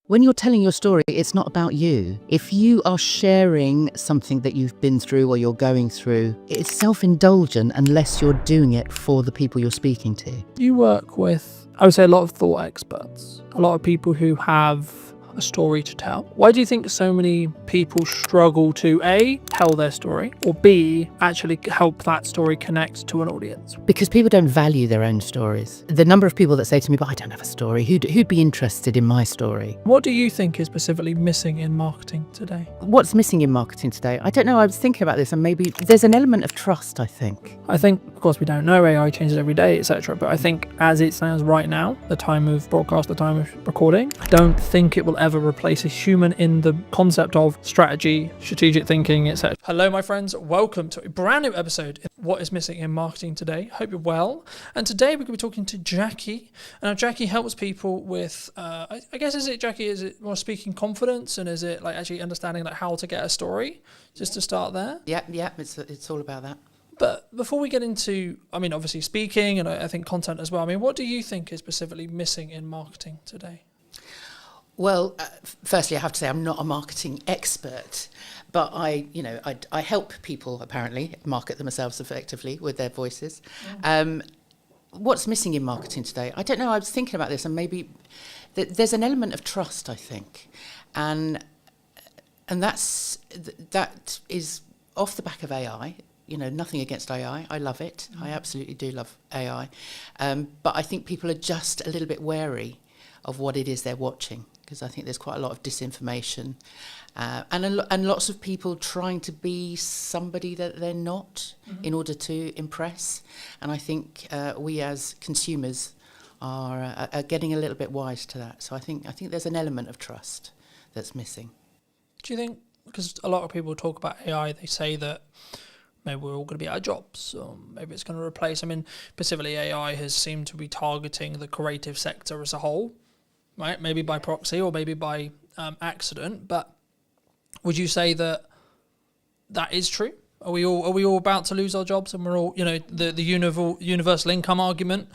When you're telling your story, it's not about you. If you are sharing something that you've been through or you're going through, it's self-indulgent unless you're doing it for the people you're speaking to. You work with, I would say, a lot of thought experts, a lot of people who have a story to tell. Why do you think so many people struggle to A, tell their story, or B, actually help that story connect to an audience? Because people don't value their own stories. The number of people that say to me, but I don't have a story, who'd be interested in my story? What do you think is specifically missing in marketing today? What's missing in marketing today? I don't know, I was thinking about this, and maybe there's an element of trust, I think. I think, of course, we don't know, AI changes every day, etc. But I think as it stands right now, the time of broadcast, the time of recording, I don't think it will ever replace a human in the concept of strategy, strategic thinking, etc. Hello, my friends. Welcome to a brand new episode of What is Missing in Marketing Today. Hope you're well. And today we're going to be talking to Jackie. And now Jackie helps people with, I guess, is it more speaking confidence, and is it like actually understanding like how to get a story? Just to start there. Yeah, it's all about that. But before we get into, obviously speaking and I think content as well, what do you think is specifically missing in marketing today? Well, firstly, I have to say I'm not a marketing expert, but I help people apparently market themselves effectively with their voices. What's missing in marketing today? I don't know. I was thinking about this, and maybe there's an element of trust, I think, and that is off the back of AI. Nothing against AI. I love it. I absolutely do love AI, but I think people are just a little bit wary of what it is they're watching, because I think there's quite a lot of disinformation and lots of people trying to be somebody that they're not in order to impress. And I think we as consumers are getting a little bit wise to that. So I think there's an element of trust that's missing. Do you think, because a lot of people talk about AI, they say that maybe we're all going to be out of jobs, or maybe it's going to replace, specifically AI has seemed to be targeting the creative sector as a whole, right? Maybe by proxy or maybe by accident. But would you say that is true? Are we all about to lose our jobs, and we're all, the universal income argument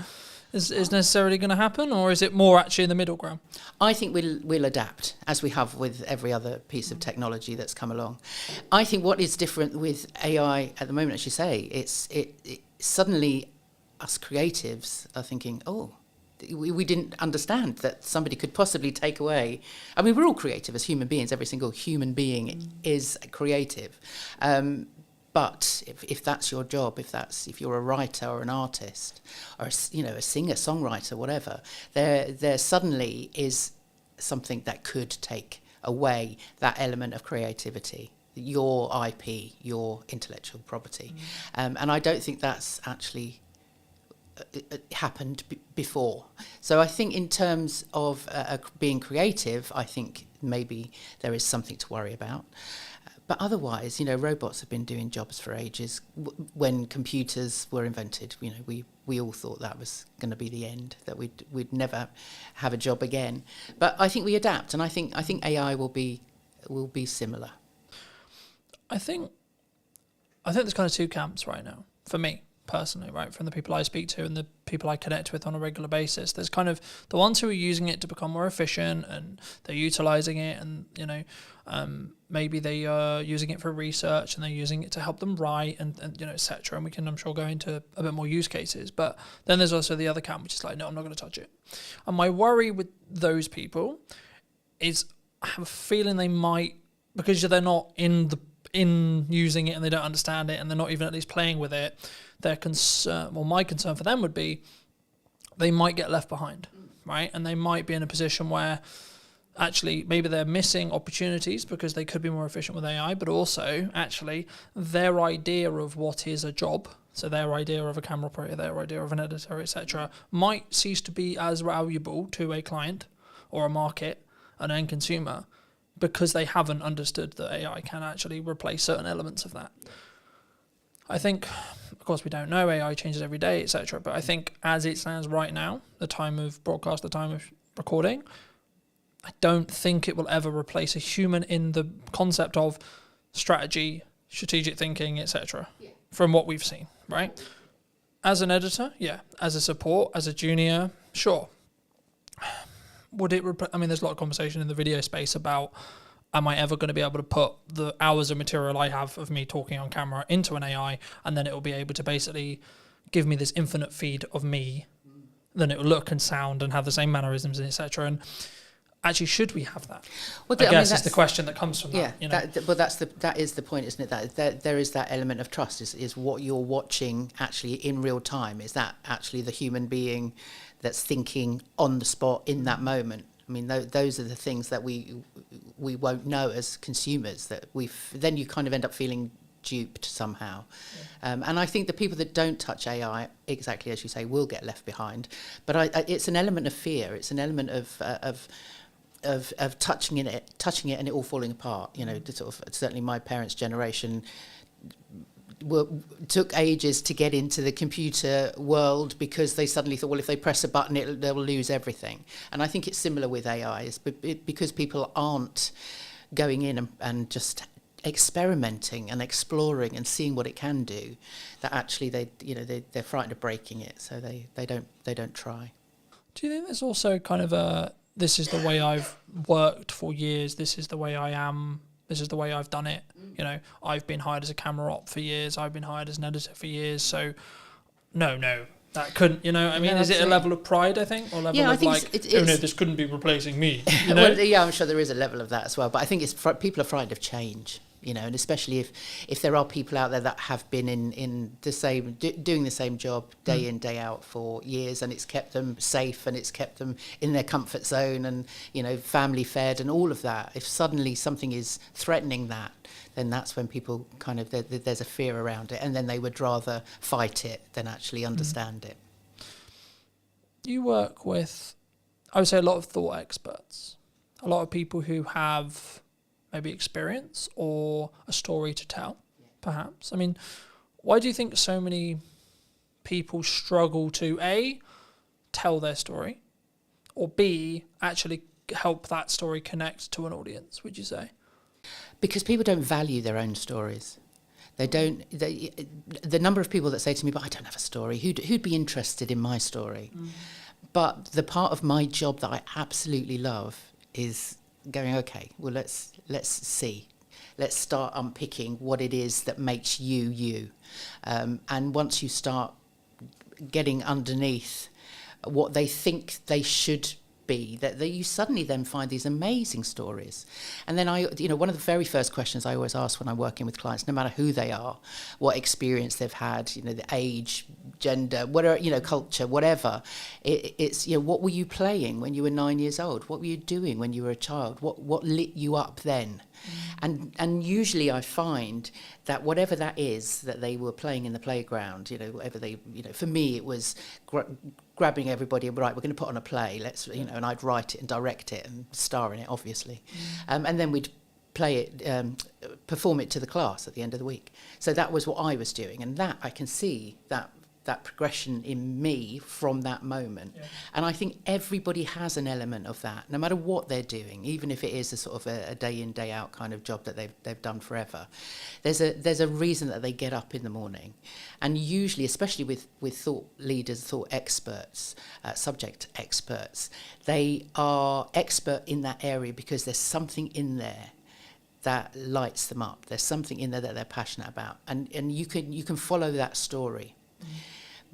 is necessarily going to happen, or is it more actually in the middle ground? I think we'll adapt, as we have with every other piece of technology that's come along. I think what is different with AI at the moment, as you say, it suddenly us creatives are thinking, oh, we didn't understand that somebody could possibly take away. We're all creative as human beings. Every single human being is creative. But if that's your job, if you're a writer or an artist or a singer, songwriter, whatever, there suddenly is something that could take away that element of creativity, your IP, your intellectual property, and I don't think that's actually happened before. So I think in terms of being creative, I think maybe there is something to worry about. But otherwise, robots have been doing jobs for ages. When computers were invented, we all thought that was going to be the end, that we'd never have a job again. But I think we adapt, and I think AI will be similar. I think there's kind of two camps right now for me personally, right? From the people I speak to and the people I connect with on a regular basis, there's kind of the ones who are using it to become more efficient, and they're utilizing it, and maybe they are using it for research, and they're using it to help them write, and etc. And we can, I'm sure, go into a bit more use cases. But then there's also the other camp, which is like, no, I'm not going to touch it. And my worry with those people is I have a feeling they might, because they're not in using it and they don't understand it, and they're not even at least playing with it, their concern, well, my concern for them would be they might get left behind, right? And they might be in a position where actually maybe they're missing opportunities because they could be more efficient with AI, but also actually their idea of what is a job, so their idea of a camera operator, their idea of an editor, etc., might cease to be as valuable to a client or a market, an end consumer, because they haven't understood that AI can actually replace certain elements of that. I think, of course, we don't know, AI changes every day, etc. But I think as it stands right now, the time of broadcast, the time of recording, I don't think it will ever replace a human in the concept of strategy, strategic thinking, etc. From what we've seen, right? As an editor, yeah. As a support, as a junior, sure. would it? I mean, there's a lot of conversation in the video space about, am I ever going to be able to put the hours of material I have of me talking on camera into an AI, and then it will be able to basically give me this infinite feed of me, then it will look and sound and have the same mannerisms and etc. And actually, should we have that? Well, I guess is the question that comes from that. You know? That is the point, isn't it? That there is that element of trust. Is what you're watching actually in real time? Is that actually the human being that's thinking on the spot in that moment? I mean, those are the things that we won't know as consumers. That then you kind of end up feeling duped somehow. And I think the people that don't touch AI, exactly as you say, will get left behind. But it's an element of fear. It's an element of touching it and it all falling apart. You know, certainly my parents' generation took ages to get into the computer world because they suddenly thought, well, if they press a button, they'll lose everything. And I think it's similar with AI, because people aren't going in and just experimenting and exploring and seeing what it can do, that actually they're frightened of breaking it, so they don't try. Do you think there's also kind of this is the way I've worked for years, this is the way I am, this is the way I've done it? You know, I've been hired as a camera op for years, I've been hired as an editor for years, so no, that couldn't, you know, I mean, is it a level of pride, I think, or level of like, oh no, this couldn't be replacing me, you know? Well, yeah, I'm sure there is a level of that as well, but I think people are frightened of change, you know, and especially if there are people out there that have been in the same, doing the same job day in, day out for years, and it's kept them safe and it's kept them in their comfort zone and, you know, family fed and all of that. If suddenly something is threatening that, then that's when people kind of, there's a fear around it, and then they would rather fight it than actually understand it. You work with, I would say, a lot of thought experts, a lot of people who have maybe experience or a story to tell, perhaps. I mean, why do you think so many people struggle to, A, tell their story, or B, actually help that story connect to an audience, would you say? Because people don't value their own stories. The number of people that say to me, but I don't have a story, who'd be interested in my story? But the part of my job that I absolutely love is going, okay, well, let's see. Let's start unpicking what it is that makes you, you. And once you start getting underneath what they think they should be, that you suddenly then find these amazing stories. And then one of the very first questions I always ask when I'm working with clients, no matter who they are, what experience they've had, you know, the age, gender, whatever, you know, culture, whatever, it's, you know, what were you playing when you were 9 years old? What were you doing when you were a child? What lit you up then? And usually I find that whatever that is that they were playing in the playground, you know, whatever they, you know, for me it was grabbing everybody, right, we're going to put on a play, let's, you know, and I'd write it and direct it and star in it, obviously. And then we'd play it, perform it to the class at the end of the week. So that was what I was doing, and that I can see that progression in me from that moment. And I think everybody has an element of that, no matter what they're doing, even if it is a sort of a day in, day out kind of job that they've done forever. There's a reason that they get up in the morning. And usually, especially with thought leaders, thought experts, subject experts, they are expert in that area because there's something in there that lights them up. There's something in there that they're passionate about. And you can follow that story.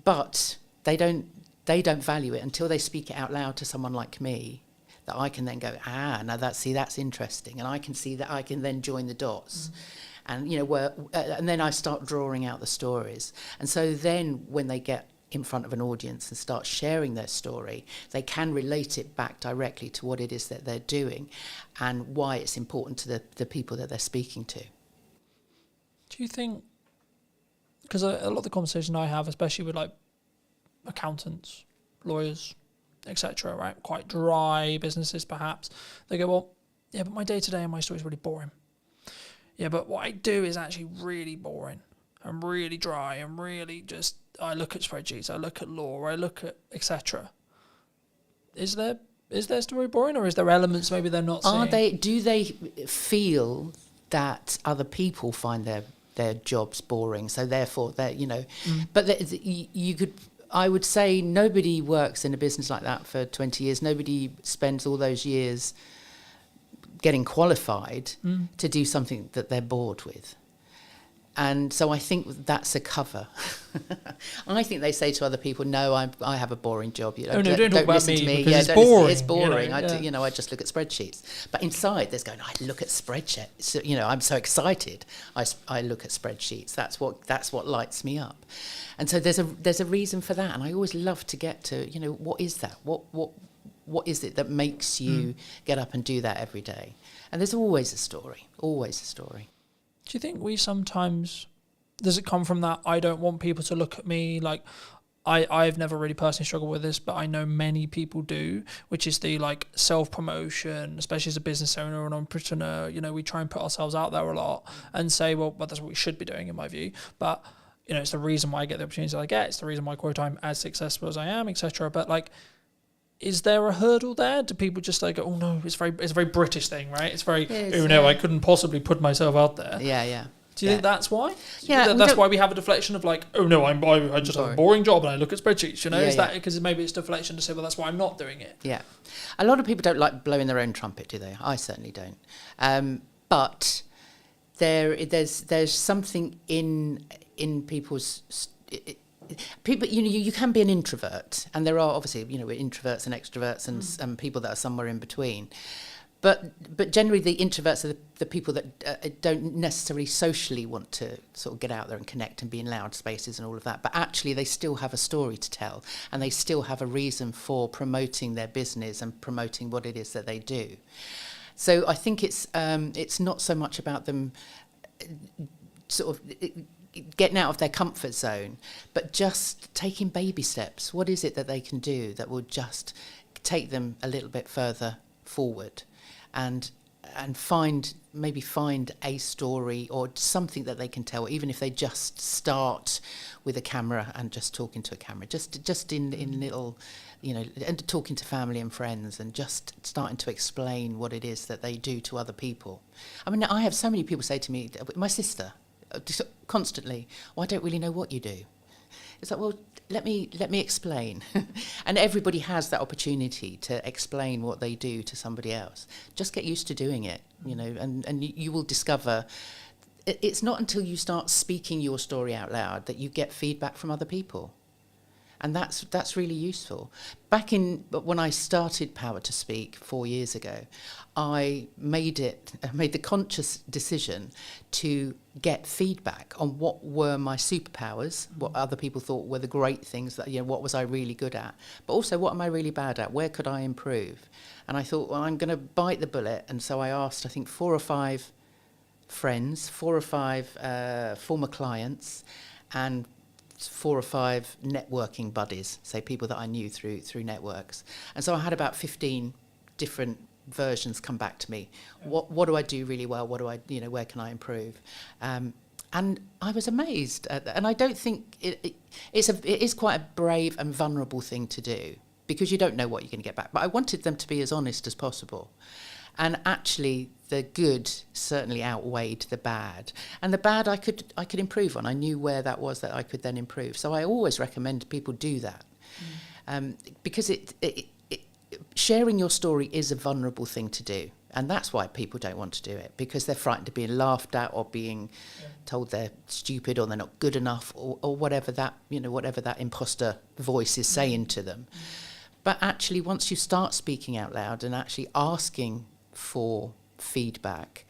But they don't value it until they speak it out loud to someone like me, that I can then go, now that's interesting, and I can see that I can then join the dots, and you know and then I start drawing out the stories, and so then when they get in front of an audience and start sharing their story, they can relate it back directly to what it is that they're doing, and why it's important to the people that they're speaking to. Do you think? Because a lot of the conversation I have, especially with like accountants, lawyers, etc., right, quite dry businesses perhaps, they go, well, yeah, but my day-to-day and my story is really boring. Yeah, but what I do is actually really boring and really dry and really just, I look at spreadsheets, I look at law, I look at etc. Is their story boring, or is there elements maybe they're not seeing? Do they feel that other people find their jobs boring, so therefore they're, you know, but you could I would say nobody works in a business like that for 20 years. Nobody spends all those years getting qualified to do something that they're bored with. And so I think that's a cover. I think they say to other people, "No, I have a boring job. You know, don't talk about listen to me. because it's don't boring. It's boring. You know, I just look at spreadsheets." But inside, there's going, "I look at spreadsheets. So, I'm so excited. I look at spreadsheets. That's what lights me up." And so there's a reason for that. And I always love to get to, what is that? What is it that makes you get up and do that every day? And there's always a story. Always a story. Do you think we sometimes, does it come from that I don't want people to look at me like, I've never really personally struggled with this, but I know many people do, which is the like self-promotion, especially as a business owner or an entrepreneur. We try and put ourselves out there a lot and say, well, that's what we should be doing in my view. But, it's the reason why I get the opportunities that I get. It's the reason why, quote, I'm as successful as I am, etc. But like, is there a hurdle there? Do people just like, oh no, it's a very British thing, right? It's very, I couldn't possibly put myself out there. Yeah. Do you think that's why? Yeah, that's why we have a deflection of like, oh no, I just have a boring job and I look at spreadsheets. Is that because maybe it's deflection to say, well, that's why I'm not doing it? Yeah, a lot of people don't like blowing their own trumpet, do they? I certainly don't. But there's something in people's. People, you can be an introvert, and there are obviously, we're introverts and extroverts and people that are somewhere in between. But generally, the introverts are the people that don't necessarily socially want to sort of get out there and connect and be in loud spaces and all of that. But actually, they still have a story to tell, and they still have a reason for promoting their business and promoting what it is that they do. So I think it's not so much about them sort of getting out of their comfort zone, but just taking baby steps. What is it that they can do that will just take them a little bit further forward, and find a story or something that they can tell, even if they just start with a camera and just talking to a camera, just in little, and talking to family and friends and just starting to explain what it is that they do to other people. I mean, I have so many people say to me, my sister, constantly, I don't really know what you do. It's like, well, let me explain. And everybody has that opportunity to explain what they do to somebody else. Just get used to doing it, and you will discover it's not until you start speaking your story out loud that you get feedback from other people. And that's really useful. When I started Power to Speak 4 years ago, I made the conscious decision to get feedback on what were my superpowers, what other people thought were the great things that, what was I really good at, but also what am I really bad at? Where could I improve? And I thought, well, I'm going to bite the bullet. And so I asked, I think, 4 or 5 friends, 4 or 5 former clients, and 4 or 5 networking buddies, say people that I knew through networks. And so I had about 15 different versions come back to me. What do I do really well? What do I, where can I improve? And I was amazed. And I don't think it is quite a brave and vulnerable thing to do, because you don't know what you're going to get back. But I wanted them to be as honest as possible. And actually, the good certainly outweighed the bad. And the bad I could improve on. I knew where that was that I could then improve. So I always recommend people do that. Because sharing your story is a vulnerable thing to do. And that's why people don't want to do it, because they're frightened of being laughed at or being told they're stupid or they're not good enough or whatever that imposter voice is saying to them. But actually, once you start speaking out loud and actually asking for feedback,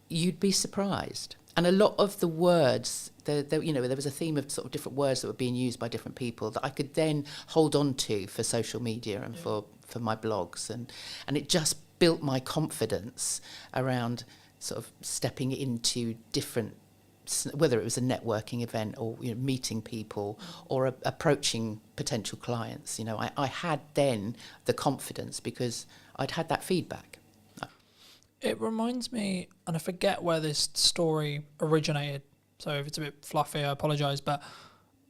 you'd be surprised. And a lot of the words, there was a theme of sort of different words that were being used by different people that I could then hold on to for social media and for my blogs, and it just built my confidence around sort of stepping into different, whether it was a networking event or meeting people or approaching potential clients. I had then the confidence because I'd had that feedback. It reminds me, and I forget where this story originated, so if it's a bit fluffy, I apologise, but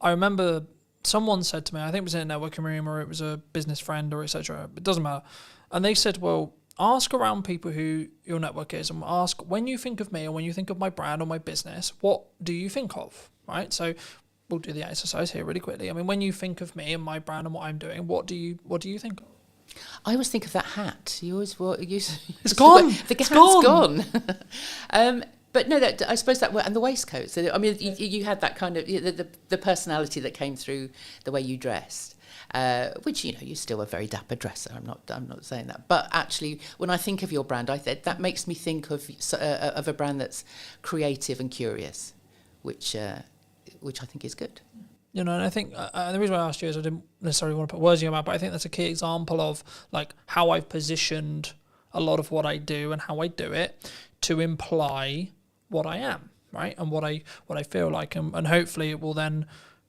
I remember someone said to me, I think it was in a networking room or it was a business friend or etc., it doesn't matter, and they said, well, ask around people who your network is and ask, when you think of me or when you think of my brand or my business, what do you think of, right? So we'll do the exercise here really quickly. I mean, when you think of me and my brand and what I'm doing, what do you think of? I always think of that hat. You always It's gone. The hat's gone. But no, I suppose that and the waistcoat. So I mean, you had that kind of the personality that came through the way you dressed, which you still a very dapper dresser. I'm not saying that, but actually, when I think of your brand, that makes me think of a brand that's creative and curious, which I think is good. And I think the reason why I asked you is I didn't necessarily want to put words in your mouth, but I think that's a key example of like how I've positioned a lot of what I do and how I do it to imply what I am, right? And what I feel like, and hopefully it will then,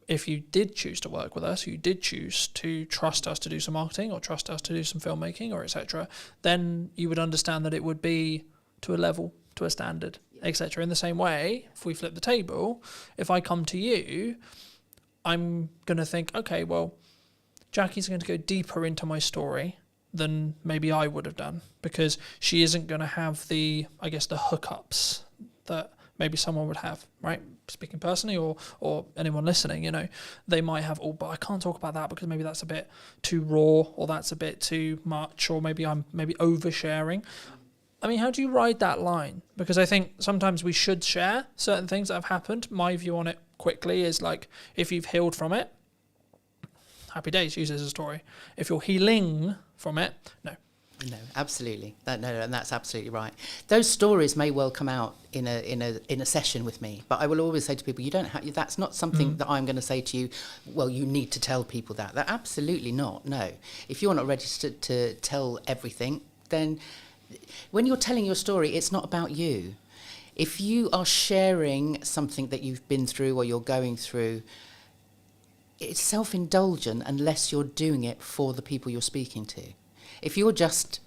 if you did choose to work with us, you did choose to trust us to do some marketing or trust us to do some filmmaking or etc., then you would understand that it would be to a level, to a standard, etc. In the same way, if we flip the table, if I come to you, I'm going to think, okay, well, Jackie's going to go deeper into my story than maybe I would have done, because she isn't going to have the hookups that maybe someone would have, right? Speaking personally or anyone listening, they might have, but I can't talk about that because maybe that's a bit too raw or that's a bit too much, or maybe I'm oversharing. I mean, how do you ride that line? Because I think sometimes we should share certain things that have happened. My view on it quickly is like, if you've healed from it, happy days, use it as a story. If you're healing from it, no. No, absolutely. And that's absolutely right. Those stories may well come out in a session with me, but I will always say to people, that's not something that I'm going to say to you, well, you need to tell people that. That absolutely not. No. If you're not ready to tell everything, then when you're telling your story, it's not about you. If you are sharing something that you've been through or you're going through, it's self-indulgent unless you're doing it for the people you're speaking to. If you're just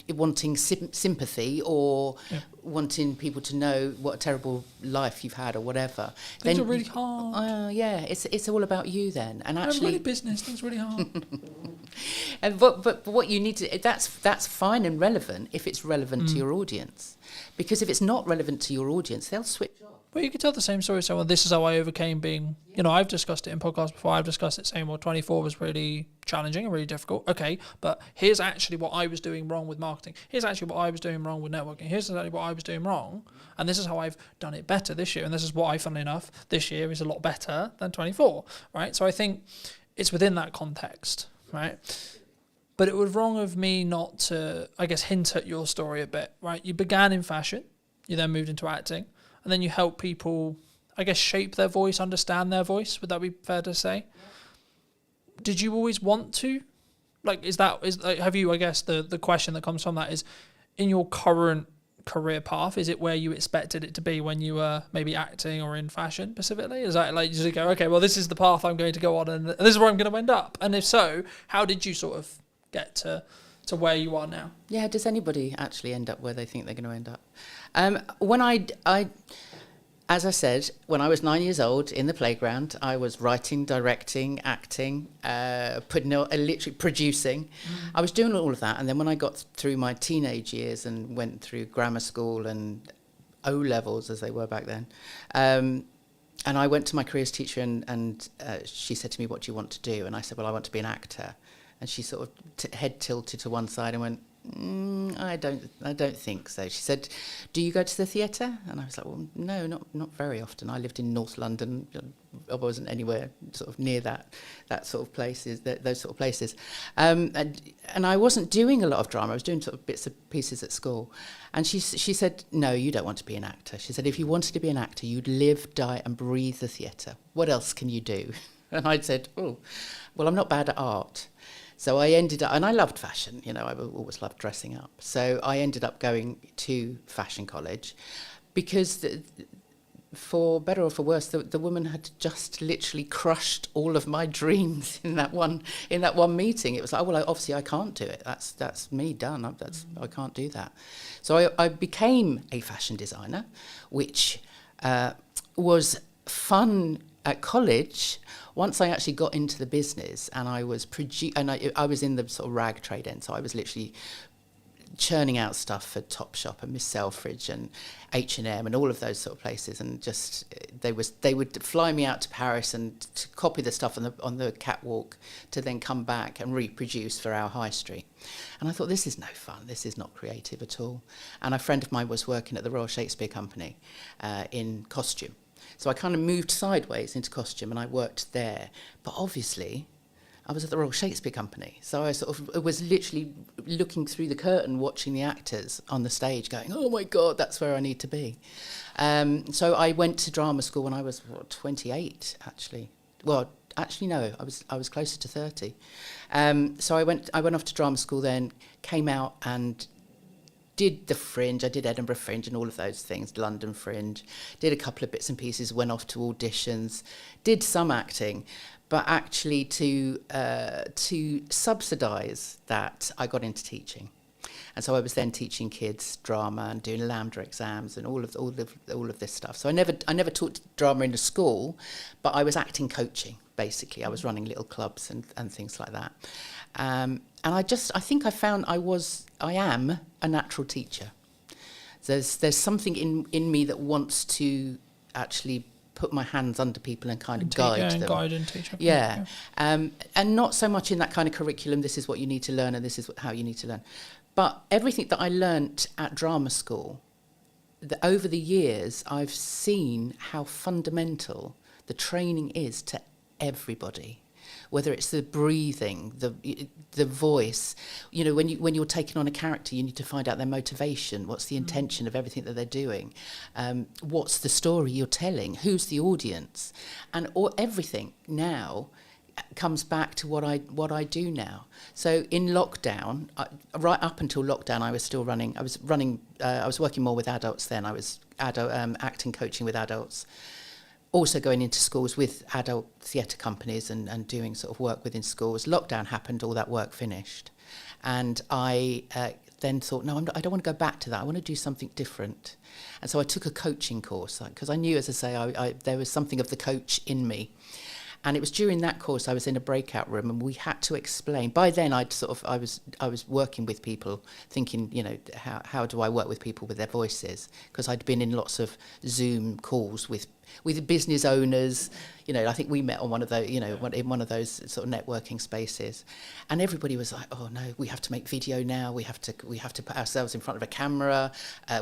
wanting sympathy or wanting people to know what a terrible life you've had or whatever, things are really hard. It's all about you then. And actually, really business, things really hard. And but what you need to, that's fine and relevant if it's relevant to your audience, because if it's not relevant to your audience, they'll switch off. Well, you could tell the same story. So, well, this is how I overcame being, I've discussed it in podcasts before. I've discussed it saying, well, 24 was really challenging and really difficult. Okay, but here's actually what I was doing wrong with marketing. Here's actually what I was doing wrong with networking. Here's actually what I was doing wrong. And this is how I've done it better this year. And this is why, funnily enough, this year is a lot better than 24, right? So I think it's within that context, right? But it was wrong of me not to, hint at your story a bit, right? You began in fashion. You then moved into acting. And then you help people, shape their voice, understand their voice. Would that be fair to say? Yeah. Did you always want to? Have you, the question that comes from that is, in your current career path, is it where you expected it to be when you were maybe acting or in fashion specifically? Is that like, you go, okay, well, this is the path I'm going to go on and this is where I'm going to end up? And if so, how did you sort of get to where you are now? Yeah, does anybody actually end up where they think they're going to end up? When as I said, when I was 9 years old in the playground, I was writing, directing, acting, literally producing. I was doing all of that. And then when I got through my teenage years and went through grammar school and O-levels, as they were back then, and I went to my careers teacher and she said to me, what do you want to do? And I said, well, I want to be an actor. And she sort of head tilted to one side and went, I don't think so. She said, do you go to the theatre? And I was like, well, no, not very often. I lived in North London. I wasn't anywhere sort of near that sort of places, those sort of places. And I wasn't doing a lot of drama. I was doing sort of bits and pieces at school. And she said, no, you don't want to be an actor. She said, if you wanted to be an actor, you'd live, die and breathe the theatre. What else can you do? And I said, oh, well, I'm not bad at art. So I ended up, and I loved fashion, I always loved dressing up. So I ended up going to fashion college because, for better or for worse, the woman had just literally crushed all of my dreams in that one meeting. It was like, well, obviously I can't do it. That's me done. I can't do that. So I became a fashion designer, which was fun at college. Once I actually got into the business and I was I was in the sort of rag trade end, so I was literally churning out stuff for Topshop and Miss Selfridge and H&M and all of those sort of places, and just they would fly me out to Paris and to copy the stuff on the catwalk to then come back and reproduce for our high street. And I thought, this is no fun, this is not creative at all. And a friend of mine was working at the Royal Shakespeare Company in costume. So I kind of moved sideways into costume and I worked there. But obviously, I was at the Royal Shakespeare Company. So I sort of was literally looking through the curtain, watching the actors on the stage going, oh my God, that's where I need to be. So I went to drama school when I was 28, actually. Well, actually, no, I was closer to 30. So I went off to drama school then, came out and did the Fringe. I did Edinburgh Fringe and all of those things, London Fringe. Did a couple of bits and pieces, went off to auditions, did some acting, but actually to subsidise that, I got into teaching. And so I was then teaching kids drama and doing Lambda exams and all of this stuff. So I never taught drama in a school, but I was acting coaching, basically. I was running little clubs and things like that. And I think I am a natural teacher. There's something in me that wants to actually put my hands under people and kind of guide them. Guide and teach. Yeah. And not so much in that kind of curriculum, this is what you need to learn and this is how you need to learn. But everything that I learnt at drama school, over the years, I've seen how fundamental the training is to everybody. Whether it's the breathing, the voice, you know, when you're taking on a character, you need to find out their motivation. What's the intention of everything that they're doing? What's the story you're telling? Who's the audience? And everything now comes back to what I do now. So in lockdown, right up until lockdown, I was still running. I was working more with adults then. I was acting coaching with adults. Also going into schools with adult theatre companies and doing sort of work within schools. Lockdown happened, all that work finished. And I then thought, no, I don't want to go back to that. I want to do something different. And so I took a coaching course, because I knew, as I say, there was something of the coach in me. And it was during that course I was in a breakout room and we had to explain. By then I was working with people, thinking, you know, how do I work with people with their voices? Because I'd been in lots of Zoom calls with business owners. You know, I think we met on one of those, you know, in one of those sort of networking spaces, and everybody was like, "Oh no, we have to make video now. We have to put ourselves in front of a camera.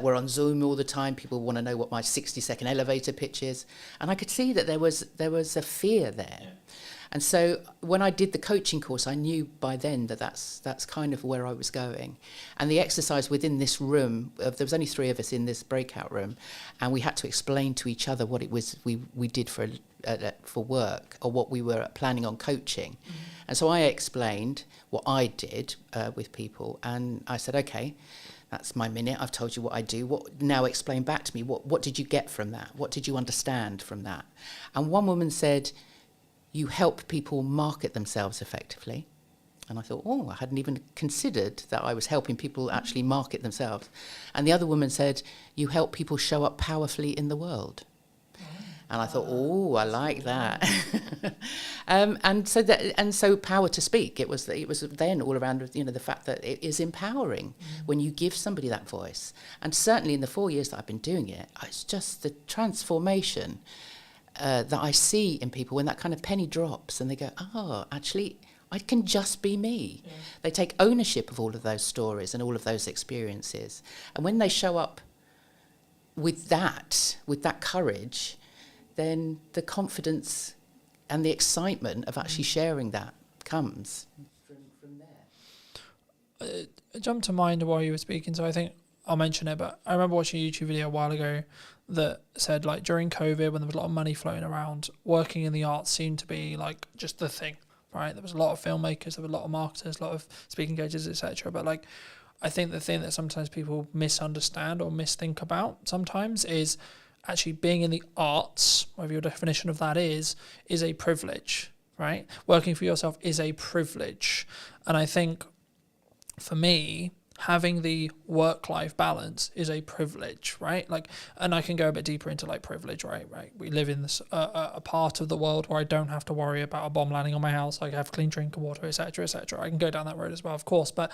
We're on Zoom all the time. People want to know what my 60-second elevator pitch is." And I could see that there was a fear there. Yeah. And so when I did the coaching course, I knew by then that that's kind of where I was going. And the exercise within this room, there was only 3 of us in this breakout room, and we had to explain to each other what it was we did for work, or what we were planning on coaching. Mm-hmm. And so I explained what I did with people, and I said, okay, that's my minute. I've told you what I do. Now explain back to me, what did you get from that? What did you understand from that? And one woman said, you help people market themselves effectively. And I thought, I hadn't even considered that I was helping people actually market themselves. And the other woman said, you help people show up powerfully in the world. And I thought, I like that. and so power to speak. It was then all around, you know, the fact that it is empowering when you give somebody that voice. And certainly in the 4 years that I've been doing it, it's just the transformation that I see in people when that kind of penny drops and they go, actually, I can just be me. Yeah. They take ownership of all of those stories and all of those experiences. And when they show up with that courage, then the confidence and the excitement of actually sharing that comes from there. It jumped to mind while you were speaking, so I think I'll mention it, but I remember watching a YouTube video a while ago that said, like, during COVID, when there was a lot of money floating around, working in the arts seemed to be like just the thing, right? There was a lot of filmmakers, there were a lot of marketers, a lot of speaking coaches, etc. But like, I think the thing that sometimes people misunderstand or misthink about sometimes is actually being in the arts, whatever your definition of that is a privilege, right? Working for yourself is a privilege. And I think for me, having the work-life balance is a privilege, right? Like, and I can go a bit deeper into like privilege, right? We live in this a part of the world where I don't have to worry about a bomb landing on my house. I have clean drinking water, etc., etc. I can go down that road as well, of course. But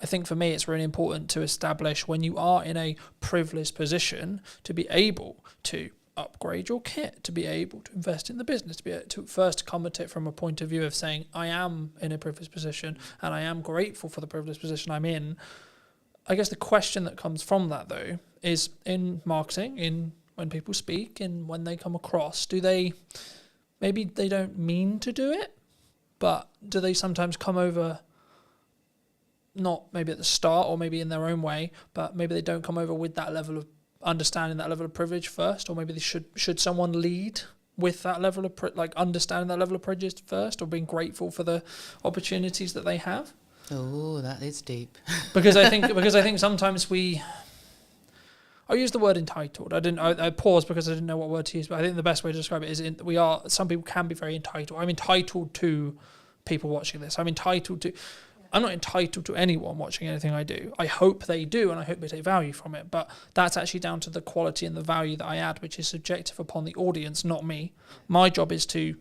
I think for me, it's really important to establish when you are in a privileged position to be able to upgrade your kit, to be able to invest in the business, to be able to first come at it from a point of view of saying, I am in a privileged position and I am grateful for the privileged position I'm in. I guess the question that comes from that, though, is in marketing, in when people speak, in when they come across, maybe they don't mean to do it, but do they sometimes come over, not maybe at the start or maybe in their own way, but maybe they don't come over with that level of understanding, that level of privilege first, or maybe they should someone lead with that level of understanding that level of privilege first, or being grateful for the opportunities that they have? Oh, that is deep. because I think sometimes I use the word entitled. I paused because I didn't know what word to use, but I think the best way to describe it is some people can be very entitled. I'm entitled to people watching this. I'm not entitled to anyone watching anything I do. I hope they do, and I hope they take value from it. But that's actually down to the quality and the value that I add, which is subjective upon the audience, not me. My job is to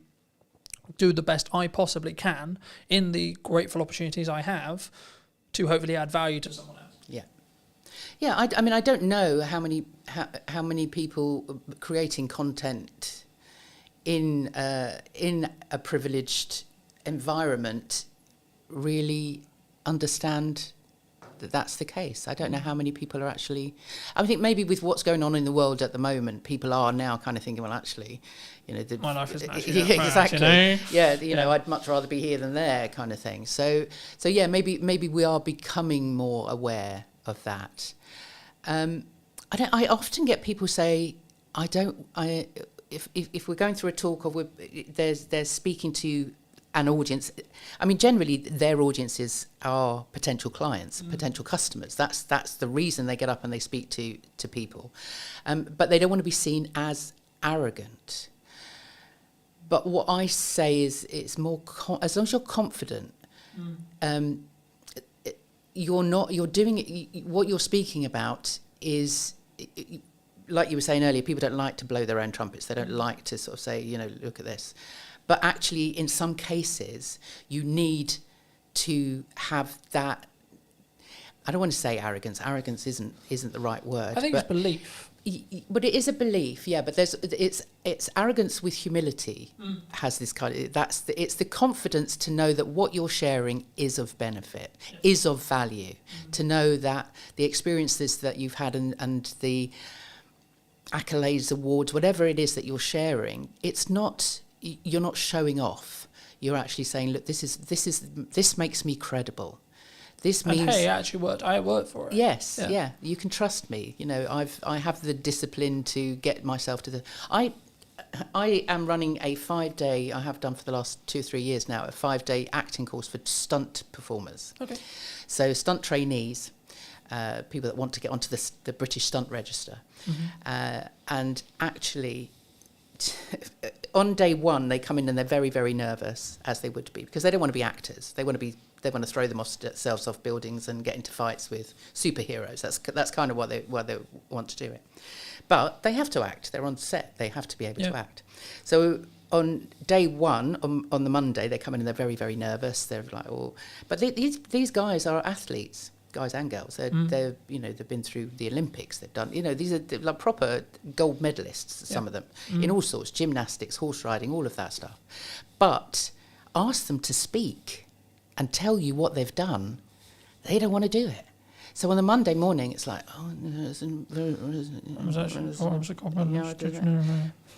do the best I possibly can in the grateful opportunities I have to hopefully add value to someone else. Yeah. I mean, I don't know how many people creating content in a privileged environment really understand that that's the case. I don't know how many people are actually. I think maybe with what's going on in the world at the moment, people are now kind of thinking, well, actually, my life isn't actually that bad, exactly. You know, I'd much rather be here than there, kind of thing. So yeah, maybe we are becoming more aware of that. I often get people say, if we're going through a talk or there's speaking to an audience, I mean, generally their audiences are potential clients, potential customers. That's the reason they get up and they speak to people. But they don't want to be seen as arrogant. But what I say is it's more, as long as you're confident, you're doing it, what you're speaking about is, like you were saying earlier, people don't like to blow their own trumpets. They don't like to sort of say, look at this. But actually, in some cases, you need to have that. I don't want to say arrogance. Arrogance isn't the right word. I think it's belief. But it is a belief, yeah. But it's arrogance with humility. Has this kind of it's the confidence to know that what you're sharing is of benefit, is of value. To know that the experiences that you've had and the accolades, awards, whatever it is that you're sharing, it's not. You're not showing off. You're actually saying, look, this makes me credible. This means, and hey, I worked for it. Yes, yeah. You can trust me. I have the discipline to get myself to the. I am running a 5-day. I have done for the last 2 or 3 years now. A 5-day acting course for stunt performers. Okay. So stunt trainees, people that want to get onto the British Stunt Register, and actually. On day one, they come in and they're very, very nervous, as they would be, because they don't want to be actors. They want to throw themselves off buildings and get into fights with superheroes. That's kind of why they want to do it. But they have to act. They're on set. They have to be able to act. So on day one, on the Monday, they come in and they're very, very nervous. They're like, oh, but these guys are athletes. Guys and girls, they've been through the Olympics. They've done, these are like proper gold medalists. Some of them in all sorts, gymnastics, horse riding, all of that stuff. But ask them to speak and tell you what they've done. They don't want to do it. So on the Monday morning, it's like,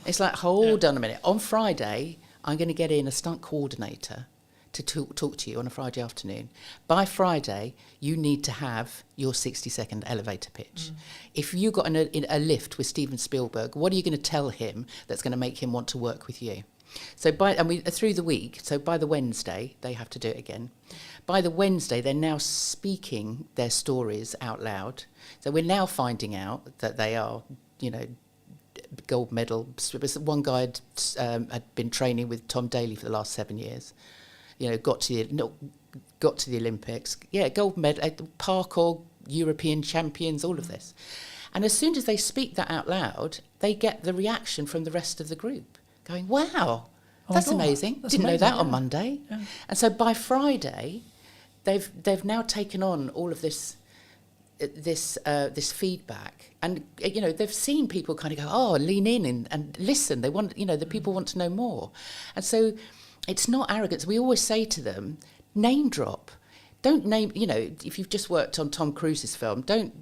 it's like, hold on a minute. On Friday, I'm going to get in a stunt coordinator to talk to you on a Friday afternoon. By Friday, you need to have your 60-second elevator pitch. If you got in a lift with Steven Spielberg, what are you going to tell him that's going to make him want to work with you? So through the week, so by the Wednesday, they have to do it again. By the Wednesday, they're now speaking their stories out loud. So we're now finding out that they are, gold medal. One guy had been training with Tom Daley for the last 7 years. Got to got to the Olympics, gold medal, parkour, European champions, all of this. And as soon as they speak that out loud, they get the reaction from the rest of the group going, wow, that's amazing. Didn't know that on Monday. Yeah. And so by Friday, they've now taken on all of this feedback, and they've seen people kind of go, oh, lean in and listen. They want, the people want to know more. And so it's not arrogance. We always say to them, name drop. Don't name, if you've just worked on Tom Cruise's film, don't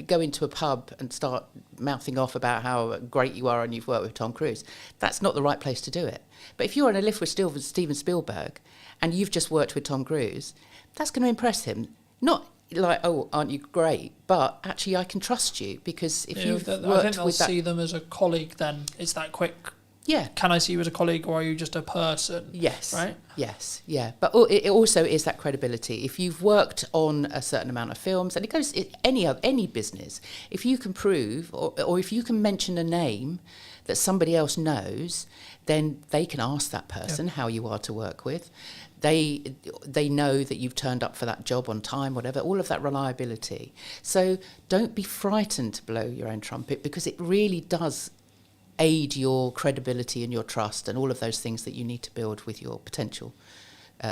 go into a pub and start mouthing off about how great you are and you've worked with Tom Cruise. That's not the right place to do it. But if you're on a lift with Steven Spielberg and you've just worked with Tom Cruise, that's going to impress him. Not like, oh, aren't you great? But actually, I can trust you, because if you've worked with that... I think they'll see them as a colleague then. It's that quick. Yeah. Can I see you as a colleague, or are you just a person? Yes. Right? Yes, yeah. But it also is that credibility. If you've worked on a certain amount of films, and it goes any business, if you can prove, or if you can mention a name that somebody else knows, then they can ask that person how you are to work with. They know that you've turned up for that job on time, whatever, all of that reliability. So don't be frightened to blow your own trumpet, because it really does aid your credibility and your trust and all of those things that you need to build with your potential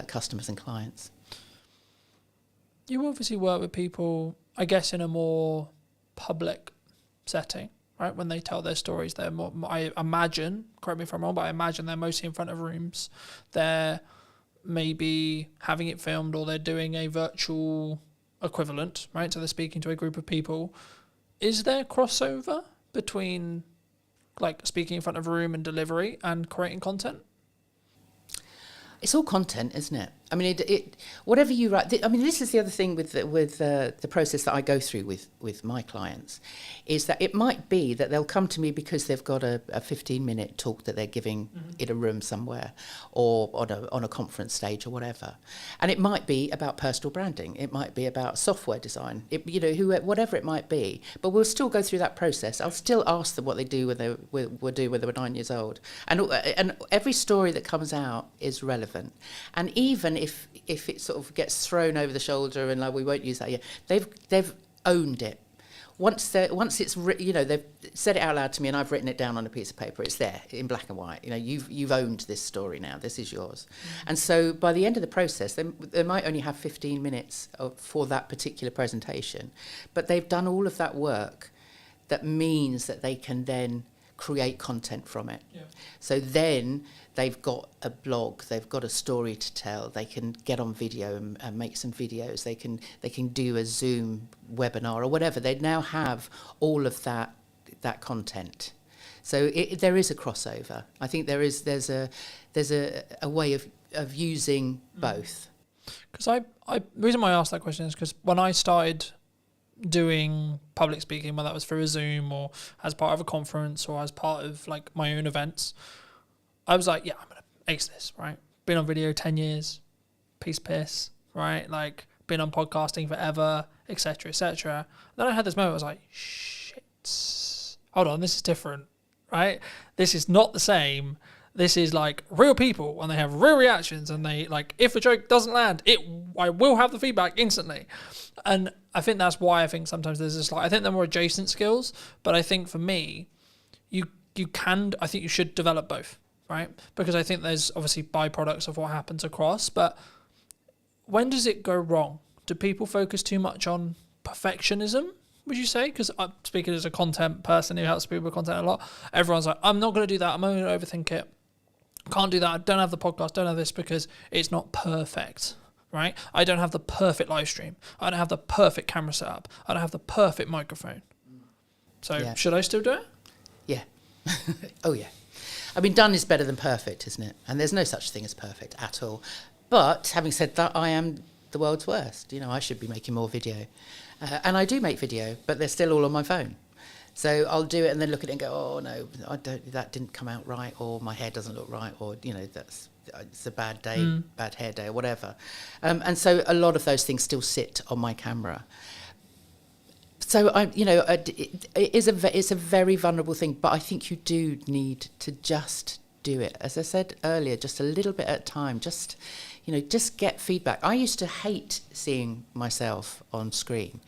customers and clients. You obviously work with people, I guess, in a more public setting, right? When they tell their stories, they're more, I imagine, correct me if I'm wrong, but I imagine they're mostly in front of rooms. They're maybe having it filmed, or they're doing a virtual equivalent, right? So they're speaking to a group of people. Is there crossover between like speaking in front of a room and delivery and creating content? It's all content, isn't it? I mean, it whatever you write. I mean, this is the other thing with the process that I go through with my clients, is that it might be that they'll come to me because they've got a 15-minute talk that they're giving in a room somewhere, or on a conference stage or whatever, and it might be about personal branding. It might be about software design. Whatever it might be. But we'll still go through that process. I'll still ask them what they do when they were 9 years old, and every story that comes out is relevant. And even if it sort of gets thrown over the shoulder and like, we won't use that yet, they've owned it. Once it's they've said it out loud to me and I've written it down on a piece of paper. It's there in black and white. You've owned this story now. This is yours. And so by the end of the process, they might only have 15 minutes for that particular presentation, but they've done all of that work. That means that they can then create content from it. Yeah. So then they've got a blog, they've got a story to tell, they can get on video and make some videos, they can do a Zoom webinar or whatever. They now have all of that content. So there is a crossover. I think there's a way of using both. Because the reason why I asked that question is because when I started doing public speaking, whether that was through a Zoom or as part of a conference or as part of like my own events, I was like, yeah, I'm going to ace this, right? Been on video 10 years, piss, right? Like, been on podcasting forever, etc., etc. Then I had this moment, I was like, shit, hold on, this is different, right? This is not the same. This is like real people, and they have real reactions, and they like, if a joke doesn't land, I will have the feedback instantly. And I think that's why I think sometimes there's this, like, I think they're more adjacent skills, but I think for me, I think you should develop both, right? Because I think there's obviously byproducts of what happens across, but when does it go wrong? Do people focus too much on perfectionism, would you say? Because I'm speaking as a content person who helps people with content a lot. Everyone's like, I'm not going to do that. I'm only going to overthink it. Can't do that. I don't have the podcast. Don't have this because it's not perfect, right? I don't have the perfect live stream. I don't have the perfect camera setup. I don't have the perfect microphone. So should I still do it? Yeah. Oh, yeah. I mean, done is better than perfect, isn't it? And there's no such thing as perfect at all. But having said that, I am the world's worst. I should be making more video. And I do make video, but they're still all on my phone. So I'll do it and then look at it and go, oh, no, that didn't come out right, or my hair doesn't look right, or, it's a bad day, bad hair day, or whatever. And so a lot of those things still sit on my camera. So, it's a very vulnerable thing, but I think you do need to just do it. As I said earlier, just a little bit at a time, just get feedback. I used to hate seeing myself on screen.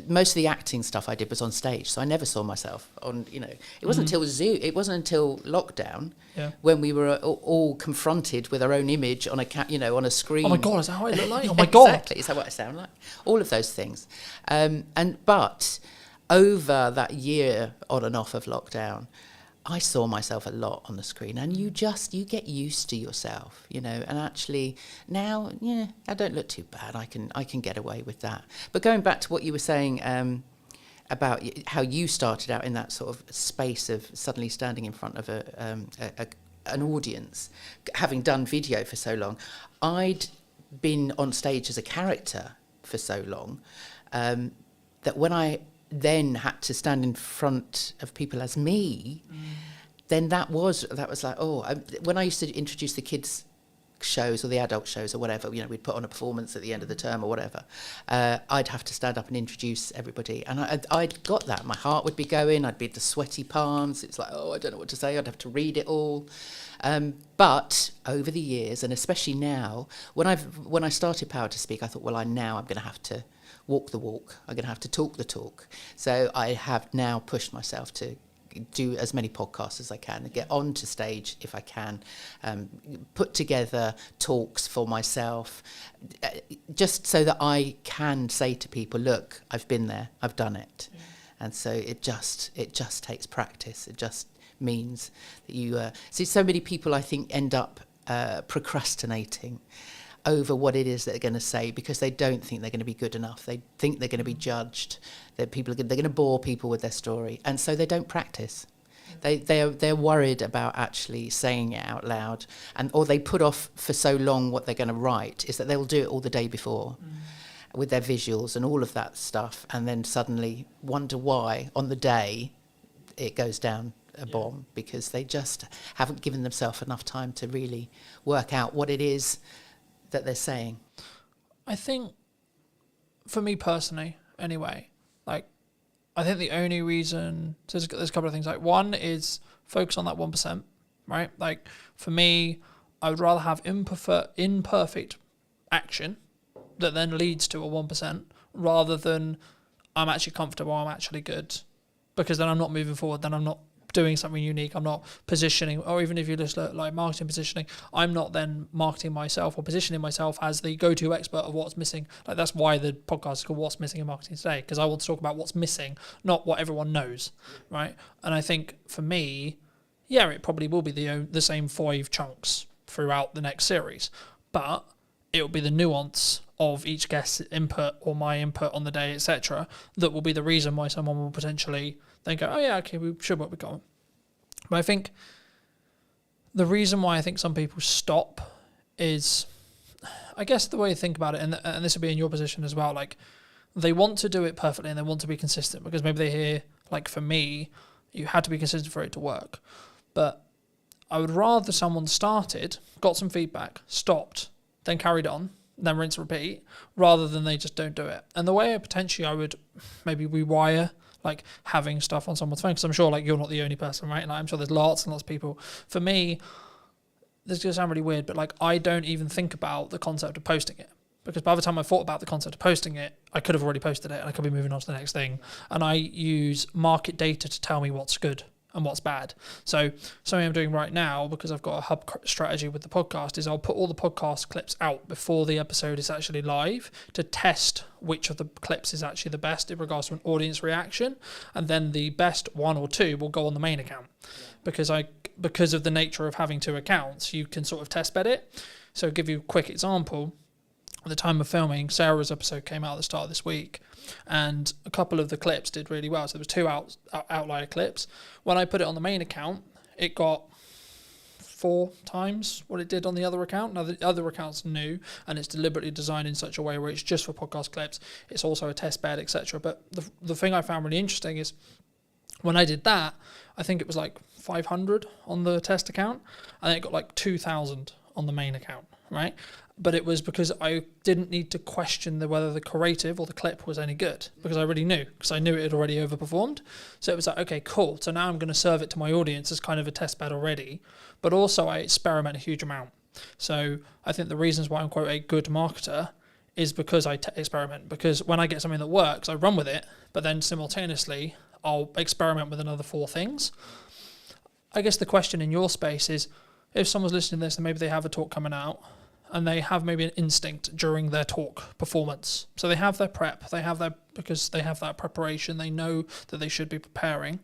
Most of the acting stuff I did was on stage, so I never saw myself on, it wasn't until Zoom, it wasn't until lockdown when we were all confronted with our own image on on a screen. Oh my God, is that how I look like? Oh my God. Exactly, is that what I sound like? All of those things. But over that year on and off of lockdown, I saw myself a lot on the screen, and you get used to yourself, and actually now, I don't look too bad. I can get away with that. But going back to what you were saying about how you started out in that sort of space of suddenly standing in front of an audience, having done video for so long, I'd been on stage as a character for so long that when I then had to stand in front of people as me, then that was like, when I used to introduce the kids shows or the adult shows or whatever, we'd put on a performance at the end of the term or whatever, I'd have to stand up and introduce everybody, and I'd got that. My heart would be going, I'd be the sweaty palms, it's like, I don't know what to say, I'd have to read it all. But over the years, and especially now, when I started Power to Speak, I thought, now I'm going to have to walk the walk. I'm going to have to talk the talk. So I have now pushed myself to do as many podcasts as I can, and get onto stage if I can, put together talks for myself, just so that I can say to people, look, I've been there, I've done it. Yeah. And so it just takes practice. It just means that you see so many people, I think, end up procrastinating over what it is that they're going to say, because they don't think they're going to be good enough. They think they're going to be judged. That they're going to bore people with their story, and so they don't practice. They're worried about actually saying it out loud, or they put off for so long what they're going to write is that they'll do it all the day before with their visuals and all of that stuff, and then suddenly wonder why on the day it goes down a bomb, because they just haven't given themselves enough time to really work out what it is that they're saying. I think, for me personally, anyway, I think the only reason, so there's a couple of things. One is focus on that 1%, right? For me, I would rather have imperfect action that then leads to a 1%, rather than I'm actually comfortable, I'm actually good, because then I'm not moving forward, then I'm not doing something unique, I'm not positioning, or even if you just look like marketing positioning, I'm not then marketing myself or positioning myself as the go-to expert of what's missing. That's why the podcast is called What's Missing in Marketing Today, because I want to talk about what's missing, not what everyone knows, right? And I think for me, it probably will be the same 5 chunks throughout the next series, but it will be the nuance of each guest's input or my input on the day, etc., that will be the reason why someone will potentially then go, okay, we should what we got. But I think the reason why I think some people stop is, I guess the way to think about it, and this will be in your position as well, they want to do it perfectly and they want to be consistent, because maybe they hear, for me, you had to be consistent for it to work. But I would rather someone started, got some feedback, stopped, then carried on, then rinse and repeat, rather than they just don't do it. And the way potentially I would maybe rewire having stuff on someone's phone, because I'm sure you're not the only person, right? And I'm sure there's lots and lots of people. For me, this is going to sound really weird, but I don't even think about the concept of posting it, because by the time I thought about the concept of posting it, I could have already posted it and I could be moving on to the next thing. And I use market data to tell me what's good and what's bad. So something I'm doing right now, because I've got a hub strategy with the podcast, is I'll put all the podcast clips out before the episode is actually live to test which of the clips is actually the best in regards to an audience reaction, and then the best 1 or 2 will go on the main account. Because of the nature of having 2 accounts, you can sort of test bed it. So I'll give you a quick example. At the time of filming, Sarah's episode came out at the start of this week, and a couple of the clips did really well. So there was 2 outlier clips. When I put it on the main account, it got 4 times what it did on the other account. Now, the other account's new, and it's deliberately designed in such a way where it's just for podcast clips. It's also a test bed, etc. But the thing I found really interesting is when I did that, I think it was 500 on the test account, and then it got 2,000 on the main account. right? But it was because I didn't need to question whether the creative or the clip was any good, because I already knew, because I knew it had already overperformed. So it was like, okay, cool. So now I'm going to serve it to my audience as kind of a test bed already, but also I experiment a huge amount. So I think the reasons why I'm quite a good marketer is because I experiment, because when I get something that works, I run with it, but then simultaneously I'll experiment with another 4 things. I guess the question in your space is, if someone's listening to this and maybe they have a talk coming out and they have maybe an instinct during their talk performance. So they have their prep, because they have that preparation, they know that they should be preparing,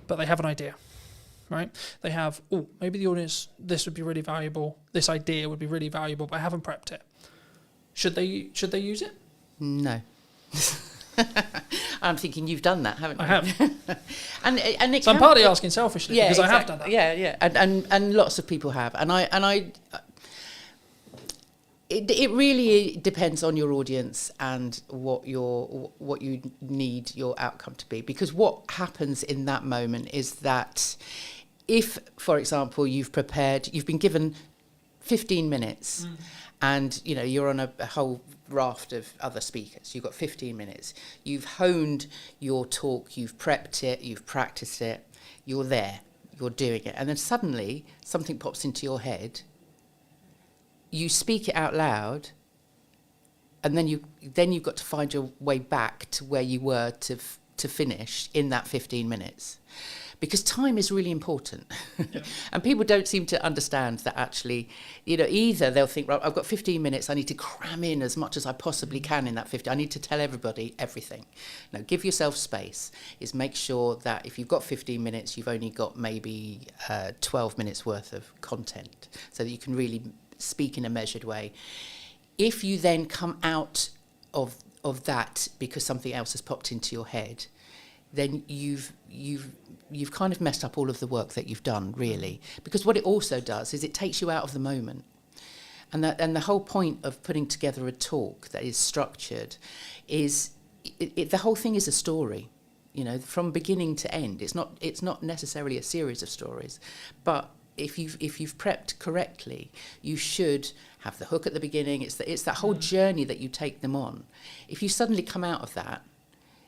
but they have an idea, right? They have, maybe the audience, this would be really valuable, this idea would be really valuable, but I haven't prepped it. Should they use it? No. I'm thinking you've done that, haven't you? I have. and it so I'm partly asking selfishly, because I have done that. Yeah. And lots of people have. It really depends on your audience and what you need your outcome to be. Because what happens in that moment is that if, for example, you've been given 15 minutes and you're on a whole raft of other speakers, you've got 15 minutes, you've honed your talk, you've prepped it, you've practiced it, you're there, you're doing it, and then suddenly something pops into your head, you speak it out loud, and then you've got to find your way back to where you were to finish in that 15 minutes. Because time is really important. Yeah. And people don't seem to understand that actually, either they'll think, right, I've got 15 minutes, I need to cram in as much as I possibly can in that 15. I need to tell everybody everything. No, give yourself space. Is make sure that if you've got 15 minutes, you've only got maybe 12 minutes worth of content, so that you can really speak in a measured way. If you then come out of that because something else has popped into your head, then you've kind of messed up all of the work that you've done, really. Because what it also does is it takes you out of the moment. And the whole point of putting together a talk that is structured is the whole thing is a story, from beginning to end. It's not necessarily a series of stories, but if you've prepped correctly, you should have the hook at the beginning. It's that whole journey that you take them on. If you suddenly come out of that,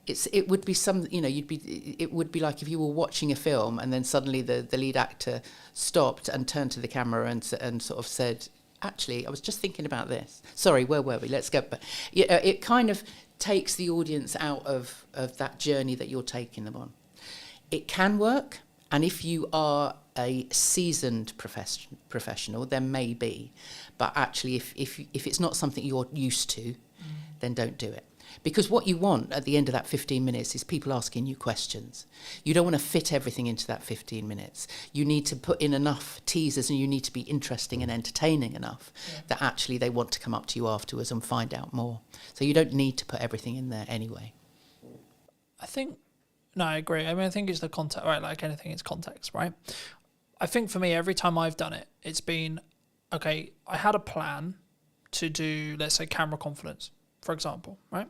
it would be it would be like if you were watching a film and then suddenly the lead actor stopped and turned to the camera and sort of said, actually, I was just thinking about this. Sorry, where were we? Let's go. But it kind of takes the audience out of that journey that you're taking them on. It can work, and if you are a seasoned professional, then maybe. But actually, if it's not something you're used to, then don't do it. Because what you want at the end of that 15 minutes is people asking you questions. You don't want to fit everything into that 15 minutes. You need to put in enough teasers, and you need to be interesting and entertaining enough that actually they want to come up to you afterwards and find out more. So you don't need to put everything in there anyway. I agree. I mean, I think it's the context, right? Like anything, it's context, right? I think for me, every time I've done it, it's been, okay, I had a plan to do, let's say, camera confidence, for example, right?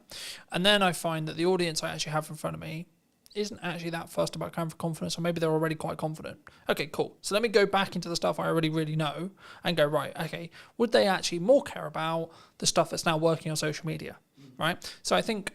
And then I find that the audience I actually have in front of me isn't actually that fussed about camera confidence, or maybe they're already quite confident. Okay, cool. So let me go back into the stuff I already really know and go, right, okay, would they actually more care about the stuff that's now working on social media, right? So I think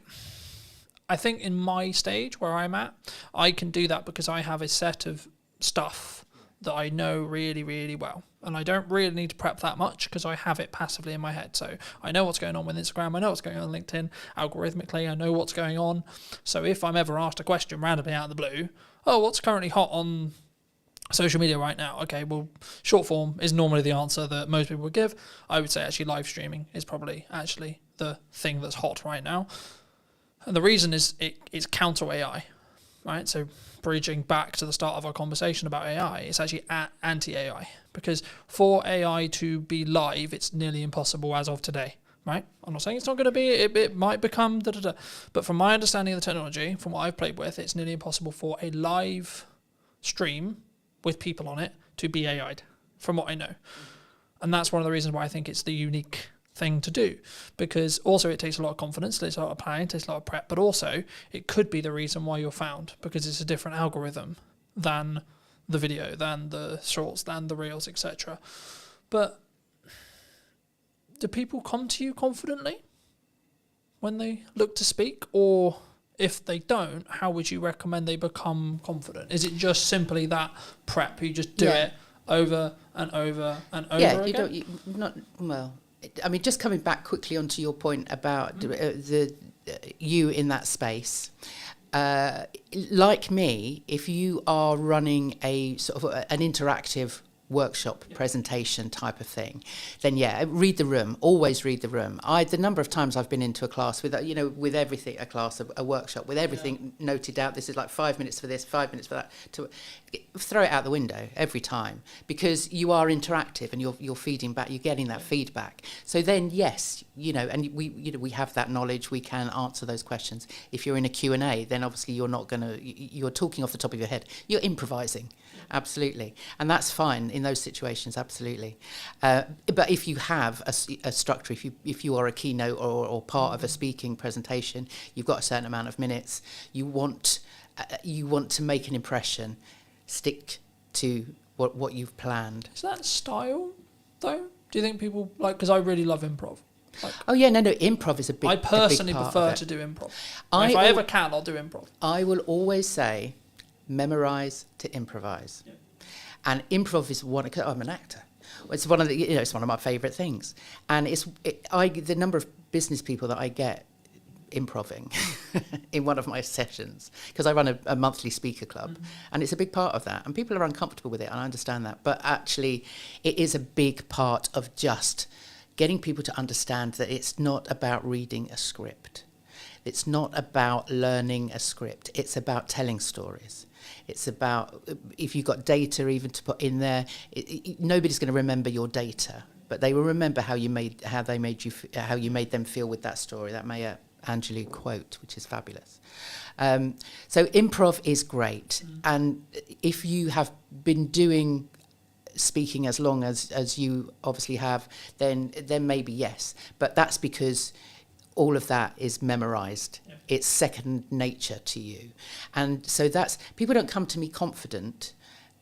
in my stage where I'm at, I can do that because I have a set of stuff that I know really, really well. And I don't really need to prep that much because I have it passively in my head. So I know what's going on with Instagram. I know what's going on LinkedIn. Algorithmically, I know what's going on. So if I'm ever asked a question randomly out of the blue, what's currently hot on social media right now? Okay, well, short form is normally the answer that most people would give. I would say actually live streaming is probably actually the thing that's hot right now. And the reason is it's counter AI, right? So bridging back to the start of our conversation about AI, it's actually anti-AI, because for AI to be live, it's nearly impossible as of today, right? I'm not saying it's not going to be, it might become da-da-da, but from my understanding of the technology, from what I've played with, it's nearly impossible for a live stream with people on it to be AI'd, from what I know. And that's one of the reasons why I think it's the unique thing to do, because also it takes a lot of confidence, it takes a lot of planning, it takes a lot of prep, but also it could be the reason why you're found, because it's a different algorithm than the video, than the shorts, than the reels, etc. But do people come to you confidently when they look to speak? Or if they don't, how would you recommend they become confident? Is it just simply that prep? You just do it over and over and over again? I mean, just coming back quickly onto your point about you in that space. Like me, if you are running a sort of an interactive workshop presentation type of thing, then read the room. Always read the room. The number of times I've been into a class with with everything, a workshop with everything noted out. This is like 5 minutes for this, 5 minutes for that. To throw it out the window every time, because you are interactive and you're feeding back. You're getting that feedback. So then and we have that knowledge. We can answer those questions. If you're in a Q&A, then obviously you're talking off the top of your head. You're improvising. Absolutely. And that's fine in those situations, absolutely. But if you have a structure, if you are a keynote or part of a speaking presentation, you've got a certain amount of minutes, you want to make an impression, stick to what you've planned. Is that style, though? Do you think people, because I really love improv. Improv is a big. I personally prefer to do improv. If I ever can, I'll do improv. I will always say, memorize to improvise. Yeah. And improv is I'm an actor. It's one of it's one of my favourite things. And the number of business people that I get improving in one of my sessions, because I run a monthly speaker club, and it's a big part of that. And people are uncomfortable with it, and I understand that. But actually, it is a big part of just getting people to understand that it's not about reading a script. It's not about learning a script. It's about telling stories. It's about, if you've got data even to put in there, nobody's going to remember your data, but they will remember how you made them feel with that story. That Maya Angelou quote, which is fabulous. So improv is great, and if you have been doing speaking as long as you obviously have, then maybe yes, but that's because all of that is memorized. Yeah. It's second nature to you. And so people don't come to me confident.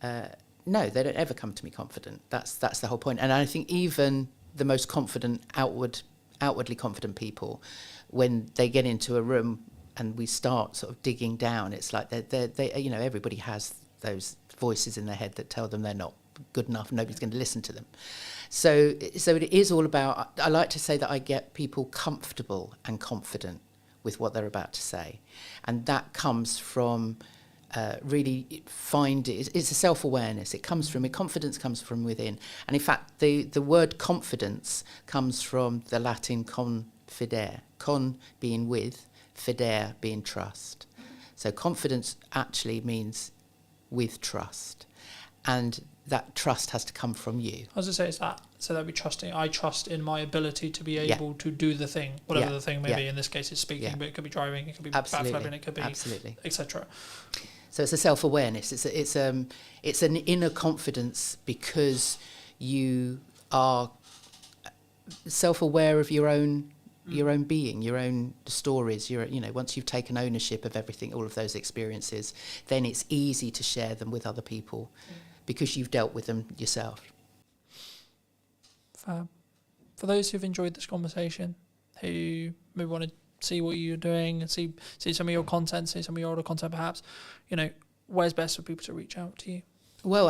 No, they don't ever come to me confident. That's the whole point. And I think even the most confident, outwardly confident people, when they get into a room and we start sort of digging down, it's like they everybody has those voices in their head that tell them they're not good enough, nobody's going to listen to them. So it is all about, I like to say that I get people comfortable and confident with what they're about to say. And that comes from really it's a self-awareness. Confidence comes from within. And in fact, the word confidence comes from the Latin confidere, con being with, fidere being trust. So confidence actually means with trust. And that trust has to come from you. I was going to say, it's that. So that we trusting. I trust in my ability to be able to do the thing, whatever the thing may be. In this case, it's speaking, but it could be driving, it could be backflipping, it could be etc. So it's a self-awareness. It's an inner confidence because you are self-aware of your own being, your own stories. Once you've taken ownership of everything, all of those experiences, then it's easy to share them with other people. Because you've dealt with them yourself. Fab. For those who've enjoyed this conversation, who maybe want to see what you're doing and see some of your content, see some of your older content perhaps, where's best for people to reach out to you? Well,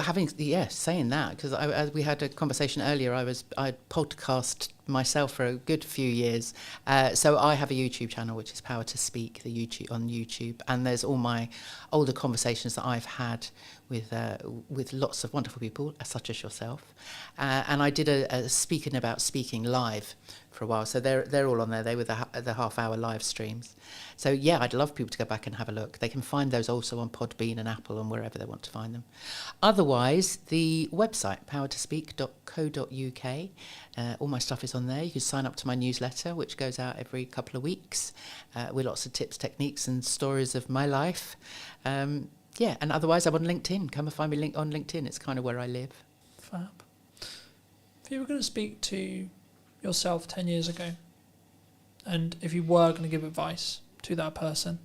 saying that, because we had a conversation earlier, I podcast myself for a good few years. So I have a YouTube channel, which is Power to Speak, on YouTube, and there's all my older conversations that I've had with lots of wonderful people, such as yourself. And I did a speaking about speaking live for a while, so they're all on there. They were the half-hour live streams. So I'd love people to go back and have a look. They can find those also on Podbean and Apple and wherever they want to find them. Otherwise, the website, powertospeak.co.uk, all my stuff is on there. You can sign up to my newsletter, which goes out every couple of weeks, with lots of tips, techniques and stories of my life. And otherwise I'm on LinkedIn. Come and find me on LinkedIn. It's kind of where I live. Fab. If you were going to speak to yourself 10 years ago, and if you were going to give advice to that person,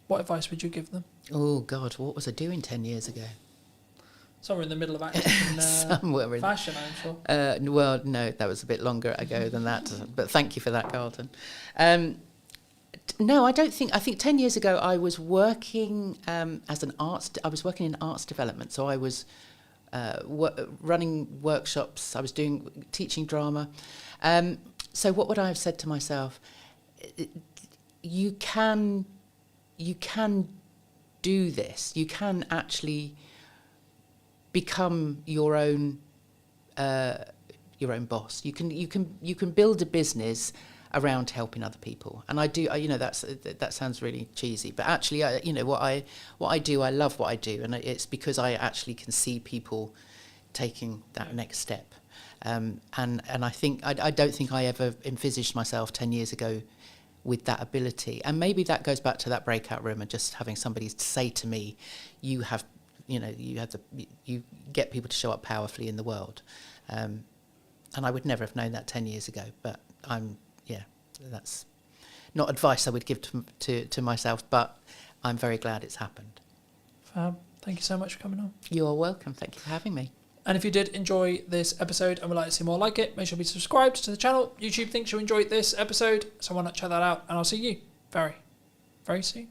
what advice would you give them? Oh God, what was I doing 10 years ago? Somewhere in the middle of acting and Somewhere in fashion, I'm sure. well, no, that was a bit longer ago than that. But thank you for that, Carlton. No, I don't think. I think 10 years ago I was working as an arts. I was working in arts development, so I was running workshops. I was teaching drama. So what would I have said to myself? You can do this. You can actually become your own boss. You can build a business around helping other people. And I do. That sounds really cheesy, but actually, what I do, I love what I do, and it's because I actually can see people taking that next step. And I think I don't think I ever envisaged myself 10 years ago with that ability. And maybe that goes back to that breakout room and just having somebody say to me, you get people to show up powerfully in the world. And I would never have known that 10 years ago, but that's not advice I would give to myself, but I'm very glad it's happened. Fab. Thank you so much for coming on. You're welcome. Thank you for having me. And if you did enjoy this episode and would like to see more like it, make sure to be subscribed to the channel. YouTube thinks you enjoyed this episode, so why not check that out? And I'll see you very, very soon.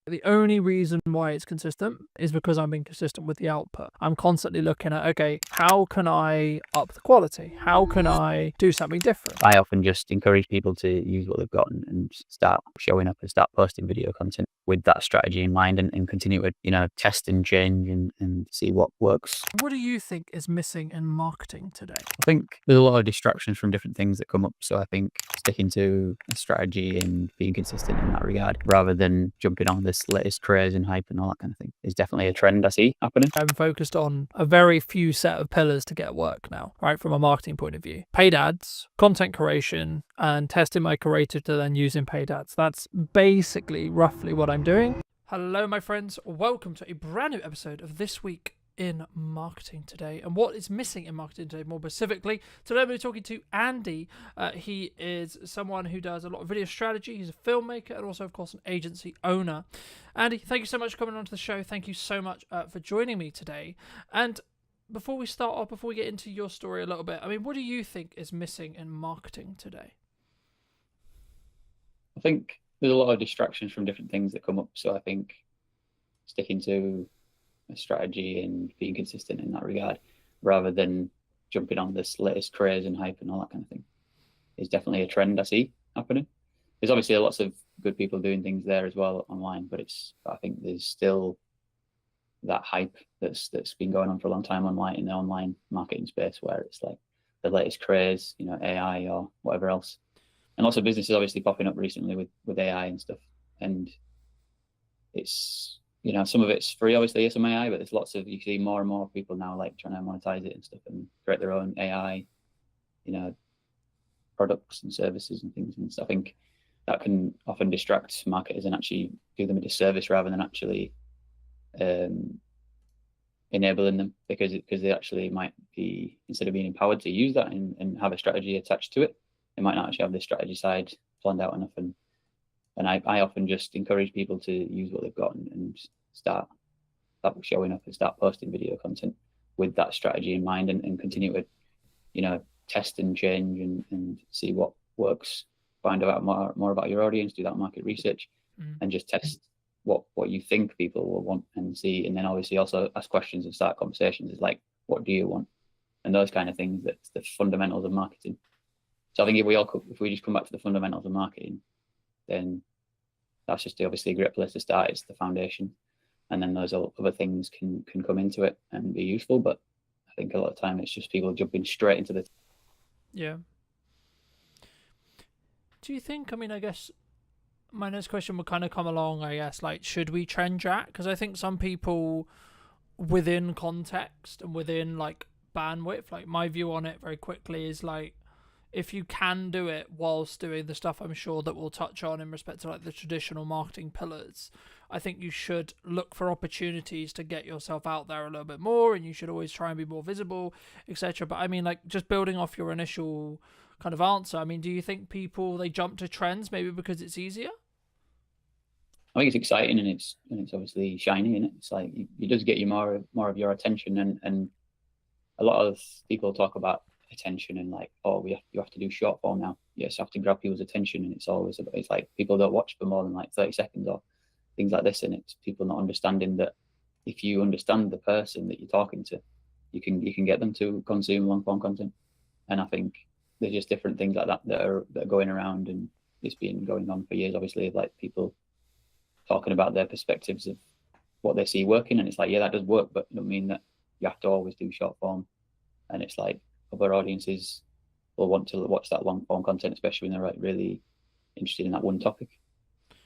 The only reason why it's consistent is because I'm being consistent with the output. I'm constantly looking at, okay, how can I up the quality? How can I do something different? I often just encourage people to use what they've got and start showing up and start posting video content with that strategy in mind and continue to, test and change and see what works. What do you think is missing in marketing today? I think there's a lot of distractions from different things that come up. So I think sticking to a strategy and being consistent in that regard, rather than jumping on this latest craze and hype and all that kind of thing, is definitely a trend I see happening. I'm focused on a very few set of pillars to get work now, right? From a marketing point of view. Paid ads, content creation, and testing my creative to then using paid ads. That's basically roughly what I'm doing. Hello, my friends. Welcome to a brand new episode of This Week in Marketing Today. And what is missing in marketing today, more specifically, today I'm going to be talking to Andy. He is someone who does a lot of video strategy. He's a filmmaker and also, of course, an agency owner. Andy, thank you so much for coming onto the show. Thank you so much for joining me today. And before we start off, before we get into your story a little bit, I mean, what do you think is missing in marketing today? I think there's a lot of distractions from different things that come up. So I think sticking to a strategy and being consistent in that regard, rather than jumping on this latest craze and hype and all that kind of thing, is definitely a trend I see happening. There's obviously lots of good people doing things there as well online, but I think there's still that hype that's been going on for a long time online, in the online marketing space, where it's like the latest craze, AI or whatever else. And lots of businesses obviously popping up recently with AI and stuff. And it's, some of it's free, obviously, some AI, but you see more and more people now like trying to monetize it and stuff and create their own AI, products and services and things. And so I think that can often distract marketers and actually do them a disservice rather than actually enabling them, because they actually might be, instead of being empowered to use that and have a strategy attached to it, they might not actually have the strategy side planned out enough. And I often just encourage people to use what they've got and start showing up and start posting video content with that strategy in mind and continue to, test and change and see what works, find out more about your audience, do that market research, and just test what you think people will want and see. And then obviously also ask questions and start conversations. It's like, what do you want? And those kind of things, that's the fundamentals of marketing. So I think if we just come back to the fundamentals of marketing, then that's just obviously a great place to start. It's the foundation, and then those other things can come into it and be useful. But I think a lot of the time it's just people jumping straight into the. Yeah. Do you think? I mean, I guess my next question would kind of come along. I guess, like, should we trend track? Because I think some people, within context and within like bandwidth, like my view on it very quickly is like, if you can do it whilst doing the stuff I'm sure that we'll touch on in respect to like the traditional marketing pillars, I think you should look for opportunities to get yourself out there a little bit more, and you should always try and be more visible, etc. But I mean, like, just building off your initial kind of answer, I mean, do you think people, they jump to trends maybe because it's easier? I think it's exciting, and it's obviously shiny, and it's like it does get you more of your attention, and a lot of people talk about attention and like, oh, you have to do short form now. Yes, you have to grab people's attention, and it's like people don't watch for more than like 30 seconds or things like this, and it's people not understanding that if you understand the person that you're talking to, you can get them to consume long form content. And I think there's just different things like that are going around, and it's been going on for years. Obviously, like people talking about their perspectives of what they see working, and it's like, yeah, that does work, but it don't mean that you have to always do short form. And it's like other audiences will want to watch that long form content, especially when they're like really interested in that one topic.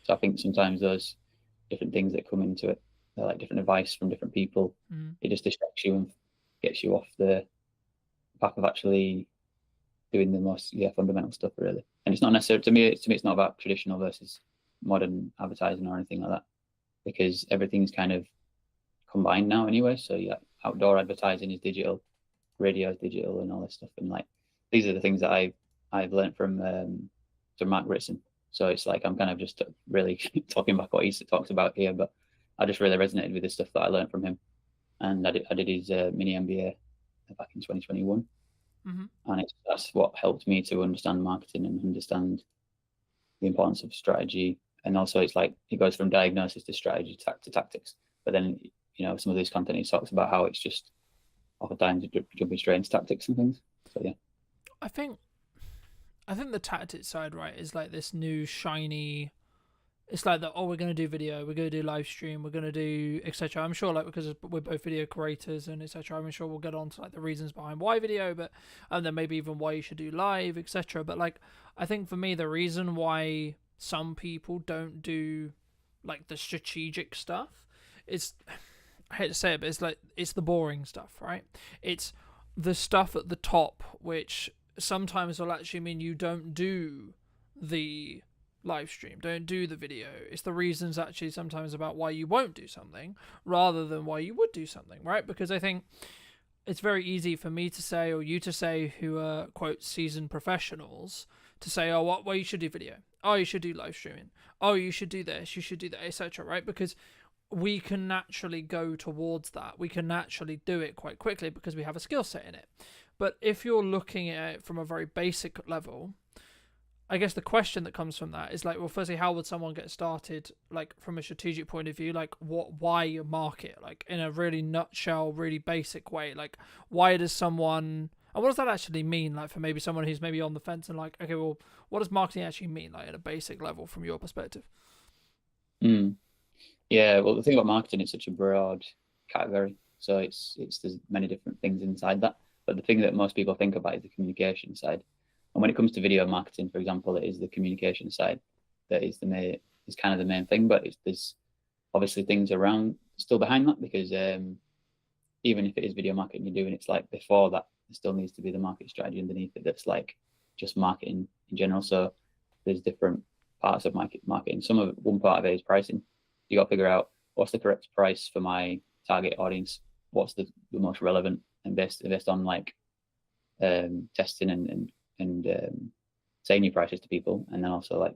So I think sometimes those different things that come into it, like different advice from different people, it just distracts you and gets you off the path of actually doing the most fundamental stuff, really. And it's not necessarily to me it's not about traditional versus modern advertising or anything like that, because everything's kind of combined now anyway. So yeah, outdoor advertising is digital, radio is digital, and all this stuff. And like these are the things that I've learned from Mark Ritson. So it's like I'm kind of just really talking about what he talks about here, but I just really resonated with the stuff that I learned from him. And I did his mini MBA back in 2021. And that's what helped me to understand marketing and understand the importance of strategy. And also it's like it goes from diagnosis to strategy to tactics. But then, you know, some of these content he talks about how it's just oftentimes jumping straight into tactics and things. So yeah. I think the tactics side, right, is like this new shiny. It's like that. Oh, we're gonna do video. We're gonna do live stream. We're gonna do etc. I'm sure, like, because we're both video creators and etc. I'm sure we'll get on to like the reasons behind why video, but and then maybe even why you should do live, etc. But like, I think for me, the reason why some people don't do like the strategic stuff is, I hate to say it, but it's like it's the boring stuff, right? It's the stuff at the top, which sometimes will actually mean you don't do the live stream, don't do the video. It's the reasons actually sometimes about why you won't do something rather than why you would do something, right? Because I think it's very easy for me to say, or you to say, who are quote seasoned professionals, to say, oh, well, you should do video, oh, you should do live streaming, oh, you should do this, you should do that, etc., right? Because we can naturally go towards that. We can naturally do it quite quickly because we have a skill set in it. But if you're looking at it from a very basic level, I guess the question that comes from that is like, well, firstly, how would someone get started, like from a strategic point of view? Like, why market? Like, in a really nutshell, really basic way. Like, why does someone, and what does that actually mean? Like, for maybe someone who's maybe on the fence and like, okay, well, what does marketing actually mean? Like, at a basic level, from your perspective. Yeah, well, the thing about marketing, it's such a broad category. So it's there's many different things inside that. But the thing that most people think about is the communication side. And when it comes to video marketing, for example, it is the communication side that is kind of the main thing. But there's obviously things around still behind that, because even if it is video marketing you're doing, it's like before that there still needs to be the market strategy underneath it that's like just marketing in general. So there's different parts of marketing. One part of it is pricing. You got to figure out what's the correct price for my target audience, what's the most relevant, and based on like testing and saying your prices to people, and then also like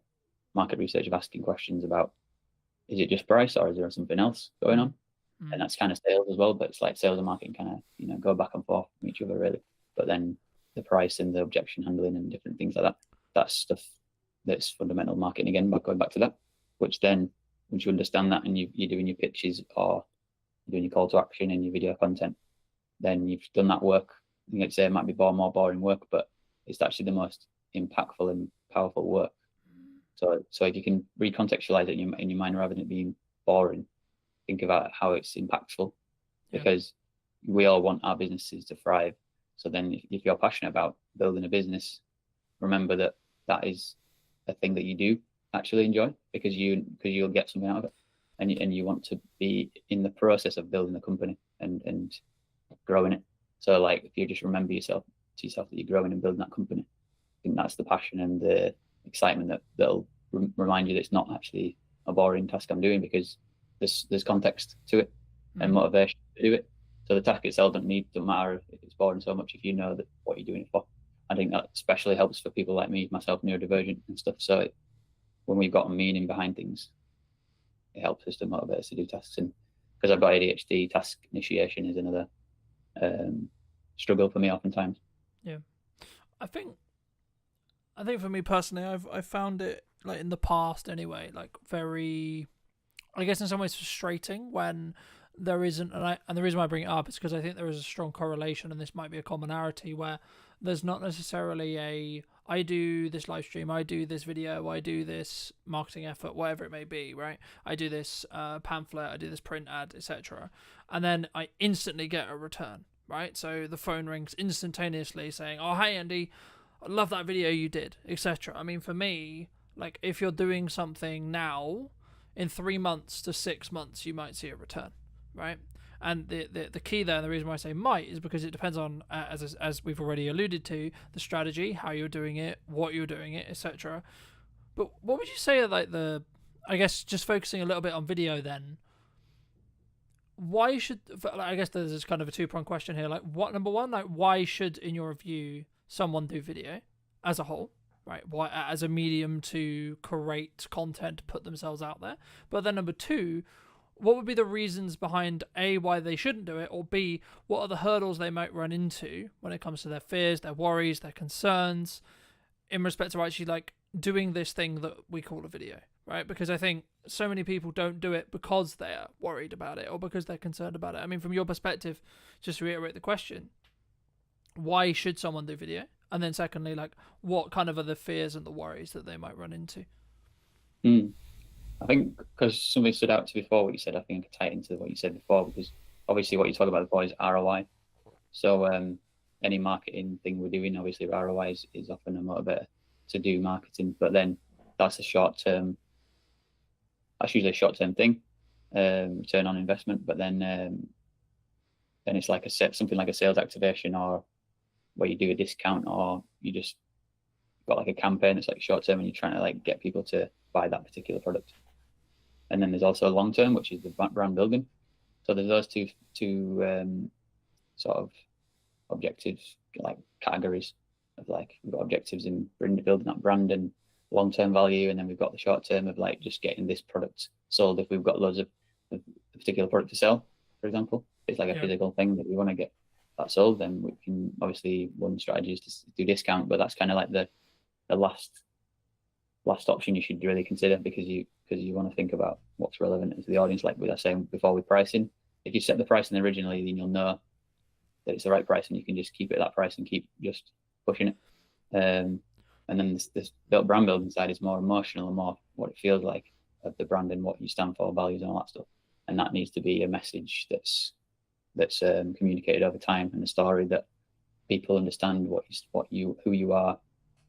market research of asking questions about, is it just price or is there something else going on? And that's kind of sales as well, but it's like sales and marketing kind of go back and forth from each other really. But then the price and the objection handling and different things like that, that's stuff that's fundamental marketing again, but going back to that, which then once you understand that and you're doing your pitches or you're doing your call to action and your video content, then you've done that work. I'd say it might be more boring work, but it's actually the most impactful and powerful work. So if you can recontextualize it in your mind rather than it being boring, think about how it's impactful, because we all want our businesses to thrive. So then if you're passionate about building a business, remember that is a thing that you do actually enjoy, because you'll get something out of it, and you want to be in the process of building the company and growing it. So like if you just remember yourself that you're growing and building that company, I think that's the passion and the excitement that'll remind you that it's not actually a boring task I'm doing, because there's context to it and motivation to do it. So the task itself doesn't matter if it's boring so much if you know that what you're doing it for. I think that especially helps for people like me, myself, neurodivergent and stuff. So when we've got a meaning behind things, it helps us to motivate us to do tasks. And because I've got ADHD, task initiation is another struggle for me oftentimes. Yeah, I think for me personally, I've found it, like, in the past anyway, like, very, I guess in some ways frustrating when there isn't, and the reason why I bring it up is because I think there is a strong correlation, and this might be a commonality, where there's not necessarily a, I do this live stream, I do this video, I do this marketing effort, whatever it may be, right? I do this pamphlet, I do this print ad, etc. And then I instantly get a return, right? So the phone rings instantaneously saying, oh, hey, Andy, I love that video you did, etc. I mean, for me, like, if you're doing something now, in 3 months to 6 months, you might see a return, right? And the key there, and the reason why I say might, is because it depends on, as we've already alluded to, the strategy, how you're doing it, what you're doing it, etc. But what would you say are, like, I guess, just focusing a little bit on video then, why should, I guess there's this kind of a two-pronged question here, like, what, number one, like, why should, in your view, someone do video as a whole, right? Why, as a medium to create content, put themselves out there? But then number two, what would be the reasons behind A, why they shouldn't do it, or B, what are the hurdles they might run into when it comes to their fears, their worries, their concerns in respect to actually, like, doing this thing that we call a video, right? Because I think so many people don't do it because they're worried about it or because they're concerned about it. I mean, from your perspective, just to reiterate the question, why should someone do video? And then secondly, like, what kind of are the fears and the worries that they might run into? I think because something stood out to before what you said, I think I could tie it into what you said before, because obviously what you talk about before is ROI. So any marketing thing we're doing, obviously ROI is often a motivator to do marketing, but then that's usually a short-term thing, return on investment. But then it's like something like a sales activation, or where you do a discount, or you just got like a campaign that's like short-term and you're trying to like get people to buy that particular product. And then there's also long term, which is the brand building. So there's those two sort of objectives, like categories of, like, we've got objectives in building that brand and long term value, and then we've got the short term of, like, just getting this product sold. If we've got loads of a particular product to sell, for example, it's like a physical thing that we want to get that sold, then we can, obviously, one strategy is to do discount, but that's kind of like the last option you should really consider, because you want to think about what's relevant to the audience. Like we were saying before with pricing, if you set the pricing originally, then you'll know that it's the right price and you can just keep it at that price and keep just pushing it. And then this brand building side is more emotional and more what it feels like of the brand and what you stand for, values and all that stuff. And that needs to be a message that's communicated over time, and a story that people understand who you are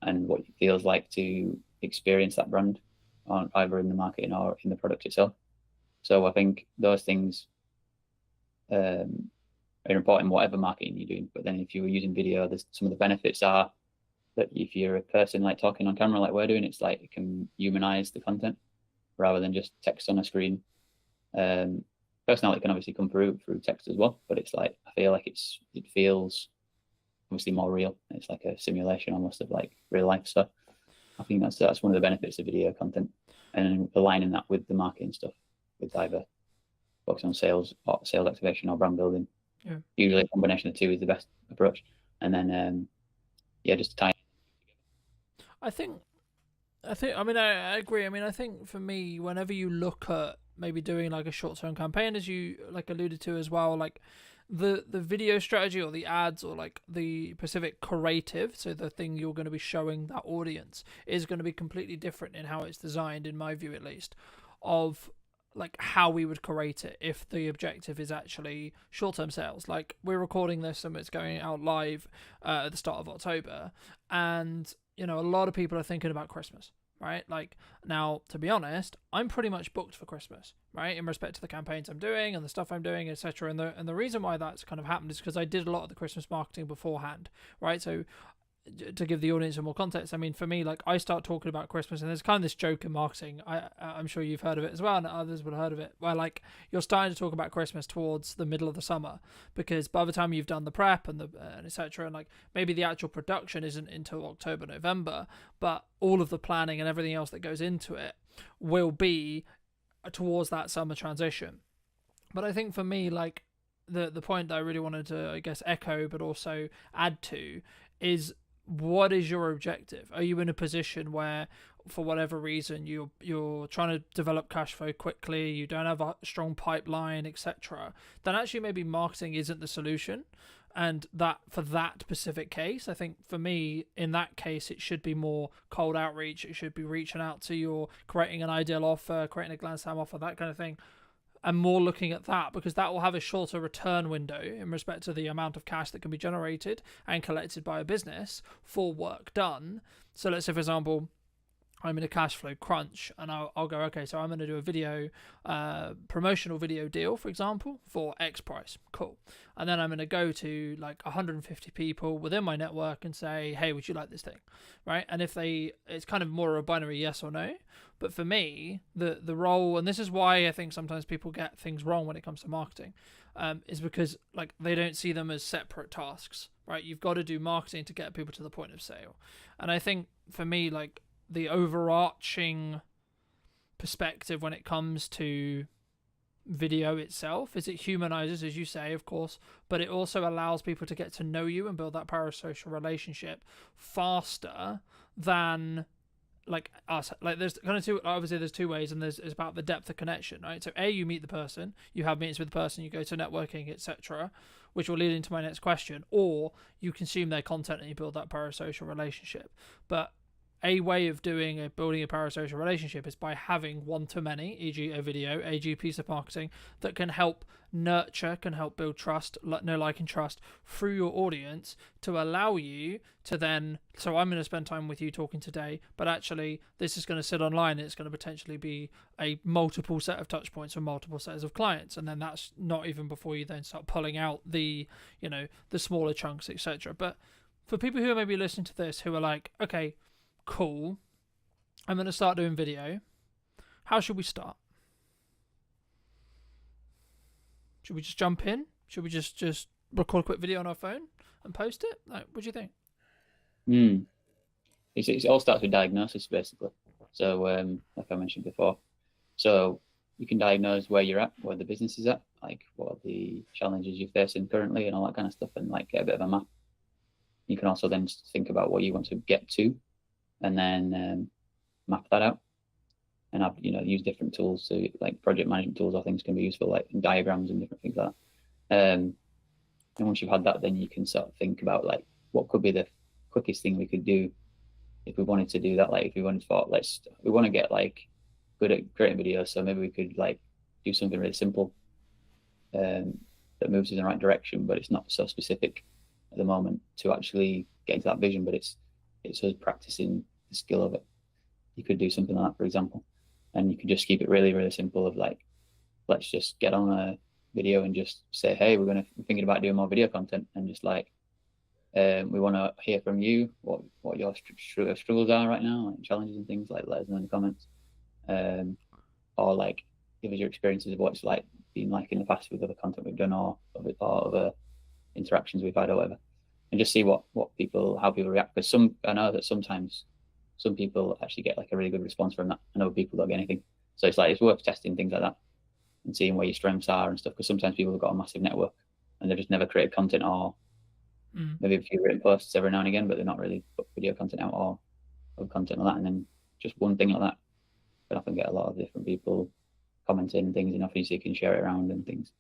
and what it feels like to experience that brand, on either in the marketing or in the product itself. So I think those things are important, whatever marketing you're doing. But then if you're using video, there's some of the benefits are that if you're a person, like, talking on camera like we're doing, it's like it can humanize the content rather than just text on a screen. Personality can obviously come through text as well, but it's like, I feel like it feels obviously more real. It's like a simulation almost of, like, real life. So I think that's one of the benefits of video content, and aligning that with the marketing stuff, with either focusing on sales activation or brand building. Yeah. Usually a combination of the two is the best approach. And then just tie. I mean, I agree. I mean, I think for me, whenever you look at maybe doing like a short-term campaign, as you like alluded to as well, like the video strategy or the ads or like the specific creative, so the thing you're going to be showing that audience, is going to be completely different in how it's designed, in my view at least, of like how we would create it if the objective is actually short-term sales. Like, we're recording this and it's going out live at the start of October, and a lot of people are thinking about Christmas, right? Like, now, to be honest, I'm pretty much booked for Christmas, right, in respect to the campaigns I'm doing and the stuff I'm doing, etc. And the reason why that's kind of happened is because I did a lot of the Christmas marketing beforehand, right? So to give the audience some more context, I mean, for me, like, I start talking about Christmas, and there's kind of this joke in marketing, I'm sure you've heard of it as well, and others would have heard of it, where, like, you're starting to talk about Christmas towards the middle of the summer, because by the time you've done the prep and etc., and like maybe the actual production isn't until October, November, but all of the planning and everything else that goes into it will be towards that summer transition. But I think for me, like the point that I really wanted to, I guess, echo, but also add to, is what is your objective? Are you in a position where, for whatever reason, you're trying to develop cash flow quickly, you don't have a strong pipeline, etc., then actually maybe marketing isn't the solution. And that for that specific case, I think for me, in that case, it should be more cold outreach. It should be reaching out to your, creating an ideal offer, creating a glance time offer, that kind of thing, and more looking at that, because that will have a shorter return window in respect to the amount of cash that can be generated and collected by a business for work done. So let's say, for example, I'm in a cash flow crunch, and I'll go, okay, so I'm going to do a video, promotional video deal, for example, for X price. Cool. And then I'm going to go to like 150 people within my network and say, hey, would you like this thing? Right. And if it's kind of more a binary yes or no. But for me, the role, and this is why I think sometimes people get things wrong when it comes to marketing, is because like they don't see them as separate tasks, right? You've got to do marketing to get people to the point of sale. And I think for me, like, the overarching perspective when it comes to video itself is it humanizes, as you say, of course, but it also allows people to get to know you and build that parasocial relationship faster than like us. Like there's kind of there's two ways, and it's about the depth of connection, right? So you meet the person, you have meetings with the person, you go to networking, etc., which will lead into my next question, or you consume their content and you build that parasocial relationship. But a way of building a parasocial relationship is by having one-to-many, e.g. a video, e.g. piece of marketing that can help nurture, can help build trust, know, like, and trust through your audience to allow you to then, so I'm going to spend time with you talking today, but actually this is going to sit online and it's going to potentially be a multiple set of touch points for multiple sets of clients. And then that's not even before you then start pulling out the, the smaller chunks, etc. But for people who are maybe listening to this who are like, okay, cool, I'm going to start doing video. How should we start? Should we just jump in? Should we just record a quick video on our phone and post it? Like, what do you think? It all starts with diagnosis, basically. So, like I mentioned before, so you can diagnose where you're at, where the business is at, like what are the challenges you're facing currently and all that kind of stuff, and like get a bit of a map. You can also then think about what you want to get to, and then map that out, and have use different tools. So like project management tools, I think can be useful, like diagrams and different things like that. And once you've had that, then you can sort of think about like what could be the quickest thing we could do if we wanted to do that. Like if we wanted to, we want to get like good at creating videos, so maybe we could like do something really simple that moves in the right direction, but it's not so specific at the moment to actually get into that vision. But it's us practicing the skill of it. You could do something like that, for example, and you could just keep it really, really simple of like, let's just get on a video and just say, hey, we're thinking about doing more video content, and just like, we want to hear from you what your struggles are right now, like challenges and things, like let us know in the comments, or like give us your experiences of what it's like been like in the past with other content we've done, or other interactions we've had or whatever. And just see how people react. Because I know that sometimes some people actually get like a really good response from that, and other people don't get anything. So it's worth testing things like that and seeing where your strengths are and stuff. Because sometimes people have got a massive network and they've just never created content, or maybe a few written posts every now and again, but they're not really put video content out or content like that. And then just one thing like that can often get a lot of different people commenting and things, and obviously you can share it around and things.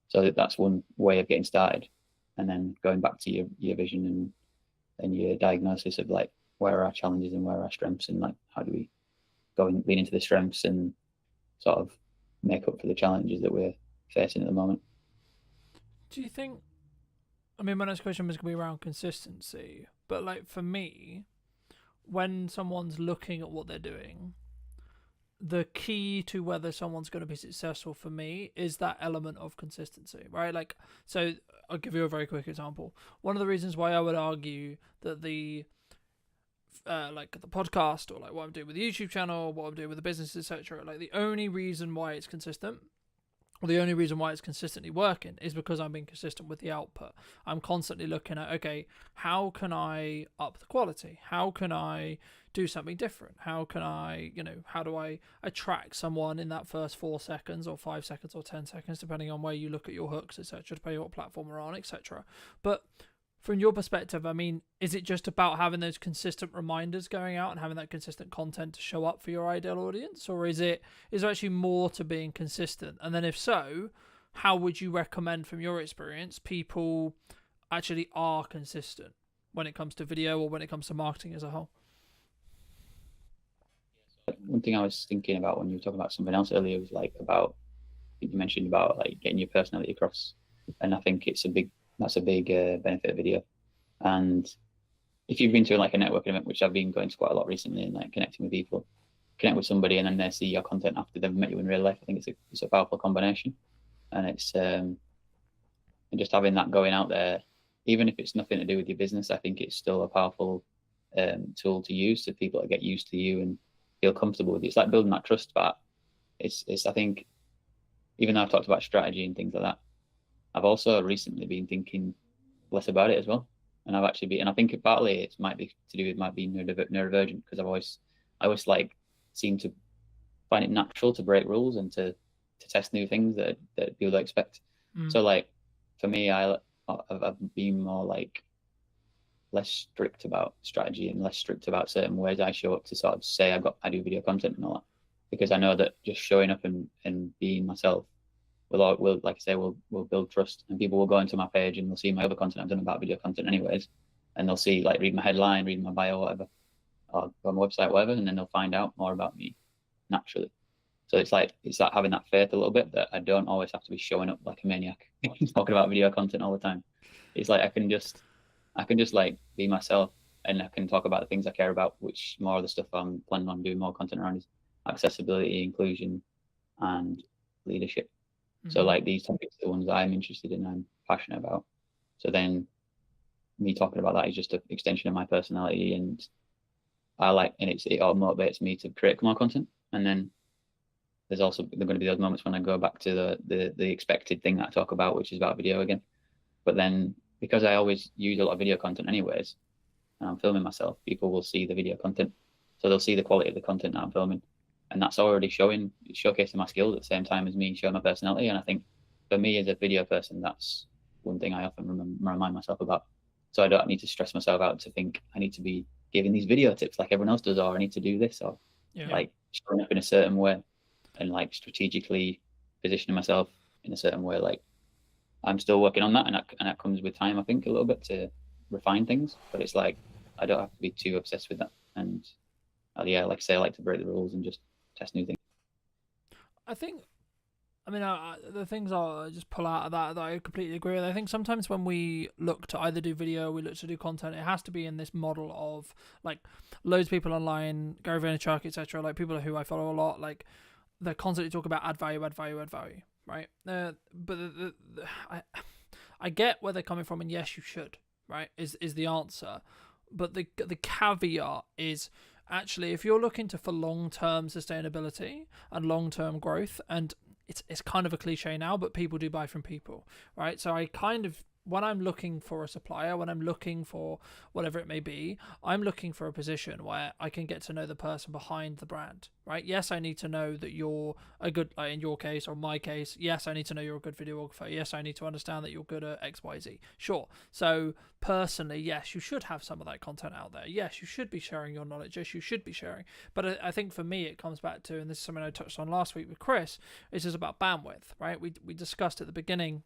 So that's one way of getting started. And then going back to your vision and your diagnosis of like where are our challenges and where are our strengths, and like how do we go and lean into the strengths and sort of make up for the challenges that we're facing at the moment. Do you think, I mean, my next question was going to be around consistency, but like for me, when someone's looking at what they're doing, the key to whether someone's going to be successful for me is that element of consistency, right? Like, so I'll give you a very quick example. One of the reasons why I would argue that the podcast, or like what I'm doing with the YouTube channel, what I'm doing with the business, etc., like the only reason why it's consistent Well, the only reason why it's consistently working is because I'm being consistent with the output. I'm constantly looking at, okay, how can I up the quality? How can I do something different? How can I, how do I attract someone in that first 4 seconds or 5 seconds or 10 seconds, depending on where you look at your hooks, etc., depending on what platform we're on, etc. But from your perspective, I mean, is it just about having those consistent reminders going out and having that consistent content to show up for your ideal audience? Or is there actually more to being consistent? And then if so, how would you recommend from your experience people actually are consistent when it comes to video or when it comes to marketing as a whole? One thing I was thinking about when you were talking about something else earlier was like about, you mentioned about like getting your personality across. And I think that's a big benefit of video. And if you've been to like a networking event, which I've been going to quite a lot recently, and like connecting with people, connect with somebody and then they see your content after they've met you in real life, I think it's a powerful combination. And it's and just having that going out there, even if it's nothing to do with your business, I think it's still a powerful tool to use so people that get used to you and feel comfortable with you. It's like building that trust. But it's I think, even though I've talked about strategy and things like that, I've also recently been thinking less about it as well. And I've actually been, and I think partly it might be to do with might be neurodivergent, because I always like seem to find it natural to break rules and to test new things that people don't expect. So like for me, I've been more like less strict about strategy and less strict about certain ways I show up to sort of say I do video content and all that, because I know that just showing up and being myself will like I say, will build trust, and people will go into my page and they'll see my other content I've done about video content anyways, and they'll see, like, read my headline, read my bio, whatever, or go on my website, whatever, and then they'll find out more about me naturally. So it's like having that faith a little bit that I don't always have to be showing up like a maniac talking about video content all the time. It's like I can just like be myself, and I can talk about the things I care about, which more of the stuff I'm planning on doing more content around is accessibility, inclusion, and leadership. So like these topics are the ones I'm interested in, I'm passionate about. So then me talking about that is just an extension of my personality, and it all motivates me to create more content. And then there's also going to be those moments when I go back to the expected thing that I talk about, which is about video again. But then because I always use a lot of video content anyways, and I'm filming myself, people will see the video content. So they'll see the quality of the content that I'm filming. And that's already showcasing my skills at the same time as me showing my personality. And I think for me as a video person, that's one thing I often remind myself about. So I don't need to stress myself out to think I need to be giving these video tips like everyone else does, or I need to do this, or like showing up in a certain way and like strategically positioning myself in a certain way. Like I'm still working on that, and that comes with time, I think, a little bit to refine things. But it's like I don't have to be too obsessed with that. And like I say, I like to break the rules and just test new things. I think, the things I'll just pull out of that I completely agree with. I think sometimes when we look to either do video, we look to do content, it has to be in this model of like loads of people online, Gary Vaynerchuk, etc., like people who I follow a lot, like they constantly talk about add value, right? But I get where they're coming from, and yes, you should, right? Is the answer, but the caveat is, actually, if you're looking for long-term sustainability and long-term growth, and it's kind of a cliche now, but people do buy from people, right? So when I'm looking for a supplier, when I'm looking for whatever it may be, I'm looking for a position where I can get to know the person behind the brand, right? Yes, I need to know that you're a good, in your case or my case, yes, I need to know you're a good videographer. Yes, I need to understand that you're good at X, Y, Z. Sure. So personally, yes, you should have some of that content out there. Yes, you should be sharing your knowledge. Yes, you should be sharing. But I think for me, it comes back to, and this is something I touched on last week with Chris, it's just about bandwidth, right? We discussed at the beginning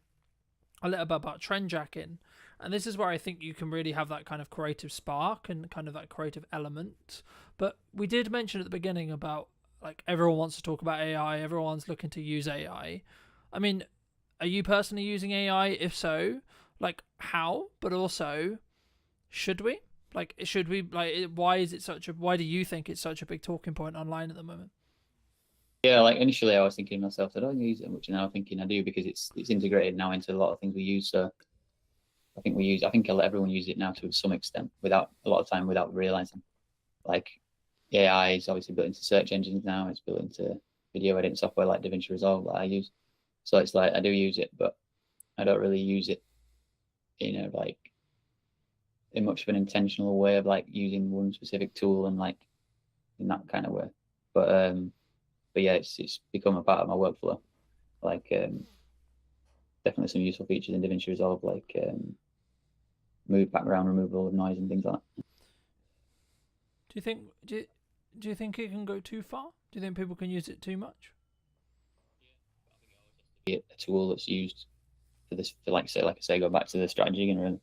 a little bit about trend jacking, and this is where I think you can really have that kind of creative spark and kind of that creative element. But we did mention at the beginning about, like, everyone wants to talk about AI, everyone's looking to use AI. I mean, are you personally using AI? If so, like, how? But also, should we? Like, why do you think it's such a big talking point online at the moment? Yeah, like initially I was thinking to myself, I don't use it much, and now I'm thinking I do, because it's integrated now into a lot of things we use. So I think everyone uses it now to some extent, without a lot of time, without realizing. Like AI is obviously built into search engines now. It's built into video editing software like DaVinci Resolve that I use. So it's like I do use it, but I don't really use it in a like in much of an intentional way of like using one specific tool and like in that kind of way. But yeah, it's become a part of my workflow. Like definitely some useful features in DaVinci Resolve, like move background removal of noise and things like that. Do you think it can go too far? Do you think people can use it too much? Be a tool that's used for this, for like I say, go back to the strategy and really,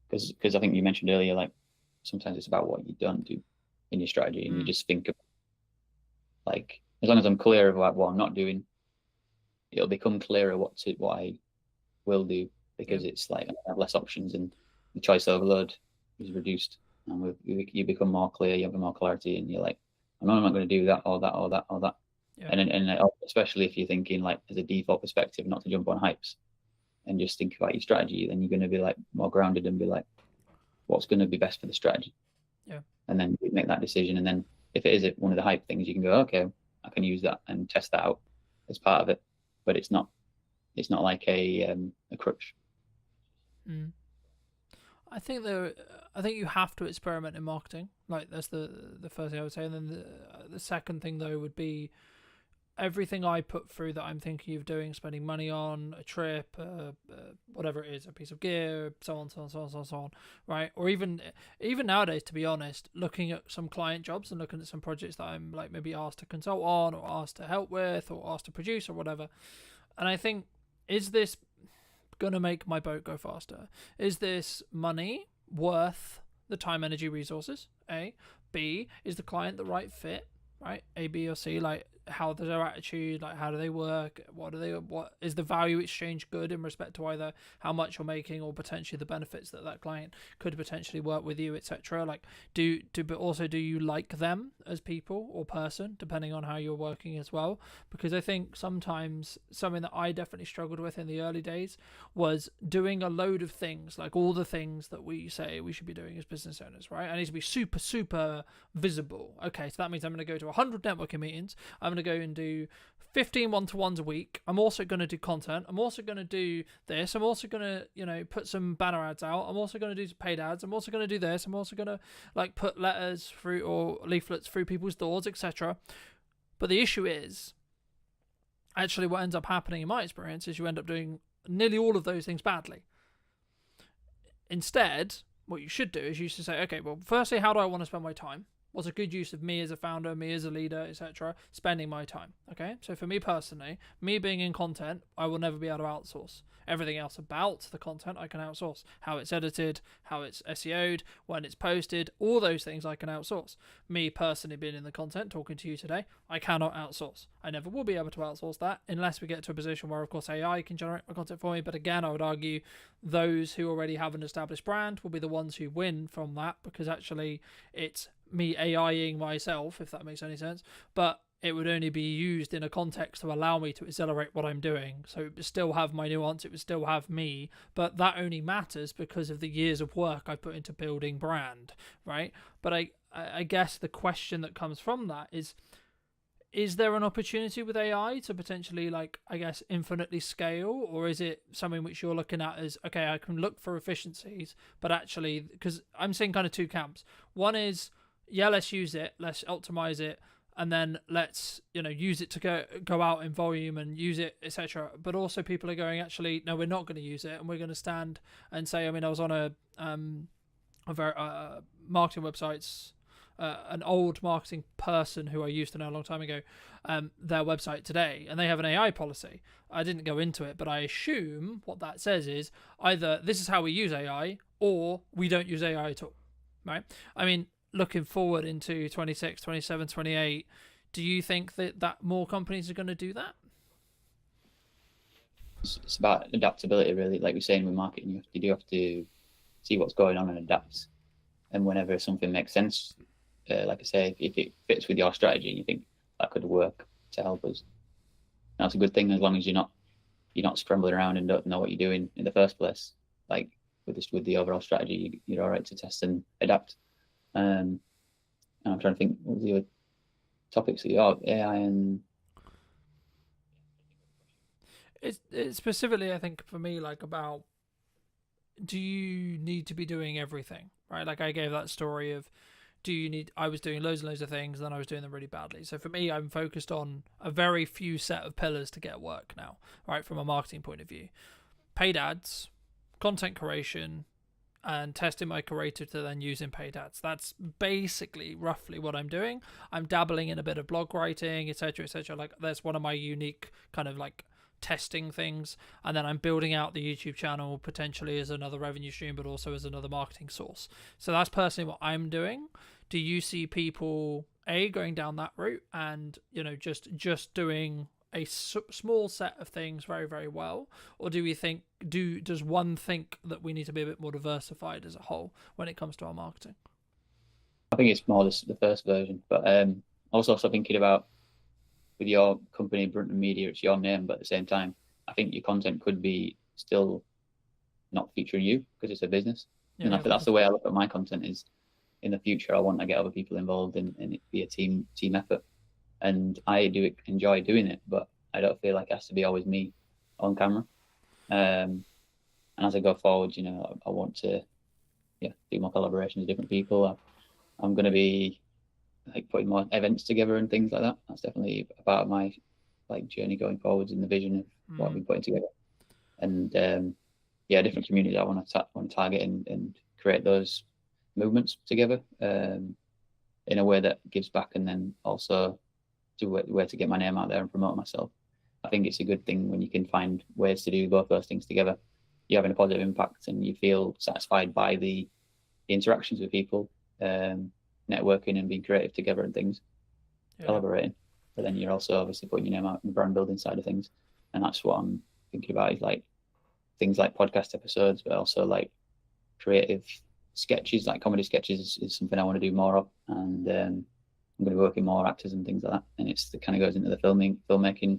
because I think you mentioned earlier, like sometimes it's about what you don't do in your strategy, and you just think of like as long as I'm clear of like what I'm not doing, it'll become clearer what I will do, because it's like I have less options and the choice overload is reduced, and you become more clear, you have more clarity, and you're like, I'm not going to do that or that or that or that. Yeah. And especially if you're thinking like as a default perspective, not to jump on hypes and just think about your strategy, then you're going to be like more grounded and be like, what's going to be best for the strategy? Yeah. And then you make that decision. And then if it is one of the hype things, you can go, okay, I can use that and test that out as part of it. But it's not like a crutch. Mm. I think you have to experiment in marketing. Like that's the first thing I would say, and then the second thing though would be everything I put through that I'm thinking of doing, spending money on a trip, whatever it is, a piece of gear, so on, so on, so on, so on, so on, right? Or even nowadays, to be honest, looking at some client jobs and looking at some projects that I'm like maybe asked to consult on, or asked to help with, or asked to produce, or whatever. And I think, is this going to make my boat go faster? Is this money worth the time, energy, resources? A. B. Is the client the right fit? Right? A, B, or C. Like, how does their attitude? Like, how do they work? What is the value exchange good in respect to either how much you're making or potentially the benefits that client could potentially work with you, etc. Like, but also, do you like them as people or person, depending on how you're working as well? Because I think sometimes something that I definitely struggled with in the early days was doing a load of things, like all the things that we say we should be doing as business owners, right? I need to be super, super visible. Okay, so that means I'm going to go to 100 networking meetings. I'm going to go and do 15 one-to-ones a week. I'm also going to do content. I'm also going to do this. I'm also going to, put some banner ads out. I'm also going to do paid ads. I'm also going to do this. I'm also going to like put letters through or leaflets through people's doors, etc. But the issue is, actually what ends up happening in my experience is you end up doing nearly all of those things badly. Instead, what you should do is you should say, okay, well, firstly, how do I want to spend my time? What's a good use of me as a founder, me as a leader, etc., spending my time? Okay, so for me personally, me being in content, I will never be able to outsource. Everything else about the content I can outsource. How it's edited, how it's SEO'd, when it's posted, all those things I can outsource. Me personally being in the content, talking to you today, I cannot outsource. I never will be able to outsource that unless we get to a position where, of course, AI can generate my content for me. But again, I would argue those who already have an established brand will be the ones who win from that, because actually it's me AIing myself, if that makes any sense, but it would only be used in a context to allow me to accelerate what I'm doing. So it would still have my nuance, it would still have me, but that only matters because of the years of work I put into building brand, right? But I guess the question that comes from that is there an opportunity with AI to potentially, like, I guess, infinitely scale? Or is it something which you're looking at as, okay, I can look for efficiencies, but actually, because I'm seeing kind of two camps. One is, yeah, let's use it, let's optimize it, and then let's use it to go out in volume and use it, etc. But also people are going, actually, no, we're not going to use it, and we're going to stand and say, I mean, I was on a very marketing websites, an old marketing person who I used to know a long time ago, their website today, and they have an AI policy. I didn't go into it, but I assume what that says is either this is how we use AI, or we don't use AI at all, right? I mean, looking forward into 26, 27, 28, do you think that more companies are going to do that? It's about adaptability, really. Like we're saying with marketing, you do have to see what's going on and adapt. And whenever something makes sense, like I say, if it fits with your strategy and you think that could work to help us, that's a good thing, as long as you're not scrambling around and don't know what you're doing in the first place. Like with the overall strategy, you're all right to test and adapt. And I'm trying to think, what was the other topics that AI and It's specifically, I think, for me, like about, do you need to be doing everything, right? Like I gave that story of, I was doing loads and loads of things, and then I was doing them really badly. So for me, I'm focused on a very few set of pillars to get work now, right? From a marketing point of view, paid ads, content creation, and testing my creator to then use in paid ads. That's basically roughly what I'm doing. I'm dabbling in a bit of blog writing, etc., etc. Like that's one of my unique kind of like testing things, and then I'm building out the YouTube channel potentially as another revenue stream, but also as another marketing source. So that's personally what I'm doing. Do you see people going down that route and just doing a small set of things very, very well, or do we think does one think that we need to be a bit more diversified as a whole when it comes to our marketing? I think it's more the first version, but also thinking about with your company, Brunton Media, it's your name, but at the same time, I think your content could be still not featuring you because it's a business. Yeah, and I think that's the way I look at my content. Is in the future, I want to get other people involved and it be a team effort. And I do enjoy doing it, but I don't feel like it has to be always me on camera. And as I go forward, I want to, do more collaborations with different people. I'm going to be like putting more events together and things like that. That's definitely a part of my like journey going forwards in the vision of what I've been putting together. And different communities I want to target and create those movements together in a way that gives back, and then also do where to get my name out there and promote myself. I think it's a good thing when you can find ways to do both those things together. You're having a positive impact and you feel satisfied by the interactions with people, networking and being creative together and things, collaborating. But then you're also obviously putting your name out in the brand building side of things. And that's what I'm thinking about, is like things like podcast episodes, but also like creative sketches, like comedy sketches is something I want to do more of. And I'm going to be working more actors and things like that. And it kind of goes into the filmmaking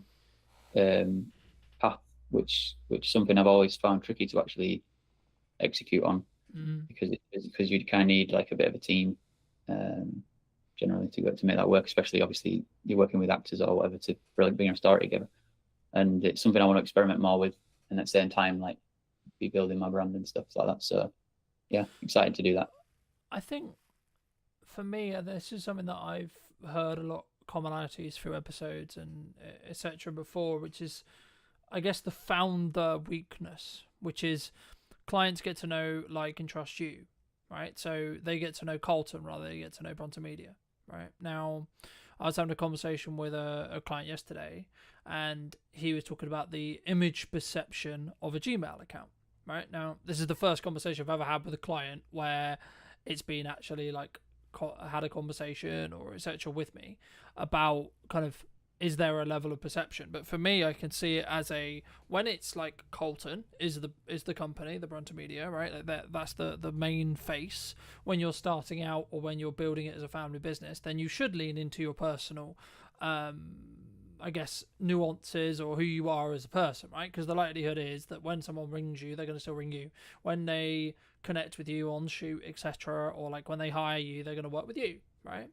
path, which something I've always found tricky to actually execute on, because you kind of need like a bit of a team generally to make that work. Especially obviously you're working with actors or whatever to really bring a story together. And it's something I want to experiment more with, and at the same time like be building my brand and stuff like that. So yeah, excited to do that. I think for me, this is something that I've heard a lot commonalities through episodes and etc. before, which is, I guess, the founder weakness, which is clients get to know, like, and trust you, right? So they get to know Colton rather than they get to know Bronte Media, right? Now, I was having a conversation with a client yesterday, and he was talking about the image perception of a Gmail account, right? Now, this is the first conversation I've ever had with a client where it's been actually like had a conversation or etc. with me about kind of, is there a level of perception? But for me, I can see it as when it's like Colton is the company, the Brunton Media, right? Like that's the main face. When you're starting out or when you're building it as a family business, then you should lean into your personal I guess nuances or who you are as a person, right? Because the likelihood is that when someone rings you, they're going to still ring you. When they connect with you on shoot, etc., or like when they hire you, they're going to work with you, right?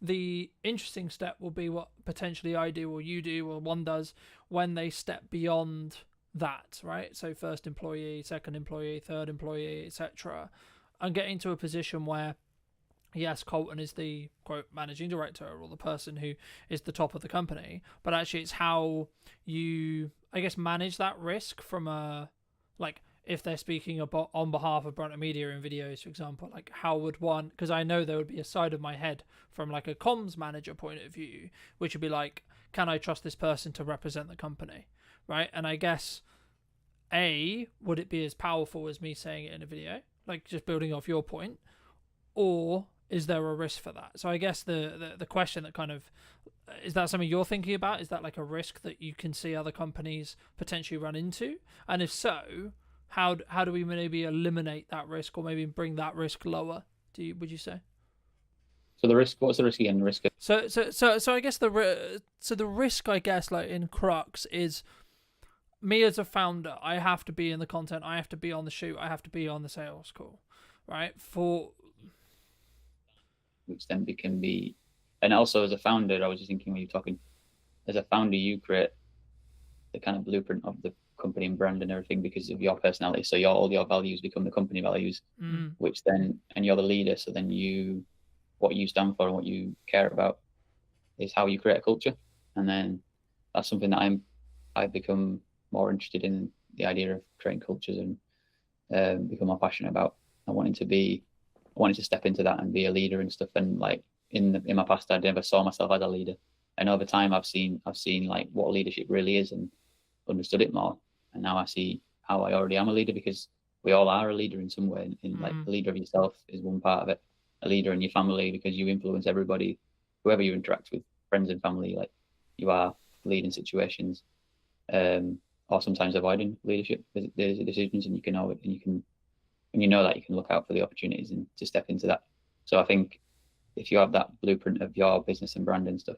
The interesting step will be what potentially I do or you do or one does when they step beyond that, right? So first employee, second employee, third employee, etc., and getting to a position where, yes, Colton is the, quote, managing director or the person who is the top of the company, but actually it's how you, I guess, manage that risk from like, if they're speaking about on behalf of Brunton Media in videos, for example, like how would one, because I know there would be a side of my head from like a comms manager point of view, which would be like, can I trust this person to represent the company, right? And I guess, would it be as powerful as me saying it in a video, like just building off your point, or is there a risk for that? So I guess the question that kind of, is that something you're thinking about? Is that like a risk that you can see other companies potentially run into? And if so, how do we maybe eliminate that risk or maybe bring that risk lower? Would you say? So the risk, what's the risk again? The risk. So I guess the risk, I guess, like in crux is me as a founder. I have to be in the content. I have to be on the shoot. I have to be on the sales call, right? Which then can be, and also as a founder, I was just thinking when you're talking, as a founder, you create kind of blueprint of the company and brand and everything because of your personality. So all your values become the company values, which then, and you're the leader. So then what you stand for and what you care about is how you create a culture. And then that's something that I've become more interested in, the idea of creating cultures, and become more passionate about. I wanted to step into that and be a leader and stuff. And like in my past, I never saw myself as a leader. And over time, I've seen like what leadership really is and understood it more. And now I see how I already am a leader, because we all are a leader in some way. Like a leader of yourself is one part of it. A leader in your family, because you influence everybody, whoever you interact with, friends and family. Like you are leading situations, or sometimes avoiding leadership decisions, and when you know that, you can look out for the opportunities and to step into that. So I think if you have that blueprint of your business and brand and stuff,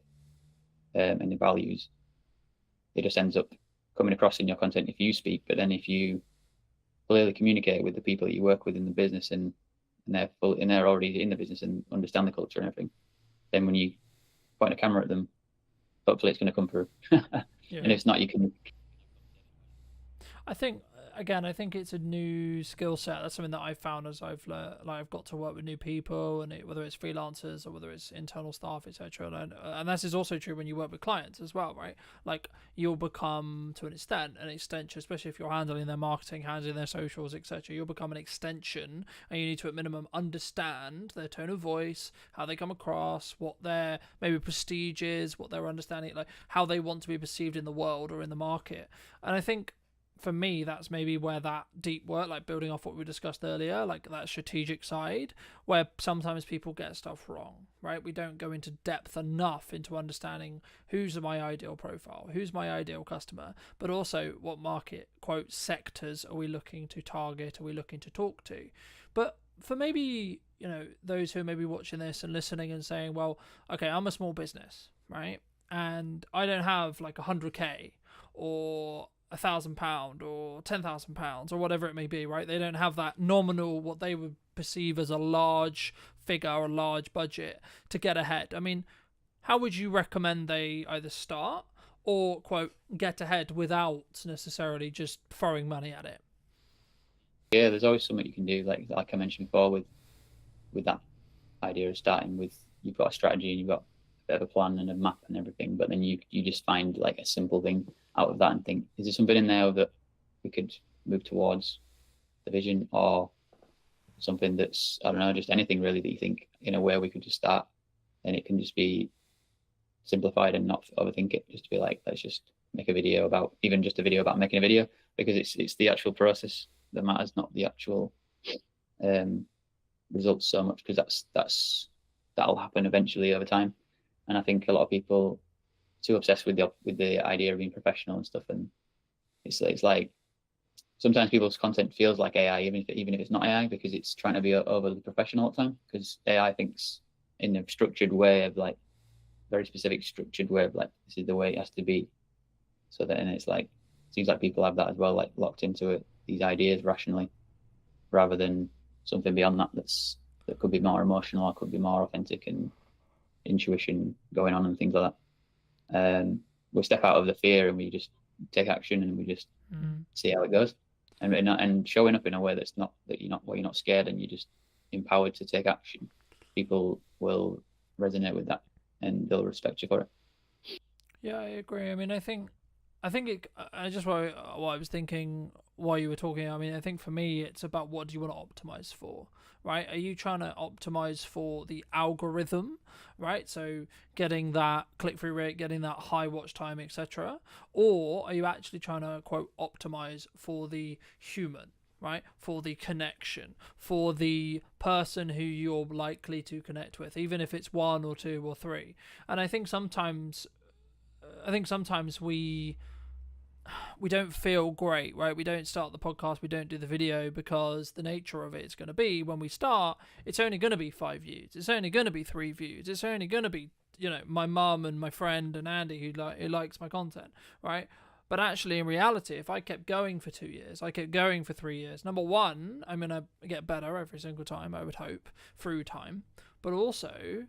and the values, it just ends up coming across in your content if you speak. But then if you clearly communicate with the people that you work with in the business, and they're already in the business and understand the culture and everything, then when you point a camera at them, hopefully it's going to come through. And if it's not, you can. I think it's a new skill set. That's something that I've found as I've got to work with new people, and whether it's freelancers or whether it's internal staff, etc. And this is also true when you work with clients as well, right? Like you'll become, to an extension, especially if you're handling their marketing, handling their socials, etc. You'll become an extension, and you need to at minimum understand their tone of voice, how they come across, what their maybe prestige is, what their understanding, like how they want to be perceived in the world or in the market. And I think, for me, that's maybe where that deep work, like building off what we discussed earlier, like that strategic side, where sometimes people get stuff wrong, right? We don't go into depth enough into understanding who's my ideal profile, who's my ideal customer, but also what market, quote, sectors are we looking to target, are we looking to talk to? But for maybe, those who are maybe watching this and listening and saying, well, okay, I'm a small business, right? And I don't have like 100K or £1,000 or £10,000 or whatever it may be, right? They don't have that nominal, what they would perceive as a large figure or a large budget to get ahead. I mean, how would you recommend they either start or, quote, get ahead without necessarily just throwing money at it? Yeah, there's always something you can do, like I mentioned before, with that idea of starting with, you've got a strategy and you've got a bit of a plan and a map and everything, but then you just find like a simple thing out of that and think, is there something in there that we could move towards the vision, or something that's, I don't know, just anything really that you think in a way we could just start, and it can just be simplified and not overthink it, just to be like, let's just make a video about, even just a video about making a video, because it's the actual process that matters, not the actual results so much, because that'll happen eventually over time. And I think a lot of people too obsessed with the idea of being professional and stuff, and it's like sometimes people's content feels like AI, even if it's not AI, because it's trying to be overly professional all the time, because AI thinks in a structured way of like, very specific structured way of like, this is the way it has to be. So then it's like, it seems like people have that as well, like locked into it, these ideas rationally, rather than something beyond that could be more emotional, or could be more authentic and intuition going on and things like that. We step out of the fear and we just take action, and we just see how it goes, and showing up in a way that's not that you're not scared, and you're just empowered to take action. People will resonate with that, and they'll respect you for it. Yeah, I agree. I mean, I think what I was thinking while you were talking. I mean, I think for me, it's about what do you want to optimize for, right? Are you trying to optimize for the algorithm, right? So getting that click-through rate, getting that high watch time, etc., or are you actually trying to, quote, optimize for the human, right? For the connection, for the person who you're likely to connect with, even if it's one or two or three. And I think sometimes we don't feel great, right? We don't start the podcast, we don't do the video, because the nature of it is going to be, when we start, it's only going to be 5 views, it's only going to be 3 views, it's only going to be, my mum and my friend and Andy who likes my content, right? But actually, in reality, if I kept going for 2 years, I kept going for 3 years, number one, I'm going to get better every single time, I would hope, through time. But also,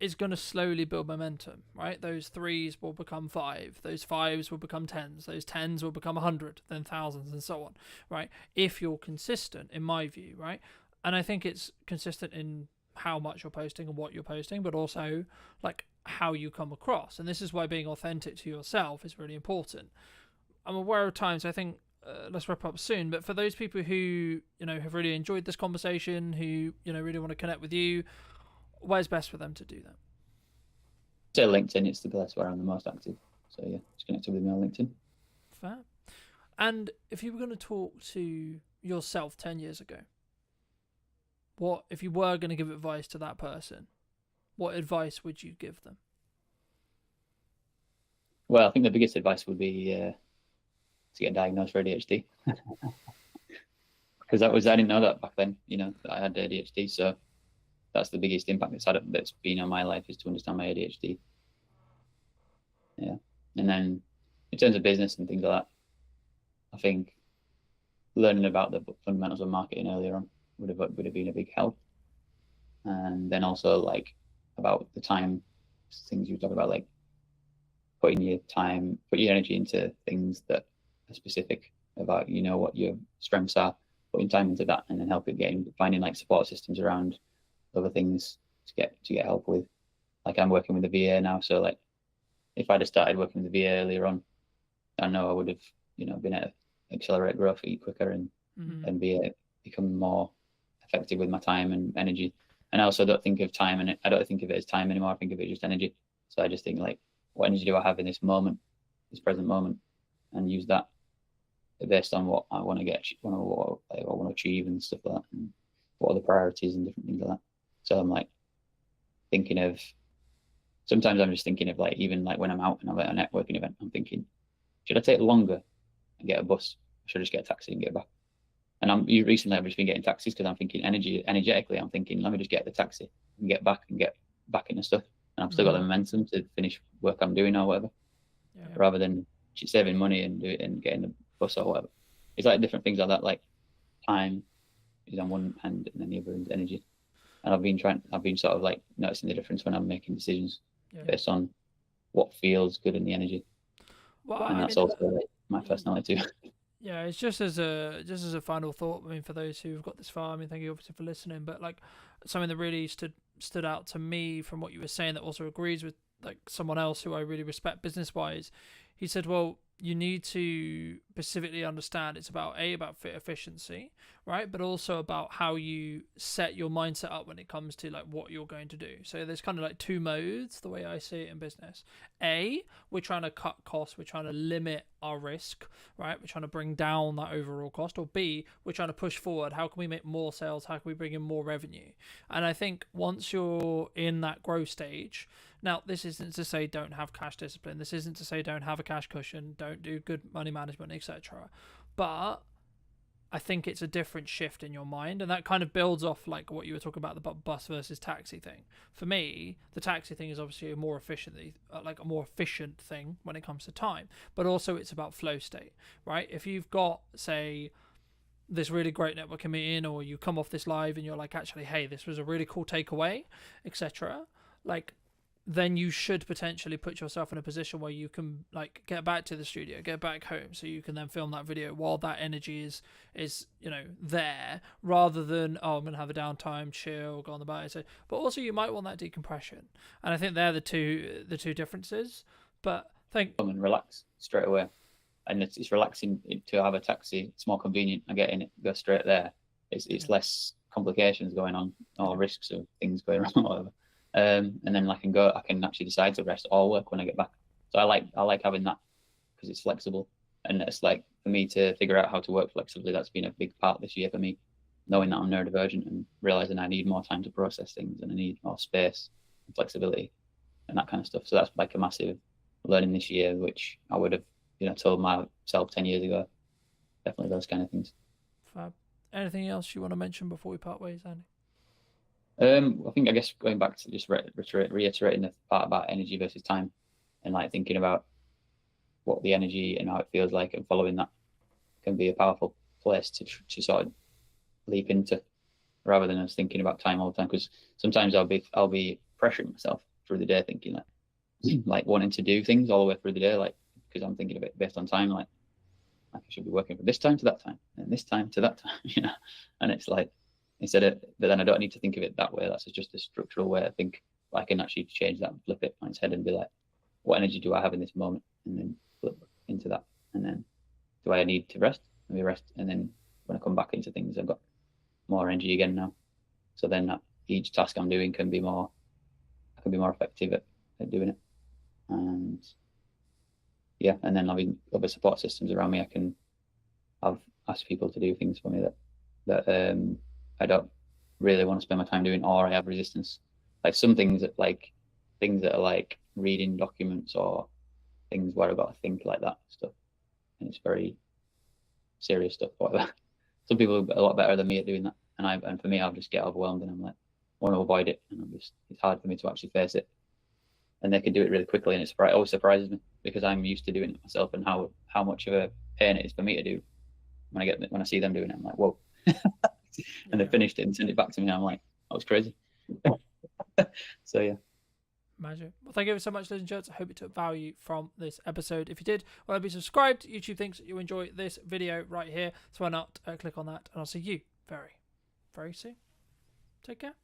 is going to slowly build momentum, right? Those 3s will become 5, those 5s will become 10s, those 10s will become 100, then thousands, and so on, right? If you're consistent, in my view, right? And I think it's consistent in how much you're posting and what you're posting, but also like how you come across. And this is why being authentic to yourself is really important. I'm aware of times, I think, let's wrap up soon, but for those people who, have really enjoyed this conversation, who, really want to connect with you, where's best for them to do that? So LinkedIn, it's the place where I'm the most active. So yeah, just connect with me on LinkedIn. Fair. And if you were going to talk to yourself 10 years ago, what, if you were going to give advice to that person, what advice would you give them? Well, I think the biggest advice would be to get diagnosed for ADHD. Because I didn't know that back then, that I had ADHD. So that's the biggest impact that's been on my life, is to understand my ADHD. Yeah. And then in terms of business and things like that, I think learning about the fundamentals of marketing earlier on would have been a big help. And then also like about the time things you talk about, like put your energy into things that are specific about, what your strengths are, putting time into that, and then finding like support systems around other things to get help with. Like I'm working with the VA now, so like if I'd have started working with the VA earlier on, I know I would have, been able to accelerate growth, eat quicker, and become more effective with my time and energy. And I also don't think of time, and I don't think of it as time anymore. I think of it just energy. So I just think like, what energy do I have in this moment, this present moment, and use that based on what I want to get, what I want to achieve and stuff like that, and what are the priorities and different things like that. So I'm like sometimes I'm just thinking of like, even like when I'm out and I'm at a networking event, I'm thinking, should I take longer and get a bus? Or should I just get a taxi and get back? And recently I've just been getting taxis because I'm thinking energetically, I'm thinking, let me just get the taxi and get back into stuff. And I've still got the momentum to finish work I'm doing or whatever, rather than saving money and do it and getting the bus or whatever. It's like different things like that, like time is on one hand and then the other is energy. And I've been sort of like noticing the difference when I'm making decisions based on what feels good in the energy. Well, and that's also like my personality too. Yeah, it's just as a final thought. I mean, for those who've got this far, I mean, thank you obviously for listening. But like something that really stood out to me from what you were saying, that also agrees with like someone else who I really respect business wise. He said, well, you need to specifically understand it's about fit efficiency, right? But also about how you set your mindset up when it comes to like what you're going to do. So there's kind of like two modes, the way I see it in business. We're trying to cut costs, we're trying to limit our risk, right? We're trying to bring down that overall cost. Or B, we're trying to push forward. How can we make more sales? How can we bring in more revenue? And I think once you're in that growth stage, now, this isn't to say don't have cash discipline. This isn't to say don't have a cash cushion, don't do good money management, etc. But I think it's a different shift in your mind, and that kind of builds off like what you were talking about, the bus versus taxi thing. For me, the taxi thing is obviously a more efficient thing when it comes to time, but also it's about flow state, right? If you've got, say, this really great networking meeting, or you come off this live and you're like, actually, hey, this was a really cool takeaway, etc. Like, then you should potentially put yourself in a position where you can like get back to the studio, get back home, so you can then film that video while that energy is there, rather than I'm gonna have a downtime, chill, go on the bike. So, but also you might want that decompression, and I think they're the two differences. But Come and relax straight away, and it's relaxing to have a taxi. It's more convenient. I get in it, go straight there. It's less complications going on or risks of things going wrong or whatever. And then I can actually decide to rest or work when I get back. So I like having that because it's flexible, and it's like for me to figure out how to work flexibly. That's been a big part this year for me, knowing that I'm neurodivergent and realizing I need more time to process things and I need more space and flexibility and that kind of stuff. So that's like a massive learning this year, which I would have told myself 10 years ago. Definitely those kind of things. Fab. Anything else you want to mention before we part ways, Andy? I guess going back to just reiterating the part about energy versus time, and like thinking about what the energy and how it feels like, and following that can be a powerful place to sort of leap into, rather than us thinking about time all the time. Because sometimes I'll be pressuring myself through the day thinking like wanting to do things all the way through the day, like, because I'm thinking of it based on time, like I should be working from this time to that time and this time to that time, you know. And it's like, but then I don't need to think of it that way. That's just a structural way I think. I can actually change that and flip it on its head and be like, what energy do I have in this moment? And then flip into that. And then do I need to rest? Let me rest. And then when I come back into things, I've got more energy again now. So then each task I'm doing can be more effective at doing it. And yeah, and then having other support systems around me, I can ask people to do things for me that I don't really want to spend my time doing, or I have resistance. Like some things that are like reading documents or things where I've got to think like that stuff, and it's very serious stuff. Whatever. Some people are a lot better than me at doing that, and for me, I'll just get overwhelmed and I'm like, want to avoid it, and it's hard for me to actually face it. And they can do it really quickly, and it always surprises me because I'm used to doing it myself, and how much of a pain it is for me to do. When I see them doing it, I'm like, whoa. And they finished it and sent it back to me, and I'm like, that was crazy. So yeah. Magic. Well, thank you so much, ladies and gents. I hope you took value from this episode. If you did, well, be subscribed. YouTube thinks that you enjoy this video right here, so why not click on that, and I'll see you very, very soon. Take care.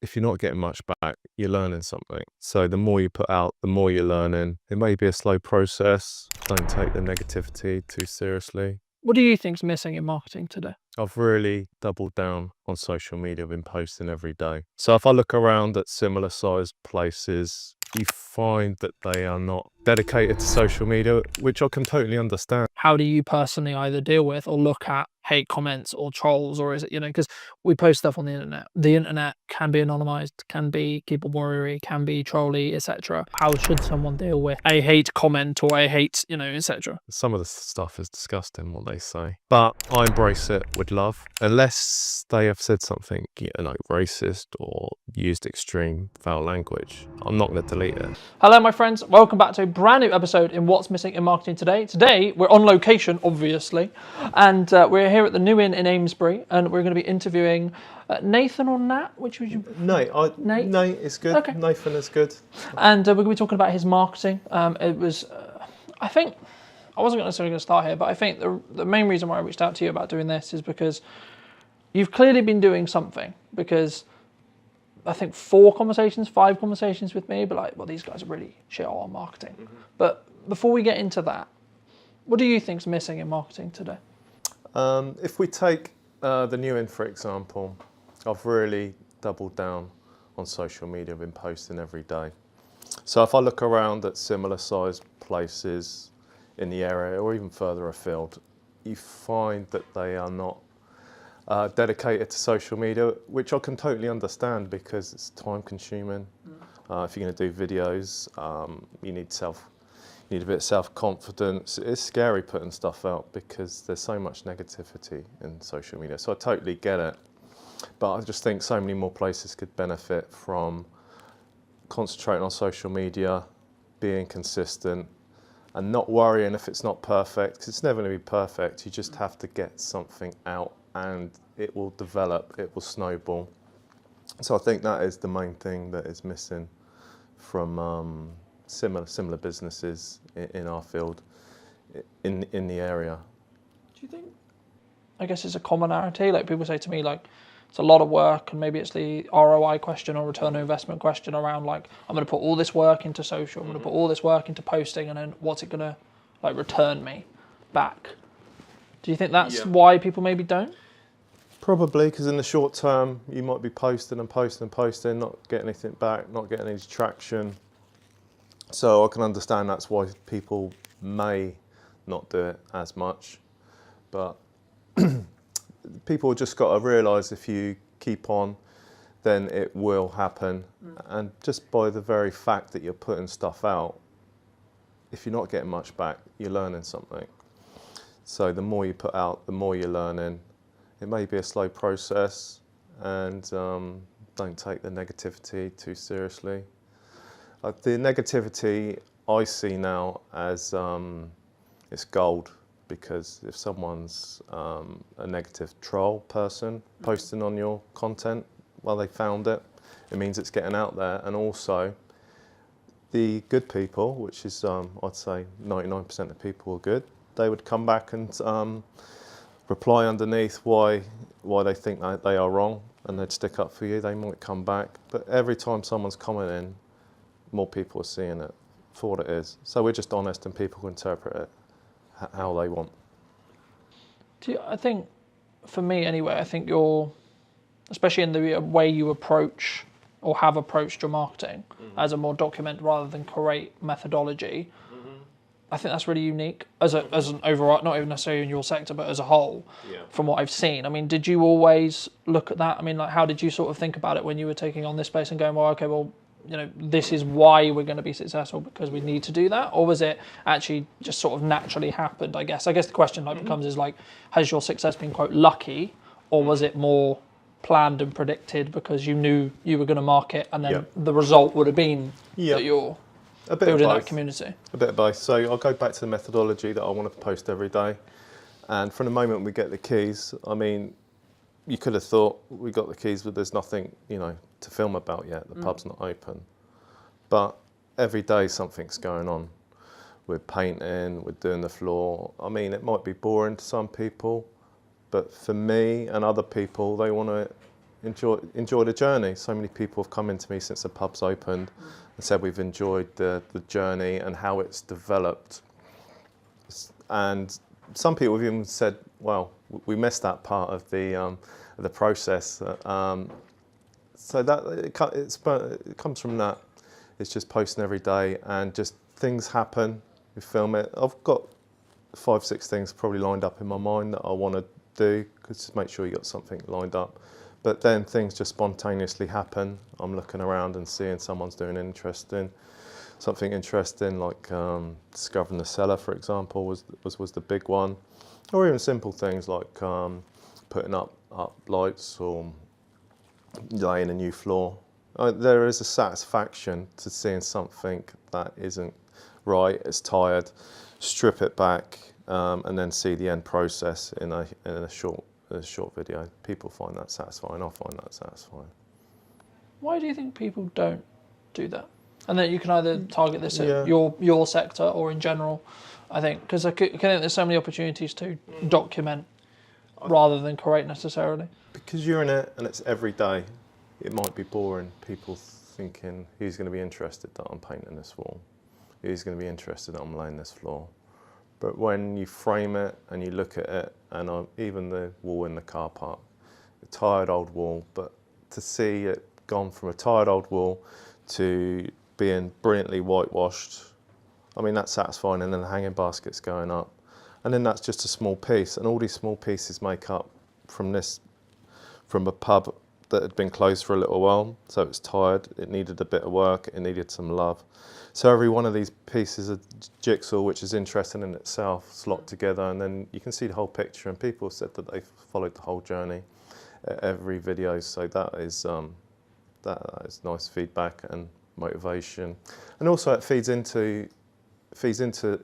If you're not getting much back, you're learning something. So the more you put out, the more you're learning. It may be a slow process. Don't take the negativity too seriously. What do you think's missing in marketing today? I've really doubled down on social media. I've been posting every day. So if I look around at similar sized places, you find that they are not dedicated to social media, which I can totally understand. How do you personally either deal with or look at hate comments or trolls, or is it, because we post stuff on the internet. The internet can be anonymized, can be keyboard warrior, can be trolly, etc. How should someone deal with a hate comment or a hate, etc.? Some of the stuff is disgusting, what they say, but I embrace it with love. Unless they have said something, racist or used extreme foul language, I'm not going to delete it. Hello, my friends. Welcome back to a brand new episode in What's Missing in Marketing Today. Today, we're on location, obviously, and we're here at the New Inn in Amesbury, and we're going to be interviewing Nathan or Nat, which would you... Nate is good. Okay. Nathan is good. And we're going to be talking about his marketing. It was, I think, I wasn't necessarily going to start here, but I think the main reason why I reached out to you about doing this is because you've clearly been doing something, because I think 5 conversations with me, but these guys are really shit on marketing. Mm-hmm. But before we get into that, what do you think's missing in marketing today? If we take the New Inn, for example, I've really doubled down on social media. I've been posting every day. So if I look around at similar sized places in the area or even further afield, you find that they are not dedicated to social media, which I can totally understand because it's time consuming. If you're going to do videos, you need a bit of self-confidence. It's scary putting stuff out because there's so much negativity in social media. So I totally get it. But I just think so many more places could benefit from concentrating on social media, being consistent, and not worrying if it's not perfect, because it's never going to be perfect. You just have to get something out and it will develop, it will snowball. So I think that is the main thing that is missing from similar businesses in our field, in the area. Do you think, I guess it's a commonality, like people say to me, like, it's a lot of work, and maybe it's the ROI question or return on investment question around, like, I'm going to put all this work into social, I'm going to put all this work into posting, and then what's it going to return me back? Do you think that's why people maybe don't? Probably, because in the short term, you might be posting, not getting anything back, not getting any traction. So I can understand that's why people may not do it as much. But people just got to realise if you keep on, then it will happen. And just by the very fact that you're putting stuff out, if you're not getting much back, you're learning something. So the more you put out, the more you're learning. It may be a slow process, and don't take the negativity too seriously. The negativity I see now as it's gold, because if someone's a negative troll person posting on your content, well, they found it. It means it's getting out there, and also the good people, which is I'd say 99% of people are good, they would come back and reply underneath why they think that they are wrong, and they'd stick up for you. They might come back, but every time someone's commenting, more people are seeing it for what it is. So we're just honest, and people can interpret it how they want. I think, for me anyway, I think you're, especially in the way you approach or have approached your marketing as a more document rather than create methodology, I think that's really unique as an overall, not even necessarily in your sector, but as a whole, from what I've seen. I mean, did you always look at that? I mean, like, how did you sort of think about it when you were taking on this space and going, well, okay, well, you know, this is why we're going to be successful because we need to do that? Or was it actually just sort of naturally happened, I guess? I guess the question like becomes is like, has your success been, quote, lucky, or was it more planned and predicted because you knew you were going to market and then the result would have been that you're building that community? A bit of both. So I'll go back to the methodology that I want to post every day. And from the moment we get the keys, I mean, you could have thought we got the keys, but there's nothing, you know, to film about yet. The pub's not open. But every day something's going on. We're painting, we're doing the floor. I mean, it might be boring to some people, but for me and other people, they want to enjoy the journey. So many people have come into me since the pub's opened and said we've enjoyed the journey and how it's developed. And some people have even said, well, we missed that part of the process. So that it comes from that. It's just posting every day and just things happen. We film it. I've got 5-6 things probably lined up in my mind that I want to do, because just make sure you got something lined up. But then things just spontaneously happen. I'm looking around and seeing someone's doing something interesting, like discovering the cellar, for example, was the big one, or even simple things like putting up lights or laying a new floor. There is a satisfaction to seeing something that isn't right, it's tired, strip it back, and then see the end process in a short video. People find that satisfying. I find that satisfying. Why do you think people don't do that? And then you can either target this at your sector or in general, I think, because I think there's so many opportunities to document rather than create necessarily. Because you're in it and it's every day, it might be boring. People thinking, who's going to be interested that I'm painting this wall? Who's going to be interested that I'm laying this floor? But when you frame it and you look at it, and even the wall in the car park, a tired old wall, but to see it gone from a tired old wall to being brilliantly whitewashed, I mean, that's satisfying. And then the hanging basket's going up. And then that's just a small piece. And all these small pieces make up from a pub that had been closed for a little while. So it's tired, it needed a bit of work, it needed some love. So every one of these pieces of jigsaw, which is interesting in itself, slot together, and then you can see the whole picture. And people said that they've followed the whole journey, every video. So that is nice feedback and motivation. And also it feeds into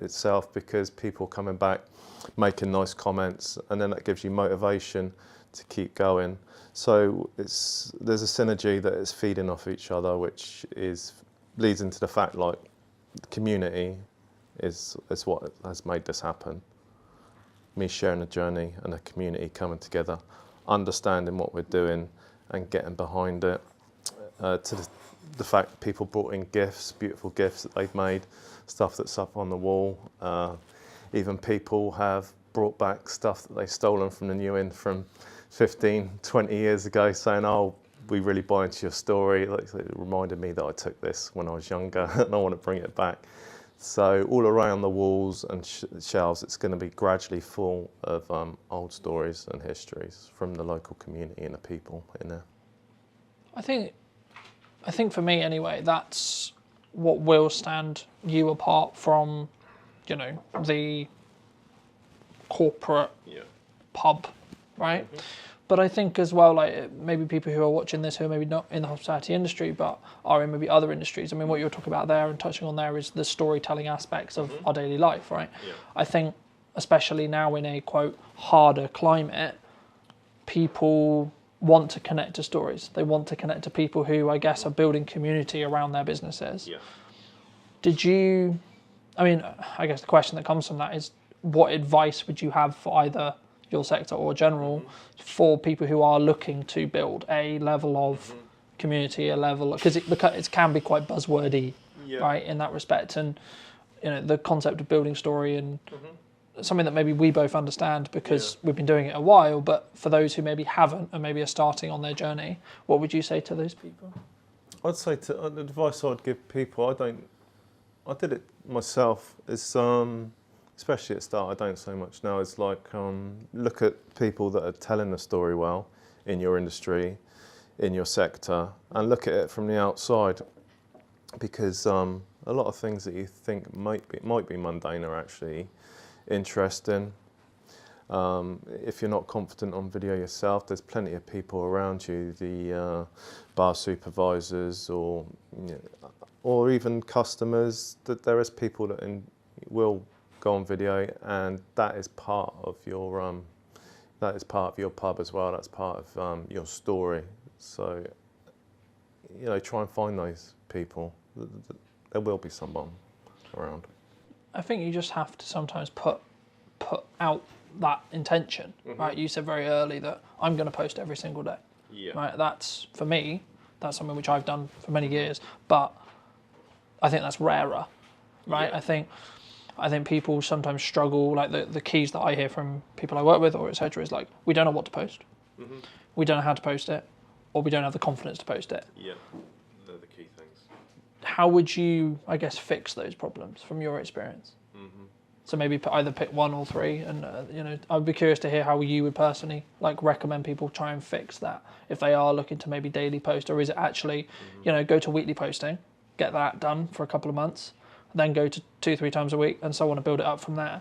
itself, because people coming back, making nice comments, and then that gives you motivation to keep going. So there's a synergy that is feeding off each other, which leads into the fact, like, the community is what has made this happen. Me sharing a journey and a community coming together, understanding what we're doing and getting behind it. To the fact that people brought in gifts, beautiful gifts that they've made, stuff that's up on the wall. Even people have brought back stuff that they've stolen from the new inn from 15, 20 years ago, saying, oh, we really buy into your story. Like, it reminded me that I took this when I was younger and I want to bring it back. So all around the walls and shelves, it's going to be gradually full of old stories and histories from the local community and the people in there. I think for me anyway, that's what will stand you apart from, you know, the corporate pub, right? Mm-hmm. But I think as well, like, maybe people who are watching this who are maybe not in the hospitality industry but are in maybe other industries. I mean, what you're talking about there and touching on there is the storytelling aspects of our daily life, right? Yeah. I think especially now in a, quote, harder climate, people want to connect to stories. They want to connect to people who, I guess, are building community around their businesses. Yeah. Did you, I mean, I guess the question that comes from that is, what advice would you have for either your sector or general for people who are looking to build a level of community, a level, because it can be quite buzzwordy, right, in that respect, and the concept of building story and something that maybe we both understand because we've been doing it a while, but for those who maybe haven't and maybe are starting on their journey, what would you say to those people? I'd say the advice I'd give people, I did it myself, is especially at the start, I don't so much now, is like look at people that are telling the story well in your industry, in your sector, and look at it from the outside, because a lot of things that you think might be mundane are actually interesting. If you're not confident on video yourself, there's plenty of people around you, the bar supervisors or even customers, that there is people that will go on video, and that is part of your pub as well. That's part of your story. So try and find those people. There will be someone around. I think you just have to sometimes put out that intention, right? You said very early that I'm going to post every single day. Right? That's, for me, that's something which I've done for many years, but I think that's rarer, right? I think people sometimes struggle, like the keys that I hear from people I work with or etc. is like, we don't know what to post, we don't know how to post it, or we don't have the confidence to post it. Yeah, they're the key things. How would you, I guess, fix those problems from your experience? So maybe either pick one or three, and I'd be curious to hear how you would personally recommend people try and fix that if they are looking to maybe daily post, or is it actually, go to weekly posting, get that done for a couple of months, then go to 2-3 times a week, and so on, and build it up from there.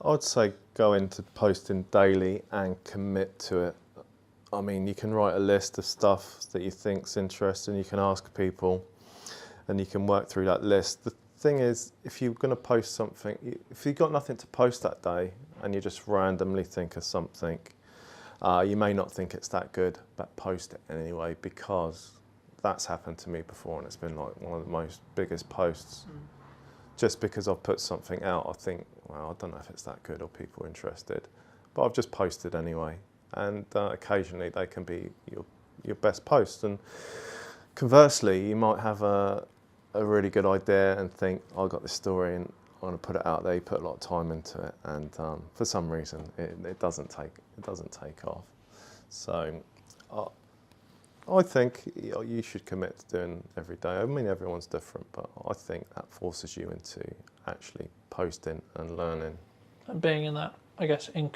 I'd say go into posting daily and commit to it. I mean, you can write a list of stuff that you think's interesting. You can ask people, and you can work through that list. The thing is, if you're going to post something, if you've got nothing to post that day and you just randomly think of something, you may not think it's that good, but post it anyway, because that's happened to me before, and it's been like one of the most biggest posts. Just because I've put something out, I think, well, I don't know if it's that good or people are interested, but I've just posted anyway, and occasionally they can be your best post. And conversely, you might have a really good idea and think, I got this story and I want to put it out there. You put a lot of time into it, and for some reason it doesn't take off. So I think you should commit to doing every day. I mean, everyone's different, but I think that forces you into actually posting and learning. And being in that, I guess, in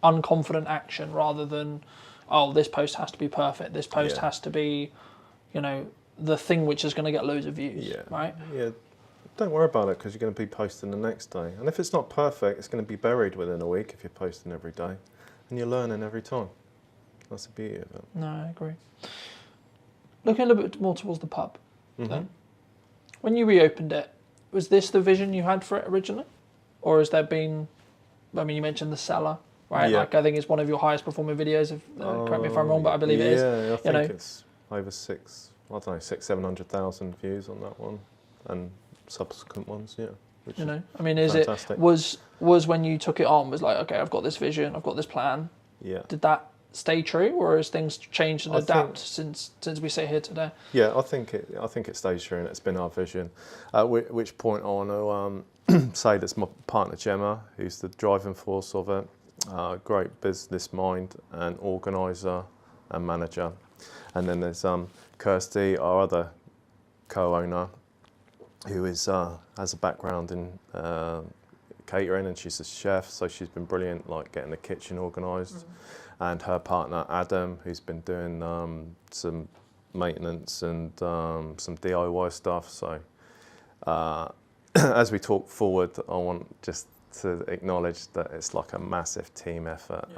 unconfident action, rather than, oh, this post has to be perfect. This post has to be, the thing which is going to get loads of views, right? Yeah. Don't worry about it, because you're going to be posting the next day. And if it's not perfect, it's going to be buried within a week if you're posting every day. And you're learning every time. That's the beauty of it. No, I agree. Looking a little bit more towards the pub, then. When you reopened it, was this the vision you had for it originally? Or has there been, I mean, you mentioned the cellar, right? Yeah. Like, I think it's one of your highest performing videos, correct me if I'm wrong, but I believe it is. Yeah, I think it's over 700,000 views on that one, and subsequent ones, which I mean, is fantastic. It, was when you took it on, was like, okay, I've got this vision, I've got this plan. Yeah. Did that stay true, or has things changed and adapt since we sit here today? Yeah, I think it stays true, and it's been our vision. At which point I want to say that's my partner Gemma, who's the driving force of it, great business mind and organiser and manager. And then there's Kirsty, our other co-owner, who has a background in catering, and she's a chef, so she's been brilliant, like getting the kitchen organised. And her partner Adam, who's been doing some maintenance and some DIY stuff. So as we talk forward, I want just to acknowledge that it's like a massive team effort,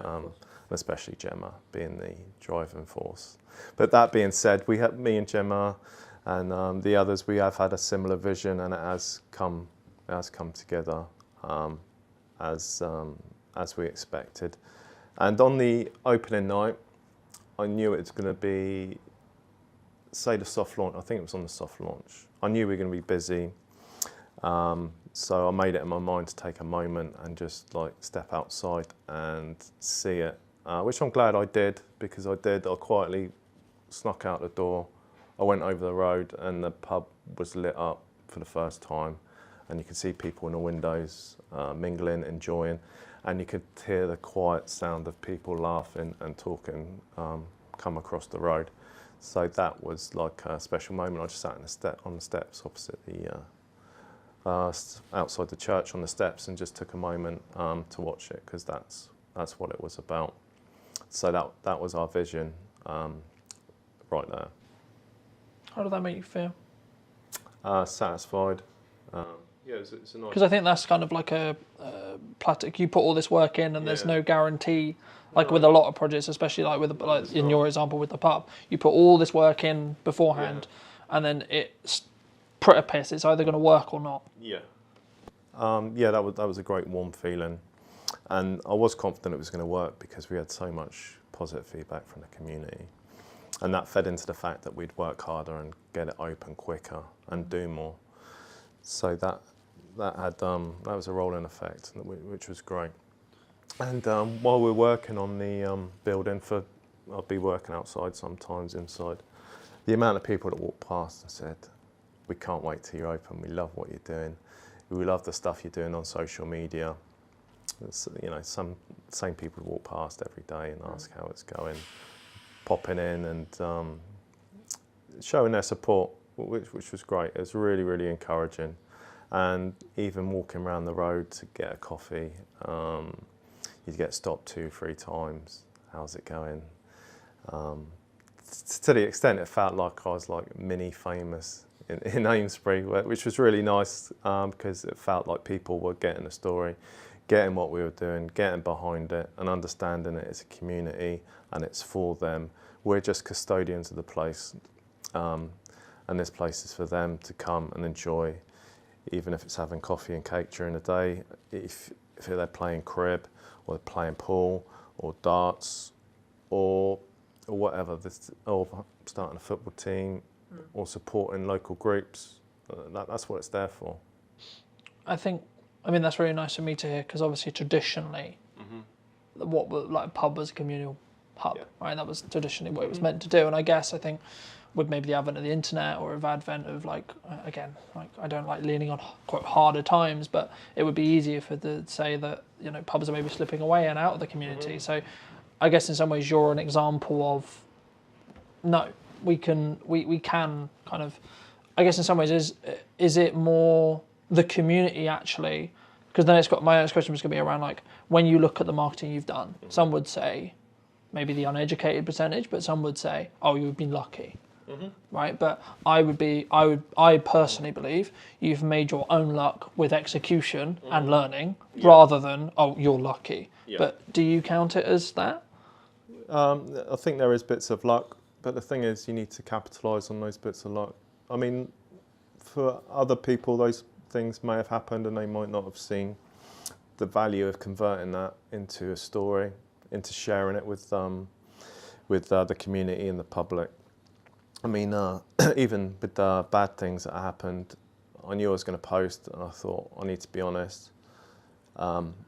especially Gemma being the driving force. But that being said, we have me and Gemma and the others. We have had a similar vision, and it has come together as we expected. And on the opening night, I knew it was going to be say the soft launch, I think it was on the soft launch, I knew we were going to be busy. So I made it in my mind to take a moment and just like step outside and see it, which I'm glad I did, because I quietly snuck out the door. I went over the road and the pub was lit up for the first time, and you could see people in the windows mingling, enjoying, and you could hear the quiet sound of people laughing and talking come across the road. So that was like a special moment. I just sat on the steps opposite the outside the church on the steps and just took a moment to watch it, because that's what it was about. So that was our vision right there. How did that make you feel? Satisfied. Yeah, it's a nice. Because I think that's kind of like a plateau. You put all this work in, and there's no guarantee. Like with a lot of projects, especially like with in your example with the pub, you put all this work in beforehand, and then it's pretty piss. It's either going to work or not. Yeah. That was a great warm feeling, and I was confident it was going to work because we had so much positive feedback from the community, and that fed into the fact that we'd work harder and get it open quicker and do more. So that was a rolling effect, which was great. And while we're working on the building, I'll be working outside sometimes, inside. The amount of people that walked past and said, "We can't wait till you're open. We love what you're doing. We love the stuff you're doing on social media." It's, some same people walk past every day and ask how it's going, popping in and showing their support, which was great. It was really, really encouraging. And even walking around the road to get a coffee, you'd get stopped 2-3 times. How's it going? To the extent it felt like I was like mini famous in Amesbury, which was really nice, because it felt like people were getting the story, getting what we were doing, getting behind it and understanding it as a community and it's for them. We're just custodians of the place, and this place is for them to come and enjoy, even if it's having coffee and cake during the day, if they're playing crib or they're playing pool or darts or whatever, or starting a football team or supporting local groups. That's what it's there for. I mean that's really nice for me to hear, because obviously traditionally what pub was a communal hub, right? That was traditionally what it was meant to do. And I think with maybe the advent of the internet or of advent of again, I don't like leaning on quite harder times, but it would be easier to say that pubs are maybe slipping away and out of the community. So I guess in some ways you're an example of no, we can kind of, I guess in some ways is it more the community actually? Because then my next question was going to be around when you look at the marketing you've done, some would say maybe the uneducated percentage, but some would say, oh, you've been lucky. Right, but I personally believe you've made your own luck with execution and learning rather than you're lucky. But do you count it as that? I think there is bits of luck, but the thing is you need to capitalise on those bits of luck. I mean, for other people those things may have happened and they might not have seen the value of converting that into a story, into sharing it with the community and the public. I mean, even with the bad things that happened, I knew I was going to post, and I thought, I need to be honest.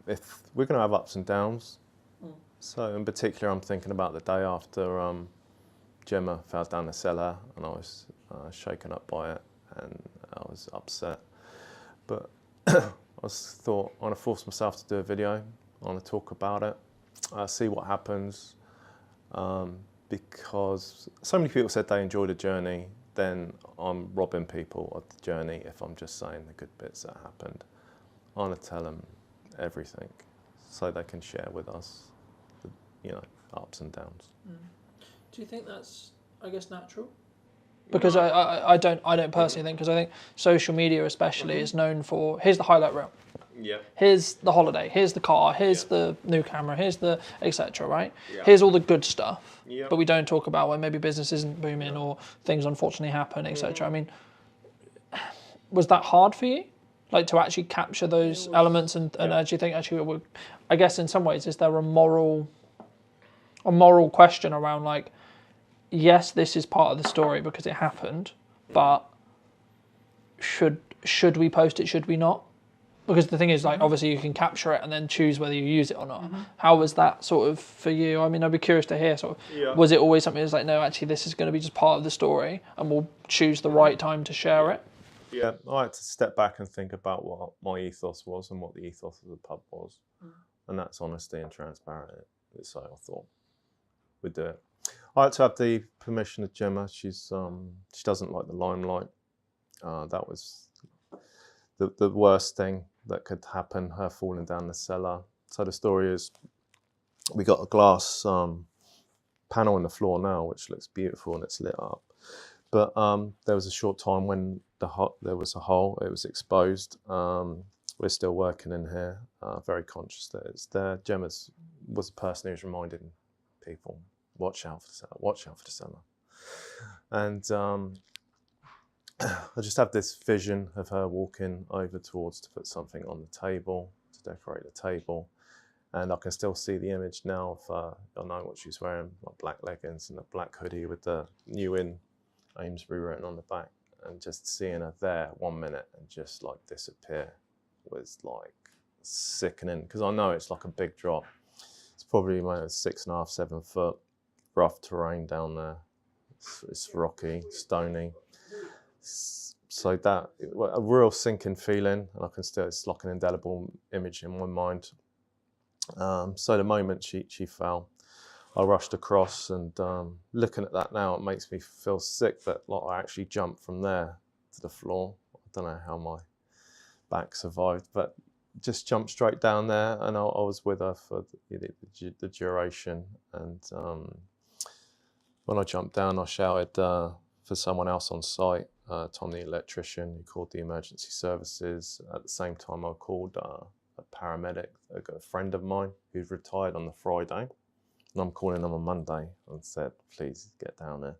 If we're going to have ups and downs, so in particular, I'm thinking about the day after Gemma fell down the cellar, and I was shaken up by it, and I was upset. But I thought, I want to force myself to do a video. I want to talk about it, see what happens. Because so many people said they enjoyed the journey, then I'm robbing people of the journey if I'm just saying the good bits that happened. I want to tell them everything so they can share with us the ups and downs. Do you think that's, I guess, natural? Because I don't personally think, because I think social media especially is known for, here's the highlight reel. Yeah. Here's the holiday, here's the car, here's the new camera, here's the etc. Right? Yeah. Here's all the good stuff. Yeah. But we don't talk about when maybe business isn't booming or things unfortunately happen, etc. I mean, was that hard for you? To actually capture those elements and actually think I guess in some ways is there a moral question around yes, this is part of the story because it happened, but should we post it? Should we not? Because the thing is, like, obviously you can capture it and then choose whether you use it or not. How was that sort of for you? I mean, I'd be curious to hear sort of, was it always something that's like, no, actually this is going to be just part of the story and we'll choose the right time to share it? Yeah, I had to step back and think about what my ethos was and what the ethos of the pub was. And that's honesty and transparency. So I thought we'd do it. I had to have the permission of Gemma. She doesn't like the limelight. That was the worst thing that could happen, her falling down the cellar. So the story is, we got a glass panel on the floor now, which looks beautiful and it's lit up. But there was a short time when there was a hole, it was exposed. We're still working in here, very conscious that it's there. Gemma was the person who was reminding people, watch out for the cellar, watch out for the cellar. And I just have this vision of her walking over towards to put something on the table, to decorate the table. And I can still see the image now of, I know what she's wearing, like black leggings and a black hoodie with the New In Amesbury written on the back. And just seeing her there 1 minute and just like disappear was like sickening, because I know it's like a big drop. It's probably 6.5, 7 foot, rough terrain down there. It's rocky, stony. So that, a real sinking feeling, and I can still, it's like an indelible image in my mind. So the moment she fell, I rushed across, and looking at that now, it makes me feel sick that like I actually jumped from there to the floor. I don't know how my back survived, but just jumped straight down there, and I was with her for the duration. And when I jumped down, I shouted for someone else on site, Tom the electrician, who called the emergency services. At the same time, I called a paramedic, a friend of mine who's retired on the Friday, and I'm calling him on Monday, and said, please get down there.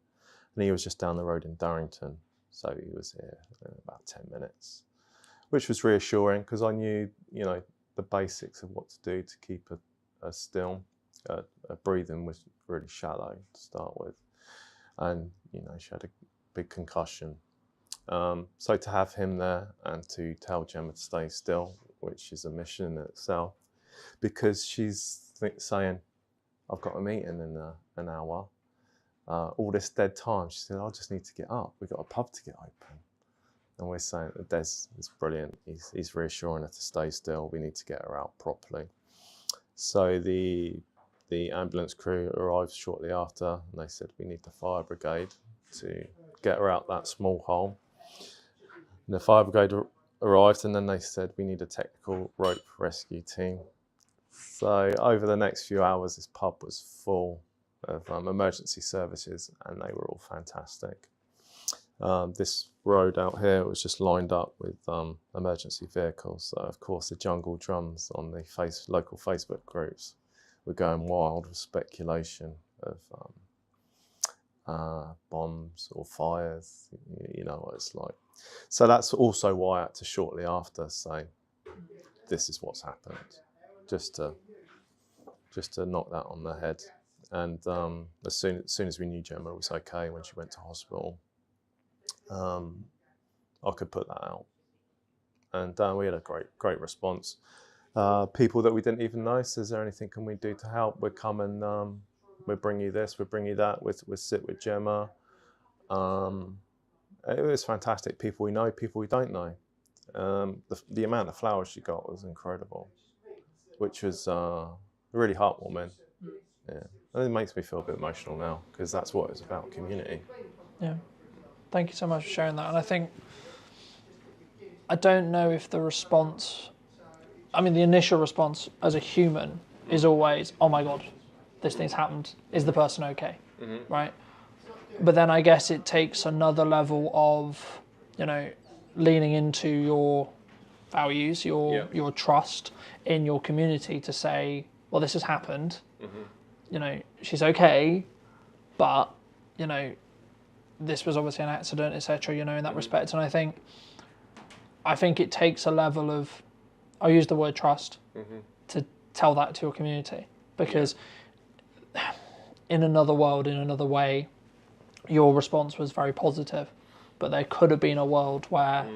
And he was just down the road in Durrington, so he was here in about 10 minutes, which was reassuring, because I knew, you know, the basics of what to do to keep her still. Her breathing was really shallow to start with, and you know, she had a big concussion. So to have him there and to tell Gemma to stay still, which is a mission in itself, because she's saying, I've got a meeting in an hour, all this dead time. She said, I just need to get up. We've got a pub to get open. And we're saying that Des is brilliant. He's reassuring her to stay still. We need to get her out properly. So the ambulance crew arrived shortly after, and they said, we need the fire brigade to get her out that small hole. And the fire brigade arrived, and then they said, we need a technical rope rescue team. So over the next few hours, this pub was full of emergency services, and they were all fantastic. This road out here was just lined up with emergency vehicles. So of course the jungle drums on the local Facebook groups were going wild with speculation of bombs or fires. You know what it's like. So that's also why I had to shortly after say, this is what's happened, just to knock that on the head. And as soon as we knew Gemma was okay when she went to hospital, I could put that out, and we had a great response. People that we didn't even know says, is there anything can we do to help? We'll come and we'll bring you this, we'll bring you that, we'll sit with Gemma. It was fantastic. People we know, people we don't know. The amount of flowers she got was incredible, which was really heartwarming. Yeah, and it makes me feel a bit emotional now, because that's what it's about, community. Yeah. Thank you so much for sharing that. And I don't know if the response, I mean, the initial response as a human is always, oh my God, this thing's happened. Is the person okay? Mm-hmm. Right? But then I guess it takes another level of, you know, leaning into your values, your trust in your community to say, well, this has happened. Mm-hmm. You know, she's okay, but, you know, this was obviously an accident, etc., you know, in that respect. And I think it takes a level of, I'll use the word trust, to tell that to your community, because in another world, in another way, your response was very positive, but there could have been a world where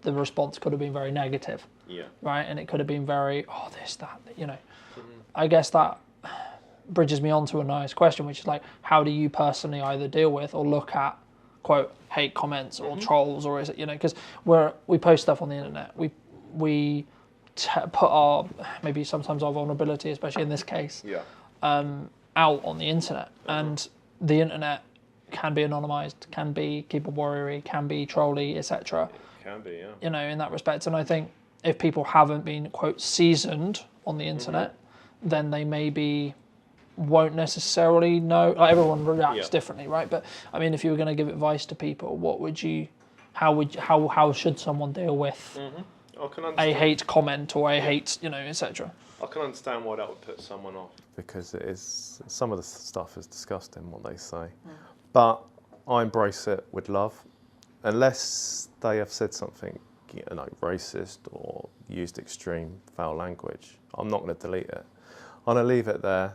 the response could have been very negative, right? And it could have been very, oh, this, that, you know. I guess that bridges me on to a nice question, which is like, how do you personally either deal with or look at, quote, hate comments or trolls, or is it, you know, because we post stuff on the internet, we put our, maybe sometimes our vulnerability, especially in this case, out on the internet, and the internet can be anonymized, can be keyboard warrior, can be trolly, etc. Can be, yeah. You know, in that respect. And I think if people haven't been, quote, seasoned on the internet, then they maybe won't necessarily know. Like, everyone reacts differently, right? But I mean, if you were going to give advice to people, what would you, how should someone deal with a hate comment or a hate, you know, etc.? I can understand why that would put someone off, because it is, some of the stuff is disgusting what they say, but I embrace it with love, unless they have said something, you know, racist or used extreme foul language. I'm not going to delete it. I'm going to leave it there,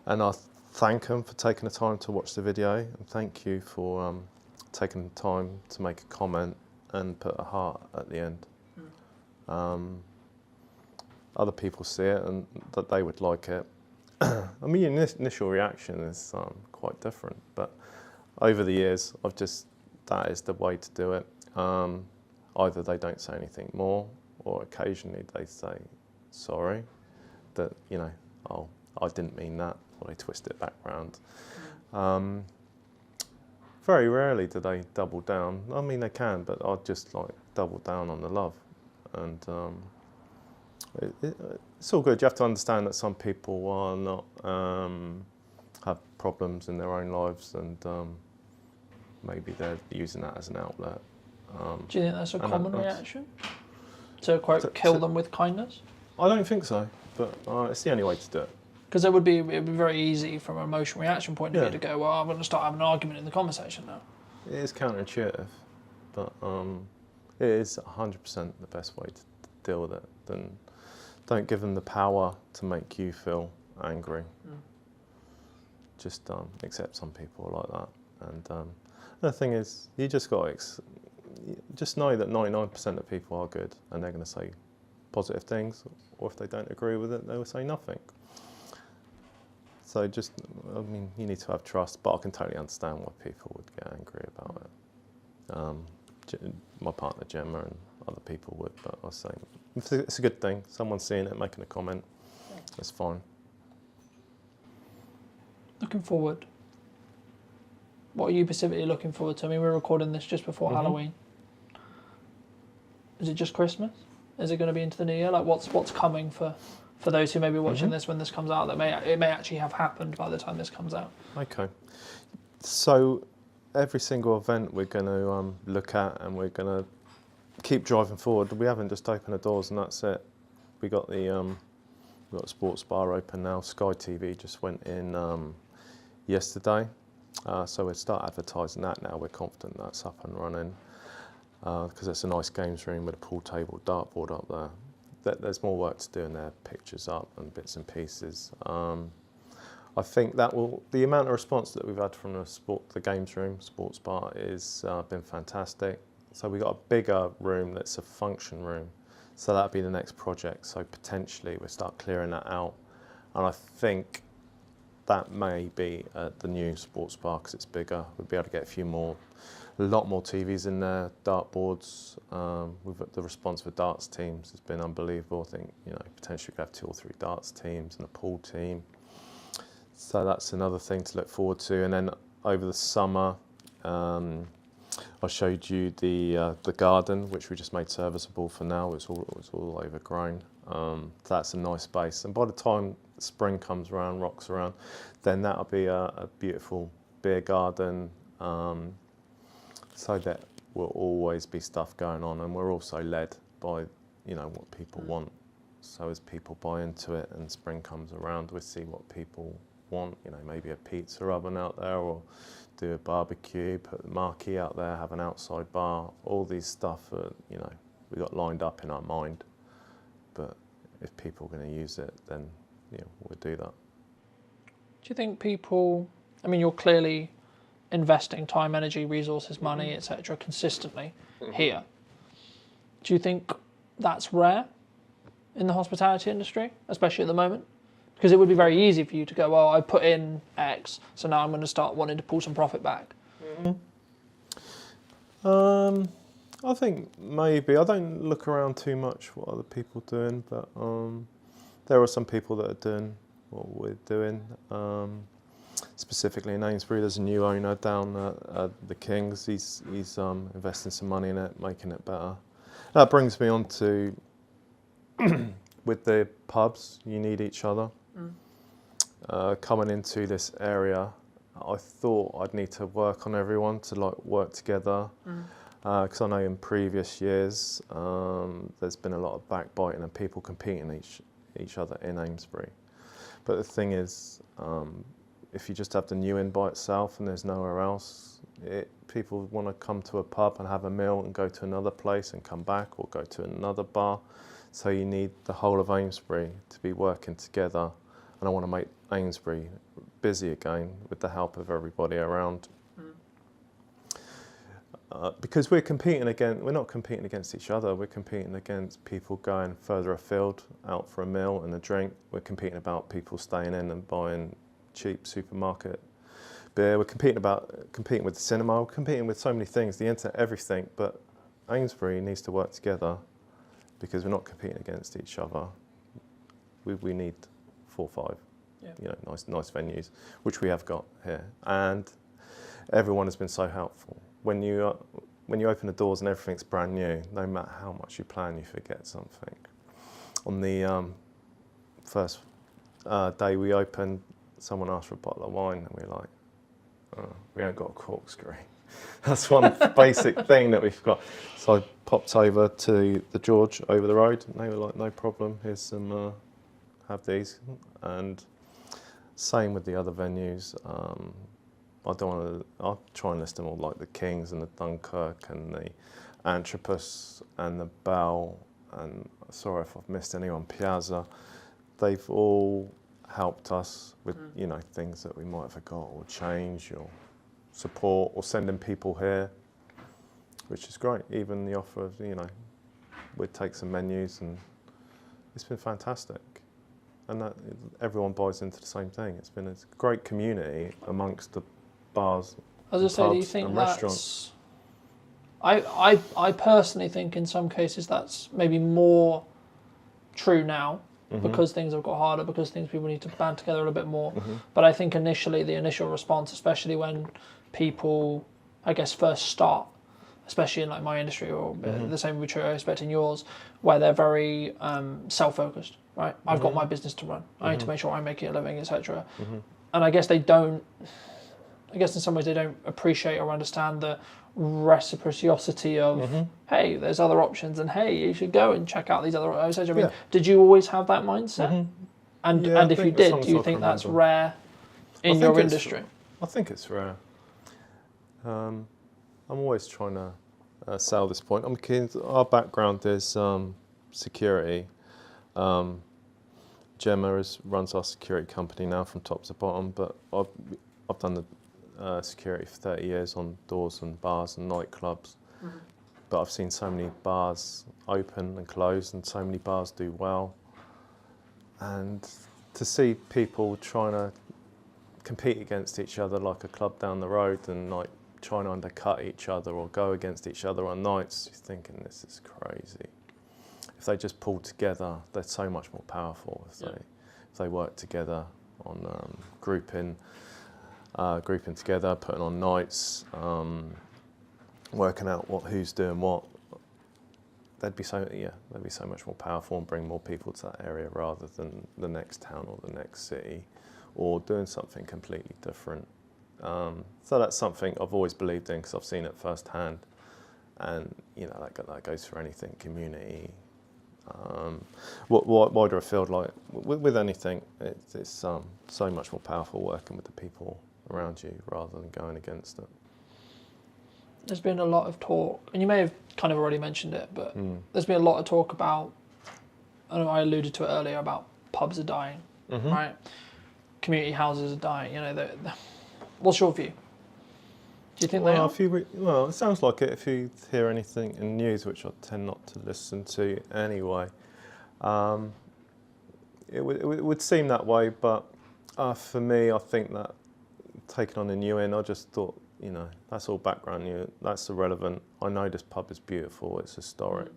and I thank them for taking the time to watch the video, and thank you for taking the time to make a comment and put a heart at the end. Other people see it and that they would like it. I mean, initial reaction is quite different, but over the years, that is the way to do it. Either they don't say anything more, or occasionally they say, sorry, that, you know, oh, I didn't mean that, or they twist it back round. Very rarely do they double down. I mean, they can, but I'd just like double down on the love. And it's all good. You have to understand that some people are not, have problems in their own lives, and maybe they're using that as an outlet. Do you think that's a common reaction? To, quote, kill them with kindness? I don't think so, but it's the only way to do it. Because it would be very easy from an emotional reaction point of view to go, well, I'm going to start having an argument in the conversation now. It is counterintuitive, but it is 100% the best way to deal with it. Then don't give them the power to make you feel angry. Just accept some people are like that. And the thing is, you just got to just know that 99% of people are good, and they're going to say positive things, or if they don't agree with it, they will say nothing. So just, I mean, you need to have trust, but I can totally understand why people would get angry about it. My partner Gemma and other people would, but I was saying, it's a good thing. Someone's seeing it, making a comment, it's fine. Looking forward. What are you specifically looking forward to? I mean, we're recording this just before Halloween. Is it just Christmas? Is it going to be into the new year? Like, what's coming for those who may be watching this when this comes out, that it may actually have happened by the time this comes out? Okay. So every single event we're going to look at, and we're going to keep driving forward. We haven't just opened the doors and that's it. We got the sports bar open now. Sky TV just went in yesterday. So we'll start advertising that now. We're confident that's up and running, because it's a nice games room with a pool table, dartboard up there. There's more work to do in there, pictures up and bits and pieces. I think that the amount of response that we've had from the games room, sports bar, is been fantastic. So we got a bigger room that's a function room. So that'll be the next project. So potentially we'll start clearing that out. And I think that may be the new sports bar, because it's bigger. We'll be able to get a lot more TVs in there, dartboards. The response for darts teams has been unbelievable. I think, you know, potentially we could have 2 or 3 darts teams and a pool team. So that's another thing to look forward to. And then over the summer, I showed you the garden, which we just made serviceable for now. It's all overgrown. That's a nice space. And by the time spring comes around, rocks around, then that'll be a beautiful beer garden. So that will always be stuff going on, and we're also led by, you know, what people want. So as people buy into it and spring comes around, we'll see what people want. You know, maybe a pizza oven out there, or do a barbecue, put the marquee out there, have an outside bar. All these stuff, you know, we got lined up in our mind. But if people are going to use it, then, you know, we'll do that. Do you think people, I mean, you're clearly investing time, energy, resources, money, etc., consistently here. Do you think that's rare in the hospitality industry, especially at the moment? Because it would be very easy for you to go, well, I put in X, so now I'm going to start wanting to pull some profit back. I think maybe. I don't look around too much what other people are doing, but there are some people that are doing what we're doing. Specifically in Amesbury, there's a new owner down at the Kings. He's investing some money in it, making it better. That brings me on to with the pubs, you need each other. Coming into this area, I thought I'd need to work on everyone to work together. Because I know in previous years there's been a lot of backbiting and people competing each other in Amesbury. But the thing is, if you just have the new inn by itself and there's nowhere else, people want to come to a pub and have a meal and go to another place and come back or go to another bar. So you need the whole of Amesbury to be working together. And I want to make Amesbury busy again with the help of everybody around. Because we're not competing against each other, we're competing against people going further afield, out for a meal and a drink. We're competing about people staying in and buying cheap supermarket beer. We're competing with the cinema, we're competing with so many things, the internet, everything, but Amesbury needs to work together because we're not competing against each other. We need 4 or 5 nice venues, which we have got here. And everyone has been so helpful. When you open the doors and everything's brand new, no matter how much you plan, you forget something. On the first day we opened, someone asked for a bottle of wine, and we were like, oh, we ain't got a corkscrew. That's one basic thing that we've got. So I popped over to the George over the road, and they were like, no problem, here's some, have these. And same with the other venues. I'll try and list them all, like the Kings and the Dunkirk and the Anthropos and the Bell, and sorry if I've missed anyone, Piazza. They've all helped us with things that we might have forgot or change or support or sending people here, which is great. Even the offer of, we'd take some menus, and it's been fantastic. And that everyone buys into the same thing. It's been a great community amongst the bars, as I say, do you think that's... I personally think in some cases that's maybe more true now because things have got harder, because people need to band together a little bit more. But I think initially, the initial response, especially when people, I guess, first start, especially in like my industry, or the same would be true, I expect in yours, where they're very self-focused, right? I've got my business to run. I need to make sure I'm making a living, etc. And I guess in some ways they don't appreciate or understand the reciprocity of, hey, there's other options, and hey, you should go and check out these other options. I mean, did you always have that mindset? And if you did, do you think that's rare in your industry? I think it's rare. I'm always trying to sell this point. I'm keen. Our background is security. Gemma runs our security company now from top to bottom, but I've done the security for 30 years on doors and bars and nightclubs. But I've seen so many bars open and close, and so many bars do well. And to see people trying to compete against each other like a club down the road, and like trying to undercut each other or go against each other on nights, you're thinking, this is crazy. If they just pull together, they're so much more powerful. If they work together on grouping together, putting on nights, working out who's doing what, they'd be so much more powerful and bring more people to that area rather than the next town or the next city, or doing something completely different. So that's something I've always believed in, because I've seen it firsthand, and that goes for anything, community. Wider afield, like with anything, it's so much more powerful working with the people around you rather than going against it. There's been a lot of talk, and you may have kind of already mentioned it, but there's been a lot of talk about, I alluded to it earlier, about pubs are dying, right? Community houses are dying. What's your view? Do you think they are? Well, it sounds like it if you hear anything in news, which I tend not to listen to anyway. It would seem that way, but for me, I think that taking on a new inn, I just thought, that's all background new, that's irrelevant. I know this pub is beautiful, it's historic.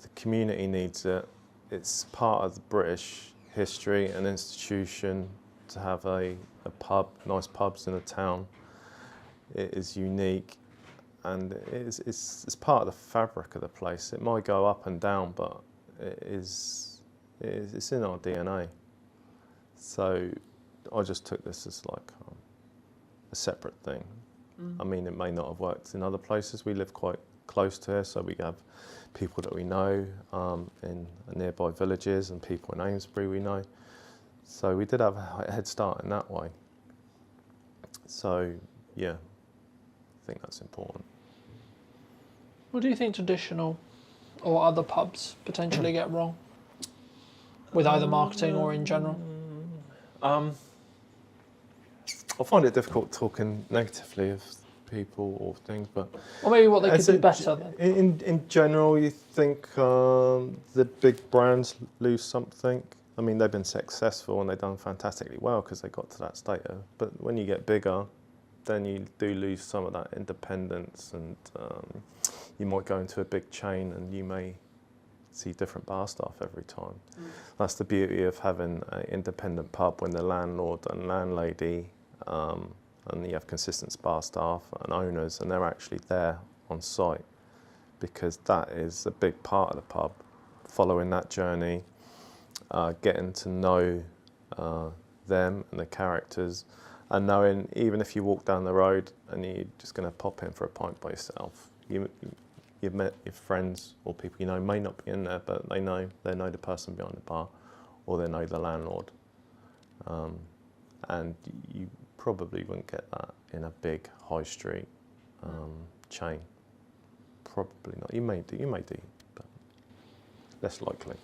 The community needs it. It's part of the British history and institution to have a pub, nice pubs in a town. It is unique, and it's part of the fabric of the place. It might go up and down, but it's in our DNA. So I just took this as like a separate thing. I mean, it may not have worked in other places. We live quite close to here, so we have people that we know in nearby villages and people in Amesbury we know. So we did have a head start in that way. So yeah, I think that's important. What do you think traditional or other pubs potentially get wrong with either marketing or in general? I find it difficult talking negatively of people or things, but or maybe what they could do better then. In general, you think the big brands lose something. I mean, they've been successful and they've done fantastically well because they got to that state. But when you get bigger, then you do lose some of that independence, and you might go into a big chain and you may see different bar staff every time. That's the beauty of having an independent pub, when the landlord and landlady and you have consistent bar staff and owners, and they're actually there on site, because that is a big part of the pub. Following that journey, getting to know them and the characters, and knowing even if you walk down the road and you're just going to pop in for a pint by yourself, you've met your friends or people you know may not be in there, but they know the person behind the bar, or they know the landlord, and you probably wouldn't get that in a big high street chain. Probably not. You may do, but less likely.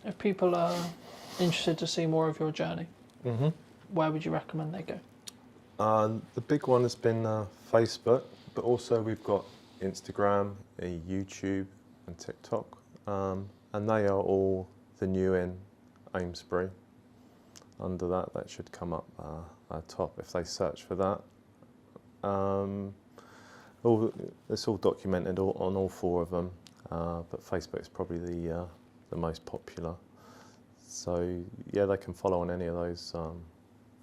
If people are interested to see more of your journey, where would you recommend they go? The big one has been Facebook, but also we've got Instagram, YouTube and TikTok, and they are all the New Inn Amesbury. Under that should come up top if they search for that. It's all documented on all four of them, but Facebook is probably the most popular. So yeah, they can follow on any of those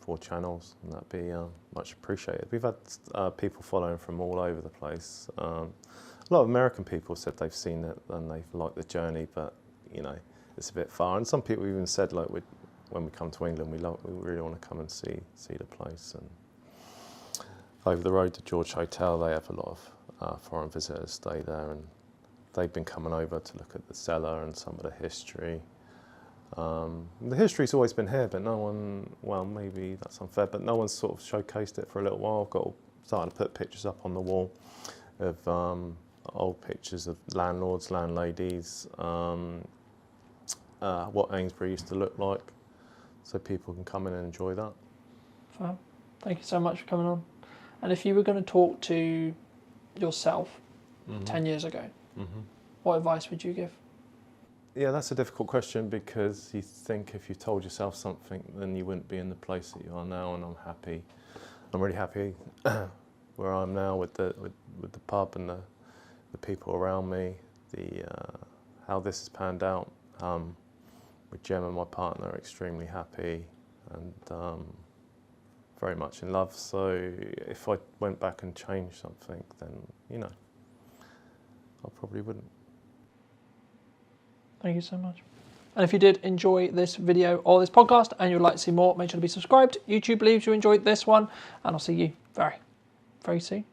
4 channels, and that'd be much appreciated. We've had people following from all over the place. A lot of American people said they've seen it and they've liked the journey, but it's a bit far. And some people even said, like, when we come to England, we really want to come and see the place. And over the road to George Hotel, they have a lot of foreign visitors stay there, and they've been coming over to look at the cellar and some of the history. The history's always been here, but no one, well, maybe that's unfair, but no one's sort of showcased it for a little while. I've started to put pictures up on the wall of old pictures of landlords, landladies, what Amesbury used to look like, so people can come in and enjoy that. Fab. Thank you so much for coming on. And if you were going to talk to yourself 10 years ago, what advice would you give? Yeah, that's a difficult question, because you think if you told yourself something, then you wouldn't be in the place that you are now. And I'm really happy where I am now with the pub and the people around me, how this has panned out. With Gemma, my partner, extremely happy and very much in love. So if I went back and changed something, then I probably wouldn't. Thank you so much. And if you did enjoy this video or this podcast and you'd like to see more, make sure to be subscribed. YouTube believes you enjoyed this one, and I'll see you very, very soon.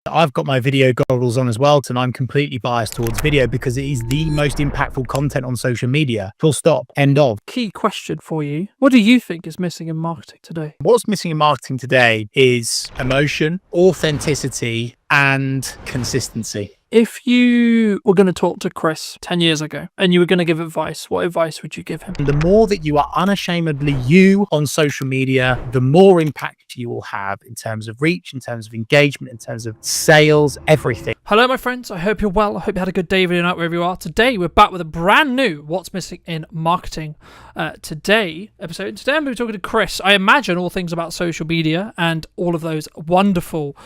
I've got my video goggles on as well, and I'm completely biased towards video because it is the most impactful content on social media. Full stop. End of. Key question for you. What do you think is missing in marketing today? What's missing in marketing today is emotion, authenticity, and consistency. If you were going to talk to Chris 10 years ago and you were going to give advice, what advice would you give him? The more that you are unashamedly you on social media, the more impact you will have in terms of reach, in terms of engagement, in terms of sales, everything. Hello, my friends. I hope you're well. I hope you had a good day, video night, wherever you are. Today, we're back with a brand new What's Missing in Marketing episode. Today, I'm going to be talking to Chris. I imagine all things about social media and all of those wonderful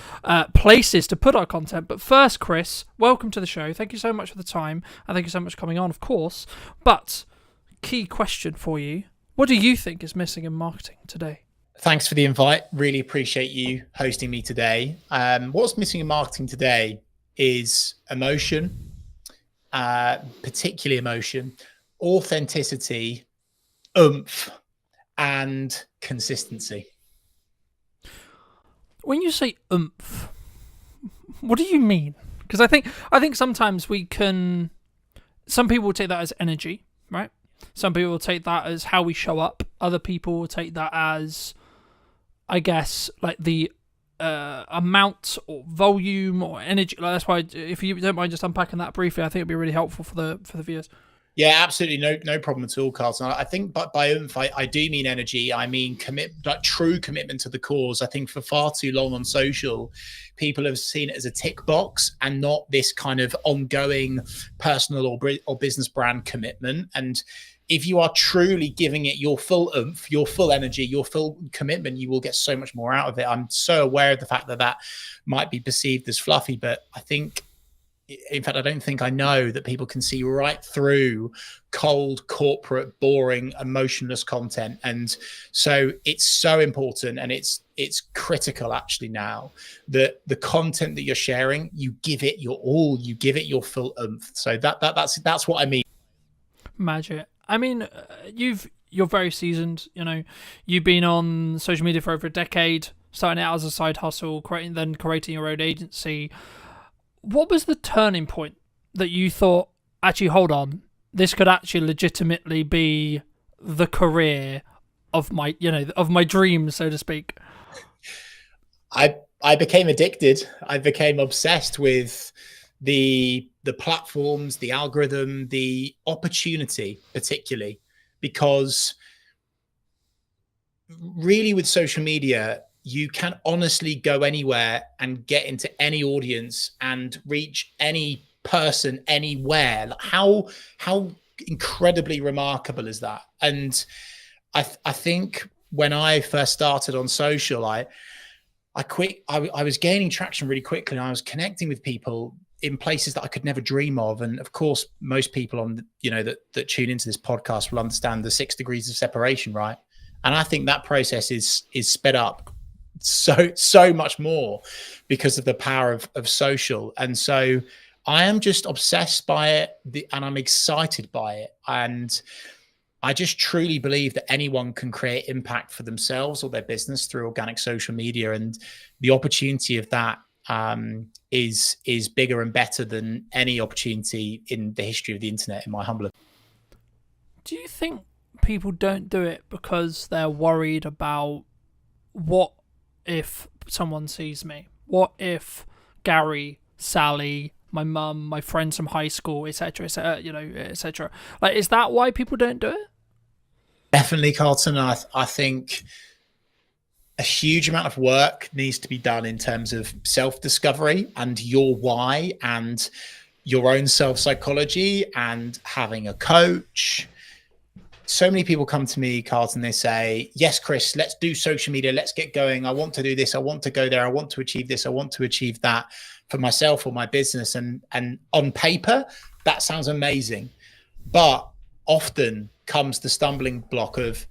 places to put our content. But first, Chris, welcome to the show. Thank you so much for the time. And thank you so much for coming on, of course. But key question for you. What do you think is missing in marketing today? Thanks for the invite. Really appreciate you hosting me today. What's missing in marketing today is emotion, particularly emotion, authenticity, oomph, and consistency. When you say oomph, what do you mean? Because I think sometimes some people will take that as energy, right? Some people will take that as how we show up. Other people will take that as, I guess, like the amount or volume or energy. Like, that's why, if you don't mind just unpacking that briefly, I think it'd be really helpful for the viewers. Yeah, absolutely. No problem at all, Carlton. I think by oomph, I do mean energy. I mean true commitment to the cause. I think for far too long on social, people have seen it as a tick box and not this kind of ongoing personal or business brand commitment. And if you are truly giving it your full oomph, your full energy, your full commitment, you will get so much more out of it. I'm so aware of the fact that might be perceived as fluffy, but I think, in fact, I don't think I know that people can see right through cold, corporate, boring, emotionless content. And so it's so important, and it's critical actually now that the content that you're sharing, you give it your all, you give it your full oomph. So that's what I mean. Magic. I mean, you're very seasoned. You know, you've been on social media for over a decade, starting out as a side hustle, creating your own agency. What was the turning point that you thought, actually, hold on, this could actually legitimately be the career of my dreams, so to speak? I became addicted. I became obsessed with the platforms, the algorithm, the opportunity, particularly because really with social media, you can honestly go anywhere and get into any audience and reach any person anywhere. Like how incredibly remarkable is that? And I think when I first started on social, I was gaining traction really quickly, and I was connecting with people in places that I could never dream of. And of course, most people that tune into this podcast will understand the 6 degrees of separation, right? And I think that process is sped up so much more because of the power of social. And so I am just obsessed by it, and I'm excited by it. And I just truly believe that anyone can create impact for themselves or their business through organic social media. And the opportunity of that is bigger and better than any opportunity in the history of the internet, in my humble opinion. Do you think people don't do it because they're worried about what if someone sees me? What if Gary, Sally, my mum, my friends from high school, etc., etc.? Like, is that why people don't do it? Definitely, Carlton. I think a huge amount of work needs to be done in terms of self-discovery and your why and your own self-psychology and having a coach. So many people come to me, Carlton, they say, yes, Chris, let's do social media. Let's get going. I want to do this. I want to go there. I want to achieve this. I want to achieve that for myself or my business. And on paper, that sounds amazing. But often comes the stumbling block of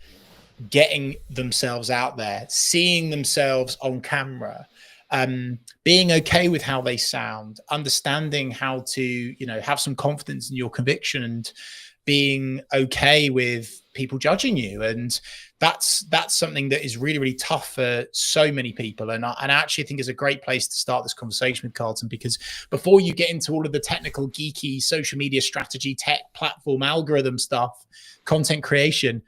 getting themselves out there, seeing themselves on camera, being okay with how they sound, understanding how to, have some confidence in your conviction, and being okay with people judging you. And that's something that is really, really tough for so many people. And I actually think is a great place to start this conversation with Carlton, because before you get into all of the technical, geeky social media strategy, tech platform, algorithm stuff, content creation,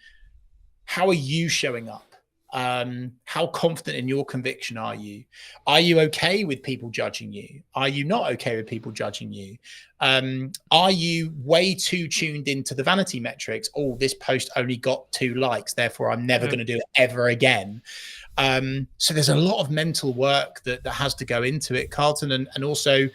how are you showing up? How confident in your conviction are you? Are you okay with people judging you? Are you not okay with people judging you? Are you way too tuned into the vanity metrics? Oh, this post only got 2 likes, therefore I'm never going to do it ever again. So there's a lot of mental work that has to go into it, Carlton, and also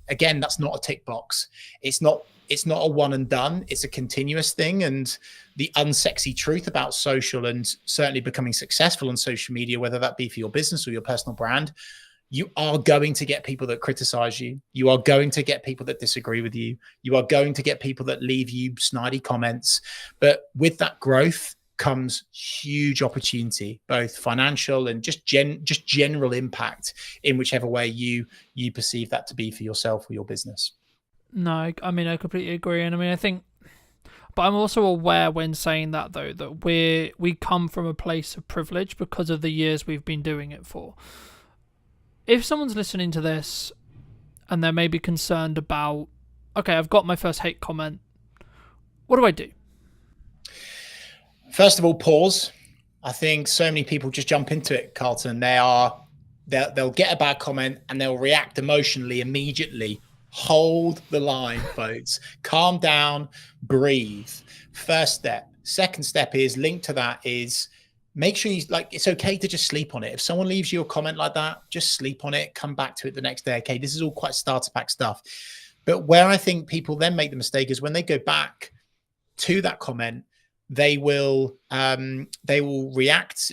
again, that's not a tick box. It's not a one and done. It's a continuous thing. And the unsexy truth about social, and certainly becoming successful on social media, whether that be for your business or your personal brand, you are going to get people that criticize you. You are going to get people that disagree with you. You are going to get people that leave you snidey comments. But with that growth comes huge opportunity, both financial and just general impact in whichever way you perceive that to be for yourself or your business. No, I mean, I completely agree. And I mean, I think, but I'm also aware when saying that, though, that we come from a place of privilege because of the years we've been doing it for. If someone's listening to this and they're maybe concerned about, okay, I've got my first hate comment, what do I do? First of all, pause. I think so many people just jump into it, Carlton. They'll get a bad comment and they'll react emotionally immediately. Hold the line, folks. Calm down, breathe. First step. Second step is linked to that is make sure it's okay to just sleep on it. If someone leaves you a comment like that, just sleep on it, come back to it the next day. Okay, this is all quite starter pack stuff. But where I think people then make the mistake is when they go back to that comment, they will react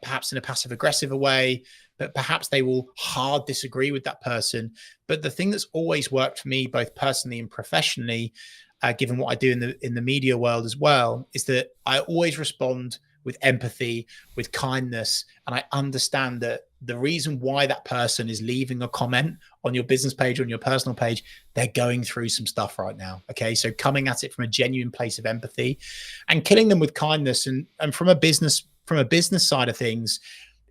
perhaps in a passive aggressive way, but perhaps they will hard disagree with that person. But the thing that's always worked for me, both personally and professionally, given what I do in the media world as well, is that I always respond with empathy, with kindness. And I understand that the reason why that person is leaving a comment on your business page, on your personal page, they're going through some stuff right now. Okay. So coming at it from a genuine place of empathy and killing them with kindness. And from a business side of things,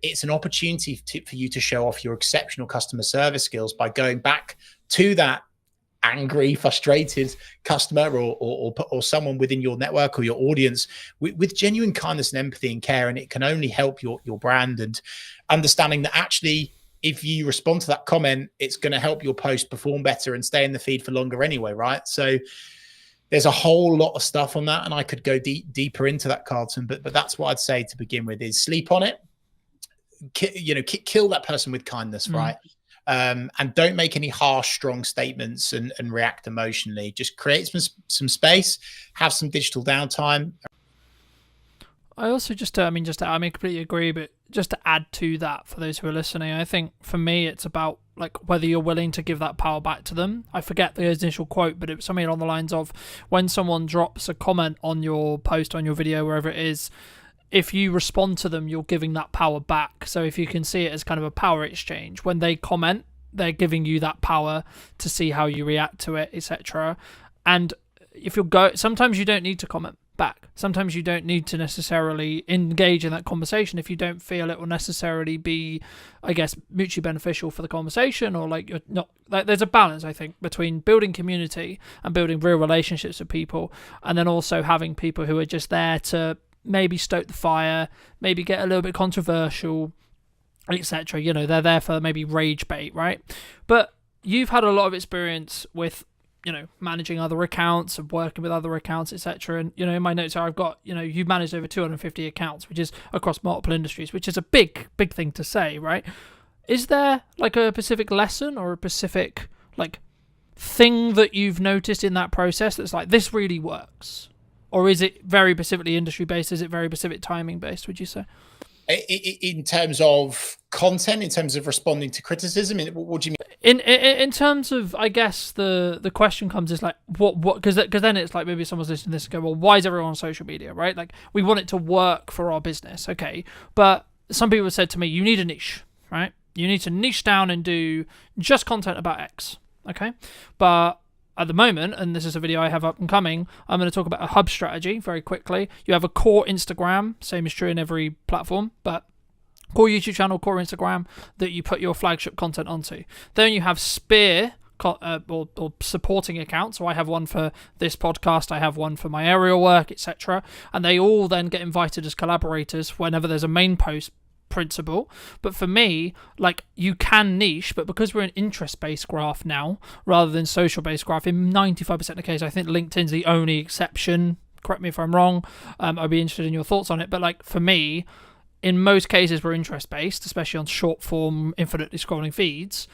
it's an opportunity for you to show off your exceptional customer service skills by going back to that angry, frustrated customer or someone within your network or your audience with genuine kindness and empathy and care. And it can only help your brand, and understanding that actually, if you respond to that comment, it's going to help your post perform better and stay in the feed for longer anyway, right? So there's a whole lot of stuff on that, and I could go deeper into that, Carlton, but that's what I'd say to begin with is sleep on it. Kill that person with kindness, right? And don't make any harsh, strong statements and react emotionally. Just create some space, have some digital downtime. I also I completely agree, but just to add to that for those who are listening, I think for me, it's about like whether you're willing to give that power back to them. I forget the initial quote, but it was something along the lines of when someone drops a comment on your post, on your video, wherever it is, if you respond to them, you're giving that power back. So if you can see it as kind of a power exchange, when they comment, they're giving you that power to see how you react to it, etc. And if sometimes you don't need to comment back. Sometimes you don't need to necessarily engage in that conversation if you don't feel it will necessarily be, I guess, mutually beneficial for the conversation, or like you're not. Like, there's a balance, I think, between building community and building real relationships with people, and then also having people who are just there to maybe stoke the fire, maybe get a little bit controversial, etc. They're there for maybe rage bait, right? But you've had a lot of experience with, managing other accounts and working with other accounts, etc. And, in my notes here, I've got, you've managed over 250 accounts, which is across multiple industries, which is a big, big thing to say, right? Is there like a specific lesson or a specific like thing that you've noticed in that process that's like, this really works? Or is it very specifically industry based? Is it very specific timing based, would you say? In terms of content, in terms of responding to criticism, what do you mean? In terms of, I guess the question comes is like what because then it's like maybe someone's listening to this and go, well, why is everyone on social media, right? Like, we want it to work for our business, okay? But some people have said to me, you need a niche, right? You need to niche down and do just content about X, okay? But at the moment, and this is a video I have up and coming, I'm going to talk about a hub strategy very quickly. You have a core Instagram, same is true in every platform, but core YouTube channel, core Instagram that you put your flagship content onto. Then you have spear or supporting accounts. So I have one for this podcast, I have one for my aerial work, etc. And they all then get invited as collaborators whenever there's a main post principle. But for me, like, you can niche, but because we're an interest-based graph now rather than social-based graph, in 95% of the case, I think LinkedIn's the only exception. Correct me if I'm wrong. I'd be interested in your thoughts on it. But like, for me, in most cases, we're interest-based, especially on short-form, infinitely scrolling feeds.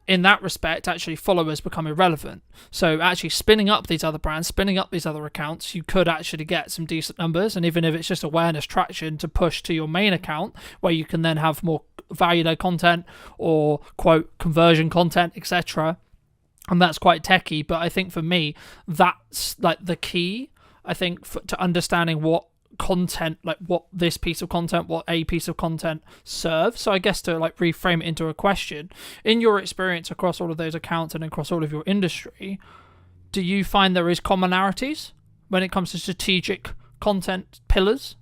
In that respect, actually, followers become irrelevant. So actually spinning up these other brands, spinning up these other accounts, you could actually get some decent numbers. And even if it's just awareness traction to push to your main account, where you can then have more value-led content or, quote, conversion content, etc. And that's quite techy. But I think for me, that's like the key, I think, to understanding what content, like what this piece of content, what a piece of content serves. So I guess to like reframe it into a question, in your experience across all of those accounts and across all of your industry, do you find there is commonalities when it comes to strategic content pillars?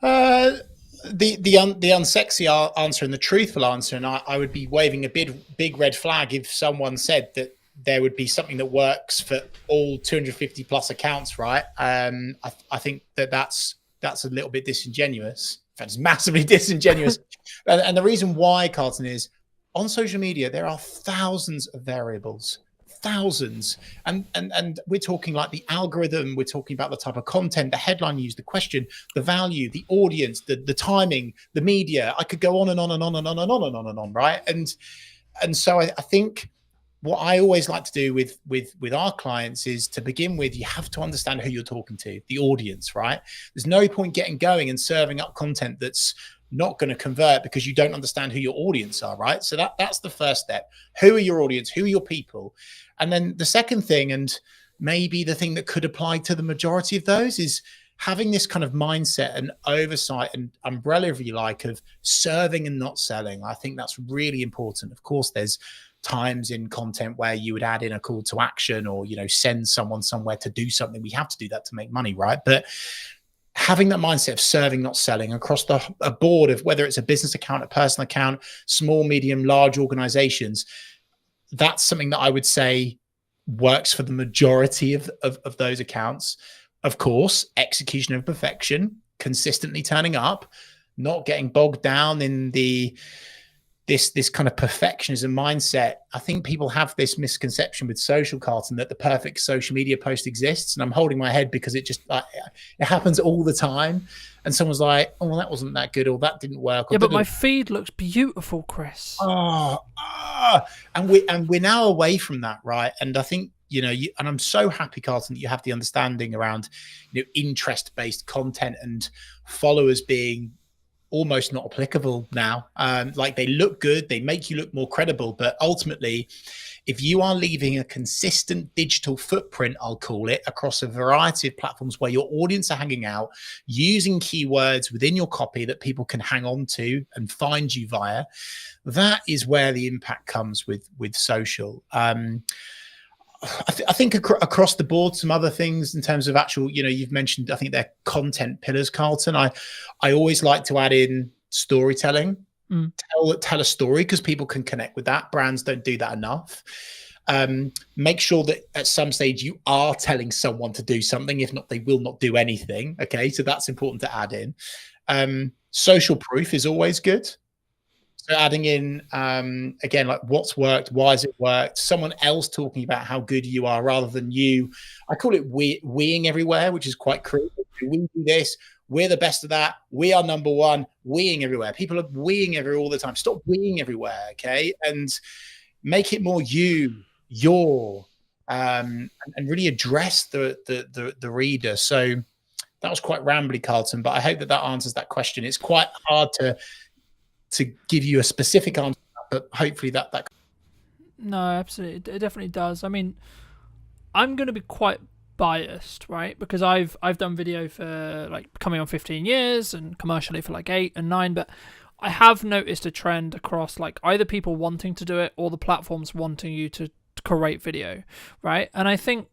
The unsexy answer and the truthful answer, and I would be waving a big red flag if someone said that there would be something that works for all 250 plus accounts, right? I think that's a little bit disingenuous. In fact, it's massively disingenuous. And the reason why, Carlton, is on social media, there are thousands of variables, thousands. And we're talking like the algorithm, we're talking about the type of content, the headline used, the question, the value, the audience, the timing, the media. I could go on and on and on and on and on and on and on, right? And so I think what I always like to do with our clients is, to begin with, you have to understand who you're talking to, the audience, right? There's no point getting going and serving up content that's not going to convert because you don't understand who your audience are, right? So that's the first step. Who are your audience? Who are your people? And then the second thing, and maybe the thing that could apply to the majority of those, is having this kind of mindset and oversight and umbrella, if you like, of serving and not selling. I think that's really important. Of course, there's times in content where you would add in a call to action or, send someone somewhere to do something. We have to do that to make money, right? But having that mindset of serving, not selling, across a board of whether it's a business account, a personal account, small, medium, large organizations, that's something that I would say works for the majority of those accounts. Of course, execution of perfection, consistently turning up, not getting bogged down in this kind of perfectionism mindset. I think people have this misconception with social, Carlton, that the perfect social media post exists. And I'm holding my head because it happens all the time. And someone's like, oh, well, that wasn't that good, or that didn't work. Yeah, but my feed looks beautiful, Chris. And we're now away from that, right? And I think, and I'm so happy, Carlton, that you have the understanding around, interest-based content and followers being almost not applicable now. Like, they look good, they make you look more credible, but ultimately, if you are leaving a consistent digital footprint, I'll call it, across a variety of platforms where your audience are hanging out, using keywords within your copy that people can hang on to and find you via, that is where the impact comes with social. I think across the board, some other things in terms of actual, you've mentioned, I think they're content pillars, Carlton. I always like to add in storytelling, tell a story, because people can connect with that. Brands don't do that enough. Make sure that at some stage you are telling someone to do something. If not, they will not do anything. Okay. So that's important to add in. Social proof is always good. So adding in, again, like what's worked, why has it worked, someone else talking about how good you are rather than you. I call it weeing everywhere, which is quite creative. We do this, we're the best of that, we are number one, weeing everywhere. People are weeing everywhere all the time. Stop weeing everywhere, okay? And make it more your, and really address the reader. So that was quite rambly, Carlton, but I hope that answers that question. It's quite hard to give you a specific answer, but hopefully that. No, absolutely, it definitely does. I mean, I'm going to be quite biased, right? Because I've done video for like coming on 15 years and commercially for like 8 and 9, but I have noticed a trend across like either people wanting to do it or the platforms wanting you to create video, right? And I think,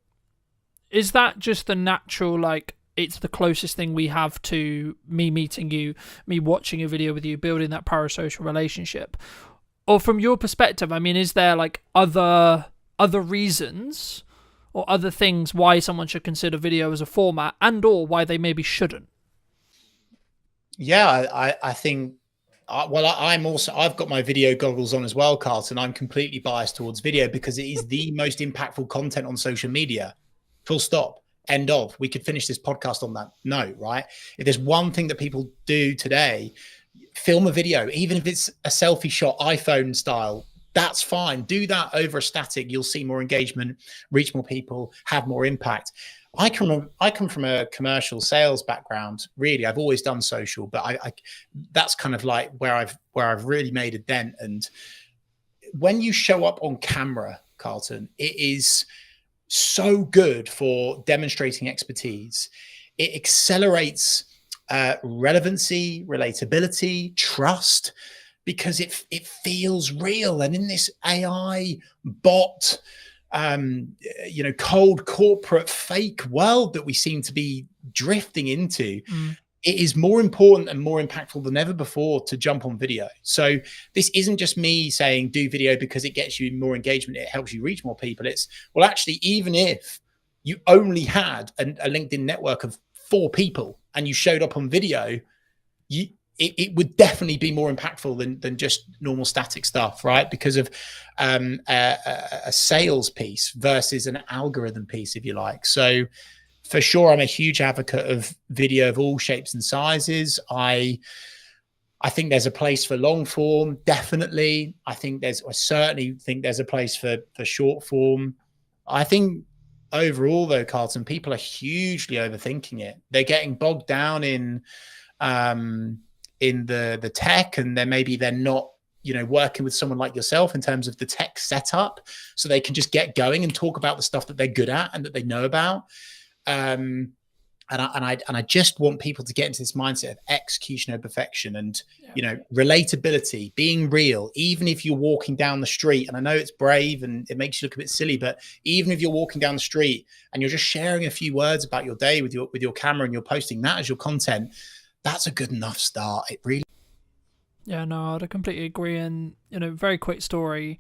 is that just the natural, like, it's the closest thing we have to me meeting you, me watching a video with you, building that parasocial relationship? or from your perspective, I mean, is there like other reasons or other things why someone should consider video as a format, and or why they maybe shouldn't? Yeah, I think, I've got my video goggles on as well, Carlton. I'm completely biased towards video because it is the most impactful content on social media. Full stop. End of. We could finish this podcast on that note, right? If there's one thing that people do today, film a video, even if it's a selfie shot, iPhone style, that's fine. Do that over a static. You'll see more engagement, reach more people, have more impact. I come from a commercial sales background. Really, I've always done social, but I that's kind of like where I've really made a dent. And when you show up on camera, Carlton, it is so good for demonstrating expertise. It accelerates relevancy, relatability, trust, because it feels real. And in this AI bot, cold corporate fake world that we seem to be drifting into, it is more important and more impactful than ever before to jump on video. So this isn't just me saying do video because it gets you more engagement, it helps you reach more people. It's, well, actually, even if you only had a LinkedIn network of 4 people and you showed up on video, it would definitely be more impactful than just normal static stuff, right? Because of a sales piece versus an algorithm piece, if you like. So for sure, I'm a huge advocate of video of all shapes and sizes. I think there's a place for long form, definitely. I certainly think there's a place for short form. I think overall, though, Carlton, people are hugely overthinking it. They're getting bogged down in the tech, and then maybe they're not, working with someone like yourself in terms of the tech setup, so they can just get going and talk about the stuff that they're good at and that they know about. And I just want people to get into this mindset of execution over perfection, and relatability, being real, even if you're walking down the street. And I know it's brave and it makes you look a bit silly, but even if you're walking down the street and you're just sharing a few words about your day with your camera and you're posting that as your content, that's a good enough start. It really. Yeah, no, I'd completely agree. And, very quick story.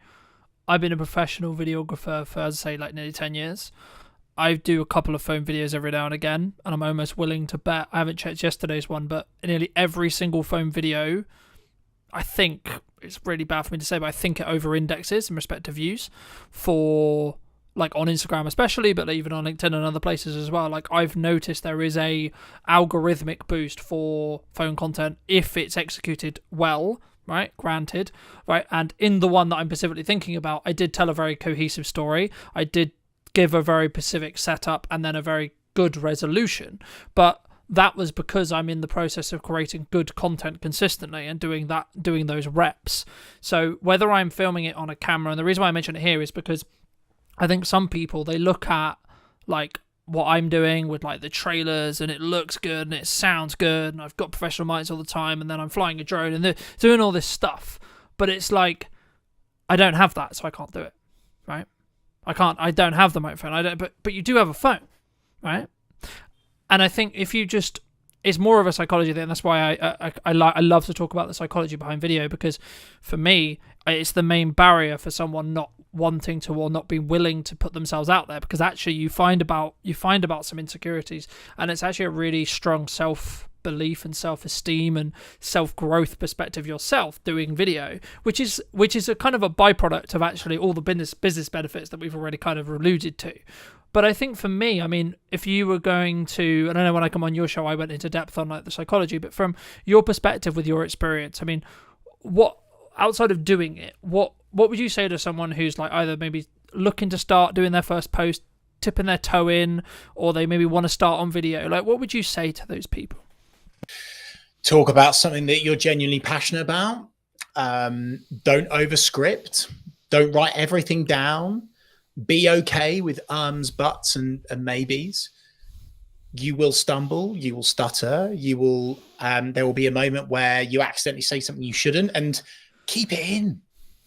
I've been a professional videographer for, as I say, like nearly 10 years. I do a couple of phone videos every now and again, and I'm almost willing to bet, I haven't checked yesterday's one, but nearly every single phone video, I think, it's really bad for me to say, but I think it over-indexes in respect to views for, like, on Instagram especially, but even on LinkedIn and other places as well. Like, I've noticed there is a algorithmic boost for phone content if it's executed well, right? Granted, right? And in the one that I'm specifically thinking about, I did tell a very cohesive story. I did give a very specific setup and then a very good resolution, but that was because I'm in the process of creating good content consistently and doing those reps. So whether I'm filming it on a camera, and the reason why I mention it here is because I think some people, they look at like what I'm doing with like the trailers and it looks good and it sounds good and I've got professional mics all the time and then I'm flying a drone and they're doing all this stuff, but it's like I don't have that, so I can't do it, right? I don't have the microphone. But you do have a phone, right? And I think if you just, it's more of a psychology thing. That's why I love to talk about the psychology behind video, because for me, it's the main barrier for someone not wanting to or not being willing to put themselves out there, because actually you find about some insecurities, and it's actually a really strong self-belief and self-esteem and self-growth perspective yourself doing video, which is a kind of a byproduct of actually all the business benefits that we've already kind of alluded to. But I think for me, I mean, if you were going to, and I know when I come on your show I went into depth on like the psychology, but from your perspective with your experience, I mean, what outside of doing it, what would you say to someone who's like either maybe looking to start doing their first post, tipping their toe in, or they maybe want to start on video? Like, what would you say to those people? Talk about something that you're genuinely passionate about. Don't overscript. Don't write everything down. Be okay with buts, and maybes. You will stumble. You will stutter. You will. There will be a moment where you accidentally say something you shouldn't, and keep it in.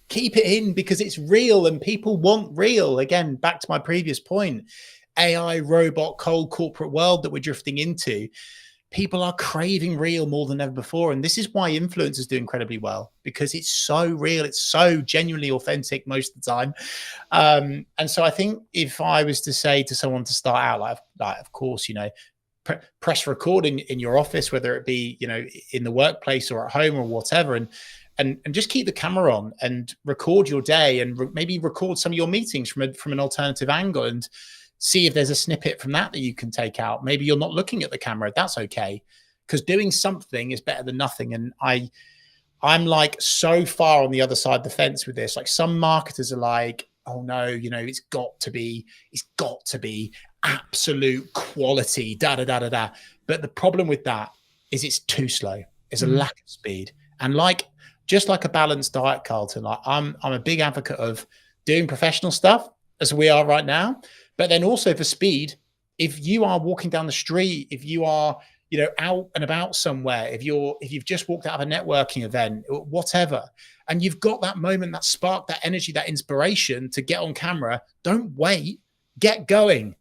Keep it in, because it's real and people want real. Again, back to my previous point, AI, robot, cold corporate world that we're drifting into. people are craving real more than ever before. And this is why influencers do incredibly well, because it's so real. It's so genuinely authentic most of the time. And so I think if I was to say to someone to start out, like of course, press record in your office, whether it be, in the workplace or at home or whatever, and just keep the camera on and record your day, and maybe record some of your meetings from an alternative angle, and see if there's a snippet from that you can take out. Maybe you're not looking at the camera. That's okay, because doing something is better than nothing. And I'm like so far on the other side of the fence with this. Like, some marketers are like, oh no, it's got to be absolute quality, But the problem with that is it's too slow. It's a lack of speed. And just like a balanced diet, Carlton, like I'm a big advocate of doing professional stuff as we are right now, but then also for speed. If you are walking down the street, if you are, out and about somewhere, if you've just walked out of a networking event, whatever, and you've got that moment, that spark, that energy, that inspiration to get on camera, don't wait, get going.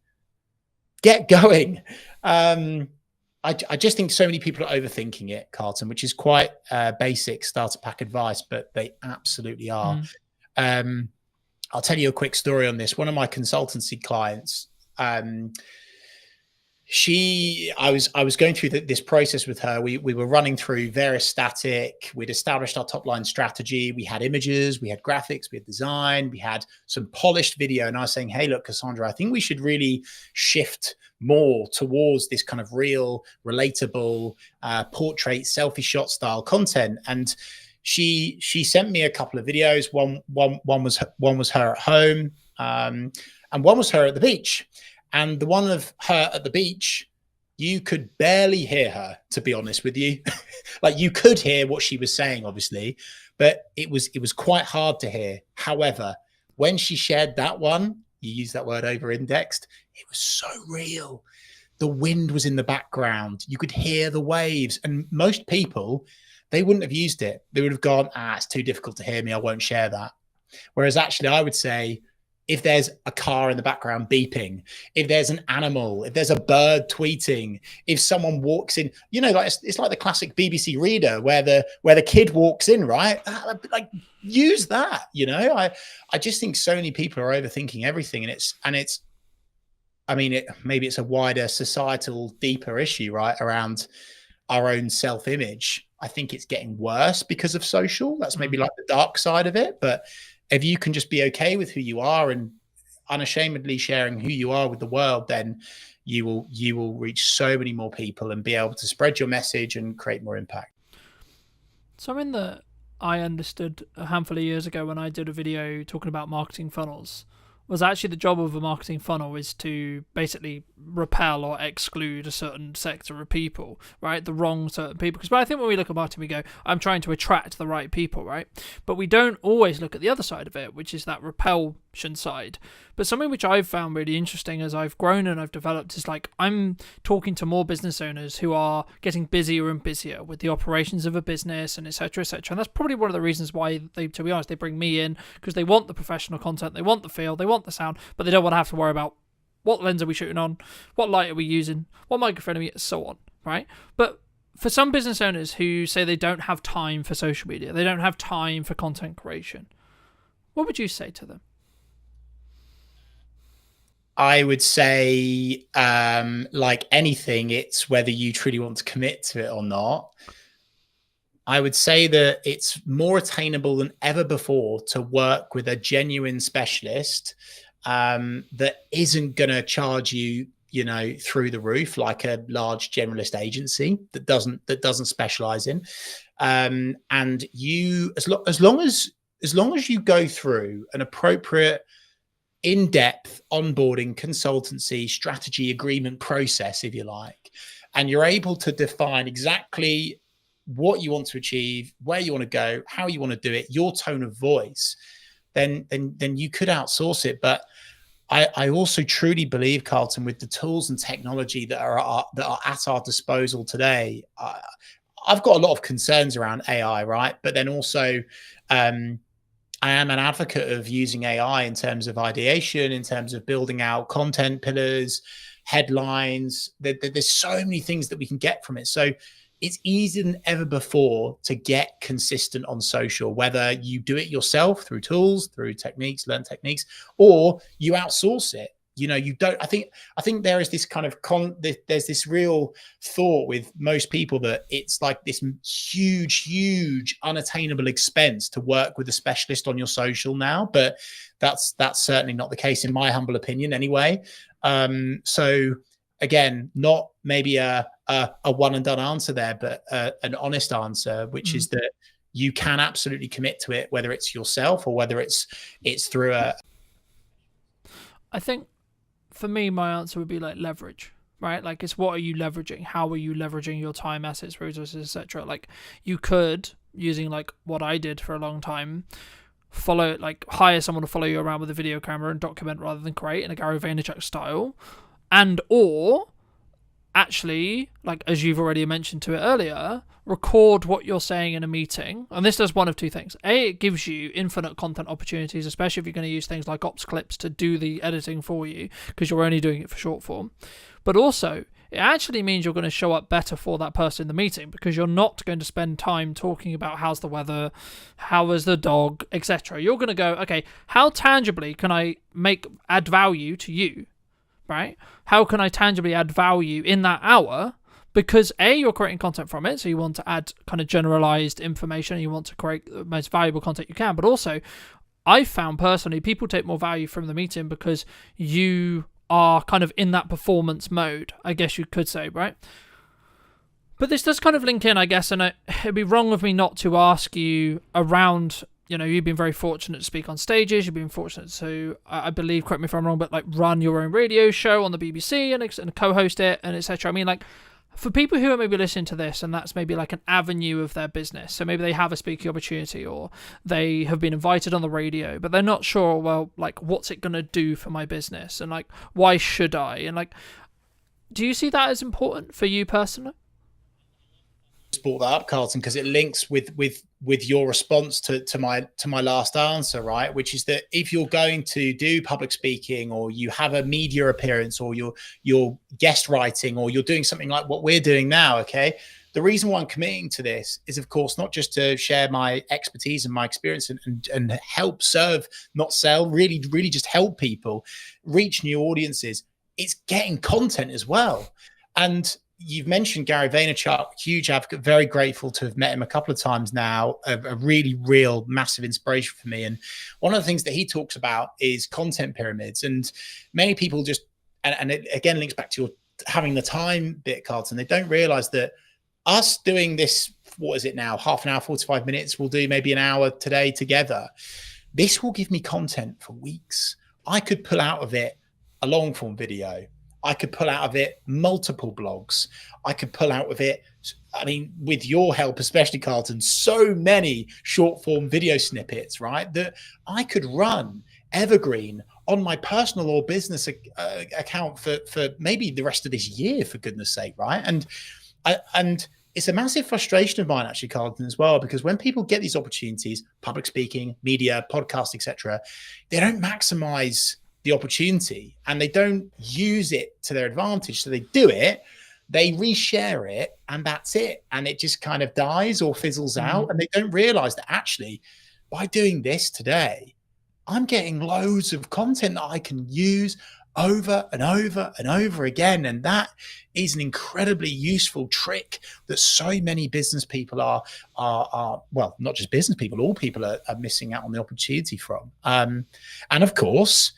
I just think so many people are overthinking it, Carlton, which is quite basic starter pack advice, but they absolutely are. I'll tell you a quick story on this. One of my consultancy clients, I was going through this process with her. We were running through various static. We'd established our top line strategy. We had images, we had graphics, we had design, we had some polished video. And I was saying, hey, look, Cassandra, I think we should really shift more towards this kind of real, relatable portrait, selfie shot style content. And she sent me a couple of videos. One was her at home, and one was her at the beach. And the one of her at the beach, you could barely hear her, to be honest with you. Like, you could hear what she was saying, obviously, but it was quite hard to hear. However, when she shared that one, you use that word over-indexed, it was so real. The wind was in the background. You could hear the waves. And most people, they wouldn't have used it. They would have gone, it's too difficult to hear me, I won't share that. Whereas actually, I would say, if there's a car in the background beeping, if there's an animal, if there's a bird tweeting, if someone walks in, like it's like the classic BBC Reader where the kid walks in, right? Like, use that. I just think so many people are overthinking everything, maybe it's a wider societal, deeper issue, right, around our own self-image. I think it's getting worse because of social. That's maybe like the dark side of it, but if you can just be okay with who you are and unashamedly sharing who you are with the world, then you will reach so many more people and be able to spread your message and create more impact. Something that I understood a handful of years ago when I did a video talking about marketing funnels was actually the job of a marketing funnel is to basically repel or exclude a certain sector of people, right? The wrong certain people. Because I think when we look at marketing, we go, I'm trying to attract the right people, right? But we don't always look at the other side of it, which is that repulsion side. But something which I've found really interesting as I've grown and I've developed is like, I'm talking to more business owners who are getting busier and busier with the operations of a business and et cetera, et cetera. And that's probably one of the reasons why they, to be honest, they bring me in, because they want the professional content, they want the feel, they want the sound, but they don't want to have to worry about what lens are we shooting on, what light are we using, what microphone are we, so on, right? But for some business owners who say they don't have time for social media, they don't have time for content creation, what would you say to them? I would say, like anything, it's whether you truly want to commit to it or not. I would say that it's more attainable than ever before to work with a genuine specialist that isn't going to charge you, through the roof like a large generalist agency that doesn't specialize in. And you, as long as you go through an appropriate in-depth onboarding, consultancy, strategy, agreement process, if you like, and you're able to define exactly what you want to achieve, where you want to go, how you want to do it, your tone of voice, then you could outsource it. But I also truly believe, Carlton, with the tools and technology that are at our disposal today, I've got a lot of concerns around AI, right? But then also, I am an advocate of using AI in terms of ideation, in terms of building out content pillars, headlines. There's so many things that we can get from it. So it's easier than ever before to get consistent on social, whether you do it yourself through tools, through techniques, learn techniques, or you outsource it. You don't. I think there is this kind of there's this real thought with most people that it's like this huge unattainable expense to work with a specialist on your social now, but that's certainly not the case in my humble opinion anyway. So again, not maybe a one and done answer there, but an honest answer, which is that you can absolutely commit to it, whether it's yourself or whether it's through a. I think for me, my answer would be like leverage, right? Like, it's what are you leveraging? How are you leveraging your time, assets, resources, etc.? Like, you could, using like what I did for a long time, hire someone to follow you around with a video camera and document rather than create in a Gary Vaynerchuk style, and or actually, like as you've already mentioned to it earlier, record what you're saying in a meeting. And this does one of two things. A, it gives you infinite content opportunities, especially if you're going to use things like ops clips to do the editing for you, because you're only doing it for short form. But also, it actually means you're going to show up better for that person in the meeting, because you're not going to spend time talking about how's the weather, how is the dog, etc. You're going to go, okay, how tangibly can I add value to you, right? How can I tangibly add value in that hour? Because A, you're creating content from it, so you want to add kind of generalized information, and you want to create the most valuable content you can. But also, I've found personally, people take more value from the meeting because you are kind of in that performance mode, I guess you could say, right? But this does kind of link in, I guess, and it'd be wrong of me not to ask you around, you've been very fortunate to speak on stages, you've been fortunate to, I believe, correct me if I'm wrong, but like run your own radio show on the BBC and co-host it, and etc. I mean, like, for people who are maybe listening to this and that's maybe like an avenue of their business, so maybe they have a speaking opportunity or they have been invited on the radio, but they're not sure, well, like, what's it going to do for my business, and like, why should I? And like, do you see that as important for you personally? Brought that up, Carlton, because it links with your response to my last answer, right? Which is that if you're going to do public speaking, or you have a media appearance, or you're guest writing, or you're doing something like what we're doing now, okay, the reason why I'm committing to this is, of course, not just to share my expertise and my experience and help serve, not sell, really just help people reach new audiences. It's getting content as well. And you've mentioned Gary Vaynerchuk, huge advocate, very grateful to have met him a couple of times now, a really real massive inspiration for me. And one of the things that he talks about is content pyramids. And many people just, and it again links back to your having the time bit, Carlton, they don't realize that us doing this, what is it now, half an hour, 45 minutes, we'll do maybe an hour today together. This will give me content for weeks. I could pull out of it a long form video. I could pull out of it multiple blogs. I could pull out of it, I mean, with your help, especially Carlton, so many short form video snippets, right? That I could run evergreen on my personal or business account for maybe the rest of this year, for goodness sake, right? And it's a massive frustration of mine, actually, Carlton, as well, because when people get these opportunities, public speaking, media, podcast, etc., they don't maximize the opportunity and they don't use it to their advantage. So they do it, they reshare it, and that's it. And it just kind of dies or fizzles out. And they don't realize that actually by doing this today, I'm getting loads of content that I can use over and over and over again. And that is an incredibly useful trick that so many business people are well, not just business people, all people are missing out on the opportunity from. And of course,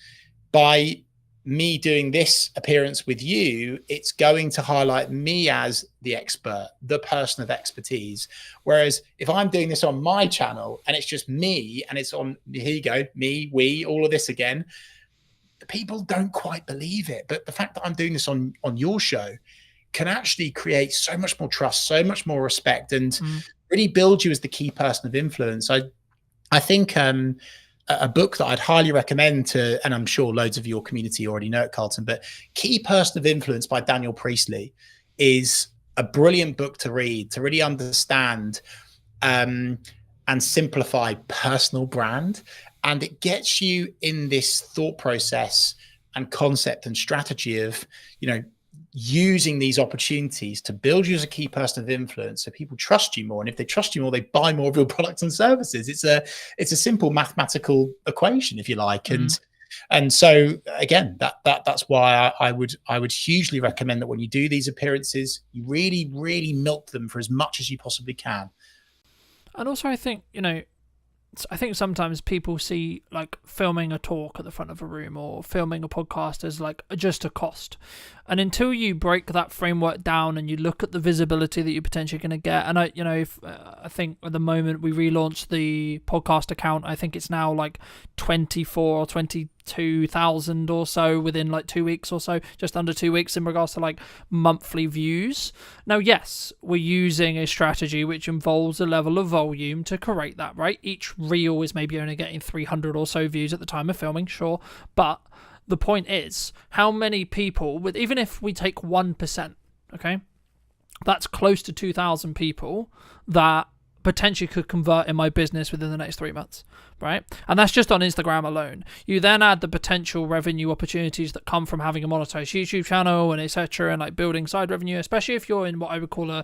by me doing this appearance with you, it's going to highlight me as the expert, the person of expertise. Whereas if I'm doing this on my channel and it's just me and it's on, here you go, me, we, all of this again, people don't quite believe it. But the fact that I'm doing this on your show can actually create so much more trust, so much more respect, and really build you as the key person of influence. I think a book that I'd highly recommend to, and I'm sure loads of your community already know it, Carlton, but Key Person of Influence by Daniel Priestley is a brilliant book to read, to really understand and simplify personal brand. And it gets you in this thought process and concept and strategy of, using these opportunities to build you as a key person of influence so people trust you more. And if they trust you more, they buy more of your products and services. It's a simple mathematical equation, if you like. And so again, that's why I would hugely recommend that when you do these appearances, you really, really milk them for as much as you possibly can. And also, I think, sometimes people see like filming a talk at the front of a room or filming a podcast as like just a cost. And until you break that framework down and you look at the visibility that you're potentially going to get, and I think at the moment we relaunched the podcast account, I think it's now like 24 or 22,000 or so within like 2 weeks or so, just under 2 weeks in regards to like monthly views. Now, yes, we're using a strategy which involves a level of volume to create that, right? Each reel is maybe only getting 300 or so views at the time of filming, sure, but the point is, how many people, even if we take 1%, okay, that's close to 2,000 people that potentially could convert in my business within the next 3 months, right? And that's just on Instagram alone. You then add the potential revenue opportunities that come from having a monetized YouTube channel and etc., and like building side revenue, especially if you're in what I would call a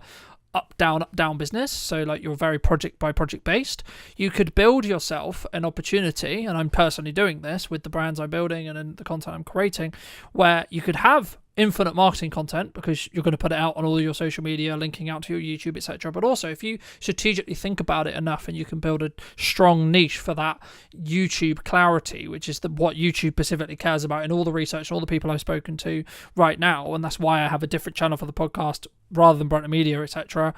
up down business, so like you're very project by project based. You could build yourself an opportunity, and I'm personally doing this with the brands I'm building and the content I'm creating, where you could have infinite marketing content because you're going to put it out on all your social media, linking out to your YouTube, etc. But also, if you strategically think about it enough, and you can build a strong niche for that YouTube clarity, which is what YouTube specifically cares about in all the research, all the people I've spoken to right now, and that's why I have a different channel for the podcast rather than Brunton Media, etc.,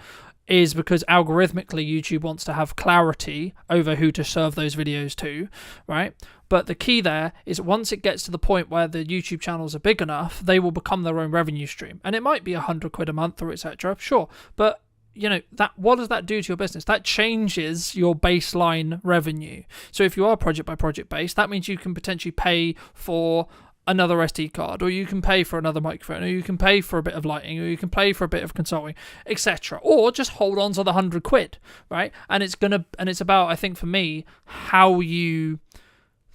is because algorithmically YouTube wants to have clarity over who to serve those videos to, right? But the key there is once it gets to the point where the YouTube channels are big enough, they will become their own revenue stream. And it might be £100 a month or etc. Sure. But that what does that do to your business? That changes your baseline revenue. So if you are project by project based, that means you can potentially pay for another SD card, or you can pay for another microphone, or you can pay for a bit of lighting, or you can pay for a bit of consulting, etc. Or just hold on to the £100, right? And it's about, I think for me, how you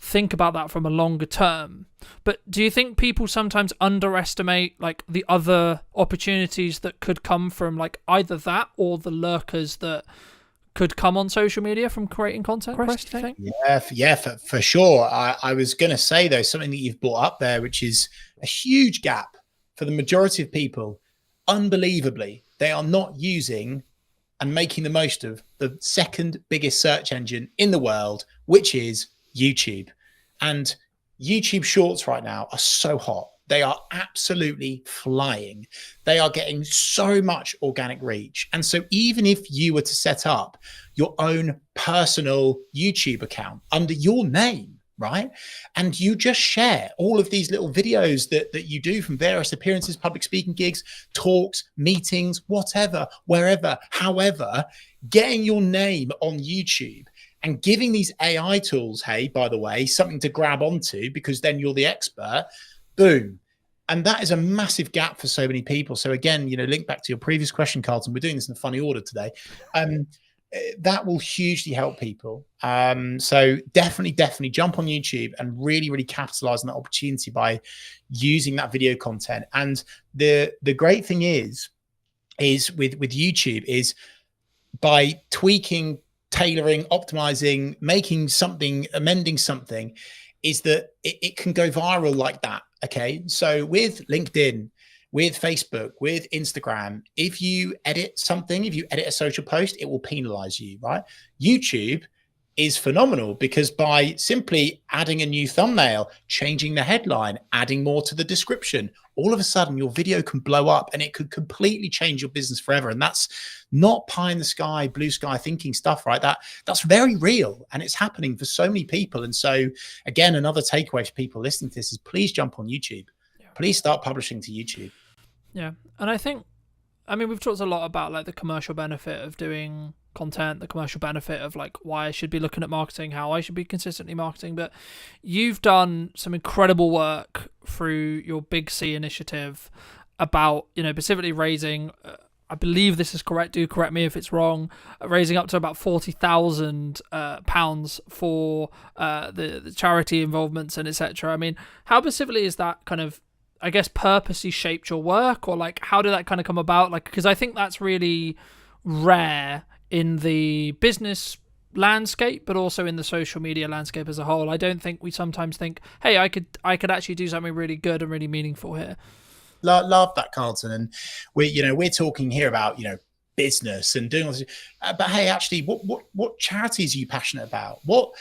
think about that from a longer term. But do you think people sometimes underestimate like the other opportunities that could come from like either that or the lurkers that could come on social media from creating content, Chris, do you think? Yeah, for sure. I was going to say, though, something that you've brought up there, which is a huge gap for the majority of people. Unbelievably, they are not using and making the most of the second biggest search engine in the world, which is YouTube. And YouTube Shorts right now are so hot. They are absolutely flying. They are getting so much organic reach. And so even if you were to set up your own personal YouTube account under your name, right? And you just share all of these little videos that you do from various appearances, public speaking gigs, talks, meetings, whatever, wherever, however, getting your name on YouTube and giving these AI tools, hey, by the way, something to grab onto because then you're the expert. Boom. And that is a massive gap for so many people. So again, link back to your previous question, Carlton. We're doing this in a funny order today. That will hugely help people. So definitely jump on YouTube and really, really capitalize on that opportunity by using that video content. And the great thing is with YouTube is by tweaking, tailoring, optimizing, making something, amending something, is that it can go viral like that. Okay. So with LinkedIn, with Facebook, with Instagram, if you edit something, if you edit a social post, it will penalize you, right? YouTube is phenomenal because by simply adding a new thumbnail, changing the headline, adding more to the description, all of a sudden your video can blow up and it could completely change your business forever. And that's not pie in the sky, blue sky thinking stuff, right? That's very real and it's happening for so many people. And so again, another takeaway for people listening to this is please jump on YouTube. Please start publishing to YouTube. Yeah. And I mean, we've talked a lot about like the commercial benefit of doing content, the commercial benefit of like why I should be looking at marketing, how I should be consistently marketing, but you've done some incredible work through your Big C initiative about, specifically raising I believe this is correct, do correct me if it's wrong, raising up to about £40,000 for the charity involvements and etc. I mean, how specifically is that kind of, I guess, purposely shaped your work, or like how did that kind of come about? Like, because I think that's really rare in the business landscape, but also in the social media landscape as a whole. I don't think we sometimes think, hey, I could actually do something really good and really meaningful here. Love that, Carlton. And we're talking here about business and doing all this, but hey, actually, what charities are you passionate about? What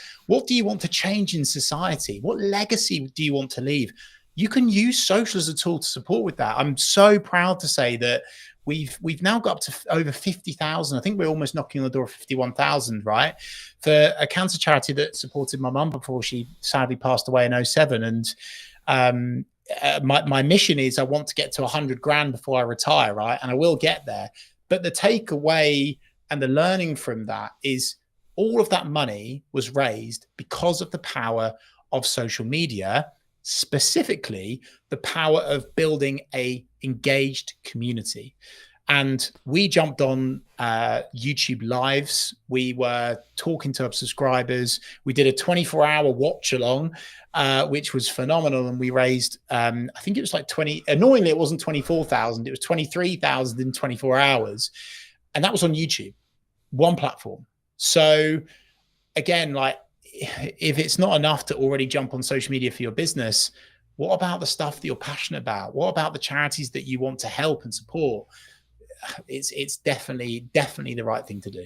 do you want to change in society? What legacy do you want to leave? You can use social as a tool to support with that. I'm so proud to say that we've now got up to over 50,000. I think we're almost knocking on the door of 51,000, right? For a cancer charity that supported my mum before she sadly passed away in 2007. And my mission is I want to get to 100 grand before I retire, right? And I will get there. But the takeaway and the learning from that is all of that money was raised because of the power of social media, specifically the power of building a engaged community. And we jumped on YouTube lives. We were talking to our subscribers. We did a 24-hour watch along, which was phenomenal. And we raised, I think it was like annoyingly, it wasn't 24,000. It was 23,000 in 24 hours. And that was on YouTube, one platform. So again, like, if it's not enough to already jump on social media for your business, what about the stuff that you're passionate about? What about the charities that you want to help and support? It's definitely the right thing to do.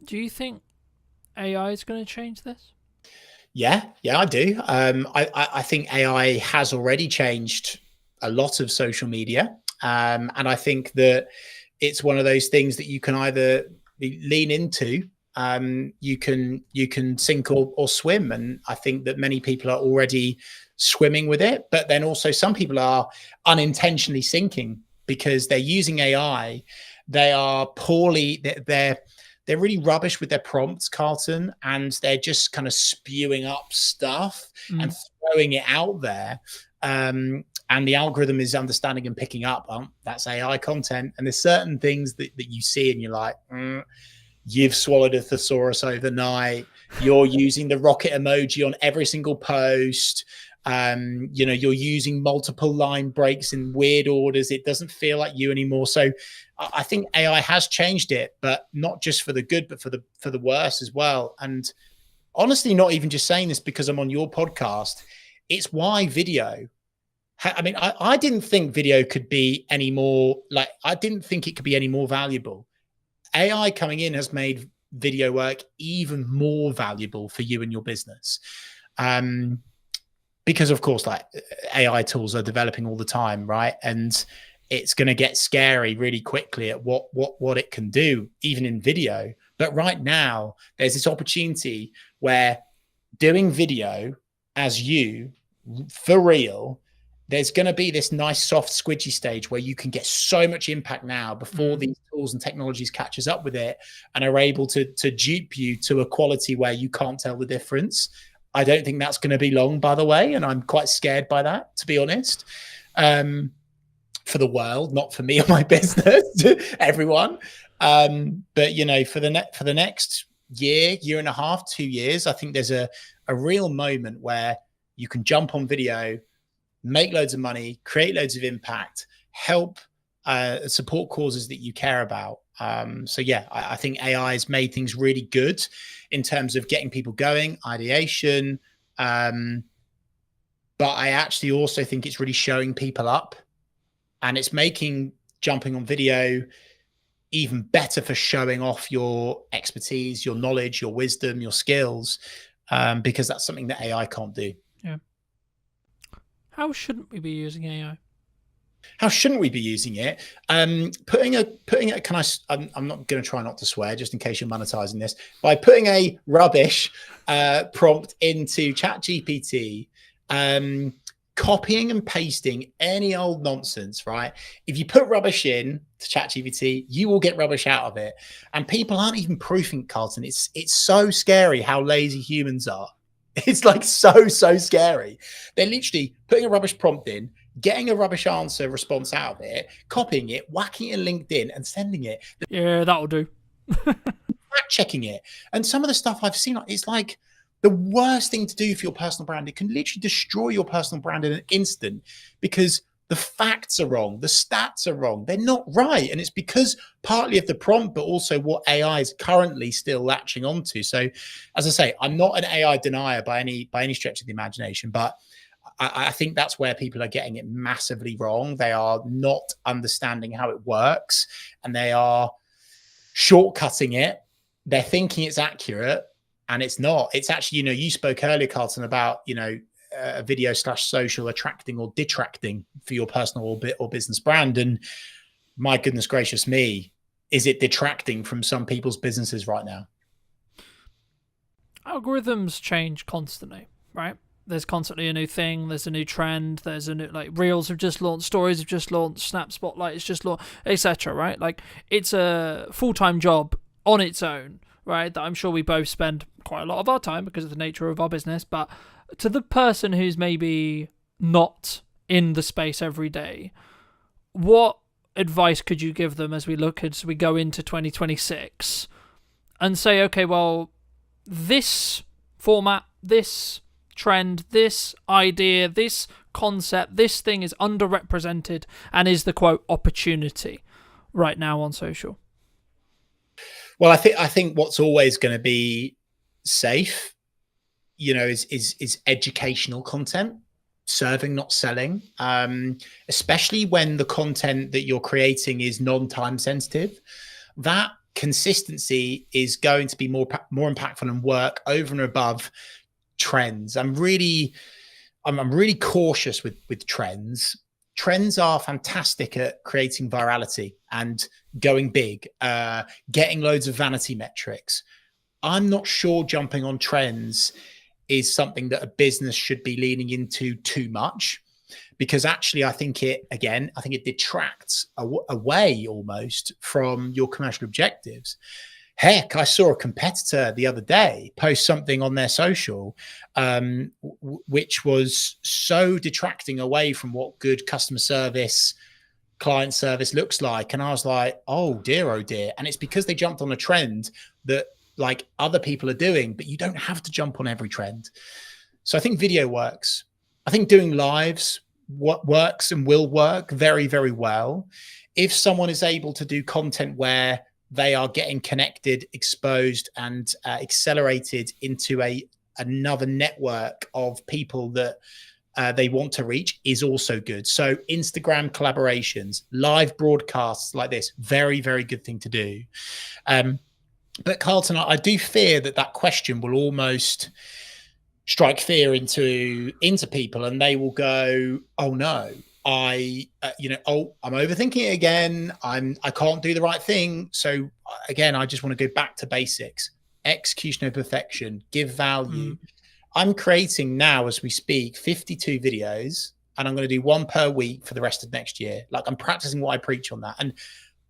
Do you think AI is going to change this? Yeah, I do. I think AI has already changed a lot of social media. And I think that it's one of those things that you can either lean into, you can sink or swim. And I think that many people are already swimming with it, but then also some people are unintentionally sinking because they're using AI. They are they're really rubbish with their prompts, Carlton, and they're just kind of spewing up stuff and throwing it out there. And the algorithm is understanding and picking up, that's AI content. And there's certain things that you see and you're like, you've swallowed a thesaurus overnight. You're using the rocket emoji on every single post. You're using multiple line breaks in weird orders. It doesn't feel like you anymore. So I think AI has changed it, but not just for the good, but for the worse as well. And honestly, not even just saying this because I'm on your podcast. It's why video. I mean, I didn't think video could be any more I didn't think it could be any more valuable. AI coming in has made video work even more valuable for you and your business. Because of course, AI tools are developing all the time, right? And it's going to get scary really quickly at what it can do, even in video. But right now, there's this opportunity where doing video as you, for real, there's going to be this nice soft squidgy stage where you can get so much impact now before these tools and technologies catches up with it and are able to dupe you to a quality where you can't tell the difference. I don't think that's going to be long, by the way, and I'm quite scared by that, to be honest. For the world, not for me or my business, everyone. But for the next year and a half, 2 years, I think there's a real moment where you can jump on video, make loads of money, create loads of impact, help support causes that you care about. I think AI has made things really good in terms of getting people going, ideation. But I actually also think it's really showing people up, and it's making jumping on video even better for showing off your expertise, your knowledge, your wisdom, your skills, because that's something that AI can't do. Yeah. How shouldn't we be using AI? How shouldn't we be using it? Putting it. I'm not going to try not to swear, just in case you're monetizing this. By putting a rubbish prompt into ChatGPT, copying and pasting any old nonsense, right? If you put rubbish in to ChatGPT, you will get rubbish out of it. And people aren't even proofing, Carlton. It's so scary how lazy humans are. It's so scary. They're literally putting a rubbish prompt in, getting a rubbish answer response out of it, copying it, whacking it in LinkedIn and sending it, Yeah, that'll do. fact checking it. And some of the stuff I've seen, it's like the worst thing to do for your personal brand. It can literally destroy your personal brand in an instant because the facts are wrong, the stats are wrong, they're not right. And it's because partly of the prompt, but also what AI is currently still latching onto. So as I say, I'm not an AI denier by any stretch of the imagination, but I think that's where people are getting it massively wrong. They are not understanding how it works, and they are shortcutting it. They're thinking it's accurate, and it's not. It's actually, you spoke earlier, Carlton, about, video / social attracting or detracting for your personal or business brand. And my goodness gracious me, is it detracting from some people's businesses right now? Algorithms change constantly, right? There's constantly a new thing. There's a new trend. There's a new, like, Reels have just launched, Stories have just launched, Snap Spotlight has just launched, etc. Right? Like, it's a full-time job on its own, right? That I'm sure we both spend quite a lot of our time because of the nature of our business. But to the person who's maybe not in the space every day, what advice could you give them as we go into 2026 and say, okay, well, this format, this trend, this idea, this concept, this thing is underrepresented and is the quote opportunity right now on social? Well, I think what's always going to be safe, is educational content, serving, not selling, especially when the content that you're creating is non-time sensitive. That consistency is going to be more impactful and work over and above trends. I'm really cautious with trends. Trends are fantastic at creating virality and going big, getting loads of vanity metrics. I'm not sure jumping on trends is something that a business should be leaning into too much, because actually I think it detracts away almost from your commercial objectives. Heck, I saw a competitor the other day post something on their social, which was so detracting away from what good customer service, client service looks like. And I was like, oh dear. And it's because they jumped on a trend that, like, other people are doing, but you don't have to jump on every trend. So I think video works. I think doing lives works and will work very, very well. If someone is able to do content where they are getting connected, exposed, and accelerated into another network of people that they want to reach, is also good. So Instagram collaborations, live broadcasts like this, very, very good thing to do. But Carlton, I do fear that question will almost strike fear into people, and they will go, "Oh no, I'm overthinking it again. I can't do the right thing." So again, I just want to go back to basics: execution of perfection, give value. I'm creating now, as we speak, 52 videos, and I'm going to do one per week for the rest of next year. Like, I'm practicing what I preach on that, and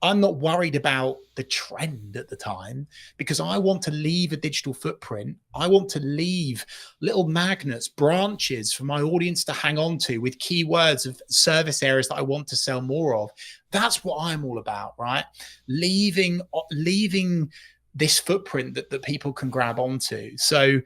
I'm not worried about the trend at the time, because I want to leave a digital footprint. I want to leave little magnets, branches for my audience to hang on to with keywords of service areas that I want to sell more of. That's what I'm all about, right? Leaving this footprint that people can grab onto. So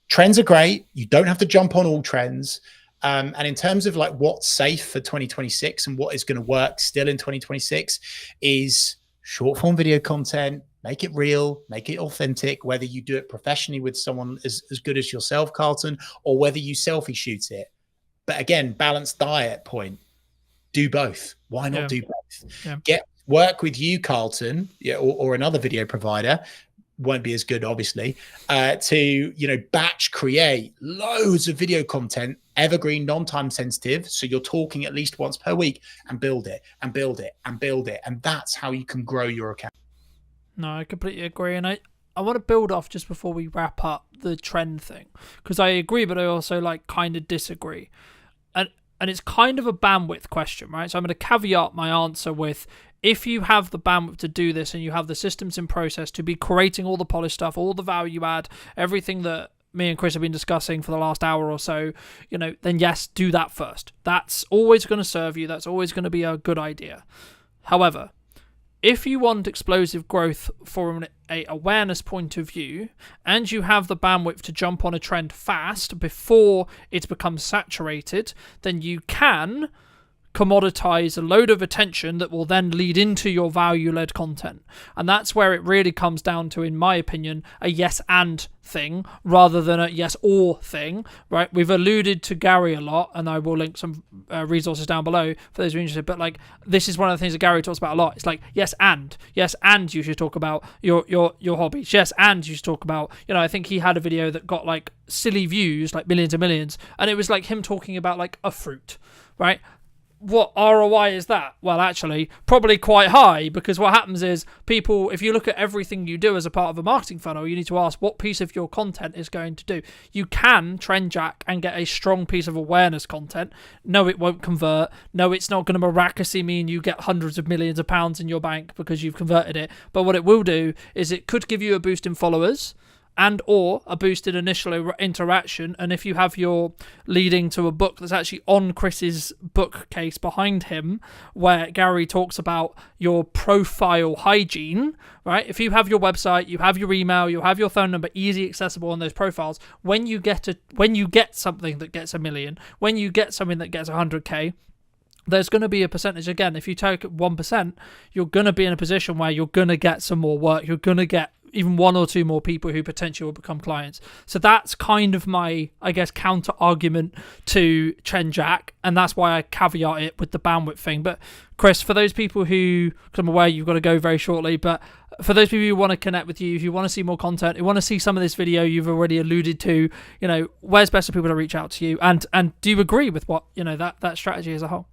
trends are great. You don't have to jump on all trends. And in terms of like what's safe for 2026 and what is going to work still in 2026 is short form video content. Make it real, make it authentic, whether you do it professionally with someone as good as yourself, Carlton, or whether you selfie shoot it. But again, balanced diet point. Do both. Why not do both? Yeah. Work with you, Carlton, or another video provider. Won't be as good, obviously, to batch create loads of video content, evergreen, non-time sensitive, so you're talking at least once per week, and build it and build it and build it, and that's how you can grow your account. No, I completely agree, and I want to build off just before we wrap up the trend thing, because I agree, but I also kind of disagree, and it's kind of a bandwidth question, right? So I'm going to caveat my answer with, if you have the bandwidth to do this and you have the systems in process to be creating all the polished stuff, all the value add, everything that me and Chris have been discussing for the last hour or so, then yes, do that first. That's always going to serve you. That's always going to be a good idea. However, if you want explosive growth from an awareness point of view, and you have the bandwidth to jump on a trend fast before it becomes saturated, then you can commoditize a load of attention that will then lead into your value-led content. And that's where it really comes down to, in my opinion, a yes and thing rather than a yes or thing, right? We've alluded to Gary a lot, and I will link some resources down below for those who are interested, but like, this is one of the things that Gary talks about a lot. It's like, yes and you should talk about your hobbies. Yes, and you should talk about, I think he had a video that got like silly views, like millions and millions, and it was like him talking about like a fruit, right? What ROI is that? Well, actually, probably quite high, because what happens is people, if you look at everything you do as a part of a marketing funnel, you need to ask what piece of your content is going to do. You can trend jack and get a strong piece of awareness content. No, it won't convert. No, it's not going to miraculously mean you get hundreds of millions of pounds in your bank because you've converted it. But what it will do is it could give you a boost in followers and or a boosted initial interaction. And if you have your leading to a book that's actually on Chris's bookcase behind him, where Gary talks about your profile hygiene, right? If you have your website, you have your email, you have your phone number easy accessible on those profiles, when you get something that gets 1 million, when you get something that gets 100k, there's going to be a percentage. Again, if you take 1%, you're going to be in a position where you're going to get some more work. You're going to get even 1 or 2 more people who potentially will become clients. So that's kind of my, I guess, counter argument to trend jack, and that's why I caveat it with the bandwidth thing. But Chris, for those people who, because I'm aware you've got to go very shortly, but for those people who want to connect with you, who want to see more content, who want to see some of this video you've already alluded to, where's best for people to reach out to you? And do you agree with what, that strategy as a whole?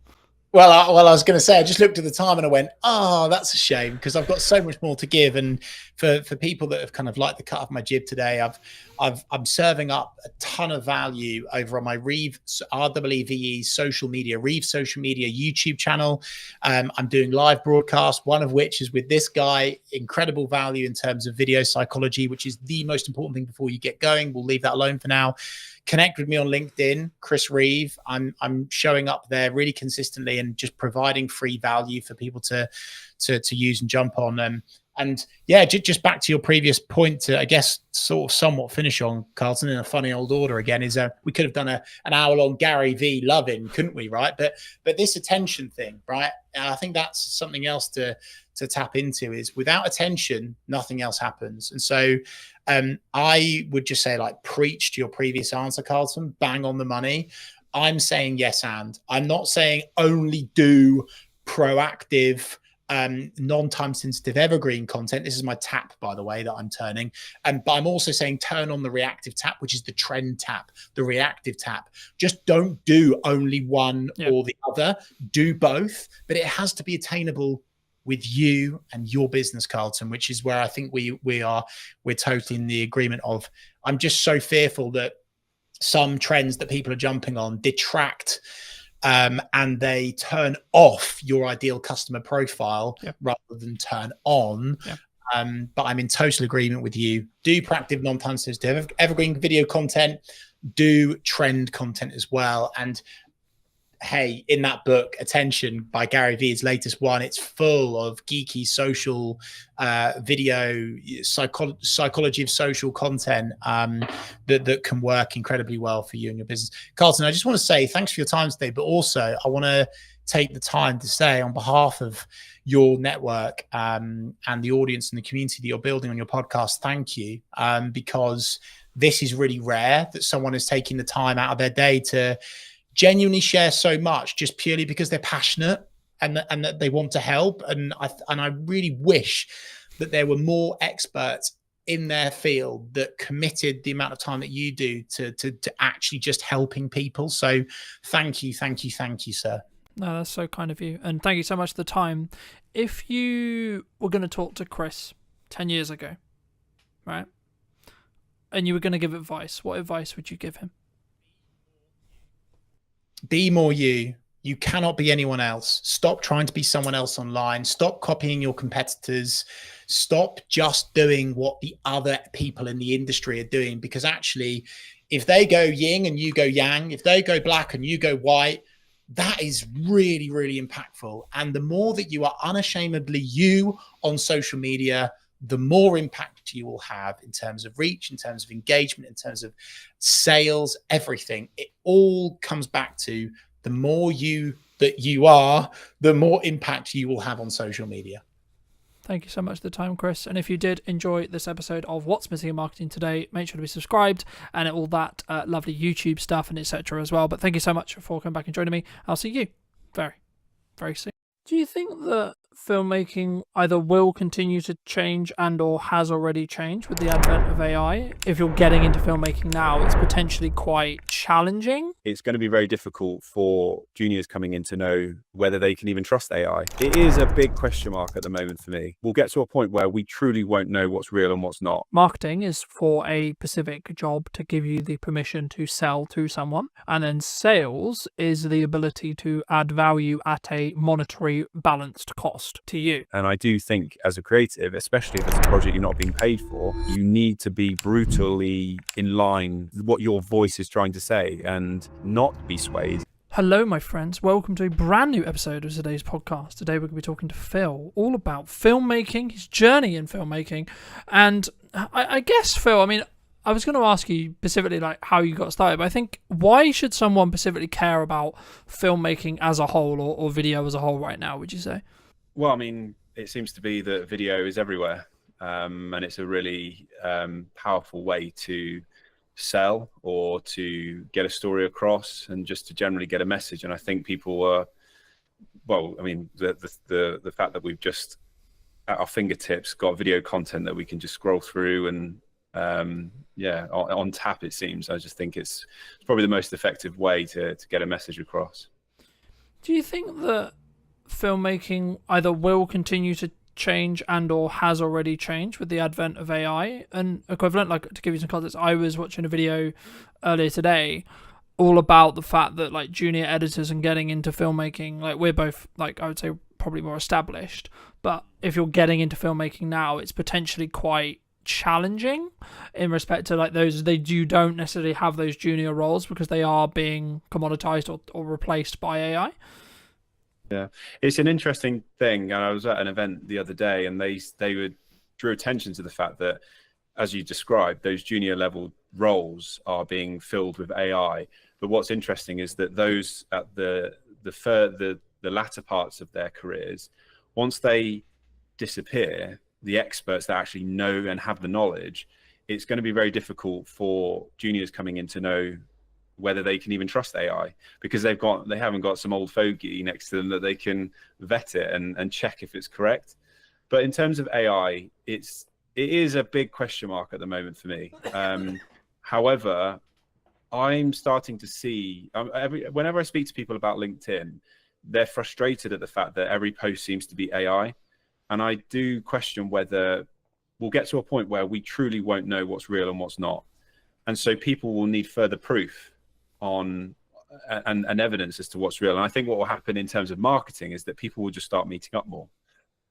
Well, I was going to say, I just looked at the time and I went, oh, that's a shame, because I've got so much more to give. And for people that have kind of liked the cut of my jib today, I'm serving up a ton of value over on my REEVE social media YouTube channel. I'm doing live broadcasts, one of which is with this guy. Incredible value in terms of video psychology, which is the most important thing before you get going. We'll leave that alone for now. Connect with me on LinkedIn, Chris Reeve. I'm showing up there really consistently and just providing free value for people to use and jump on. And yeah, just back to your previous point, to, I guess, sort of somewhat finish on, Carlton, in a funny old order again, is we could have done an hour-long Gary V loving, couldn't we, right? But this attention thing, right? And I think that's something else to tap into, is without attention, nothing else happens. And so I would just say, like, preach to your previous answer, Carlton, bang on the money. I'm saying yes, and I'm not saying only do proactive, non-time sensitive evergreen content. This is my tap, by the way, that I'm turning. But I'm also saying turn on the reactive tap, which is the trend tap, the reactive tap. Just don't do only one or the other. Do both, but it has to be attainable with you and your business, Carlton, which is where I think we're totally in the agreement of. I'm just so fearful that some trends that people are jumping on detract and they turn off your ideal customer profile rather than turn on. But I'm in total agreement with you. Do proactive, non-time sensitive, evergreen video content. Do trend content as well. And hey, in that book, Attention by Gary Vee's latest one, it's full of geeky social video, psychology of social content that can work incredibly well for you and your business. Carlton, I just want to say thanks for your time today, but also I want to take the time to say, on behalf of your network and the audience and the community that you're building on your podcast, thank you, because this is really rare that someone is taking the time out of their day to genuinely share so much just purely because they're passionate and that they want to help. And I really wish that there were more experts in their field that committed the amount of time that you do to actually just helping people. So thank you, sir. No, that's so kind of you. And thank you so much for the time. If you were going to talk to Chris 10 years ago, right, and you were going to give advice, what advice would you give him? Be more you, You cannot be anyone else. Stop trying to be someone else online. Stop copying your competitors. Stop just doing what the other people in the industry are doing, because actually, if they go yin and you go yang, if they go black and you go white, that is really, really impactful. And the more that you are unashamedly you on social media, the more impact you will have in terms of reach, in terms of engagement, in terms of sales, everything. It all comes back to the more you that you are, the more impact you will have on social media. Thank you so much for the time, Chris. And if you did enjoy this episode of What's Missing in Marketing Today, make sure to be subscribed and all that lovely YouTube stuff and etc. as well. But thank you so much for coming back and joining me. I'll see you very, very soon. Do you think that filmmaking either will continue to change and or has already changed with the advent of AI? If you're getting into filmmaking now, it's potentially quite challenging. It's going to be very difficult for juniors coming in to know whether they can even trust AI. It is a big question mark at the moment for me. We'll get to a point where we truly won't know what's real and what's not. Marketing is for a specific job to give you the permission to sell to someone. And then sales is the ability to add value at a monetary balanced cost to you. And I do think as a creative, especially if it's a project you're not being paid for, you need to be brutally in line with what your voice is trying to say and not be swayed. Hello, my friends. Welcome to a brand new episode of today's podcast. Today we're going to be talking to Phil all about filmmaking, his journey in filmmaking. And I guess, Phil, I mean, I was going to ask you specifically like how you got started, but I think why should someone specifically care about filmmaking as a whole or video as a whole right now, would you say? Well, I mean, it seems to be that video is everywhere, and it's a really powerful way to sell or to get a story across and just to generally get a message. And I think people are, well, I mean, the fact that we've just at our fingertips got video content that we can just scroll through and on tap, it seems. I just think it's probably the most effective way to get a message across. Do you think that filmmaking either will continue to change and or has already changed with the advent of AI? And equivalent, like to give you some context, I was watching a video earlier today all about the fact that like junior editors and getting into filmmaking, like we're both like I would say probably more established, but if you're getting into filmmaking now, it's potentially quite challenging in respect to like those you don't necessarily have those junior roles because they are being commoditized or replaced by AI. Yeah, it's an interesting thing. And I was at an event the other day and they drew attention to the fact that, as you described, those junior level roles are being filled with AI. But what's interesting is that those at the latter parts of their careers, once they disappear, the experts that actually know and have the knowledge, it's going to be very difficult for juniors coming in to know whether they can even trust AI, because they haven't got some old fogey next to them that they can vet it and check if it's correct. But in terms of AI, it is a big question mark at the moment for me. However, I'm starting to see whenever I speak to people about LinkedIn, they're frustrated at the fact that every post seems to be AI. And I do question whether we'll get to a point where we truly won't know what's real and what's not. And so people will need further proof on and evidence as to what's real. And I think what will happen in terms of marketing is that people will just start meeting up more.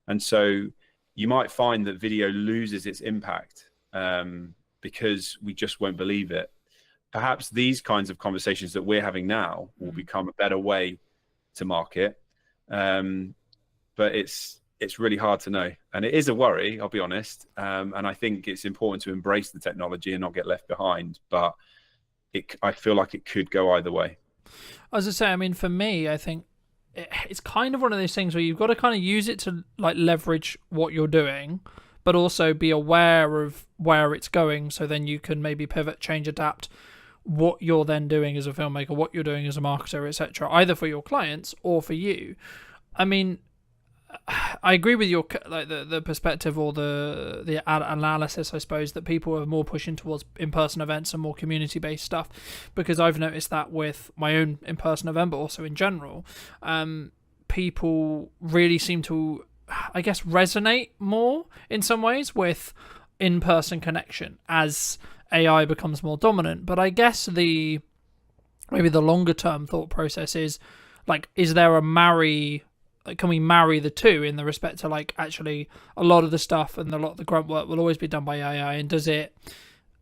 And so you might find that video loses its impact because we just won't believe it. Perhaps these kinds of conversations that we're having now will become a better way to market. But it's really hard to know. And it is a worry, I'll be honest. And I think it's important to embrace the technology and not get left behind. But I feel like it could go either way. As I say, I mean, for me, I think it's kind of one of those things where you've got to kind of use it to like leverage what you're doing, but also be aware of where it's going. So then you can maybe pivot, change, adapt what you're then doing as a filmmaker, what you're doing as a marketer, etc., either for your clients or for you. I mean, I agree with your like the perspective or the analysis, I suppose, that people are more pushing towards in-person events and more community-based stuff, because I've noticed that with my own in-person event, but also in general, people really seem to, I guess, resonate more in some ways with in-person connection as AI becomes more dominant. But I guess maybe the longer-term thought process is, Like, is there a marry? Like, can we marry the two in the respect to, like, actually a lot of the stuff and a lot of the grunt work will always be done by AI, and does it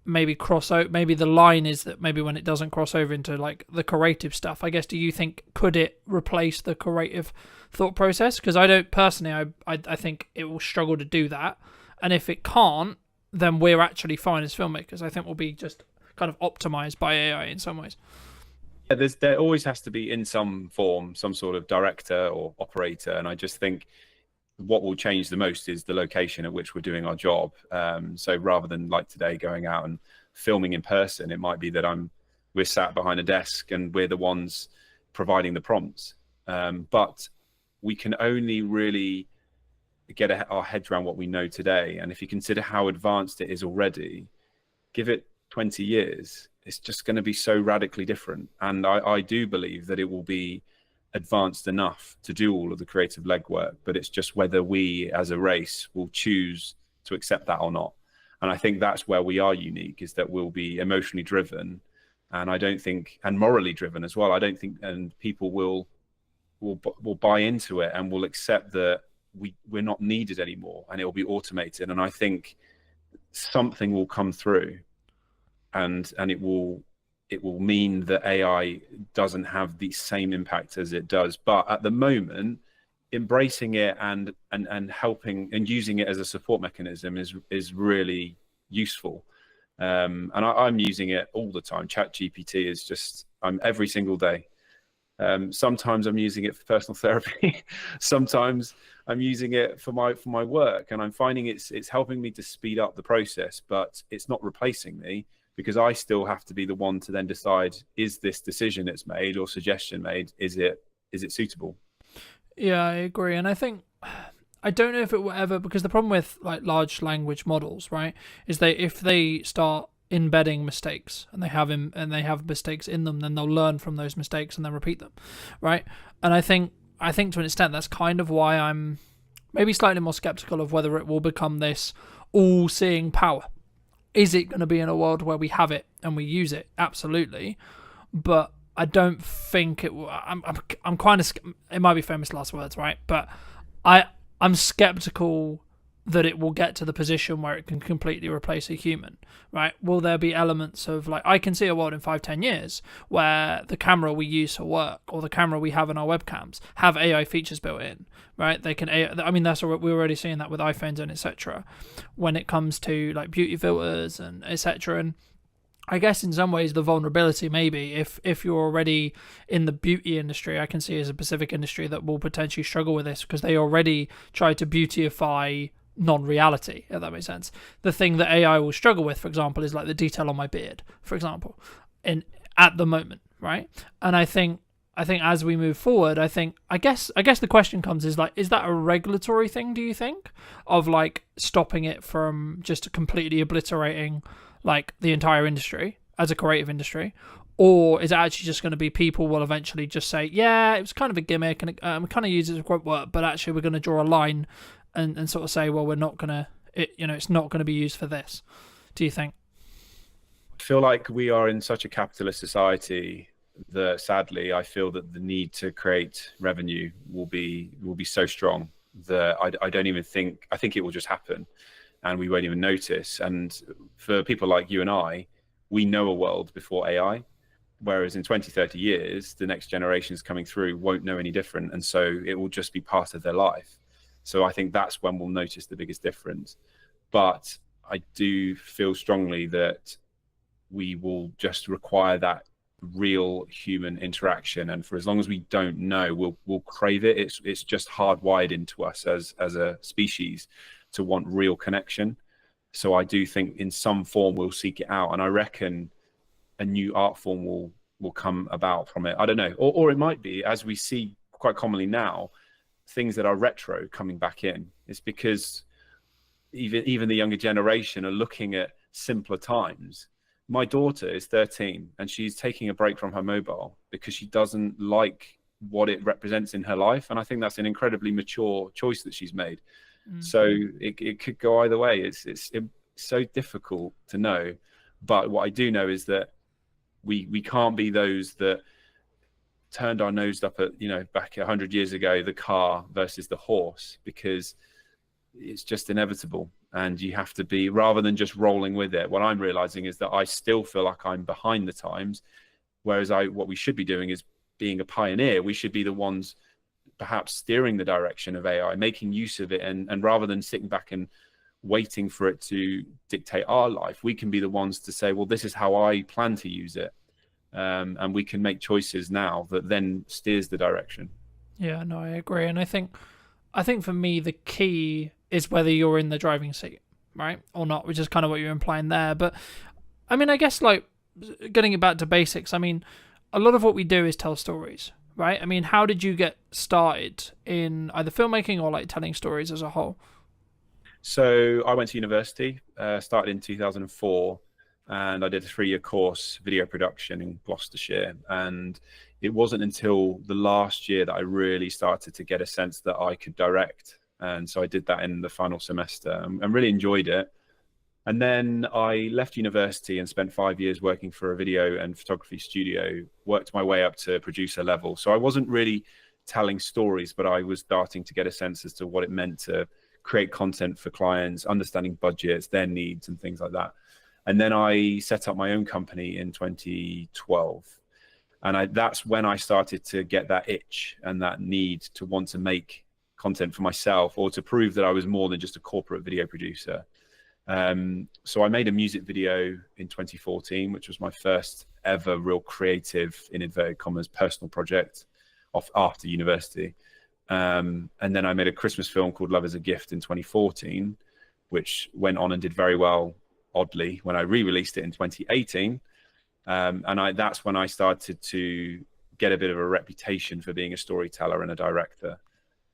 maybe cross out? Maybe the line is that maybe when it doesn't cross over into like the creative stuff, I guess, do you think, could it replace the creative thought process? Because I don't personally, I think it will struggle to do that, and if it can't, then we're actually fine as filmmakers. I think we'll be just kind of optimized by AI in some ways. Yeah, there always has to be in some form some sort of director or operator, and I just think what will change the most is the location at which we're doing our job. So rather than like today going out and filming in person, it might be that we're sat behind a desk and we're the ones providing the prompts. But we can only really get our heads around what we know today. And if you consider how advanced it is already, give it 20 years, it's just going to be so radically different. And I do believe that it will be advanced enough to do all of the creative legwork, but it's just whether we as a race will choose to accept that or not. And I think that's where we are unique, is that we'll be emotionally driven, and I don't think, and morally driven as well. I don't think, and people will buy into it and will accept that we're not needed anymore, and it will be automated. And I think something will come through, and it will mean that AI doesn't have the same impact as it does. But at the moment, embracing it and helping and using it as a support mechanism is really useful. And I'm using it all the time. ChatGPT is just, I'm every single day. Sometimes I'm using it for personal therapy. Sometimes I'm using it for my work, and I'm finding it's helping me to speed up the process, but it's not replacing me, because I still have to be the one to then decide, is this decision it's made or suggestion made, is it suitable? Yeah, I agree. And I think, I don't know if it will ever, because the problem with like large language models, right, is if they start embedding mistakes and they have mistakes in them, then they'll learn from those mistakes and then repeat them, right? And I think to an extent that's kind of why I'm maybe slightly more skeptical of whether it will become this all-seeing power. Is it going to be in a world where we have it and we use it? Absolutely. But I don't think it will. I'm kind of, it might be famous last words, right? But I'm skeptical that it will get to the position where it can completely replace a human, right? Will there be elements of, like, I can see a world in 5-10 years where the camera we use for work or the camera we have in our webcams have AI features built in, right? They can, I mean, that's what we're already seeing that with iPhones and etc. when it comes to like beauty filters and etc. And I guess in some ways the vulnerability maybe if you're already in the beauty industry, I can see as a specific industry that will potentially struggle with this, because they already try to beautify non-reality, if that makes sense. The thing that AI will struggle with, for example, is like the detail on my beard, for example, at the moment, right? And I think as we move forward, I guess the question comes is like, is that a regulatory thing, do you think, of like stopping it from just completely obliterating like the entire industry as a creative industry? Or is it actually just going to be people will eventually just say, yeah, it was kind of a gimmick and we kind of use it as quote work, but actually we're going to draw a line and sort of say, well, we're not going to, it's not going to be used for this. Do you think? I feel like we are in such a capitalist society that sadly, I feel that the need to create revenue will be so strong that I don't even think, I think it will just happen and we won't even notice. And for people like you and I, we know a world before AI, whereas in 20, 30 years, the next generations coming through won't know any different. And so it will just be part of their life. So I think that's when we'll notice the biggest difference. But I do feel strongly that we will just require that real human interaction. And for as long as we don't know, we'll crave it. It's just hardwired into us as a species to want real connection. So I do think in some form we'll seek it out. And I reckon a new art form will come about from it. I don't know. Or it might be, as we see quite commonly now, things that are retro coming back in. It's because even the younger generation are looking at simpler times. My daughter is 13 and she's taking a break from her mobile because she doesn't like what it represents in her life. And I think that's an incredibly mature choice that she's made. So it could go either way. It's so difficult to know. But what I do know is that we can't be those that turned our nose up at, back 100 years ago, the car versus the horse, because it's just inevitable. And you have to be, rather than just rolling with it, what I'm realizing is that I still feel like I'm behind the times, whereas what we should be doing is being a pioneer. We should be the ones perhaps steering the direction of AI, making use of it, and rather than sitting back and waiting for it to dictate our life, we can be the ones to say, well, this is how I plan to use it. And we can make choices now that then steers the direction. Yeah, no, I agree. And I think for me, the key is whether you're in the driving seat, right, or not, which is kind of what you're implying there. But I mean, I guess, like, getting it back to basics, I mean, a lot of what we do is tell stories, right? I mean, how did you get started in either filmmaking or like telling stories as a whole? So I went to university, started in 2004, and I did a 3-year course, video production in Gloucestershire. And it wasn't until the last year that I really started to get a sense that I could direct. And so I did that in the final semester and really enjoyed it. And then I left university and spent 5 years working for a video and photography studio, worked my way up to producer level. So I wasn't really telling stories, but I was starting to get a sense as to what it meant to create content for clients, understanding budgets, their needs, and things like that. And then I set up my own company in 2012. And that's when I started to get that itch and that need to want to make content for myself, or to prove that I was more than just a corporate video producer. So I made a music video in 2014, which was my first ever real creative, in inverted commas, personal project after university. And then I made a Christmas film called Love is a Gift in 2014, which went on and did very well, oddly, when I re-released it in 2018. And that's when I started to get a bit of a reputation for being a storyteller and a director.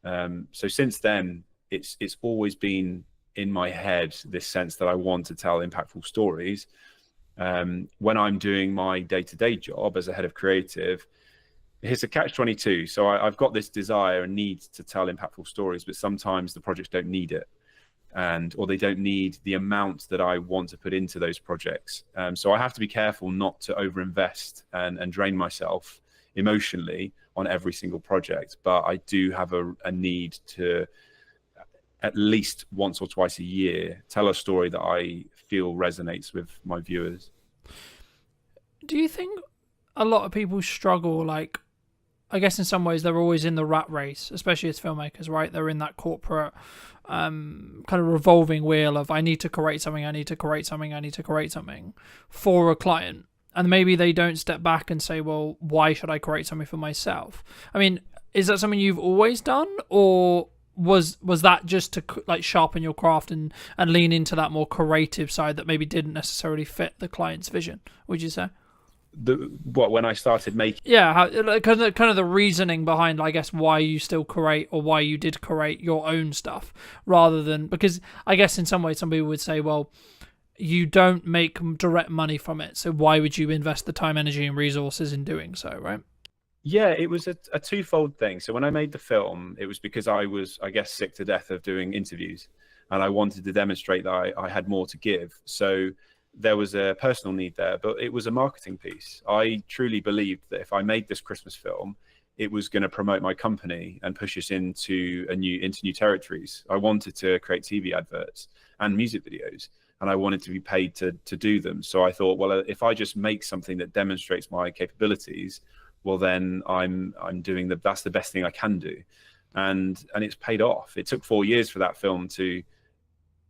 So since then, it's always been in my head, this sense that I want to tell impactful stories. When I'm doing my day-to-day job as a head of creative, it's a catch-22. So I've got this desire and need to tell impactful stories, but sometimes the projects don't need it, or they don't need the amount that I want to put into those projects. So I have to be careful not to overinvest and drain myself emotionally on every single project. But I do have a need to, at least once or twice a year, tell a story that I feel resonates with my viewers. Do you think a lot of people struggle, like, I guess in some ways they're always in the rat race, especially as filmmakers, right? They're in that corporate kind of revolving wheel of, I need to create something, I need to create something, I need to create something for a client. And maybe they don't step back and say, well, why should I create something for myself? I mean, is that something you've always done, or was that just to like sharpen your craft and lean into that more creative side that maybe didn't necessarily fit the client's vision, would you say? When I started making, yeah, kind of the reasoning behind, I guess, why you still create, or why you did create your own stuff, rather than, because I guess in some ways some people would say, well, you don't make direct money from it, so why would you invest the time, energy, and resources in doing so, right? Yeah, it was a twofold thing. So when I made the film, it was because I was, I guess, sick to death of doing interviews, and I wanted to demonstrate that I had more to give. So there was a personal need there, but it was a marketing piece. I truly believed that if I made this Christmas film, it was going to promote my company and push us into new territories. I wanted to create TV adverts and music videos, and I wanted to be paid to do them. So I thought, well, if I just make something that demonstrates my capabilities, well, then that's the best thing I can do. And it's paid off. It took 4 years for that film to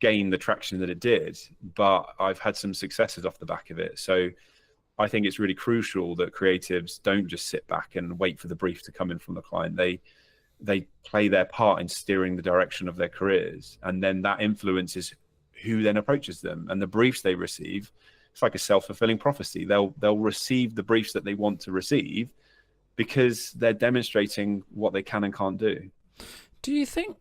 gain the traction that it did, but I've had some successes off the back of it. So I think it's really crucial that creatives don't just sit back and wait for the brief to come in from the client. They play their part in steering the direction of their careers, and then that influences who then approaches them and the briefs they receive. It's like a self-fulfilling prophecy. They'll receive the briefs that they want to receive because they're demonstrating what they can and can't do. Do you think,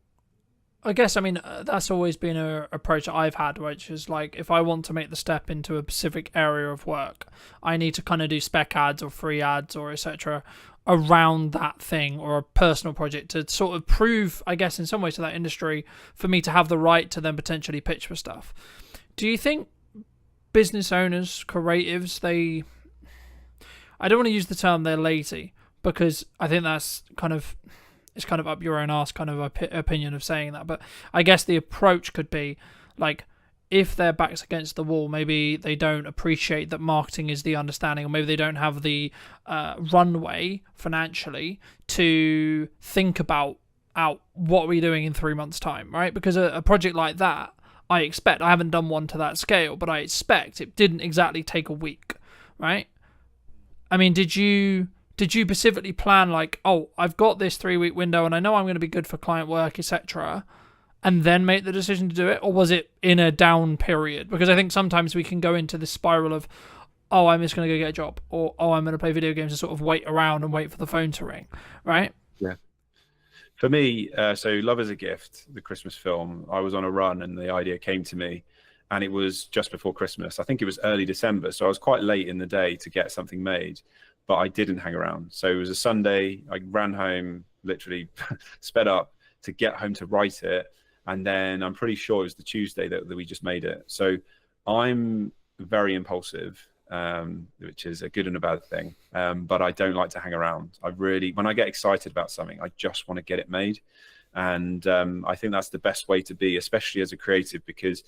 I guess, I mean, that's always been an approach that I've had, which is like, if I want to make the step into a specific area of work, I need to kind of do spec ads or free ads or etc. around that thing, or a personal project to sort of prove, I guess, in some ways to that industry, for me to have the right to then potentially pitch for stuff. Do you think business owners, creatives, I don't want to use the term they're lazy, because I think that's it's kind of up your own arse kind of opinion of saying that. But I guess the approach could be like, if their back's against the wall, maybe they don't appreciate that marketing is the understanding, or maybe they don't have the runway financially to think about what are we doing in 3 months' time, right? Because a project like that, I haven't done one to that scale, but I expect it didn't exactly take a week, right? I mean, did you specifically plan like, oh, I've got this 3-week window and I know I'm going to be good for client work, etc., and then make the decision to do it? Or was it in a down period? Because I think sometimes we can go into this spiral of, oh, I'm just going to go get a job, or, oh, I'm going to play video games and sort of wait around and wait for the phone to ring, right? Yeah. For me, so Love is a Gift, the Christmas film, I was on a run and the idea came to me, and it was just before Christmas. I think it was early December, so I was quite late in the day to get something made, but I didn't hang around. So it was a Sunday, I ran home, literally sped up to get home to write it. And then I'm pretty sure it was the Tuesday that we just made it. So I'm very impulsive, which is a good and a bad thing. But I don't like to hang around. When I get excited about something, I just want to get it made. And I think that's the best way to be, especially as a creative, because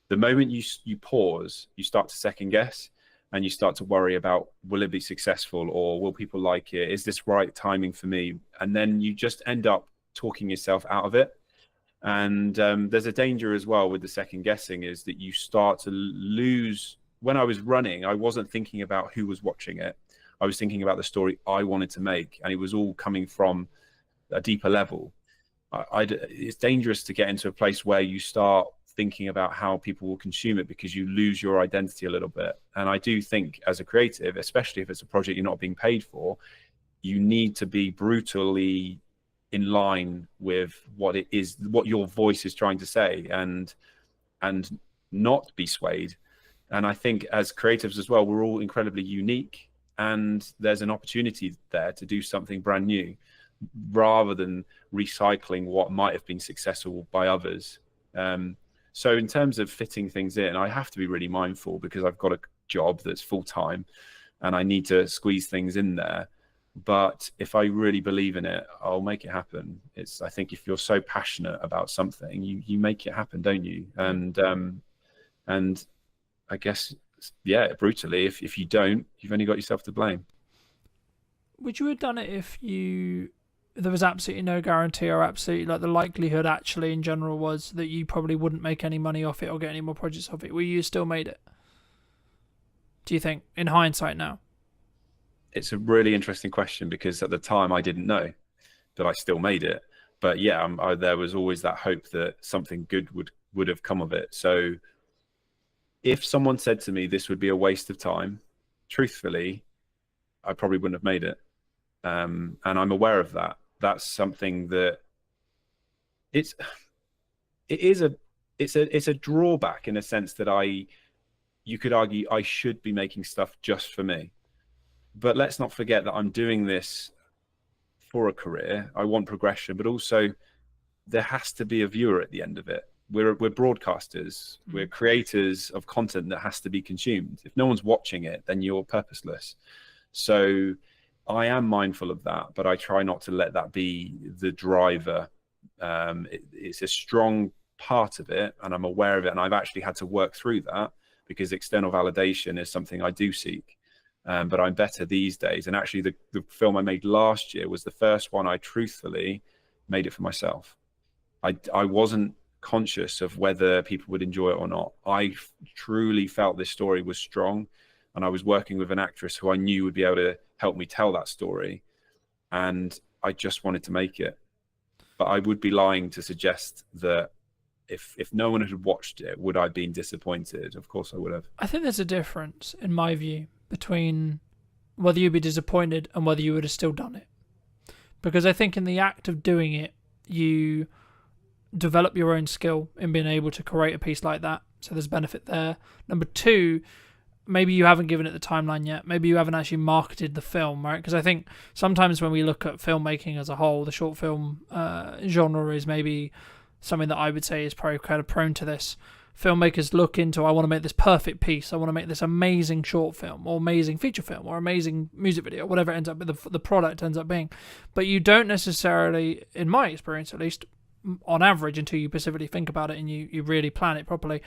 the moment you pause, you start to second guess, and you start to worry about, will it be successful, or will people like it? Is this right timing for me? And then you just end up talking yourself out of it. And there's a danger as well with the second guessing, is that you start to lose. When I was running, I wasn't thinking about who was watching it. I was thinking about the story I wanted to make, and it was all coming from a deeper level. It's dangerous to get into a place where you start thinking about how people will consume it, because you lose your identity a little bit. And I do think as a creative, especially if it's a project you're not being paid for, you need to be brutally in line with what it is, what your voice is trying to say, and not be swayed. And I think as creatives as well, we're all incredibly unique, and there's an opportunity there to do something brand new, rather than recycling what might have been successful by others. So in terms of fitting things in, I have to be really mindful, because I've got a job that's full-time and I need to squeeze things in there. But if I really believe in it, I'll make it happen. I think if you're so passionate about something, you make it happen, don't you? And I guess, yeah, brutally, if you don't, you've only got yourself to blame. Would you have done it if there was absolutely no guarantee, or absolutely like the likelihood actually in general was that you probably wouldn't make any money off it or get any more projects off it? Would you still made it? Do you think, in hindsight now? It's a really interesting question, because at the time I didn't know, but I still made it. But yeah, there was always that hope that something good would have come of it. So if someone said to me this would be a waste of time, truthfully, I probably wouldn't have made it. And I'm aware of that. That's something that it's a drawback, in a sense that you could argue I should be making stuff just for me. But let's not forget that I'm doing this for a career. I want progression, but also there has to be a viewer at the end of it. We're broadcasters. We're creators of content that has to be consumed. If no one's watching it, then you're purposeless. So I am mindful of that, but I try not to let that be the driver. It's a strong part of it, and I'm aware of it, and I've actually had to work through that, because external validation is something I do seek. But I'm better these days. And actually the film I made last year was the first one I truthfully made it for myself. I wasn't conscious of whether people would enjoy it or not. I truly felt this story was strong, and I was working with an actress who I knew would be able to help me tell that story, and I just wanted to make it. But I would be lying to suggest that if no one had watched it, would I have been disappointed? Of course I would have. I think there's a difference, in my view, between whether you'd be disappointed and whether you would have still done it. Because I think in the act of doing it, you develop your own skill in being able to create a piece like that. So there's benefit there. Number two, maybe you haven't given it the timeline yet. Maybe you haven't actually marketed the film, right? Because I think sometimes when we look at filmmaking as a whole, the short film genre is maybe something that I would say is probably kind of prone to this. filmmakers look into, I want to make this perfect piece, I want to make this amazing short film or amazing feature film or amazing music video, whatever it ends up the product ends up being. But you don't necessarily, in my experience at least, on average, until you specifically think about it and you really plan it properly,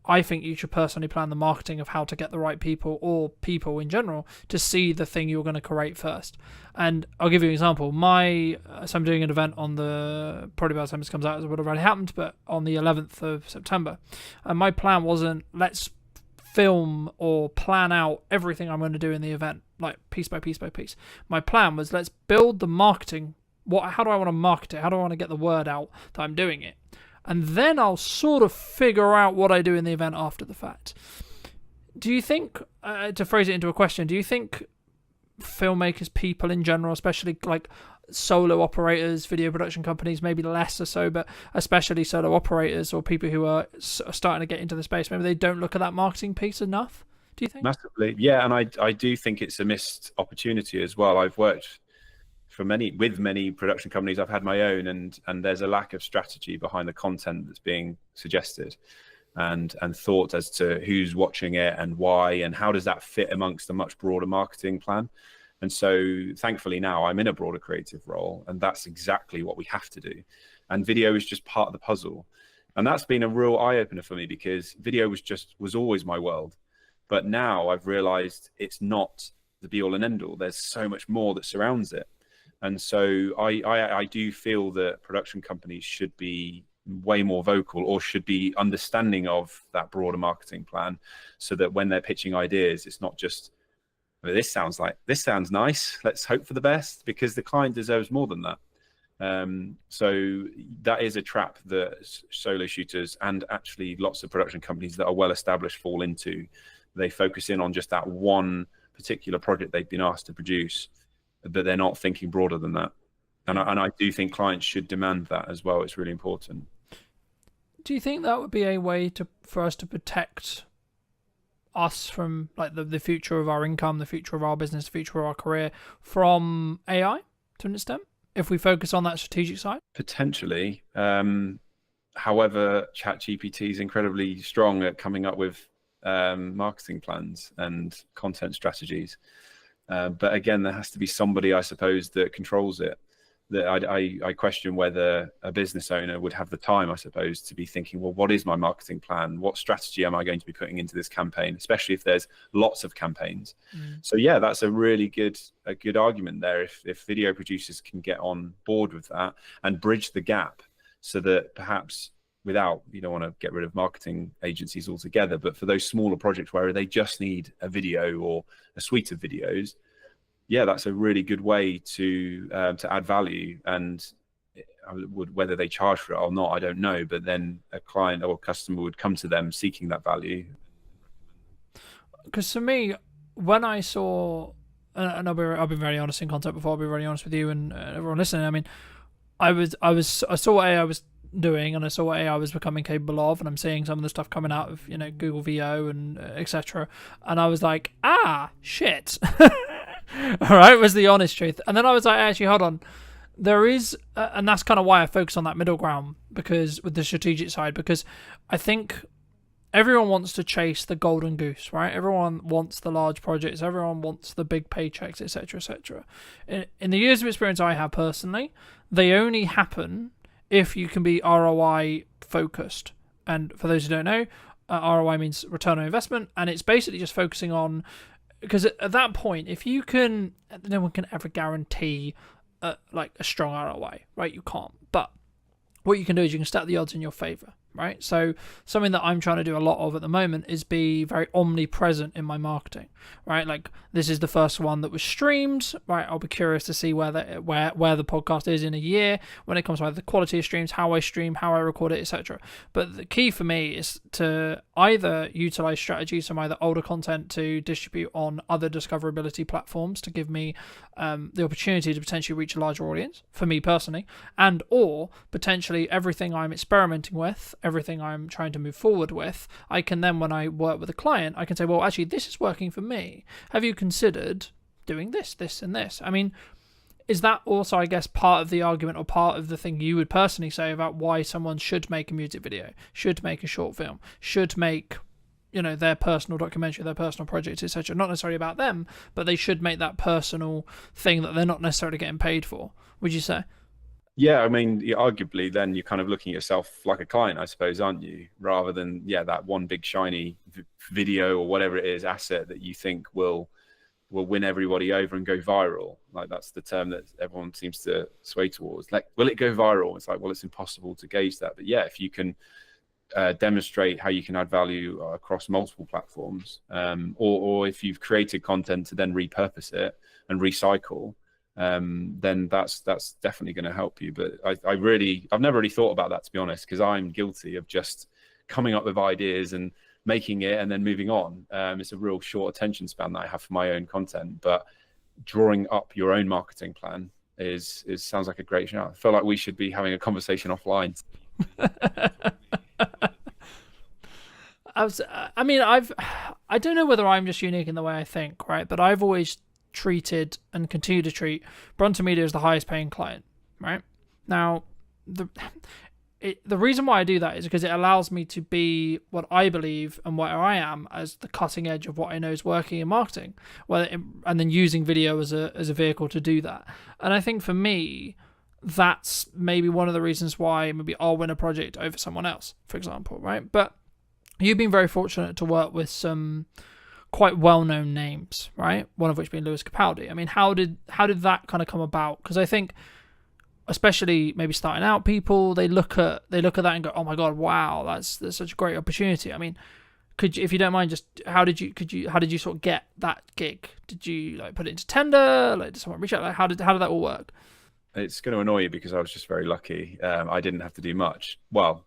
I think you should personally plan the marketing of how to get the right people, or people in general, to see the thing you're going to create first. And I'll give you an example. So I'm doing an event on probably by the time this comes out it would have already happened, but on the 11th of September. And my plan wasn't, let's film or plan out everything I'm going to do in the event, like piece by piece by piece. My plan was, let's build the marketing. How do I want to market it? How do I want to get the word out that I'm doing it? And then I'll sort of figure out what I do in the event after the fact. Do you think, to phrase it into a question, do you think filmmakers, people in general, especially like solo operators, video production companies, maybe less or so, but especially solo operators or people who are starting to get into the space, maybe they don't look at that marketing piece enough? Do you think? Massively, yeah. And I do think it's a missed opportunity as well. I've worked with many production companies. I've had my own, and there's a lack of strategy behind the content that's being suggested, and thought as to who's watching it and why, and how does that fit amongst a much broader marketing plan. And so thankfully now I'm in a broader creative role, and that's exactly what we have to do. And video is just part of the puzzle. And that's been a real eye-opener for me, because video was always my world. But now I've realized it's not the be-all and end-all. There's so much more that surrounds it. And so I do feel that production companies should be way more vocal, or should be understanding of that broader marketing plan, so that when they're pitching ideas, it's not just, this sounds nice, let's hope for the best, because the client deserves more than that. So that is a trap that solo shooters, and actually lots of production companies that are well established, fall into. They focus in on just that one particular project they've been asked to produce, but they're not thinking broader than that. And I do think clients should demand that as well. It's really important. Do you think that would be a way for us to protect us from like the future of our income, the future of our business, the future of our career from AI to an extent, if we focus on that strategic side? Potentially. However, ChatGPT is incredibly strong at coming up with marketing plans and content strategies. But again, there has to be somebody, I suppose, that controls it. That I question whether a business owner would have the time, I suppose, to be thinking, well, what is my marketing plan? What strategy am I going to be putting into this campaign, especially if there's lots of campaigns? So yeah, that's a really good argument there. If video producers can get on board with that and bridge the gap, so that perhaps you don't want to get rid of marketing agencies altogether, but for those smaller projects where they just need a video or a suite of videos, yeah, that's a really good way to add value. And whether they charge for it or not, I don't know. But then a client or a customer would come to them seeking that value. Because for me, when I saw, and I've been very honest in content before, I'll be very honest with you and everyone listening. I mean, I saw what AI was doing, and I saw what AI was becoming capable of, and I'm seeing some of the stuff coming out of Google VO and etc. And I was like, shit. All right, was the honest truth. And then I was like, actually, hold on. There is, and that's kind of why I focus on that middle ground, because with the strategic side, because I think everyone wants to chase the golden goose, right? Everyone wants the large projects. Everyone wants the big paychecks, etc., etc. In the years of experience I have personally, they only happen if you can be ROI focused. And for those who don't know, ROI means return on investment, and it's basically just focusing on, because at that point, if you can, no one can ever guarantee like a strong ROI, right? You can't. But what you can do is you can stack the odds in your favor, right? So something that I'm trying to do a lot of at the moment is be very omnipresent in my marketing, right? Like, this is the first one that was streamed, right? I'll be curious to see where the podcast is in a year when it comes to the quality of streams, how I stream, how I record it, etc. But the key for me is to either utilize strategies from either older content to distribute on other discoverability platforms to give me the opportunity to potentially reach a larger audience, for me personally, and or potentially everything I'm experimenting with, everything I'm trying to move forward with, I can then, when I work with a client, I can say, well, actually, this is working for me. Have you considered doing this, this, and this? I mean, is that also, I guess, part of the argument or part of the thing you would personally say about why someone should make a music video, should make a short film, should make, you know, their personal documentary, their personal project, etc. Not necessarily about them, but they should make that personal thing that they're not necessarily getting paid for, would you say? Yeah, I mean, arguably, then you're kind of looking at yourself like a client, I suppose, aren't you? Rather than, that one big shiny video or whatever it is, asset that you think will win everybody over and go viral. Like, that's the term that everyone seems to sway towards. Like, will it go viral? It's like, well, it's impossible to gauge that. But yeah, if you can demonstrate how you can add value across multiple platforms, or if you've created content to then repurpose it and recycle, then that's definitely going to help you. But I've never really thought about that, to be honest, because I'm guilty of just coming up with ideas and making it and then moving on. It's a real short attention span that I have for my own content, but drawing up your own marketing plan is sounds like a great shout. I feel like we should be having a conversation offline. I don't know whether I'm just unique in the way I think, right? But I've always treated and continue to treat Brunton Media as the highest paying client, right? Now, the reason why I do that is because it allows me to be what I believe and where I am as the cutting edge of what I know is working in marketing, and then using video as a vehicle to do that. And I think for me, that's maybe one of the reasons why maybe I'll win a project over someone else, for example, right? But you've been very fortunate to work with some quite well-known names, right? One of which being Lewis Capaldi. I mean, how did that kind of come about? Because I think, especially maybe starting out people, they look at that and go, "Oh my God, wow, that's such a great opportunity." I mean, could you, if you don't mind, just how did you sort of get that gig? Did you like put it into tender? Like, did someone reach out? Like, how did that all work? It's going to annoy you because I was just very lucky. I didn't have to do much. Well,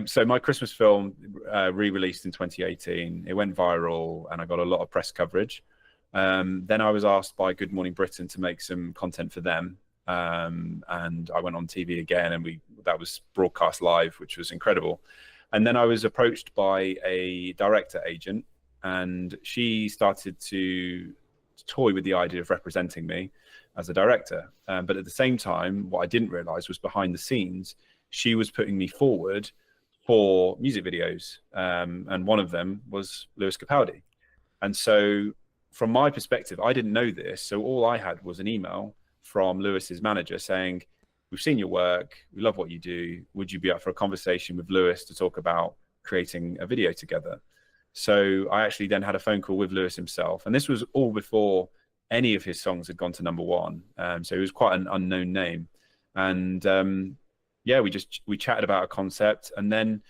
so my Christmas film re-released in 2018. It went viral and I got a lot of press coverage. Then I was asked by Good Morning Britain to make some content for them. And I went on TV again, and that was broadcast live, which was incredible. And then I was approached by a director agent, and she started to toy with the idea of representing me as a director. But at the same time, what I didn't realize was behind the scenes, she was putting me forward for music videos. And one of them was Lewis Capaldi. And so from my perspective, I didn't know this. So all I had was an email from Lewis's manager saying, "We've seen your work. We love what you do. Would you be up for a conversation with Lewis to talk about creating a video together?" So I actually then had a phone call with Lewis himself. And this was all before any of his songs had gone to #1. So he was quite an unknown name. And we chatted about a concept. And then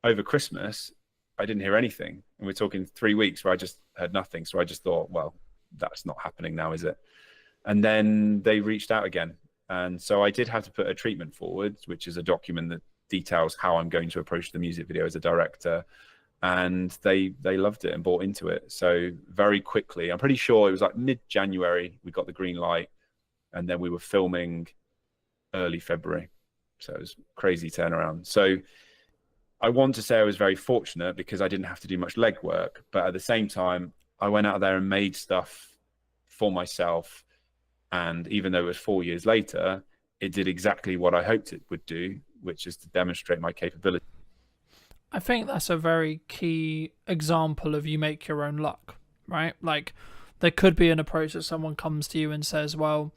over Christmas, I didn't hear anything. And we're talking 3 weeks where I just heard nothing. So I just thought, well, that's not happening now, is it? And then they reached out again. And so I did have to put a treatment forward, which is a document that details how I'm going to approach the music video as a director. And they loved it and bought into it. So very quickly, I'm pretty sure it was like mid-January, we got the green light, and then we were filming early February. So it was crazy turnaround. So I want to say I was very fortunate because I didn't have to do much legwork, but at the same time, I went out there and made stuff for myself. And even though it was 4 years later, it did exactly what I hoped it would do, which is to demonstrate my capability. I think that's a very key example of you make your own luck, right? Like, there could be an approach that someone comes to you and says, well,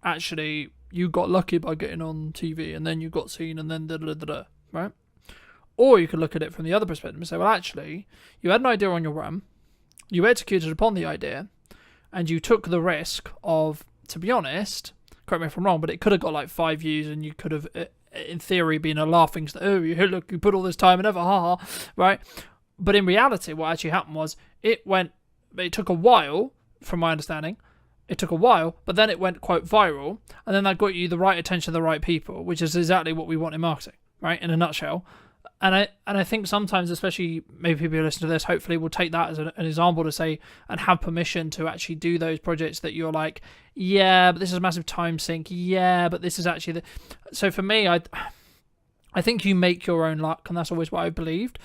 actually, you got lucky by getting on TV and then you got seen and then da-da-da-da, right? Or you could look at it from the other perspective and say, well, actually, you had an idea on your run, you executed upon the idea, and you took the risk of, to be honest, correct me if I'm wrong, but it could have got like 5 views and you could have, in theory, been a laughing stock. Oh, look, you put all this time and ever, ha ha, right? But in reality, what actually happened was it took a while, from my understanding, but then it went, quote, viral, and then that got you the right attention of the right people, which is exactly what we want in marketing, right? In a nutshell. And I think sometimes, especially maybe people who listen to this, hopefully will take that as an example to say and have permission to actually do those projects that you're like, yeah, but this is a massive time sink. Yeah, but this is actually So for me, I think you make your own luck, and that's always what I've believed.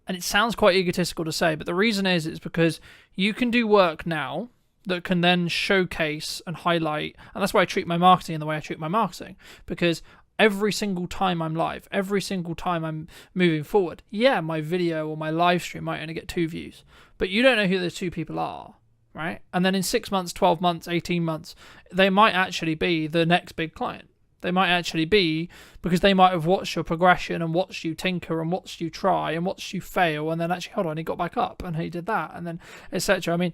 And it sounds quite egotistical to say, but the reason is because you can do work now. that can then showcase and highlight. And that's why I treat my marketing in the way I treat my marketing, because every single time I'm live, every single time I'm moving forward, yeah, my video or my live stream might only get 2 views, but you don't know who those 2 people are, right? And then in 6 months, 12 months, 18 months, they might actually be the next big client. They might actually be, because they might have watched your progression and watched you tinker and watched you try and watched you fail, and then actually, hold on, he got back up and he did that, and then etc. I mean,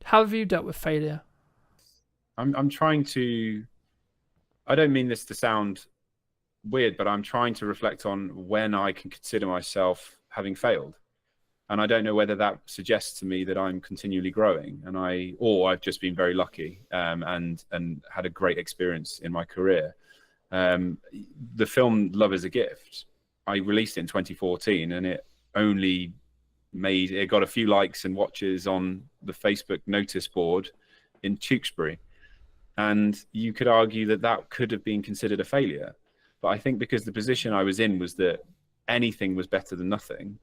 how have you dealt with failure? I'm trying to, I don't mean this to sound weird, but I'm trying to reflect on when I can consider myself having failed. And I don't know whether that suggests to me that I'm continually growing, or I've just been very lucky and had a great experience in my career. The film Love is a Gift, I released it in 2014, and it got a few likes and watches on the Facebook notice board in Tewkesbury. And you could argue that that could have been considered a failure. But I think because the position I was in was that anything was better than nothing,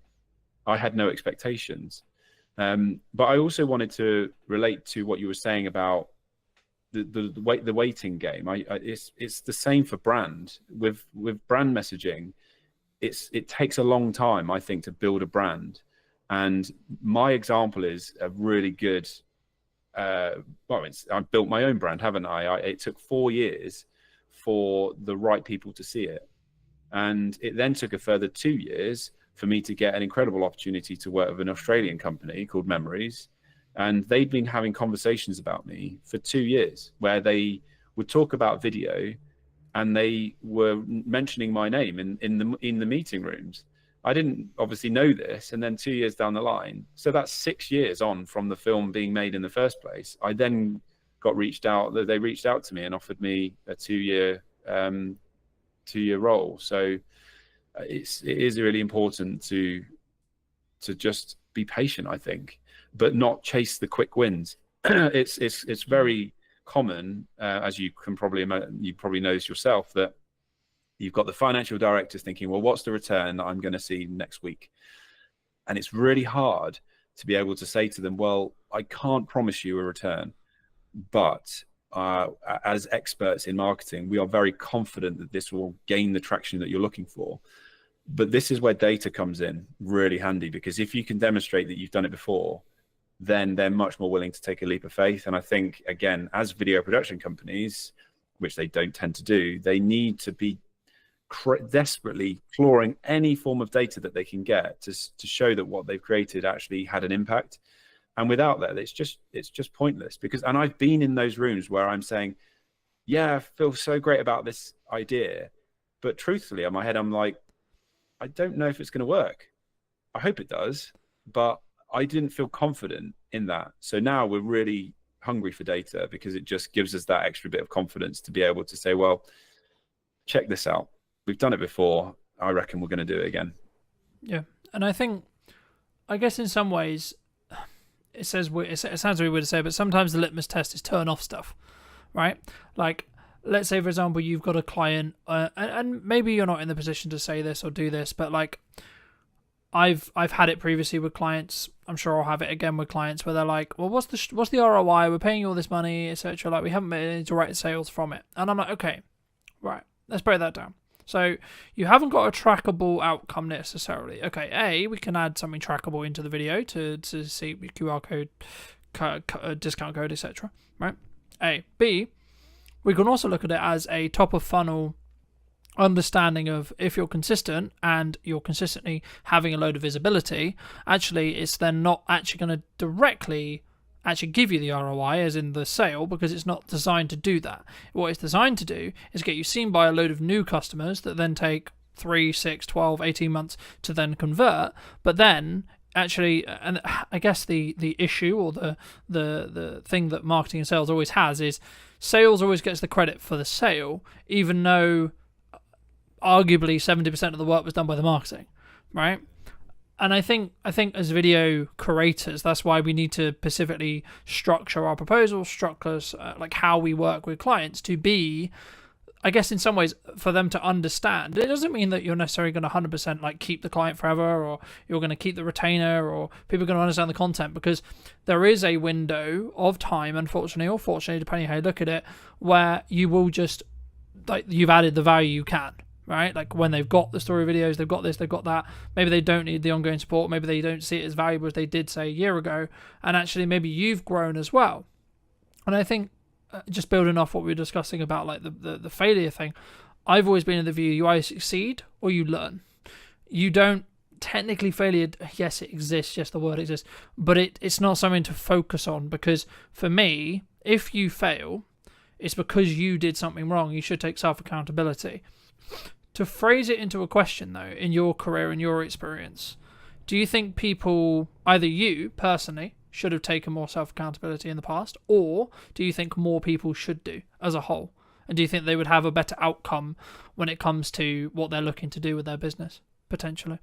I had no expectations. But I also wanted to relate to what you were saying about the waiting game. It's the same for brand. With brand messaging, it takes a long time, I think, to build a brand. And my example is a really good. I've built my own brand, haven't I? It took 4 years for the right people to see it, and it then took a further 2 years for me to get an incredible opportunity to work with an Australian company called Memories. And they'd been having conversations about me for 2 years, where they would talk about video and they were mentioning my name in the meeting rooms. I didn't obviously know this. And then 2 years down the line, so that's 6 years on from the film being made in the first place, I then got reached out. They reached out to me and offered me a 2-year role. So it is really important to just be patient, I think, but not chase the quick wins. It's very common, as you probably know this yourself, that you've got the financial directors thinking, well, what's the return that I'm going to see next week? And it's really hard to be able to say to them, well, I can't promise you a return, but as experts in marketing, we are very confident that this will gain the traction that you're looking for. But this is where data comes in really handy, because if you can demonstrate that you've done it before, then they're much more willing to take a leap of faith. And I think, again, as video production companies, which they don't tend to do, they need to be desperately clawing any form of data that they can get to show that what they've created actually had an impact. And without that, it's just pointless. And I've been in those rooms where I'm saying, yeah, I feel so great about this idea, but truthfully, in my head, I'm like, I don't know if it's going to work. I hope it does, but I didn't feel confident in that. So now we're really hungry for data, because it just gives us that extra bit of confidence to be able to say, well, check this out. We've done it before. I reckon we're going to do it again. Yeah. And I guess in some ways, it sounds really weird to say, but sometimes the litmus test is turn off stuff, right? Like, let's say, for example, you've got a client, and maybe you're not in the position to say this or do this, but like, I've had it previously with clients. I'm sure I'll have it again with clients where they're like, well, what's the ROI? We're paying you all this money, etc. Like, we haven't made any direct sales from it. And I'm like, okay, right, let's break that down. So you haven't got a trackable outcome necessarily. Okay, we can add something trackable into the video to see QR code, discount code, etc. Right? B, we can also look at it as a top of funnel understanding of, if you're consistent and you're consistently having a load of visibility, actually it's then not actually going to directly actually give you the ROI as in the sale, because it's not designed to do that. What it's designed to do is get you seen by a load of new customers that then take 3, 6, 12, 18 months to then convert. But then actually, and I guess the issue or the thing that marketing and sales always has is sales always gets the credit for the sale, even though arguably 70% of the work was done by the marketing, right? And I think as video creators, that's why we need to specifically structure our proposals, structure like how we work with clients to be, I guess in some ways for them to understand, it doesn't mean that you're necessarily going to 100% like keep the client forever, or you're going to keep the retainer, or people are going to understand the content, because there is a window of time, unfortunately or fortunately, depending how you look at it, where you will just, like, you've added the value you can, right? Like when they've got the story videos, they've got this, they've got that, maybe they don't need the ongoing support, maybe they don't see it as valuable as they did say a year ago, and actually maybe you've grown as well. And I think just building off what we were discussing about like the failure thing, I've always been in the view you either succeed or you learn. You don't technically failure, yes it exists, yes the word exists, but it's not something to focus on, because for me, if you fail, it's because you did something wrong. You should take self-accountability. To phrase it into a question though, in your career and your experience, do you think people, either you personally should have taken more self-accountability in the past, or do you think more people should do as a whole? And do you think they would have a better outcome when it comes to what they're looking to do with their business, potentially?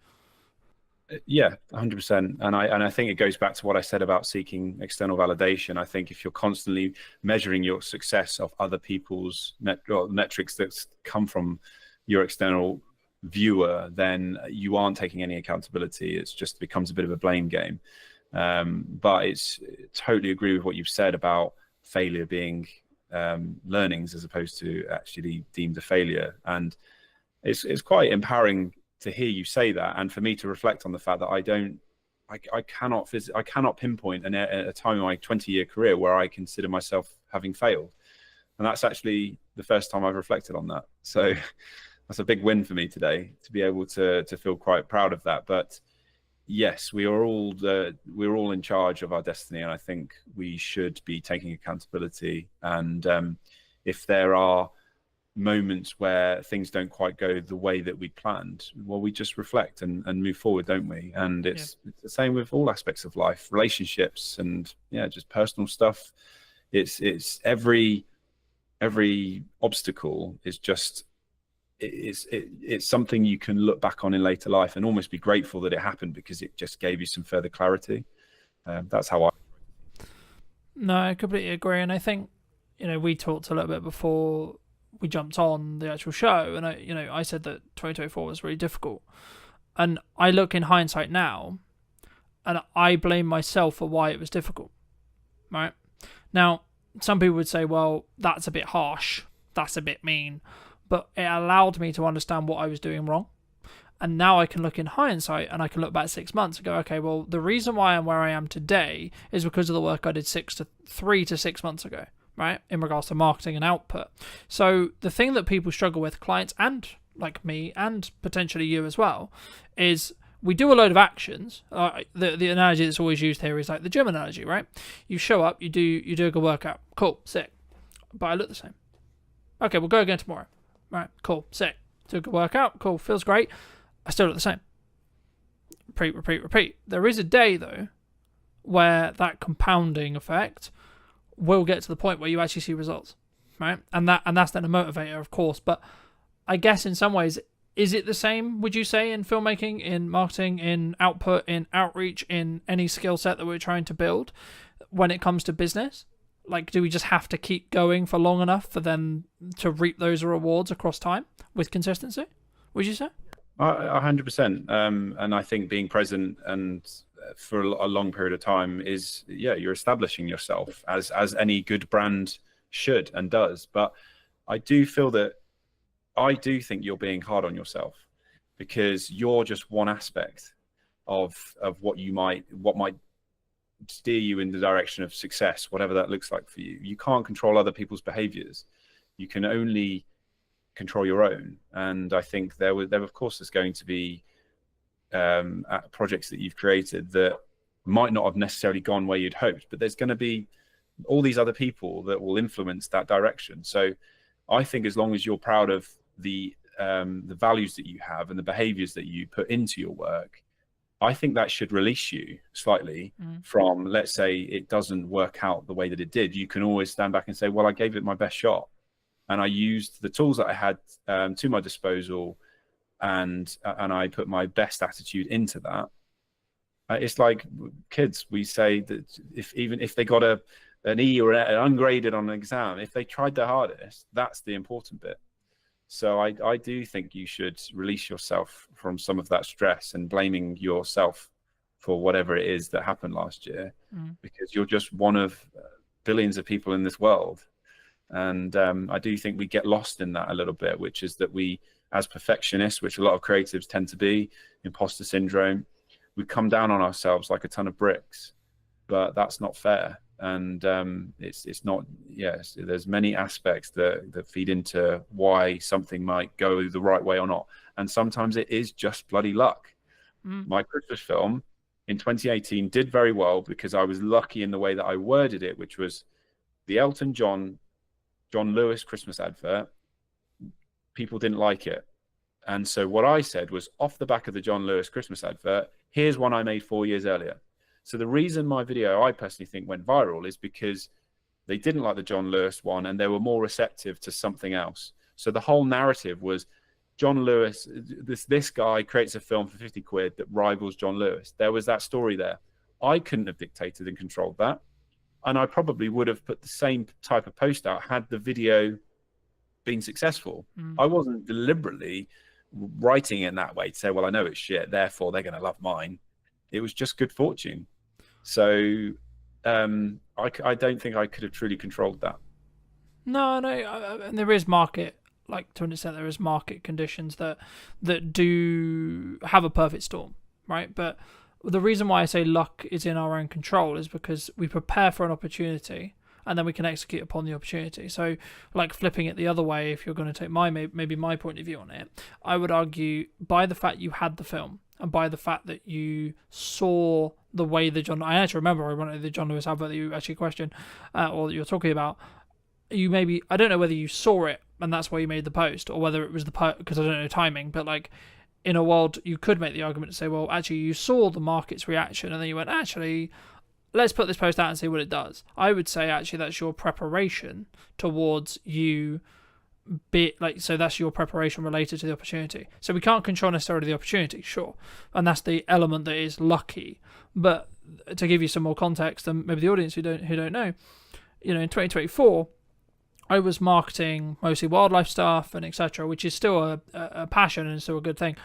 Yeah, 100%. And I think it goes back to what I said about seeking external validation. I think if you're constantly measuring your success of other people's metrics that come from your external viewer, then you aren't taking any accountability. It just becomes a bit of a blame game. But it's totally agree with what you've said about failure being learnings as opposed to actually deemed a failure. And it's quite empowering to hear you say that, and for me to reflect on the fact that I cannot pinpoint a time in my 20-year career where I consider myself having failed. And that's actually the first time I've reflected on that. So that's a big win for me today, to be able to feel quite proud of that. But yes, we're all in charge of our destiny, and I think we should be taking accountability. And if there are moments where things don't quite go the way that we planned, well, we just reflect and move forward, don't we? And it's the same with all aspects of life, relationships, and just personal stuff. It's every obstacle is just it's something you can look back on in later life and almost be grateful that it happened, because it just gave you some further clarity. That's how No, I completely agree. And I think, we talked a little bit before we jumped on the actual show, and I said that 2024 was really difficult. And I look in hindsight now, and I blame myself for why it was difficult, right? Now, some people would say, well, that's a bit harsh, that's a bit mean, but it allowed me to understand what I was doing wrong. And now I can look in hindsight and I can look back 6 months and go, okay, well, the reason why I'm where I am today is because of the work I did 3 to 6 months ago, right? In regards to marketing and output. So the thing that people struggle with, clients and like me and potentially you as well, is we do a load of actions. The analogy that's always used here is like the gym analogy, right? You show up, you do a good workout. Cool, sick. But I look the same. Okay, we'll go again tomorrow. Right, cool, sick. Do a good workout. Cool, feels great. I still look the same. Repeat. There is a day, though, where that compounding effect will get to the point where you actually see results, right? And that's then a motivator, of course. But I guess in some ways, is it the same, would you say, in filmmaking, in marketing, in output, in outreach, in any skill set that we're trying to build when it comes to business? Like, do we just have to keep going for long enough for them to reap those rewards across time with consistency, would you say? 100%. And I think being present and for a long period of time is, you're establishing yourself as any good brand should and does. But I do think you're being hard on yourself, because you're just one aspect of what might steer you in the direction of success, whatever that looks like for you. You can't control other people's behaviors. You can only control your own. And I think there of course there's going to be projects that you've created that might not have necessarily gone where you'd hoped, but there's going to be all these other people that will influence that direction. So I think as long as you're proud of the values that you have and the behaviors that you put into your work, I think that should release you slightly from, let's say it doesn't work out the way that it did. You can always stand back and say, well, I gave it my best shot, and I used the tools that I had to my disposal, and I put my best attitude into that. It's like kids. We say that if they got an E or an ungraded on an exam, if they tried their hardest, that's the important bit. So I do think you should release yourself from some of that stress and blaming yourself for whatever it is that happened last year, because you're just one of billions of people in this world. And I do think we get lost in that a little bit, which is that we, as perfectionists, which a lot of creatives tend to be, imposter syndrome, we come down on ourselves like a ton of bricks, but that's not fair. And it's not, yes, there's many aspects that feed into why something might go the right way or not. And sometimes it is just bloody luck. My Christmas film in 2018 did very well because I was lucky in the way that I worded it, which was the Elton John Lewis Christmas advert. People didn't like it. And so what I said was, off the back of the John Lewis Christmas advert, here's one I made 4 years earlier. So the reason my video, I personally think, went viral is because they didn't like the John Lewis one and they were more receptive to something else. So the whole narrative was John Lewis, this guy creates a film for 50 quid that rivals John Lewis. There was that story there. I couldn't have dictated and controlled that. And I probably would have put the same type of post out had the video been successful. I wasn't deliberately writing it in that way to say, well, I know it's shit, therefore they're going to love mine. It was just good fortune. So I don't think I could have truly controlled that. No, and there is market, like to an extent, there is market conditions that do have a perfect storm, right? But the reason why I say luck is in our own control is because we prepare for an opportunity and then we can execute upon the opportunity. So, like flipping it the other way, if you're going to take maybe my point of view on it, I would argue by the fact you had the film and by the fact that you saw the way I actually remember the John Lewis advert that you actually questioned or that you're talking about. You maybe, I don't know whether you saw it and that's why you made the post, or whether it was because I don't know timing, but like in a world you could make the argument to say, well, actually you saw the market's reaction and then you went, actually, let's put this post out and see what it does. I would say actually that's your preparation towards you so that's your preparation related to the opportunity. So we can't control necessarily the opportunity, sure, and that's the element that is lucky. But to give you some more context, and maybe the audience who don't know, in 2024, I was marketing mostly wildlife stuff and etc., which is still a passion and still a good thing.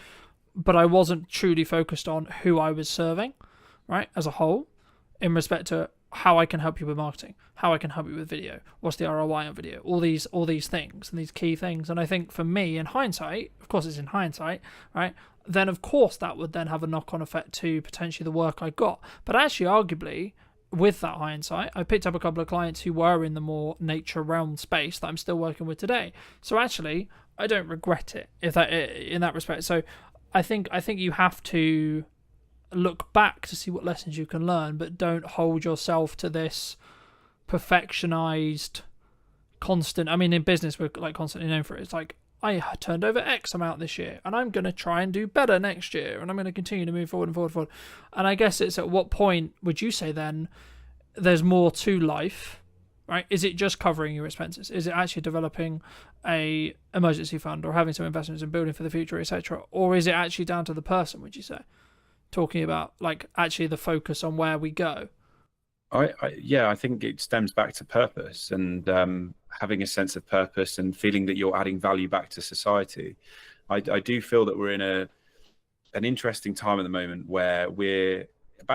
But I wasn't truly focused on who I was serving, right, as a whole, in respect to how I can help you with marketing, how I can help you with video, what's the ROI on video, all these things and these key things. And I think for me, in hindsight, of course it's in hindsight, right, then of course that would then have a knock-on effect to potentially the work I got. But actually, arguably, with that hindsight, I picked up a couple of clients who were in the more nature realm space that I'm still working with today. So actually, I don't regret it in that respect. So I think you have to look back to see what lessons you can learn, but don't hold yourself to this perfectionized constant. I mean, in business we're like constantly known for it. It's like, I turned over X amount this year and I'm going to try and do better next year and I'm going to continue to move forward and forward. And I guess it's at what point would you say then there's more to life, right? Is it just covering your expenses? Is it actually developing a emergency fund or having some investments in building for the future, etc.? Or is it actually down to the person, would you say? Talking about like actually the focus on where we go. I think it stems back to purpose and having a sense of purpose and feeling that you're adding value back to society. I do feel that we're in an interesting time at the moment where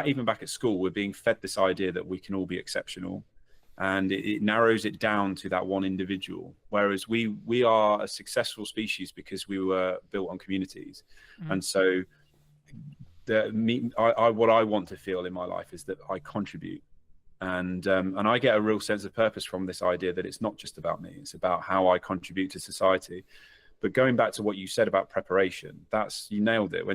even back at school, we're being fed this idea that we can all be exceptional, and it narrows it down to that one individual. Whereas we are a successful species because we were built on communities, and so what I want to feel in my life is that I contribute. And I get a real sense of purpose from this idea that it's not just about me, it's about how I contribute to society. But going back to what you said about preparation, you nailed it.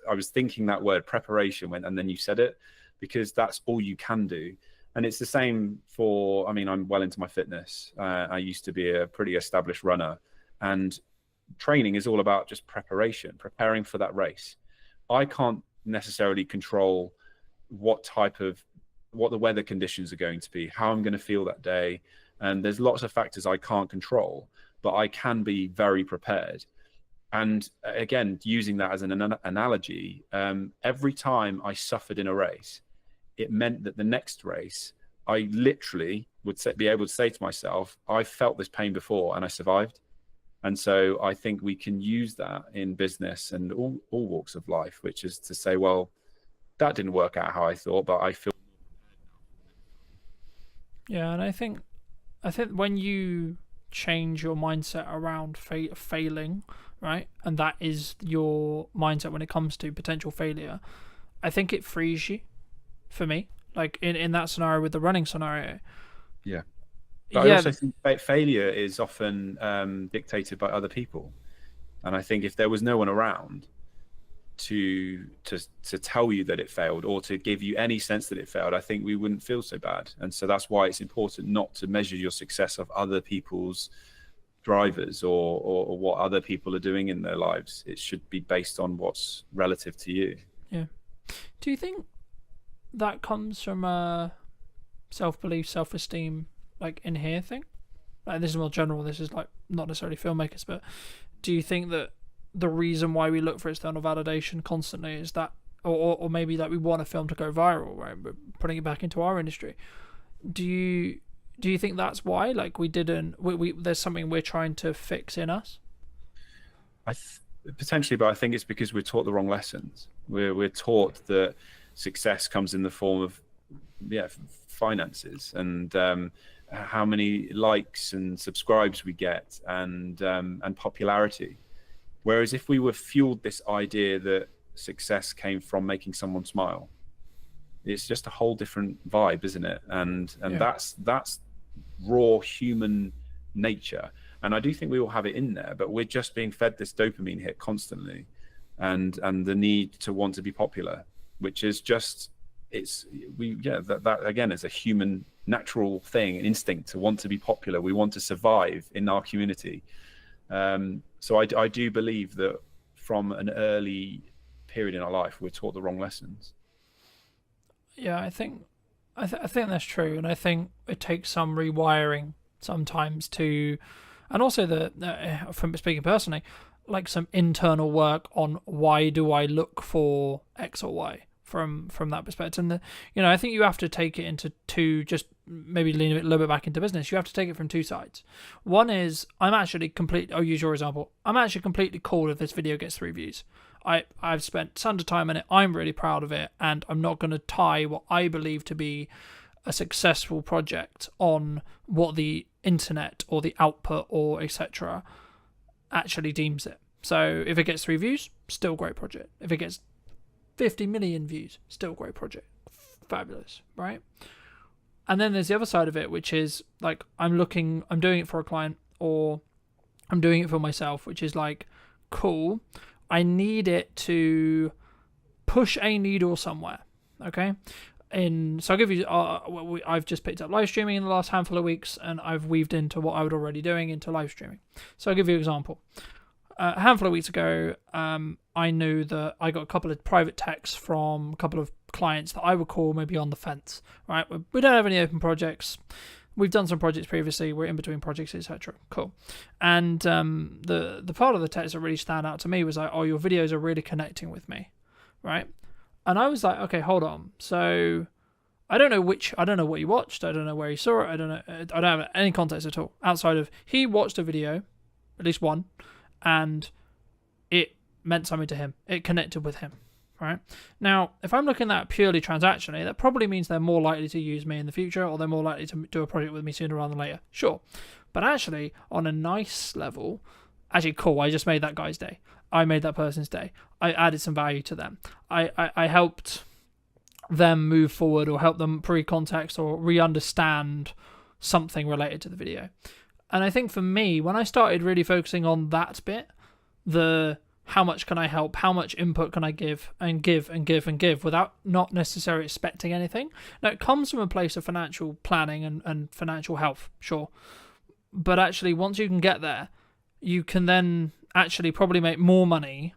I was thinking that word preparation and then you said it, because that's all you can do. And it's the same I'm well into my fitness. I used to be a pretty established runner, and training is all about just preparing for that race. I can't necessarily control what the weather conditions are going to be, how I'm going to feel that day. And there's lots of factors I can't control, but I can be very prepared. And again, using that as an analogy, every time I suffered in a race, it meant that the next race, I literally would be able to say to myself, I felt this pain before and I survived. And so I think we can use that in business and all walks of life, which is to say, well, that didn't work out how I thought, but I feel. Yeah, and I think when you change your mindset around failing, right, and that is your mindset when it comes to potential failure, I think it frees you. For me, like in that scenario with the running scenario. Yeah. But I also think failure is often dictated by other people, and I think if there was no one around to tell you that it failed or to give you any sense that it failed, I think we wouldn't feel so bad. And so that's why it's important not to measure your success of other people's drivers or what other people are doing in their lives. It should be based on what's relative to you. Yeah. Do you think that comes from a self-belief, self-esteem, like in here thing? Like, this is more general, this is like not necessarily filmmakers, but do you think that the reason why we look for external validation constantly is that, or maybe that we want a film to go viral, right? But putting it back into our industry, do you think that's why, like, we there's something we're trying to fix in us? Potentially, but I think it's because we're taught the wrong lessons. We're taught that success comes in the form of finances and how many likes and subscribes we get and popularity. Whereas if we were fueled this idea that success came from making someone smile, it's just a whole different vibe, isn't it? And that's raw human nature. And I do think we all have it in there, but we're just being fed this dopamine hit constantly, and the need to want to be popular, which is just that again is a human natural thing, an instinct to want to be popular. We want to survive in our community. So I do believe that from an early period in our life, we're taught the wrong lessons. Yeah, I think that's true, and I think it takes some rewiring sometimes to, and also from speaking personally, like some internal work on why do I look for X or Y from that perspective. And I think you have to take it into two, just maybe lean a little bit back into business. You have to take it from two sides. One is I'll use your example. I'm actually completely cool if this video gets 3 views. I've spent tons of time in it. I'm really proud of it, and I'm not going to tie what I believe to be a successful project on what the internet or the output or etc. actually deems it. So if it gets 3 views, still great project. If it gets 50 million views, still great project. Fabulous, right? And then there's the other side of it, which is like I'm doing it for a client or I'm doing it for myself, which is like, cool, I need it to push a needle somewhere, okay? So I'll give you, I've just picked up live streaming in the last handful of weeks, and I've weaved into what I was already doing into live streaming. So I'll give you an example. A handful of weeks ago, I knew that I got a couple of private texts from a couple of clients that I would call maybe on the fence, right? We don't have any open projects. We've done some projects previously. We're in between projects, etc. Cool. And the part of the text that really stand out to me was like, oh, your videos are really connecting with me, right? And I was like, okay, hold on. So I don't know what he watched. I don't know where he saw it. I don't have any context at all outside of he watched a video, at least one, and it meant something to him. It connected with him, right? Now, if I'm looking at purely transactionally, that probably means they're more likely to use me in the future, or they're more likely to do a project with me sooner rather than later. Sure. But actually, on a nice level, actually, cool, I just made that guy's day. I made that person's day. I added some value to them. I helped them move forward or help them pre-context or re-understand something related to the video. And I think for me, when I started really focusing on that bit, how much can I help, how much input can I give and give and give and give without not necessarily expecting anything. Now, it comes from a place of financial planning and financial health, sure. But actually, once you can get there, you can then actually probably make more money.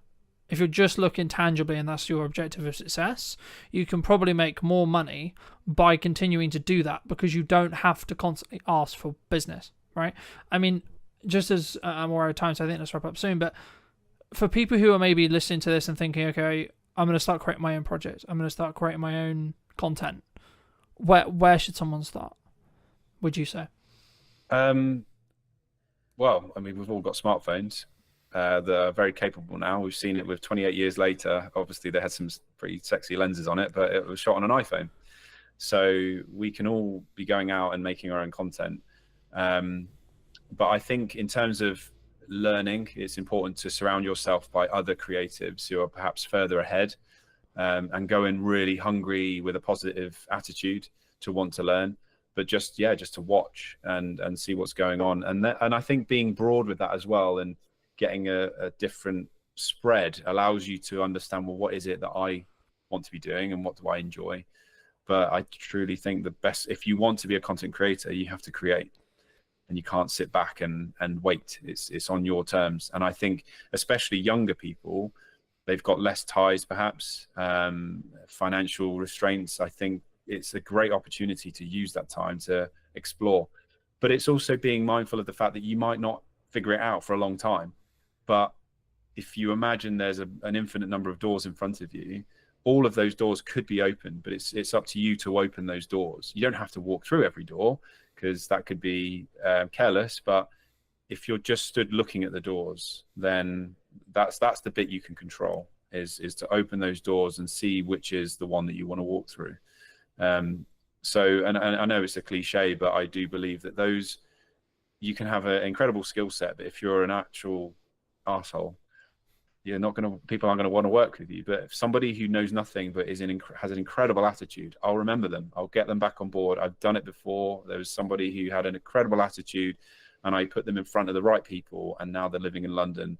If you're just looking tangibly and that's your objective of success, you can probably make more money by continuing to do that because you don't have to constantly ask for business, right? I mean, just as I'm aware of time, so I think let's wrap up soon, but for people who are maybe listening to this and thinking, okay, I'm going to start creating my own projects, I'm going to start creating my own content, where should someone start, would you say? well, I mean, we've all got smartphones that are very capable now. We've seen it with 28 years later. Obviously, they had some pretty sexy lenses on it, but it was shot on an iPhone. So we can all be going out and making our own content. But I think in terms of learning, it's important to surround yourself by other creatives who are perhaps further ahead, and go in really hungry with a positive attitude to want to learn, but just to watch and see what's going on. And I think being broad with that as well, and getting a different spread, allows you to understand, well, what is it that I want to be doing and what do I enjoy? But I truly think the best, if you want to be a content creator, you have to create, and you can't sit back and wait. It's on your terms. And I think especially younger people, they've got less ties, perhaps, financial restraints. I think it's a great opportunity to use that time to explore. But it's also being mindful of the fact that you might not figure it out for a long time. But if you imagine there's an infinite number of doors in front of you, all of those doors could be open, but it's up to you to open those doors. You don't have to walk through every door, because that could be careless. But if you're just stood looking at the doors, then that's the bit you can control, is to open those doors and see which is the one that you want to walk through. So, and I know it's a cliche, but I do believe that those, you can have an incredible skill set, but if you're an actual arsehole, people aren't going to want to work with you. But if somebody who knows nothing but has an incredible attitude, I'll remember them. I'll get them back on board. I've done it before. There was somebody who had an incredible attitude, and I put them in front of the right people, and now they're living in London,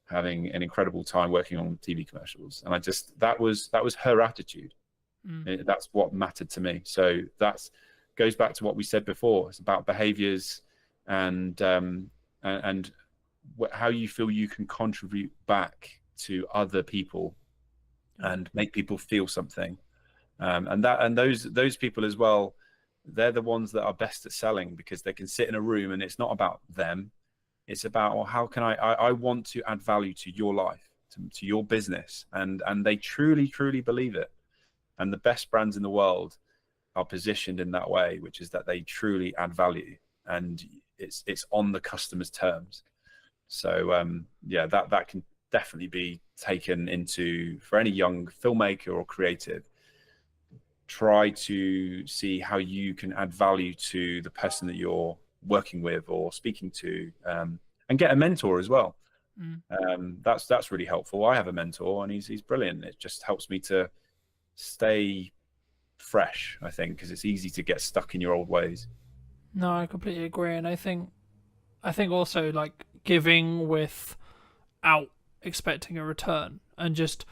having an incredible time working on TV commercials. And that was her attitude. That's what mattered to me. So that goes back to what we said before. It's about behaviors and how you feel you can contribute back to other people and make people feel something. And those people as well, they're the ones that are best at selling, because they can sit in a room and it's not about them. It's about, well, how can I want to add value to your life, to your business. And they truly, truly believe it. And the best brands in the world are positioned in that way, which is that they truly add value, and it's on the customer's terms. So that can definitely be taken into, for any young filmmaker or creative, try to see how you can add value to the person that you're working with or speaking to, and get a mentor as well. That's really helpful. I have a mentor, and he's brilliant. It just helps me to stay fresh, I think, because it's easy to get stuck in your old ways. No, I completely agree. And I think also, like, giving without expecting a return, and just,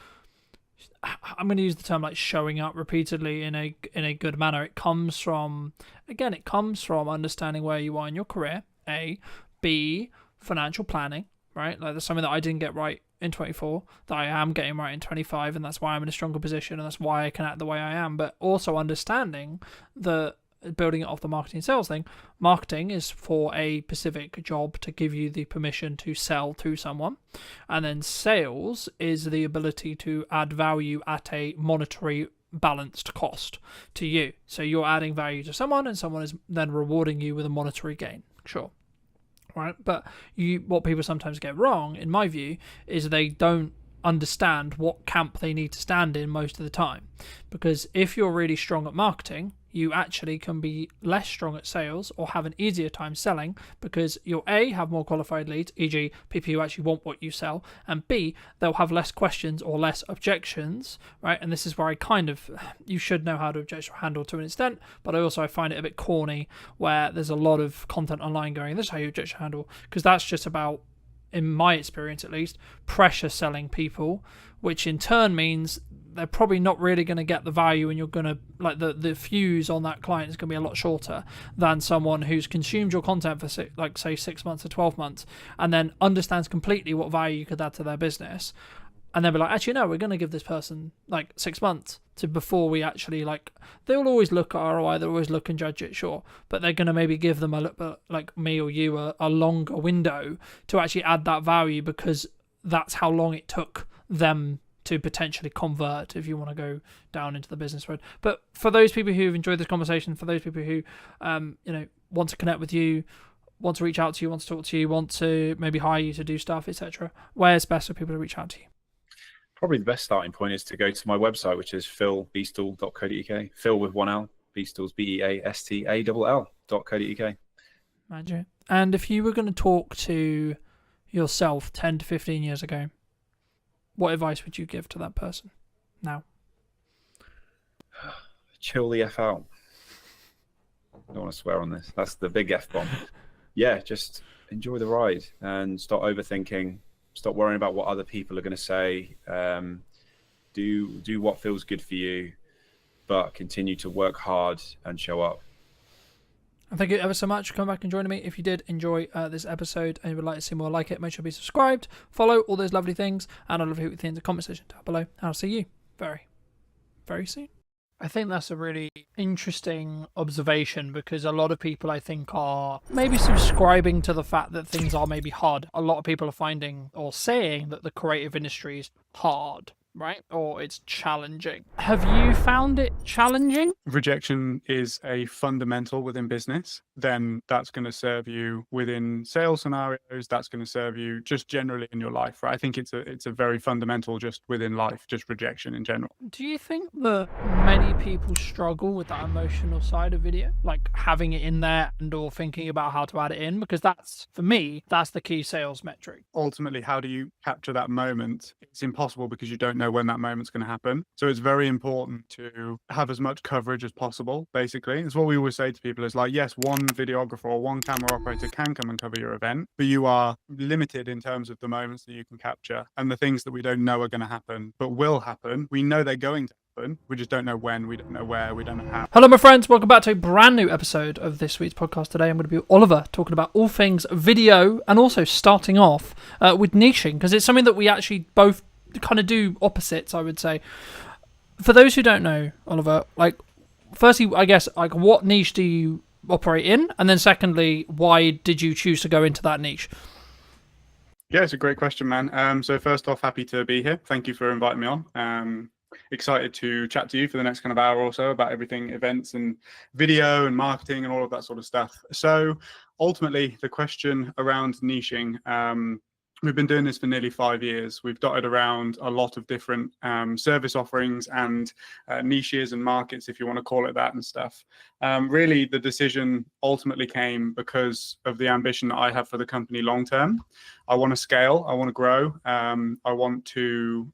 I'm going to use the term like showing up repeatedly in a good manner. It comes from understanding where you are in your career, A. B, financial planning, right? Like, there's something that I didn't get right in 24 that I am getting right in 25, and that's why I'm in a stronger position, and that's why I can act the way I am. But also understanding the, building it off the marketing sales thing, marketing is for a specific job to give you the permission to sell to someone, and then sales is the ability to add value at a monetary balanced cost to you. So you're adding value to someone, and someone is then rewarding you with a monetary gain. Sure. Right, but what people sometimes get wrong, in my view, is they don't understand what camp they need to stand in most of the time. Because if you're really strong at marketing, you actually can be less strong at sales, or have an easier time selling, because you'll A, have more qualified leads, e.g. people who actually want what you sell, and B, they'll have less questions or less objections, right? And this is where you should know how to objection handle to an extent, but I find it a bit corny where there's a lot of content online going, this is how you objection handle, because that's just about, in my experience at least, pressure selling people, which in turn means they're probably not really going to get the value, and you're going to, like, the fuse on that client is going to be a lot shorter than someone who's consumed your content for say 6 months or 12 months and then understands completely what value you could add to their business, and then be like, actually no, we're going to give this person like 6 months to before we actually, like, they'll always look at ROI, they'll always look and judge it, sure, but they're going to maybe give them a little bit, like me or you, a longer window to actually add that value, because that's how long it took them to potentially convert, if you want to go down into the business road. But for those people who've enjoyed this conversation, for those people who want to connect with you, want to reach out to you, want to talk to you, want to maybe hire you to do stuff, etc., where's best for people to reach out to you? Probably the best starting point is to go to my website, which is philbeastall.co.uk. Phil with one L, Beastall's BEASTALL.co.uk. Magic. And if you were going to talk to yourself 10 to 15 years ago, what advice would you give to that person now? Chill the F out. I don't want to swear on this. That's the big F bomb. Yeah, just enjoy the ride and stop overthinking. Stop worrying about what other people are going to say. Do what feels good for you, but continue to work hard and show up. And thank you ever so much for coming back and joining me. If you did enjoy this episode and you would like to see more like it, make sure to be subscribed, follow, all those lovely things, and I'd love to hear what you think in the comment section down below. And I'll see you very, very soon. I think that's a really interesting observation, because a lot of people, I think, are maybe subscribing to the fact that things are maybe hard. A lot of people are finding or saying that the creative industry is hard, right? Or it's challenging. Have you found it challenging? Rejection is a fundamental within business. Then that's going to serve you within sales scenarios. That's going to serve you just generally in your life, right? I think it's a very fundamental just within life, just rejection in general. Do you think that many people struggle with that emotional side of video, like having it in there and or thinking about how to add it in? Because that's, for me, that's the key sales metric. Ultimately, how do you capture that moment? It's impossible because you don't know when that moment's going to happen. So it's very important to have as much coverage as possible, basically. It's what we always say to people is like, yes, one videographer or one camera operator can come and cover your event, but you are limited in terms of the moments that you can capture and the things that we don't know are going to happen, but will happen. We know they're going to happen. We just don't know when, we don't know where, we don't know how. Hello, my friends. Welcome back to a brand new episode of this week's podcast. Today, I'm going to be with Oliver, talking about all things video and also starting off with niching, because it's something that we actually both kind of do opposites, I would say. For those who don't know, Oliver, like, firstly, I guess, like, what niche do you operate in? And then secondly, why did you choose to go into that niche? Yeah, it's a great question, man. So first off, happy to be here. Thank you for inviting me on. Excited to chat to you for the next kind of hour or so about everything events and video and marketing and all of that sort of stuff. So ultimately, the question around niching, we've been doing this for nearly 5 years. We've dotted around a lot of different service offerings and niches and markets, if you want to call it that, and stuff. Really, the decision ultimately came because of the ambition that I have for the company long term. I want to scale. I want to grow. I want to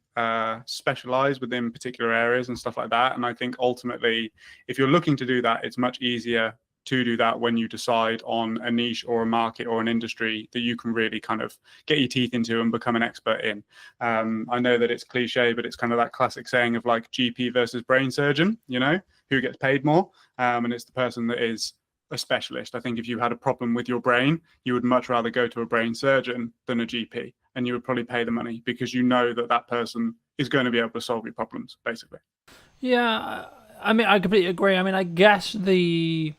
specialize within particular areas and stuff like that. And I think ultimately, if you're looking to do that, it's much easier to do that when you decide on a niche or a market or an industry that you can really kind of get your teeth into and become an expert in. I know that it's cliche, but it's kind of that classic saying of like GP versus brain surgeon, you know, who gets paid more. And it's the person that is a specialist. I think if you had a problem with your brain, you would much rather go to a brain surgeon than a GP, and you would probably pay the money because you know that that person is going to be able to solve your problems, basically. Yeah, I mean, I completely agree. I mean, I guess the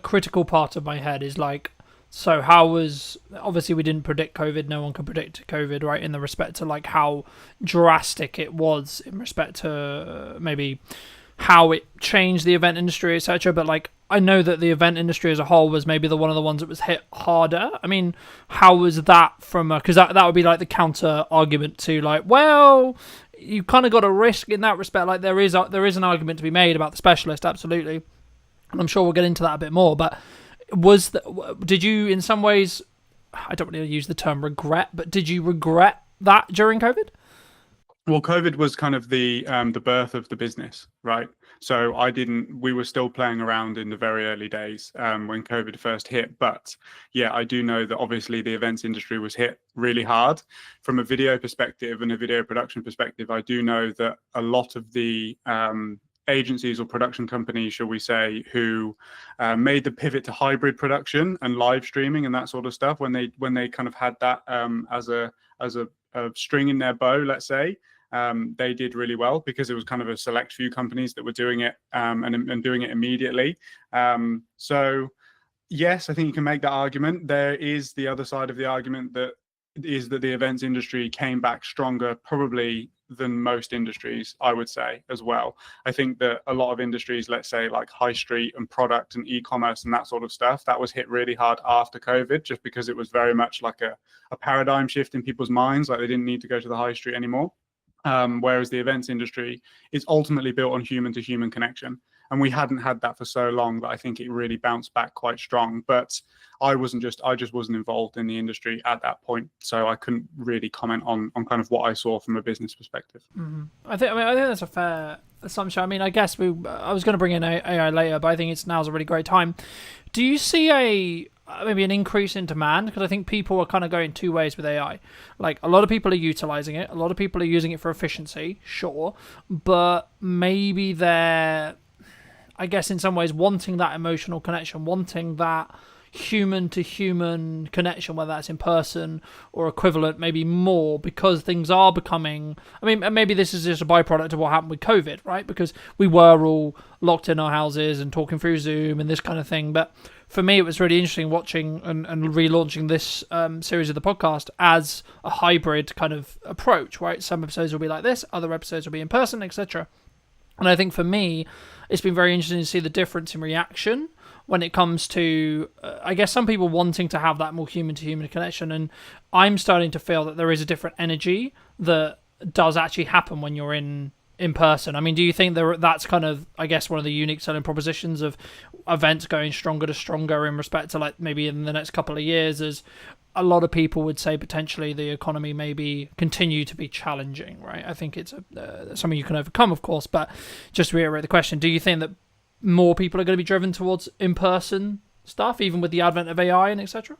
critical part of my head is like, so how was, obviously we didn't predict COVID, no one could predict COVID, right, in the respect to like how drastic it was in respect to maybe how it changed the event industry, etc. But like, I know that the event industry as a whole was maybe one of the ones that was hit harder. I mean, how was that from a, because that would be like the counter argument to like, well, you kind of got a risk in that respect. Like there is an argument to be made about the specialist, absolutely. And I'm sure we'll get into that a bit more. But did you, in some ways, I don't really use the term regret, but did you regret that during COVID? Well, COVID was kind of the birth of the business, right? So we were still playing around in the very early days when COVID first hit. But yeah, I do know that obviously the events industry was hit really hard. From a video perspective and a video production perspective, I do know that a lot of the agencies or production companies, shall we say, who made the pivot to hybrid production and live streaming and that sort of stuff, when they kind of had that as a string in their bow, let's say, they did really well because it was kind of a select few companies that were doing it and doing it immediately. So yes, I think you can make that argument. There is the other side of the argument that is that the events industry came back stronger, probably than most industries, I would say, as well. I think that a lot of industries, let's say like high street and product and e-commerce and that sort of stuff, that was hit really hard after COVID, just because it was very much like a paradigm shift in people's minds, like they didn't need to go to the high street anymore. Whereas the events industry is ultimately built on human to human connection. And we hadn't had that for so long that I think it really bounced back quite strong. But I just wasn't involved in the industry at that point, so I couldn't really comment on kind of what I saw from a business perspective. Mm-hmm. I think that's a fair assumption. I mean, I guess I was going to bring in AI later, but I think now's a really great time. Do you see maybe an increase in demand? Because I think people are kind of going two ways with AI. Like, a lot of people are utilizing it, a lot of people are using it for efficiency, sure, but maybe they're, I guess, in some ways wanting that emotional connection, wanting that human to human connection, whether that's in person or equivalent, maybe more, because things are becoming, I mean, maybe this is just a byproduct of what happened with COVID, right? Because we were all locked in our houses and talking through Zoom and this kind of thing. But for me, it was really interesting watching and relaunching this series of the podcast as a hybrid kind of approach, right? Some episodes will be like this, other episodes will be in person, etc. And I think for me, it's been very interesting to see the difference in reaction when it comes to, I guess, some people wanting to have that more human-to-human connection. And I'm starting to feel that there is a different energy that does actually happen when you're in person. I mean, do you think that's kind of, I guess, one of the unique selling propositions of events going stronger to stronger in respect to, like, maybe in the next couple of years, as a lot of people would say potentially the economy maybe continue to be challenging, right? I think it's something you can overcome, of course, but just to reiterate the question, do you think that more people are going to be driven towards in-person stuff, even with the advent of AI and etc.?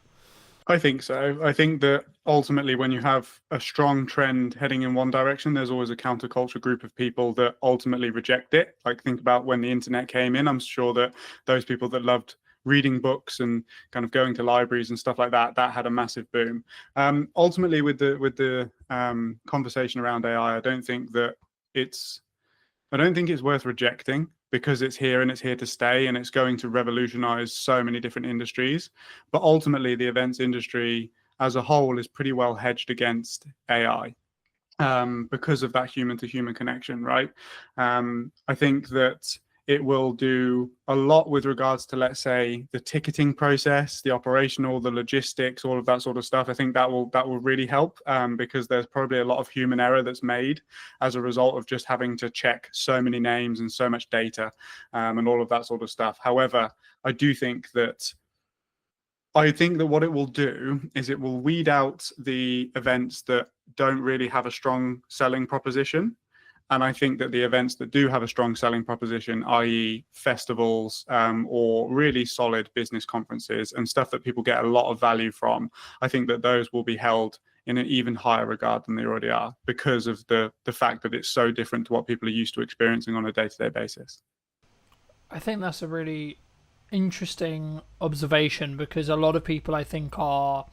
I think so. I think that ultimately, when you have a strong trend heading in one direction, there's always a counterculture group of people that ultimately reject it. Like, think about when the internet came in. I'm sure that those people that loved reading books and kind of going to libraries and stuff like that had a massive boom. Ultimately, with the conversation around AI, I don't think it's worth rejecting, because it's here and it's here to stay, and it's going to revolutionize so many different industries. But ultimately, the events industry as a whole is pretty well hedged against AI because of that human to human connection, right? I think that it will do a lot with regards to, let's say, the ticketing process, the operational, the logistics, all of that sort of stuff. I think that will really help because there's probably a lot of human error that's made as a result of just having to check so many names and so much data and all of that sort of stuff. However, I think that what it will do is it will weed out the events that don't really have a strong selling proposition. And I think that the events that do have a strong selling proposition, i.e. festivals or really solid business conferences and stuff that people get a lot of value from, I think that those will be held in an even higher regard than they already are, because of the fact that it's so different to what people are used to experiencing on a day-to-day basis. I think that's a really interesting observation, because a lot of people, I think, are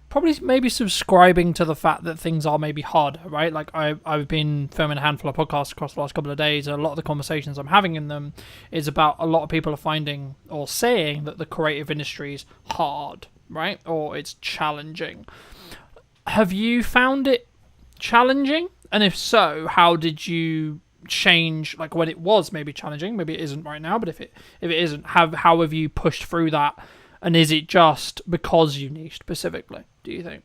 probably maybe subscribing to the fact that things are maybe harder, right? Like, I've been filming a handful of podcasts across the last couple of days, and a lot of the conversations I'm having in them is about a lot of people are finding or saying that the creative industry is hard, right? Or it's challenging. Have you found it challenging? And if so, how did you change, like, when it was maybe challenging? Maybe it isn't right now, but if it isn't, how have you pushed through that? And is it just because you niche specifically, do you think?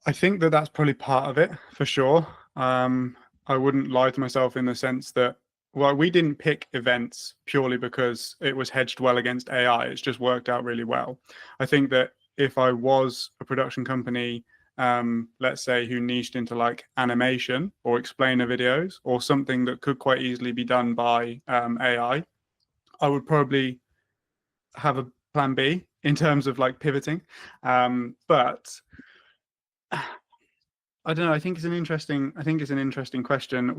I think that that's probably part of it, for sure. I wouldn't lie to myself in the sense that, well, we didn't pick events purely because it was hedged well against AI. It's just worked out really well. I think that if I was a production company, let's say, who niched into like animation or explainer videos or something that could quite easily be done by AI, I would probably have a plan B in terms of like pivoting. But I don't know. I think it's an interesting question.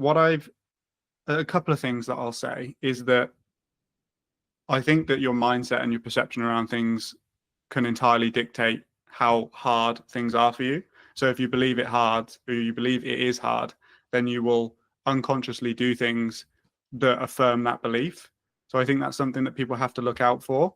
A couple of things that I'll say is that I think that your mindset and your perception around things can entirely dictate how hard things are for you. So if you believe it is hard, then you will unconsciously do things that affirm that belief. So I think that's something that people have to look out for.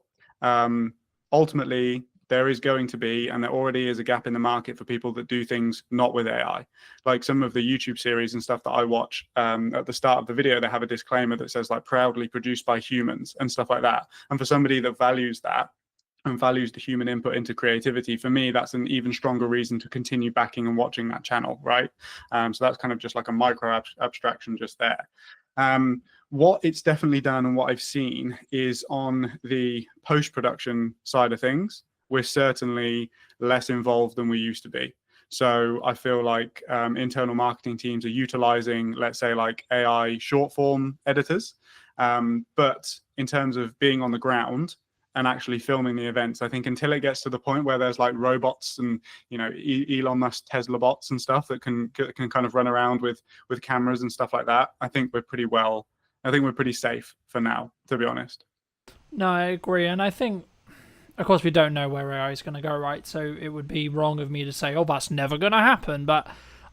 Ultimately, there is going to be, and there already is, a gap in the market for people that do things not with AI. Like some of the YouTube series and stuff that I watch, at the start of the video, they have a disclaimer that says like proudly produced by humans and stuff like that. And for somebody that values that and values the human input into creativity, for me, that's an even stronger reason to continue backing and watching that channel, right? So that's kind of just like a micro abstraction just there. What it's definitely done and what I've seen is on the post-production side of things, we're certainly less involved than we used to be. So I feel like internal marketing teams are utilizing, let's say, like AI short form editors. But in terms of being on the ground and actually filming the events, I think until it gets to the point where there's like robots and, you know, Elon Musk Tesla bots and stuff that can kind of run around with cameras and stuff like that, I think we're pretty safe for now, to be honest. No, I agree. And I think, of course, we don't know where AI is going to go, right? So it would be wrong of me to say, oh, that's never going to happen. But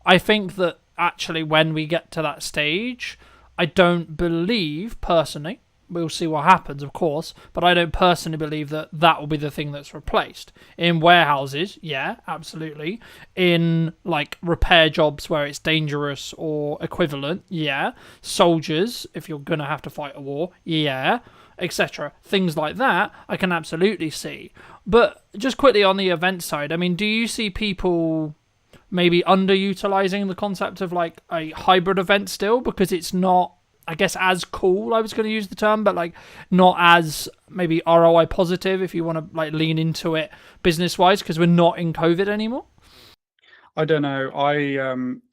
I think that actually when we get to that stage, I don't believe, personally, we'll see what happens, of course, but I don't personally believe that that will be the thing that's replaced. In warehouses, yeah, absolutely. In, like, repair jobs where it's dangerous or equivalent, yeah. Soldiers, if you're going to have to fight a war, yeah, etc. Things like that, I can absolutely see. But just quickly on the event side, I mean, do you see people maybe underutilizing the concept of, like, a hybrid event still? Because it's not, I guess, as cool, I was going to use the term, but like not as maybe ROI positive if you want to like lean into it business wise, because we're not in COVID anymore. I don't know.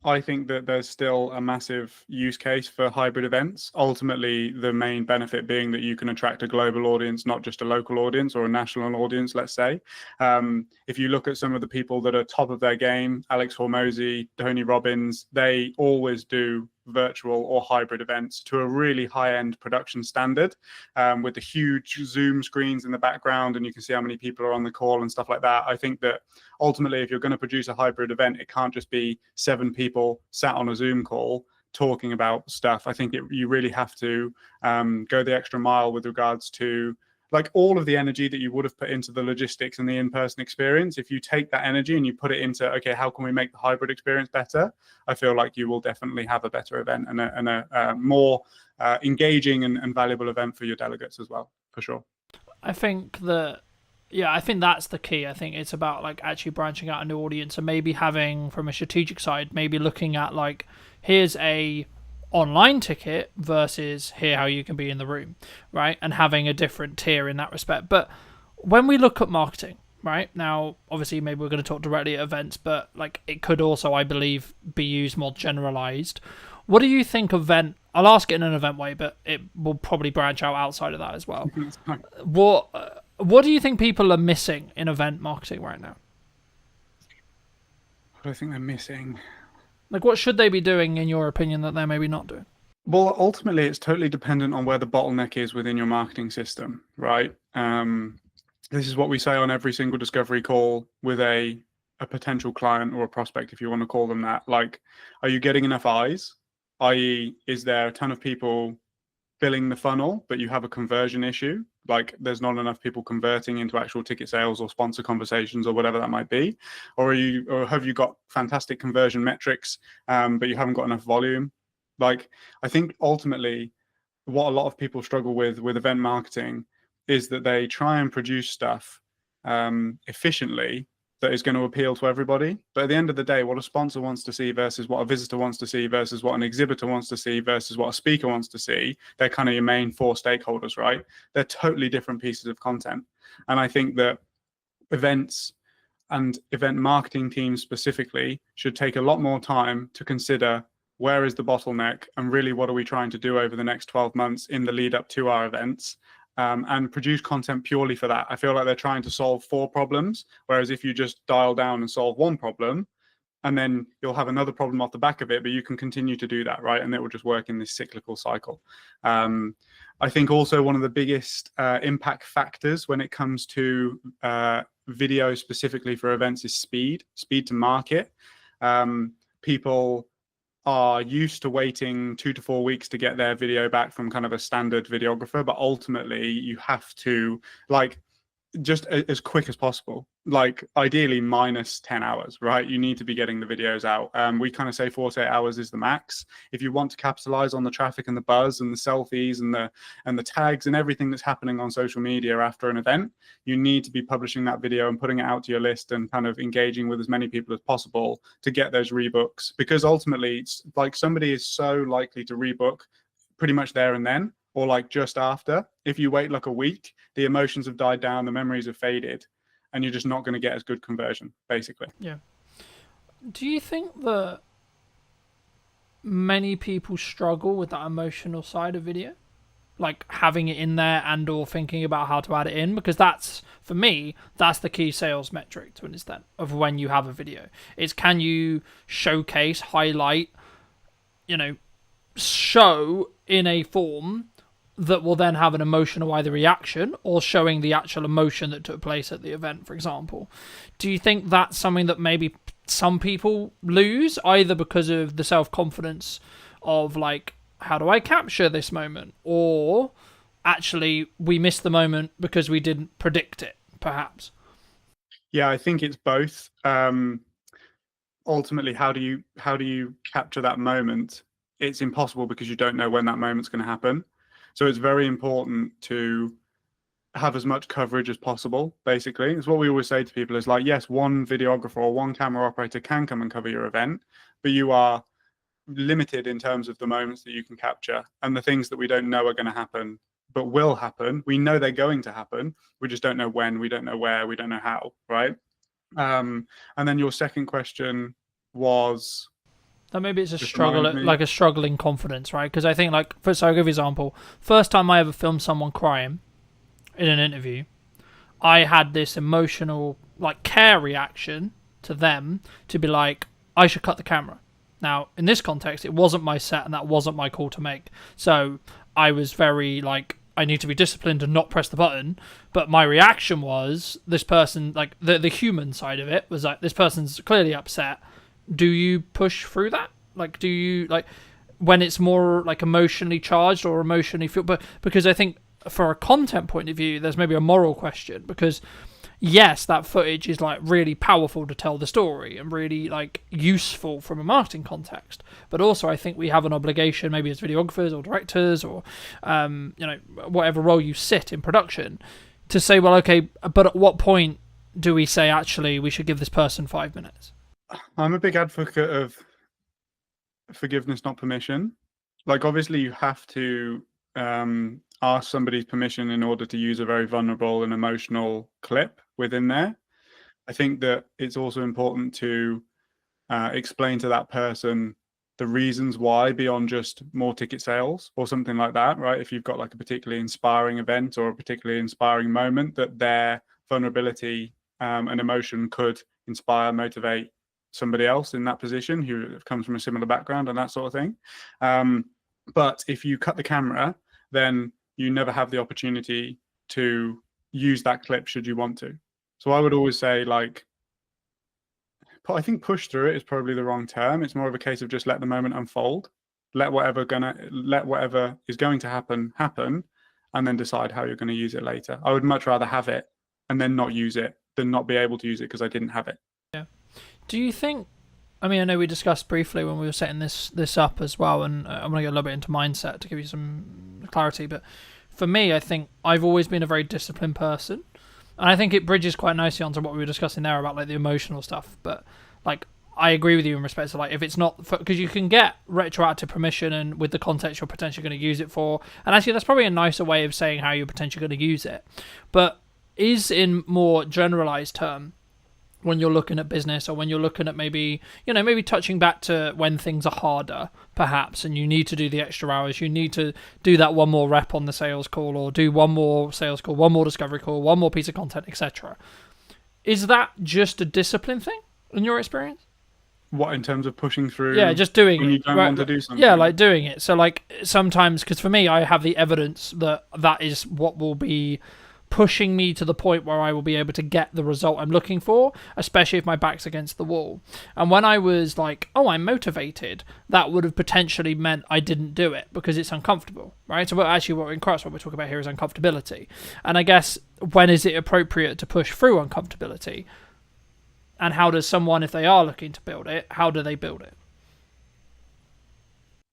I think that there's still a massive use case for hybrid events. Ultimately, the main benefit being that you can attract a global audience, not just a local audience or a national audience, let's say. If you look at some of the people that are top of their game, Alex Hormozy, Tony Robbins, they always do virtual or hybrid events to a really high-end production standard, with the huge Zoom screens in the background, and you can see how many people are on the call and stuff like that. I think that ultimately, if you're going to produce a hybrid event, it can't just be 7 people sat on a Zoom call talking about stuff. I think you really have to go the extra mile with regards to like all of the energy that you would have put into the logistics and the in-person experience. If you take that energy and you put it into, okay, how can we make the hybrid experience better? I feel like you will definitely have a better event and a more engaging and valuable event for your delegates as well, for sure. I think that, yeah, I think that's the key. I think it's about like actually branching out a new audience and maybe having, from a strategic side, maybe looking at like, here's a online ticket versus here how you can be in the room, right? And having a different tier in that respect. But when we look at marketing, right now, obviously maybe we're going to talk directly at events, but like it could also, I believe, be used more generalized. What do you think I'll ask it in an event way, but it will probably branch out outside of that as well. What do you think people are missing in event marketing right now? What do I think they're missing? Like, what should they be doing, in your opinion, that they're maybe not doing? Well, ultimately, it's totally dependent on where the bottleneck is within your marketing system, right? This is what we say on every single discovery call with a potential client or a prospect, if you want to call them that. Like, are you getting enough eyes? I.e., is there a ton of people filling the funnel, but you have a conversion issue? Like there's not enough people converting into actual ticket sales or sponsor conversations or whatever that might be, or have you got fantastic conversion metrics, but you haven't got enough volume? Like I think ultimately, what a lot of people struggle with event marketing is that they try and produce stuff efficiently that is going to appeal to everybody. But at the end of the day, what a sponsor wants to see versus what a visitor wants to see versus what an exhibitor wants to see versus what a speaker wants to see, they're kind of your main 4 stakeholders, right? They're totally different pieces of content. And I think that events and event marketing teams specifically should take a lot more time to consider where is the bottleneck and really what are we trying to do over the next 12 months in the lead up to our events. And produce content purely for that. I feel like they're trying to solve 4 problems, whereas if you just dial down and solve 1 problem, and then you'll have another problem off the back of it, but you can continue to do that, right? And it will just work in this cyclical cycle. I think also one of the biggest impact factors when it comes to video specifically for events is speed to market. People are used to waiting 2 to 4 weeks to get their video back from kind of a standard videographer, but ultimately you have to, like, just as quick as possible, like ideally minus 10 hours, right? You need to be getting the videos out. We kind of say 48 hours is the max. If you want to capitalize on the traffic and the buzz and the selfies and the tags and everything that's happening on social media after an event, you need to be publishing that video and putting it out to your list and kind of engaging with as many people as possible to get those rebooks, because ultimately it's like somebody is so likely to rebook pretty much there and then, or like just after. If you wait like a week, the emotions have died down, the memories have faded, and you're just not going to get as good conversion, basically. Yeah. Do you think that many people struggle with that emotional side of video? Like having it in there and or thinking about how to add it in? Because that's, for me, that's the key sales metric to an extent of when you have a video. It's can you showcase, highlight, show in a form that will then have an emotional either reaction or showing the actual emotion that took place at the event, for example. Do you think that's something that maybe some people lose, either because of the self-confidence of like, how do I capture this moment? Or actually we missed the moment because we didn't predict it, perhaps? Yeah, I think it's both. Ultimately, how do you capture that moment? It's impossible because you don't know when that moment's going to happen. So it's very important to have as much coverage as possible, basically. It's what we always say to people is like, yes, one videographer or one camera operator can come and cover your event, but you are limited in terms of the moments that you can capture and the things that we don't know are going to happen, but will happen. We know they're going to happen. We just don't know when, we don't know where, we don't know how, right? And then your second question was... That maybe it's a struggle, like a struggle in confidence, right? Because I think, like, so I'll give you an example. First time I ever filmed someone crying in an interview, I had this emotional, like, care reaction to them to be like, I should cut the camera. Now, in this context, it wasn't my set and that wasn't my call to make. So I was very, like, I need to be disciplined and not press the button. But my reaction was, this person, like, the human side of it was like, this person's clearly upset. Do you push through that? Like, do you, like, when it's more like emotionally charged or emotionally feel? But because I think for a content point of view, there's maybe a moral question, because yes, that footage is like really powerful to tell the story and really like useful from a marketing context. But also I think we have an obligation, maybe as videographers or directors or, whatever role you sit in production, to say, well, okay, but at what point do we say, actually, we should give this person 5 minutes? I'm a big advocate of forgiveness, not permission. Like, obviously, you have to ask somebody's permission in order to use a very vulnerable and emotional clip within there. I think that it's also important to explain to that person the reasons why, beyond just more ticket sales or something like that, right? If you've got like a particularly inspiring event or a particularly inspiring moment, that their vulnerability and emotion could inspire, motivate somebody else in that position who comes from a similar background and that sort of thing. But if you cut the camera, then you never have the opportunity to use that clip should you want to. So I would always say, like, I think push through it is probably the wrong term. It's more of a case of just let the moment unfold, let whatever is going to happen, and then decide how you're going to use it later. I would much rather have it and then not use it than not be able to use it because I didn't have it. Yeah. Do you think, I mean, I know we discussed briefly when we were setting this up as well, and I'm going to get a little bit into mindset to give you some clarity, but for me, I think I've always been a very disciplined person, and I think it bridges quite nicely onto what we were discussing there about like the emotional stuff, but like, I agree with you in respect to like, if it's not, because you can get retroactive permission and with the context you're potentially going to use it for, and actually that's probably a nicer way of saying how you're potentially going to use it, but is in more generalized term, when you're looking at business or when you're looking at maybe touching back to when things are harder, perhaps, and you need to do the extra hours, you need to do that one more rep on the sales call or do one more sales call, one more discovery call, one more piece of content, etc. Is that just a discipline thing in your experience? What, in terms of pushing through? Yeah, just doing when it. You don't want to do something. Yeah, like doing it. So like sometimes, because for me, I have the evidence that is what will be pushing me to the point where I will be able to get the result I'm looking for, especially if my back's against the wall. And when I was like, oh, I'm motivated, that would have potentially meant I didn't do it because it's uncomfortable, right? So what in Christ, what we're talking about here is uncomfortability. And I guess, when is it appropriate to push through uncomfortability? And how does someone, if they are looking to build it, how do they build it?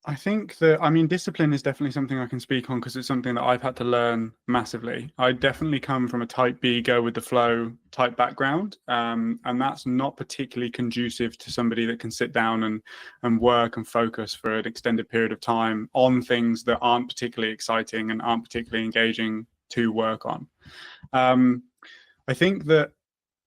I think that, I mean, discipline is definitely something I can speak on because it's something that I've had to learn massively. I definitely come from a type B, go with the flow type background. And that's not particularly conducive to somebody that can sit down and work and focus for an extended period of time on things that aren't particularly exciting and aren't particularly engaging to work on. I think that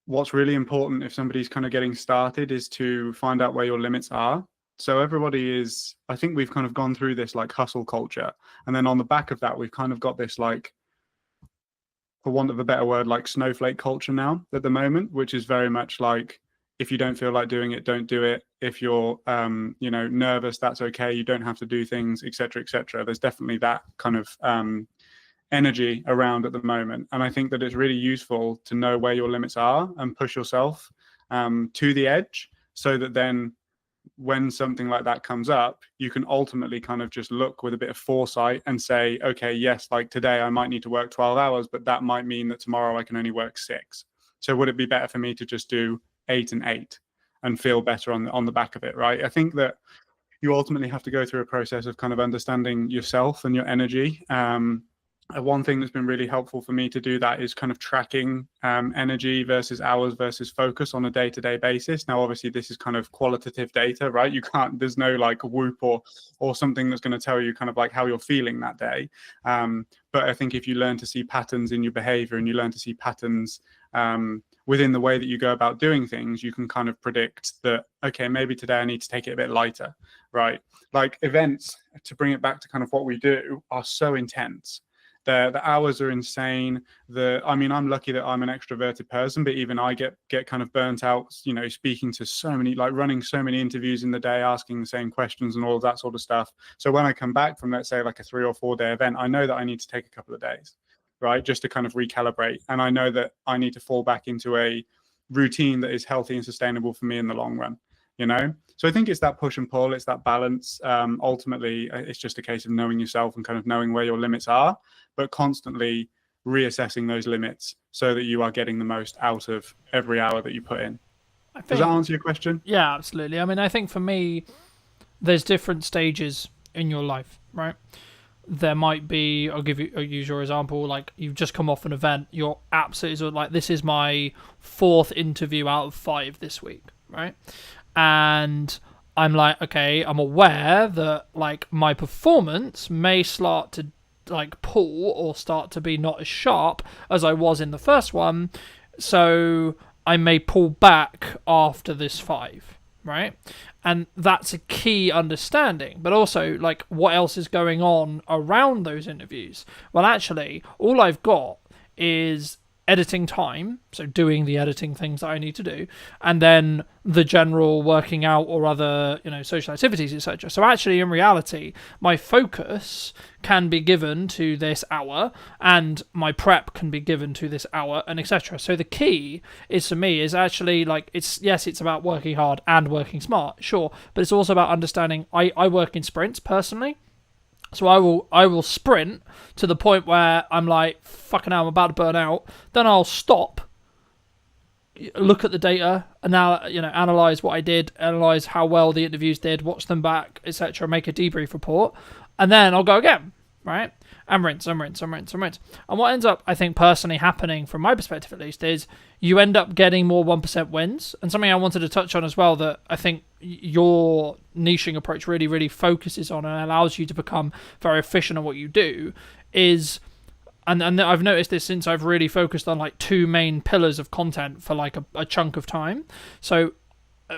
what's really important if somebody's kind of getting started is to find out where your limits are. So everybody is, I think we've kind of gone through this like hustle culture. And then on the back of that, we've kind of got this like, for want of a better word, like snowflake culture now at the moment, which is very much like, if you don't feel like doing it, don't do it. If you're, nervous, that's okay. You don't have to do things, et cetera, et cetera. There's definitely that kind of energy around at the moment. And I think that it's really useful to know where your limits are and push yourself to the edge, so that then when something like that comes up, you can ultimately kind of just look with a bit of foresight and say, okay, yes, like today I might need to work 12 hours, but that might mean that tomorrow I can only work 6. So would it be better for me to just do 8 and 8 and feel better on the back of it, right? I think that you ultimately have to go through a process of kind of understanding yourself and your energy. One thing that's been really helpful for me to do that is kind of tracking energy versus hours versus focus on a day-to-day basis. Now, obviously, this is kind of qualitative data, right? You can't, there's no like Whoop or something that's going to tell you kind of like how you're feeling that day. But I think if you learn to see patterns in your behavior and you learn to see patterns within the way that you go about doing things, you can kind of predict that, okay, maybe today I need to take it a bit lighter, right? Like events, to bring it back to kind of what we do, are so intense. The hours are insane. I'm lucky that I'm an extroverted person, but even I get kind of burnt out, speaking to so many, like running so many interviews in the day, asking the same questions and all of that sort of stuff. So when I come back from, let's say, like a 3 or 4 day event, I know that I need to take a couple of days, right? Just to kind of recalibrate. And I know that I need to fall back into a routine that is healthy and sustainable for me in the long run, So I think it's that push and pull, it's that balance. Ultimately, it's just a case of knowing yourself and kind of knowing where your limits are, but constantly reassessing those limits so that you are getting the most out of every hour that you put in. Does that answer your question? Yeah, absolutely. I mean, I think for me, there's different stages in your life, right? There might be, I'll use your example, like you've just come off an event, you're absolutely like, this is my 4th interview out of 5 this week, right? And I'm like, okay, I'm aware that like my performance may start to like pull or start to be not as sharp as I was in the first one, so I may pull back after this 5, right? And that's a key understanding. But also, like, what else is going on around those interviews? Well, actually, all I've got is editing time, so doing the editing things that I need to do, and then the general working out or other, social activities, etc. So actually, in reality, my focus can be given to this hour, and my prep can be given to this hour, and etc. So the key is, for me, is actually like, it's about working hard and working smart, sure, but it's also about understanding. I work in sprints personally. So I will sprint to the point where I'm like, fucking hell, I'm about to burn out. Then I'll stop, look at the data, and now analyze what I did, analyze how well the interviews did, watch them back, etc., make a debrief report, and then I'll go again, right? And rinse. And what ends up, I think, personally happening, from my perspective at least, is you end up getting more 1% wins. And something I wanted to touch on as well that I think your niching approach really, really focuses on and allows you to become very efficient at what you do is, and I've noticed this since I've really focused on like 2 main pillars of content for like a chunk of time. So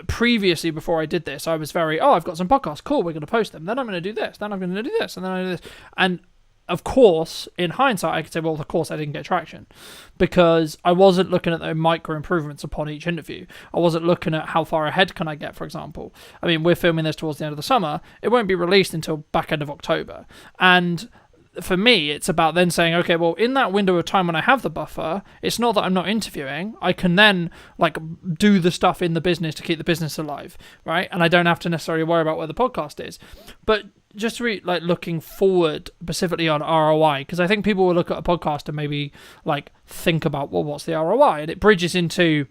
previously, before I did this, I was very, I've got some podcasts, cool, we're going to post them, then I'm going to do this, then I'm going to do this, and then I do this. And of course, in hindsight, I could say, well, of course I didn't get traction because I wasn't looking at the micro improvements upon each interview. I wasn't looking at how far ahead can I get, for example. I mean, we're filming this towards the end of the summer. It won't be released until back end of October. And for me, it's about then saying, okay, well, in that window of time when I have the buffer, it's not that I'm not interviewing. I can then like do the stuff in the business to keep the business alive, right? And I don't have to necessarily worry about where the podcast is. But just like looking forward specifically on ROI, because I think people will look at a podcast and maybe like think about, well, what's the ROI? And it bridges into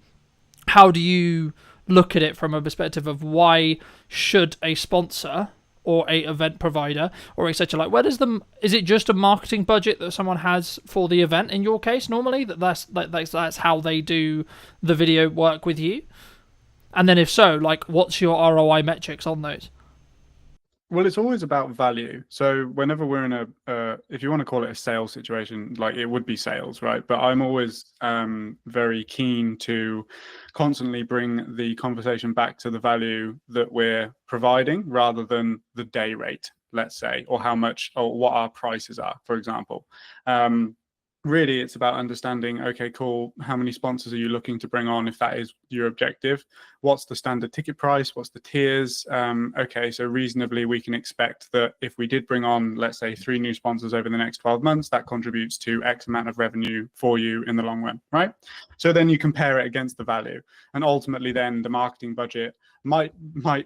how do you look at it from a perspective of why should a sponsor or a event provider or etc. Like, where does is it just a marketing budget that someone has for the event in your case normally that's how they do the video work with you? And then if so, like, what's your ROI metrics on those? Well, it's always about value. So whenever we're in if you want to call it a sales situation, like it would be sales, right? But I'm always very keen to constantly bring the conversation back to the value that we're providing rather than the day rate, let's say, or how much or what our prices are, for example. Really, it's about understanding, okay, cool, how many sponsors are you looking to bring on if that is your objective? What's the standard ticket price? What's the tiers? Okay, so reasonably we can expect that if we did bring on, let's say, 3 new sponsors over the next 12 months, that contributes to X amount of revenue for you in the long run, right? So then you compare it against the value. And ultimately then the marketing budget might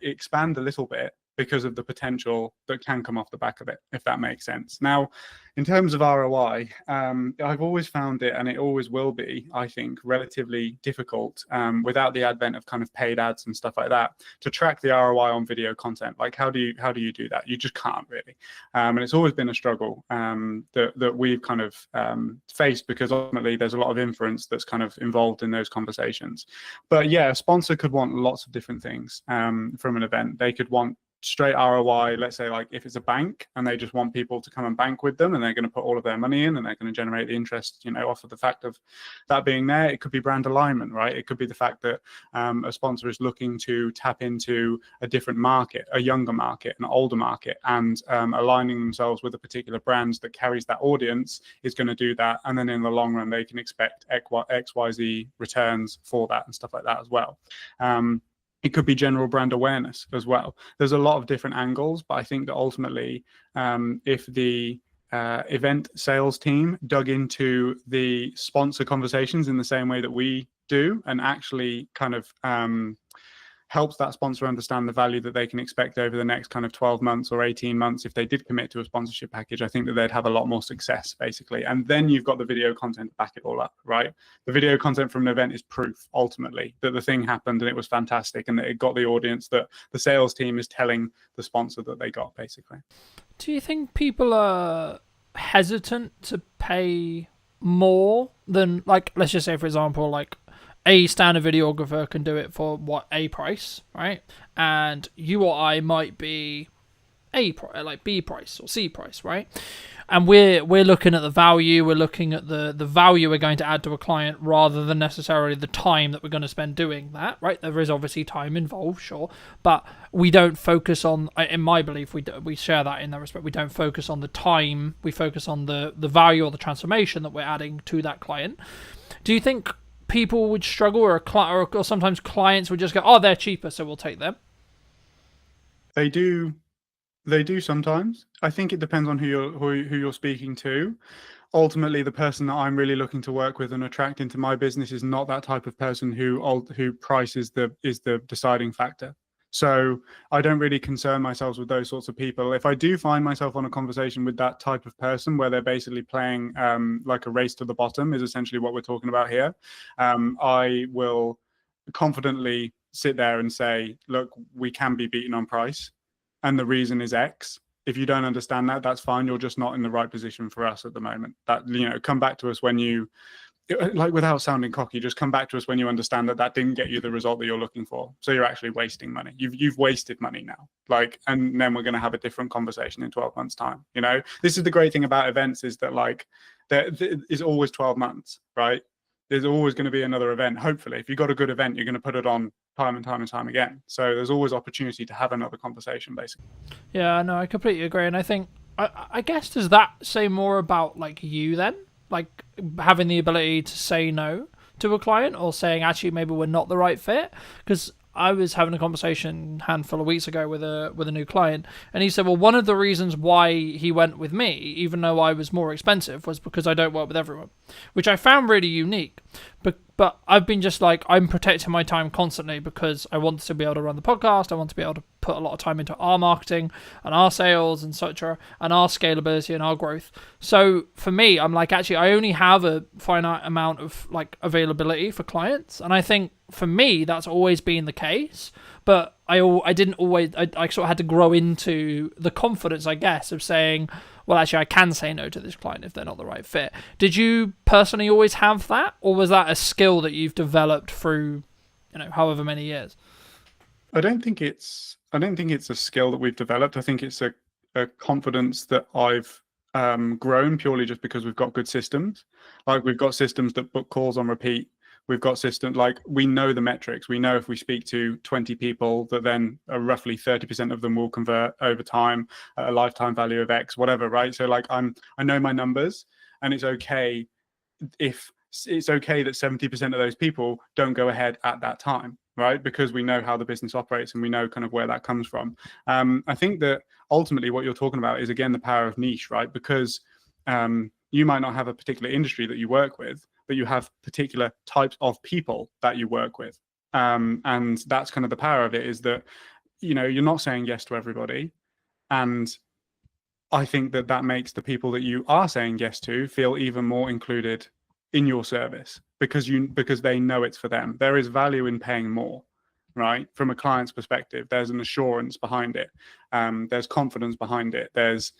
expand a little bit because of the potential that can come off the back of it, if that makes sense. Now, in terms of ROI, I've always found it, and it always will be, I think, relatively difficult without the advent of kind of paid ads and stuff like that to track the ROI on video content. Like, how do you do that? You just can't really, and it's always been a struggle that we've kind of faced, because ultimately there's a lot of inference that's kind of involved in those conversations. But yeah, a sponsor could want lots of different things from an event. They could want straight ROI, let's say, like if it's a bank and they just want people to come and bank with them and they're going to put all of their money in and they're going to generate the interest, off of the fact of that being there. It could be brand alignment, right? It could be the fact that a sponsor is looking to tap into a different market, a younger market, an older market, and aligning themselves with a particular brand that carries that audience is going to do that. And then in the long run, they can expect XYZ returns for that and stuff like that as well. It could be general brand awareness as well. There's a lot of different angles, but I think that ultimately, if the event sales team dug into the sponsor conversations in the same way that we do and actually kind of helps that sponsor understand the value that they can expect over the next kind of 12 months or 18 months if they did commit to a sponsorship package, I think that they'd have a lot more success, basically. And then you've got the video content to back it all up, right? The video content from an event is proof, ultimately, that the thing happened and it was fantastic and that it got the audience that the sales team is telling the sponsor that they got, basically. Do you think people are hesitant to pay more than, like, let's just say, for example, like, a standard videographer can do it for a price, right? And you or I might be like B price or C price, right? And we're looking at the value, we're looking at the value we're going to add to a client rather than necessarily the time that we're going to spend doing that, right? There is obviously time involved, sure, but we don't focus on, in my belief, we share that in that respect. We don't focus on the time, we focus on the value or the transformation that we're adding to that client. Do you think people would struggle, or sometimes clients would just go, oh, they're cheaper, so we'll take them? They do sometimes. I think it depends on who you're speaking to. Ultimately, the person that I'm really looking to work with and attract into my business is not that type of person who price is the deciding factor. So I don't really concern myself with those sorts of people. If I do find myself on a conversation with that type of person where they're basically playing like a race to the bottom is essentially what we're talking about here, I will confidently sit there and say, look, we can be beaten on price. And the reason is X. If you don't understand that, that's fine. You're just not in the right position for us at the moment. That, come back to us when you, like, without sounding cocky, just come back to us when you understand that didn't get you the result that you're looking for. So you're actually wasting money. You've wasted money now. Like, and then we're going to have a different conversation in 12 months time. This is the great thing about events, is that, like, there is always 12 months, right? There's always going to be another event. Hopefully, if you've got a good event, you're going to put it on time and time and time again. So there's always opportunity to have another conversation, basically. Yeah, no, I completely agree. And I think, I guess, does that say more about, like, you then? Like, having the ability to say no to a client, or saying, actually, maybe we're not the right fit? Because I was having a conversation a handful of weeks ago with a new client, and he said, well, one of the reasons why he went with me, even though I was more expensive, was because I don't work with everyone, which I found really unique. But I've been just like, I'm protecting my time constantly because I want to be able to run the podcast. I want to be able to put a lot of time into our marketing and our sales and such, and our scalability and our growth. So for me, I'm like, actually, I only have a finite amount of like availability for clients. And I think for me, that's always been the case. But I didn't always, I sort of had to grow into the confidence, I guess, of saying, well, actually, I can say no to this client if they're not the right fit. Did you personally always have that, or was that a skill that you've developed through, however many years? I don't think it's a skill that we've developed. I think it's a confidence that I've grown purely just because we've got good systems. Like, we've got systems that book calls on repeat. We've got systems, like, we know the metrics. We know if we speak to 20 people, that then roughly 30% of them will convert over time at a lifetime value of X, whatever, right? So like, I know my numbers, and it's okay that 70% of those people don't go ahead at that time, right? Because we know how the business operates and we know kind of where that comes from. I think that ultimately what you're talking about is, again, the power of niche, right? Because you might not have a particular industry that you work with, but you have particular types of people that you work with. And that's kind of the power of it, is that, you're not saying yes to everybody. And I think that makes the people that you are saying yes to feel even more included in your service, because they know it's for them. There is value in paying more, right? From a client's perspective, there's an assurance behind it. There's confidence behind it. There's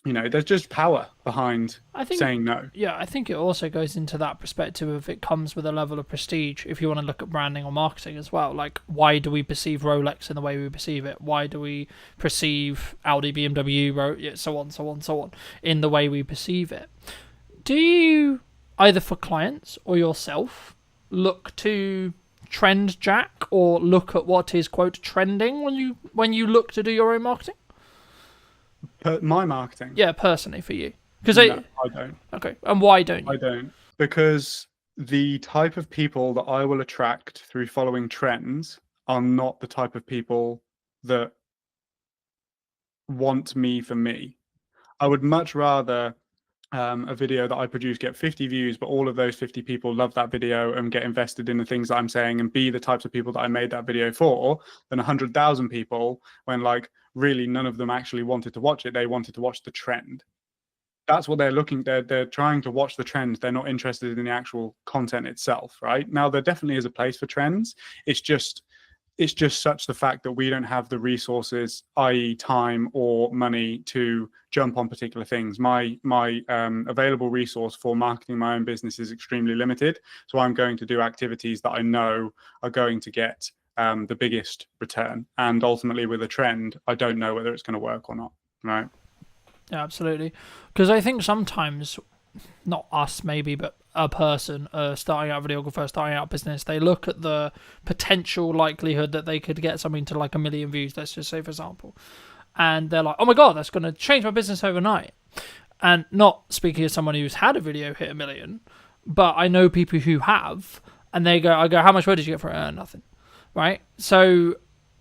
there's just power behind saying no. Yeah, I think it also goes into that perspective of, it comes with a level of prestige if you want to look at branding or marketing as well. Like, why do we perceive Rolex in the way we perceive it? Why do we perceive Audi, BMW, so on, in the way we perceive it? Do you, either for clients or yourself, look to trend jack or look at what is, quote, trending when you look to do your own marketing? My marketing? Yeah, personally for you. No, I don't. Okay, and why don't you? I don't. Because the type of people that I will attract through following trends are not the type of people that want me for me. I would much rather a video that I produce get 50 views, but all of those 50 people love that video and get invested in the things that I'm saying and be the types of people that I made that video for, than 100,000 people when, like, really none of them actually wanted to watch it. They wanted to watch the trend. That's what they're trying to watch, the trend. They're not interested in the actual content itself, right? Now, there definitely is a place for trends. It's just such the fact that we don't have the resources, i.e. time or money, to jump on particular things. My available resource for marketing my own business is extremely limited. So I'm going to do activities that I know are going to get the biggest return. And ultimately, with a trend, I don't know whether it's going to work or not, right? Yeah, absolutely. Because I think sometimes, not us maybe, but a person starting out, a videographer starting out business, they look at the potential likelihood that they could get something to like 1 million views, let's just say, for example, and they're like, oh my god, that's going to change my business overnight. And not speaking as someone who's had a video hit 1 million, but I know people who have, and I go, how much money did you get for it? Nothing, right? So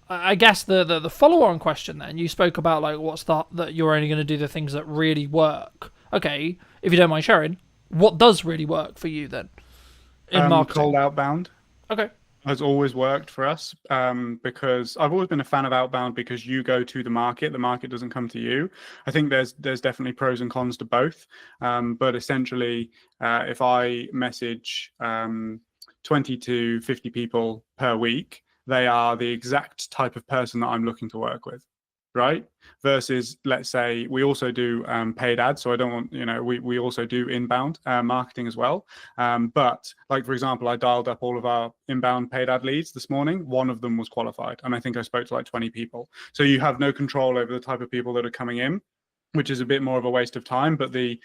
I guess the follow-on question then, you spoke about like what's that you're only going to do the things that really work. Okay, if you don't mind sharing, what does really work for you then in marketing? Cold outbound. Okay. Has always worked for us, because I've always been a fan of outbound, because you go to the market doesn't come to you. I think there's definitely pros and cons to both, but essentially, if I message 20 to 50 people per week, they are the exact type of person that I'm looking to work with, right? Versus, let's say, we also do paid ads. So I don't want, we also do inbound marketing as well. But like, for example, I dialed up all of our inbound paid ad leads this morning. One of them was qualified. And I think I spoke to like 20 people. So you have no control over the type of people that are coming in, which is a bit more of a waste of time. But the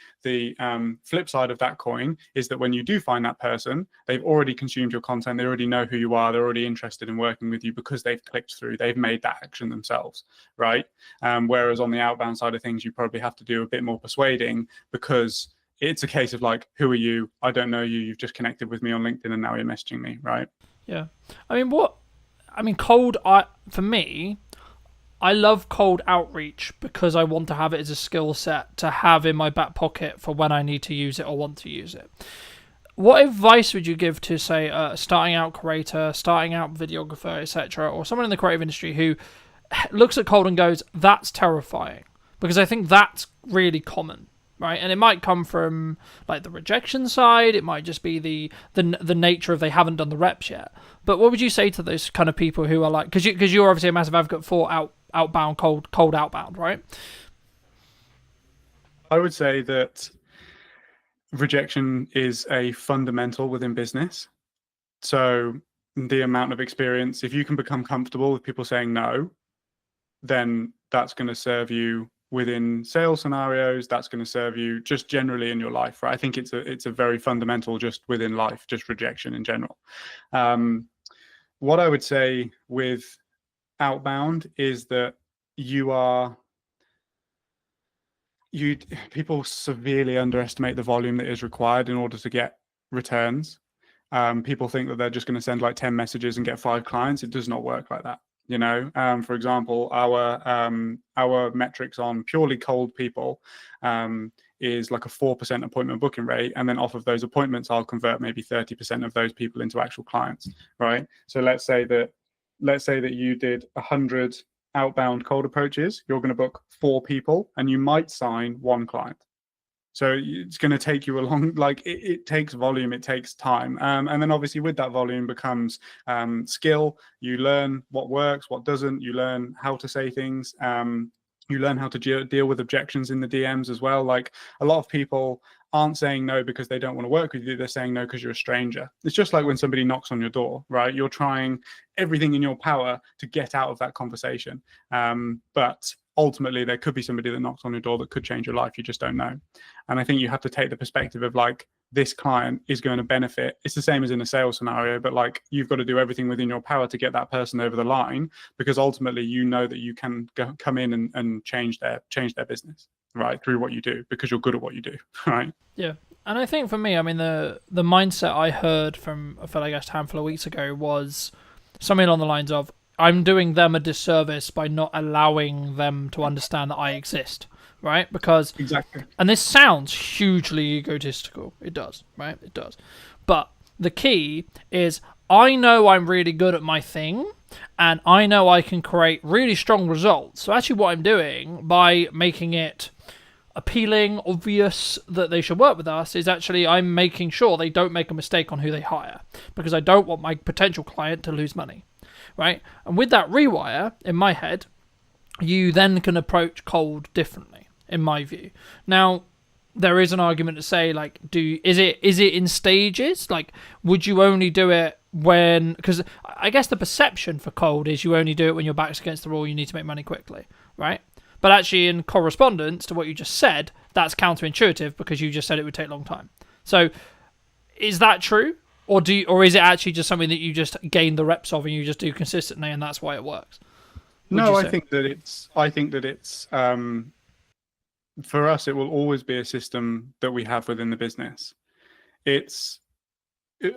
flip side of that coin is that when you do find that person, they've already consumed your content. They already know who you are. They're already interested in working with you because they've clicked through. They've made that action themselves, right? Whereas on the outbound side of things, you probably have to do a bit more persuading, because it's a case of like, who are you? I don't know you. You've just connected with me on LinkedIn and now you're messaging me, right? Yeah. I mean, what I mean, for me, I love cold outreach because I want to have it as a skill set to have in my back pocket for when I need to use it or want to use it. What advice would you give to, say, a starting out creator, starting out videographer, etc., or someone in the creative industry who looks at cold and goes, that's terrifying? Because I think that's really common, right? And it might come from like the rejection side. It might just be the nature of they haven't done the reps yet. But what would you say to those kind of people who are like, because you're obviously a massive advocate for outbound, cold outbound, right? I would say that rejection is a fundamental within business. So the amount of experience, if you can become comfortable with people saying no, then that's going to serve you within sales scenarios. That's going to serve you just generally in your life, right? I think it's a very fundamental just within life, just rejection in general. What I would say with outbound is that people severely underestimate the volume that is required in order to get returns. People think that they're just going to send like 10 messages and get 5 clients. It does not work like that. You know, for example, our metrics on purely cold people is like a 4% appointment booking rate, and then off of those appointments, I'll convert maybe 30% of those people into actual clients, right? So let's say that you did 100 outbound cold approaches, you're going to book 4 people, and you might sign 1 client. So it's going to take you a long, like it takes volume, it takes time. And then obviously with that volume becomes skill. You learn what works, what doesn't. You learn how to say things. You learn how to deal with objections in the DMs as well. Like a lot of people aren't saying no because they don't want to work with you. They're saying no because you're a stranger. It's just like when somebody knocks on your door, right? You're trying everything in your power to get out of that conversation. But ultimately there could be somebody that knocks on your door that could change your life. You just don't know. And I think you have to take the perspective of like, this client is going to benefit. It's the same as in a sales scenario, but like you've got to do everything within your power to get that person over the line, because ultimately you know that you can come in and change their business, right, through what you do, because you're good at what you do, right? Yeah. And I think for me, I mean, the mindset I heard from a fellow guest a handful of weeks ago was something along the lines of, I'm doing them a disservice by not allowing them to understand that I exist, right? Because exactly, and this sounds hugely egotistical. It does, right? It does. But the key is I know I'm really good at my thing, and I know I can create really strong results. So actually what I'm doing by making it appealing, obvious that they should work with us is actually I'm making sure they don't make a mistake on who they hire, because I don't want my potential client to lose money, right? And with that rewire in my head, you then can approach cold differently, in my view. Now, there is an argument to say, like, is it in stages? Like, would you only do it when, because I guess the perception for cold is you only do it when your back's against the wall, you need to make money quickly, right? But actually, in correspondence to what you just said, that's counterintuitive because you just said it would take a long time. So, is that true, or is it actually just something that you just gain the reps of and you just do consistently, and that's why it works? No, I think that it's for us, it will always be a system that we have within the business.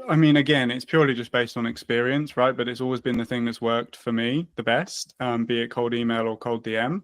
I mean, again, it's purely just based on experience, right? But it's always been the thing that's worked for me the best, be it cold email or cold DM.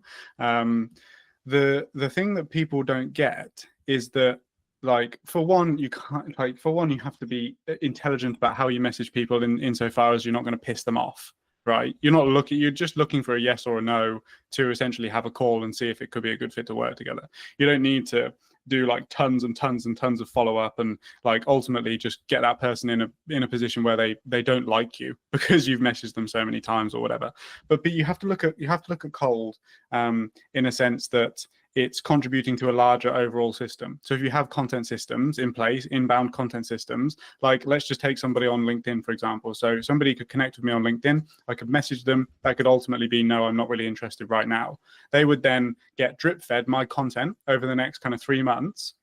The thing that people don't get is that, like, for one, you have to be intelligent about how you message people insofar as you're not going to piss them off, right? You're just looking for a yes or a no to essentially have a call and see if it could be a good fit to work together. You don't need to do like tons and tons and tons of follow-up and like ultimately just get that person in a position where they don't like you because you've messaged them so many times or whatever. But you have to look at cold in a sense that it's contributing to a larger overall system. So if you have content systems in place, inbound content systems, like let's just take somebody on LinkedIn, for example. So somebody could connect with me on LinkedIn. I could message them. That could ultimately be, no, I'm not really interested right now. They would then get drip fed my content over the next kind of 3 months.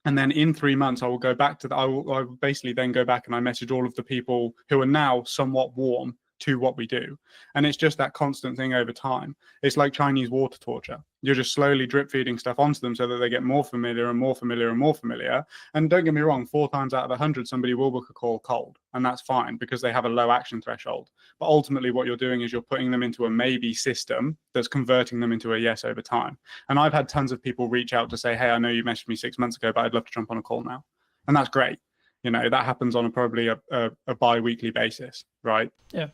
And then in 3 months, I will go back to I will basically then go back and I message all of the people who are now somewhat warm to what we do. And it's just that constant thing over time. It's like Chinese water torture. You're just slowly drip feeding stuff onto them so that they get more familiar and more familiar and more familiar. And don't get me wrong, 4 times out of 100, somebody will book a call cold, and that's fine because they have a low action threshold. But ultimately what you're doing is you're putting them into a maybe system that's converting them into a yes over time. And I've had tons of people reach out to say, hey, I know you messaged me 6 months ago, but I'd love to jump on a call now. And that's great. You know, that happens on probably a bi-weekly basis, right? Yeah.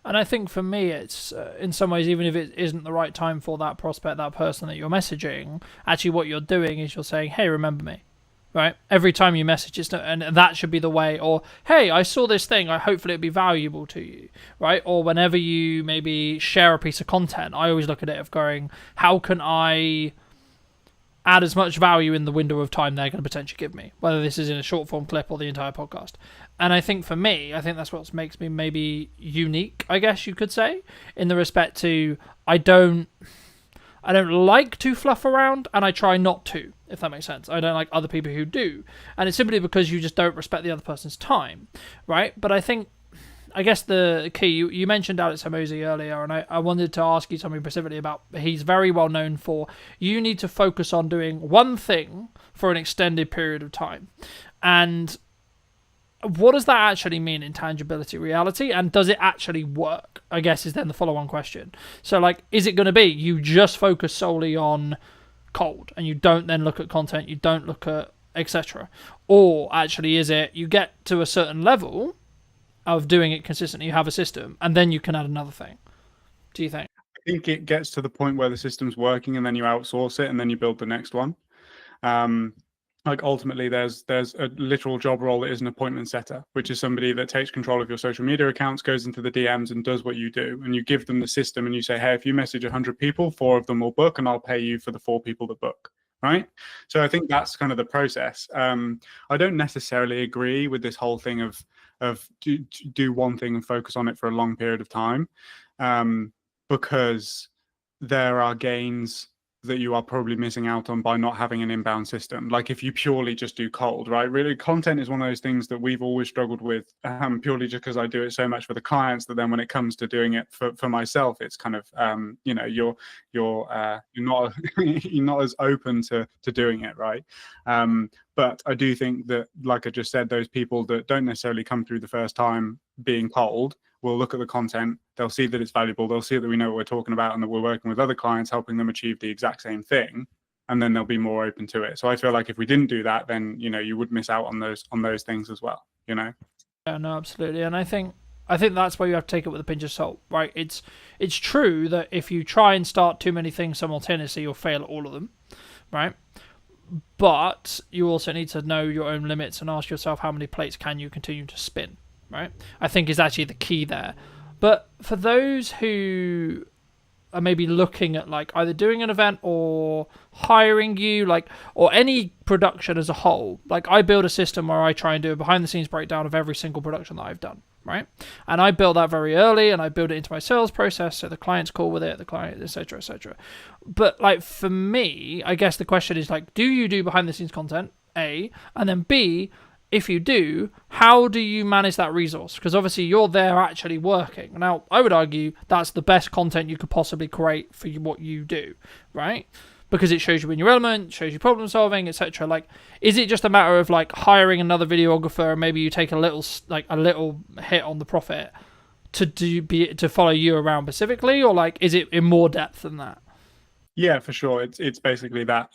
And I think for me, it's in some ways, even if it isn't the right time for that prospect, that person that you're messaging, actually what you're doing is you're saying, hey, remember me, right? Every time you message, and that should be the way. Or, hey, I saw this thing, hopefully it'd be valuable to you, right? Or whenever you maybe share a piece of content, I always look at it of going, how can I add as much value in the window of time they're going to potentially give me, whether this is in a short form clip or the entire podcast. And I think for me, I think that's what makes me maybe unique, I guess you could say, in the respect to I don't like to fluff around, and I try not to, if that makes sense. I don't like other people who do. And it's simply because you just don't respect the other person's time, right? But I guess the key, you mentioned Alex Hormozi earlier, and I wanted to ask you something specifically about, he's very well known for, you need to focus on doing one thing for an extended period of time. And what does that actually mean in tangibility reality? And does it actually work? I guess is then the follow-on question. So like, is it going to be you just focus solely on cold and you don't then look at content, you don't look at etc.? Or actually is it you get to a certain level of doing it consistently, you have a system, and then you can add another thing? Do you think? I think it gets to the point where the system's working and then you outsource it and then you build the next one. Like ultimately there's a literal job role that is an appointment setter, which is somebody that takes control of your social media accounts, goes into the DMs and does what you do. And you give them the system and you say, hey, if you message 100 people, 4 of them will book and I'll pay you for the 4 people that book. Right. So I think that's kind of the process. I don't necessarily agree with this whole thing of do one thing and focus on it for a long period of time, because there are gains that you are probably missing out on by not having an inbound system. Like if you purely just do cold, right? Really, content is one of those things that we've always struggled with, purely just because I do it so much for the clients that then when it comes to doing it for myself, it's kind of you know, you're not you're not as open to doing it, right? But I do think that, like I just said, those people that don't necessarily come through the first time being cold will look at the content, they'll see that it's valuable, they'll see that we know what we're talking about and that we're working with other clients helping them achieve the exact same thing, and then they'll be more open to it. So I feel like if we didn't do that, then, you know, you would miss out on those things as well, you know? Yeah, no, absolutely. And I think that's why you have to take it with a pinch of salt, right? It's true that if you try and start too many things simultaneously, you'll fail at all of them, right? But you also need to know your own limits and ask yourself how many plates can you continue to spin, right? I think is actually the key there. But for those who are maybe looking at like either doing an event or hiring you, like, or any production as a whole, like I build a system where I try and do a behind the scenes breakdown of every single production that I've done, right? And I built that very early and I build it into my sales process so the client's cool with it, the client, etc., etc. But like for me, I guess the question is like, do you do behind the scenes content, A, and then B, if you do, how do you manage that resource? Because obviously you're there actually working. Now, I would argue that's the best content you could possibly create for what you do, right? Because it shows you in your element, shows you problem solving, etc. Like, is it just a matter of like hiring another videographer and maybe you take a little hit on the profit to follow you around specifically, or like is it in more depth than that? Yeah, for sure. It's basically that.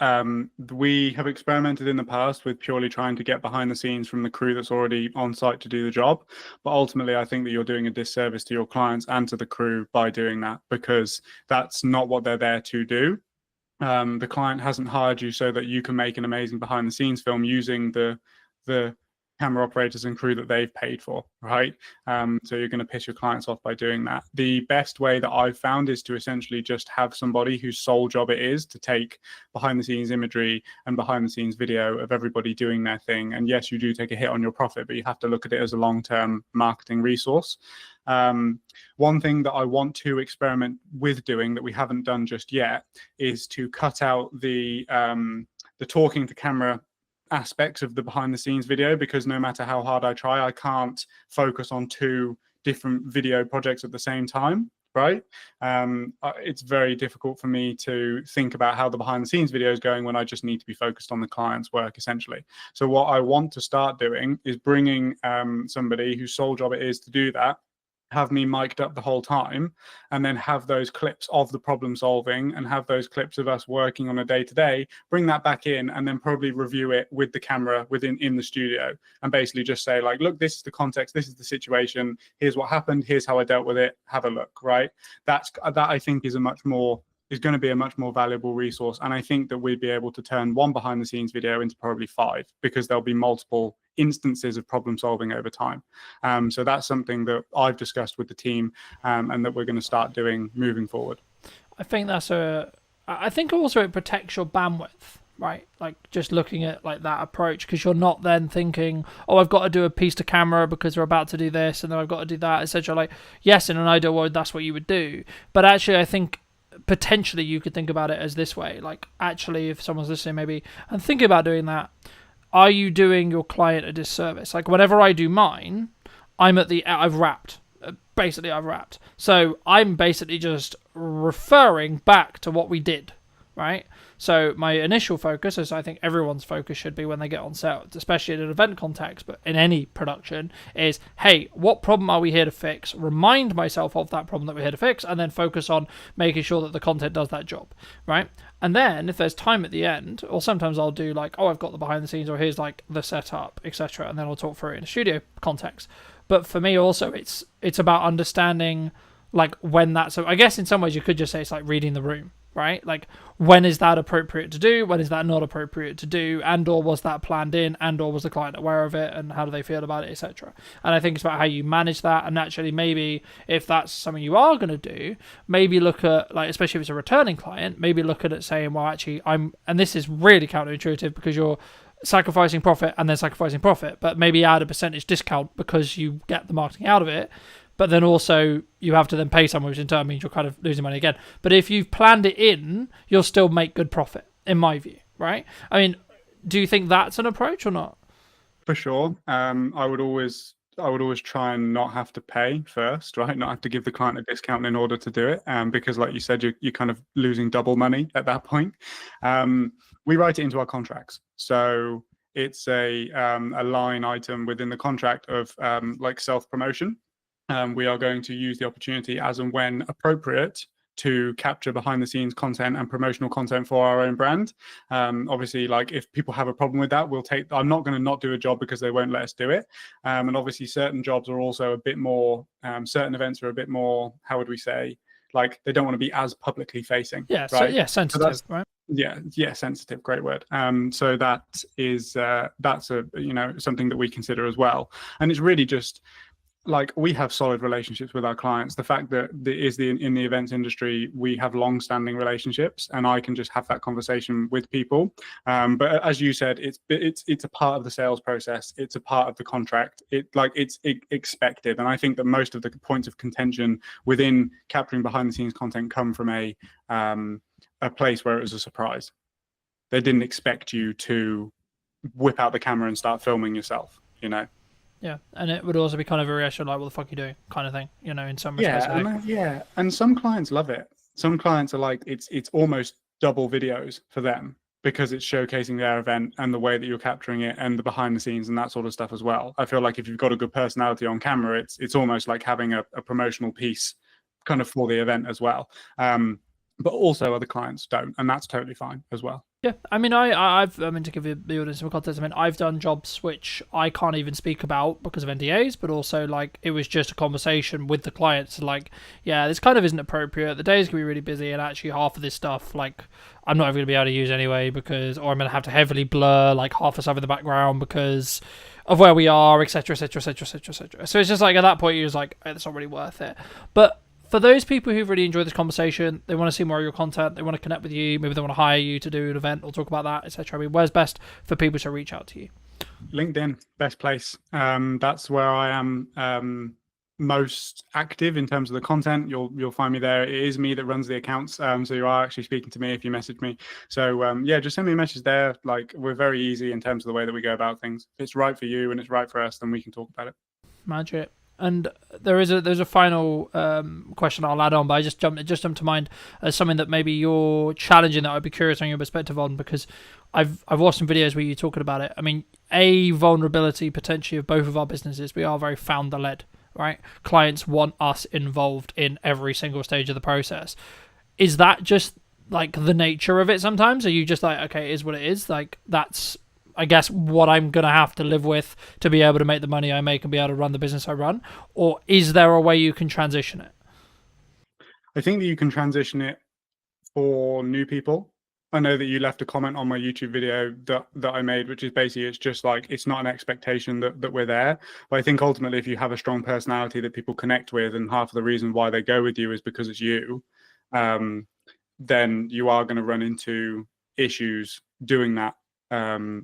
We have experimented in the past with purely trying to get behind the scenes from the crew that's already on site to do the job. But ultimately, I think that you're doing a disservice to your clients and to the crew by doing that, because that's not what they're there to do. The client hasn't hired you so that you can make an amazing behind the scenes film using the camera operators and crew that they've paid for, right? So you're going to piss your clients off by doing that. The best way that I've found is to essentially just have somebody whose sole job it is to take behind the scenes imagery and behind the scenes video of everybody doing their thing. And yes, you do take a hit on your profit, but you have to look at it as a long-term marketing resource. One thing that I want to experiment with doing that we haven't done just yet is to cut out the talking to camera aspects of the behind the scenes video, because no matter how hard I try, I can't focus on 2 different video projects at the same time, right? It's very difficult for me to think about how the behind the scenes video is going when I just need to be focused on the client's work, essentially. So what I want to start doing is bringing somebody whose sole job it is to do that, have me mic'd up the whole time, and then have those clips of the problem solving and have those clips of us working on a day-to-day, bring that back in, and then probably review it with the camera in the studio, and basically just say, like, look, this is the context, this is the situation, here's what happened, here's how I dealt with it, have a look, right? That I think is going to be a much more valuable resource. And I think that we'd be able to turn one behind the scenes video into probably 5, because there'll be multiple instances of problem solving over time. So that's something that I've discussed with the team, and that we're going to start doing moving forward. I think I think also it protects your bandwidth, right? Like just looking at like that approach, because you're not then thinking, oh, I've got to do a piece to camera because we're about to do this, and then I've got to do that, etc. Like, yes, in an ideal world, that's what you would do. But actually, I think potentially you could think about it as this way. Like, actually, if someone's listening maybe and thinking about doing that, are you doing your client a disservice? Like, whenever I do mine, I've wrapped. Basically, I've wrapped. So I'm basically just referring back to what we did, right? So my initial focus, as I think everyone's focus should be when they get on set, especially in an event context, but in any production, is, hey, what problem are we here to fix? Remind myself of that problem that we're here to fix, and then focus on making sure that the content does that job, right? And then if there's time at the end, or sometimes I'll do like, oh, I've got the behind the scenes, or here's like the setup, etc., and then I'll talk through it in a studio context. But for me also, it's about understanding like when that's, so I guess in some ways you could just say it's like reading the room, right? Like, when is that appropriate to do? When is that not appropriate to do? And or was that planned in? And or was the client aware of it? And how do they feel about it, etc.? And I think it's about how you manage that. And naturally, maybe if that's something you are going to do, maybe look at, like, especially if it's a returning client, maybe look at it saying, well, actually, and this is really counterintuitive because you're sacrificing profit and then sacrificing profit, but maybe add a percentage discount because you get the marketing out of it. But then also you have to then pay someone, which in turn means you're kind of losing money again. But if you've planned it in, you'll still make good profit, in my view, right? I mean, do you think that's an approach or not? For sure. I would always try and not have to pay first, right? Not have to give the client a discount in order to do it, because, like you said, you're kind of losing double money at that point. We write it into our contracts, so it's a line item within the contract of like self-promotion. We are going to use the opportunity as and when appropriate to capture behind the scenes content and promotional content for our own brand. Obviously, like, if people have a problem with that, I'm not going to not do a job because they won't let us do it. And obviously certain jobs are also a bit more, certain events are a bit more, how would we say, like, they don't want to be as publicly facing. Yeah, right? Sensitive, so right? Yeah, sensitive, great word. So that is, that's a, something that we consider as well. And it's really just, like, we have solid relationships with our clients. The fact that in the events industry, we have long-standing relationships, and I can just have that conversation with people. But as you said, it's a part of the sales process. It's a part of the contract. It's expected, and I think that most of the points of contention within capturing behind-the-scenes content come from a place where it was a surprise. They didn't expect you to whip out the camera and start filming yourself, Yeah, and it would also be kind of a reaction like, what the fuck are you doing, kind of thing, in some respects. And some clients love it. Some clients are like, it's almost double videos for them because it's showcasing their event and the way that you're capturing it and the behind the scenes and that sort of stuff as well. I feel like if you've got a good personality on camera, it's almost like having a promotional piece kind of for the event as well. But also other clients don't, and that's totally fine as well. Yeah, I mean, I've to give you the audience some context, I mean, I've done jobs which I can't even speak about because of NDAs, but also, like, it was just a conversation with the clients, like, yeah, this kind of isn't appropriate, the day's gonna be really busy, and actually half of this stuff, like, I'm not even gonna be able to use anyway, or I'm gonna have to heavily blur, like, half the stuff in the background because of where we are, etc., etc., etc., etc., etc. So it's just like, at that point, you're just like, it's not really worth it. But for those people who've really enjoyed this conversation, they want to see more of your content, they want to connect with you, maybe they want to hire you to do an event or talk about that, etc. I mean, where's best for people to reach out to you? LinkedIn, best place. That's where I am most active in terms of the content. You'll find me there. It is me that runs the accounts, so you are actually speaking to me if you message me. So yeah, just send me a message there. Like, we're very easy in terms of the way that we go about things. If it's right for you and it's right for us, then we can talk about it. Magic. And there's a final question I'll add on, but it just jumped to mind as something that maybe you're challenging that I'd be curious on your perspective on, because I've watched some videos where you're talking about it. I mean, a vulnerability potentially of both of our businesses, we are very founder led, right? Clients want us involved in every single stage of the process. Is that just like the nature of it sometimes? Are you just like, okay, it is what it is? Like, that's, I guess, what I'm going to have to live with to be able to make the money I make and be able to run the business I run? Or is there a way you can transition it? I think that you can transition it for new people. I know that you left a comment on my YouTube video that I made, which is basically, it's just like, it's not an expectation that we're there. But I think ultimately, if you have a strong personality that people connect with, and half of the reason why they go with you is because it's you, then you are going to run into issues doing that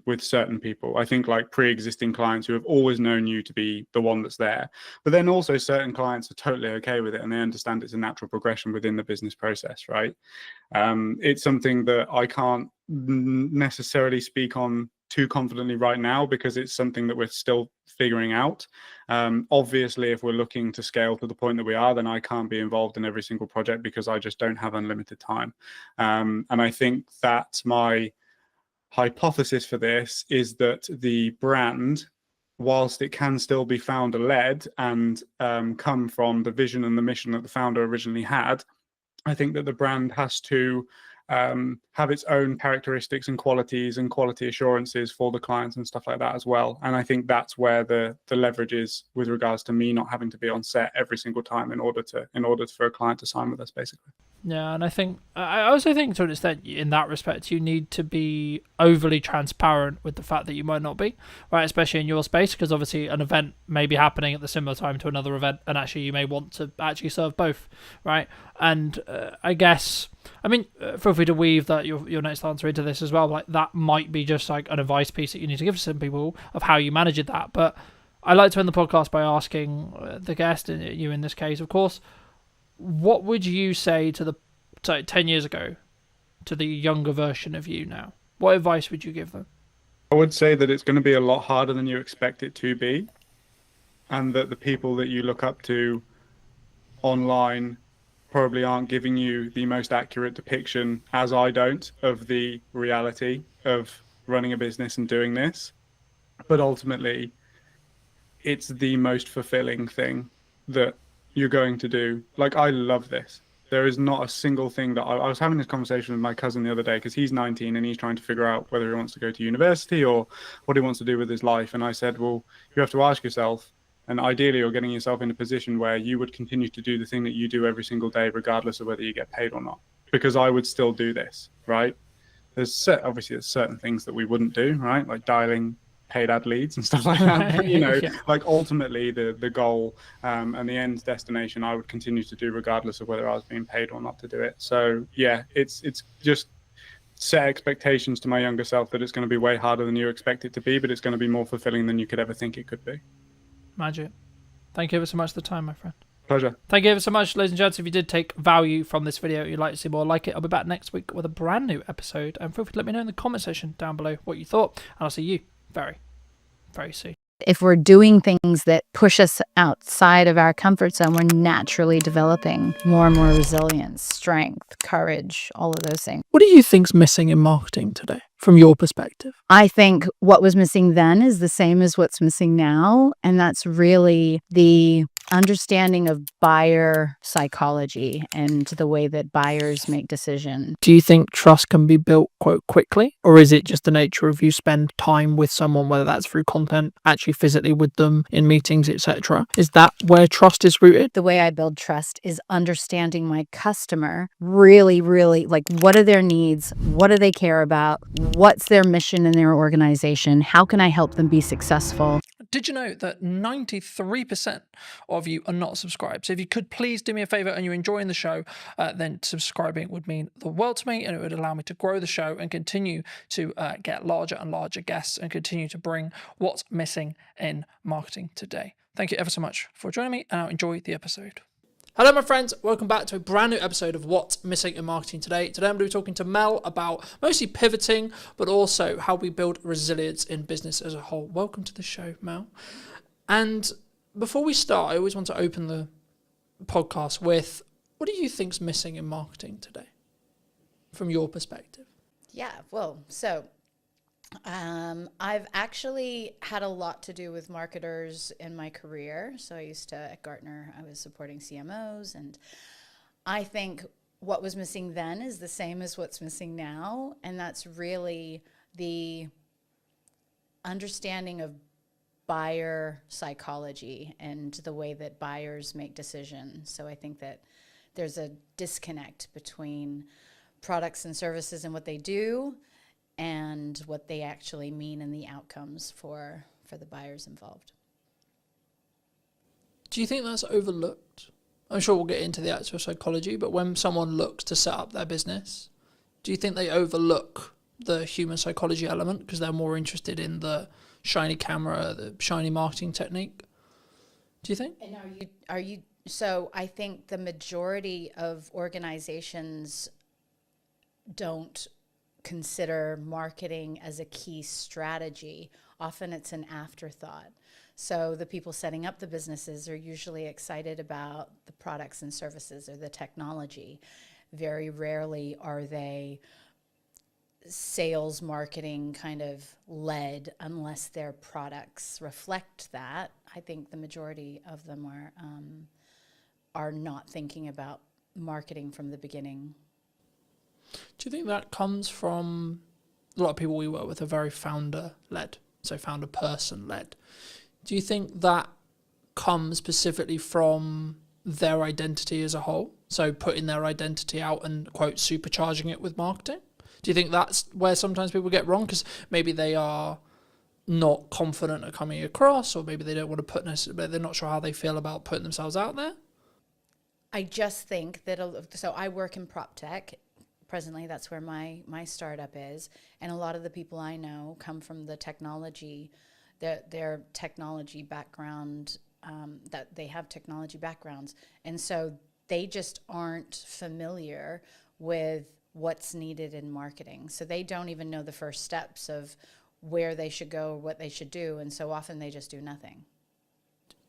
with certain people. I think like pre-existing clients who have always known you to be the one that's there, but then also certain clients are totally okay with it and they understand it's a natural progression within the business process, right? It's something that I can't necessarily speak on too confidently right now because it's something that we're still figuring out. Obviously, if we're looking to scale to the point that we are, then I can't be involved in every single project because I just don't have unlimited time. And I think that's my hypothesis for this, is that the brand, whilst it can still be founder led and come from the vision and the mission that the founder originally had, I think that the brand has to have its own characteristics and qualities and quality assurances for the clients and stuff like that as well. And I think that's where the leverage is with regards to me not having to be on set every single time in order for a client to sign with us, basically. Yeah, and I also think to an extent, in that respect, you need to be overly transparent with the fact that you might not be, right? Especially in your space, because obviously an event may be happening at the similar time to another event, and actually you may want to actually serve both, right? And I guess, I mean, feel free to weave that your next answer into this as well. Like, that might be just like an advice piece that you need to give to some people of how you manage that. But I like to end the podcast by asking the guest, and you in this case, of course, what would you say to 10 years ago, to the younger version of you now? What advice would you give them? I would say that it's going to be a lot harder than you expect it to be, and that the people that you look up to online probably aren't giving you the most accurate depiction, as I don't, of the reality of running a business and doing this. But ultimately, it's the most fulfilling thing that you're going to do. Like, I love this. There is not a single thing that I was having this conversation with my cousin the other day, because he's 19 and he's trying to figure out whether he wants to go to university or what he wants to do with his life. And I said, well, you have to ask yourself, and ideally you're getting yourself in a position where you would continue to do the thing that you do every single day, regardless of whether you get paid or not, because I would still do this, right? There's certain things that we wouldn't do, right? Like dialing paid ad leads and stuff like that. But, Yeah. like ultimately the goal and the end destination, I would continue to do regardless of whether I was being paid or not to do it. So yeah, it's just set expectations to my younger self that it's going to be way harder than you expect it to be, but it's going to be more fulfilling than you could ever think it could be. Magic. Thank you ever so much for the time, my friend. Pleasure. Thank you ever so much, ladies and gents. If you did take value from this video, you'd like to see more like it, I'll be back next week with a brand new episode. And feel free to let me know in the comment section down below what you thought. And I'll see you very, very soon. If we're doing things that push us outside of our comfort zone, we're naturally developing more and more resilience, strength, courage, all of those things. What do you think's missing in marketing today, from your perspective? I think what was missing then is the same as what's missing now. And that's really the understanding of buyer psychology and the way that buyers make decisions. Do you think trust can be built quite quickly? Or is it just the nature of you spend time with someone, whether that's through content, actually physically with them in meetings, etc.? Is that where trust is rooted? The way I build trust is understanding my customer really, really, like, what are their needs? What do they care about? What's their mission in their organization? How can I help them be successful? Did you know that 93% of you are not subscribed? So if you could please do me a favor and you're enjoying the show, then subscribing would mean the world to me, and it would allow me to grow the show and continue to get larger and larger guests and continue to bring what's missing in marketing today. Thank you ever so much for joining me, and I'll enjoy the episode. Hello, my friends. Welcome back to a brand new episode of What's Missing in Marketing Today. Today, I'm going to be talking to Mel about mostly pivoting, but also how we build resilience in business as a whole. Welcome to the show, Mel. And Before we start, I always want to open the podcast with, what do you think's missing in marketing today, from your perspective? Yeah, well, so I've actually had a lot to do with marketers in my career. So I used to, at Gartner, I was supporting CMOs, and I think what was missing then is the same as what's missing now, and that's really the understanding of buyer psychology and the way that buyers make decisions. So I think that there's a disconnect between products and services and what they do and what they actually mean and the outcomes for the buyers involved. Do you think that's overlooked? I'm sure we'll get into the actual psychology, but when someone looks to set up their business, do you think they overlook the human psychology element because they're more interested in the shiny camera, the shiny marketing technique? Do you think? And are you so I think the majority of organizations don't consider marketing as a key strategy. Often it's an afterthought. So the people setting up the businesses are usually excited about the products and services or the technology. Very rarely are they sales marketing kind of led unless their products reflect that. I think the majority of them are not thinking about marketing from the beginning. Do you think that comes from a lot of people we work with are very founder-led, so founder person-led? Do you think that comes specifically from their identity as a whole? So putting their identity out and, quote, supercharging it with marketing? Do you think that's where sometimes people get wrong? Because maybe they are not confident at coming across, or maybe they don't want to put necessarily, they're not sure how they feel about putting themselves out there? I just think that, so I work in prop tech. Presently, that's where my startup is. And a lot of the people I know come from the technology, their technology background, that they have technology backgrounds. And so they just aren't familiar with what's needed in marketing. So they don't even know the first steps of where they should go, what they should do. And so often they just do nothing.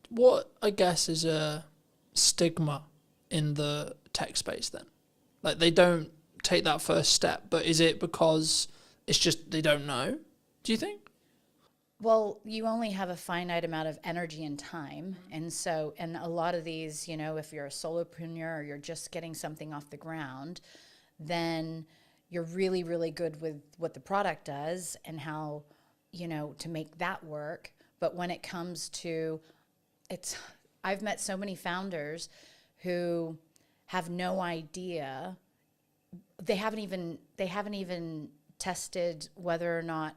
What, I guess, is a stigma in the tech space then? Like, they don't take that first step, but is it because it's just they don't know, do you think? Well, you only have a finite amount of energy and time. And so, and a lot of these, you know, if you're a solopreneur or you're just getting something off the ground, then you're really, really good with what the product does and how, you know, to make that work. But when it comes to, I've met so many founders who have no idea. They haven't even tested whether or not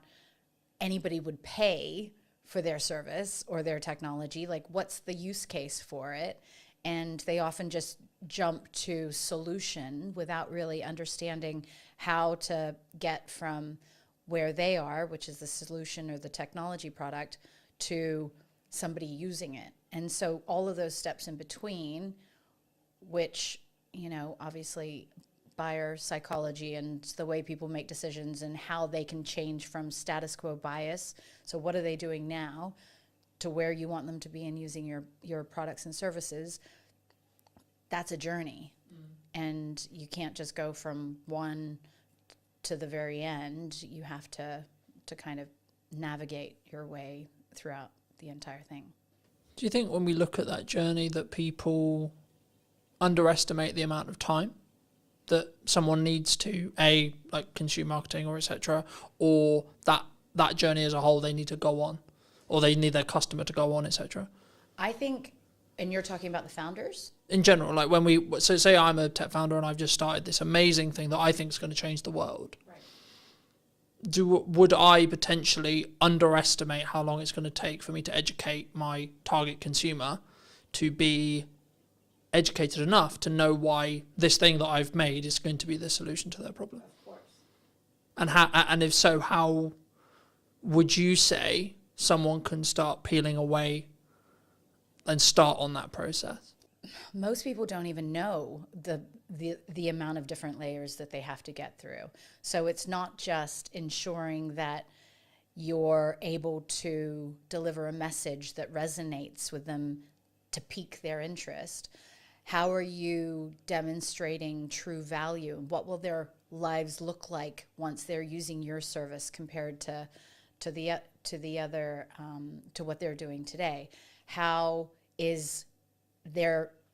anybody would pay for their service or their technology. Like, what's the use case for it? And they often just jump to solution without really understanding how to get from where they are, which is the solution or the technology product, to somebody using it. And so all of those steps in between, which, you know, obviously buyer psychology and the way people make decisions and how they can change from status quo bias. So what are they doing now to where you want them to be in using your products and services? That's a journey. And you can't just go from one to the very end. You have to kind of navigate your way throughout the entire thing. Do you think when we look at that journey that people underestimate the amount of time that someone needs to like consume marketing or etc., or that journey as a whole they need to go on, or they need their customer to go on, etc.? I think, and you're talking about the founders? In general, like when so say I'm a tech founder and I've just started this amazing thing that I think is going to change the world. Right. Would I potentially underestimate how long it's going to take for me to educate my target consumer to be educated enough to know why this thing that I've made is going to be the solution to their problem? Of course. And if so, how would you say someone can start peeling away and start on that process? Most people don't even know the amount of different layers that they have to get through. So it's not just ensuring that you're able to deliver a message that resonates with them to pique their interest? How are you demonstrating true value? What will their lives look like once they're using your service compared to the other to what they're doing today? How is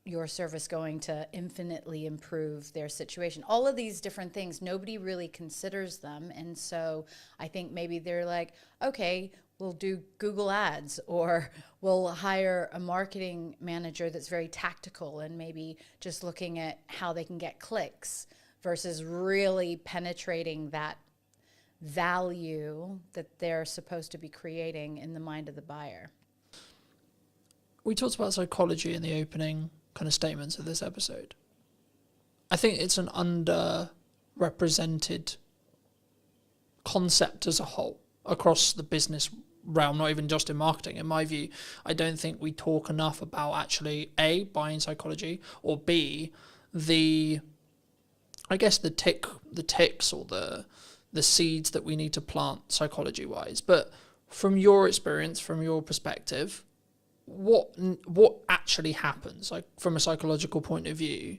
your service going to infinitely improve their situation? All of these different things, nobody really considers them. And so I think maybe they're like, okay, we'll do Google ads, or we'll hire a marketing manager that's very tactical and maybe just looking at how they can get clicks versus really penetrating that value that they're supposed to be creating in the mind of the buyer. We talked about psychology in the opening kind of statements of this episode. I think it's an underrepresented concept as a whole across the business realm, not even just in marketing. In my view, I don't think we talk enough about actually A, buying psychology, or B, the ticks or the seeds that we need to plant psychology wise. But from your experience, from your perspective, what actually happens, like from a psychological point of view,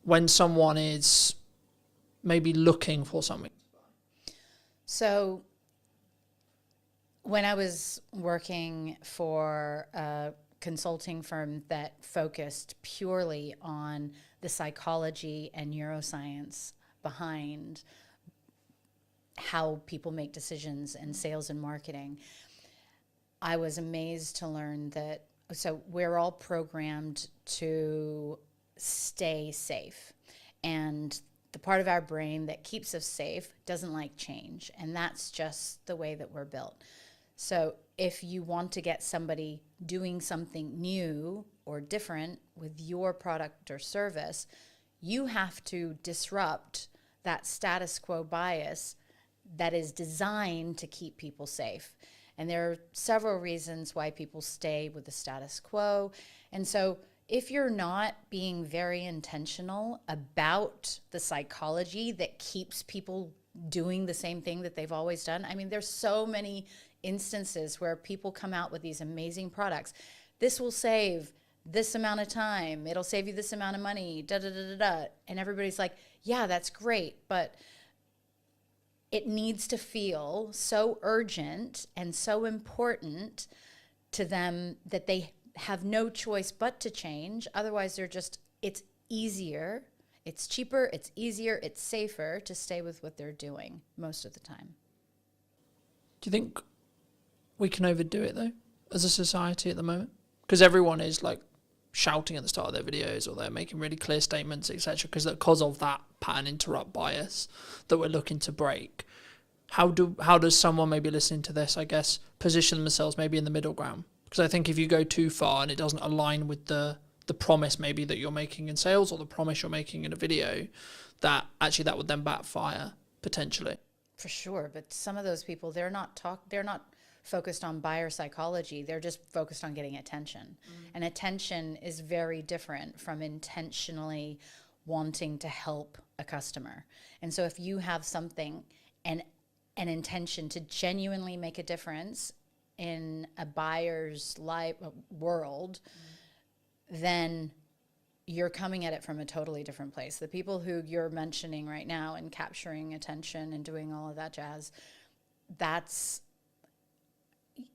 when someone is maybe looking for something? So when I was working for a consulting firm that focused purely on the psychology and neuroscience behind how people make decisions in sales and marketing, I was amazed to learn that, so we're all programmed to stay safe. And the part of our brain that keeps us safe doesn't like change. And that's just the way that we're built. So if you want to get somebody doing something new or different with your product or service, you have to disrupt that status quo bias that is designed to keep people safe. And there are several reasons why people stay with the status quo. And so if you're not being very intentional about the psychology that keeps people doing the same thing that they've always done, I mean, there's so many instances where people come out with these amazing products. This will save this amount of time. It'll save you this amount of money, da da da da da. And everybody's like, yeah, that's great, but it needs to feel so urgent and so important to them that they have no choice but to change. Otherwise, it's easier, it's cheaper, it's easier, it's safer to stay with what they're doing most of the time. Do you think we can overdo it, though, as a society at the moment? Because everyone is like shouting at the start of their videos, or they're making really clear statements, etc., because of that pattern interrupt bias that we're looking to break. How does someone maybe listening to this, I guess, position themselves maybe in the middle ground? Because I think if you go too far and it doesn't align with the promise maybe that you're making in sales, or the promise you're making in a video, that would then backfire potentially. For sure, but some of those people, they're not focused on buyer psychology. They're just focused on getting attention. And attention is very different from intentionally wanting to help a customer. And so if you have something and an intention to genuinely make a difference in a buyer's life world, then you're coming at it from a totally different place. The people who you're mentioning right now and capturing attention and doing all of that jazz,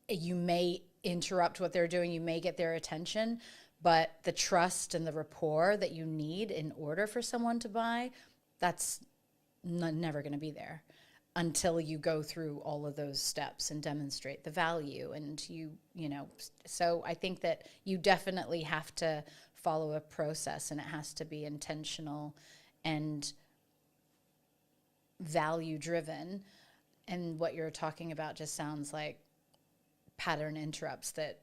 you may interrupt what they're doing, you may get their attention, but the trust and the rapport that you need in order for someone to buy, that's never going to be there until you go through all of those steps and demonstrate the value. And so I think that you definitely have to follow a process, and it has to be intentional and value driven. And what you're talking about just sounds like pattern interrupts that,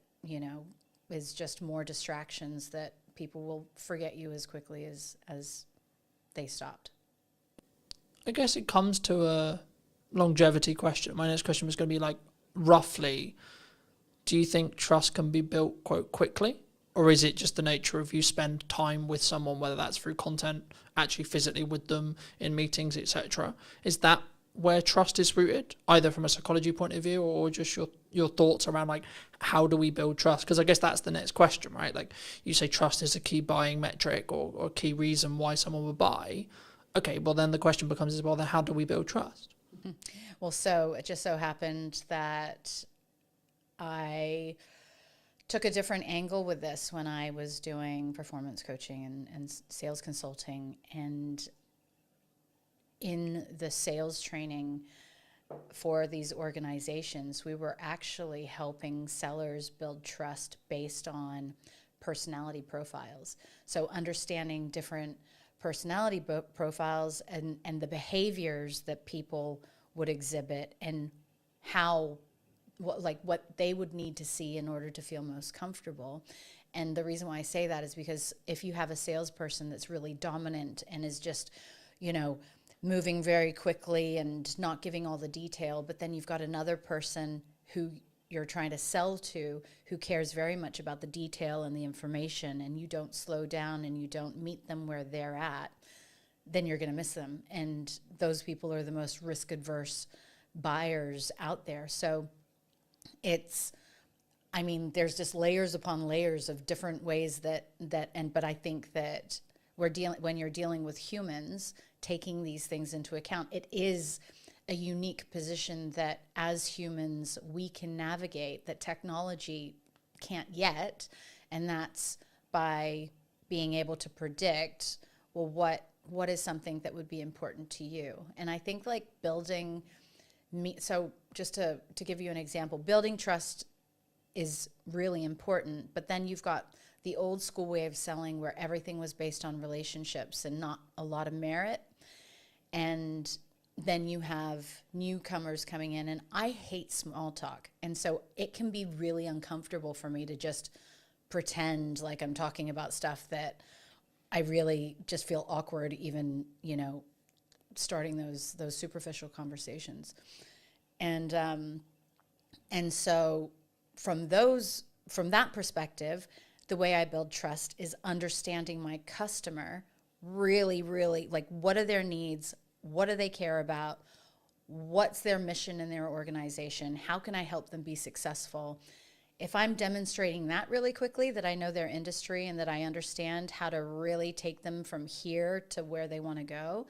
is just more distractions that people will forget you as quickly as they stopped. I guess it comes to a longevity question. My next question was going to be like, roughly, do you think trust can be built quite quickly? Or is it just the nature of you spend time with someone, whether that's through content, actually physically with them in meetings, etc.? Is that where trust is rooted, either from a psychology point of view or just your thoughts around like how do we build trust? Because I guess that's the next question, right? Like you say trust is a key buying metric or a key reason why someone would buy. Okay, well then the question becomes as well, then how do we build trust? Well, so it just so happened that I took a different angle with this when I was doing performance coaching and sales consulting. And in the sales training for these organizations, we were actually helping sellers build trust based on personality profiles. So understanding different personality profiles and the behaviors that people would exhibit and how what they would need to see in order to feel most comfortable. And the reason why I say that is because if you have a salesperson that's really dominant and is just, moving very quickly and not giving all the detail, but then you've got another person who you're trying to sell to who cares very much about the detail and the information, and you don't slow down and you don't meet them where they're at, then you're going to miss them. And those people are the most risk-adverse buyers out there. So there's just layers upon layers of different ways but I think that when you're dealing with humans, taking these things into account, it is a unique position that as humans we can navigate that technology can't yet, and that's by being able to predict, well, what is something that would be important to you. And I think like so just to give you an example, building trust is really important, but then you've got the old school way of selling where everything was based on relationships and not a lot of merit. And then you have newcomers coming in, and I hate small talk. And so it can be really uncomfortable for me to just pretend like I'm talking about stuff that I really just feel awkward even, starting those superficial conversations. And so from that perspective, the way I build trust is understanding my customer really, really, like, what are their needs? What do they care about? What's their mission in their organization? How can I help them be successful? If I'm demonstrating that really quickly, that I know their industry and that I understand how to really take them from here to where they want to go,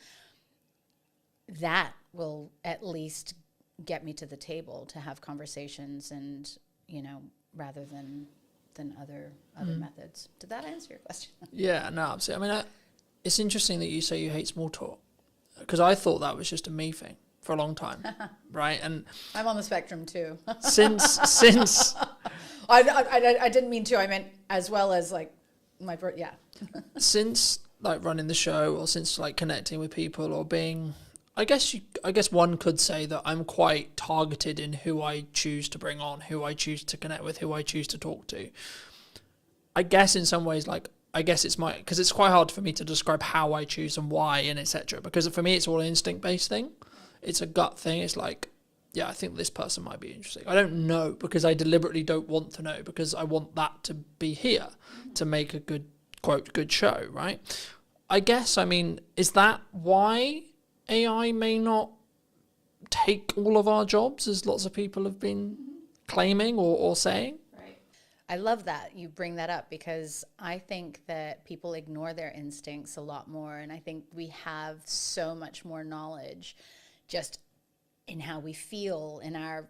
that will at least get me to the table to have conversations and, rather than other methods. Did that answer your question? Yeah, no, absolutely. I mean, it's interesting that you say you hate small talk, because I thought that was just a me thing for a long time, right? And I'm on the spectrum too. since I didn't mean to. I meant as well as like yeah. Since like running the show, or since like connecting with people, or being, I guess one could say that I'm quite targeted in who I choose to bring on, who I choose to connect with, who I choose to talk to. I guess in some ways, because it's quite hard for me to describe how I choose and why and etc. Because for me, it's all an instinct-based thing. It's a gut thing. It's like, yeah, I think this person might be interesting. I don't know because I deliberately don't want to know, because I want that to be here to make a good, quote, good show, right? I guess, is that why AI may not take all of our jobs, as lots of people have been claiming or saying? Right. I love that you bring that up, because I think that people ignore their instincts a lot more. And I think we have so much more knowledge just in how we feel, in our,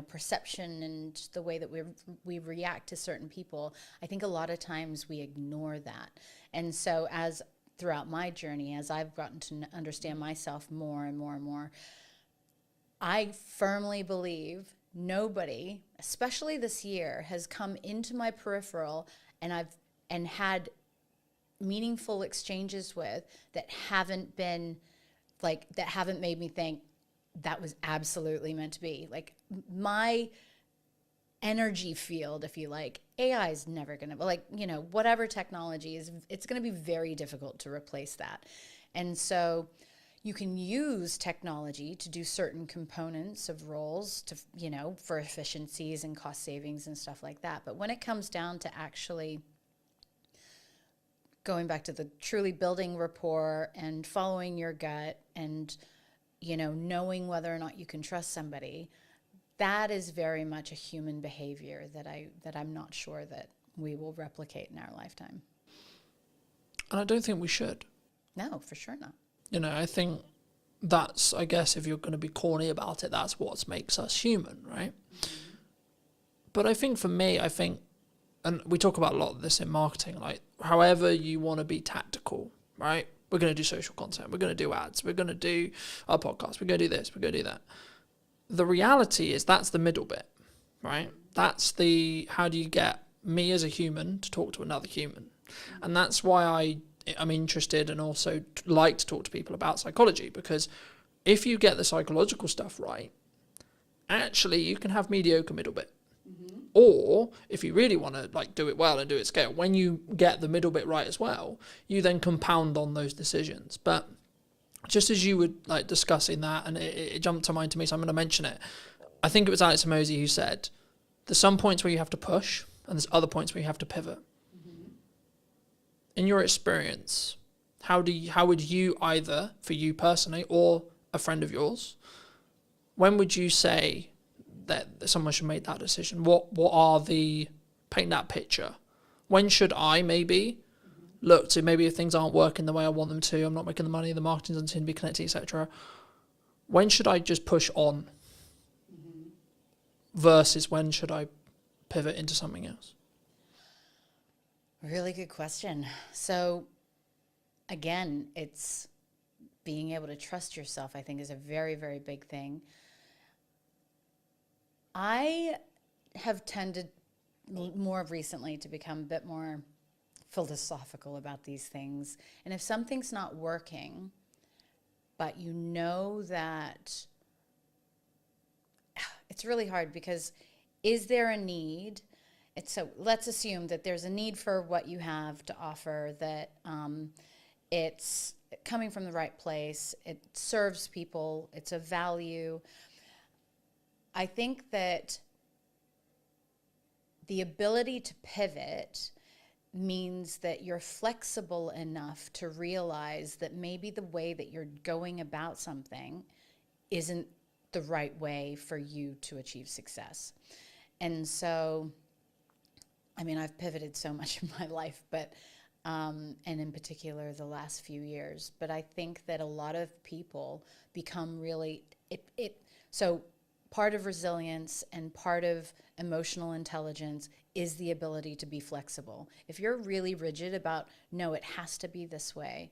perception and the way that we react to certain people. I think a lot of times we ignore that. And so throughout my journey, as I've gotten to understand myself more and more and more, I firmly believe nobody, especially this year, has come into my peripheral and had meaningful exchanges with that haven't made me think that was absolutely meant to be. Like, my energy field, if you like, AI is never going to, whatever technology is, it's going to be very difficult to replace that. And so you can use technology to do certain components of roles to, for efficiencies and cost savings and stuff like that. But when it comes down to actually going back to the truly building rapport and following your gut and knowing whether or not you can trust somebody, that is very much a human behavior that I'm not sure that we will replicate in our lifetime. And I don't think we should. No, for sure not. I think that's, I guess, if you're going to be corny about it, that's what makes us human, right? Mm-hmm. But I think for me, and we talk about a lot of this in marketing, like however you want to be tactical, right? We're going to do social content. We're going to do ads. We're going to do our podcast. We're going to do this. We're going to do that. The reality is that's the middle bit, right? That's how do you get me as a human to talk to another human? And that's why I'm interested and also like to talk to people about psychology, because if you get the psychological stuff right, actually you can have mediocre middle bit. Mm-hmm. Or if you really want to do it well and do it scale, when you get the middle bit right as well, you then compound on those decisions. But just as you were discussing that, and it jumped to mind to me, so I'm going to mention it. I think it was Alex Hormozi who said, there's some points where you have to push, and there's other points where you have to pivot. Mm-hmm. In your experience, how would you, either for you personally or a friend of yours, when would you say that someone should make that decision? Paint that picture. When should I maybe look to, maybe if things aren't working the way I want them to, I'm not making the money, the marketing doesn't seem to be connected, etc. When should I just push on? Mm-hmm. Versus when should I pivot into something else? Really good question. So again, it's being able to trust yourself, I think, is a very, very big thing. I have tended more recently to become a bit more philosophical about these things. And if something's not working, but you know that it's really hard, because is there a need? So let's assume that there's a need for what you have to offer, that it's coming from the right place, it serves people, it's a value. I think that the ability to pivot means that you're flexible enough to realize that maybe the way that you're going about something isn't the right way for you to achieve success. And so, I've pivoted so much in my life, but and in particular the last few years, but I think that a lot of people become really, so part of resilience and part of emotional intelligence is the ability to be flexible. If you're really rigid about, no, it has to be this way,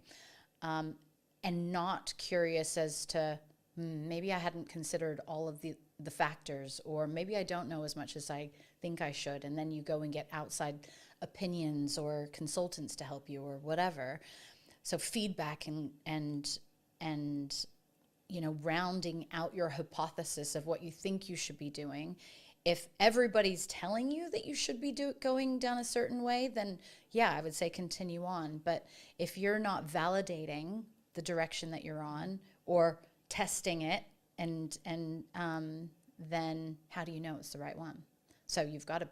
and not curious as to, maybe I hadn't considered all of the factors, or maybe I don't know as much as I think I should, and then you go and get outside opinions or consultants to help you or whatever. So feedback and rounding out your hypothesis of what you think you should be doing. If everybody's telling you that you should be going down a certain way, then yeah, I would say continue on. But if you're not validating the direction that you're on or testing it, and then how do you know it's the right one? So you've got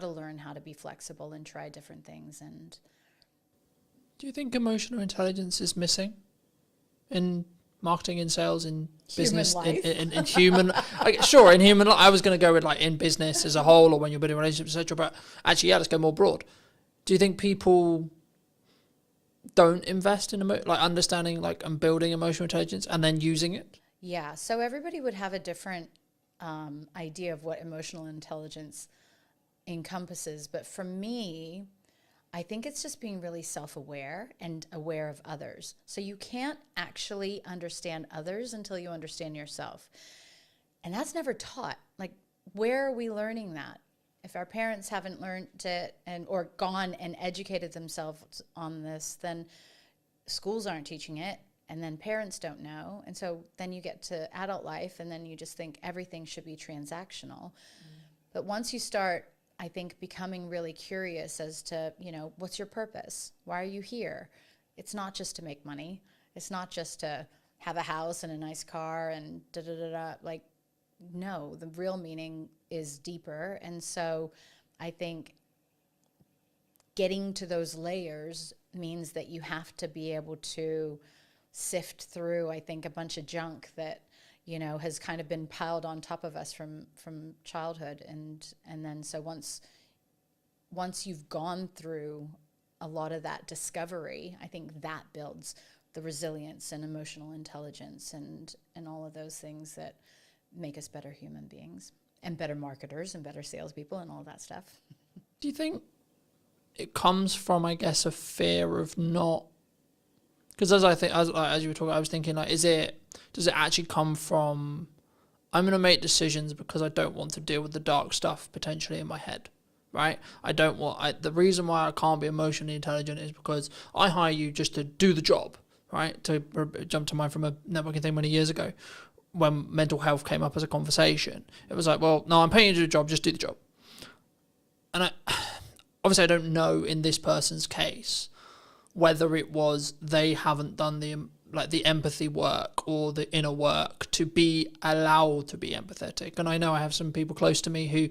to learn how to be flexible and try different things. And do you think emotional intelligence is missing in marketing, in sales, in business, in human? Sure, in human life. I was going to go with in business as a whole, or when you're building relationships, etc. But actually, let's go more broad. Do you think people don't invest in understanding and building emotional intelligence and then using it? Yeah. So everybody would have a different idea of what emotional intelligence encompasses, but for me, I think it's just being really self-aware and aware of others. So you can't actually understand others until you understand yourself. And that's never taught. Where are we learning that? If our parents haven't learned it or gone and educated themselves on this, then schools aren't teaching it, and then parents don't know. And so then you get to adult life, and then you just think everything should be transactional. But once you start, I think, becoming really curious as to, what's your purpose? Why are you here? It's not just to make money. It's not just to have a house and a nice car and da-da-da-da. No, the real meaning is deeper. And so I think getting to those layers means that you have to be able to sift through, I think, a bunch of junk that, you know, has kind of been piled on top of us from childhood. And then so once you've gone through a lot of that discovery, I think that builds the resilience and emotional intelligence and all of those things that make us better human beings and better marketers and better salespeople and all that stuff. Do you think it comes from, I guess, a fear of not? Because as you were talking, I was thinking, like, does it actually come from, I'm going to make decisions because I don't want to deal with the dark stuff potentially in my head, right? The reason why I can't be emotionally intelligent is because I hire you just to do the job, right? To jump to mind from a networking thing many years ago, when mental health came up as a conversation, it was like, well, no, I'm paying you to do the job, just do the job. And obviously I don't know in this person's case whether it was they haven't done the empathy work or the inner work to be allowed to be empathetic. And I know I have some people close to me who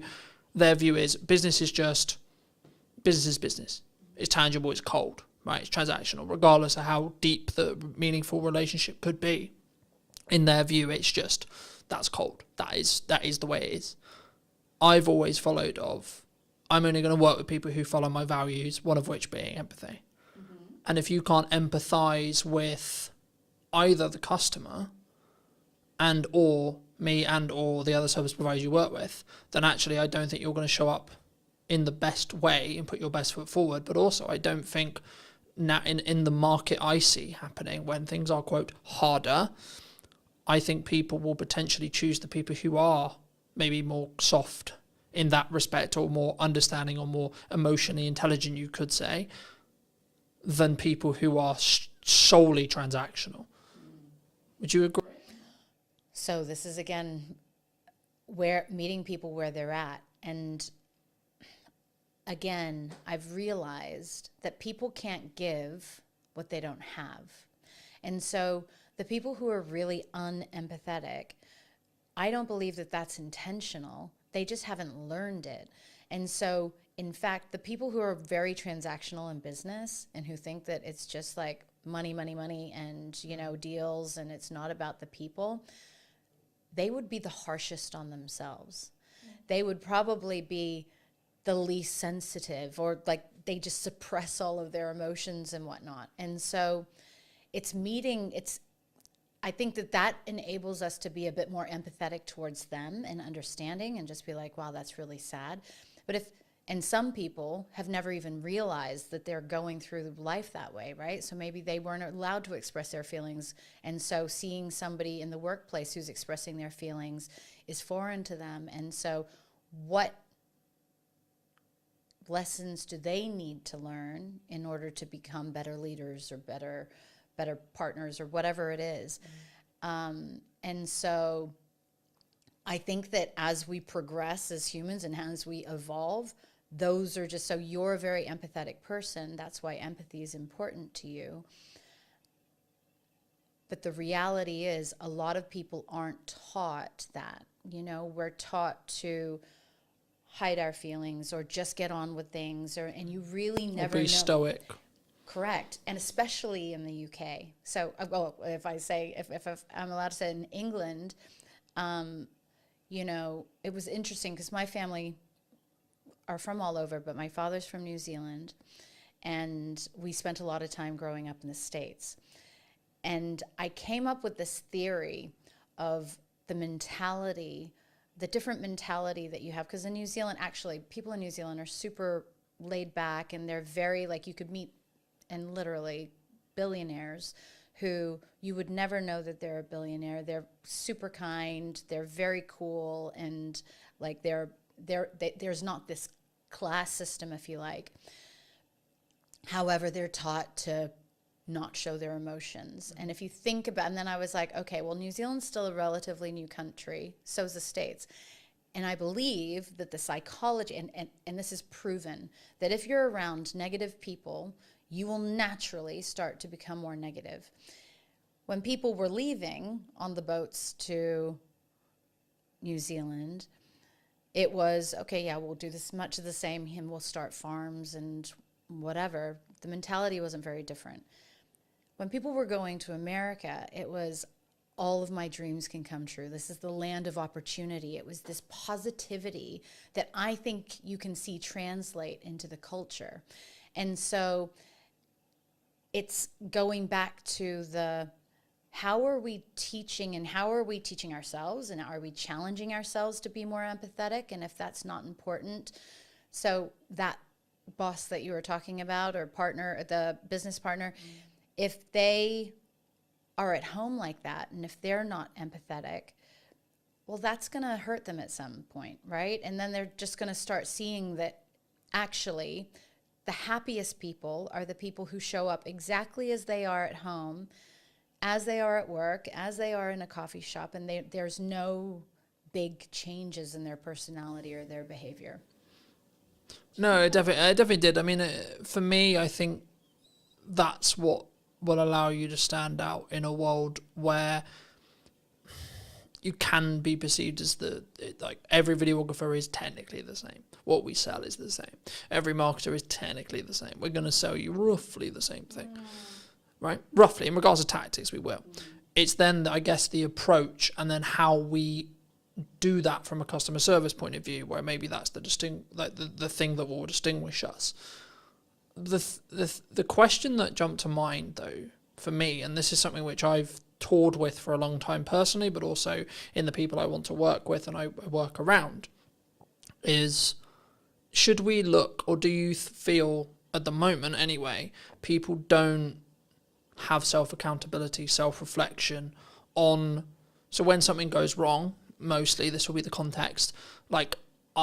their view is business is business. It's tangible, it's cold, right? It's transactional, regardless of how deep the meaningful relationship could be. In their view, it's just, that's cold. That is the way it is. I've always followed I'm only going to work with people who follow my values, one of which being empathy. Mm-hmm. And if you can't empathize with either the customer and or me and or the other service providers you work with, then actually I don't think you're going to show up in the best way and put your best foot forward. But also I don't think now in the market I see happening when things are, quote, harder, I think people will potentially choose the people who are maybe more soft in that respect, or more understanding, or more emotionally intelligent, you could say, than people who are solely transactional. Would you agree? So this is, again, where meeting people where they're at. And again, I've realized that people can't give what they don't have. And so the people who are really unempathetic, I don't believe that that's intentional. They just haven't learned it. And so, in fact, the people who are very transactional in business and who think that it's just like money, and, you know, deals, and it's not about the people, they would be the harshest on themselves. They would probably be the least sensitive, or like they just suppress all of their emotions and whatnot. And so I think that enables us to be a bit more empathetic towards them and understanding, and just be like, wow, that's really sad. And some people have never even realized that they're going through life that way, right? So maybe they weren't allowed to express their feelings. And so seeing somebody in the workplace who's expressing their feelings is foreign to them. And so what lessons do they need to learn in order to become better leaders or better partners or whatever it is? And so I think that as we progress as humans and as we evolve, those are just, so you're a very empathetic person. That's why empathy is important to you. But the reality is a lot of people aren't taught that. You know, we're taught to hide our feelings or just get on with things, and you really never know. Be stoic. Correct. And especially in the UK. So, well, if I'm allowed to say in England, you know, it was interesting because my family are from all over, but my father's from New Zealand, and we spent a lot of time growing up in the States. And I came up with this theory of the different mentality that you have. Because in New Zealand, actually, people in New Zealand are super laid back, and they're very, like, you could meet, and literally billionaires who you would never know that they're a billionaire. They're super kind, they're very cool, and like there's not this class system, if you like. However, they're taught to not show their emotions. And if you think about, and then I was like, okay, well, New Zealand's still a relatively new country, so's the States. And I believe that the psychology, and this is proven, that if you're around negative people, you will naturally start to become more negative. When people were leaving on the boats to New Zealand, it was, okay, yeah, we'll do this much of the same, and we'll start farms and whatever. The mentality wasn't very different. when people were going to America, it was all of my dreams can come true. This is the land of opportunity. It was this positivity that I think you can see translate into the culture. And so it's going back to the, how are we teaching, and how are we teaching ourselves, and are we challenging ourselves to be more empathetic? And if that's not important, so that boss that you were talking about, or partner, the business partner, if they are at home like that, and if they're not empathetic, well, that's going to hurt them at some point, right? And then they're just going to start seeing that actually the happiest people are the people who show up exactly as they are at home, as they are at work, as they are in a coffee shop, and there's no big changes in their personality or their behavior. No, it definitely did. I mean, for me, I think that's what will allow you to stand out in a world where you can be perceived as like every videographer is technically the same. What we sell is the same. Every marketer is technically the same. We're going to sell you roughly the same thing, right? Roughly, in regards to tactics, we will. It's then, I guess, the approach and then how we do that from a customer service point of view, where maybe that's the thing that will distinguish us. The question that jumped to mind, though, for me, and this is something which I've toured with for a long time personally, but also in the people I want to work with and I work around, is should we look, or do you feel at the moment anyway, people don't have self-accountability, self-reflection on, so when something goes wrong, mostly this will be the context, like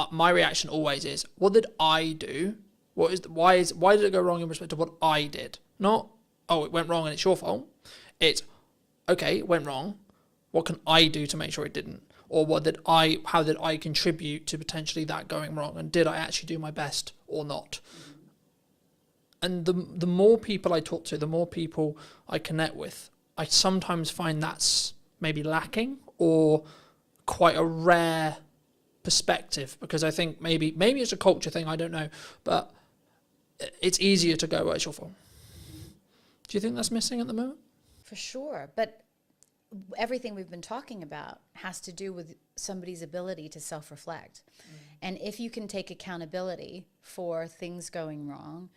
my reaction always is, what did I do? Why did it go wrong in respect to what I did? Not, oh, it went wrong and it's your fault. It's, okay, it went wrong. What can I do to make sure it didn't? Or how did I contribute to potentially that going wrong? And did I actually do my best or not? And the more people I talk to, the more people I connect with, I sometimes find that's maybe lacking or quite a rare perspective, because I think maybe it's a culture thing, I don't know, but it's easier to go, well, it's your fault. Do you think that's missing at the moment? For sure, but everything we've been talking about has to do with somebody's ability to self-reflect. And if you can take accountability for things going wrong,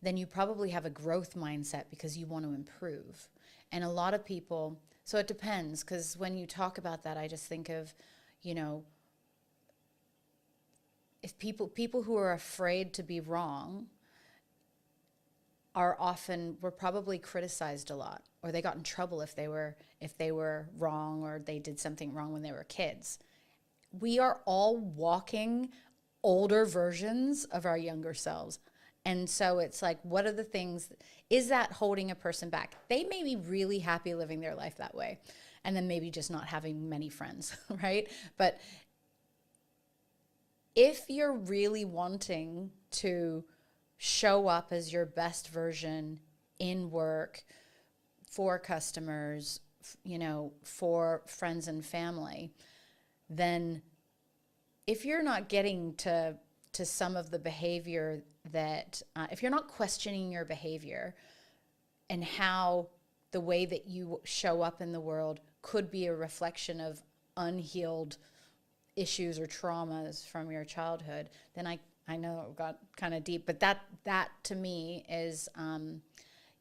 then you probably have a growth mindset because you want to improve. And a lot of people, so it depends, because when you talk about that, I just think of, if people who are afraid to be wrong were probably criticized a lot, or they got in trouble if they were wrong, or they did something wrong when they were kids. We are all walking older versions of our younger selves. And so it's like, what are the things, is that holding a person back? They may be really happy living their life that way, and then maybe just not having many friends, right? But if you're really wanting to show up as your best version in work, for customers, for friends and family, then if you're not getting to some of the behavior that, if you're not questioning your behavior and how the way that you show up in the world could be a reflection of unhealed issues or traumas from your childhood, then I know it got kind of deep, but that to me is,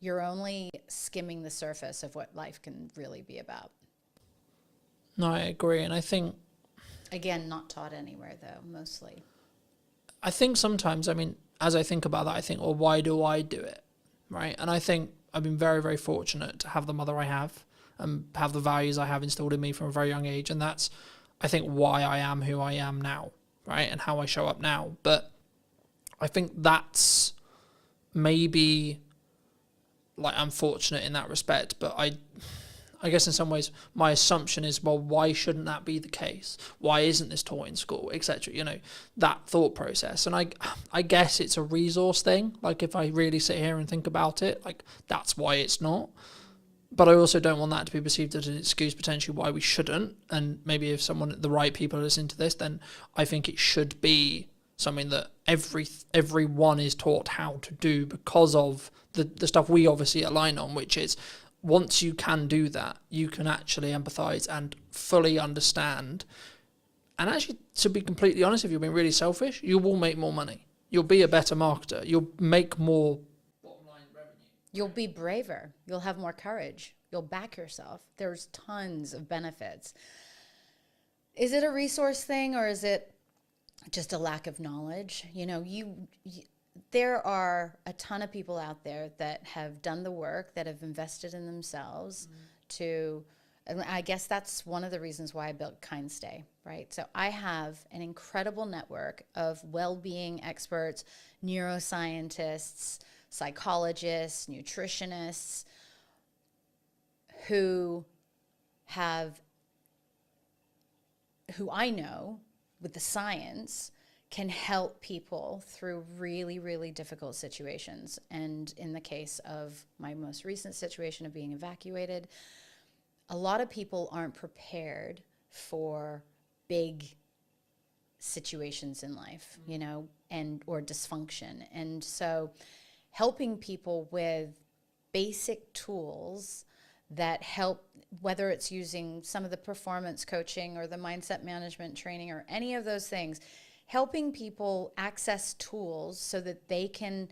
you're only skimming the surface of what life can really be about. No, I agree. And I think, again, not taught anywhere though, mostly. I think sometimes, I mean, as I think about that, I think, well, why do I do it? Right. And I think I've been very, very fortunate to have the mother I have and have the values I have instilled in me from a very young age. And that's, I think, why I am who I am now, right? And how I show up now. But I think that's maybe, like, I'm fortunate in that respect, but I guess in some ways my assumption is, well, why shouldn't that be the case? Why isn't this taught in school, etc.? That thought process. And I guess it's a resource thing. Like, if I really sit here and think about it, like, that's why it's not. But I also don't want that to be perceived as an excuse potentially why we shouldn't. And maybe if the right people are listening to this, then I think it should be something that everyone is taught how to do because of the stuff we obviously align on, which is once you can do that, you can actually empathize and fully understand. And actually, to be completely honest, if you're being really selfish, you will make more money. You'll be a better marketer. You'll make more bottom line revenue. You'll be braver. You'll have more courage. You'll back yourself. There's tons of benefits. Is it a resource thing, or is it just a lack of knowledge? You know, there are a ton of people out there that have done the work, that have invested in themselves to, and I guess that's one of the reasons why I built KindStay, right? So I have an incredible network of well-being experts, neuroscientists, psychologists, nutritionists, who I know with the science can help people through really, really difficult situations. And in the case of my most recent situation of being evacuated, a lot of people aren't prepared for big situations in life, you know, or dysfunction. And so helping people with basic tools that help, whether it's using some of the performance coaching or the mindset management training or any of those things, helping people access tools so that they can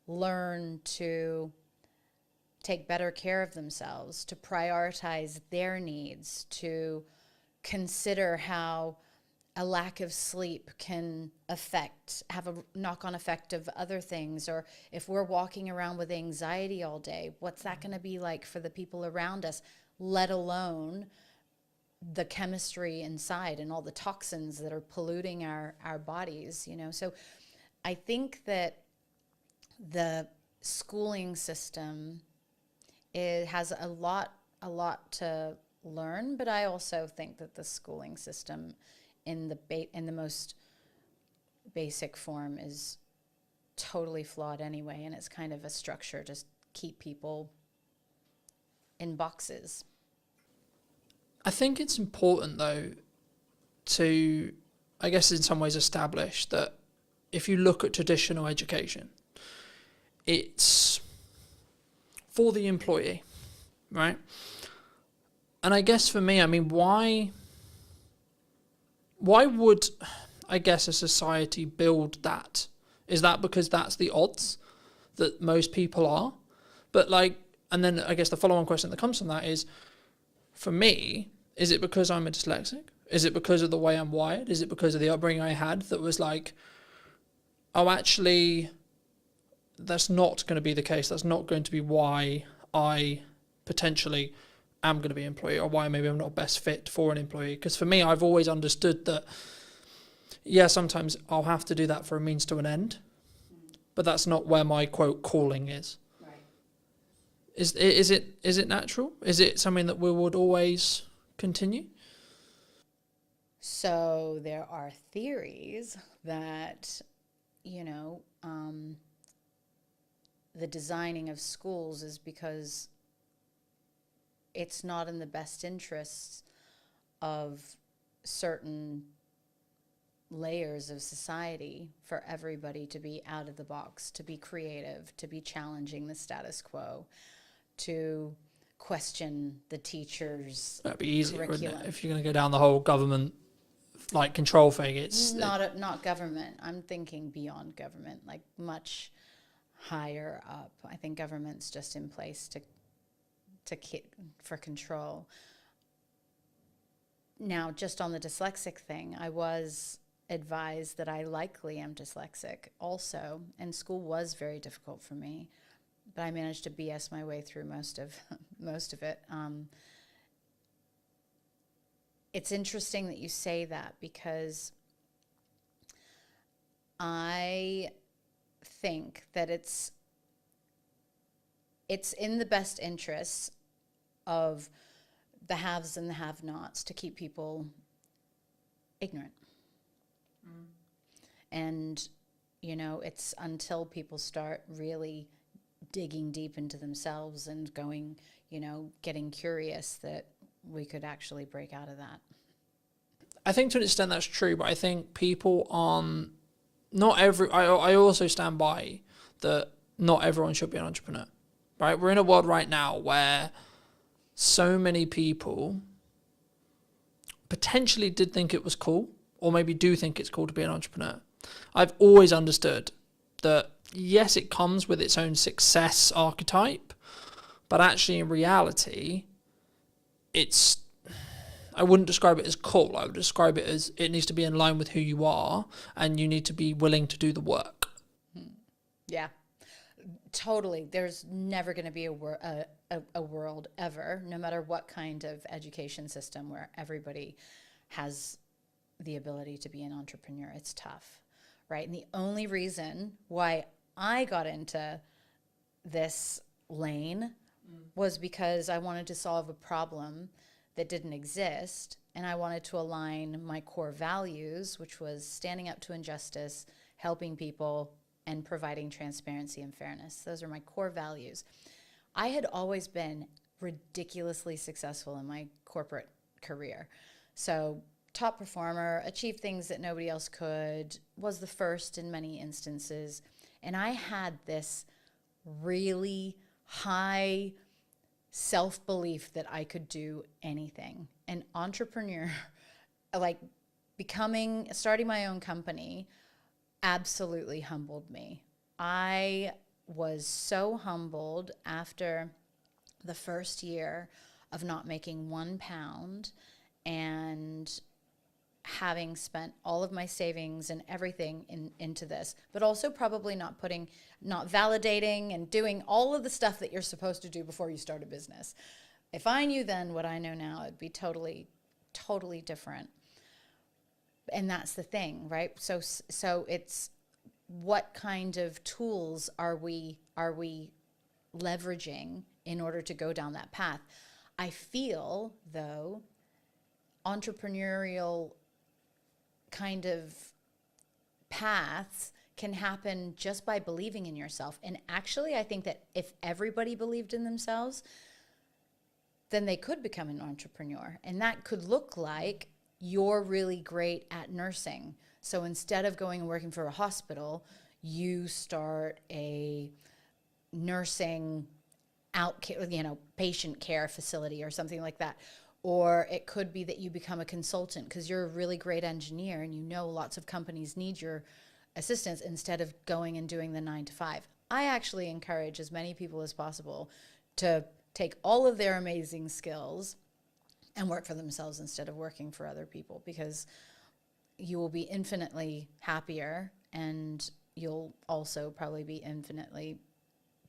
learn to take better care of themselves, to prioritize their needs, to consider how a lack of sleep can have a knock-on effect of other things. Or if we're walking around with anxiety all day, what's that going to be like for the people around us, let alone the chemistry inside and all the toxins that are polluting our bodies, you know? So I think that the schooling system, it has a lot to learn, but I also think that the schooling system in the most basic form is totally flawed anyway, and it's kind of a structure to keep people in boxes. I think it's important, though, to, I guess in some ways, establish that if you look at traditional education, it's for the employee, right? And I guess for me, I mean, why would, I guess, a society build that? Is that because that's the odds that most people are? But and then I guess the follow-on question that comes from that is, for me, is it because I'm a dyslexic? Is it because of the way I'm wired? Is it because of the upbringing I had that was like, oh, actually, that's not going to be the case. That's not going to be why I potentially am going to be an employee, or why maybe I'm not best fit for an employee. Because for me, I've always understood that, yeah, sometimes I'll have to do that for a means to an end, but that's not where my, quote, calling is. Right. Is it natural? Is it something that we would always continue? So there are theories that, you know, the designing of schools is because it's not in the best interests of certain layers of society for everybody to be out of the box, to be creative, to be challenging the status quo, to question the teachers' That'd be easier, wouldn't curriculum. it? If you're going to go down the whole government control thing, it's not government. I'm thinking beyond government, like much higher up. I think government's just in place for control. Now, just on the dyslexic thing, I was advised that I likely am dyslexic also, and school was very difficult for me, but I managed to BS my way through most of it. It's interesting that you say that, because I think that it's in the best interests of the haves and the have-nots to keep people ignorant. And, you know, it's until people start really digging deep into themselves and going, you know, getting curious, that we could actually break out of that. I think to an extent that's true, but I think people aren't I also stand by that not everyone should be an entrepreneur, right? We're in a world right now where so many people potentially did think it was cool, or maybe do think it's cool to be an entrepreneur. I've always understood that, yes, it comes with its own success archetype, but actually in reality, I wouldn't describe it as cool. I would describe it as it needs to be in line with who you are, and you need to be willing to do the work. Yeah, totally. There's never going to be a world ever, no matter what kind of education system, where everybody has the ability to be an entrepreneur. It's tough, right? And the only reason why I got into this lane was because I wanted to solve a problem that didn't exist, and I wanted to align my core values, which was standing up to injustice, helping people, and providing transparency and fairness. Those are my core values. I had always been ridiculously successful in my corporate career. So top performer, achieved things that nobody else could, was the first in many instances. And I had this really high self-belief that I could do anything. An entrepreneur, like starting my own company, absolutely humbled me. I was so humbled after the first year of not making £1 and having spent all of my savings and everything into this, but also probably not validating and doing all of the stuff that you're supposed to do before you start a business. If I knew then what I know now, it'd be totally, totally different. And that's the thing, right? So it's what kind of tools are we leveraging in order to go down that path? I feel, though, entrepreneurial kind of paths can happen just by believing in yourself. And actually, I think that if everybody believed in themselves, then they could become an entrepreneur. And that could look like you're really great at nursing. So instead of going and working for a hospital, you start a nursing patient care facility or something like that. Or it could be that you become a consultant because you're a really great engineer and you know lots of companies need your assistance instead of going and doing the 9 to 5. I actually encourage as many people as possible to take all of their amazing skills and work for themselves instead of working for other people, because you will be infinitely happier and you'll also probably be infinitely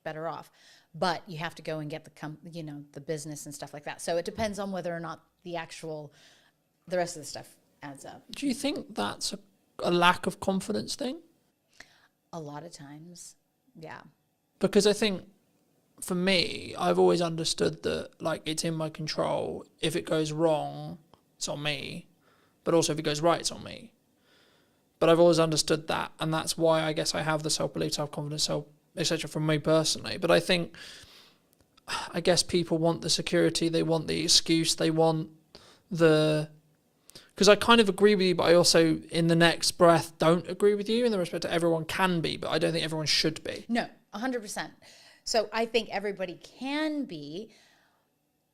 better off. But you have to go and get the business and stuff like that. So it depends on whether or not the rest of the stuff adds up. Do you think that's a lack of confidence thing? A lot of times, yeah. Because I think for me, I've always understood that it's in my control. If it goes wrong, it's on me. But also if it goes right, it's on me. But I've always understood that, and that's why I guess I have the self-belief, self-confidence, etc. from me personally. But I guess people want the security, they want the excuse, they want because I kind of agree with you, but I also in the next breath don't agree with you in the respect that everyone can be, but I don't think everyone should be. No, 100%. So I think everybody can be,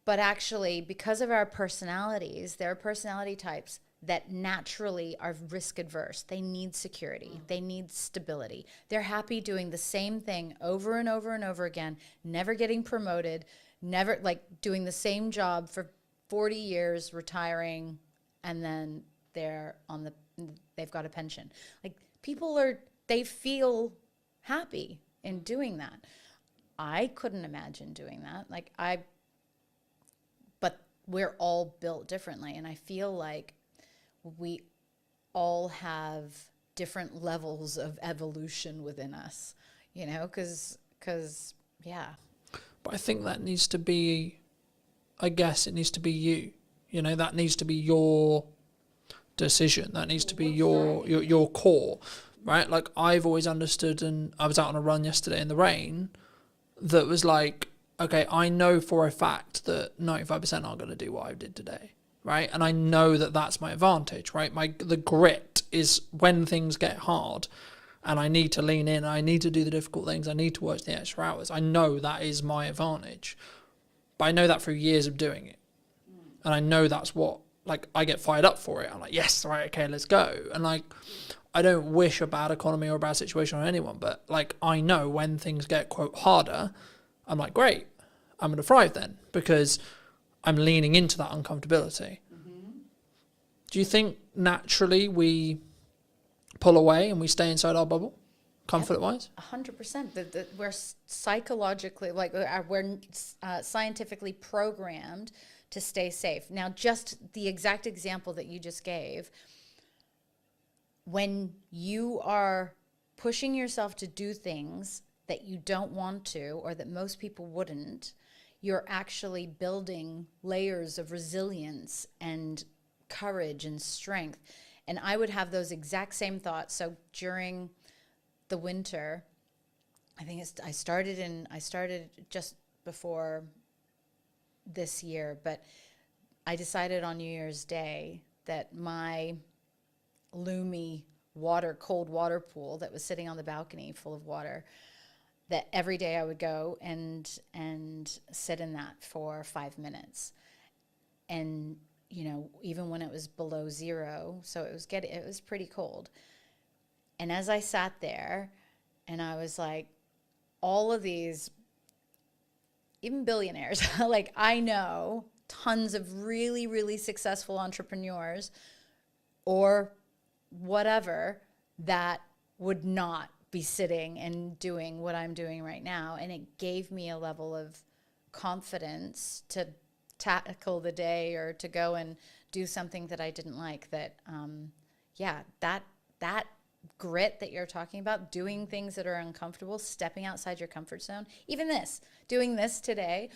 but actually because of our personalities, there are personality types that naturally are risk adverse. They need security. They need stability. They're happy doing the same thing over and over and over again, never getting promoted, never doing the same job for 40 years, retiring, and then they've got a pension. They feel happy in doing that. I couldn't imagine doing that. But we're all built differently, and I feel like we all have different levels of evolution within us, because yeah. But I think that needs to be, I guess it needs to be you, that needs to be your decision. That needs to be your core, right? I've always understood, and I was out on a run yesterday in the rain, that was okay, I know for a fact that 95% aren't going to do what I did today. Right, and I know that that's my advantage. Right, the grit is when things get hard. and I need to lean in, I need to do the difficult things, I need to work the extra hours, I know that is my advantage. But I know that through years of doing it. And I know that's what, like, I get fired up for it. I'm like, yes, right, okay, let's go. And, like, I don't wish a bad economy or a bad situation on anyone, but, like, I know when things get, quote, harder, I'm like, great, I'm going to thrive then, because I'm leaning into that uncomfortability. Do you think naturally we pull away and we stay inside our bubble, comfort-wise? 100%. We're psychologically, like, we're scientifically programmed to stay safe. Now, just the exact example that you just gave, when you are pushing yourself to do things that you don't want to, or that most people wouldn't, you're actually building layers of resilience and courage and strength. And I would have those exact same thoughts. So during the winter, I think I started just before this year, but I decided on New Year's Day that my Lumi cold water pool that was sitting on the balcony full of water, that every day I would go and sit in that for 5 minutes. And, you know, even when it was below zero, so it was pretty cold. And as I sat there, and I was like, all of these, even billionaires, like, I know tons of really, really successful entrepreneurs or whatever that would not be sitting and doing what I'm doing right now. And it gave me a level of confidence to tackle the day or to go and do something that I didn't like. That, that grit that you're talking about, doing things that are uncomfortable, stepping outside your comfort zone, even doing this today,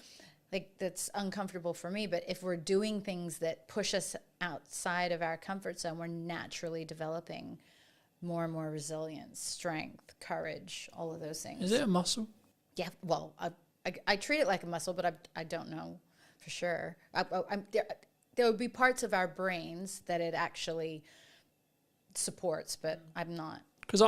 like, that's uncomfortable for me. But if we're doing things that push us outside of our comfort zone, we're naturally developing more and more resilience, strength, courage, all of those things. Is it a muscle? Yeah, well, I treat it like a muscle, but I don't know for sure. There would be parts of our brains that it actually supports, but I'm not. Because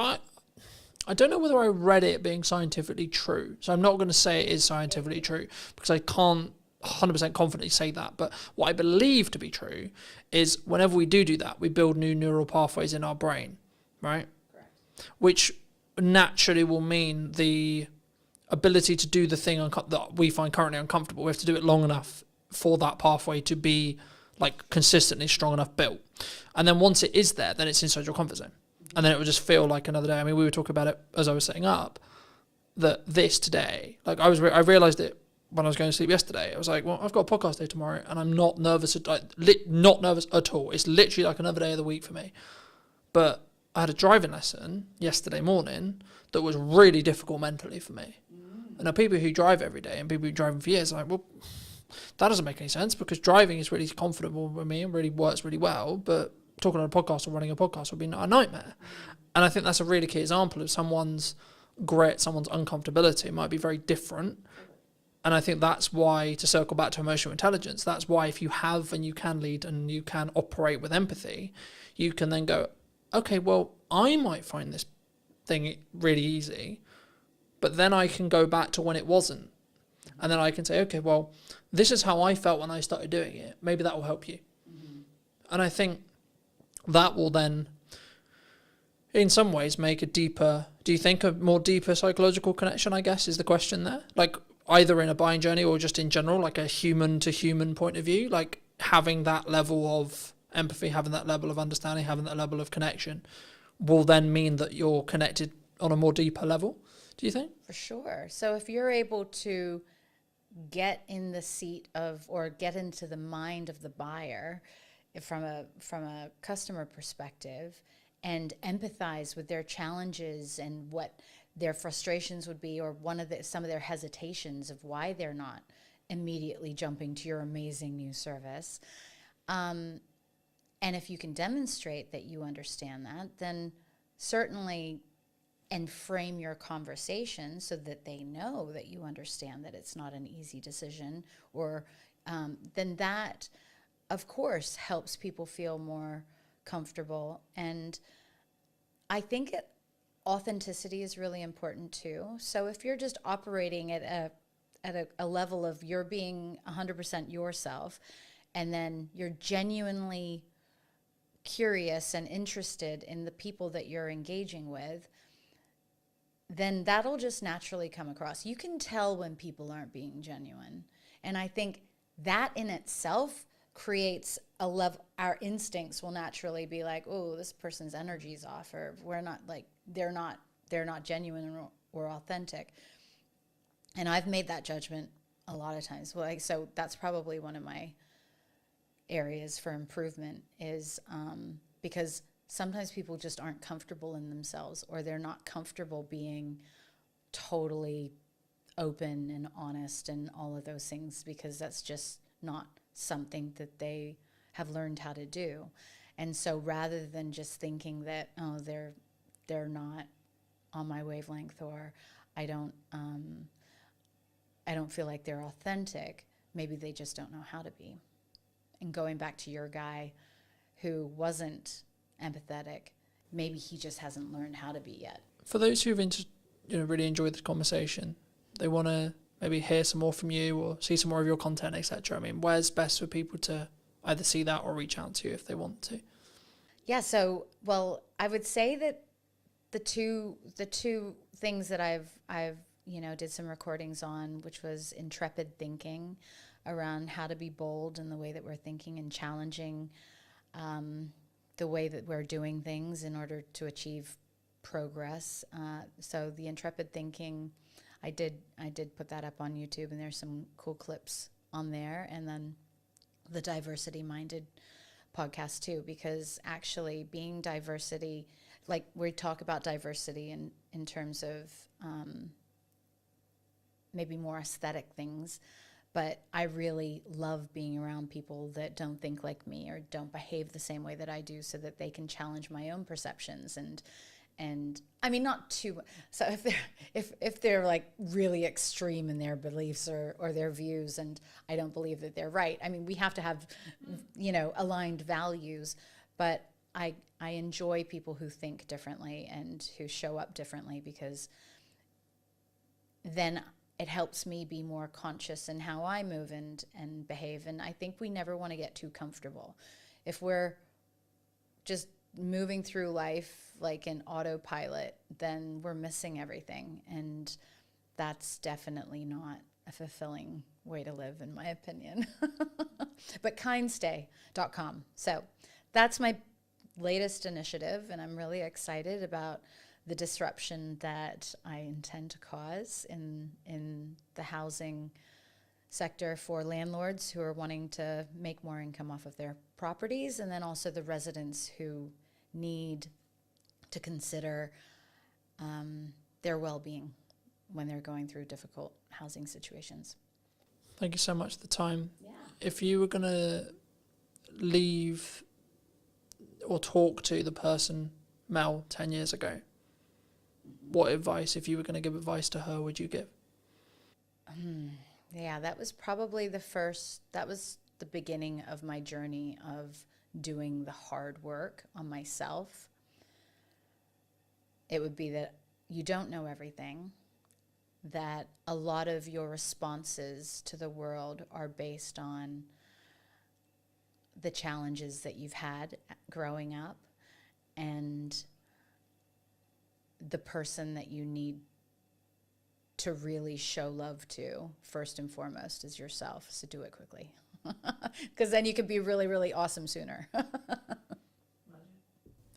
I don't know whether I read it being scientifically true, so I'm not going to say it is scientifically true, because I can't 100% confidently say that. But what I believe to be true is whenever we do that, we build new neural pathways in our brain, right? Correct. Which naturally will mean the ability to do the thing that we find currently uncomfortable. We have to do it long enough for that pathway to be, like, consistently strong enough built. And then once it is there, then it's inside your comfort zone. And then it would just feel like another day. I mean, we were talking about it as I was setting up, that this today, like, I realised it when I was going to sleep yesterday. I was like, well, I've got a podcast day tomorrow, and I'm not nervous, not nervous at all. It's literally like another day of the week for me. But I had a driving lesson yesterday morning that was really difficult mentally for me. And now people who drive every day and people who drive for years are like, well, that doesn't make any sense, because driving is really comfortable with me and really works really well, but talking on a podcast or running a podcast would be a nightmare. And I think that's a really key example of someone's grit, someone's uncomfortability might be very different. And I think that's why, to circle back to emotional intelligence, that's why if you have and you can lead and you can operate with empathy, you can then go, okay, well, I might find this thing really easy, but then I can go back to when it wasn't. And then I can say, okay, well, this is how I felt when I started doing it. Maybe that will help you. And I think that will then, in some ways, make do you think a more deeper psychological connection, I guess, is the question there? Like, either in a buying journey or just in general, like a human to human point of view, like having that level of empathy, having that level of understanding, having that level of connection will then mean that you're connected on a more deeper level, do you think? For sure. So if you're able to get in the seat of, or get into the mind of the buyer from a customer perspective, and empathize with their challenges and what their frustrations would be, or some of their hesitations of why they're not immediately jumping to your amazing new service. And if you can demonstrate that you understand that, then certainly, and frame your conversation so that they know that you understand that it's not an easy decision, or then that, of course, helps people feel more comfortable. And I think authenticity is really important too. So if you're just operating at a level of you're being 100% yourself, and then you're genuinely curious and interested in the people that you're engaging with, then that'll just naturally come across. You can tell when people aren't being genuine. And I think that in itself creates a level, our instincts will naturally be like, oh, this person's energy's off, or we're not like, they're not genuine or authentic. And I've made that judgment a lot of times. Well, so that's probably one of my areas for improvement is because sometimes people just aren't comfortable in themselves, or they're not comfortable being totally open and honest and all of those things, because that's just not something that they have learned how to do. And so rather than just thinking that, oh, they're not on my wavelength, or I don't feel like they're authentic, maybe they just don't know how to be. And going back to your guy who wasn't empathetic, maybe he just hasn't learned how to be yet. For those who've really enjoyed the conversation, they want to maybe hear some more from you or see some more of your content, etc. I mean, where's best for people to either see that or reach out to you if they want to? Yeah, so, well, I would say that the two things that I've did some recordings on, which was intrepid thinking around how to be bold in the way that we're thinking and challenging the way that we're doing things in order to achieve progress. So the intrepid thinking, I did put that up on YouTube, and there's some cool clips on there. And then the diversity minded podcast too, because actually being diversity, like we talk about diversity in terms of maybe more aesthetic things, but I really love being around people that don't think like me or don't behave the same way that I do, so that they can challenge my own perceptions. And I mean, not too, so if they're like really extreme in their beliefs or their views, and I don't believe that they're right. I mean, we have to have, aligned values, but I enjoy people who think differently and who show up differently, because then it helps me be more conscious in how I move and behave. And I think we never want to get too comfortable. If we're just moving through life like an autopilot, then we're missing everything. And that's definitely not a fulfilling way to live, in my opinion. But kindstay.com. So that's my latest initiative, and I'm really excited about the disruption that I intend to cause in the housing sector for landlords who are wanting to make more income off of their properties, and then also the residents who need to consider their well-being when they're going through difficult housing situations. Thank you so much for the time. Yeah. If you were going to leave or talk to the person, Mel, 10 years ago, what advice, if you were going to give advice to her, would you give? Yeah, that was probably that was the beginning of my journey of doing the hard work on myself. It would be that you don't know everything, that a lot of your responses to the world are based on the challenges that you've had growing up, and the person that you need to really show love to first and foremost is yourself. So do it quickly, because then you could be really, really awesome sooner.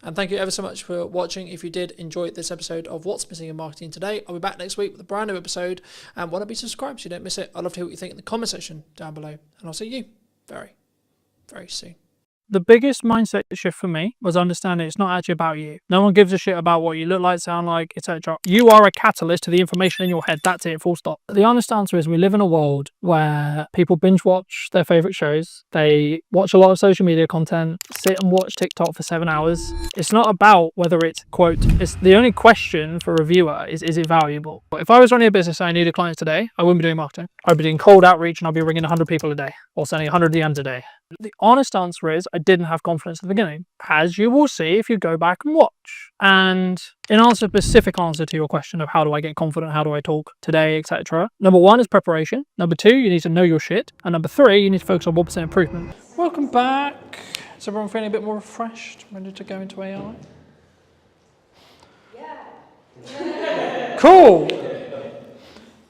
And thank you ever so much for watching. If you did enjoy this episode of What's Missing in Marketing Today, I'll be back next week with a brand new episode. And why not be subscribed so you don't miss it? I'd love to hear what you think in the comment section down below. And I'll see you very, very soon. The biggest mindset shift for me was understanding it's not actually about you. No one gives a shit about what you look like, sound like, etc. You are a catalyst to the information in your head. That's it, full stop. The honest answer is we live in a world where people binge watch their favorite shows. They watch a lot of social media content, sit and watch TikTok for 7 hours. It's not about whether it's, quote, it's the only question for a viewer is it valuable? But if I was running a business and I needed clients today, I wouldn't be doing marketing. I'd be doing cold outreach and I'd be ringing 100 people a day or sending 100 DMs a day. The honest answer is I didn't have confidence at the beginning, as you will see if you go back and watch. And in answer, specific answer to your question of how do I get confident, how do I talk today, etc. Number 1 is preparation. Number 2, you need to know your shit. And number 3, you need to focus on 1% improvement. Welcome back. Is everyone feeling a bit more refreshed, ready to go into AI? Yeah. Cool.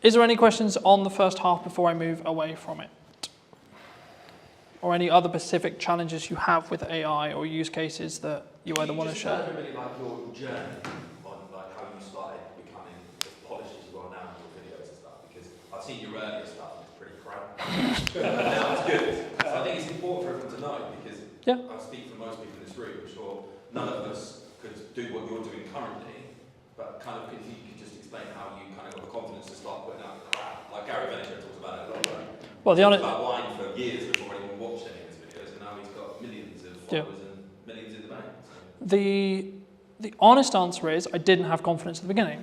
Is there any questions on the first half before I move away from it? Or any other specific challenges you have with AI or use cases that you either want to share? Really like your journey on like how you started becoming as polished as you are now in your videos and stuff, because I've seen your earlier stuff and it's pretty crap. Now it's good. So I think it's important for everyone to know, because I speak for most people in this room, I'm sure none of us could do what you're doing currently, but kind of if you could just explain how you kind of got the confidence to start putting out crap. Like Gary Vaynerchuk talks about it a lot, right? Well, the honest about wine for years before anyone watched any of his videos, and now he's got millions of followers and millions in the bank. So. The honest answer is I didn't have confidence at the beginning,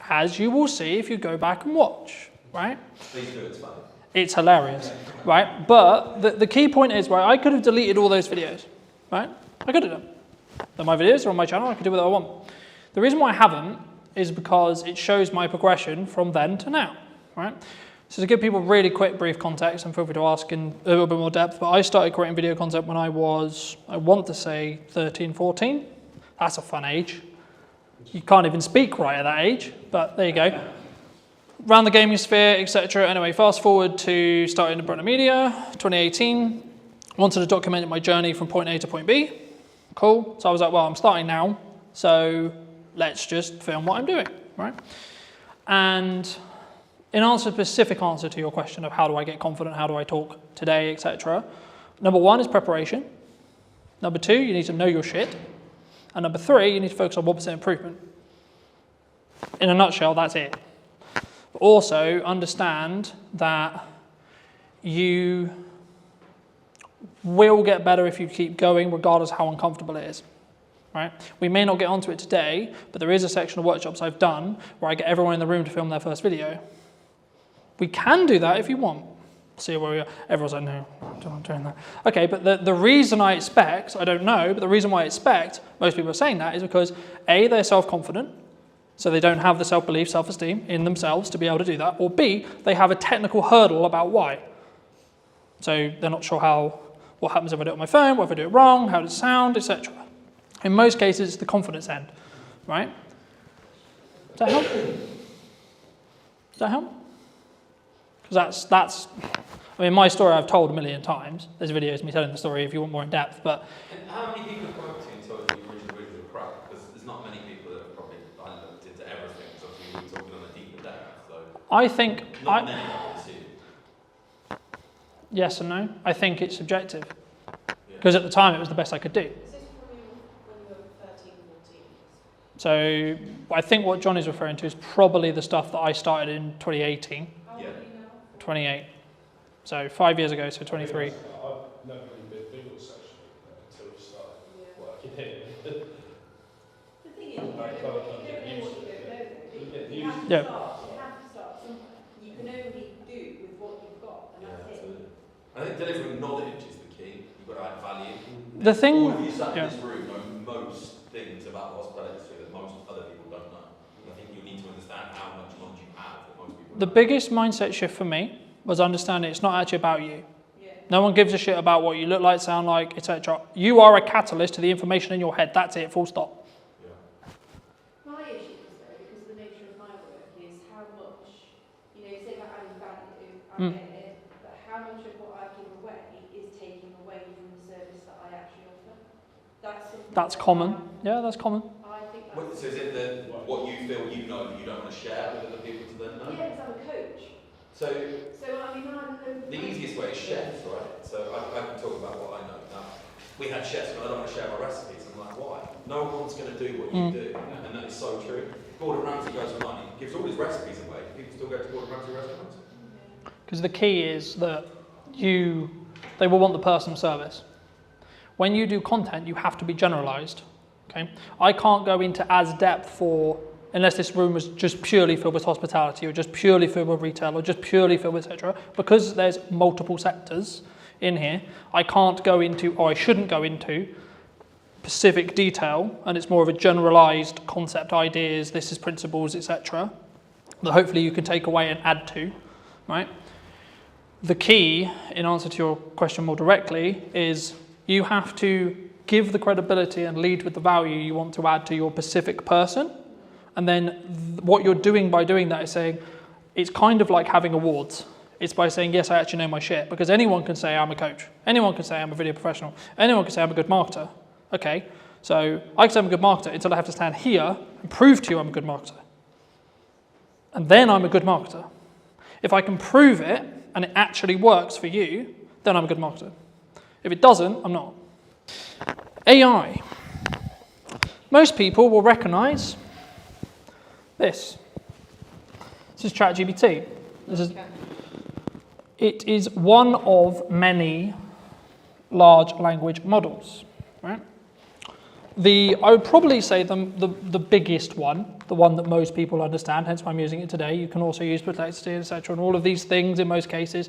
as you will see if you go back and watch, right? Please do, it's funny. It's hilarious, right? But the key point is, right, I could have deleted all those videos, right? I could have done. They're my videos, they're on my channel, I can do whatever I want. The reason why I haven't is because it shows my progression from then to now, right? So to give people really quick, brief context, and feel free to ask in a little bit more depth, but I started creating video content when I was, I want to say 13, 14. That's a fun age. You can't even speak right at that age, but there you go. Around the gaming sphere, etc. Anyway, fast forward to starting to Brunner Media, 2018. Wanted to document my journey from point A to point B. Cool. So I was like, well, I'm starting now, so let's just film what I'm doing, right? And in answer, specific answer to your question of how do I get confident, how do I talk today, etc. Number 1 is preparation. Number 2, you need to know your shit. And number 3, you need to focus on 1% improvement. In a nutshell, that's it. But also understand that you will get better if you keep going, regardless how uncomfortable it is. Right? We may not get onto it today, but there is a section of workshops I've done where I get everyone in the room to film their first video. We can do that if you want. See where we are. Everyone's like, no, I'm not doing that. Okay, but the reason I expect, I don't know, but the reason why I expect most people are saying that is because A, they're self-confident, so they don't have the self-belief, self-esteem in themselves to be able to do that, or B, they have a technical hurdle about why. So they're not sure what happens if I do it on my phone, what if I do it wrong, how does it sound, etc. In most cases, it's the confidence end, right? Does that help? Does that help? Because that's, I mean, my story I've told a million times. There's videos of me telling the story if you want more in depth, but. And how many people have come up to you and told you your original videos were crap? Because there's not many people that have probably looked into everything, so obviously we're talking on a deeper depth. So I think. Not many, I would assume. Yes and no. I think it's subjective. Because at the time it was the best I could do. Is this from when you were 13, 14? So I think what John is referring to is probably the stuff that I started in 2018. How old are you now? 28. So 5 years ago, so 23. I've never really been big on social media until we started working here. The thing is, you don't know what you don't know. You have to Yeah. start somewhere. You can only do with what you've got, and that's it. Absolutely. I think delivering knowledge is the key. You've got to add value. The thing, All of you sat in this room know most things about hospitality that most other people don't know. I think you need to understand how much knowledge you have that most people the don't. biggest mindset shift for me was understanding it's not actually about you. Yeah. No one gives a shit about what you look like, sound like, etc. You are a catalyst to the information in your head. That's it, full stop. My issue is though, because the nature of my work is how much, you say about adding value, I get it, but how much of what I give away is taking away from the service that I actually offer. That's common. Yeah, that's common. I think that's... So is it that what you feel you know that you don't want to share with other people to then know? Yeah, because I'm a coach. So I mean, the easiest way is chefs, right? So I can talk about what I know. Now, we had chefs, but I don't want to share my recipes. I'm like, why? No one's going to do what you do, and that is so true. Gordon Ramsay goes online, he gives all his recipes away. People still go to Gordon Ramsay restaurants. Because the key is that they will want the personal service. When you do content, you have to be generalized. Okay, I can't go into as depth unless this room was just purely filled with hospitality or just purely filled with retail or just purely filled with etc. Because there's multiple sectors, in here, I can't go into, or I shouldn't go into, specific detail, and it's more of a generalized concept, ideas, this is principles, etc., that hopefully you can take away and add to, right? The key, in answer to your question more directly, is you have to give the credibility and lead with the value you want to add to your specific person. And then what you're doing by doing that is saying, it's kind of like having awards. It's by saying, yes, I actually know my shit, because anyone can say I'm a coach. Anyone can say I'm a video professional. Anyone can say I'm a good marketer. Okay, so I can say I'm a good marketer until I have to stand here and prove to you I'm a good marketer. And then I'm a good marketer. If I can prove it and it actually works for you, then I'm a good marketer. If it doesn't, I'm not. AI. Most people will recognize this. This is ChatGPT. It is one of many large language models, right? I would probably say the biggest one, the one that most people understand, hence why I'm using it today. You can also use Perplexity, etc., and all of these things in most cases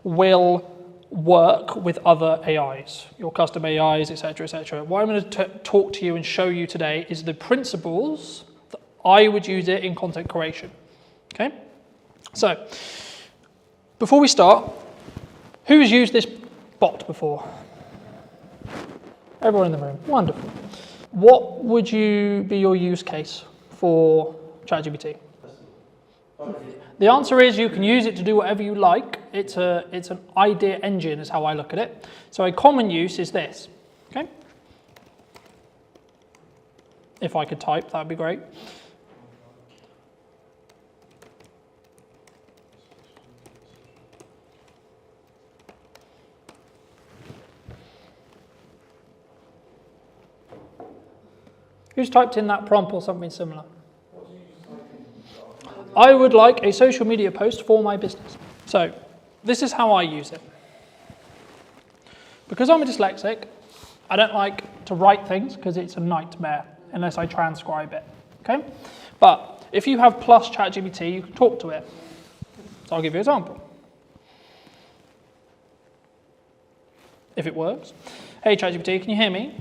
will work with other AIs, your custom AIs, etc., etc. What I'm going to talk to you and show you today is the principles that I would use it in content creation. Okay? So, before we start, who has used this bot before? Everyone in the room. Wonderful. What would be your use case for ChatGPT? The answer is you can use it to do whatever you like. It's an idea engine is how I look at it. So a common use is this. Okay? If I could type, that would be great. Who's typed in that prompt or something similar? I would like a social media post for my business. So this is how I use it. Because I'm a dyslexic, I don't like to write things because it's a nightmare unless I transcribe it. Okay? But if you have plus ChatGPT, you can talk to it. So I'll give you an example. If it works. Hey ChatGPT, can you hear me?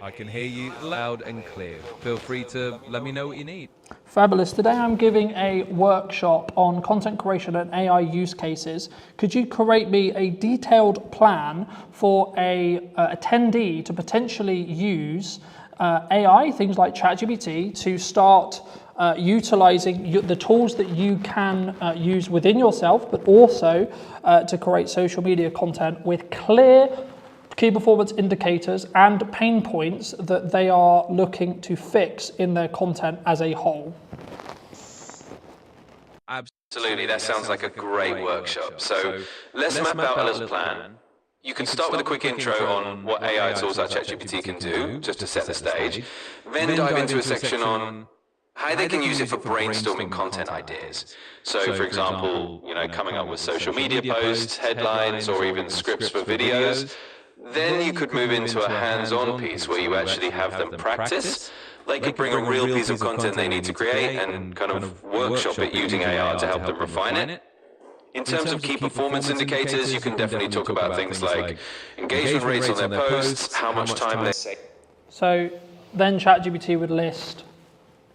I can hear you loud and clear. Feel free to let me know what you need. Fabulous. Today I'm giving a workshop on content creation and AI use cases. Could you create me a detailed plan for a attendee to potentially use AI, things like ChatGPT, to start utilizing the tools that you can use within yourself, but also to create social media content with clear key performance indicators and pain points that they are looking to fix in their content as a whole. Absolutely, that sounds like a great workshop. So let's map out a little plan. You can start with a quick intro on what AI tools like ChatGPT can do, just to set the stage. Then dive into a section on how they can use it for brainstorming content ideas. So for example, coming up with social media posts, headlines, or even scripts for videos. Then you could move into a hands-on piece where you actually have them practice. They could bring a real piece of content they need to create and kind of workshop it using AI to help them refine it. In terms of key performance indicators, you can definitely talk about things like engagement rates on their posts, how much time they say. So then ChatGPT would list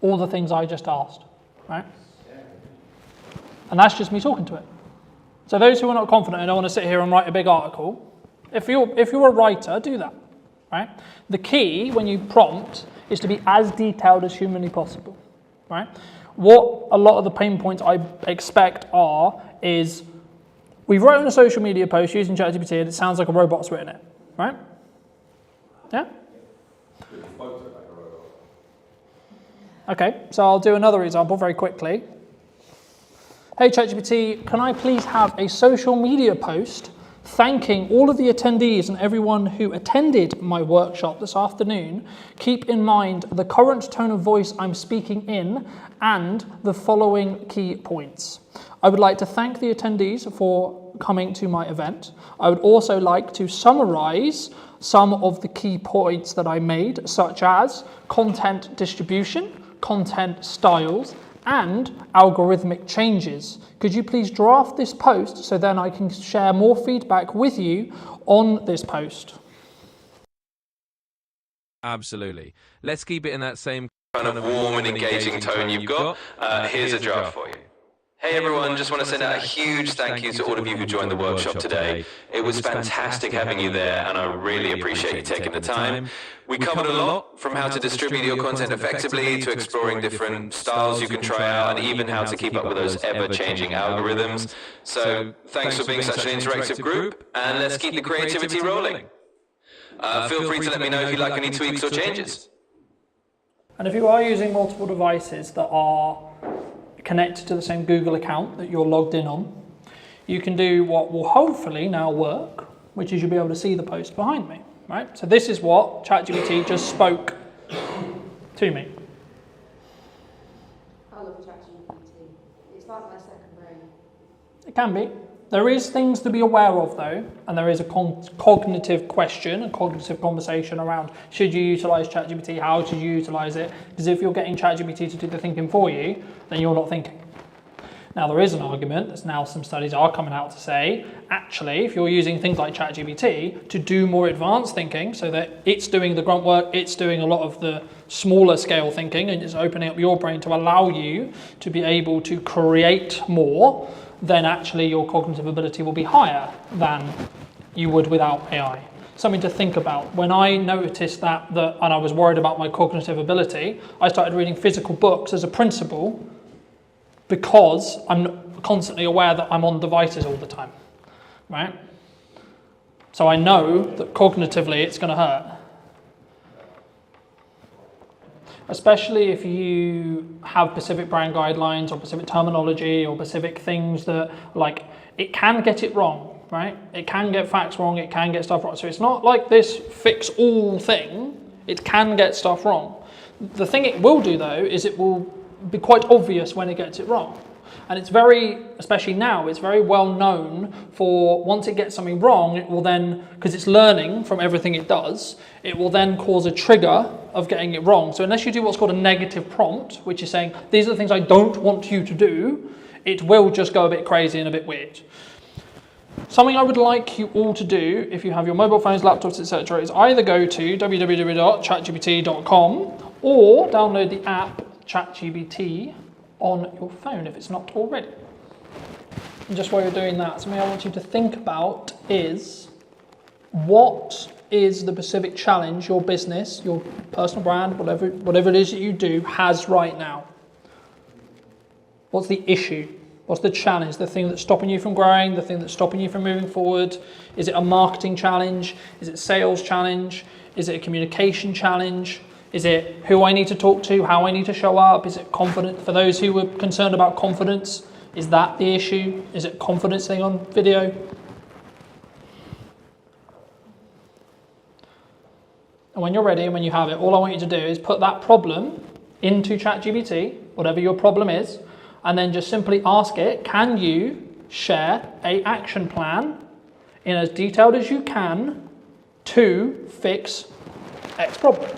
all the things I just asked, right? And that's just me talking to it. So those who are not confident and don't want to sit here and write a big article, if you're a writer, do that, right? The key when you prompt is to be as detailed as humanly possible, right? What a lot of the pain points I expect is we've written a social media post using ChatGPT and it sounds like a robot's written it, right? Yeah? Okay, so I'll do another example very quickly. Hey ChatGPT, can I please have a social media post thanking all of the attendees and everyone who attended my workshop this afternoon? Keep in mind the current tone of voice I'm speaking in and the following key points. I would like to thank the attendees for coming to my event. I would also like to summarize some of the key points that I made, such as content distribution, content styles, and algorithmic changes. Could you please draft this post so then I can share more feedback with you on this post? Absolutely. Let's keep it in that same kind of warm and engaging tone you've got. Here's a draft for you. Hey everyone, just want to send out a huge thank you to all of you who joined the workshop today. It was fantastic having you there, and I really appreciate you taking the time. We covered a lot, from how to distribute your content effectively to exploring different styles you can try out, and even how to keep up with those ever-changing algorithms. So thanks for being such an interactive group, and let's keep the creativity rolling. Feel free to let me know if you like any tweaks or changes. And if you are using multiple devices that are connected to the same Google account that you're logged in on, you can do what will hopefully now work, which is you'll be able to see the post behind me, right? So this is what ChatGPT just spoke to me. I love ChatGPT. It's like my second brain. It can be. There is things to be aware of though, and there is a cognitive question, a cognitive conversation around should you utilize ChatGPT, how should you utilize it? Because if you're getting ChatGPT to do the thinking for you, then you're not thinking. Now there is an argument, there's now some studies are coming out to say, actually, if you're using things like ChatGPT to do more advanced thinking, so that it's doing the grunt work, it's doing a lot of the smaller scale thinking, and it's opening up your brain to allow you to be able to create more, then actually your cognitive ability will be higher than you would without AI. Something to think about. When I noticed that and I was worried about my cognitive ability, I started reading physical books as a principle because I'm constantly aware that I'm on devices all the time, right? So I know that cognitively it's going to hurt. Especially if you have specific brand guidelines or specific terminology or specific things that, like, it can get it wrong, right? It can get facts wrong, it can get stuff wrong. So it's not like this fix-all thing, it can get stuff wrong. The thing it will do though is it will be quite obvious when it gets it wrong. And it's very, especially now, it's very well known for once it gets something wrong, it will then, because it's learning from everything it does, it will then cause a trigger of getting it wrong. So unless you do what's called a negative prompt, which is saying, these are the things I don't want you to do, it will just go a bit crazy and a bit weird. Something I would like you all to do, if you have your mobile phones, laptops, etc., is either go to www.chatgpt.com or download the app ChatGPT on your phone if it's not already. And just while you're doing that, something I want you to think about is what is the specific challenge your business, your personal brand, whatever it is that you do has right now. What's the issue? What's the challenge? The thing that's stopping you from growing, the thing that's stopping you from moving forward? Is it a marketing challenge? Is it a sales challenge? Is it a communication challenge? Is it who I need to talk to, how I need to show up? Is it confidence? For those who were concerned about confidence, is that the issue? Is it confidence thing on video? And when you're ready and when you have it, all I want you to do is put that problem into ChatGPT, whatever your problem is, and then just simply ask it, can you share an action plan in as detailed as you can to fix X problem?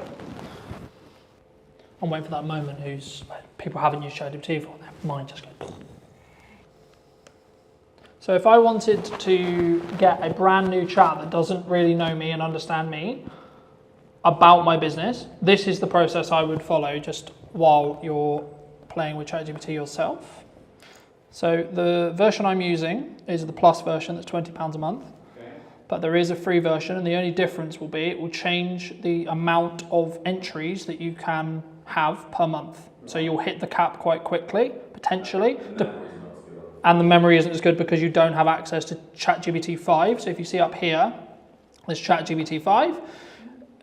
I'm waiting for that moment people haven't used ChatGPT before, their mind just goes. So if I wanted to get a brand new chat that doesn't really know me and understand me about my business, this is the process I would follow just while you're playing with ChatGPT yourself. So the version I'm using is the Plus version that's £20 a month. But there is a free version, and the only difference will be it will change the amount of entries that you can have per month. So you'll hit the cap quite quickly, potentially. And the memory isn't as good because you don't have access to ChatGPT 5. So if you see up here, there's ChatGPT 5.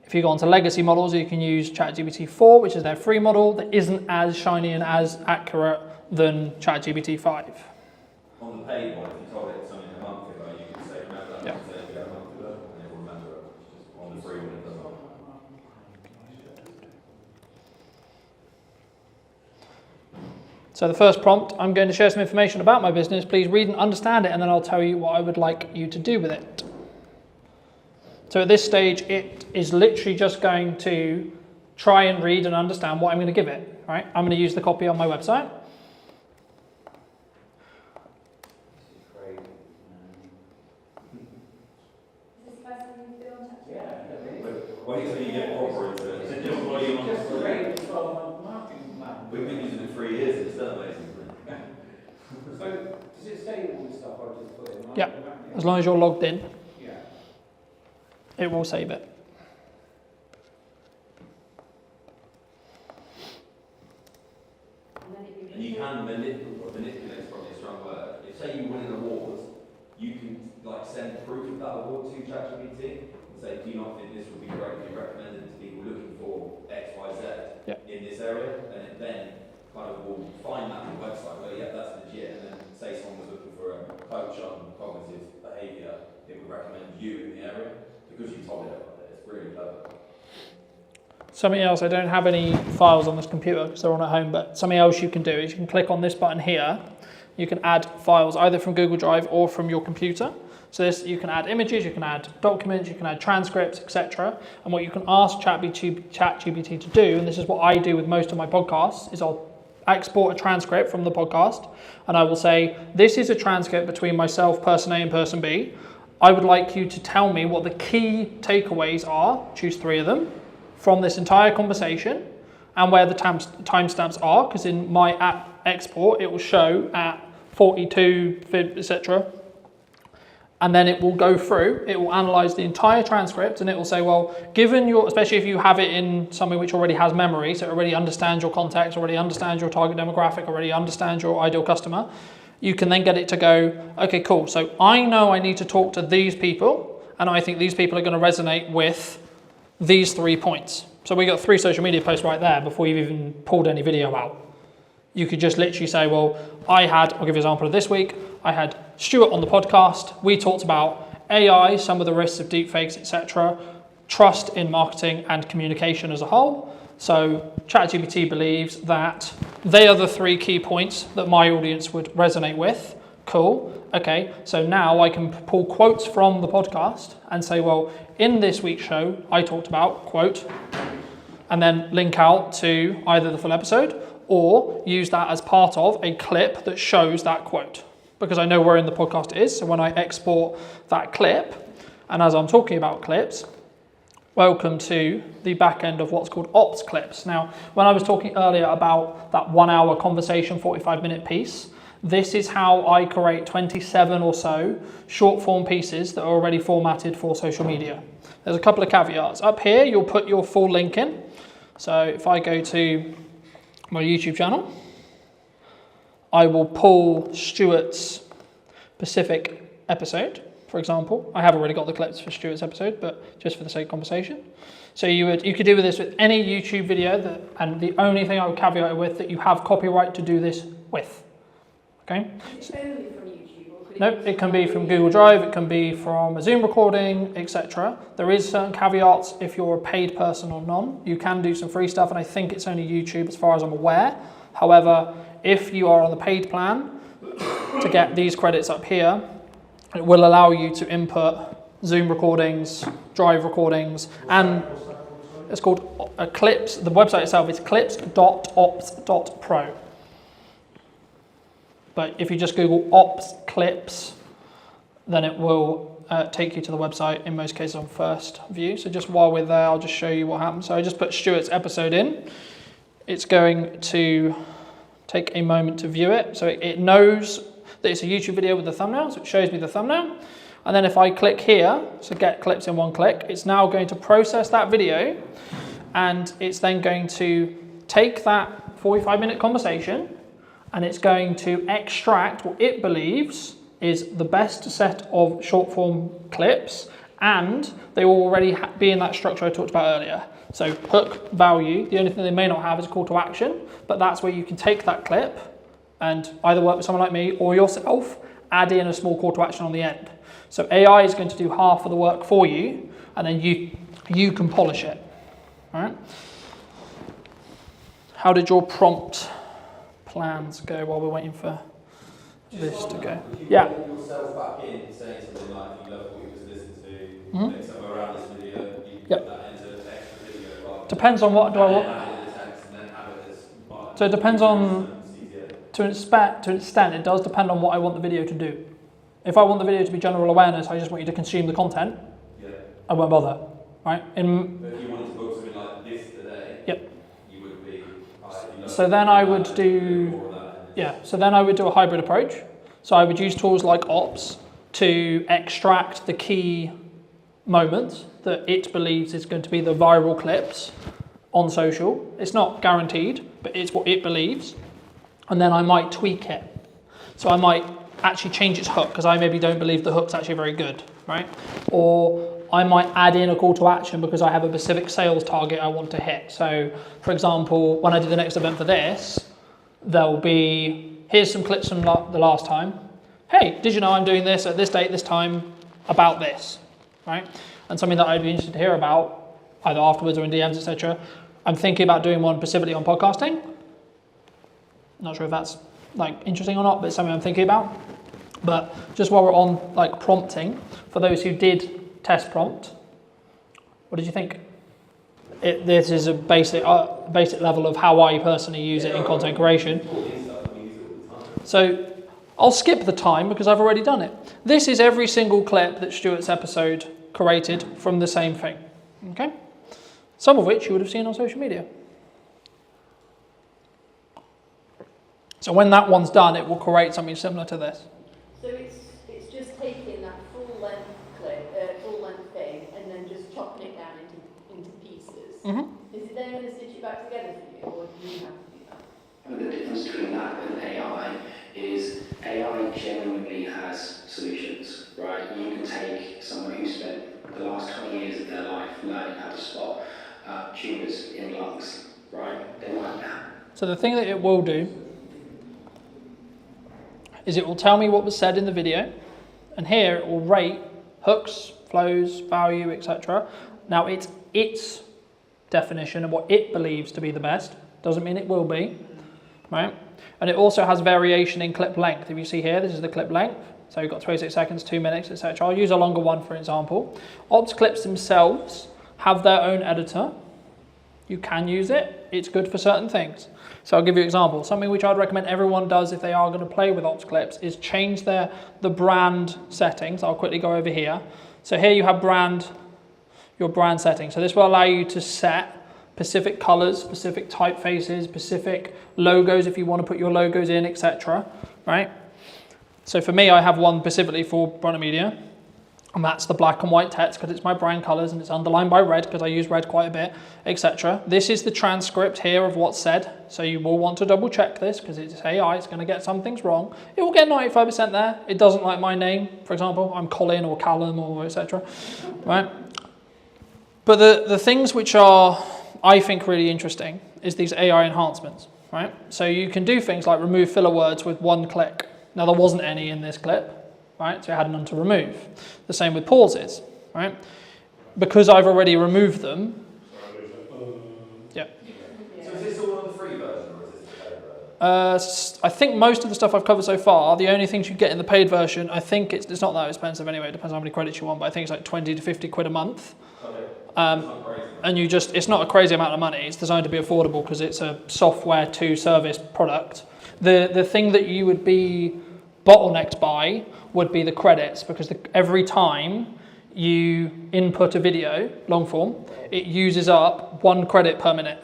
If you go onto legacy models, you can use ChatGPT 4, which is their free model that isn't as shiny and as accurate than ChatGPT 5. On the paid one, if you told it something a month ago, you could say, remember that conversation we had a month ago, and it will remember it. Just on the free one, it doesn't. So the first prompt, I'm going to share some information about my business. Please read and understand it, and then I'll tell you what I would like you to do with it. So at this stage, it is literally just going to try and read and understand what I'm going to give it. Right? I'm going to use the copy on my website. Wait till you get proper into it. Is it just volume? Just great 12-month marketing plan. We've been using it 3 years. It's still amazing. So does it say all the stuff I just put in? Yeah, as long as you're logged in, Yeah. it will save it. And you can manipulate from your strong word. If say you win an award, you can like send proof of that award to ChatGPT and say, do you not think this would be great if you recommended it to people looking for X, Y, Z in this area? And it then kind of will find that on the website where, yeah, that's legit. And then say someone was looking for a coach on cognitive behaviour, it would recommend you in the area because you told it about it. It's really clever. Something else, I don't have any files on this computer because they're on at home, but something else you can do is you can click on this button here. You can add files either from Google Drive or from your computer. So this, you can add images, you can add documents, you can add transcripts, etc. And what you can ask ChatGPT to do, and this is what I do with most of my podcasts, is I'll export a transcript from the podcast and I will say, this is a transcript between myself, person A and person B. I would like you to tell me what the key takeaways are, choose 3 of them, from this entire conversation and where the timestamps are, because in my app export it will show at 42, etc. And then it will go through, it will analyze the entire transcript and it will say, well, given your, especially if you have it in something which already has memory, so it already understands your context, already understands your target demographic, already understands your ideal customer, you can then get it to go, okay, cool. So I know I need to talk to these people and I think these people are going to resonate with these 3 points. So we got 3 social media posts right there before you've even pulled any video out. You could just literally say, well, I'll give you an example of this week. I had Stuart on the podcast. We talked about AI, some of the risks of deepfakes, etc., trust in marketing and communication as a whole. So ChatGPT believes that they are the 3 key points that my audience would resonate with. Cool. Okay, so now I can pull quotes from the podcast and say, well, in this week's show, I talked about, quote, and then link out to either the full episode or use that as part of a clip that shows that quote, because I know where in the podcast it is. So when I export that clip, and as I'm talking about clips, welcome to the back end of what's called ops clips. Now, when I was talking earlier about that 1 hour conversation, 45-minute piece, this is how I create 27 or so short form pieces that are already formatted for social media. There's a couple of caveats. Up here, you'll put your full link in. So if I go to my YouTube channel, I will pull Stuart's specific episode, for example. I have already got the clips for Stuart's episode, but just for the sake of conversation. So you could do with this with any YouTube video, and the only thing I would caveat it with that you have copyright to do this with. Okay. Is it only from YouTube? Or could No, it can be from Google Drive, it can be from a Zoom recording, etc. There is certain caveats if you're a paid person or none. You can do some free stuff, and I think it's only YouTube as far as I'm aware. However, if you are on the paid plan, to get these credits up here, it will allow you to input Zoom recordings, Drive recordings, and it's called Clips. The website itself is clips.ops.pro. But if you just Google ops clips, then it will take you to the website, in most cases on first view. So just while we're there, I'll just show you what happens. So I just put Stuart's episode in. It's going to take a moment to view it. So it knows that it's a YouTube video with the thumbnail, so it shows me the thumbnail. And then if I click here, so get clips in one click, it's now going to process that video, and it's then going to take that 45-minute conversation, and it's going to extract what it believes is the best set of short form clips, and they will already be in that structure I talked about earlier. So hook, value, the only thing they may not have is a call to action, but that's where you can take that clip and either work with someone like me or yourself, add in a small call to action on the end. So AI is going to do half of the work for you, and then you can polish it. All right? How did your prompt plans go while we're waiting for this to go? Yeah. Yourself back in saying something like you love what you just listened to, maybe somewhere around this video, you put that into an extra video. Depends on what do I want. So it depends on, to an extent, it does depend on what I want the video to do. If I want the video to be general awareness, I just want you to consume the content, I won't bother. right? But if you wanted to book something like this today, Yep. you would be. So then I would do, so then I would do a hybrid approach. So I would use tools like Ops to extract the key moments that it believes is going to be the viral clips on social. It's not guaranteed, but it's what it believes. And then I might tweak it. So I might actually change its hook because I maybe don't believe the hook's actually very good, right? Or I might add in a call to action because I have a specific sales target I want to hit. So for example, when I do the next event for this, there'll be, here's some clips from the last time. Hey, did you know I'm doing this at this date, this time, about this, right? And something that I'd be interested to hear about, either afterwards or in DMs, etc. I'm thinking about doing one specifically on podcasting. Not sure if that's like interesting or not, but it's something I'm thinking about. But just while we're on like prompting, for those who did test prompt, what did you think? This is a basic level of how I personally use it in content creation. So I'll skip the time because I've already done it. This is every single clip that Stuart's episode created from the same thing. Okay? Some of which you would have seen on social media. So when that one's done, it will create something similar to this. So it's just taking that full length clip, full length thing, and then just chopping it down into pieces. Mm-hmm. Is it then going to stitch it back together for you, or do you have to do that? And the difference between that and AI is AI genuinely has solutions, right? You can take someone who spent the last 20 years of their life learning how to spot tumours in lungs, right? They might have. So the thing that it will do is it will tell me what was said in the video, and here it will rate hooks, flows, value, etc. Now it's its definition of what it believes to be the best. Doesn't mean it will be, right? And it also has variation in clip length. If you see here, this is the clip length. So you've got 26 seconds, 2 minutes, etc. I'll use a longer one, for example. Ops clips themselves have their own editor. You can use it. It's good for certain things. So I'll give you an example. Something which I'd recommend everyone does if they are going to play with Ops clips is change the brand settings. I'll quickly go over here. So here you have your brand settings. So this will allow you to set specific colors, specific typefaces, specific logos if you want to put your logos in, etc. Right? So for me, I have one specifically for Brunner Media. And that's the black and white text because it's my brand colors and it's underlined by red because I use red quite a bit, etc. This is the transcript here of what's said. So you will want to double check this because it's AI, it's going to get some things wrong. It will get 95% there. It doesn't like my name, for example. I'm Colin or Callum or etc. Right? But the things which are, I think, really interesting is these AI enhancements. Right? So you can do things like remove filler words with one click. Now there wasn't any in this clip. Right, so I had none to remove. The same with pauses, right? Because I've already removed them. Yeah. So is this all on the free version or is this the paid version? I think most of the stuff I've covered so far, the only things you get in the paid version, I think it's not that expensive anyway. It depends on how many credits you want, but I think it's like 20 to 50 quid a month. Okay. And it's not a crazy amount of money. It's designed to be affordable because it's a software to service product. The thing that you would be bottlenecked by would be the credits, because every time you input a video, long form, it uses up 1 credit per minute.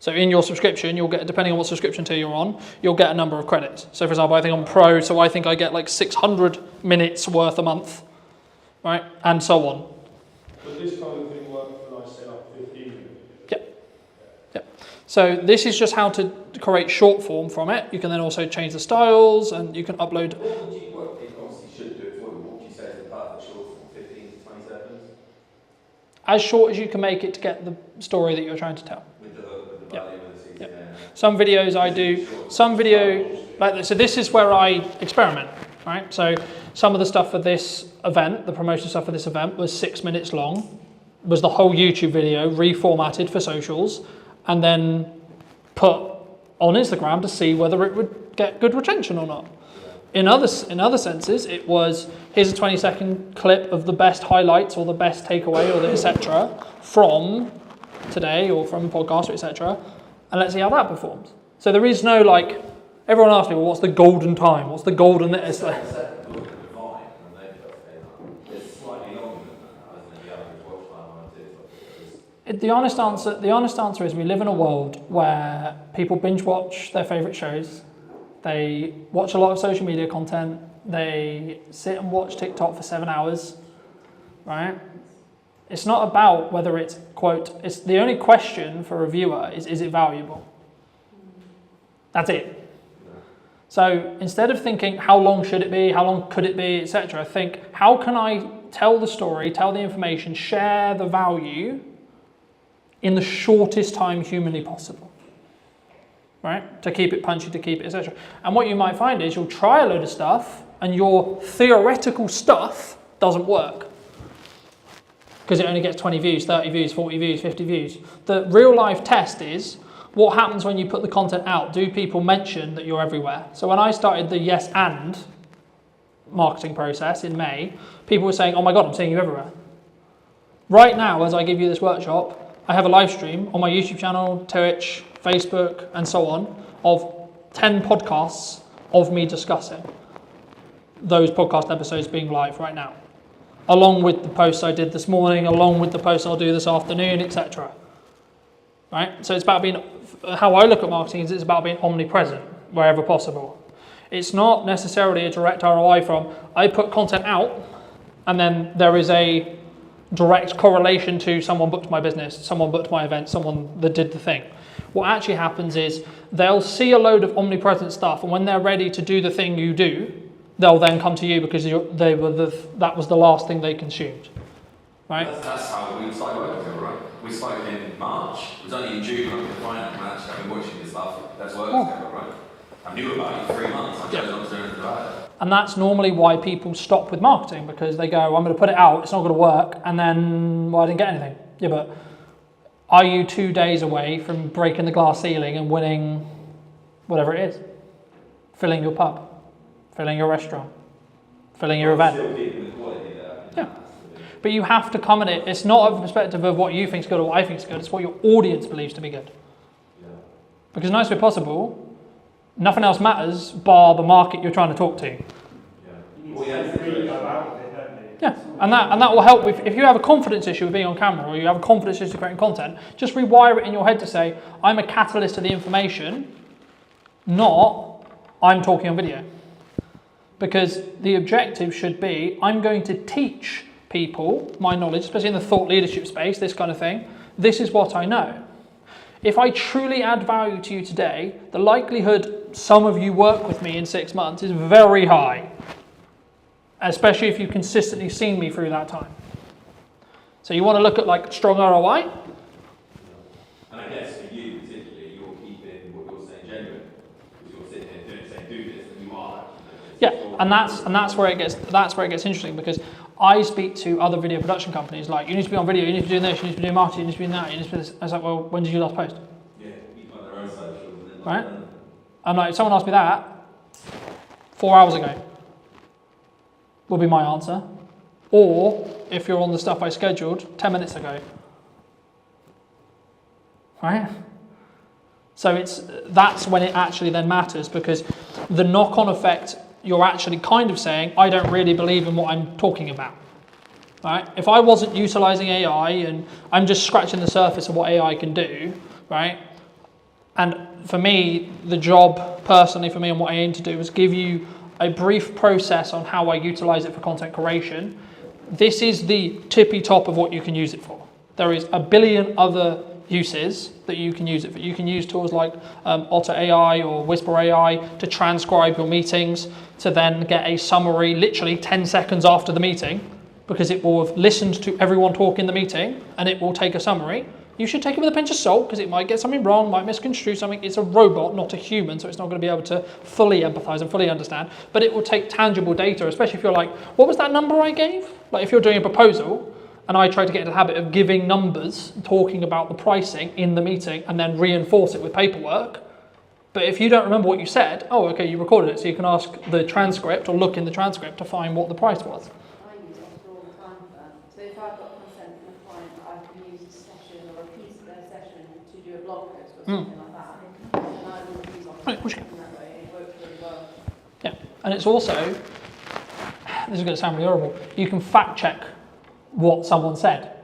So in your subscription, you'll get, depending on what subscription tier you're on, you'll get a number of credits. So for example, I think I'm Pro, so I think I get like 600 minutes worth a month, right? And so on. But this kind of thing works when I set up 15 minutes? Yep. So this is just how to create short form from it. You can then also change the styles and you can upload. What would you, what it obviously should do it for you, what would you say is the perfect short form, 15 to 20 seconds? As short as you can make it to get the story that you're trying to tell. With the hook, with the value, with the season there. Some videos I do, some video, like this. So this is where I experiment, right? So some of the stuff for this event, the promotion stuff for this event was 6 minutes long, was the whole YouTube video reformatted for socials, and then put on Instagram to see whether it would get good retention or not. In other senses, it was, here's a 20-second clip of the best highlights or the best takeaway or the etc. from today or from a podcast or etc. And let's see how that performs. So there is no like, everyone asks me, well, what's the golden time? What's the golden? It's like, It's slightly longer than that, isn't it? The average watch time. The honest answer is we live in a world where people binge watch their favourite shows. They watch a lot of social media content. They sit and watch TikTok for 7 hours, right? It's not about whether it's, quote, it's the only question for a viewer is it valuable? That's it. So instead of thinking how long should it be, how long could it be, etc., think how can I tell the story, tell the information, share the value in the shortest time humanly possible, right? To keep it punchy, to keep it, etc. And what you might find is you'll try a load of stuff and your theoretical stuff doesn't work because it only gets 20 views, 30 views, 40 views, 50 views. The real life test is what happens when you put the content out. Do people mention that you're everywhere? So when I started the yes and marketing process in May, people were saying, oh my God, I'm seeing you everywhere. Right now, as I give you this workshop, I have a live stream on my YouTube channel, Twitch, Facebook, and so on, of 10 podcasts of me discussing those podcast episodes being live right now, along with the posts I did this morning, along with the posts I'll do this afternoon, etc. Right? So it's about being, how I look at marketing is it's about being omnipresent wherever possible. It's not necessarily a direct ROI from, I put content out, and then there is a direct correlation to someone booked my business, someone booked my event, someone that did the thing. What actually happens is they'll see a load of omnipresent stuff, and when they're ready to do the thing you do, they'll then come to you because that was the last thing they consumed. Right? That's how we started working together, right? We started in March. It was only in June when I could find it, and actually I've been watching your stuff. Let's work together, right? I knew about it 3 months. I chose not to do anything about it. And that's normally why people stop with marketing, because they go, I'm going to put it out, it's not going to work, and then, well, I didn't get anything. Yeah, but are you 2 days away from breaking the glass ceiling and winning whatever it is? Filling your pub, filling your restaurant, filling your event. Yeah. But you have to come at it. It's not a perspective of what you think is good or what I think is good. It's what your audience believes to be good. Because in the nicest way possible, nothing else matters bar the market you're trying to talk to. Yeah, and that will help. If you have a confidence issue with being on camera, or you have a confidence issue creating content, just rewire it in your head to say, I'm a catalyst to the information, not I'm talking on video. Because the objective should be, I'm going to teach people my knowledge, especially in the thought leadership space, this kind of thing. This is what I know. If I truly add value to you today, the likelihood some of you work with me in 6 months is very high, especially if you've consistently seen me through that time. So you want to look at like strong ROI? And I guess for you particularly, you're keeping what you're saying genuine, because you're sitting here saying do this, and you are actually. Yeah, and that's where it gets interesting, because I speak to other video production companies like, you need to be on video, you need to be doing this, you need to be doing marketing, you need to be doing that, you need to be this. I was like, well, when did you last post? Yeah, people have their own socials. And right? And like, if someone asked me that 4 hours ago, would be my answer. Or if you're on the stuff I scheduled 10 minutes ago. Right? So that's when it actually then matters, because the knock-on effect, you're actually kind of saying, I don't really believe in what I'm talking about. Right? If I wasn't utilizing AI and I'm just scratching the surface of what AI can do, right? And for me, the job personally for me and what I aim to do is give you a brief process on how I utilize it for content creation. This is the tippy top of what you can use it for. There is a billion other uses that you can use it for. You can use tools like Otter AI or Whisper AI to transcribe your meetings, to then get a summary literally 10 seconds after the meeting, because it will have listened to everyone talk in the meeting and it will take a summary. You should take it with a pinch of salt, because it might get something wrong, might misconstrue something. It's a robot, not a human, so it's not going to be able to fully empathize and fully understand. But it will take tangible data, especially if you're like, what was that number I gave? Like if you're doing a proposal, and I try to get into the habit of giving numbers, talking about the pricing in the meeting, and then reinforce it with paperwork. But if you don't remember what you said, oh, okay, you recorded it, so you can ask the transcript or look in the transcript to find what the price was. I use it all the time for that. So if I've got consent from a client, I can use a session or a piece of their session to do a blog post or something like that. And I will use on that way. It works really well. Yeah, and it's also, this is going to sound really horrible, you can fact check what someone said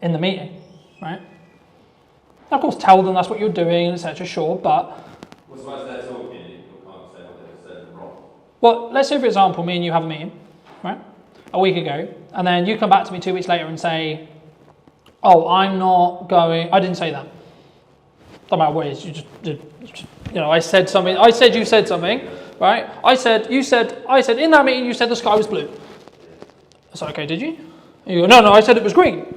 in the meeting, right? Of course, tell them that's what you're doing, etc. Sure, but Well, so as they're talking, you can't say what they've said wrong. well, let's say for example, me and you have a meeting, right, a week ago, and then you come back to me 2 weeks later and say, "Oh, I'm not going." I didn't say that. Don't matter what it is. I said something. I said you said something, right? I said in that meeting you said the sky was blue. I said, okay, did you? And you go, no, I said it was green.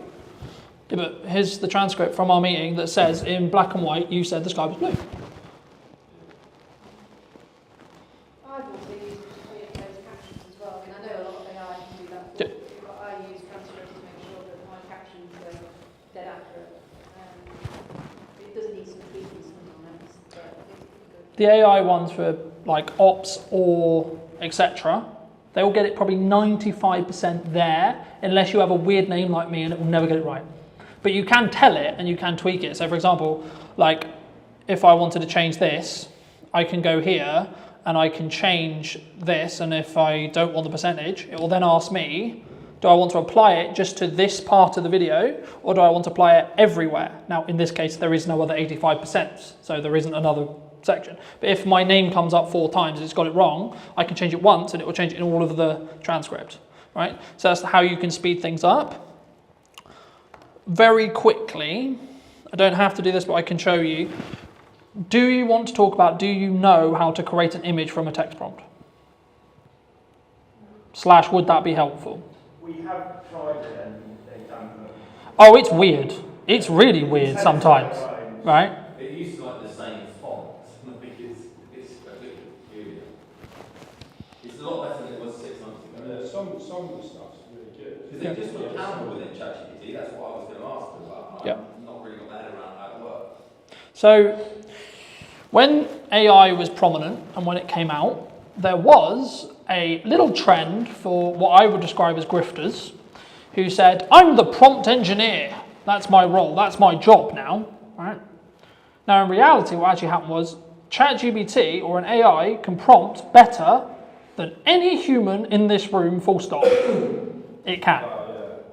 Yeah, but here's the transcript from our meeting that says in black and white you said the sky was blue. I've also used closed captions as well. I mean, I know a lot of AI can do that for you, but I use transcript to make sure that my captions are dead accurate. It does need some tweaking sometimes, but it's good. The AI ones for like ops or etc., they will get it probably 95% there, unless you have a weird name like me and it will never get it right. But you can tell it and you can tweak it. So for example, like if I wanted to change this, I can go here and I can change this, and if I don't want the percentage, it will then ask me, do I want to apply it just to this part of the video, or do I want to apply it everywhere? Now, in this case, there is no other 85%, so there isn't another section. But if my name comes up 4 times and it's got it wrong, I can change it once and it will change it in all of the transcript, right? So that's how you can speed things up. Very quickly, I don't have to do this, but I can show you. Do you want to talk about, do you know how to create an image from a text prompt? / would that be helpful? We have tried it and they don't look. Oh, it's weird. It's really weird sometimes, right? It used to like the same font. it's a bit peculiar. It's a lot better than it was 6 months ago. Yeah, some of the stuff's really good. Because they just put actionable within ChatGPT. That's what I was going to ask them about. Yeah. I've not really got my head around how it works. So when AI was prominent and when it came out, there was a little trend for what I would describe as grifters who said, I'm the prompt engineer. That's my role. That's my job now. Right? Now, in reality, what actually happened was ChatGPT or an AI can prompt better than any human in this room, full stop. It can.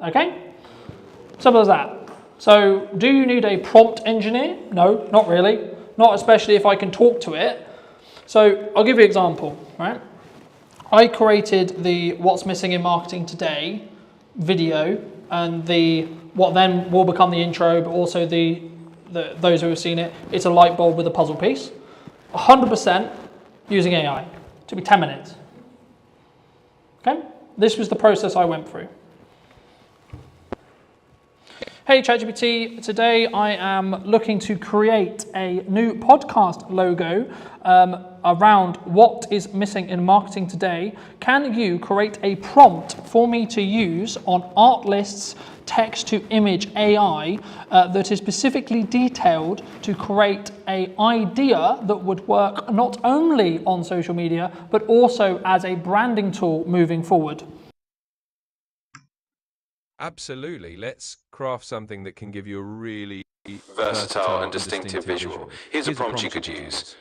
Okay? Simple as that. So, do you need a prompt engineer? No, not really. Not especially if I can talk to it. So, I'll give you an example, right? I created the What's Missing in Marketing Today video and the what then will become the intro, but also the those who have seen it. It's a light bulb with a puzzle piece. 100% using AI. It took me 10 minutes. Okay? This was the process I went through. Hey ChatGPT, today I am looking to create a new podcast logo around what is missing in marketing today. Can you create a prompt for me to use on Artlist's text-to-image AI that is specifically detailed to create an idea that would work not only on social media, but also as a branding tool moving forward? Absolutely. Let's craft something that can give you a really versatile and distinctive visual. Here's a prompt you could use.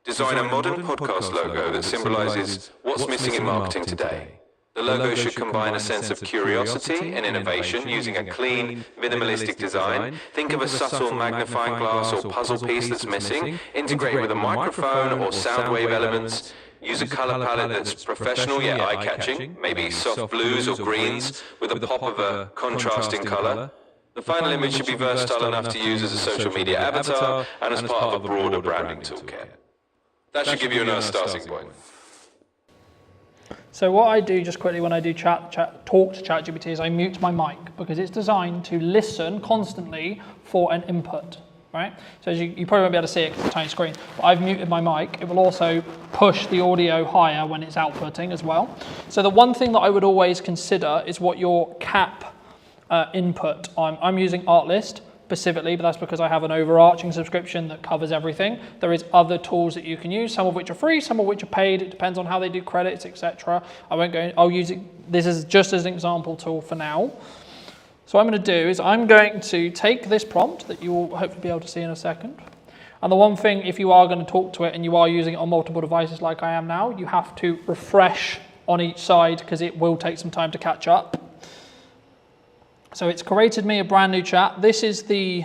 Design a modern podcast logo that symbolizes what's missing in marketing today. The logo should combine a sense of curiosity and innovation using a clean, minimalistic design. Think of a subtle magnifying glass or puzzle piece that's missing. Integrate with a microphone or sound wave elements. Use a colour palette that's professional yet eye-catching, maybe soft blues or greens with a pop of a contrasting colour. The final image should be versatile enough to use as a social media avatar and as part of a broader branding toolkit. That should give you a nice starting point. So what I do just quickly when I do talk to ChatGPT is I mute my mic because it's designed to listen constantly for an input. Right? So as you probably won't be able to see it because it's a tiny screen, but I've muted my mic. It will also push the audio higher when it's outputting as well. So the one thing that I would always consider is what your cap input. I'm using Artlist specifically, but that's because I have an overarching subscription that covers everything. There is other tools that you can use, some of which are free, some of which are paid. It depends on how they do credits, etc. I won't go in, I'll use it, this is just as an example tool for now. So what I'm going to do is I'm going to take this prompt that you will hopefully be able to see in a second. And the one thing, if you are going to talk to it and you are using it on multiple devices like I am now, you have to refresh on each side because it will take some time to catch up. So it's created me a brand new chat. This is the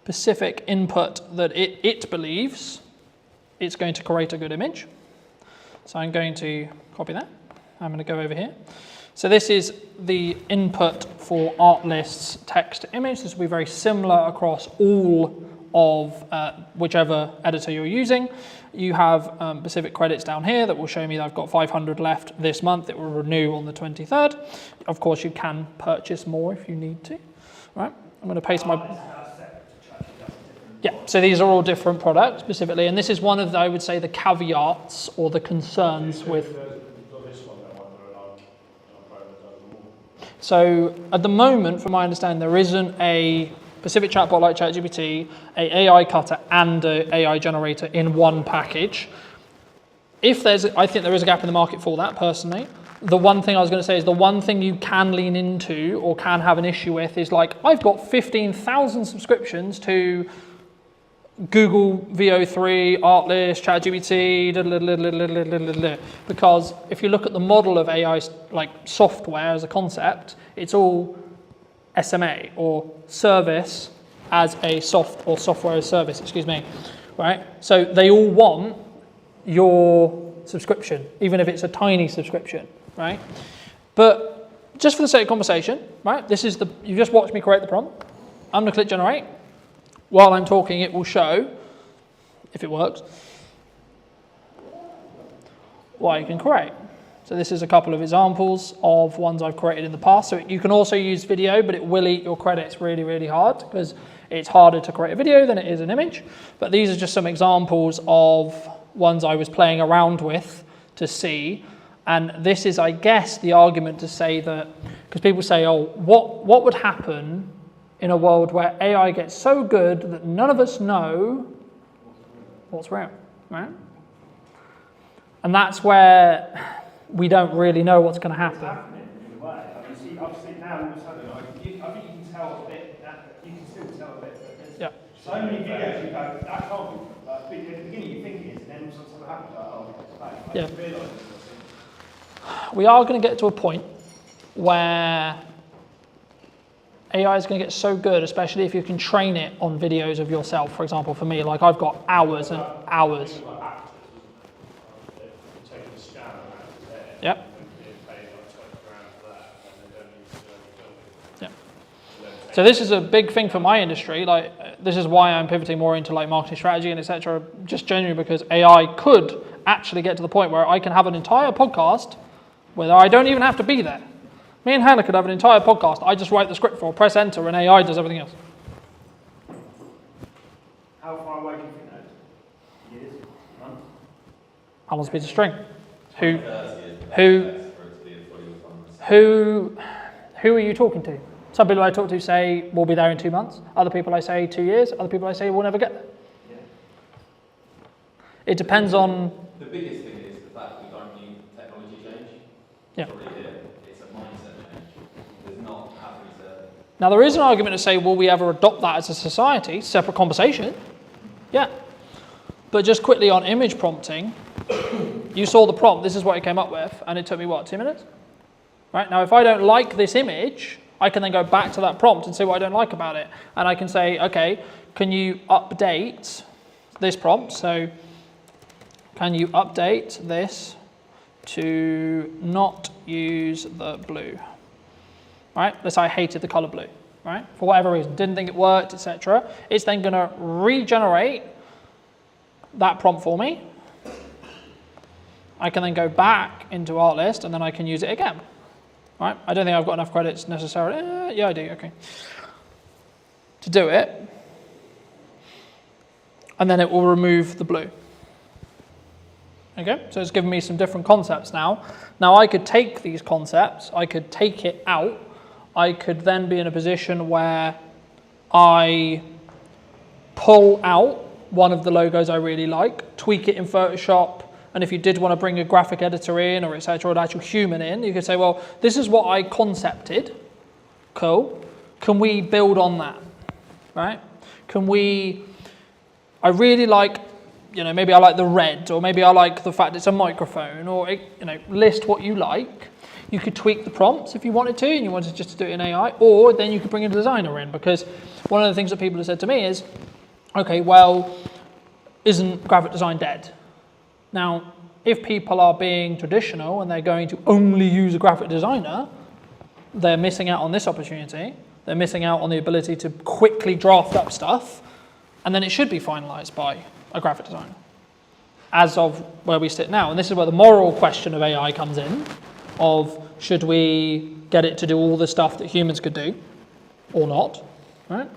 specific input that it believes it's going to create a good image. So I'm going to copy that. I'm going to go over here. So this is the input for Artlist's text to image. This will be very similar across all of whichever editor you're using. You have specific credits down here that will show me that I've got 500 left this month. It will renew on the 23rd. Of course, you can purchase more if you need to. All right, I'm going to paste my... Yeah, so these are all different products specifically, and this is one of, I would say, the caveats or the concerns with... So at the moment, from my understanding, there isn't a specific chatbot like ChatGPT, a AI cutter and an AI generator in one package. If there's, I think there is a gap in the market for that personally. The one thing I was going to say is the one thing you can lean into or can have an issue with is like, I've got 15,000 subscriptions to Google VO3, Artlist, ChatGPT, because if you look at the model of AI like software as a concept, it's all SMA or service as a software as service, excuse me, right? So they all want your subscription, even if it's a tiny subscription, right? But just for the sake of conversation, right? This is you just watched me create the prompt. I'm gonna click generate. While I'm talking, it will show, if it works, what you can create. So this is a couple of examples of ones I've created in the past. So you can also use video, but it will eat your credits really, really hard because it's harder to create a video than it is an image. But these are just some examples of ones I was playing around with to see. And this is, I guess, the argument to say that, because people say, oh, what would happen in a world where AI gets so good that none of us know what's real, right? And that's where we don't really know what's going to happen. In a way. I mean, see, obviously now all of a sudden, I think you can tell a bit. You can still tell a bit. But there's so many videos you go, that can't be. Like, at the beginning you think it is, and then something happens. Like, oh, it's fake. I didn't realise it. We are going to get to a point where AI is going to get so good, especially if you can train it on videos of yourself. For example, for me, like I've got hours and hours. Yep. Yeah. So this is a big thing for my industry. Like this is why I'm pivoting more into like marketing strategy and etc. Just genuinely because AI could actually get to the point where I can have an entire podcast where I don't even have to be there. Me and Hannah could have an entire podcast. I just write the script for, press enter, and AI does everything else. How far away do you think that is? Years? Months? How long's a piece of string? Who are you talking to? Some people I talk to say we'll be there in 2 months. Other people I say 2 years. Other people I say we'll never get there. Yeah. It depends on. The biggest thing is the fact we don't need technology change. Yeah. It's a mindset change. There's not having to. Now there is an argument to say, will we ever adopt that as a society? Separate conversation. Yeah. But just quickly on image prompting, you saw the prompt. This is what it came up with, and it took me what, 2 minutes? Right now, if I don't like this image, I can then go back to that prompt and see what I don't like about it, and I can say, okay, can you update this prompt? So, can you update this to not use the blue? Right? Let's say I hated the color blue. Right? For whatever reason, didn't think it worked, etc. It's then going to regenerate that prompt for me. I can then go back into Artlist and then I can use it again. Right? I don't think I've got enough credits necessarily. Yeah, I do. Okay. To do it. And then it will remove the blue. Okay? So it's given me some different concepts now. Now I could take these concepts, I could take it out. I could then be in a position where I pull out one of the logos I really like, tweak it in Photoshop, and if you did want to bring a graphic editor in or etc., or an actual human in, you could say, well, this is what I concepted. Cool. Can we build on that? Right? Can we, I really like, maybe I like the red, or maybe I like the fact it's a microphone, or, list what you like. You could tweak the prompts if you wanted to, and you wanted just to do it in AI, or then you could bring a designer in, because one of the things that people have said to me is, okay, well, isn't graphic design dead? Now, if people are being traditional and they're going to only use a graphic designer, they're missing out on this opportunity. They're missing out on the ability to quickly draft up stuff, and then it should be finalized by a graphic designer, as of where we sit now. And this is where the moral question of AI comes in, of should we get it to do all the stuff that humans could do, or not, right?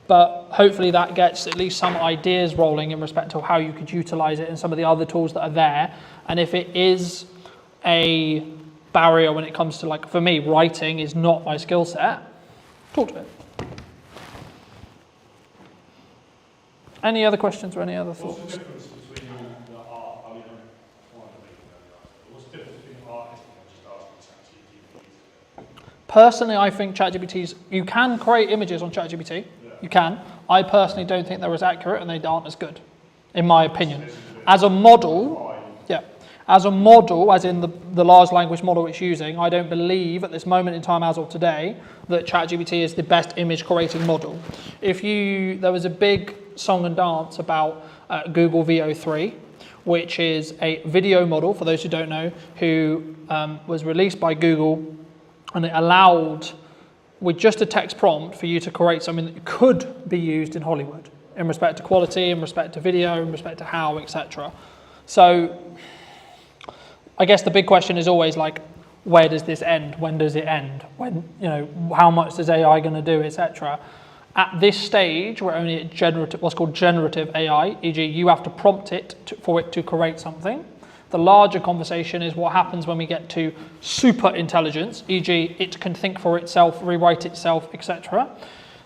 But hopefully that gets at least some ideas rolling in respect to how you could utilize it and some of the other tools that are there. And if it is a barrier when it comes to, like, for me, writing is not my skill set, talk to it. Any other questions or any other thoughts? What's the difference between the art, I mean, what's the difference between artists and just asking ChatGPT? Personally, I think ChatGPT's, you can create images on ChatGPT. You can. I personally don't think they're as accurate and they aren't as good, in my opinion. As a model, yeah, as a model, as in the large language model it's using, I don't believe at this moment in time, as of today, that ChatGPT is the best image creating model. There was a big song and dance about Google VO3, which is a video model, for those who don't know, who was released by Google, and it allowed, with just a text prompt, for you to create something that could be used in Hollywood in respect to quality, in respect to video, in respect to how, etc. So I guess the big question is always, like, where does this end? When does it end? When, you know, how much is AI going to do, etc. At this stage, we're only at generative, what's called generative AI, e.g. you have to prompt it for it to create something. The larger conversation is what happens when we get to super intelligence, e.g. it can think for itself, rewrite itself, etc.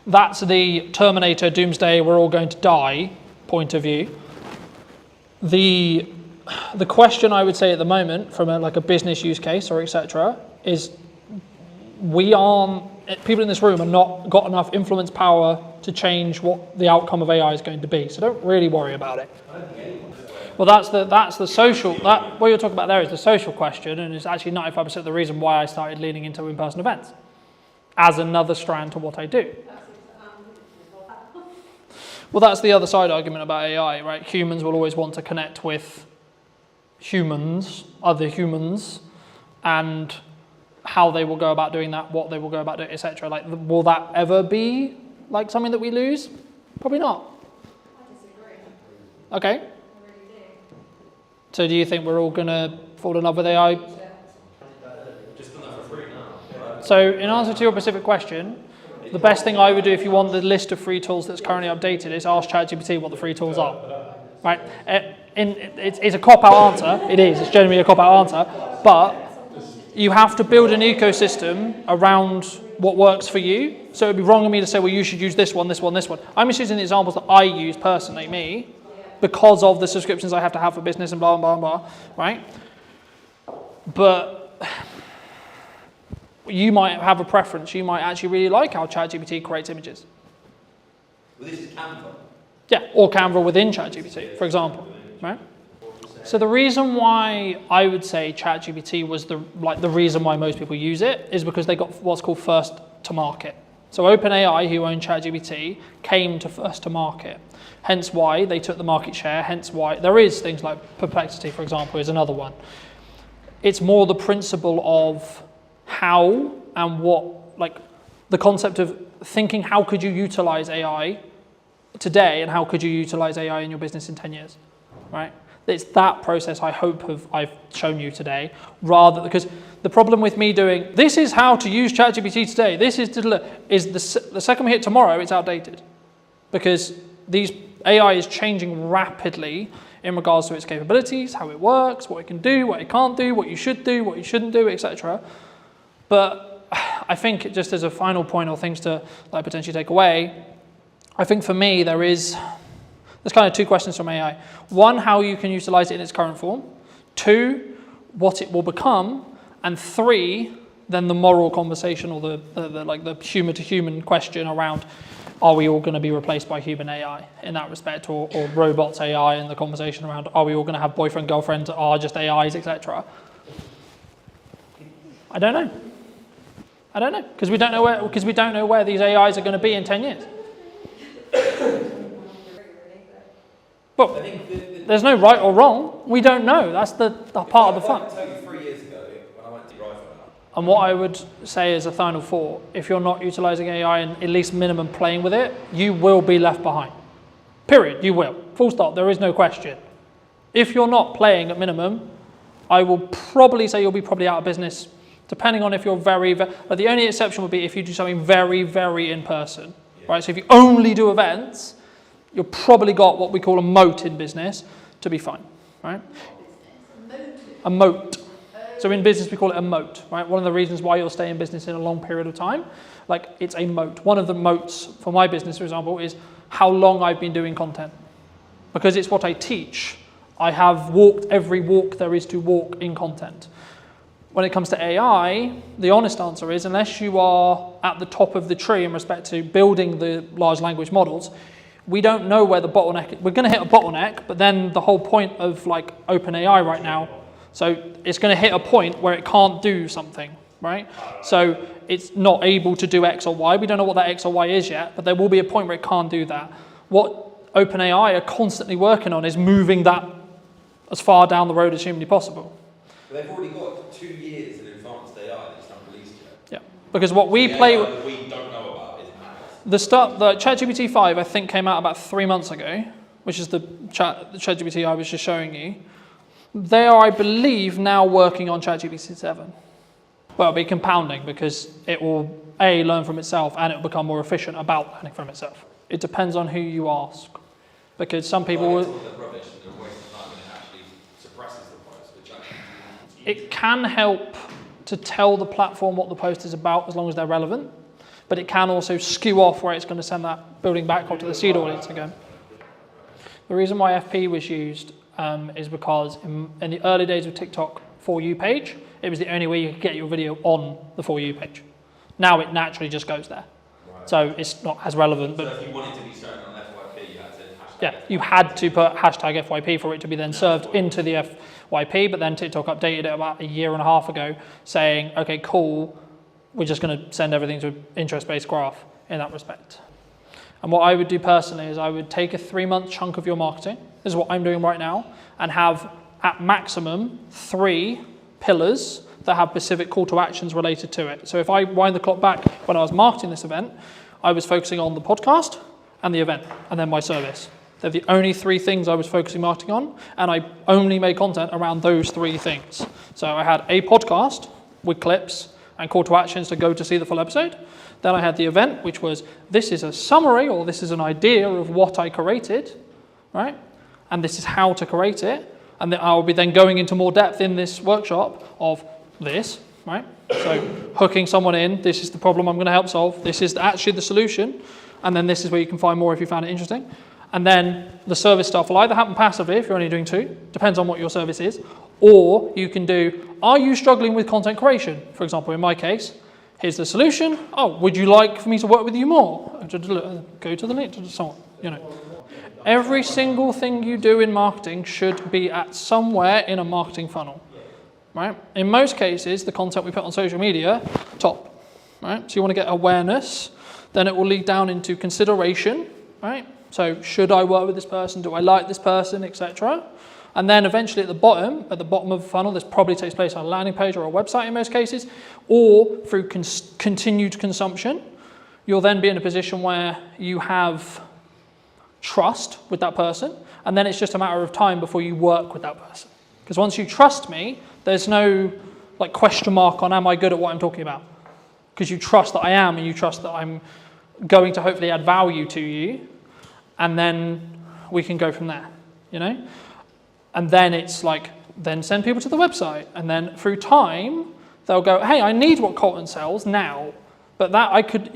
That's the Terminator, Doomsday, we're all going to die point of view. The question I would say at the moment, from a business use case or etc., is people in this room are not got enough influence power to change what the outcome of AI is going to be. So don't really worry about it. Well, that's the social. What you're talking about there is the social question, and it's actually 95% of the reason why I started leaning into in-person events as another strand to what I do. Well, that's the other side argument about AI, right? Humans will always want to connect with humans, other humans, and how they will go about doing that, what they will go about doing, etc. Like, will that ever be like something that we lose? Probably not. I disagree. Okay. I really do. So do you think we're all going to fall in love with AI? Just done that for free now. So in answer to your specific question, the best thing I would do if you want the list of free tools that's currently updated is ask ChatGPT what the free tools are. Right? It's a cop-out answer. It is. It's generally a cop-out answer. But you have to build an ecosystem around what works for you. So it'd be wrong of me to say, well, you should use this one, this one, this one. I'm just using the examples that I use personally, me, because of the subscriptions I have to have for business and blah, blah, blah, right? But you might have a preference. You might actually really like how ChatGPT creates images. Well, this is Canva. Yeah, or Canva within ChatGPT, for example, right? So the reason why I would say ChatGPT was the reason why most people use it is because they got what's called first to market. So OpenAI, who own ChatGPT, came to first to market. Hence why they took the market share, hence why there is things like Perplexity, for example, is another one. It's more the principle of how and what, like the concept of thinking how could you utilize AI today and how could you utilize AI in your business in 10 years, right? It's that process I hope I've shown you today, rather, because the problem with me doing, this is how to use ChatGPT today, this is the second we hit tomorrow, it's outdated. Because AI is changing rapidly in regards to its capabilities, how it works, what it can do, what it can't do, what you should do, what you shouldn't do, etc. But I think just as a final point or things to potentially take away, I think for me there's kind of two questions from AI. One, how you can utilize it in its current form. Two, what it will become. And three, then the moral conversation or the human to human question around, are we all going to be replaced by human AI in that respect, or robots AI, and the conversation around, are we all going to have boyfriend, girlfriends, are just AIs, etc. I don't know. Because we don't know where these AIs are going to be in 10 years. But there's no right or wrong. We don't know. That's the part of the fun. I can tell you 3 years ago when I went to drive for that. And what I would say as a final thought, if you're not utilizing AI and at least minimum playing with it, you will be left behind. Period. You will. Full stop. There is no question. If you're not playing at minimum, I will probably say you'll be probably out of business, depending on if you're but the only exception would be if you do something very, very in person, right? So if you only do events, you've probably got what we call a moat in business to be fine, right? A moat. So in business, we call it a moat, right? One of the reasons why you'll stay in business in a long period of time, like it's a moat. One of the moats for my business, for example, is how long I've been doing content. Because it's what I teach. I have walked every walk there is to walk in content. When it comes to AI, the honest answer is, unless you are at the top of the tree in respect to building the large language models, we don't know where the bottleneck is. We're going to hit a bottleneck, but then the whole point of like OpenAI right now, so it's going to hit a point where it can't do something, right? So it's not able to do X or Y. We don't know what that X or Y is yet, but there will be a point where it can't do that. What OpenAI are constantly working on is moving that as far down the road as humanly possible. But they've already got 2 years in advanced AI that's not released yet. Yeah, because what we play with, that we don't know about is the ChatGPT 5 I think came out about 3 months ago, which is the ChatGPT I was just showing you. They are, I believe, now working on ChatGPT 7. Well, it'll be compounding because it will A, learn from itself, and it will become more efficient about learning from itself. It depends on who you ask, because some people will. It can help to tell the platform what the post is about as long as they're relevant, but it can also skew off where it's going to send that building back up to the seed audience again. The reason why FP was used is because in the early days of TikTok For You page, it was the only way you could get your video on the For You page. Now it naturally just goes there. Right. So it's not as relevant. But so if you wanted to be shown on FYP, you had to you had to put hashtag FYP for it to be then served into the FYP, but then TikTok updated it about 1.5 years ago saying, okay, cool, we're just going to send everything to an interest-based graph in that respect. And what I would do personally is I would take a 3-month chunk of your marketing, this is what I'm doing right now, and have at maximum 3 pillars that have specific call to actions related to it. So if I wind the clock back when I was marketing this event, I was focusing on the podcast and the event, and then my service. They're the only 3 things I was focusing marketing on, and I only made content around those 3 things. So I had a podcast with clips and call to actions to go to see the full episode. Then I had the event, which was, this is a summary, or this is an idea of what I created, right? And this is how to create it. And then I'll be then going into more depth in this workshop of this, right? So hooking someone in, this is the problem I'm going to help solve. This is actually the solution. And then this is where you can find more if you found it interesting. And then the service stuff will either happen passively if you're only doing 2, depends on what your service is, or you can do, are you struggling with content creation? For example, in my case, here's the solution. Oh, would you like for me to work with you more? Go to the link to someone, Every single thing you do in marketing should be at somewhere in a marketing funnel, right? In most cases, the content we put on social media, top, right? So you want to get awareness, then it will lead down into consideration, right? So should I work with this person? Do I like this person, etc.? And then eventually at the bottom of the funnel, this probably takes place on a landing page or a website in most cases, or through continued consumption. You'll then be in a position where you have trust with that person, and then it's just a matter of time before you work with that person. Because once you trust me, there's no question mark on am I good at what I'm talking about. Because you trust that I am, and you trust that I'm going to hopefully add value to you, and then we can go from there, And then it's then send people to the website, and then through time, they'll go, hey, I need what Colton sells now, but that I could,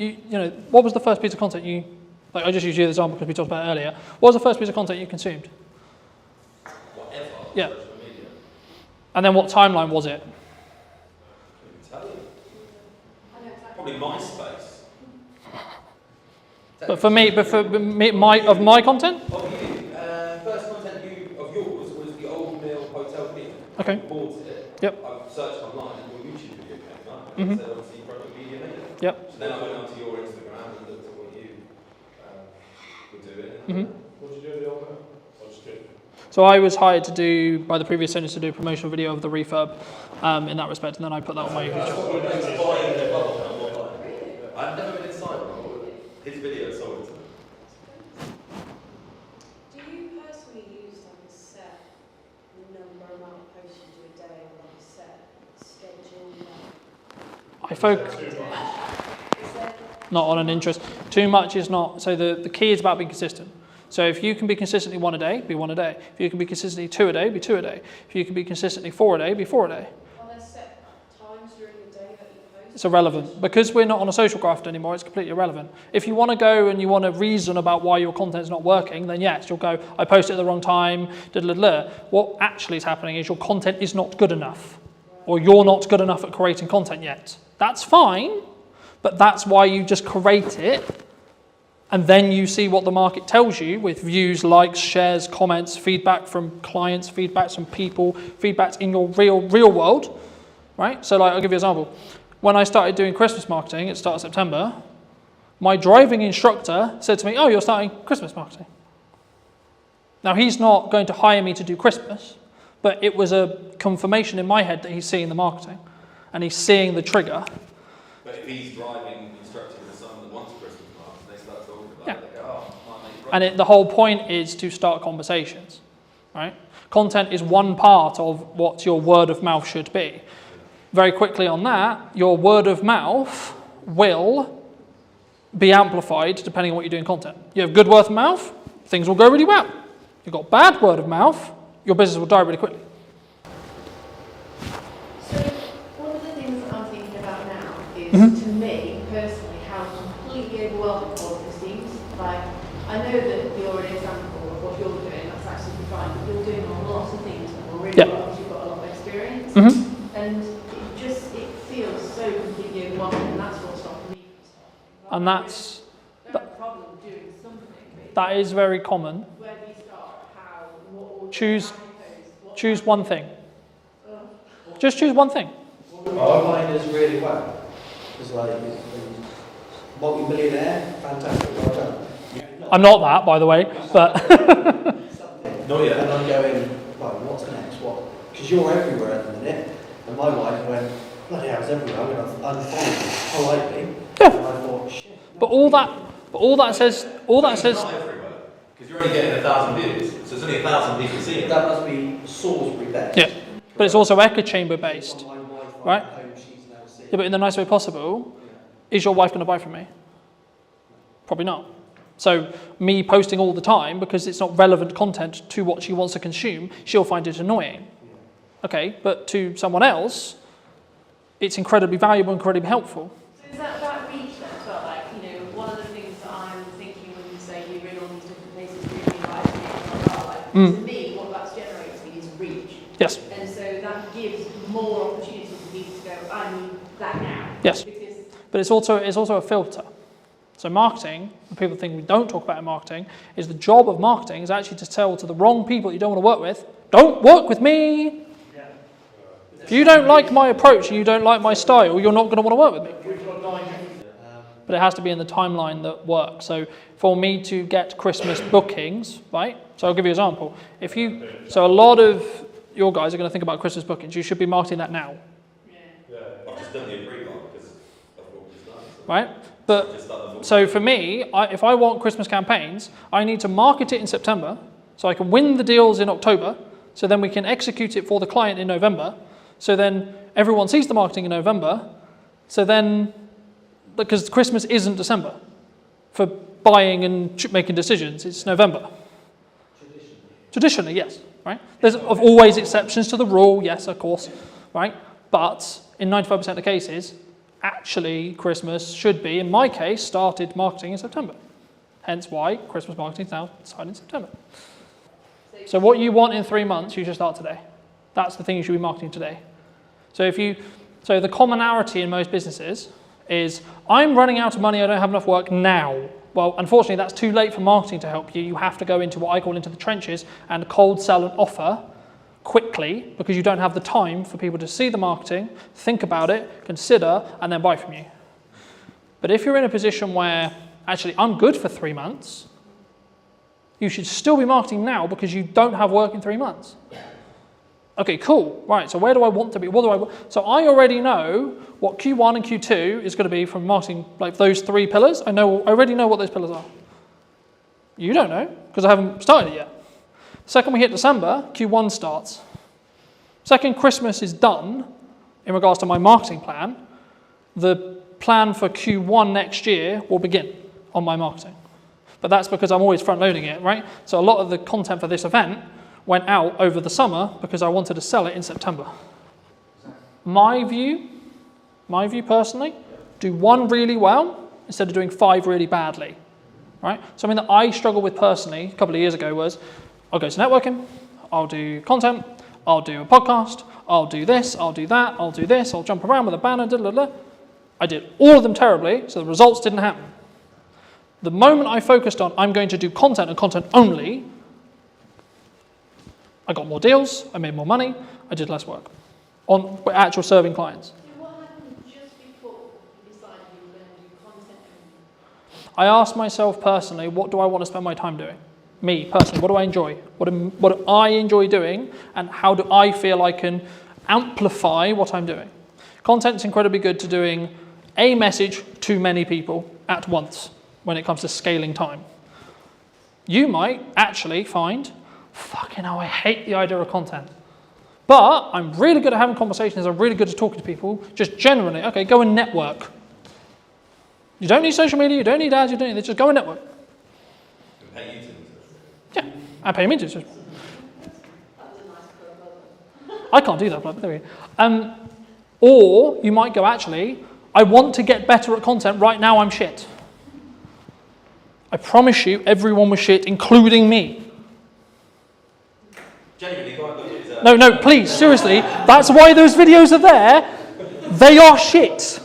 what was the first piece of content I just used you as an example because we talked about it earlier. What was the first piece of content you consumed? Whatever. Yeah. Social media. And then what timeline was it? I can tell you. Probably MySpace. But for me, my content? Of you. First content of yours was the Old Mill Hotel video. Okay. I bought it. Yep. I searched online and your YouTube video came and said, obviously, product media made it. Yep. So then I went onto your Instagram and looked at what you were doing. What did you do with the old man? I just did. So I was hired to do, by the previous owners, to do a promotional video of the refurb in that respect, and then I put that on my YouTube. I've never been inside one. His video sold it to me. Do you personally use like a set number amount of posts you do a day or like a set schedule? I focus not on an interest. Too much is not. So the key is about being consistent. So if you can be consistently 1 a day, be 1 a day. If you can be consistently 2 a day, be 2 a day. If you can be consistently 4 a day, be 4 a day. Are there set times during the day that you post? It's irrelevant. Because we're not on a social graph anymore, it's completely irrelevant. If you want to go and you want to reason about why your content is not working, then yes, you'll go, I posted at the wrong time, What actually is happening is your content is not good enough. Or you're not good enough at creating content yet. That's fine, but that's why you just create it. And then you see what the market tells you with views, likes, shares, comments, feedback from clients, feedbacks from people, feedbacks in your real world, right? So like, I'll give you an example. When I started doing Christmas marketing at the start of September, my driving instructor said to me, oh, you're starting Christmas marketing. Now, he's not going to hire me to do Christmas, but it was a confirmation in my head that he's seeing the marketing and he's seeing the trigger. But if he's driving, instructing the son that wants Christmas marketing, they start talking about it. They go, oh, might make And the whole point is to start conversations, right? Content is one part of what your word of mouth should be. Very quickly on that, your word of mouth will be amplified depending on what you do in content. You have good word of mouth, things will go really well. You've got bad word of mouth, your business will die really quickly. So one of the things that I'm thinking about now is, to me personally, how completely overwhelming all of this seems. Like, I know that you're an example of what you're doing, that's absolutely fine, but you're doing a lot of things that are really well because you've got a lot of experience. And it feels so completely overwhelming, and that's what's stopping me from starting. And that's... No problem doing something. That is very common. Where do you start? How? What Choose one thing. Just choose one thing. Our miners really well. It's like multi-millionaire, fantastic, well done. I'm not that, by the way, but... Not yet. And I'm going, right, what's next? What? Because you're everywhere at the minute. And my wife went, bloody hell, it's everywhere. I'm going to unfollow politely. Yeah. And I thought, shit. But all that says... Because you're only getting 1,000 views, so it's only 1,000 people seeing it. That must be Salisbury based. Yeah, but it's also echo chamber based, right? Yeah, but in the nice way possible, is your wife going to buy from me? Probably not. So me posting all the time, because it's not relevant content to what she wants to consume, she'll find it annoying. Okay, but to someone else, it's incredibly valuable, incredibly helpful. So is that reach then? But like, one of the things that I'm thinking when you say you're in all these different places, really like, to me, what that's generating is reach. Yes. And so that gives more opportunity for people to go, I need that now. Yes. But it's also a filter. So marketing, the people think we don't talk about in marketing, is the job of marketing is actually to tell to the wrong people you don't want to work with, don't work with me. If you don't like my approach and you don't like my style, you're not going to want to work with me. But it has to be in the timeline that works. So for me to get Christmas bookings, right? So I'll give you an example. So a lot of your guys are going to think about Christmas bookings. You should be marketing that now. I've just done the pre-market because I thought it was nice. Right? But so for me, if I want Christmas campaigns, I need to market it in September so I can win the deals in October, so then we can execute it for the client in November, so then everyone sees the marketing in November, so then, because Christmas isn't December for buying and making decisions, it's November. Traditionally, yes, right? There's always exceptions to the rule, yes, of course, right? But in 95% of the cases, actually Christmas should be, in my case, started marketing in September. Hence why Christmas marketing is now started in September. So what you want in 3 months, you should start today. That's the thing you should be marketing today. So the commonality in most businesses is, I'm running out of money, I don't have enough work now. Well, unfortunately, that's too late for marketing to help you. You have to go into what I call into the trenches and cold sell an offer quickly because you don't have the time for people to see the marketing, think about it, consider, and then buy from you. But if you're in a position where, actually, I'm good for 3 months, you should still be marketing now because you don't have work in 3 months. Okay, cool. Right, so where do I want to be? So I already know what Q1 and Q2 is going to be from marketing, like those 3 pillars. I already know what those pillars are. You don't know because I haven't started it yet. Second we hit December, Q1 starts. Second Christmas is done in regards to my marketing plan, the plan for Q1 next year will begin on my marketing. But that's because I'm always front loading it, right? So a lot of the content for this event went out over the summer because I wanted to sell it in September. My view personally, do 1 really well instead of doing 5 really badly, right? Something that I struggled with personally a couple of years ago was, I'll go to networking, I'll do content, I'll do a podcast, I'll do this, I'll do that, I'll do this, I'll jump around with a banner, I did all of them terribly, so the results didn't happen. The moment I focused on, I'm going to do content and content only, I got more deals, I made more money, I did less work on actual serving clients. What happened just before you decided you were going to do content only? I asked myself personally, what do I want to spend my time doing? Me, personally, what do I enjoy? What do I enjoy doing? And how do I feel I can amplify what I'm doing? Content's incredibly good to doing a message to many people at once when it comes to scaling time. You might actually find, fucking hell, I hate the idea of content. But I'm really good at having conversations, I'm really good at talking to people, just generally, okay, go and network. You don't need social media, you don't need ads, you don't need this, just go and network. Yeah, and pay me to. I can't do that, but there we go. Or you might go, actually, I want to get better at content, right now I'm shit. I promise you, everyone was shit, including me. No, please, seriously, that's why those videos are there. They are shit.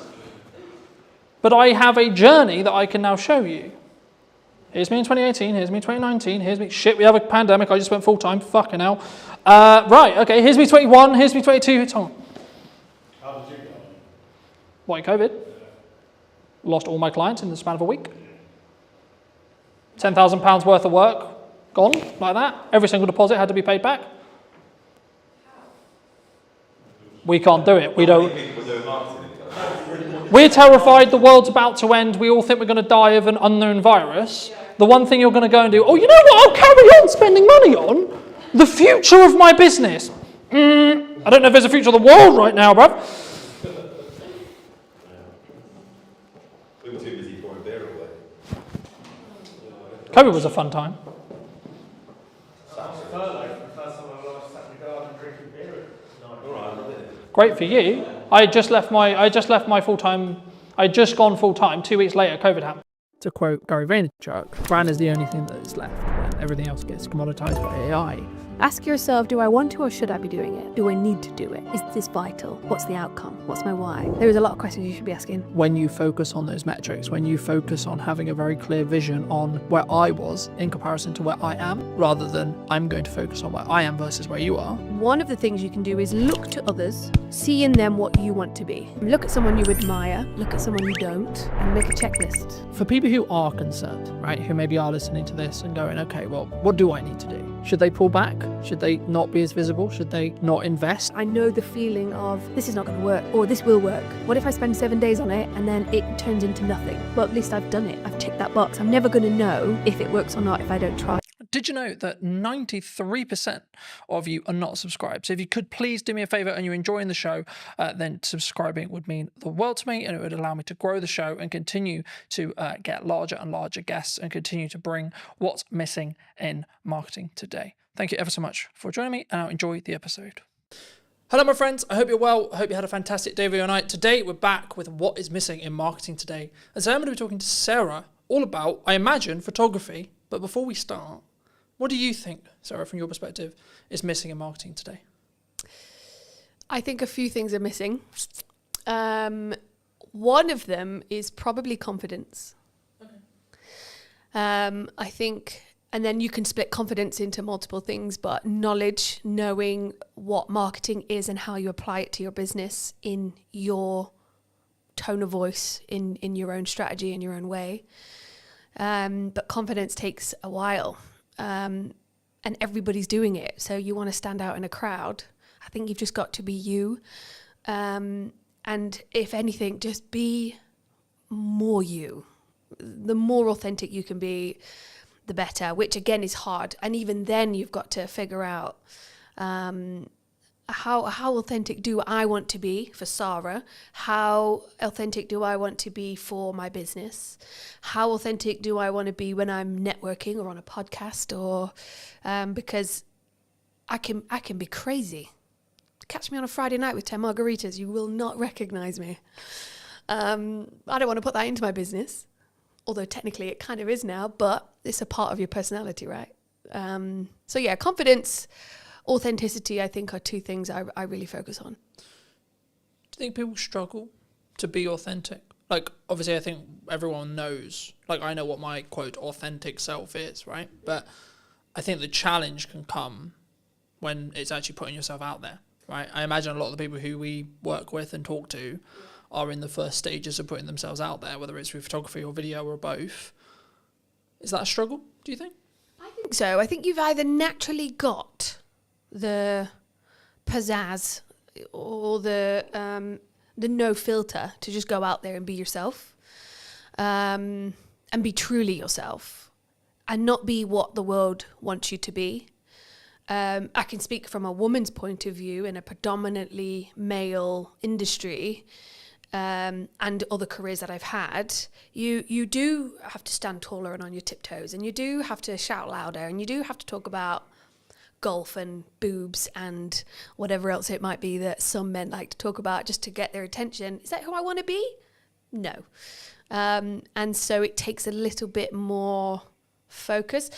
But I have a journey that I can now show you. Here's me in 2018, here's me in 2019, here's me, shit, we have a pandemic, I just went full-time, fucking hell. Right, okay, here's me 21, here's me 22, it's on. How did you go? Why, COVID? Lost all my clients in the span of a week. £10,000 worth of work, gone, like that. Every single deposit had to be paid back. We can't do it, we don't. We're terrified the world's about to end, we all think we're going to die of an unknown virus. The one thing you're going to go and do, oh, you know what I'll carry on spending money on? The future of my business. I don't know if there's a future of the world right now, bruv. We were too busy pouring beer away. COVID was a fun time. Great for you. I just left my full-time, I'd just gone full-time, 2 weeks later, COVID happened. To quote Gary Vaynerchuk, brand is the only thing that is left when everything else gets commoditized by AI. Ask yourself, do I want to or should I be doing it? Do I need to do it? Is this vital? What's the outcome? What's my why? There's a lot of questions you should be asking. When you focus on those metrics, when you focus on having a very clear vision on where I was in comparison to where I am, rather than I'm going to focus on where I am versus where you are. One of the things you can do is look to others, see in them what you want to be. Look at someone you admire, look at someone you don't, and make a checklist. For people who are concerned, right, who maybe are listening to this and going, okay, well, what do I need to do? Should they pull back? Should they not be as visible? Should they not invest? I know the feeling of, this is not going to work, or this will work. What if I spend 7 days on it and then it turns into nothing? Well, at least I've done it. I've ticked that box. I'm never going to know if it works or not if I don't try. Did you know that 93% of you are not subscribed? So if you could please do me a favor and you're enjoying the show, then subscribing would mean the world to me, and it would allow me to grow the show and continue to get larger and larger guests and continue to bring what's missing in marketing today. Thank you ever so much for joining me, and I'll enjoy the episode. Hello, my friends. I hope you're well. I hope you had a fantastic day or night. Today, we're back with what is missing in marketing today. And so I'm going to be talking to Sarah all about, I imagine, photography. But before we start, what do you think, Sarah, from your perspective, is missing in marketing today? I think a few things are missing. One of them is probably confidence. Okay. I think And then you can split confidence into multiple things, but knowledge, knowing what marketing is and how you apply it to your business in your tone of voice, in your own strategy, in your own way. But confidence takes a while, and everybody's doing it. So you want to stand out in a crowd. I think you've just got to be you. And if anything, just be more you. The more authentic you can be, the better, which again is hard. And even then you've got to figure out how authentic do I want to be for Sarah? How authentic do I want to be for my business? How authentic do I want to be when I'm networking or on a podcast? Or because I can be crazy. Catch me on a Friday night with 10 margaritas, you will not recognize me. I don't want to put that into my business. Although technically it kind of is now, but it's a part of your personality, right? So yeah, confidence, authenticity, I think are two things I really focus on. Do you think people struggle to be authentic? Like, obviously I think everyone knows, like I know what my quote authentic self is, right? But I think the challenge can come when it's actually putting yourself out there, right? I imagine a lot of the people who we work with and talk to are in the first stages of putting themselves out there, whether it's through photography or video or both. Is that a struggle, do you think? I think so. I think you've either naturally got the pizzazz or the no filter to just go out there and be yourself, and be truly yourself and not be what the world wants you to be. I can speak from a woman's point of view in a predominantly male industry, and other careers that I've had. You do have to stand taller and on your tiptoes, and you do have to shout louder, and you do have to talk about golf and boobs and whatever else it might be that some men like to talk about just to get their attention. Is that who I want to be? No. And so it takes a little bit more focus.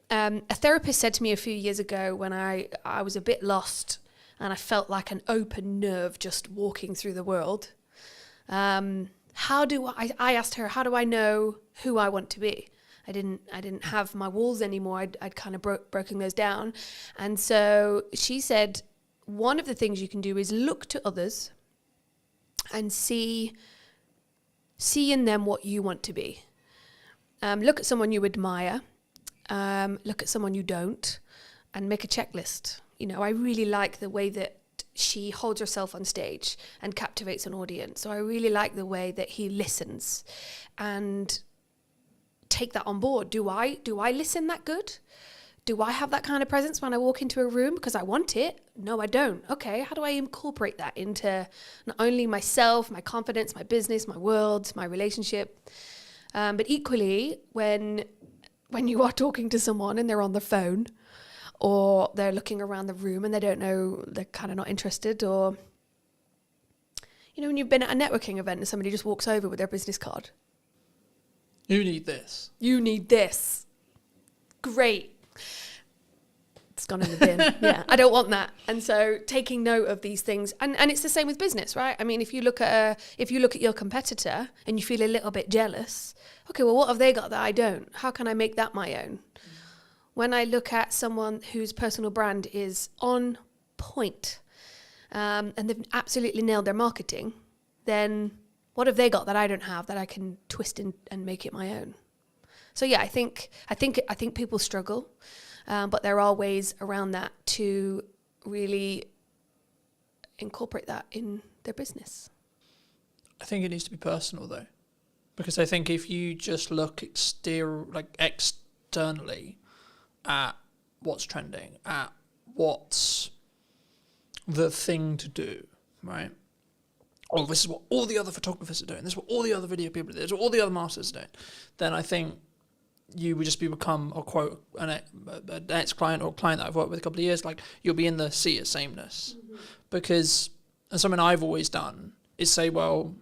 A therapist said to me a few years ago when I was a bit lost and I felt like an open nerve just walking through the world. I asked her, how do I know who I want to be? I didn't have my walls anymore. I'd kind of broken those down. And so she said, one of the things you can do is look to others and see in them what you want to be. Look at someone you admire, look at someone you don't, and make a checklist. You know, I really like the way that she holds herself on stage and captivates an audience. So I really like the way that he listens, and take that on board. Do I listen that good? Do I have that kind of presence when I walk into a room because I want it? No, I don't. Okay, how do I incorporate that into not only myself, my confidence, my business, my world, my relationship, but equally when you are talking to someone and they're on the phone, or they're looking around the room and they don't know, they're kind of not interested, or, you know, when you've been at a networking event and somebody just walks over with their business card. You need this. You need this. Great. It's gone in the bin. Yeah, I don't want that. And so taking note of these things, and it's the same with business, right? I mean, if you look at your competitor and you feel a little bit jealous, okay, well, what have they got that I don't? How can I make that my own? When I look at someone whose personal brand is on point, and they've absolutely nailed their marketing, then what have they got that I don't have that I can twist in and make it my own? So yeah, I think people struggle, but there are ways around that to really incorporate that in their business. I think it needs to be personal though, because I think if you just look externally at what's trending, at what's the thing to do, right? Oh, this is what all the other photographers are doing, this is what all the other video people are doing, this is what all the other masters are doing, then I think you would just become an ex-client or a client that I've worked with a couple of years, like you'll be in the sea of sameness. Mm-hmm. Because, and something I've always done is say, well,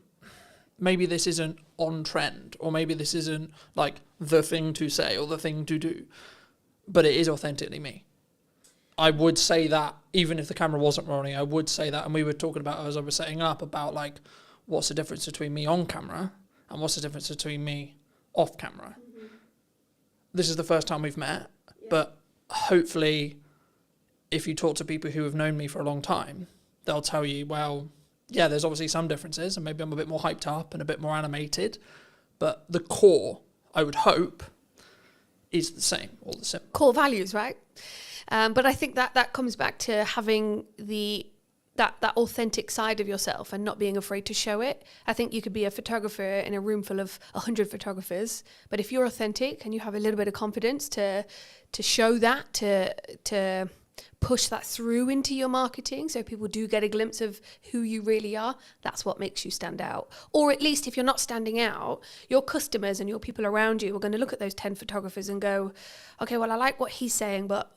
maybe this isn't on trend, or maybe this isn't like the thing to say or the thing to do, but it is authentically me. I would say that even if the camera wasn't rolling, I would say that. And we were talking about, as I was setting up, about like, what's the difference between me on camera and what's the difference between me off camera? Mm-hmm. This is the first time we've met, But hopefully, if you talk to people who have known me for a long time, they'll tell you, well, yeah, there's obviously some differences, and maybe I'm a bit more hyped up and a bit more animated, but the core, I would hope, is the same, all the same. Core values, right? But I think that comes back to having that authentic side of yourself and not being afraid to show it. I think you could be a photographer in a room full of 100 photographers, but if you're authentic and you have a little bit of confidence to show that, to push that through into your marketing so people do get a glimpse of who you really are, that's what makes you stand out. Or at least if you're not standing out, your customers and your people around you are going to look at those 10 photographers and go, okay, well, I like what he's saying, but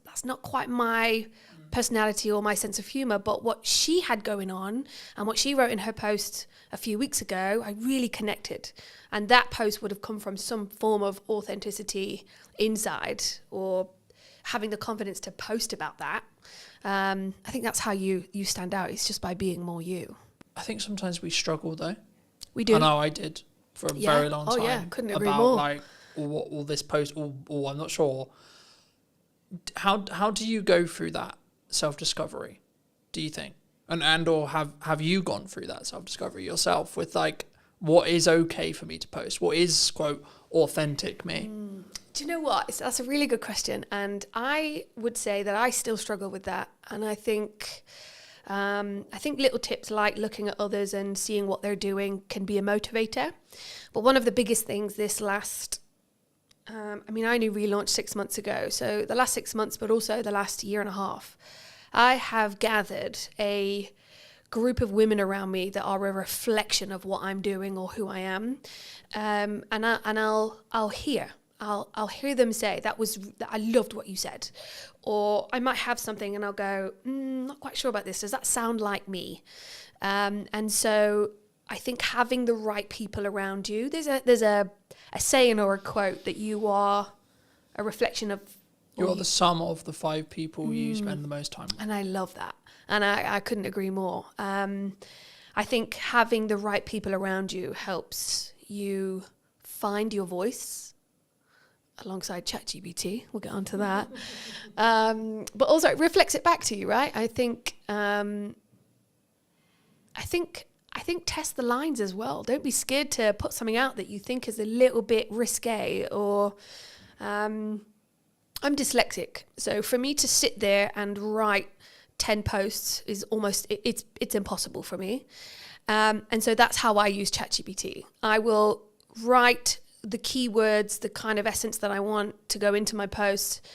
that's not quite my personality or my sense of humor. But what she had going on and what she wrote in her post a few weeks ago, I really connected. And that post would have come from some form of authenticity inside, or having the confidence to post about that. I think that's how you stand out. It's just by being more you. I think sometimes we struggle though. We do. I know I did for a very long time. Oh yeah, couldn't agree about more. Like, what will this post, or I'm not sure. How do you go through that self-discovery, do you think? And or have you gone through that self-discovery yourself with like, what is okay for me to post? What is, quote, authentic me? Do you know what? That's a really good question. And I would say that I still struggle with that. And I think little tips like looking at others and seeing what they're doing can be a motivator. But one of the biggest things this last, I only relaunched 6 months ago. So the last 6 months, but also the last year and a half, I have gathered a group of women around me that are a reflection of what I'm doing or who I am. And I'll hear them say, I loved what you said. Or I might have something and I'll go, not quite sure about this. Does that sound like me? And so I think having the right people around you, there's a saying or a quote that you are a reflection of. You're the sum of the 5 people you spend the most time with. And I love that. And I couldn't agree more. I think having the right people around you helps you find your voice alongside ChatGPT. We'll get onto that. But also it reflects it back to you, right? I think test the lines as well. Don't be scared to put something out that you think is a little bit risque or I'm dyslexic. So for me to sit there and write 10 posts is almost, it's impossible for me. And so that's how I use ChatGPT. I will write the keywords, the kind of essence that I want to go into my post,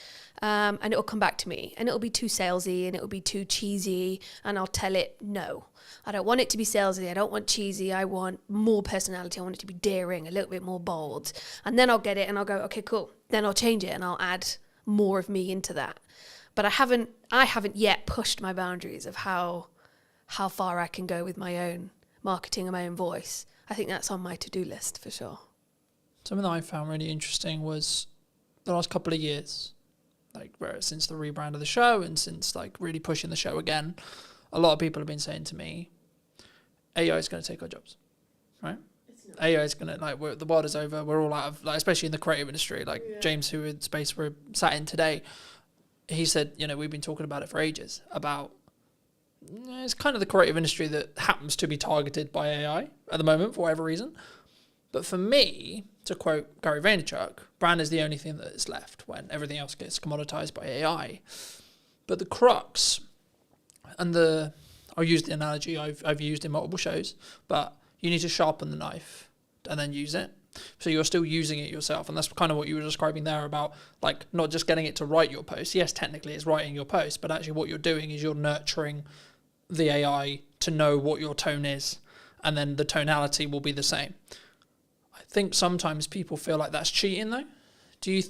and it will come back to me. And it will be too salesy and it will be too cheesy. And I'll tell it, no, I don't want it to be salesy. I don't want cheesy. I want more personality. I want it to be daring, a little bit more bold. And then I'll get it and I'll go, okay, cool. Then I'll change it and I'll add more of me into that. But I haven't yet pushed my boundaries of how far I can go with my own marketing and my own voice. I think that's on my to-do list for sure. Something that I found really interesting was the last couple of years, like since the rebrand of the show and since like really pushing the show again, a lot of people have been saying to me, AI is going to take our jobs, right? AI is going to, the world is over. We're all out of, especially in the creative industry, James, who in space we're sat in today, he said, we've been talking about it for ages, about it's kind of the creative industry that happens to be targeted by AI at the moment for whatever reason. But for me, to quote Gary Vaynerchuk, brand is the only thing that is left when everything else gets commoditized by AI. But the crux, and I'll use the analogy I've used in multiple shows, but you need to sharpen the knife and then use it. So you're still using it yourself. And that's kind of what you were describing there about not just getting it to write your post. Yes, technically it's writing your post, but actually what you're doing is you're nurturing the AI to know what your tone is, and then the tonality will be the same. I think sometimes people feel like that's cheating though. Do you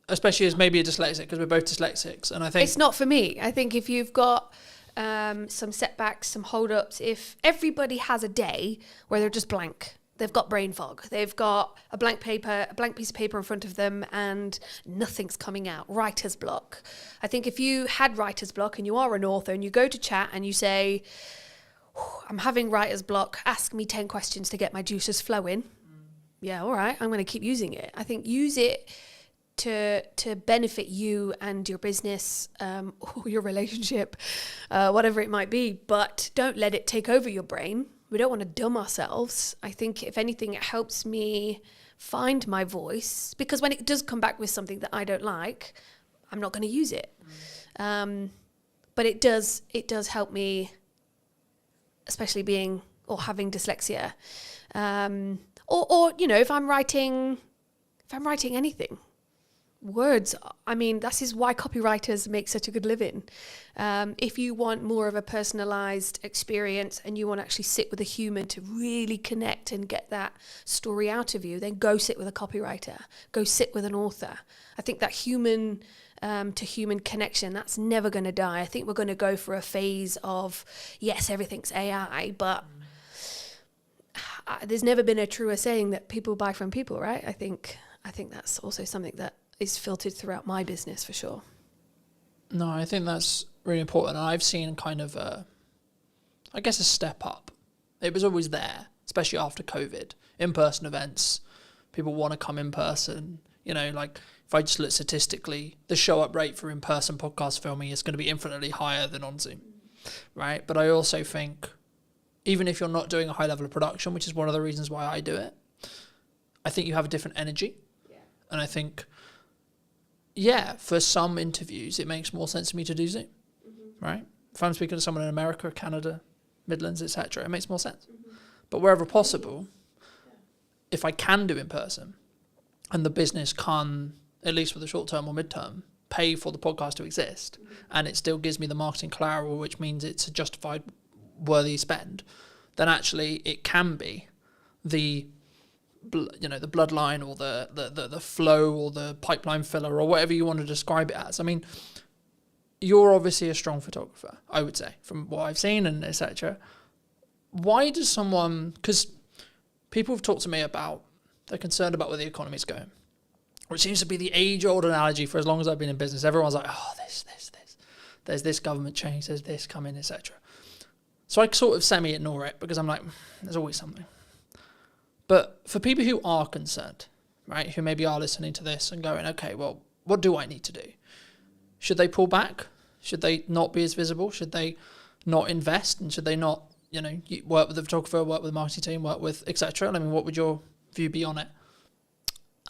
especially as maybe a dyslexic, because we're both dyslexics, and I think it's not for me. I think if you've got some setbacks, some hold-ups, if everybody has a day where they're just blank, they've got brain fog, they've got a blank piece of paper in front of them and nothing's coming out, writer's block. I think if you had writer's block and you are an author and you go to chat and you say, I'm having writer's block, ask me 10 questions to get my juices flowing. Yeah, all right, I'm going to keep using it. I think use it to benefit you and your business or your relationship, whatever it might be, but don't let it take over your brain. We don't want to dumb ourselves. I think if anything, it helps me find my voice, because when it does come back with something that I don't like, I'm not going to use it. But it does help me, especially having dyslexia, or if I'm writing anything. Words, I mean, this is why copywriters make such a good living. If you want more of a personalized experience and you want to actually sit with a human to really connect and get that story out of you, then go sit with a copywriter, go sit with an author. I think that human to human connection, that's never going to die. I think we're going to go for a phase of, yes, everything's AI, but there's never been a truer saying that people buy from people, right? I think that's also something that is filtered throughout my business for sure. No, I think that's really important. And I've seen kind of a step up. It was always there, especially after COVID. In-person events, people want to come in person. Like if I just look statistically, the show up rate for in-person podcast filming is going to be infinitely higher than on Zoom, right? But I also think even if you're not doing a high level of production, which is one of the reasons why I do it, I think you have a different energy. Yeah. And I think, for some interviews, it makes more sense to me to do Zoom, right? If I'm speaking to someone in America, Canada, Midlands, etc., it makes more sense. But wherever possible, if I can do in person, and the business can, at least for the short term or mid-term, pay for the podcast to exist, and it still gives me the marketing collateral, which means it's a justified, worthy spend, then actually it can be the bloodline or the flow or the pipeline filler or whatever you want to describe it as. I mean, you're obviously a strong photographer, I would say, from what I've seen and etc. Why does someone, because people have talked to me about, they're concerned about where the economy's going, which seems to be the age-old analogy for as long as I've been in business. Everyone's like, oh, this. There's this government change, there's this coming, etc. So I sort of semi-ignore it because I'm like, there's always something. But for people who are concerned, right, who maybe are listening to this and going, okay, well, what do I need to do? Should they pull back? Should they not be as visible? Should they not invest? And should they not, work with the photographer, work with the marketing team, work with etc.? I mean, what would your view be on it?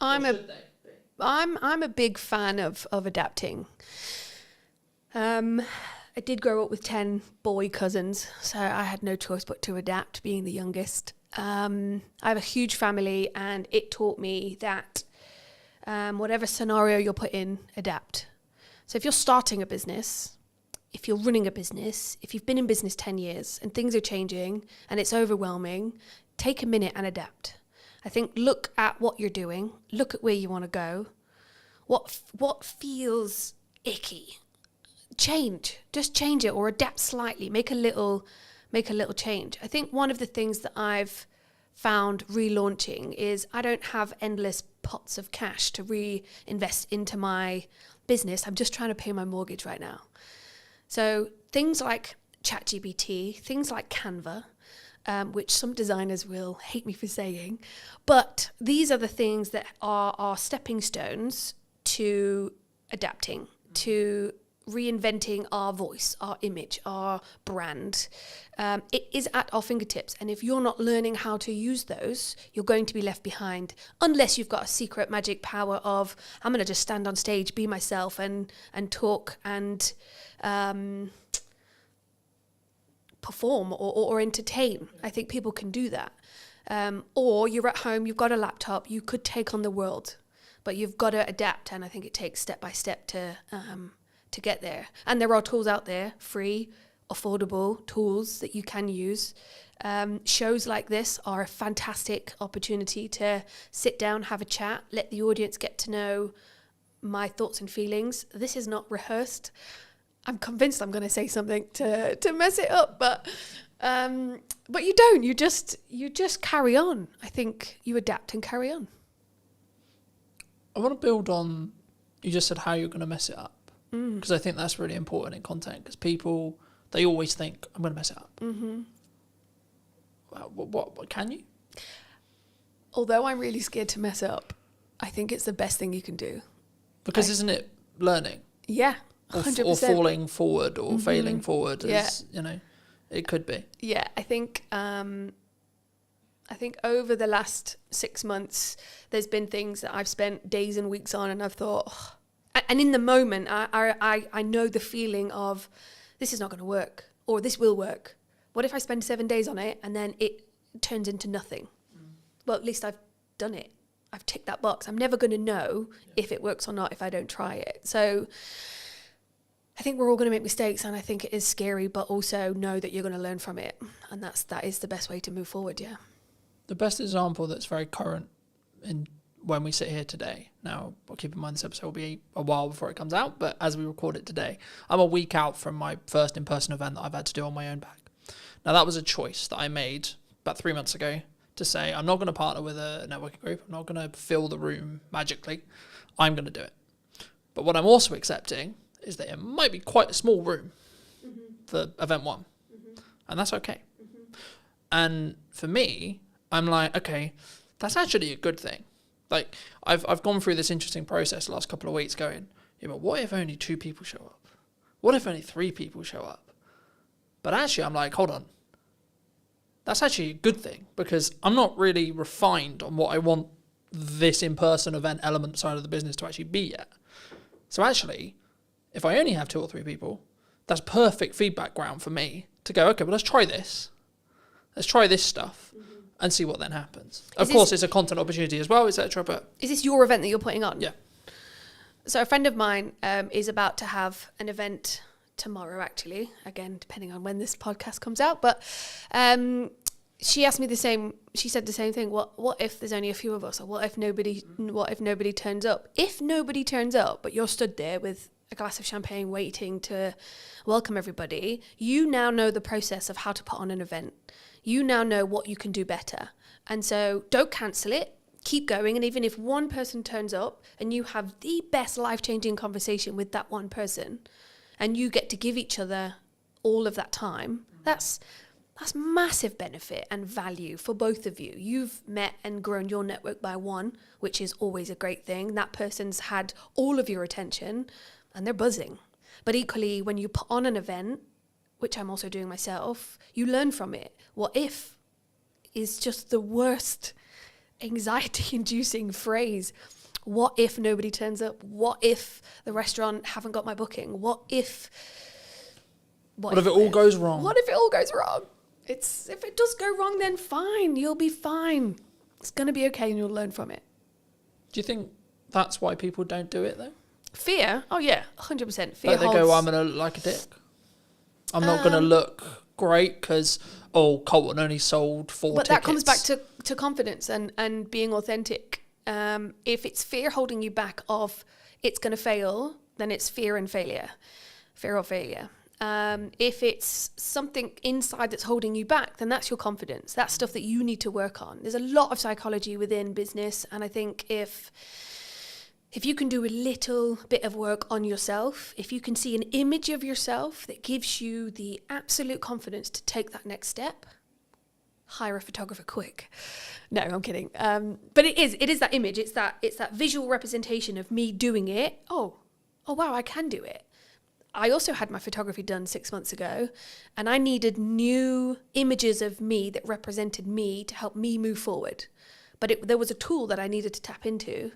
I'm a big fan of adapting. I did grow up with 10 boy cousins, so I had no choice but to adapt, being the youngest. I have a huge family, and it taught me that whatever scenario you're put in, adapt. So if you're starting a business, if you're running a business, if you've been in business 10 years and things are changing and it's overwhelming, take a minute and adapt. I think look at what you're doing, look at where you want to go, what feels icky. Just change it or adapt slightly, make a little change. I think one of the things that I've found relaunching is I don't have endless pots of cash to reinvest into my business. I'm just trying to pay my mortgage right now. So things like ChatGPT, things like Canva, which some designers will hate me for saying, but these are the things that are stepping stones to adapting, to reinventing our voice, our image, our brand. It is at our fingertips, and if you're not learning how to use those, you're going to be left behind, unless you've got a secret magic power of, I'm going to just stand on stage, be myself, and talk and perform or entertain. I think people can do that. Or you're at home, you've got a laptop, you could take on the world, but you've got to adapt, and I think it takes step by step to get there. And there are tools out there, free, affordable tools that you can use. Shows like this are a fantastic opportunity to sit down, have a chat, let the audience get to know my thoughts and feelings. This is not rehearsed. I'm convinced I'm going to say something to mess it up, but you don't. You just carry on. I think you adapt and carry on. I want to build on, you just said how you're going to mess it up. Because I think that's really important in content, because people, they always think, I'm going to mess it up. Mm-hmm. What can you? Although I'm really scared to mess up, I think it's the best thing you can do. Because isn't it learning? Yeah, Or 100%. falling forward or failing forward, Yeah. it could be. Yeah, I think over the last 6 months, there's been things that I've spent days and weeks on, and I've thought, and in the moment, I know the feeling of this is not going to work, or this will work. What if I spend 7 days on it and then it turns into nothing? Well, at least I've done it. I've ticked that box. I'm never going to know if it works or not if I don't try it. So I think we're all going to make mistakes, and I think it is scary, but also know that you're going to learn from it, and that is the best way to move forward. Yeah. The best example that's very current in when we sit here today. Now, I'll keep in mind this episode will be a while before it comes out, but as we record it today, I'm a week out from my first in-person event that I've had to do on my own back. Now, that was a choice that I made about 3 months ago to say, I'm not going to partner with a networking group. I'm not going to fill the room magically. I'm going to do it. But what I'm also accepting is that it might be quite a small room for event one. And that's okay. And for me, I'm like, okay, that's actually a good thing. Like, I've gone through this interesting process the last couple of weeks going, yeah, but what if only 2 people show up? What if only 3 people show up? But actually, I'm like, hold on. That's actually a good thing, because I'm not really refined on what I want this in-person event element side of the business to actually be yet. So actually, if I only have 2 or 3 people, that's perfect feedback ground for me to go, okay, well, let's try this. Let's try this stuff and see what then happens. Of course, it's a content opportunity as well, etc. But is this your event that you're putting on? Yeah. So a friend of mine is about to have an event tomorrow, actually, again, depending on when this podcast comes out. But she asked me she said the same thing. What if there's only a few of us? Or what if nobody turns up? If nobody turns up, but you're stood there with a glass of champagne waiting to welcome everybody, you now know the process of how to put on an event. You now know what you can do better. And so don't cancel it. Keep going. And even if one person turns up and you have the best life-changing conversation with that one person, and you get to give each other all of that time, that's massive benefit and value for both of you. You've met and grown your network by one, which is always a great thing. That person's had all of your attention and they're buzzing. But equally, when you put on an event, which I'm also doing myself, you learn from it. What if is just the worst anxiety-inducing phrase. What if nobody turns up? What if the restaurant haven't got my booking? What if it all goes wrong? What if it all goes wrong? If it does go wrong, then fine. You'll be fine. It's going to be okay and you'll learn from it. Do you think that's why people don't do it, though? Fear? Oh, yeah, 100%. Fear like they go, I'm going to look like a dick. I'm not going to look great because, Colton only sold 4 tickets. But that comes back to confidence and being authentic. If it's fear holding you back of it's going to fail, then it's fear and failure. Fear or failure. If it's something inside that's holding you back, then that's your confidence. That's stuff that you need to work on. There's a lot of psychology within business, and I think if you can do a little bit of work on yourself, if you can see an image of yourself that gives you the absolute confidence to take that next step, hire a photographer quick. No, I'm kidding. But it is that image. It's that visual representation of me doing it. Oh wow, I can do it. I also had my photography done 6 months ago, and I needed new images of me that represented me to help me move forward. But there was a tool that I needed to tap into,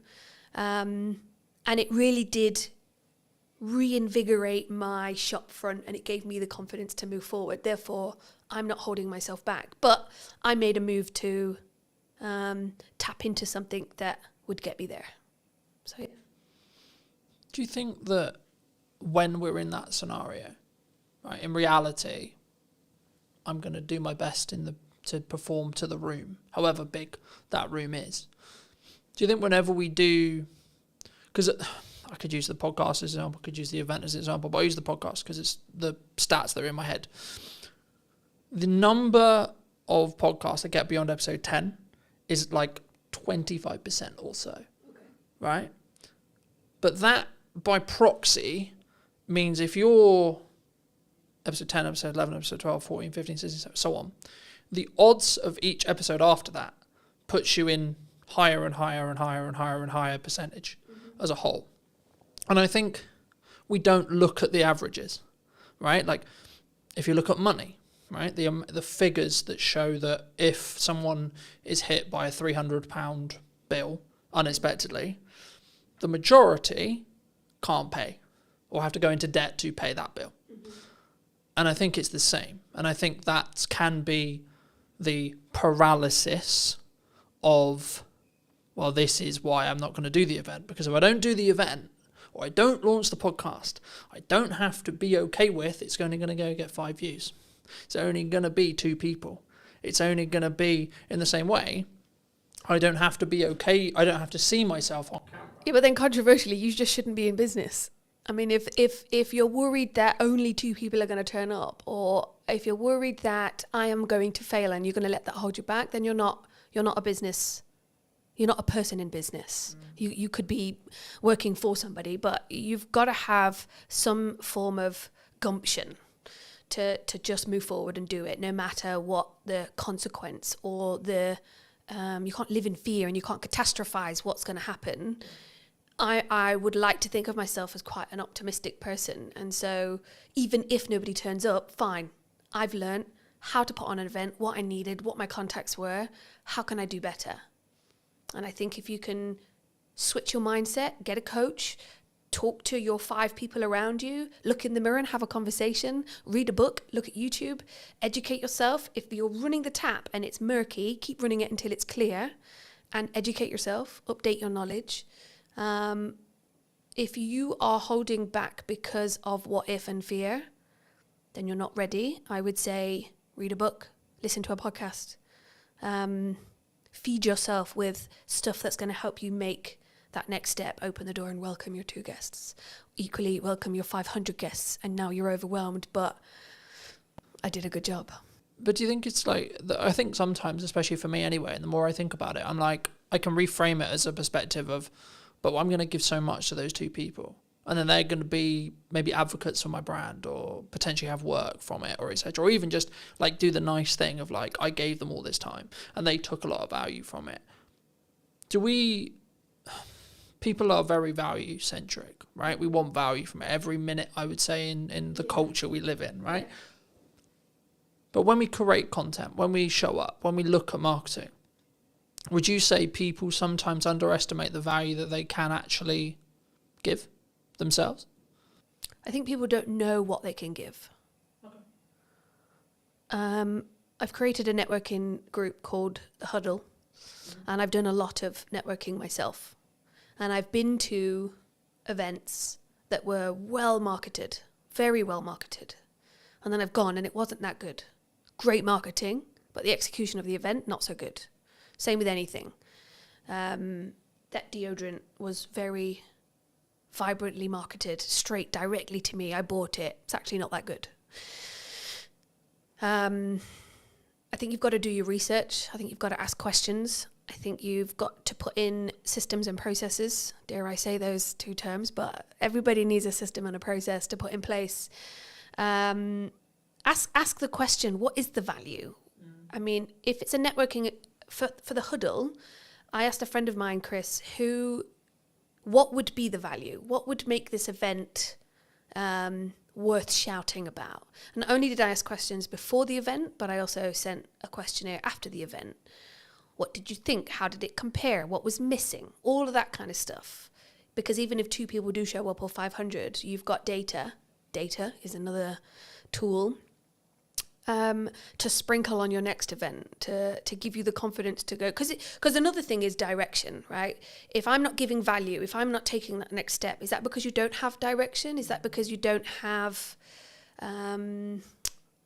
and it really did reinvigorate my shop front, and it gave me the confidence to move forward. Therefore, I'm not holding myself back. But I made a move to tap into something that would get me there. So yeah. Do you think that when we're in that scenario, right, in reality, I'm going to do my best to perform to the room, however big that room is? Do you think whenever we do, because I could use the podcast as an example, I could use the event as an example, but I use the podcast because it's the stats that are in my head. The number of podcasts that get beyond episode 10 is like 25% or so, right? But that, by proxy, means if you're episode 10, episode 11, episode 12, 14, 15, 16, so on, the odds of each episode after that puts you in higher and higher and higher and higher and higher percentage as a whole. And I think we don't look at the averages, right? Like if you look at money, right, the figures that show that if someone is hit by a £300 bill unexpectedly, the majority can't pay or have to go into debt to pay that bill. And I think it's the same. And I think that can be the paralysis of, well, this is why I'm not going to do the event. Because if I don't do the event, or I don't launch the podcast, I don't have to be okay with it's only going to go get 5 views. It's only going to be 2 people. It's only going to be in the same way. I don't have to be okay. I don't have to see myself on camera. Yeah, but then controversially, you just shouldn't be in business. I mean, if you're worried that only 2 people are going to turn up, or if you're worried that I am going to fail and you're going to let that hold you back, then you're not a business. You're not a person in business. You could be working for somebody, but you've got to have some form of gumption to just move forward and do it, no matter what the consequence or the you can't live in fear and you can't catastrophize what's going to happen. I would like to think of myself as quite an optimistic person. And so even if nobody turns up, fine. I've learned how to put on an event, what I needed, what my contacts were, how can I do better? And I think if you can switch your mindset, get a coach, talk to your 5 people around you, look in the mirror and have a conversation, read a book, look at YouTube, educate yourself. If you're running the tap and it's murky, keep running it until it's clear and educate yourself, update your knowledge. If you are holding back because of what if and fear, then you're not ready. I would say read a book, listen to a podcast, feed yourself with stuff that's going to help you make that next step, open the door and welcome your 2 guests. Equally, welcome your 500 guests, and now you're overwhelmed, but I did a good job. But do you think it's like, I think sometimes, especially for me anyway, and the more I think about it, I'm like, I can reframe it as a perspective of, but I'm going to give so much to those 2 people. And then they're going to be maybe advocates for my brand or potentially have work from it or etc. Or even just like do the nice thing of like, I gave them all this time and they took a lot of value from it. People are very value centric, right? We want value from it every minute, I would say, in the culture we live in, right? But when we create content, when we show up, when we look at marketing, would you say people sometimes underestimate the value that they can actually give themselves? I think people don't know what they can give. Okay. I've created a networking group called The Huddle, and I've done a lot of networking myself. And I've been to events that were well marketed, very well marketed. And then I've gone and it wasn't that good. Great marketing, but the execution of the event, not so good. Same with anything. That deodorant was very vibrantly marketed, straight directly to me. I bought it. It's actually not that good. I think you've got to do your research. I think you've got to ask questions. I think you've got to put in systems and processes. Dare I say those 2 terms, but everybody needs a system and a process to put in place. Ask the question, what is the value? I mean, if it's a networking for the huddle, I asked a friend of mine, Chris, what would be the value? What would make this event worth shouting about? And not only did I ask questions before the event, but I also sent a questionnaire after the event. What did you think? How did it compare? What was missing? All of that kind of stuff. Because even if 2 people do show up or 500, you've got data. Data is another tool to sprinkle on your next event, to give you the confidence to go. Because another thing is direction, right? If I'm not giving value, if I'm not taking that next step, is that because you don't have direction? Is that because you don't have,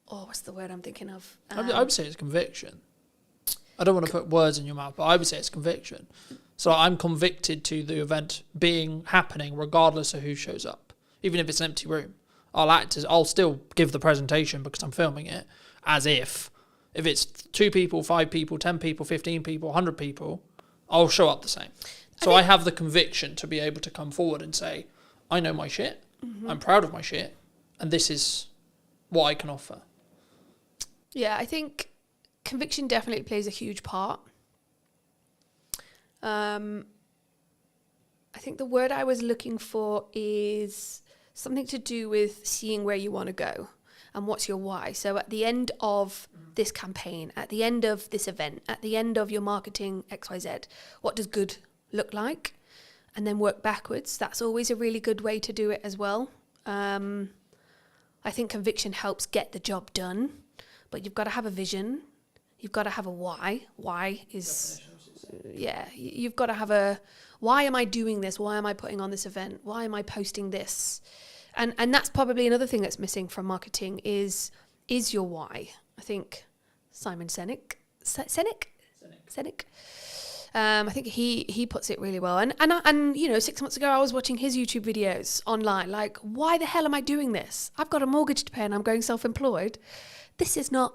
what's the word I'm thinking of? I would say it's conviction. I don't want to put words in your mouth, but I would say it's conviction. So I'm convicted to the event happening regardless of who shows up. Even if it's an empty room. I'll still give the presentation because I'm filming it as if it's 2 people, 5 people, 10 people, 15 people, 100 people, I'll show up the same. So I have the conviction to be able to come forward and say, I know my shit, I'm proud of my shit, and this is what I can offer. Yeah, I think conviction definitely plays a huge part. I think the word I was looking for is something to do with seeing where you want to go and what's your why. So at the end of this campaign, at the end of this event, at the end of your marketing XYZ, what does good look like? And then work backwards. That's always a really good way to do it as well. I think conviction helps get the job done, but you've got to have a vision. You've got to have a why. Why is, you've got to have a, why am I doing this? Why am I putting on this event? Why am I posting this? And that's probably another thing that's missing from marketing is your why. I think Simon Sinek, I think he puts it really well. And you know, 6 months ago I was watching his YouTube videos online. Like, why the hell am I doing this? I've got a mortgage to pay and I'm going self-employed. This is not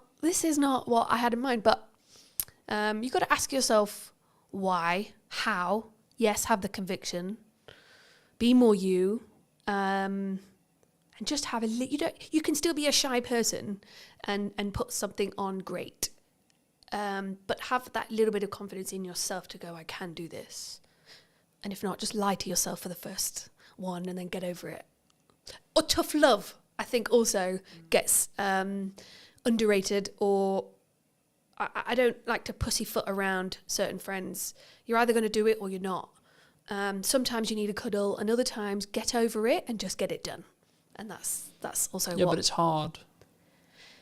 what I had in mind. But you've got to ask yourself why, how. Yes, have the conviction. Be more you. And just have you can still be a shy person and put something on great. But have that little bit of confidence in yourself to go, I can do this. And if not, just lie to yourself for the first one and then get over it. Or tough love, I think also gets underrated, or I don't like to pussyfoot around certain friends. You're either going to do it or you're not. Sometimes you need a cuddle, and other times get over it and just get it done. And that's also but it's hard.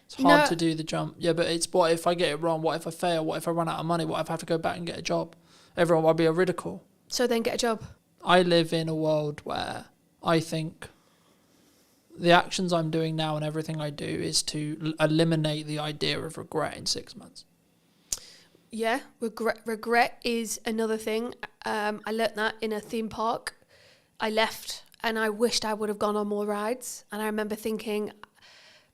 It's hard to do the jump. Yeah, but it's what if I get it wrong? What if I fail? What if I run out of money? What if I have to go back and get a job? Everyone will be a ridicule. So then get a job. I live in a world where I think the actions I'm doing now and everything I do is to eliminate the idea of regret in 6 months. Yeah, regret is another thing. I learnt that in a theme park. I left and I wished I would have gone on more rides. And I remember thinking,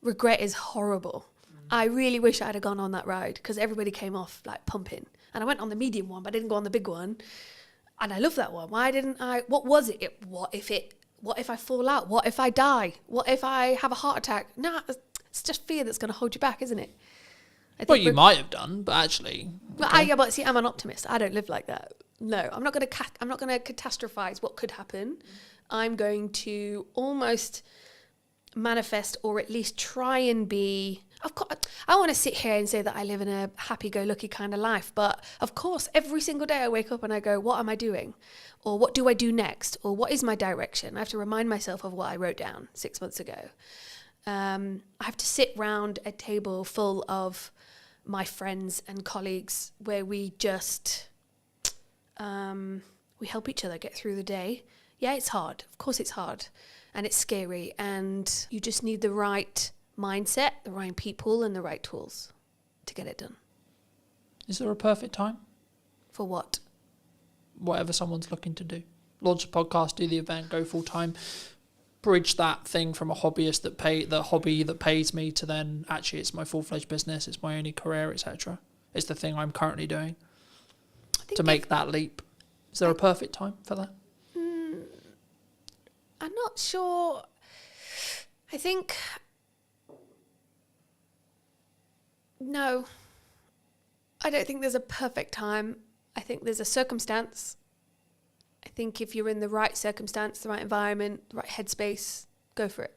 regret is horrible. I really wish I'd have gone on that ride because everybody came off like pumping. And I went on the medium one, but I didn't go on the big one. And I love that one. Why didn't I? What was it? What if I fall out? What if I die? What if I have a heart attack? Nah, it's just fear that's going to hold you back, isn't it? Well, you might have done, but actually. But see, I'm an optimist. I don't live like that. No, I'm not going to catastrophize what could happen. I'm going to almost manifest, or at least try and be. Of course, I want to sit here and say that I live in a happy-go-lucky kind of life, but of course, every single day I wake up and I go, "What am I doing?" Or "What do I do next?" Or "What is my direction?" I have to remind myself of what I wrote down 6 months ago. I have to sit round a table full of my friends and colleagues where we just we help each other get through the day. Yeah, it's hard. Of course it's hard. And it's scary. And you just need the right mindset, the right people, and the right tools to get it done. Is there a perfect time? For what? Whatever someone's looking to do. Launch a podcast, do the event, go full time. Bridge that thing from a hobbyist the hobby that pays me to then actually it's my full-fledged business, it's my only career, etc. It's the thing I'm currently doing to make that leap. Is there a perfect time for that? I'm not sure. I think no. I don't think there's a perfect time. I think there's a circumstance. I think if you're in the right circumstance, the right environment, the right headspace, go for it.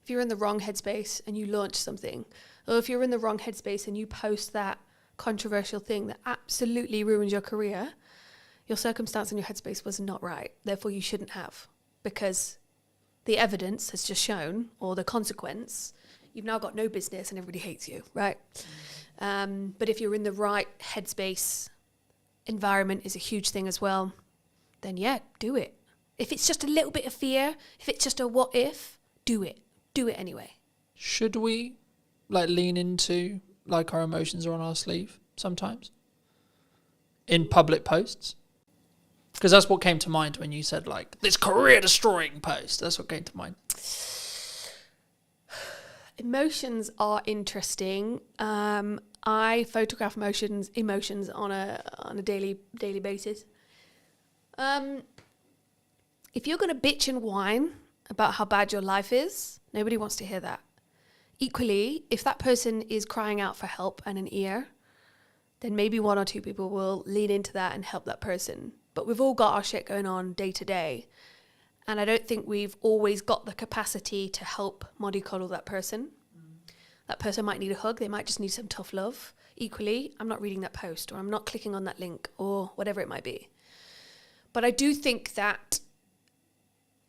If you're in the wrong headspace and you launch something, or if you're in the wrong headspace and you post that controversial thing that absolutely ruins your career, your circumstance and your headspace was not right. Therefore, you shouldn't have, because the evidence has just shown, or the consequence, you've now got no business and everybody hates you, right? But if you're in the right headspace, environment is a huge thing as well, then yeah, do it. If it's just a little bit of fear, if it's just a what if, do it. Do it anyway. Should we lean into our emotions are on our sleeve sometimes in public posts? Because that's what came to mind when you said this career destroying post. That's what came to mind. Emotions are interesting. I photograph emotions on a daily basis. If you're going to bitch and whine about how bad your life is, nobody wants to hear that. Equally, if that person is crying out for help and an ear, then maybe one or two people will lean into that and help that person. but we've all got our shit going on day to day. And I don't think we've always got the capacity to help mollycoddle that person. That person might need a hug. They might just need some tough love. Equally, I'm not reading that post, or I'm not clicking on that link, or whatever it might be. But I do think that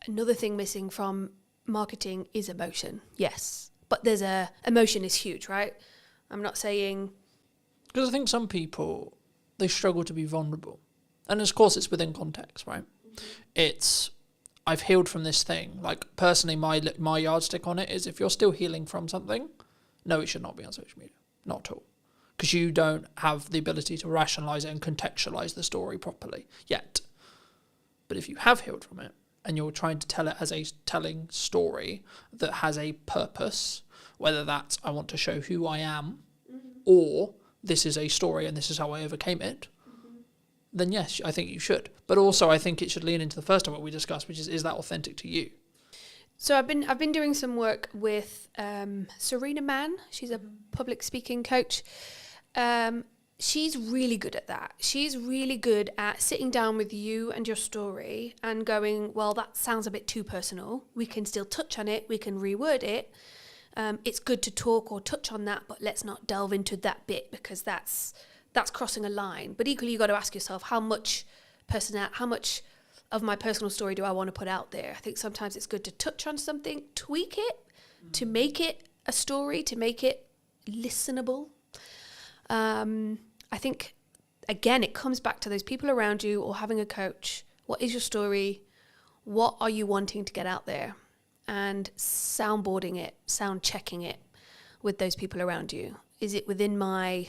another thing missing from marketing is emotion. Yes. But emotion is huge, right? I'm not saying... Because I think some people, they struggle to be vulnerable. And of course it's within context, right? Mm-hmm. It's, I've healed from this thing. Like, personally, my yardstick on it is, if you're still healing from something, no, it should not be on social media. Not at all. Because you don't have the ability to rationalise it and contextualise the story properly yet. But if you have healed from it, and you're trying to tell it as a telling story that has a purpose, whether that's I want to show who I am, or this is a story and this is how I overcame it, then yes, I think you should. But also I think it should lean into the first of what we discussed, which is that authentic to you? So I've been doing some work with Serena Mann. She's a public speaking coach. She's really good at that. She's really good at sitting down with you and your story and going, well, that sounds a bit too personal. We can still touch on it. We can reword it. It's good to talk or touch on that, but let's not delve into that bit, because that's crossing a line. But equally, you got to ask yourself, how much of my personal story do I want to put out there? I think sometimes it's good to touch on something, tweak it, to make it a story, to make it listenable. I think, again, it comes back to those people around you or having a coach. What is your story? What are you wanting to get out there? And soundboarding it, sound checking it with those people around you. Is it within my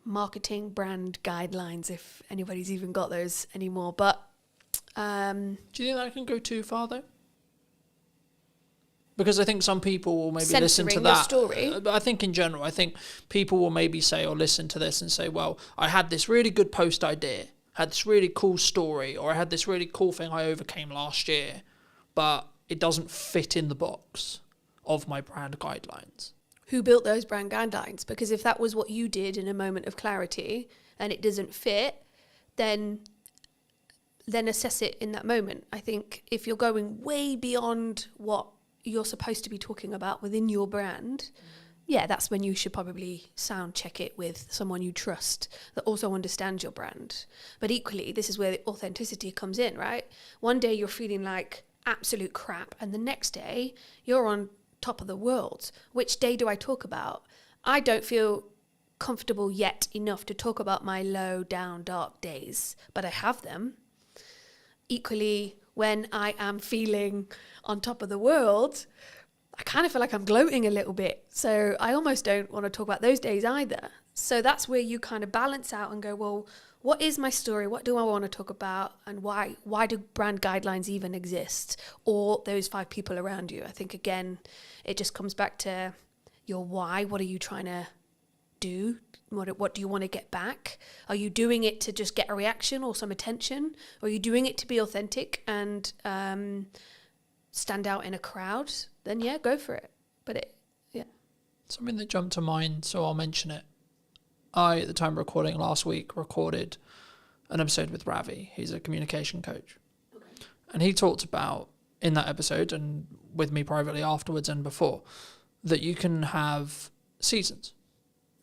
marketing brand guidelines, if anybody's even got those anymore? But do you think that can go too far, though? Because I think some people will maybe listen to that. Story. But I think in general, I think people will maybe say or listen to this and say, well, I had this really good post idea, had this really cool story, or I had this really cool thing I overcame last year, but it doesn't fit in the box of my brand guidelines. Who built those brand guidelines? Because if that was what you did in a moment of clarity and it doesn't fit, then assess it in that moment. I think if you're going way beyond what you're supposed to be talking about within your brand, yeah, that's when you should probably sound check it with someone you trust that also understands your brand. But equally, this is where the authenticity comes in, right? One day you're feeling like absolute crap, and the next day you're on top of the world. Which day do I talk about? I don't feel comfortable yet enough to talk about my low, down, dark days, but I have them. Equally, when I am feeling on top of the world, I kind of feel like I'm gloating a little bit. So I almost don't want to talk about those days either. So that's where you kind of balance out and go, well, what is my story? What do I want to talk about? And why do brand guidelines even exist? Or those 5 people around you? I think, again, it just comes back to your why. What are you trying to do? What do you want to get back? Are you doing it to just get a reaction or some attention? Or are you doing it to be authentic and stand out in a crowd? Then yeah, go for it. But something that jumped to mind, so I'll mention it. I, at the time of recording last week, recorded an episode with Ravi. He's a communication coach. Okay. And he talked about, in that episode, and with me privately afterwards and before, that you can have seasons,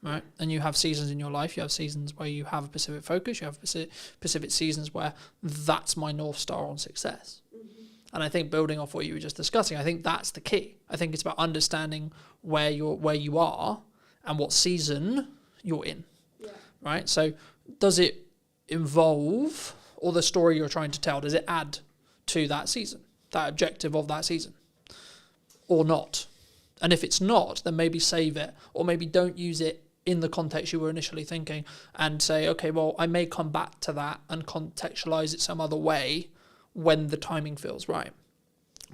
right? And you have seasons in your life. You have seasons where you have a specific focus. You have specific seasons where that's my North Star on success. Mm-hmm. And I think, building off what you were just discussing, I think that's the key. I think it's about understanding where you are and what season you're in, right? So does it involve, or the story you're trying to tell, does it add to that season, that objective of that season, or not? And if it's not, then maybe save it, or maybe don't use it in the context you were initially thinking, and say, okay, well, I may come back to that and contextualize it some other way when the timing feels right.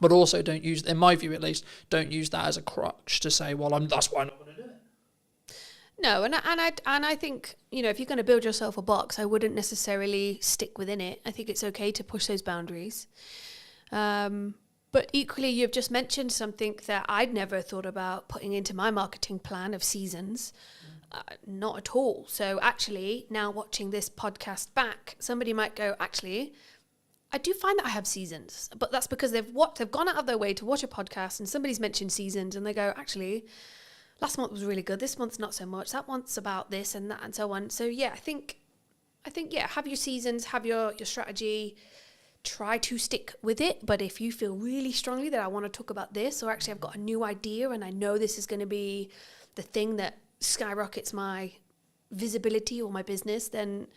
But also don't use, in my view at least, don't use that as a crutch to say, well, that's why I'm not going to do it. No, and I think, if you're going to build yourself a box, I wouldn't necessarily stick within it. I think it's okay to push those boundaries. But equally, you've just mentioned something that I'd never thought about putting into my marketing plan of seasons. Not at all. So actually, now watching this podcast back, somebody might go, actually, I do find that I have seasons, but that's because they've gone out of their way to watch a podcast and somebody's mentioned seasons and they go, actually, last month was really good. This month's not so much. That month's about this and that and so on. So yeah, I think have your seasons, have your strategy, try to stick with it. But if you feel really strongly that I want to talk about this, or actually I've got a new idea and I know this is going to be the thing that skyrockets my visibility or my business, then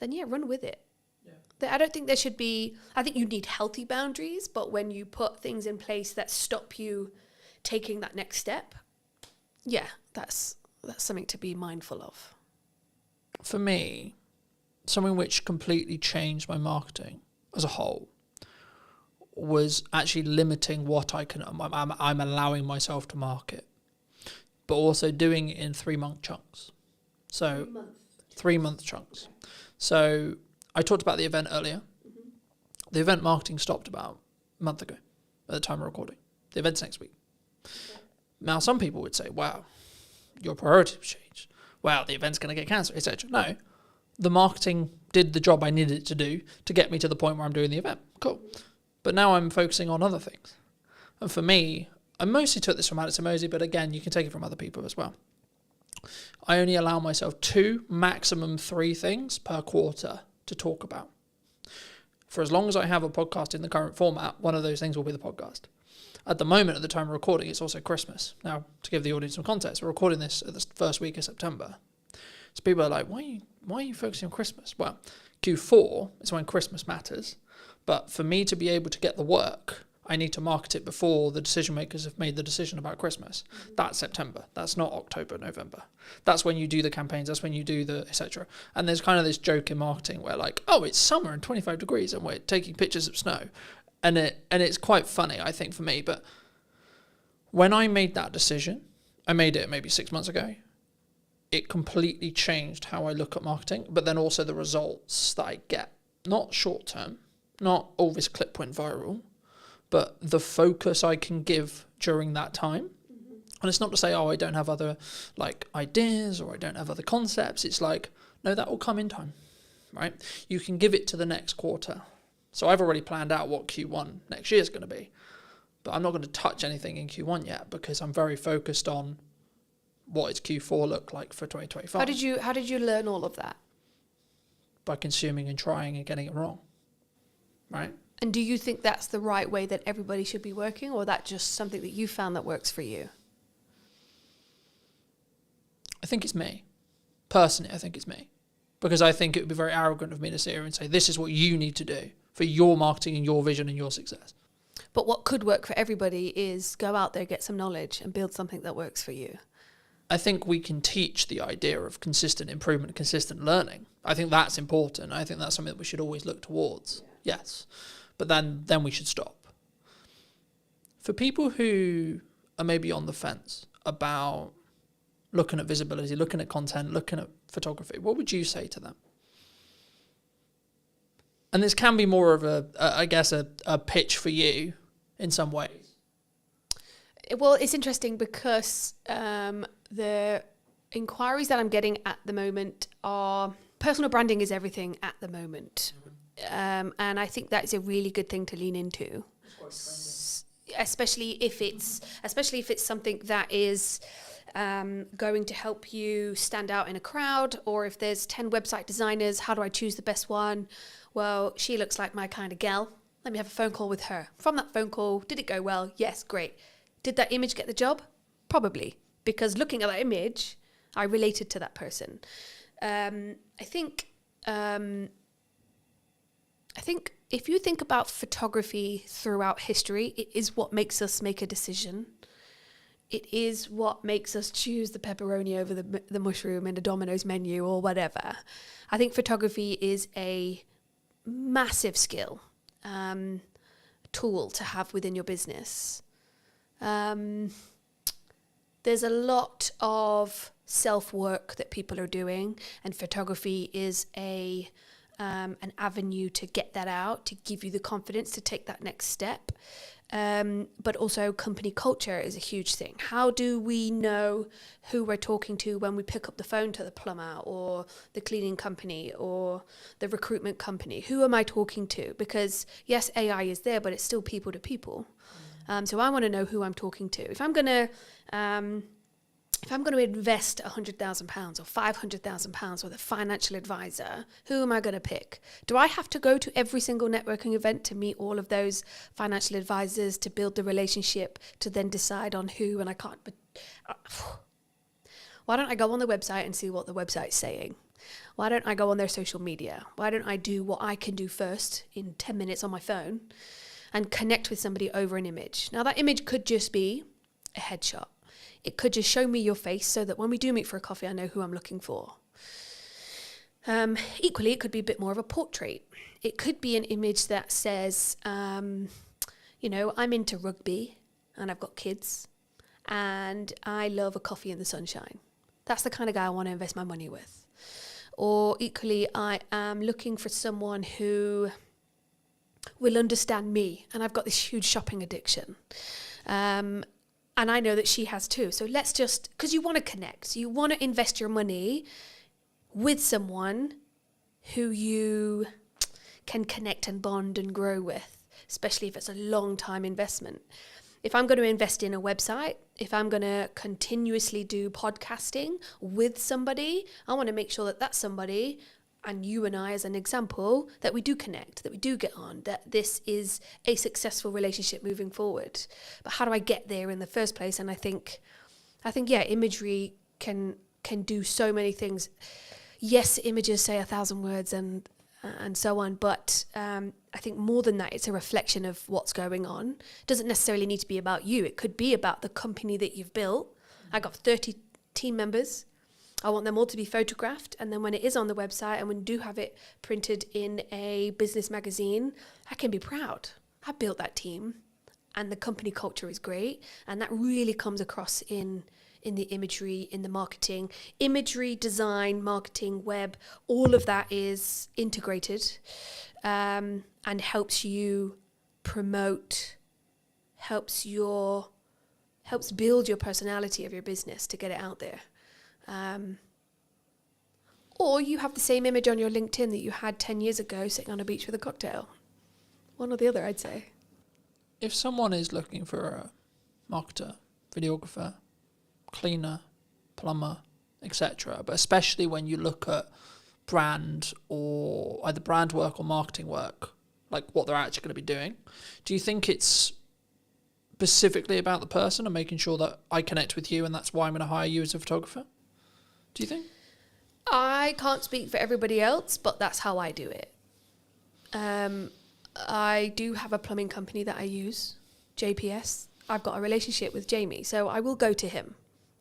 yeah, run with it. Yeah. I don't think there should be, I think you need healthy boundaries, but when you put things in place that stop you taking that next step, yeah, that's something to be mindful of. For me, something which completely changed my marketing as a whole was actually limiting what I'm allowing myself to market, but also doing it in 3-month chunks. So 3-month chunks. So I talked about the event earlier. Mm-hmm. The event marketing stopped about a month ago at the time of recording. The event's next week. Okay. Now, some people would say, wow, your priorities have changed. Wow, the event's going to get cancelled, etc. No, the marketing did the job I needed it to do to get me to the point where I'm doing the event. Cool. But now I'm focusing on other things. And for me, I mostly took this from Alex Hormozi, but again, you can take it from other people as well. I only allow myself 2, maximum 3 things per quarter to talk about. For as long as I have a podcast in the current format, one of those things will be the podcast. At the moment, at the time of recording, it's also Christmas. Now, to give the audience some context, we're recording this at the first week of September. So people are like, why are you focusing on Christmas? Well, Q4 is when Christmas matters. But for me to be able to get the work, I need to market it before the decision makers have made the decision about Christmas. Mm-hmm. That's September. That's not October, November. That's when you do the campaigns. That's when you do the etc. And there's kind of this joke in marketing where like, oh, it's summer and 25 degrees and we're taking pictures of snow. And it's quite funny, I think, for me. But when I made that decision, I made it maybe 6 months ago, it completely changed how I look at marketing, but then also the results that I get. Not short term, not all this clip went viral, but the focus I can give during that time. Mm-hmm. And it's not to say, oh, I don't have other like ideas or I don't have other concepts. It's like, no, that will come in time, right? You can give it to the next quarter. So I've already planned out what Q1 next year is going to be, but I'm not going to touch anything in Q1 yet because I'm very focused on what does Q4 look like for 2025. How did you learn all of that? By consuming and trying and getting it wrong, right? And do you think that's the right way that everybody should be working, or that just something that you found that works for you? I think it's me. Personally, I think it's me. Because I think it would be very arrogant of me to sit here and say, this is what you need to do for your marketing and your vision and your success. But what could work for everybody is go out there, get some knowledge and build something that works for you. I think we can teach the idea of consistent improvement, consistent learning. I think that's important. I think that's something that we should always look towards. Yeah. Yes. But then we should stop. For people who are maybe on the fence about looking at visibility, looking at content, looking at photography, what would you say to them? And this can be more of a pitch for you in some ways. Well, it's interesting because the inquiries that I'm getting at the moment are personal branding is everything at the moment. And I think that is a really good thing to lean into, especially if it's something that is going to help you stand out in a crowd, or if there's 10 website designers, how do I choose the best one? Well, she looks like my kind of gal. Let me have a phone call with her. From that phone call, did it go well? Yes, great. Did that image get the job? Probably, because looking at that image, I related to that person. I think if you think about photography throughout history, it is what makes us make a decision. It is what makes us choose the pepperoni over the mushroom in a Domino's menu or whatever. I think photography is a massive skill, tool to have within your business. There's a lot of self-work that people are doing, and photography is a an avenue to get that out, to give you the confidence to take that next step. But also company culture is a huge thing. How do we know who we're talking to when we pick up the phone to the plumber or the cleaning company or the recruitment company? Who am I talking to? Because yes, AI is there, but it's still people to people. So I want to know who I'm talking to. If I'm going to invest £100,000 or £500,000 with a financial advisor, who am I going to pick? Do I have to go to every single networking event to meet all of those financial advisors, to build the relationship, to then decide on who? And I can't. But why don't I go on the website and see what the website's saying? Why don't I go on their social media? Why don't I do what I can do first in 10 minutes on my phone and connect with somebody over an image? Now, that image could just be a headshot. It could just show me your face so that when we do meet for a coffee, I know who I'm looking for. Equally, it could be a bit more of a portrait. It could be an image that says, I'm into rugby and I've got kids and I love a coffee in the sunshine. That's the kind of guy I want to invest my money with. Or equally, I am looking for someone who will understand me, and I've got this huge shopping addiction. And I know that she has too. So let's just, because you want to connect, you want to invest your money with someone who you can connect and bond and grow with, especially if it's a long time investment. If I'm going to invest in a website, if I'm going to continuously do podcasting with somebody, I want to make sure that that's somebody, and you and I as an example, that we do connect, that we do get on, that this is a successful relationship moving forward. But how do I get there in the first place? And I think imagery can do so many things. Yes, images say 1,000 words and so on, but I think more than that, it's a reflection of what's going on. It doesn't necessarily need to be about you. It could be about the company that you've built. I got 30 team members. I want them all to be photographed, and then when it is on the website and when we do have it printed in a business magazine, I can be proud. I built that team, and the company culture is great, and that really comes across in the imagery, in the marketing. Imagery, design, marketing, web, all of that is integrated and helps you promote, helps build your personality of your business to get it out there. Or you have the same image on your LinkedIn that you had 10 years ago sitting on a beach with a cocktail. One or the other, I'd say. If someone is looking for a marketer, videographer, cleaner, plumber, etc., but especially when you look at brand or either brand work or marketing work, like what they're actually going to be doing, do you think it's specifically about the person and making sure that I connect with you and that's why I'm going to hire you as a photographer? Do you think? I can't speak for everybody else, but that's how I do it. I do have a plumbing company that I use, JPS. I've got a relationship with Jamie, so I will go to him.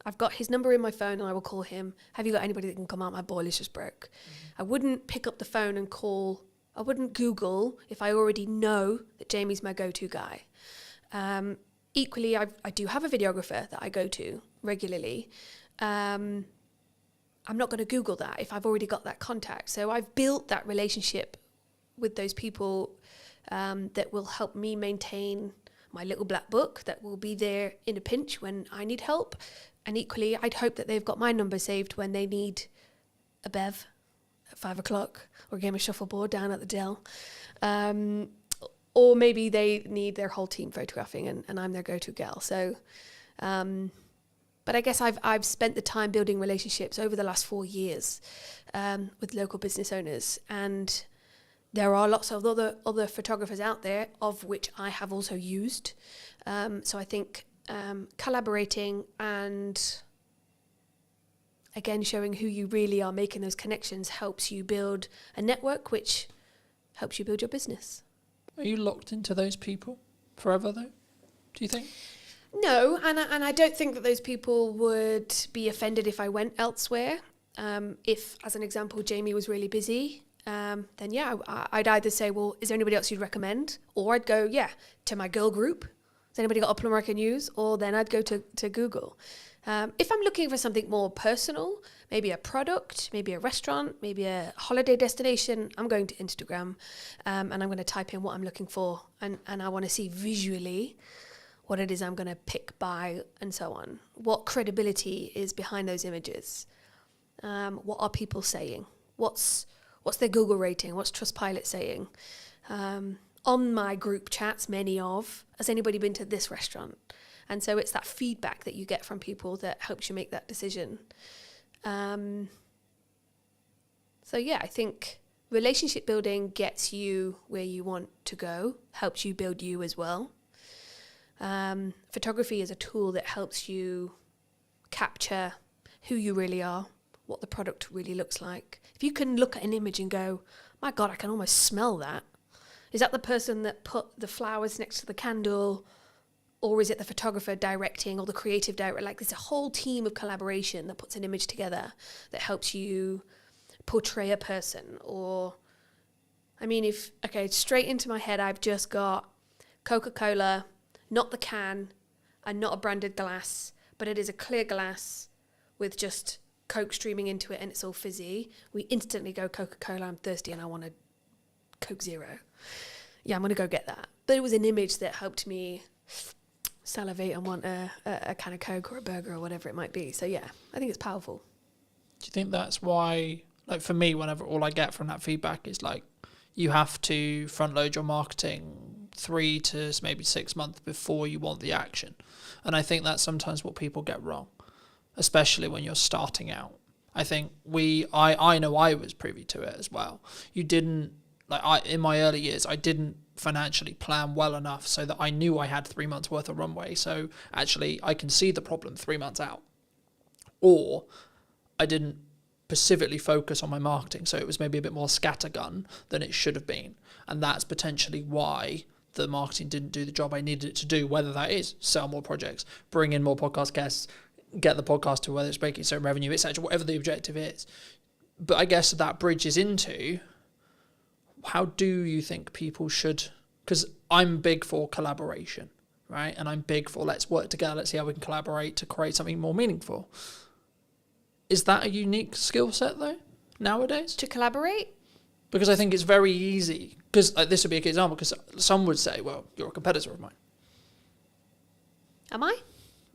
I've got his number in my phone and I will call him. Have you got anybody that can come out? My boiler's just broke. I wouldn't pick up the phone and call. I wouldn't Google if I already know that Jamie's my go-to guy. Equally, I do have a videographer that I go to regularly. I'm not going to Google that if I've already got that contact. So I've built that relationship with those people that will help me maintain my little black book, that will be there in a pinch when I need help. And equally, I'd hope that they've got my number saved when they need a bev at 5 o'clock or a game of shuffleboard down at the Dell. Or maybe they need their whole team photographing and I'm their go-to gal. So, but I guess I've spent the time building relationships over the last 4 years with local business owners, and there are lots of other photographers out there, of which I have also used. So I think collaborating and again showing who you really are, making those connections, helps you build a network, which helps you build your business. Are you locked into those people forever, though? Do you think? No, and I don't think that those people would be offended if I went elsewhere. If, as an example, Jamie was really busy, then yeah, I'd either say, well, is there anybody else you'd recommend? Or I'd go, yeah, to my girl group. Has anybody got a plumber I can use? Or then I'd go to Google. If I'm looking for something more personal, maybe a product, maybe a restaurant, maybe a holiday destination, I'm going to Instagram, and I'm going to type in what I'm looking for, and I want to see visually what it is I'm going to pick, buy, and so on. What credibility is behind those images? What are people saying? What's their Google rating? What's Trustpilot saying? On my group chats, has anybody been to this restaurant? And so it's that feedback that you get from people that helps you make that decision. So yeah, I think relationship building gets you where you want to go, helps you build you as well. Photography is a tool that helps you capture who you really are, what the product really looks like. If you can look at an image and go, my God, I can almost smell that. Is that the person that put the flowers next to the candle? Or is it the photographer directing, or the creative director? Like, there's a whole team of collaboration that puts an image together that helps you portray a person. Or, I mean, straight into my head, I've just got Coca-Cola, not the can, and not a branded glass, but it is a clear glass with just Coke streaming into it, and it's all fizzy. We instantly go, Coca-Cola, I'm thirsty and I want a Coke Zero. Yeah, I'm going to go get that. But it was an image that helped me salivate and want a can of Coke or a burger or whatever it might be. So yeah, I think it's powerful. Do you think that's why, like for me, whenever all I get from that feedback is like, you have to front load your marketing 3 to maybe 6 months before you want the action? And I think that's sometimes what people get wrong, especially when you're starting out. I think I know I was privy to it as well. In my early years, I didn't financially plan well enough so that I knew I had 3 months worth of runway. So actually I can see the problem 3 months out. Or I didn't specifically focus on my marketing, so it was maybe a bit more scattergun than it should have been. And that's potentially why the marketing didn't do the job I needed it to do, whether that is sell more projects, bring in more podcast guests, get the podcast to whether it's making certain revenue, etc., whatever the objective is. But I guess that bridges into, how do you think people should, because I'm big for collaboration, right? And I'm big for let's work together, let's see how we can collaborate to create something more meaningful. Is that a unique skill set though, nowadays? To collaborate? Because I think it's very easy, because this would be a good example, because some would say, well, you're a competitor of mine. Am I?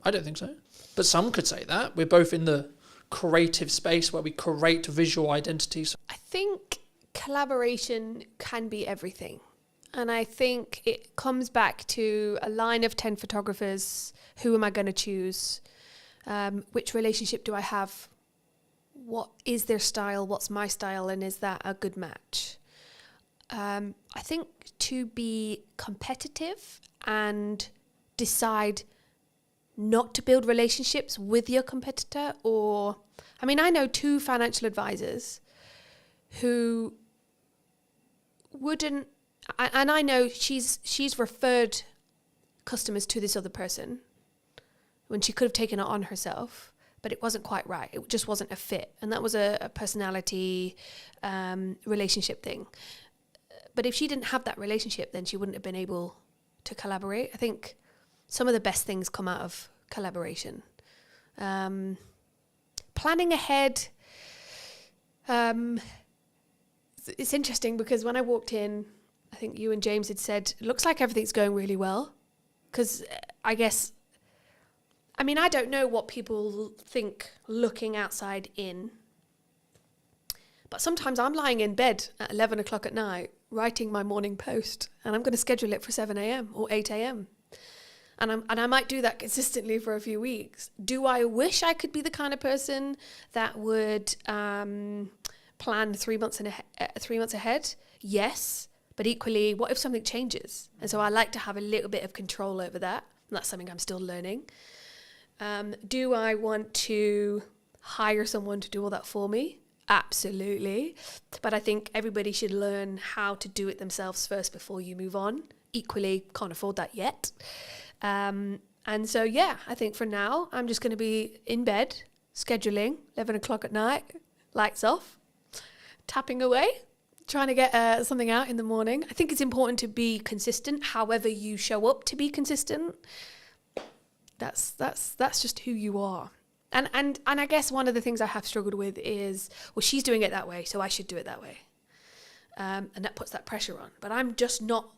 I don't think so. But some could say that. We're both in the creative space where we create visual identities. I think collaboration can be everything. And I think it comes back to a line of 10 photographers. Who am I going to choose? Which relationship do I have? What is their style? What's my style? And is that a good match? I think to be competitive and decide not to build relationships with your competitor, I know 2 financial advisors who wouldn't, and I know she's referred customers to this other person when she could have taken it on herself, but it wasn't quite right. It just wasn't a fit. And that was a personality relationship thing. But if she didn't have that relationship, then she wouldn't have been able to collaborate. I think some of the best things come out of collaboration. Planning ahead. It's interesting because when I walked in, I think you and James had said, it looks like everything's going really well. Because I don't know what people think looking outside in. But sometimes I'm lying in bed at 11 o'clock at night writing my morning post, and I'm going to schedule it for 7 a.m. or 8 a.m. And I might do that consistently for a few weeks. Do I wish I could be the kind of person that would plan 3 months ahead? Yes. But equally, what if something changes? And so I like to have a little bit of control over that. And that's something I'm still learning. Do I want to hire someone to do all that for me? Absolutely. But I think everybody should learn how to do it themselves first before you move on. Equally, can't afford that yet. And so, yeah, I think for now, I'm just going to be in bed, scheduling, 11 o'clock at night, lights off, tapping away, trying to get something out in the morning. I think it's important to be consistent, however you show up to be consistent. That's just who you are. And I guess one of the things I have struggled with is, well, she's doing it that way, so I should do it that way. And that puts that pressure on. But I'm just not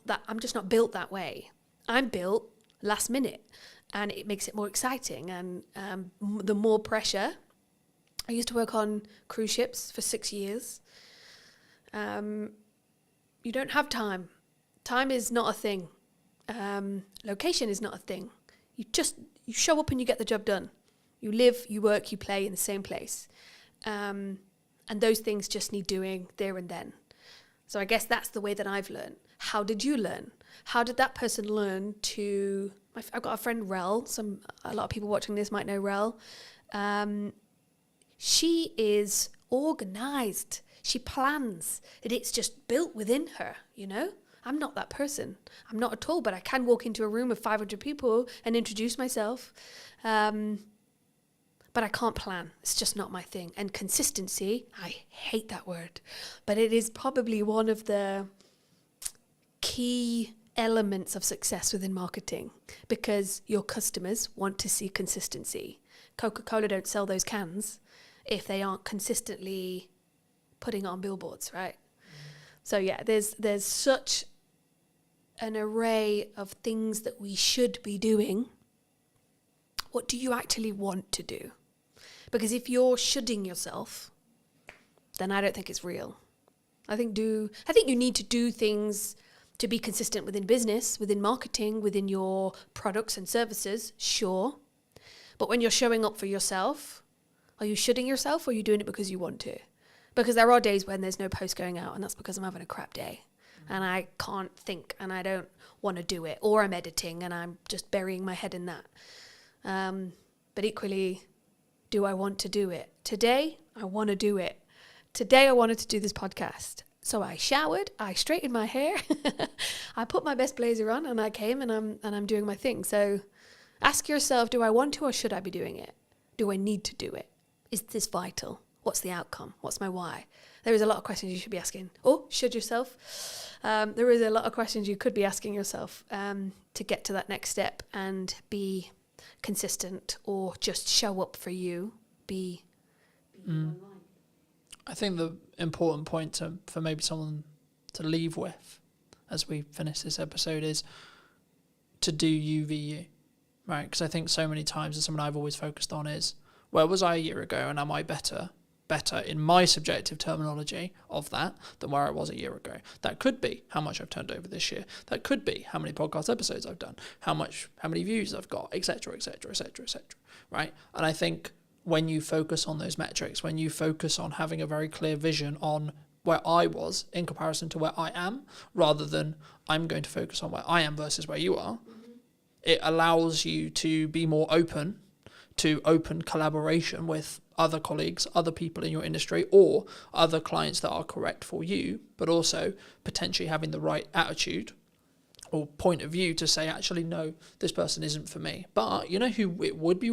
built that way. I'm built last minute, and it makes it more exciting. And the more pressure, I used to work on cruise ships for 6 years. You don't have time. Time is not a thing. Location is not a thing. You show up and you get the job done. You live, you work, you play in the same place. And those things just need doing there and then. So I guess that's the way that I've learned. How did you learn? How did that person learn to... I've got a friend, Rel. A lot of people watching this might know Rel. She is organised. She plans. It's just built within her, you know? I'm not that person. I'm not at all, but I can walk into a room of 500 people and introduce myself. But I can't plan. It's just not my thing. And consistency, I hate that word, but it is probably one of the key elements of success within marketing, because your customers want to see consistency. Coca-Cola don't sell those cans if they aren't consistently putting it on billboards, right? So yeah, there's such an array of things that we should be doing. What do you actually want to do? Because if you're shoulding yourself, then I don't think it's real. I think you need to do things to be consistent within business, within marketing, within your products and services, sure. But when you're showing up for yourself, are you shoulding yourself, or are you doing it because you want to? Because there are days when there's no post going out, and that's because I'm having a crap day. And I can't think, and I don't want to do it. Or I'm editing, and I'm just burying my head in that. But equally, do I want to do it? Today, I want to do it. Today, I wanted to do this podcast. So I showered, I straightened my hair, I put my best blazer on, and I came, and I'm doing my thing. So ask yourself, do I want to, or should I be doing it? Do I need to do it? Is this vital? What's the outcome? What's my why? There is a lot of questions you should be asking. Or should yourself? There is a lot of questions you could be asking yourself to get to that next step and be consistent, or just show up for you. Be online. I think the important point for maybe someone to leave with as we finish this episode is to do you v you, right? Because I think so many times, and something I've always focused on is, where was I a year ago, and am I better in my subjective terminology of that than where I was a year ago? That could be how much I've turned over this year. That could be how many podcast episodes I've done, how many views I've got, etc., etc., etc., etc. Right? And I think when you focus on those metrics, when you focus on having a very clear vision on where I was in comparison to where I am, rather than I'm going to focus on where I am versus where you are, it allows you to be more open to open collaboration with other colleagues, other people in your industry, or other clients that are correct for you, but also potentially having the right attitude or point of view to say, actually, no, this person isn't for me. But you know who you would be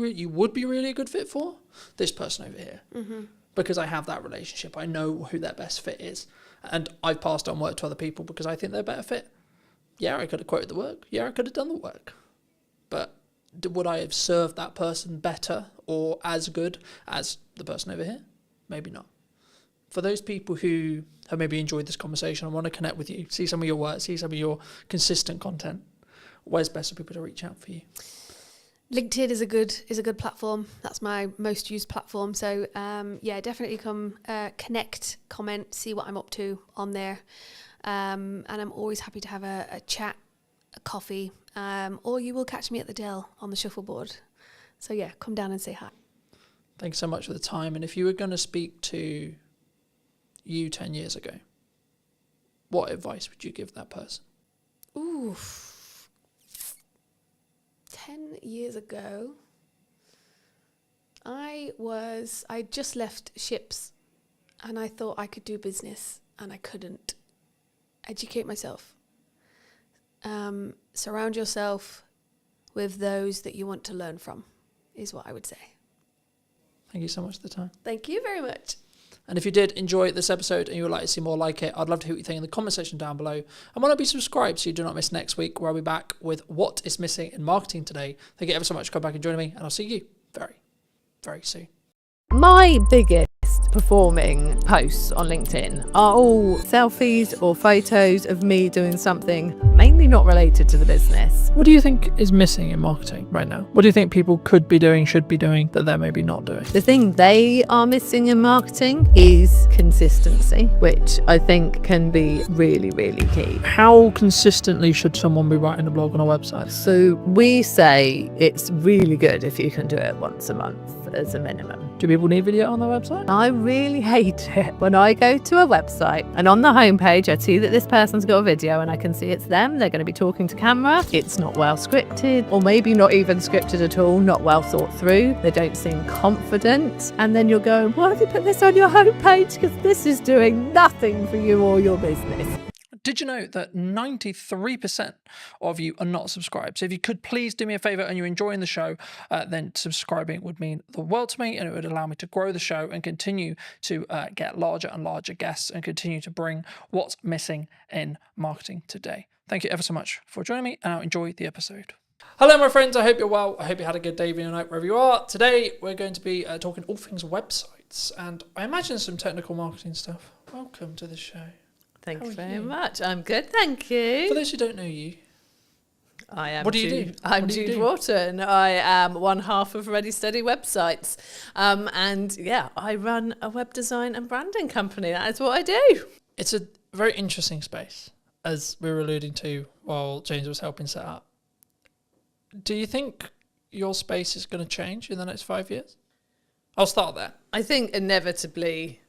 really a good fit for? This person over here. Mm-hmm. Because I have that relationship. I know who their best fit is. And I've passed on work to other people because I think they're a better fit. Yeah, I could have quoted the work. Yeah, I could have done the work. But would I have served that person better or as good as the person over here? Maybe not. For those people who have maybe enjoyed this conversation and want to connect with you, see some of your work, see some of your consistent content, where's best for people to reach out for you? LinkedIn is a good platform. That's my most used platform. So definitely come connect, comment, see what I'm up to on there. And I'm always happy to have a chat, a coffee, or you will catch me at the Dell on the shuffleboard. So yeah, come down and say hi. Thanks so much for the time. And if you were going to speak to you 10 years ago, what advice would you give that person? Ooh, 10 years ago, I just left ships and I thought I could do business and I couldn't. Educate myself. Surround yourself with those that you want to learn from, is what I would say. Thank you so much for the time. Thank you very much. And if you did enjoy this episode and you would like to see more like it, I'd love to hear what you think in the comment section down below. And why not be subscribed so you do not miss next week, where I'll be back with what is missing in marketing today. Thank you ever so much for coming back and joining me, and I'll see you very, very soon. My biggest performing posts on LinkedIn are all selfies or photos of me doing something mainly not related to the business. What do you think is missing in marketing right now? What do you think people could be doing, should be doing, that they're maybe not doing? The thing they are missing in marketing is consistency, which I think can be really, really key. How consistently should someone be writing a blog on a website? So we say it's really good if you can do it once a month as a minimum. Do people need video on their website? I really hate it when I go to a website and on the homepage I see that this person's got a video and I can see it's them, they're going to be talking to camera. It's not well scripted, or maybe not even scripted at all, not well thought through. They don't seem confident. And then you're going, why have you put this on your homepage? Because this is doing nothing for you or your business. Did you know that 93% of you are not subscribed? So if you could please do me a favour and you're enjoying the show, then subscribing would mean the world to me, and it would allow me to grow the show and continue to get larger and larger guests and continue to bring what's missing in marketing today. Thank you ever so much for joining me, and I'll enjoy the episode. Hello, my friends. I hope you're well. I hope you had a good day, evening, or night, wherever you are. Today, we're going to be talking all things websites, and I imagine some technical marketing stuff. Welcome to the show. Thank you very much. I'm good, thank you. For those who don't know you, I am. What do you do? I'm Jude Wharton. I am one half of Ready Steady Websites, and yeah, I run a web design and branding company. That is what I do. It's a very interesting space, as we were alluding to while James was helping set up. Do you think your space is going to change in the next 5 years? I'll start there. I think inevitably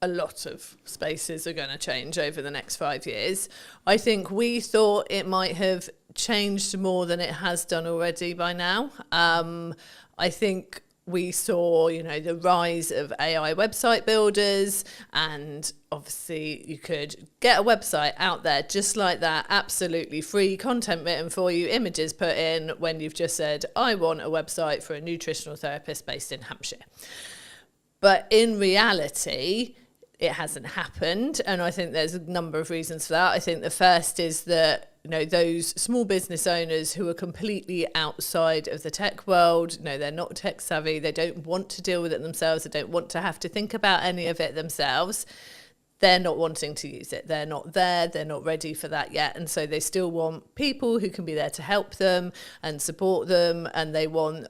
a lot of spaces are going to change over the next 5 years. I think we thought it might have changed more than it has done already by now. I think we saw, the rise of AI website builders, and obviously you could get a website out there just like that, absolutely free, content written for you, images put in when you've just said, I want a website for a nutritional therapist based in Hampshire. But in reality, it hasn't happened, and I think there's a number of reasons for that. I think the first is that those small business owners who are completely outside of the tech world, they're not tech savvy, they don't want to deal with it themselves, they don't want to have to think about any of it themselves. They're not wanting to use it. They're not there. They're not ready for that yet. And so they still want people who can be there to help them and support them. And they want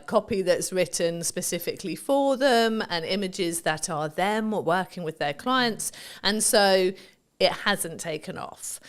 copy that's written specifically for them and images that are them working with their clients. And so it hasn't taken off,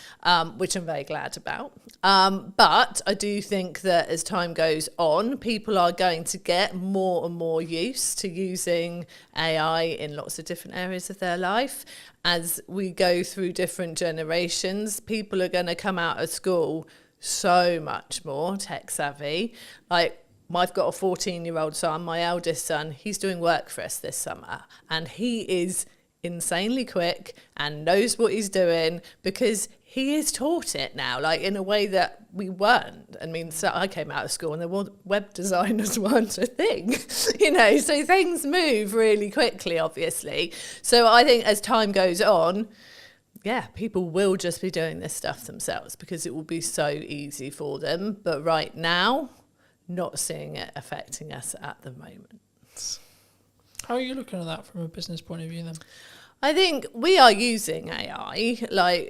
which I'm very glad about. But I do think that as time goes on, people are going to get more and more used to using AI in lots of different areas of their life. As we go through different generations, people are going to come out of school so much more tech savvy. I've got a 14-year-old son, my eldest son, he's doing work for us this summer, and he is insanely quick and knows what he's doing because he is taught it now, in a way that we weren't. So I came out of school and the web designers weren't a thing, so things move really quickly, obviously. So I think as time goes on, people will just be doing this stuff themselves because it will be so easy for them. But right now, not seeing it affecting us at the moment. How are you looking at that from a business point of view then? I think we are using AI.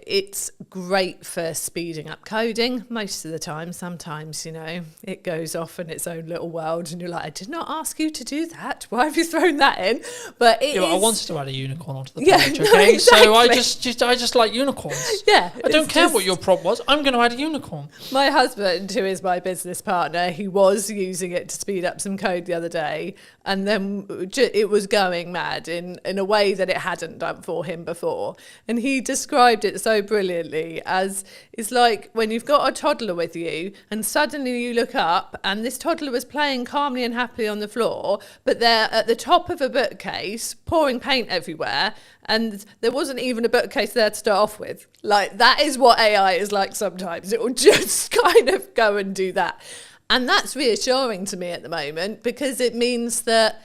It's great for speeding up coding most of the time. Sometimes, it goes off in its own little world and you're like, I did not ask you to do that. Why have you thrown that in? But I wanted to add a unicorn onto the page, okay? Exactly. So I just like unicorns. Yeah. I don't care what your prompt was. I'm going to add a unicorn. My husband, who is my business partner, he was using it to speed up some code the other day, and then it was going mad in a way that it hadn't done for him before. And he described it so brilliantly as, it's like when you've got a toddler with you and suddenly you look up and this toddler was playing calmly and happily on the floor, but they're at the top of a bookcase pouring paint everywhere, and there wasn't even a bookcase there to start off with. That is what AI is like sometimes. It will just kind of go and do that. And that's reassuring to me at the moment, because it means that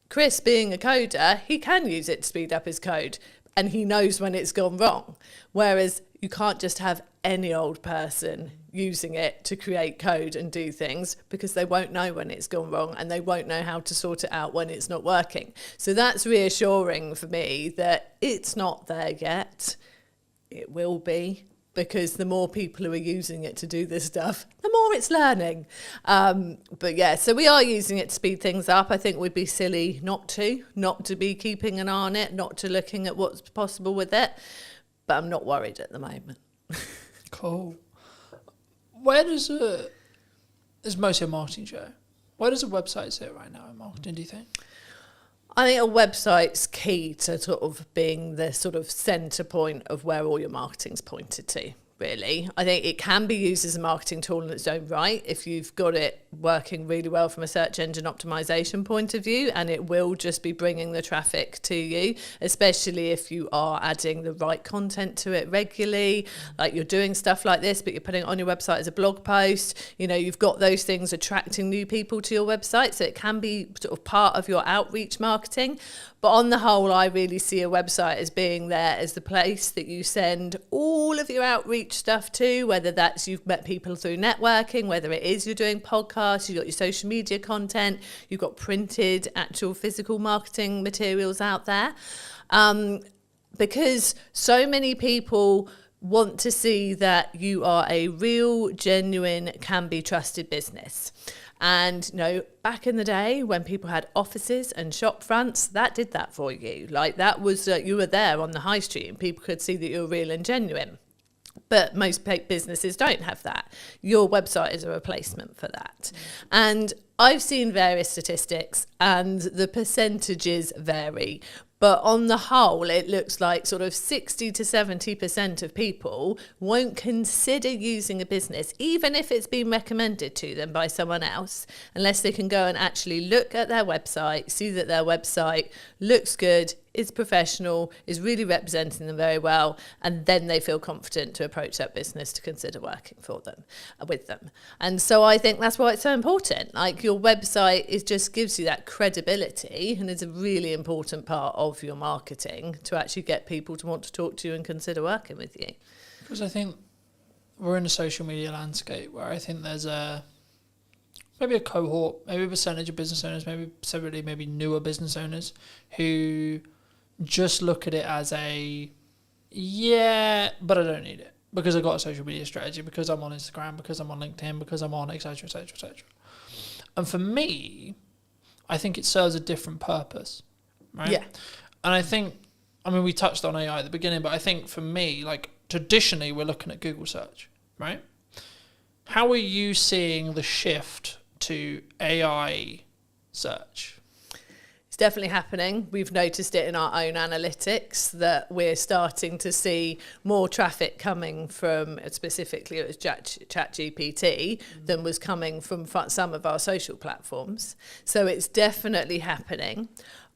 Chris, being a coder, he can use it to speed up his code, and he knows when it's gone wrong. Whereas you can't just have any old person using it to create code and do things, because they won't know when it's gone wrong and they won't know how to sort it out when it's not working. So that's reassuring for me that it's not there yet. It will be, because the more people who are using it to do this stuff, the more it's learning. But yeah, so we are using it to speed things up. I think we'd be silly not to be keeping an eye on it, not to looking at what's possible with it. But I'm not worried at the moment. Cool. Where does it's mostly a marketing show. Where does a website sit right now in marketing, do you think? I think a website's key to sort of being the sort of centre point of where all your marketing's pointed to, really. I think it can be used as a marketing tool in its own right if you've got it working really well from a search engine optimization point of view, and it will just be bringing the traffic to you, especially if you are adding the right content to it regularly, like you're doing stuff like this but you're putting it on your website as a blog post. You know, you've got those things attracting new people to your website, so it can be sort of part of your outreach marketing. But on the whole, I really see a website as being there as the place that you send all of your outreach stuff to, whether that's you've met people through networking, whether it is you're doing podcasts, you've got your social media content, you've got printed, actual physical marketing materials out there. Because so many people want to see that you are a real, genuine, can be trusted business. And, you know, back in the day when people had offices and shop fronts, that did that for you. Like that was, you were there on the high street and people could see that you were real and genuine. But most businesses don't have that. Your website is a replacement for that. And I've seen various statistics and the percentages vary. But on the whole, it looks like sort of 60 to 70% of people won't consider using a business, even if it's been recommended to them by someone else, unless they can go and actually look at their website, see that their website looks good, is professional, is really representing them very well, and then they feel confident to approach that business to consider working for them, with them. And so I think that's why it's so important. Like your website just gives you that credibility and is a really important part of your marketing to actually get people to want to talk to you and consider working with you. Because I think we're in a social media landscape where I think there's maybe a cohort, maybe a percentage of business owners, maybe newer business owners who just look at it as but I don't need it because I've got a social media strategy, because I'm on Instagram, because I'm on LinkedIn, because I'm on etc, etc, etc. And for me, I think it serves a different purpose, right? Yeah. And I think, I mean, we touched on AI at the beginning, but I think for me, like traditionally we're looking at Google search, right? How are you seeing the shift to AI search? It's definitely happening. We've noticed it in our own analytics that we're starting to see more traffic coming from, specifically it was ChatGPT, than was coming from some of our social platforms. So it's definitely happening.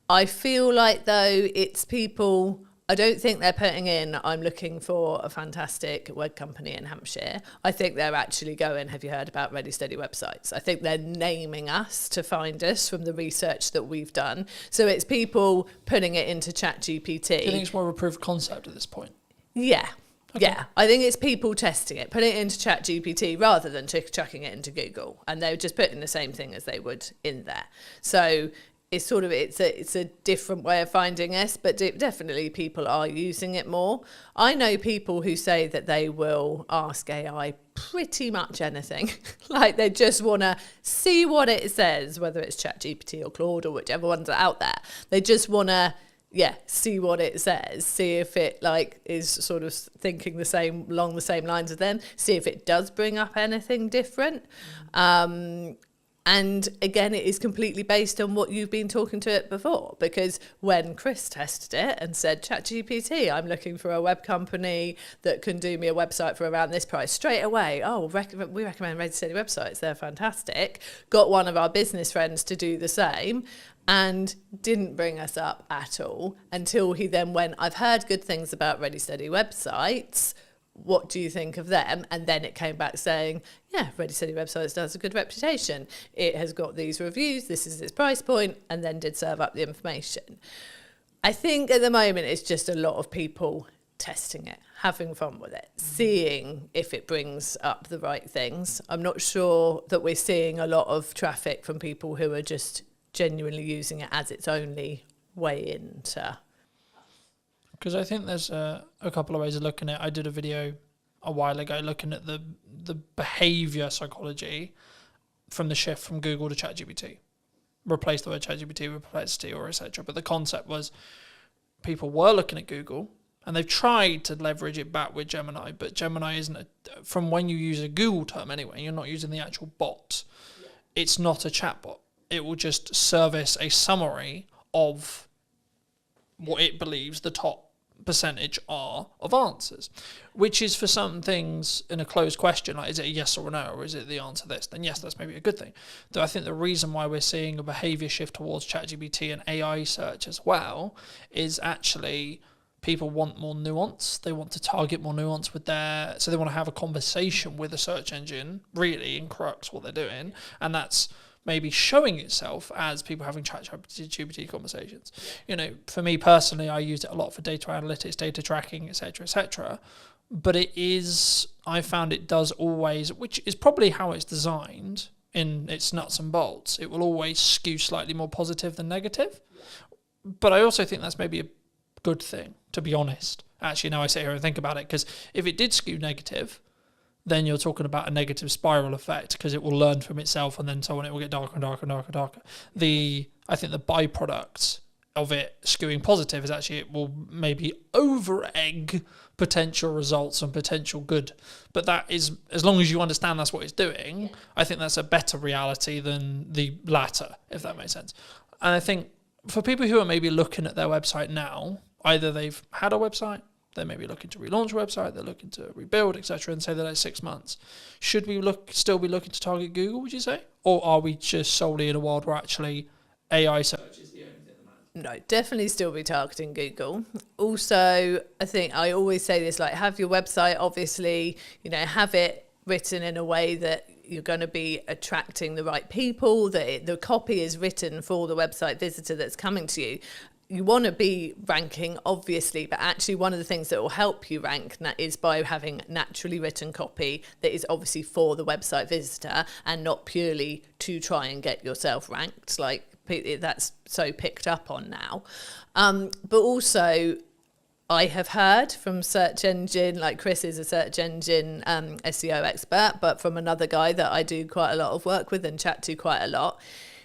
I feel like though it's people, I don't think they're putting in, I'm looking for a fantastic web company in Hampshire. I think they're actually going, have you heard about Ready Steady websites? I think they're naming us to find us from the research that we've done. So it's people putting it into ChatGPT. Do you think it's more of a proof of concept at this point? Yeah. Okay. Yeah, I think it's people testing it, putting it into ChatGPT rather than chucking it into Google. And they're just putting the same thing as they would in there. So it's sort of, it's a different way of finding us, but definitely people are using it more. I know people who say that they will ask AI pretty much anything. Like they just want to see what it says, whether it's ChatGPT or Claude or whichever ones are out there. They just want to, see what it says, see if it like is sort of thinking along the same lines as them, see if it does bring up anything different. And again, it is completely based on what you've been talking to it before, because when Chris tested it and said, ChatGPT, I'm looking for a web company that can do me a website for around this price, straight away, we recommend Ready Steady websites, they're fantastic. Got one of our business friends to do the same and didn't bring us up at all until he then went, I've heard good things about Ready Steady websites. What do you think of them? And then it came back saying, Ready Steady websites does a good reputation. It has got these reviews, this is its price point, and then did serve up the information. I think at the moment it's just a lot of people testing it, having fun with it, seeing if it brings up the right things. I'm not sure that we're seeing a lot of traffic from people who are just genuinely using it as its only way into. Because I think there's a couple of ways of looking at it. I did a video a while ago looking at the behavior psychology from the shift from Google to ChatGPT. Replace the word ChatGPT with Perplexity or etc. But the concept was people were looking at Google and they've tried to leverage it back with Gemini, but Gemini isn't, from when you use a Google term anyway, you're not using the actual bot. Yeah. It's not a chatbot. It will just service a summary of what it believes the top percentage are of answers, which is for some things in a closed question, like is it a yes or a no, or is it the answer this, then yes, that's maybe a good thing. Though I think the reason why we're seeing a behavior shift towards ChatGPT and AI search as well is actually people want more nuance. They want to target more nuance with so they want to have a conversation with a search engine, really, in crux what they're doing, and that's maybe showing itself as people having ChatGPT conversations. You know, for me personally, I used it a lot for data analytics, data tracking, etc., etc. But I found it does always, which is probably how it's designed in its nuts and bolts, it will always skew slightly more positive than negative. But I also think that's maybe a good thing, to be honest. Actually, now I sit here and think about it, because if it did skew negative, then you're talking about a negative spiral effect, because it will learn from itself and then so on, it will get darker and darker and darker and darker. I think the byproduct of it skewing positive is actually it will maybe over-egg potential results and potential good. But that is, as long as you understand that's what it's doing, I think that's a better reality than the latter, if that makes sense. And I think for people who are maybe looking at their website now, either they've had a website, they may be looking to relaunch a website, they're looking to rebuild, etc., and say that it's 6 months. Should we still be looking to target Google, would you say? Or are we just solely in a world where actually AI search is the only thing that matters? No, definitely still be targeting Google. Also, I think I always say this, like, have your website, obviously, have it written in a way that you're going to be attracting the right people, that the copy is written for the website visitor that's coming to you. You want to be ranking, obviously, but actually one of the things that will help you rank is by having naturally written copy that is obviously for the website visitor and not purely to try and get yourself ranked, like that's so picked up on now. But also, I have heard from search engine, like Chris is a search engine SEO expert, but from another guy that I do quite a lot of work with and chat to quite a lot,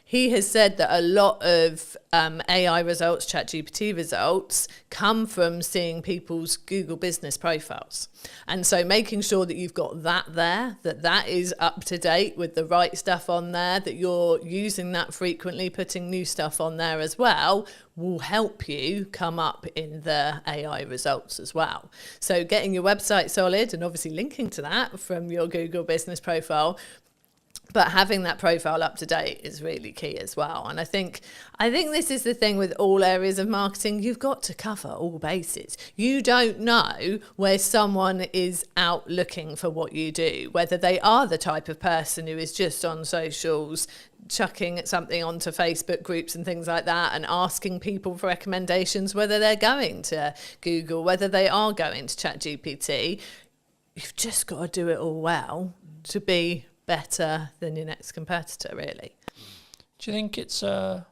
he has said that a lot of AI results, ChatGPT results, come from seeing people's Google business profiles. And so making sure that you've got that there, that is up to date with the right stuff on there, that you're using that frequently, putting new stuff on there as well, will help you come up in the AI results as well. So getting your website solid and obviously linking to that from your Google business profile, but having that profile up to date is really key as well. And I think this is the thing with all areas of marketing. You've got to cover all bases. You don't know where someone is out looking for what you do, whether they are the type of person who is just on socials, chucking something onto Facebook groups and things like that and asking people for recommendations, whether they're going to Google, whether they are going to ChatGPT. You've just got to do it all well to be better than your next competitor, really. Do you think it's a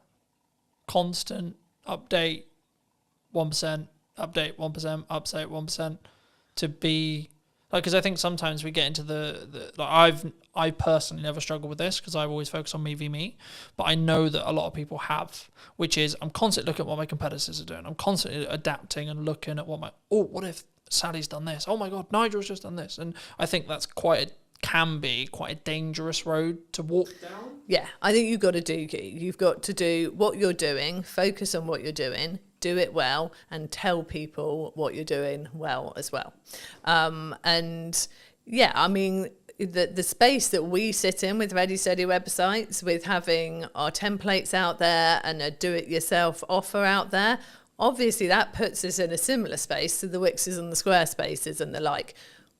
constant update 1%, update 1%, update 1% to be like, because I think sometimes we get into I personally never struggle with this because I've always focused on me v me, but I know that a lot of people have, which is I'm constantly looking at what my competitors are doing. I'm constantly adapting and looking at what if Sally's done this? Oh my God, Nigel's just done this. And I think that's can be quite a dangerous road to walk down. Yeah, I think you've got to do what you're doing, focus on what you're doing, do it well, and tell people what you're doing well as well. And yeah, I mean, the space that we sit in with Ready Steady websites, with having our templates out there and a do-it-yourself offer out there, obviously that puts us in a similar space to the Wixes and the Squarespaces and the like.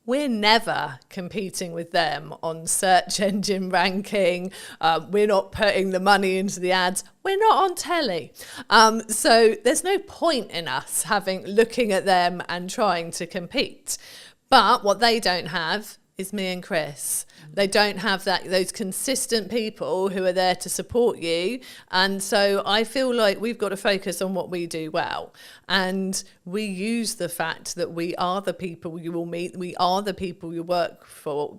we're never competing with them on search engine ranking. We're not putting the money into the ads. We're not on telly. So there's no point in us looking at them and trying to compete. But what they don't have is me and Chris. They don't have those consistent people who are there to support you. And so I feel like we've got to focus on what we do well. And we use the fact that we are the people you will meet, we are the people you work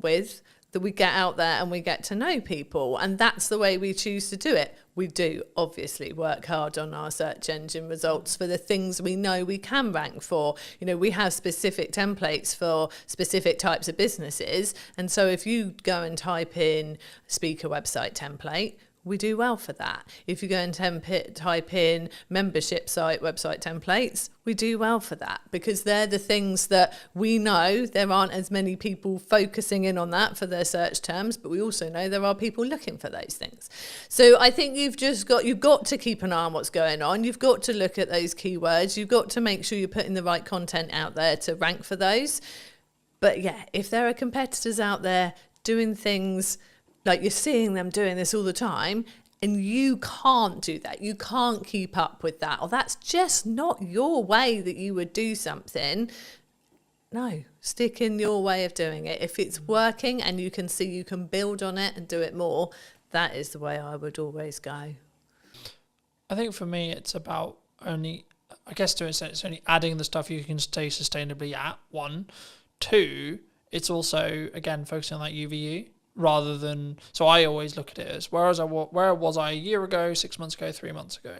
with, that we get out there and we get to know people. And that's the way we choose to do it. We do obviously work hard on our search engine results for the things we know we can rank for. You know, we have specific templates for specific types of businesses. And so if you go and type in speaker website template, we do well for that. If you go and type in membership site website templates, we do well for that, because they're the things that we know there aren't as many people focusing in on that for their search terms, but we also know there are people looking for those things. So I think you've got to keep an eye on what's going on. You've got to look at those keywords. You've got to make sure you're putting the right content out there to rank for those. But yeah, if there are competitors out there doing things like you're seeing them doing this all the time, and you can't do that, you can't keep up with that, or that's just not your way that you would do something, no, stick in your way of doing it. If it's working and you can see you can build on it and do it more, that is the way I would always go. I think for me, it's about only adding the stuff you can stay sustainably at, 1. 2, it's also, again, focusing on that UVU. Rather than, so I always look at it as where was I a year ago, 6 months ago, 3 months ago,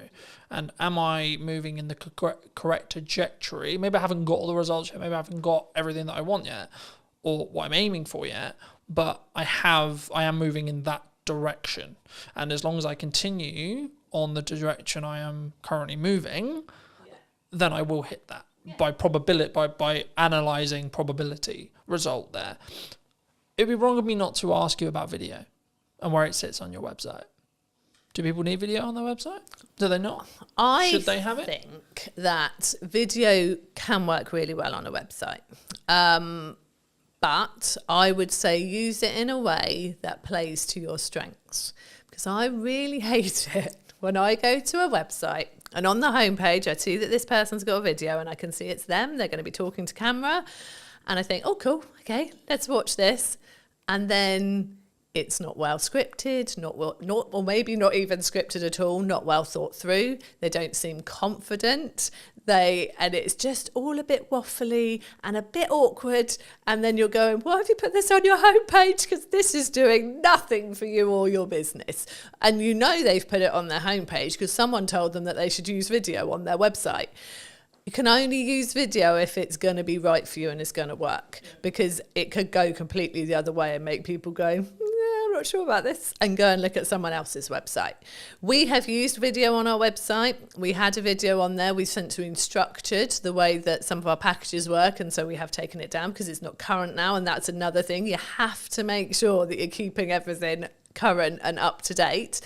and am I moving in the correct trajectory? Maybe I haven't got all the results yet, maybe I haven't got everything that I want yet, or what I'm aiming for yet, but I am moving in that direction, and as long as I continue on the direction I am currently moving, then I will hit that by probability, by analysing probability result there. It'd be wrong of me not to ask you about video and where it sits on your website. Do people need video on their website? Do they not? Should they have it? I think that video can work really well on a website. But I would say use it in a way that plays to your strengths. Because I really hate it when I go to a website and on the homepage I see that this person's got a video and I can see it's them, they're going to be talking to camera, and I think, oh cool, okay, let's watch this. And then it's not well scripted, or maybe not even scripted at all, not well thought through. They don't seem confident. And it's just all a bit waffly and a bit awkward. And then you're going, why have you put this on your homepage? Because this is doing nothing for you or your business. And you know they've put it on their homepage because someone told them that they should use video on their website. You can only use video if it's going to be right for you and it's going to work, because it could go completely the other way and make people go, I'm not sure about this, and go and look at someone else's website. We have used video on our website. We had a video on there. We've since been structured the way that some of our packages work, and so we have taken it down because it's not current now, and that's another thing. You have to make sure that you're keeping everything current and up to date.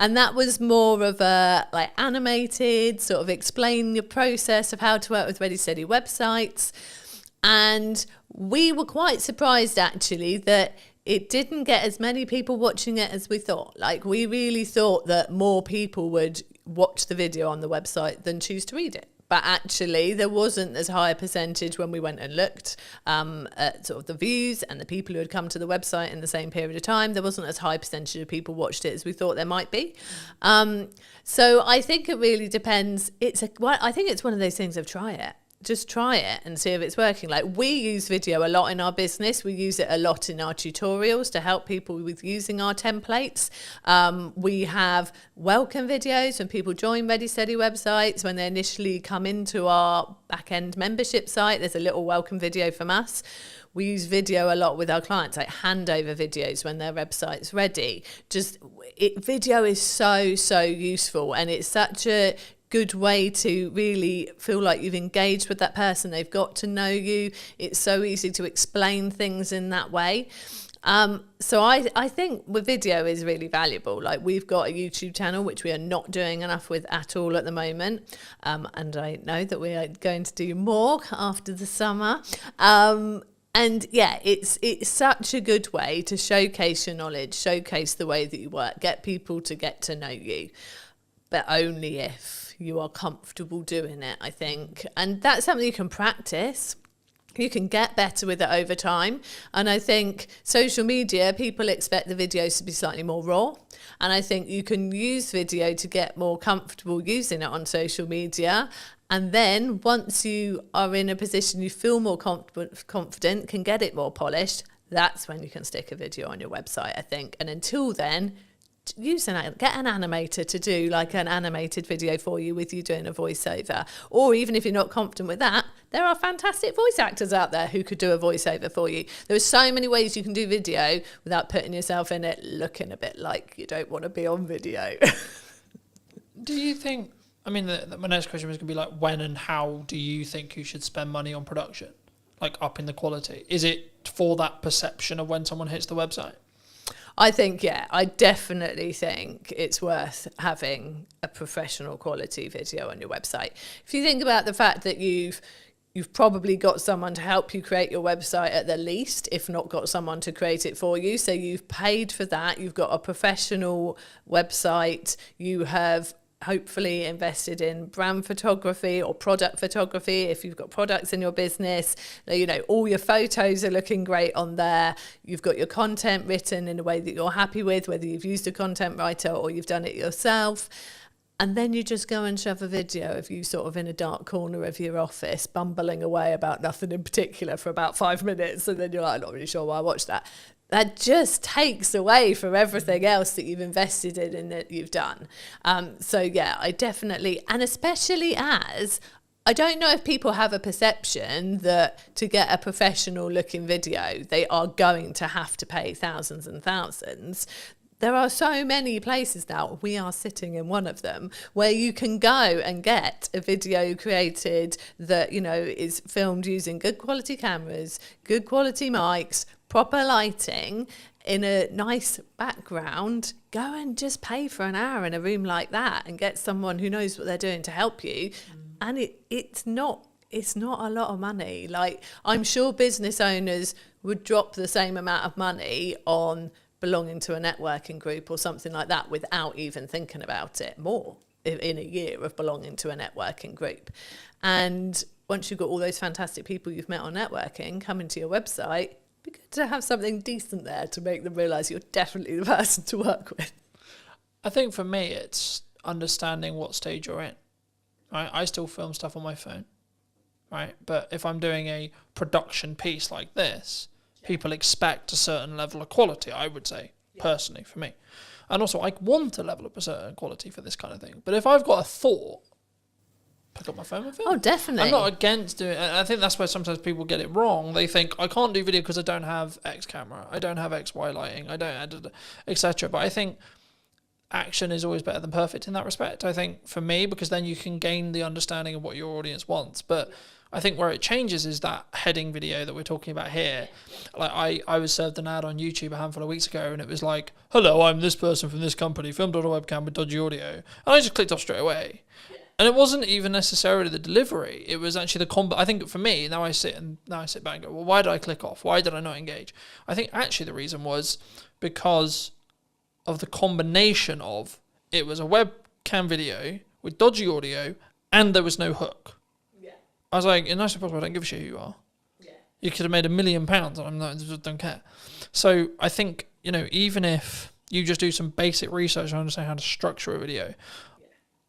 And that was more of a animated, sort of explain your process of how to work with Ready Steady websites. And we were quite surprised actually that it didn't get as many people watching it as we thought. We really thought that more people would watch the video on the website than choose to read it. But actually, there wasn't as high a percentage when we went and looked at sort of the views and the people who had come to the website in the same period of time. There wasn't as high a percentage of people watched it as we thought there might be. So I think it really depends. I think it's one of those things of try it. Just try it and see if it's working. We use video a lot in our business. We use it a lot in our tutorials to help people with using our templates. We have welcome videos when people join Ready Steady websites. When they initially come into our back-end membership site, there's a little welcome video from us. We use video a lot with our clients, handover videos when their website's ready. Video is so useful, and it's such a good way to really feel like you've engaged with that person. They've got to know you. It's so easy to explain things in that way. So I think with video is really valuable. We've got a YouTube channel, which we are not doing enough with at all at the moment. And I know that we are going to do more after the summer. And yeah, it's such a good way to showcase your knowledge, showcase the way that you work, get people to get to know you, but only if you are comfortable doing it, I think. And that's something you can practice. You can get better with it over time. And I think social media, people expect the videos to be slightly more raw. And I think you can use video to get more comfortable using it on social media. And then once you are in a position you feel more confident, can get it more polished, that's when you can stick a video on your website, I think. And until then, get an animator to do like an animated video for you with you doing a voiceover. Or even if you're not confident with that, there are fantastic voice actors out there who could do a voiceover for you. There are so many ways you can do video without putting yourself in it looking a bit like you don't want to be on video. Do you think, I mean, my next question was going to be like, when and how do you think you should spend money on production? Like upping the quality? Is it for that perception of when someone hits the website? I think, I definitely think it's worth having a professional quality video on your website. If you think about the fact that you've probably got someone to help you create your website at the least, if not got someone to create it for you. So you've paid for that. You've got a professional website. You have hopefully invested in brand photography or product photography if you've got products in your business. You know, all your photos are looking great on there. You've got your content written in a way that you're happy with, whether you've used a content writer or you've done it yourself. And then you just go and shove a video of you sort of in a dark corner of your office, bumbling away about nothing in particular for about 5 minutes. And then you're like, I'm not really sure why I watched that. That just takes away from everything else that you've invested in and that you've done. So yeah, I definitely, and especially as, I don't know if people have a perception that to get a professional looking video, they are going to have to pay thousands and thousands. There are so many places now, we are sitting in one of them, where you can go and get a video created that, you know, is filmed using good quality cameras, good quality mics, proper lighting, in a nice background. Go and just pay for an hour in a room like that and get someone who knows what they're doing to help you. And it's not a lot of money. Like, I'm sure business owners would drop the same amount of money on belonging to a networking group or something like that without even thinking about it more in a year of belonging to a networking group. And once you've got all those fantastic people you've met on networking coming to your website, it'd be good to have something decent there to make them realise you're definitely the person to work with. I think for me, it's understanding what stage you're in. Right? I still film stuff on my phone, right? But if I'm doing a production piece like this, people expect a certain level of quality, I would say, personally, for me. And also, I want a level of certain quality for this kind of thing. But if I've got a thought, pick up my phone and film. Oh, definitely. I'm not against doing it. I think that's where sometimes people get it wrong. They think, I can't do video because I don't have X camera, I don't have XY lighting, I don't, etc. But I think action is always better than perfect in that respect, I think, for me, because then you can gain the understanding of what your audience wants. But I think where it changes is that heading video that we're talking about here. Like I was served an ad on YouTube a handful of weeks ago, and it was like, hello, I'm this person from this company, filmed on a webcam with dodgy audio. And I just clicked off straight away. And it wasn't even necessarily the delivery. It was actually the I think for me, now I sit back and go, well, why did I click off? Why did I not engage? I think actually the reason was because of the combination of, it was a webcam video with dodgy audio and there was no hook. I was like, in nicely possible, I don't give a shit who you are. Yeah. You could have made £1 million and I'm not, just don't care. So I think, you know, even if you just do some basic research and understand how to structure a video,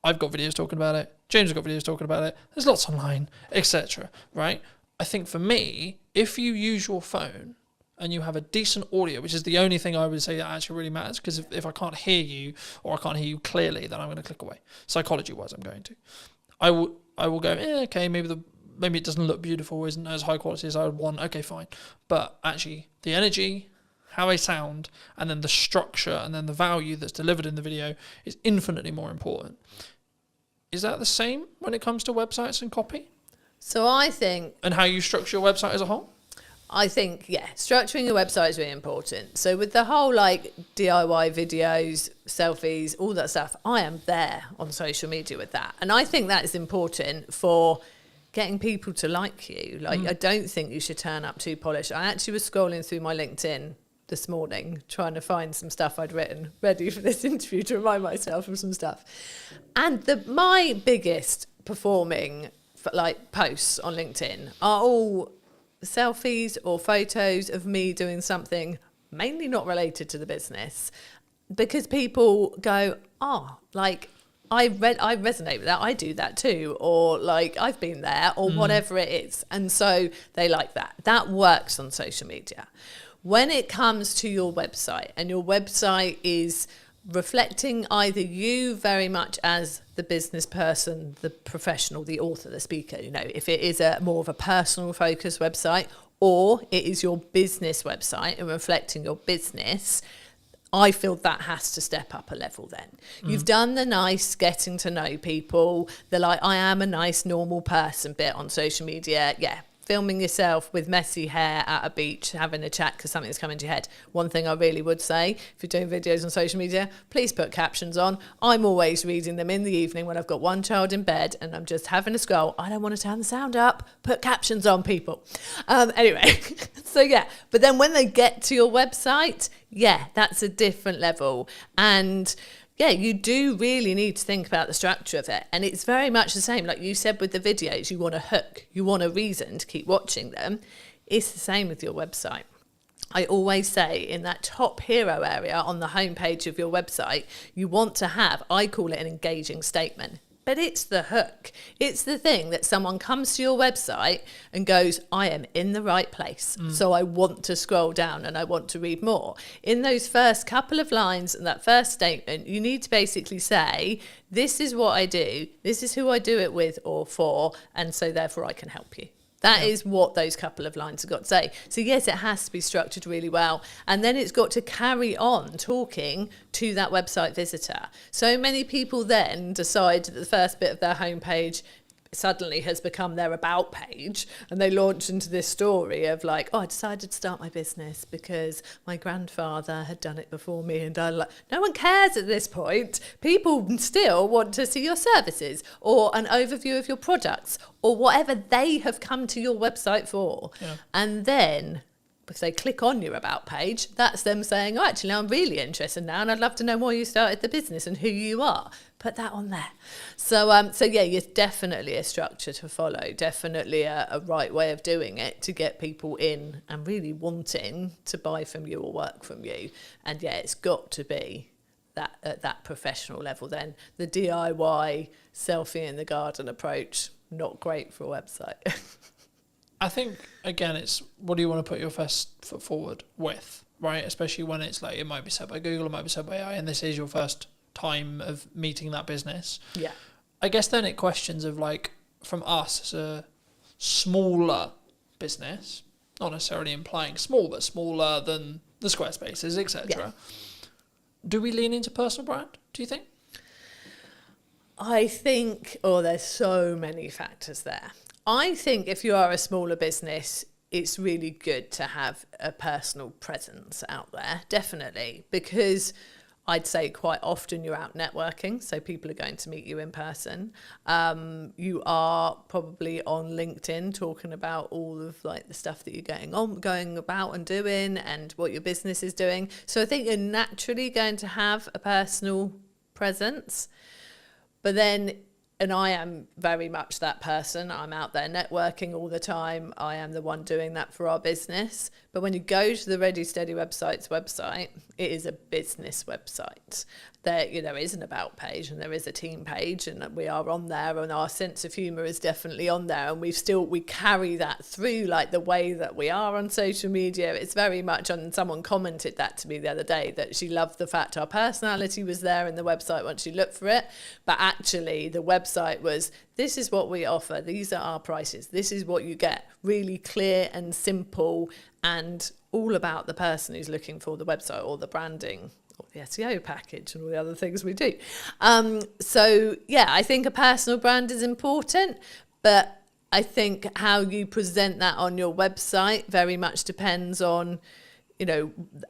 I've got videos talking about it, James has got videos talking about it, there's lots online, etc. Right? I think for me, if you use your phone and you have a decent audio, which is the only thing I would say that actually really matters, because if I can't hear you or I can't hear you clearly, then I'm going to click away. Psychology-wise, I'm going to. I will go, okay, maybe it doesn't look beautiful, isn't as high quality as I would want, okay, fine. But actually, the energy, how I sound, and then the structure, and then the value that's delivered in the video is infinitely more important. Is that the same when it comes to websites and copy? So I think... And how you structure your website as a whole? I think, structuring your website is really important. So with the whole like DIY videos, selfies, all that stuff, I am there on social media with that. And I think that is important for getting people to like you. Like, I don't think you should turn up too polished. I actually was scrolling through my LinkedIn this morning trying to find some stuff I'd written ready for this interview to remind myself of some stuff. And my biggest performing posts on LinkedIn are all selfies or photos of me doing something mainly not related to the business, because people go, I resonate with that, I do that too, or like I've been there, or whatever it is. And so they like that. That works on social media. When it comes to your website, and your website is reflecting either you very much as the business person, the professional, the author, the speaker, if it is a more of a personal focused website, or it is your business website and reflecting your business, I feel that has to step up a level then. You've done the nice getting to know people, the like, I am a nice normal person bit on social media. Yeah, filming yourself with messy hair at a beach, having a chat because something's come into your head. One thing I really would say, if you're doing videos on social media, please put captions on. I'm always reading them in the evening when I've got one child in bed and I'm just having a scroll. I don't want to turn the sound up. Put captions on, people. Anyway, so yeah. But then when they get to your website, yeah, that's a different level. And yeah, you do really need to think about the structure of it. And it's very much the same. Like you said with the videos, you want a hook, you want a reason to keep watching them. It's the same with your website. I always say in that top hero area on the homepage of your website, you want to have, I call it an engaging statement. But it's the hook. It's the thing that someone comes to your website and goes, I am in the right place. So I want to scroll down and I want to read more. In those first couple of lines and that first statement, you need to basically say, this is what I do. This is who I do it with or for. And so therefore I can help you. That is what those couple of lines have got to say. So yes, it has to be structured really well. And then it's got to carry on talking to that website visitor. So many people then decide that the first bit of their homepage suddenly has become their about page, and they launch into this story of like, oh, I decided to start my business because my grandfather had done it before me, and no one cares at this point. People still want to see your services or an overview of your products or whatever they have come to your website for. And then if they click on your about page, that's them saying, oh, actually, I'm really interested now and I'd love to know why you started the business and who you are. Put that on there. So yeah, it's definitely a structure to follow, definitely a right way of doing it to get people in and really wanting to buy from you or work from you. And yeah, it's got to be that at that professional level then. The DIY selfie in the garden approach, not great for a website. I think, again, it's what do you want to put your first foot forward with, right? Especially when it's like, it might be said by Google, it might be said by AI, and this is your first time of meeting that business. Yeah. I guess then it questions of like, from us as a smaller business, not necessarily implying small, but smaller than the Squarespaces, etc. Yeah. Do we lean into personal brand, do you think? I think, there's so many factors there. I think if you are a smaller business, it's really good to have a personal presence out there, definitely, because I'd say quite often you're out networking, so people are going to meet you in person. You are probably on LinkedIn talking about all of like the stuff that you're going about and doing and what your business is doing. So I think you're naturally going to have a personal presence, but then, and I am very much that person. I'm out there networking all the time. I am the one doing that for our business. But when you go to the Ready Steady Website's website, it is a business website. There is an about page and there is a team page, and we are on there, and our sense of humour is definitely on there, and we carry that through like the way that we are on social media. It's very much on. Someone commented that to me the other day, that she loved the fact our personality was there in the website once she looked for it, but actually the website was, this is what we offer, these are our prices, this is what you get, really clear and simple, and all about the person who's looking for the website or the branding or the SEO package and all the other things we do. So yeah, I think a personal brand is important, but I think how you present that on your website very much depends on,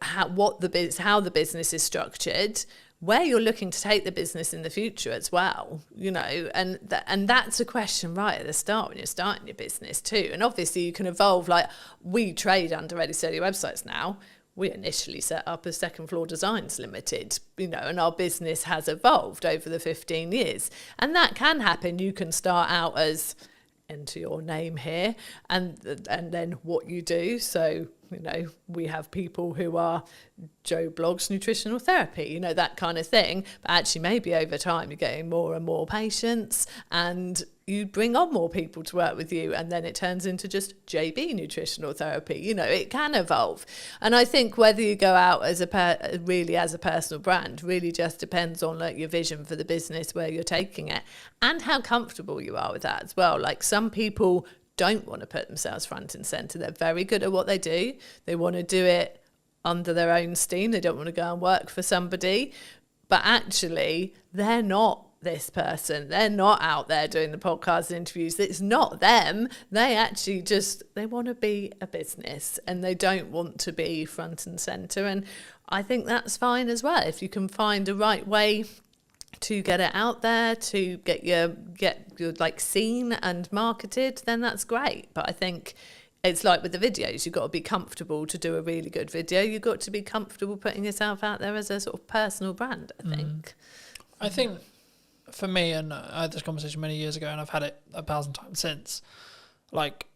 how the business is structured, where you're looking to take the business in the future as well, you know, and that's a question right at the start when you're starting your business too. And obviously you can evolve, like we trade under Ready Steady Websites now. We initially set up as Second Floor Designs Limited, you know, and our business has evolved over the 15 years. And that can happen. You can start out as, enter your name here, and then what you do. So, you know, we have people who are Joe Blogs Nutritional Therapy, you know, that kind of thing. But actually maybe over time you're getting more and more patients and you bring on more people to work with you, and then it turns into just JB Nutritional Therapy. You know, it can evolve. And I think whether you go out as really as a personal brand really just depends on like your vision for the business, where you're taking it, and how comfortable you are with that as well. Like some people don't want to put themselves front and center. They're very good at what they do. They want to do it under their own steam. They don't want to go and work for somebody. But actually, they're not this person. They're not out there doing the podcast interviews. It's not them. They actually they want to be a business and they don't want to be front and center. And I think that's fine as well. If you can find the right way to get it out there, to get your like seen and marketed, then that's great. But I think it's like with the videos, you've got to be comfortable to do a really good video. You've got to be comfortable putting yourself out there as a sort of personal brand, I think. I think for me, and I had this conversation many years ago and I've had it 1,000 times since, like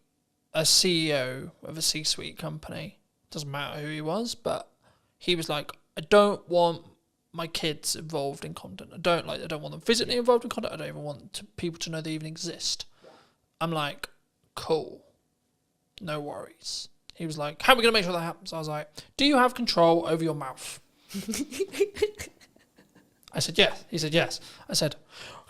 a CEO of a C-suite company, doesn't matter who he was, but he was like, I don't want my kids involved in content. I don't want them physically involved in content. I don't even want people to know they even exist. I'm like, cool, no worries. He was like, how are we going to make sure that happens? I was like, do you have control over your mouth? I said, yes. He said, yes. I said,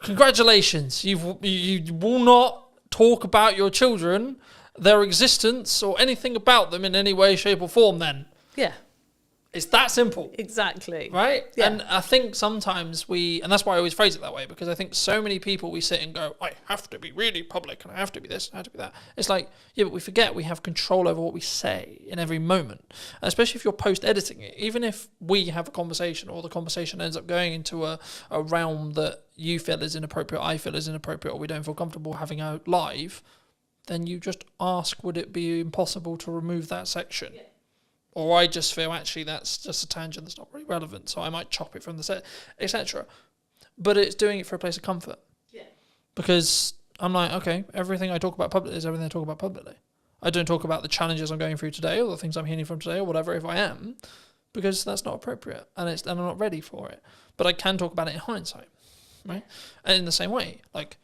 congratulations. You will not talk about your children, their existence, or anything about them in any way, shape, or form then. Yeah. It's that simple. Exactly. Right? Yeah. And I think sometimes and that's why I always phrase it that way, because I think so many people, we sit and go, I have to be really public, and I have to be this, and I have to be that. It's like, yeah, but we forget we have control over what we say in every moment. And especially if you're post-editing it, even if we have a conversation or the conversation ends up going into a realm that you feel is inappropriate, I feel is inappropriate, or we don't feel comfortable having out live, then you just ask, would it be impossible to remove that section? Yeah. Or I just feel, actually, that's just a tangent that's not really relevant, so I might chop it from the set, etc. But it's doing it for a place of comfort. Yeah. Because I'm like, okay, everything I talk about publicly is everything I talk about publicly. I don't talk about the challenges I'm going through today or the things I'm healing from today or whatever, if I am, because that's not appropriate and I'm not ready for it. But I can talk about it in hindsight, right? And in the same way, like,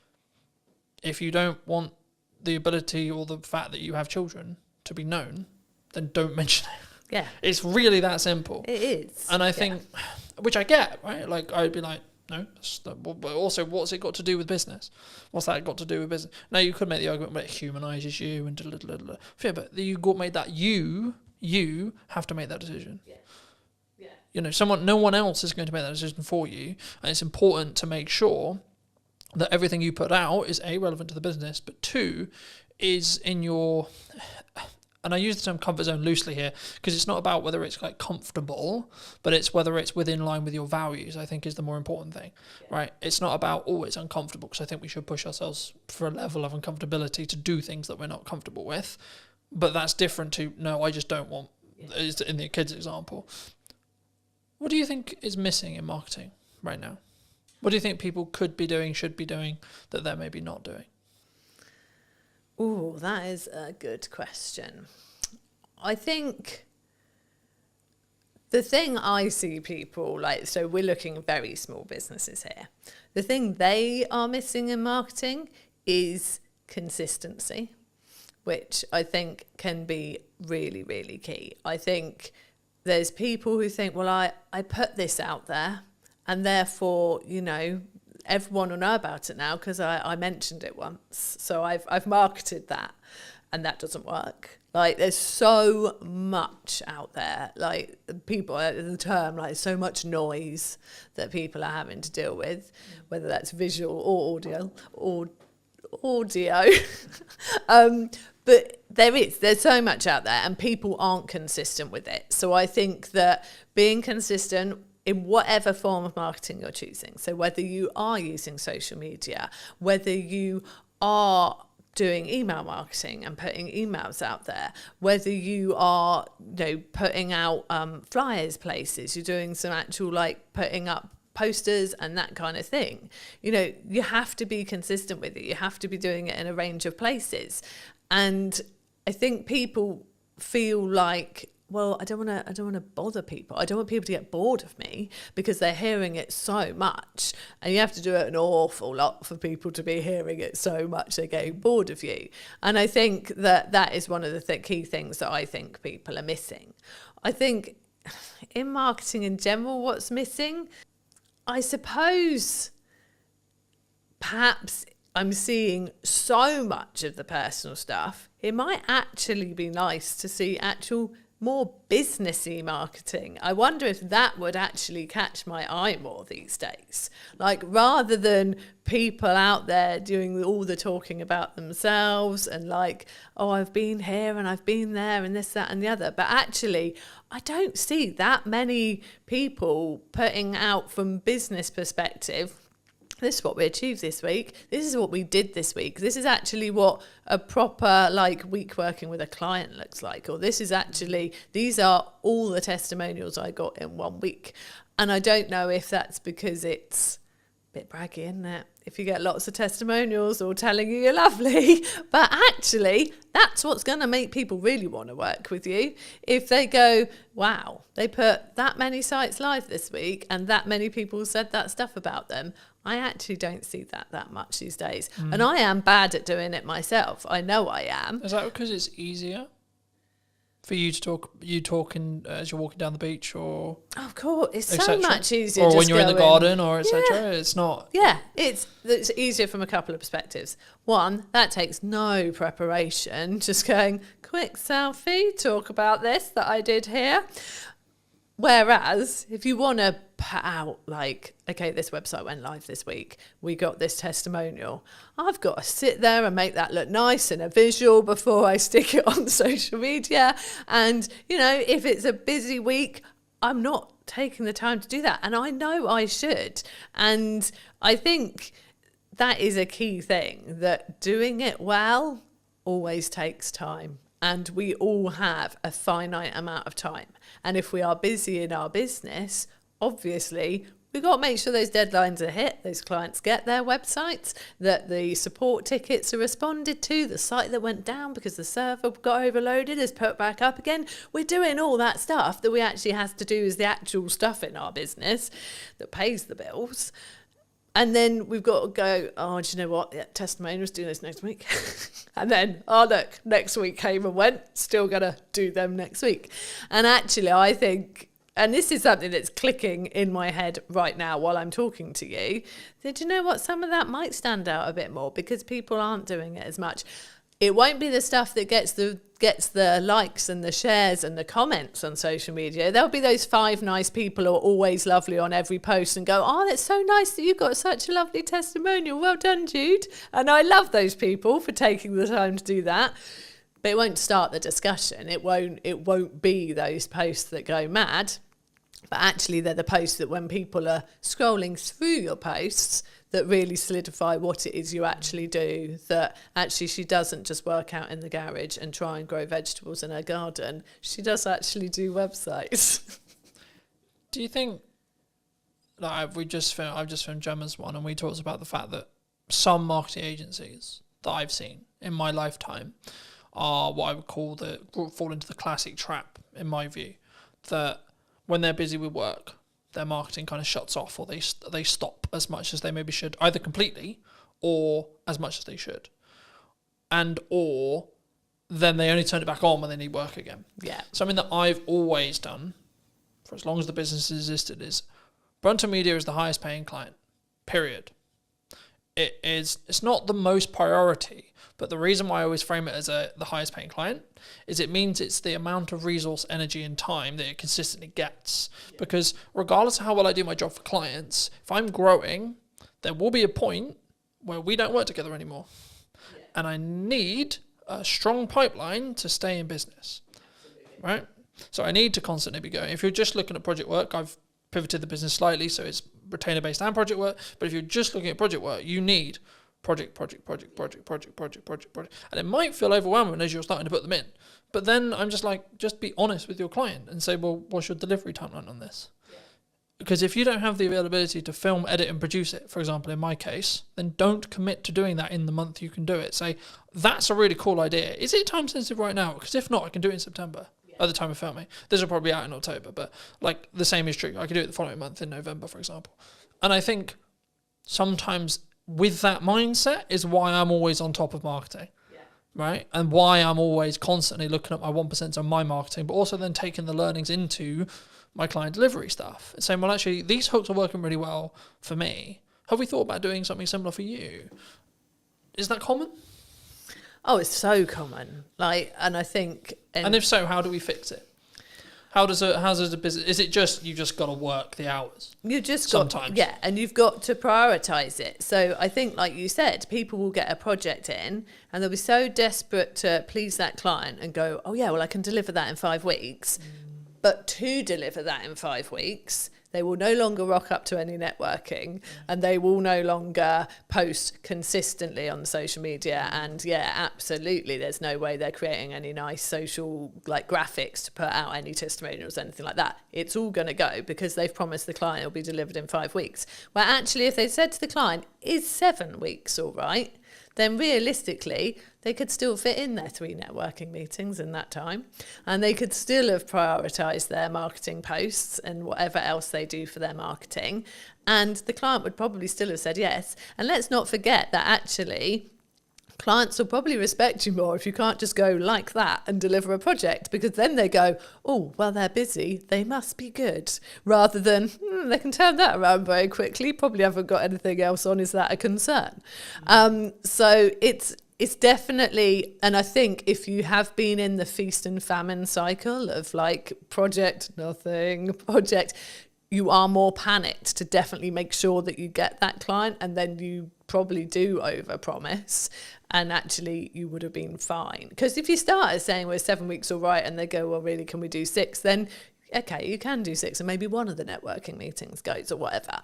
if you don't want the ability or the fact that you have children to be known, then don't mention it. Yeah. It's really that simple. It is. And I think, which I get, right? Like, I'd be like, no, but also, what's it got to do with business? What's that got to do with business? Now, you could make the argument, but it humanises you and yeah, but you made that you have to make that decision. Yeah. Yeah. You know, no one else is going to make that decision for you. And it's important to make sure that everything you put out is A, relevant to the business, but 2, is in your... And I use the term comfort zone loosely here because it's not about whether it's like comfortable, but it's whether it's within line with your values, I think, is the more important thing, right? It's not about, it's uncomfortable, because I think we should push ourselves for a level of uncomfortability to do things that we're not comfortable with. But that's different to, no, I just don't want, in the kids example. What do you think is missing in marketing right now? What do you think people could be doing, should be doing, that they're maybe not doing? Oh, that is a good question. I think the thing I see people like, so we're looking at very small businesses here. The thing they are missing in marketing is consistency, which I think can be really, really key. I think there's people who think, well, I put this out there and therefore, you know, everyone will know about it now because I mentioned it once. So I've marketed that, and that doesn't work. Like, there's so much out there, like people, the term, like so much noise that people are having to deal with, whether that's visual or audio. But there's so much out there and people aren't consistent with it. So I think that being consistent in whatever form of marketing you're choosing. So whether you are using social media, whether you are doing email marketing and putting emails out there, whether you are, putting out flyers places, you're doing some actual putting up posters and that kind of thing. You have to be consistent with it. You have to be doing it in a range of places. And I think people feel like, well, I don't want to bother people. I don't want people to get bored of me because they're hearing it so much. And you have to do it an awful lot for people to be hearing it so much they're getting bored of you. And I think that is one of the key things that I think people are missing. I think in marketing in general, what's missing, I suppose, perhaps I'm seeing so much of the personal stuff. It might actually be nice to see actual more businessy marketing. I wonder if that would actually catch my eye more these days. Rather than people out there doing all the talking about themselves and I've been here and I've been there and this, that and the other. But actually, I don't see that many people putting out from business perspective, this is what we achieved this week. This is what we did this week. This is actually what a proper week working with a client looks like. Or these are all the testimonials I got in 1 week. And I don't know if that's because it's a bit braggy, isn't it? If you get lots of testimonials or telling you you're lovely, but actually that's what's going to make people really want to work with you. If they go, wow, they put that many sites live this week and that many people said that stuff about them. I actually don't see that much these days. And I am bad at doing it myself. I know I am. Is that because it's easier for you to talk, as you're walking down the beach, or? Oh, of course, it's so much easier. Or when you're in the garden, or etc. It's not. Yeah, it's easier from a couple of perspectives. One, that takes no preparation. Just going, quick selfie, talk about this that I did here. Whereas if you want to put out okay, this website went live this week, we got this testimonial, I've got to sit there and make that look nice in a visual before I stick it on social media. And, if it's a busy week, I'm not taking the time to do that. And I know I should. And I think that is a key thing, that doing it well always takes time. And we all have a finite amount of time. And if we are busy in our business, obviously, we've got to make sure those deadlines are hit, those clients get their websites, that the support tickets are responded to, the site that went down because the server got overloaded is put back up again. We're doing all that stuff that we actually have to do as the actual stuff in our business that pays the bills. And then we've got to go, oh, do you know what? Yeah, testimonials, do this next week. And then, oh, look, next week came and went, still going to do them next week. And actually, I think, and this is something that's clicking in my head right now while I'm talking to you, that, you know what, some of that might stand out a bit more because people aren't doing it as much. It won't be the stuff that gets the likes and the shares and the comments on social media. There'll be those 5 nice people who are always lovely on every post and go, oh, that's so nice that you've got such a lovely testimonial. Well done, Jude. And I love those people for taking the time to do that. But it won't start the discussion. It won't be those posts that go mad. But actually, they're the posts that when people are scrolling through your posts, that really solidify what it is you actually do, that actually she doesn't just work out in the garage and try and grow vegetables in her garden. She does actually do websites. Do you think, I've just filmed Gemma's one, and we talked about the fact that some marketing agencies that I've seen in my lifetime are what I would call fall into the classic trap, in my view, that when they're busy with work, their marketing kind of shuts off, or they stop as much as they maybe should, either completely or as much as they should. Or then they only turn it back on when they need work again. Yeah. Something that I've always done, for as long as the business has existed, is Brunton Media is the highest paying client, period. It's not the most priority, but the reason why I always frame it as the highest paying client is it means it's the amount of resource, energy and time that it consistently gets. Yeah. Because regardless of how well I do my job for clients, if I'm growing, there will be a point where we don't work together anymore. Yeah. And I need a strong pipeline to stay in business. Absolutely. Right? So I need to constantly be going. If you're just looking at project work, I've pivoted the business slightly, so it's retainer-based and project work. But if you're just looking at project work, you need project. And it might feel overwhelming as you're starting to put them in. But then I'm just like, just be honest with your client and say, well, what's your delivery timeline on this? Because if you don't have the availability to film, edit, and produce it, for example, in my case, then don't commit to doing that in the month you can do it. Say, that's a really cool idea. Is it time sensitive right now? Because if not, I can do it in September at the time of filming. This will probably be out in October, but like the same is true. I could do it the following month in November, for example. And I think sometimes with that mindset is why I'm always on top of marketing. Right? And why I'm always constantly looking at my 1% on my marketing, but also then taking the learnings into my client delivery stuff and saying, well, actually, these hooks are working really well for me. Have we thought about doing something similar for you? Is that common? Oh, it's so common. Like, and I think... And if so, how do we fix it? How does a business... Is it just, you just got to work the hours? You just sometimes. Yeah, and you've got to prioritise it. So I think, like you said, people will get a project in and they'll be so desperate to please that client and go, oh yeah, well, I can deliver that in 5 weeks. But to deliver that in 5 weeks, they will no longer rock up to any networking and they will no longer post consistently on social media. And yeah, absolutely, there's no way they're creating any nice social like graphics to put out any testimonials, anything like that. It's all going to go because they've promised the client it'll be delivered in 5 weeks. Where actually, if they said to the client, is 7 weeks all right? Then realistically, they could still fit in their 3 networking meetings in that time. And they could still have prioritised their marketing posts and whatever else they do for their marketing. And the client would probably still have said yes. And let's not forget that actually, clients will probably respect you more if you can't just go like that and deliver a project, because then they go, oh, well, they're busy, they must be good, rather than they can turn that around very quickly, probably haven't got anything else on, is that a concern? So it's definitely, and I think if you have been in the feast and famine cycle of like project, nothing, project, you are more panicked to definitely make sure that you get that client, and then you probably do overpromise, and actually you would have been fine. Because if you start saying we're 7 weeks all right and they go, well, really, can we do 6? Then okay, you can do 6 and maybe one of the networking meetings goes or whatever.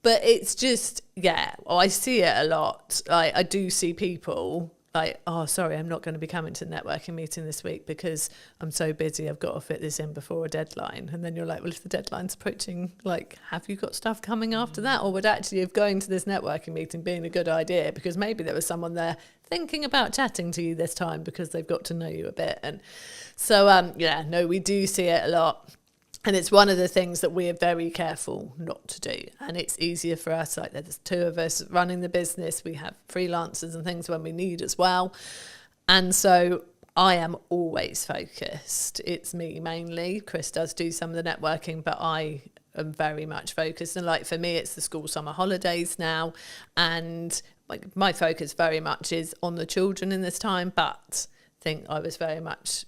But it's just, yeah, I see it a lot. I do see people like, oh, sorry, I'm not going to be coming to the networking meeting this week because I'm so busy, I've got to fit this in before a deadline. And then you're like, well, if the deadline's approaching, like, have you got stuff coming after that? Or would actually have going to this networking meeting being a good idea, because maybe there was someone there thinking about chatting to you this time because they've got to know you a bit. And so, yeah, no, we do see it a lot. And it's one of the things that we're very careful not to do. And it's easier for us, like there's 2 of us running the business. We have freelancers and things when we need as well. And so I am always focused. It's me mainly. Chris does do some of the networking, but I am very much focused. And like for me, it's the school summer holidays now. And like my focus very much is on the children in this time. But I think I was very much...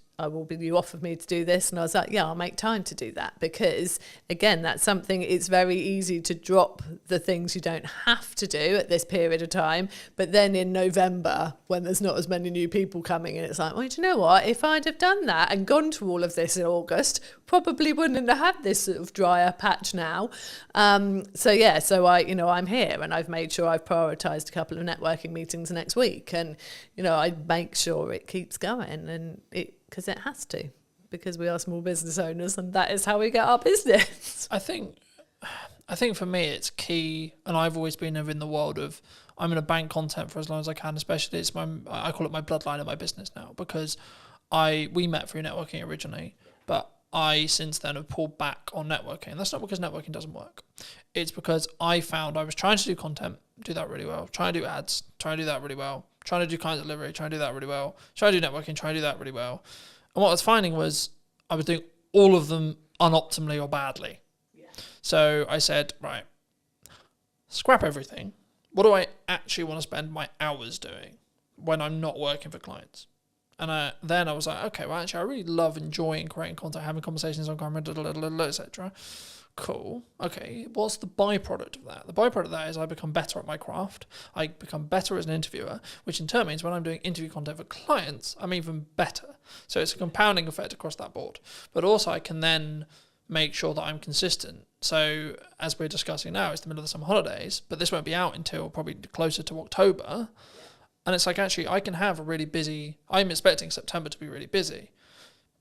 you offered me to do this, and I was like, yeah, I'll make time to do that, because again, that's something, it's very easy to drop the things you don't have to do at this period of time, but then in November when there's not as many new people coming in, it's like, well, do you know what, if I'd have done that and gone to all of this in August, probably wouldn't have had this sort of drier patch now. So yeah, so I'm here, and I've made sure I've prioritized a couple of networking meetings next week, and I make sure it keeps going, and because it has to, because we are small business owners, and that is how we get our business. I think for me it's key, and I've always been in the world of I'm going to bank content for as long as I can, especially I call it my bloodline of my business now, because we met through networking originally, but I since then have pulled back on networking. That's not because networking doesn't work. It's because I found I was trying to do content, do that really well, trying to do ads, trying to do that really well, trying to do client delivery, trying to do that really well, trying to do networking, trying to do that really well. And what I was finding was I was doing all of them unoptimally or badly. Yeah. So I said, right, scrap everything. What do I actually want to spend my hours doing when I'm not working for clients? And then I was like, okay, well, actually, I really love enjoying creating content, having conversations on camera, etc. Cool. Okay, what's the byproduct of that? The byproduct of that is I become better at my craft. I become better as an interviewer, which in turn means when I'm doing interview content for clients, I'm even better. So it's a compounding effect across that board. But also I can then make sure that I'm consistent. So as we're discussing now, it's the middle of the summer holidays, but this won't be out until probably closer to October. And it's like, actually, I can have a really busy, I'm expecting September to be really busy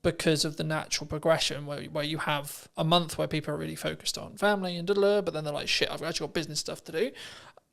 because of the natural progression where you have a month where people are really focused on family and but then they're like, shit, I've actually got business stuff to do.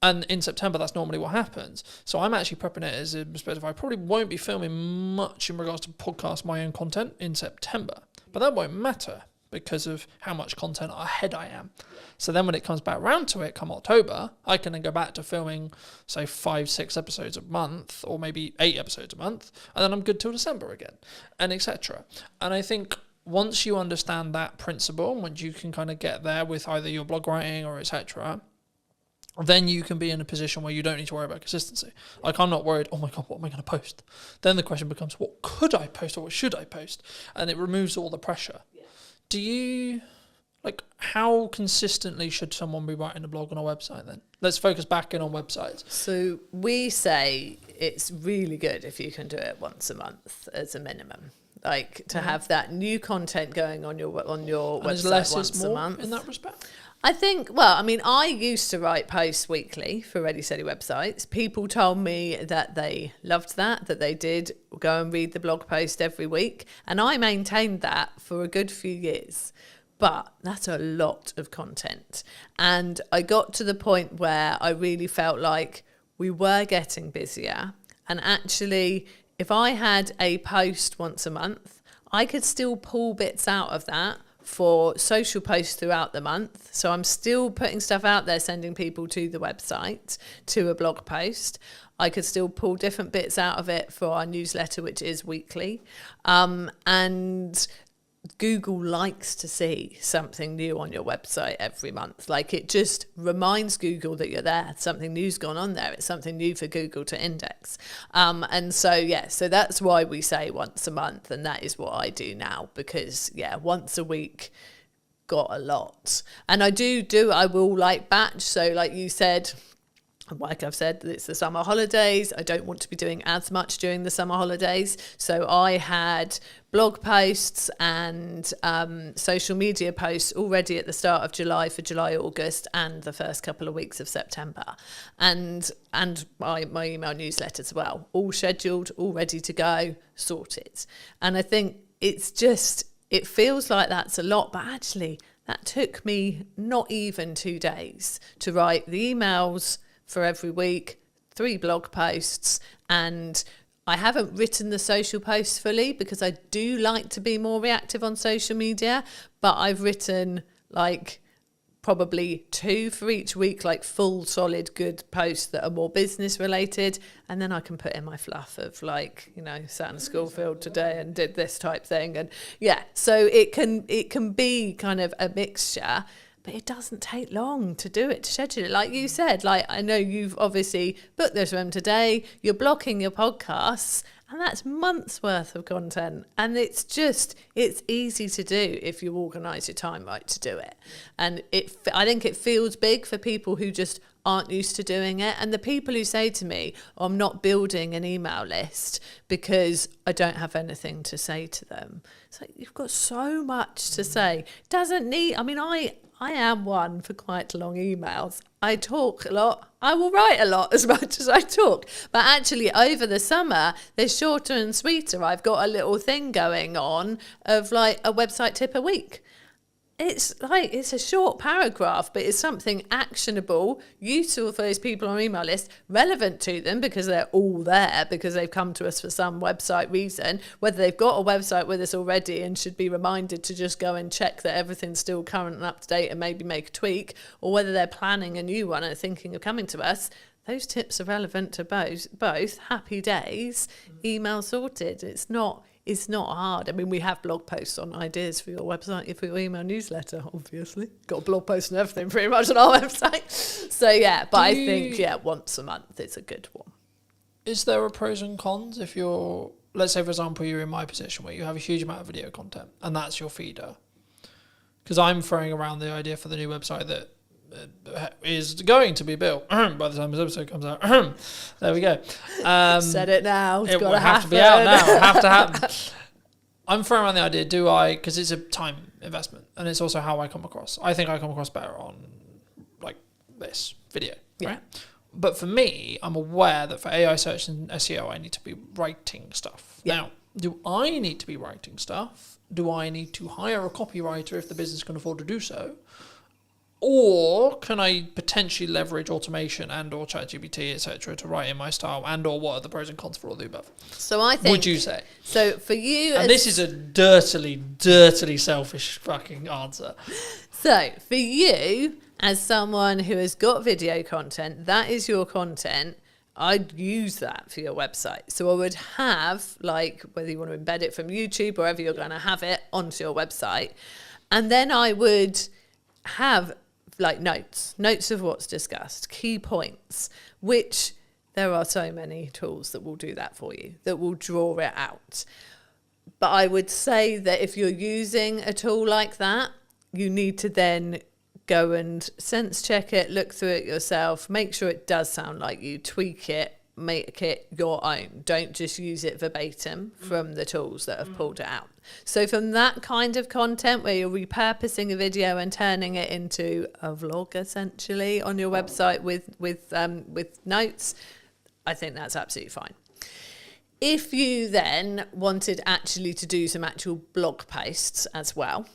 And in September, that's normally what happens. So I'm actually prepping it as a perspective. I probably won't be filming much in regards to podcast my own content in September, but that won't matter because of how much content ahead I am. So then when it comes back round to it, come October, I can then go back to filming, say, 5-6 episodes a month, or maybe 8 episodes a month, and then I'm good till December again, and etc. And I think once you understand that principle, once you can kind of get there with either your blog writing or etc., then you can be in a position where you don't need to worry about consistency. Like, I'm not worried, oh my God, what am I going to post? Then the question becomes, what could I post or what should I post? And it removes all the pressure. Yeah. Do you, like, how consistently should someone be writing a blog on a website then? Let's focus back in on websites. So we say it's really good if you can do it once a month as a minimum. Like, to have that new content going on your website once a month. In that respect? I think, well, I mean, I used to write posts weekly for Ready Steady Websites. People told me that they loved that they did go and read the blog post every week. And I maintained that for a good few years. But that's a lot of content. And I got to the point where I really felt like we were getting busier. And actually, if I had a post once a month, I could still pull bits out of that for social posts throughout the month. So I'm still putting stuff out there, sending people to the website, to a blog post. I could still pull different bits out of it for our newsletter, which is weekly. And Google likes to see something new on your website every month. Like, it just reminds Google that you're there. Something new's gone on there. It's something new for Google to index. And so, yeah, so that's why we say once a month. And that is what I do now, because, yeah, once a week got a lot. And I will like batch. So like you said, like I've said, it's the summer holidays. I don't want to be doing as much during the summer holidays. So I had blog posts and social media posts already at the start of July for July, August, and the first couple of weeks of September. And my email newsletter as well, all scheduled, all ready to go, sorted. And I think it feels like that's a lot, but actually that took me not even 2 days to write the emails for every week, 3 blog posts, and I haven't written the social posts fully because I do like to be more reactive on social media, but I've written like probably 2 for each week, like full, solid, good posts that are more business related, and then I can put in my fluff of like, sat in the school field today and did this type thing, and yeah, so it can be kind of a mixture. But it doesn't take long to do it, to schedule it. Like you said, like I know you've obviously booked this room today, you're blocking your podcasts, and that's months worth of content. And it's easy to do if you organise your time right to do it. And I think it feels big for people who just aren't used to doing it. And the people who say to me, I'm not building an email list because I don't have anything to say to them. It's like, you've got so much to say. I am one for quite long emails. I talk a lot. I will write a lot as much as I talk. But actually, over the summer, they're shorter and sweeter. I've got a little thing going on of like a website tip a week. It's a short paragraph, but it's something actionable, useful for those people on our email list, relevant to them because they're all there, because they've come to us for some website reason, whether they've got a website with us already and should be reminded to just go and check that everything's still current and up to date and maybe make a tweak, or whether they're planning a new one and thinking of coming to us. Those tips are relevant to both. Happy days, email sorted. It's not hard. I mean, we have blog posts on ideas for your website, for your email newsletter, obviously. Got a blog post and everything pretty much on our website. So, yeah, but I think, once a month is a good one. Is there a pros and cons if you're, let's say, for example, you're in my position where you have a huge amount of video content and that's your feeder? Because I'm throwing around the idea for the new website that is going to be built by the time this episode comes out. There we go. Said it now. It's it got will to have to be out now. Have to happen. I'm throwing around the idea, because it's a time investment and it's also how I come across. I think I come across better on like this video, right? But for me, I'm aware that for AI search and SEO, I need to be writing stuff. Yeah. Now, do I need to be writing stuff? Do I need to hire a copywriter if the business can afford to do so? Or can I potentially leverage automation and or ChatGPT, etc., to write in my style, and or what are the pros and cons for all the above? So I think... Would you say? So for you... And this is a dirtily selfish fucking answer. So for you, as someone who has got video content, that is your content, I'd use that for your website. So I would have, like, whether you want to embed it from YouTube or wherever you're going to have it onto your website. And then I would have... like notes of what's discussed, key points, which there are so many tools that will do that for you, that will draw it out. But I would say that if you're using a tool like that, you need to then go and sense check it, look through it yourself, make sure it does sound like you, tweak it, make it your own. Don't just use it verbatim from the tools that have pulled it out. So from that kind of content where you're repurposing a video and turning it into a vlog essentially on your website with notes, I think that's absolutely fine. If you then wanted actually to do some actual blog posts as well,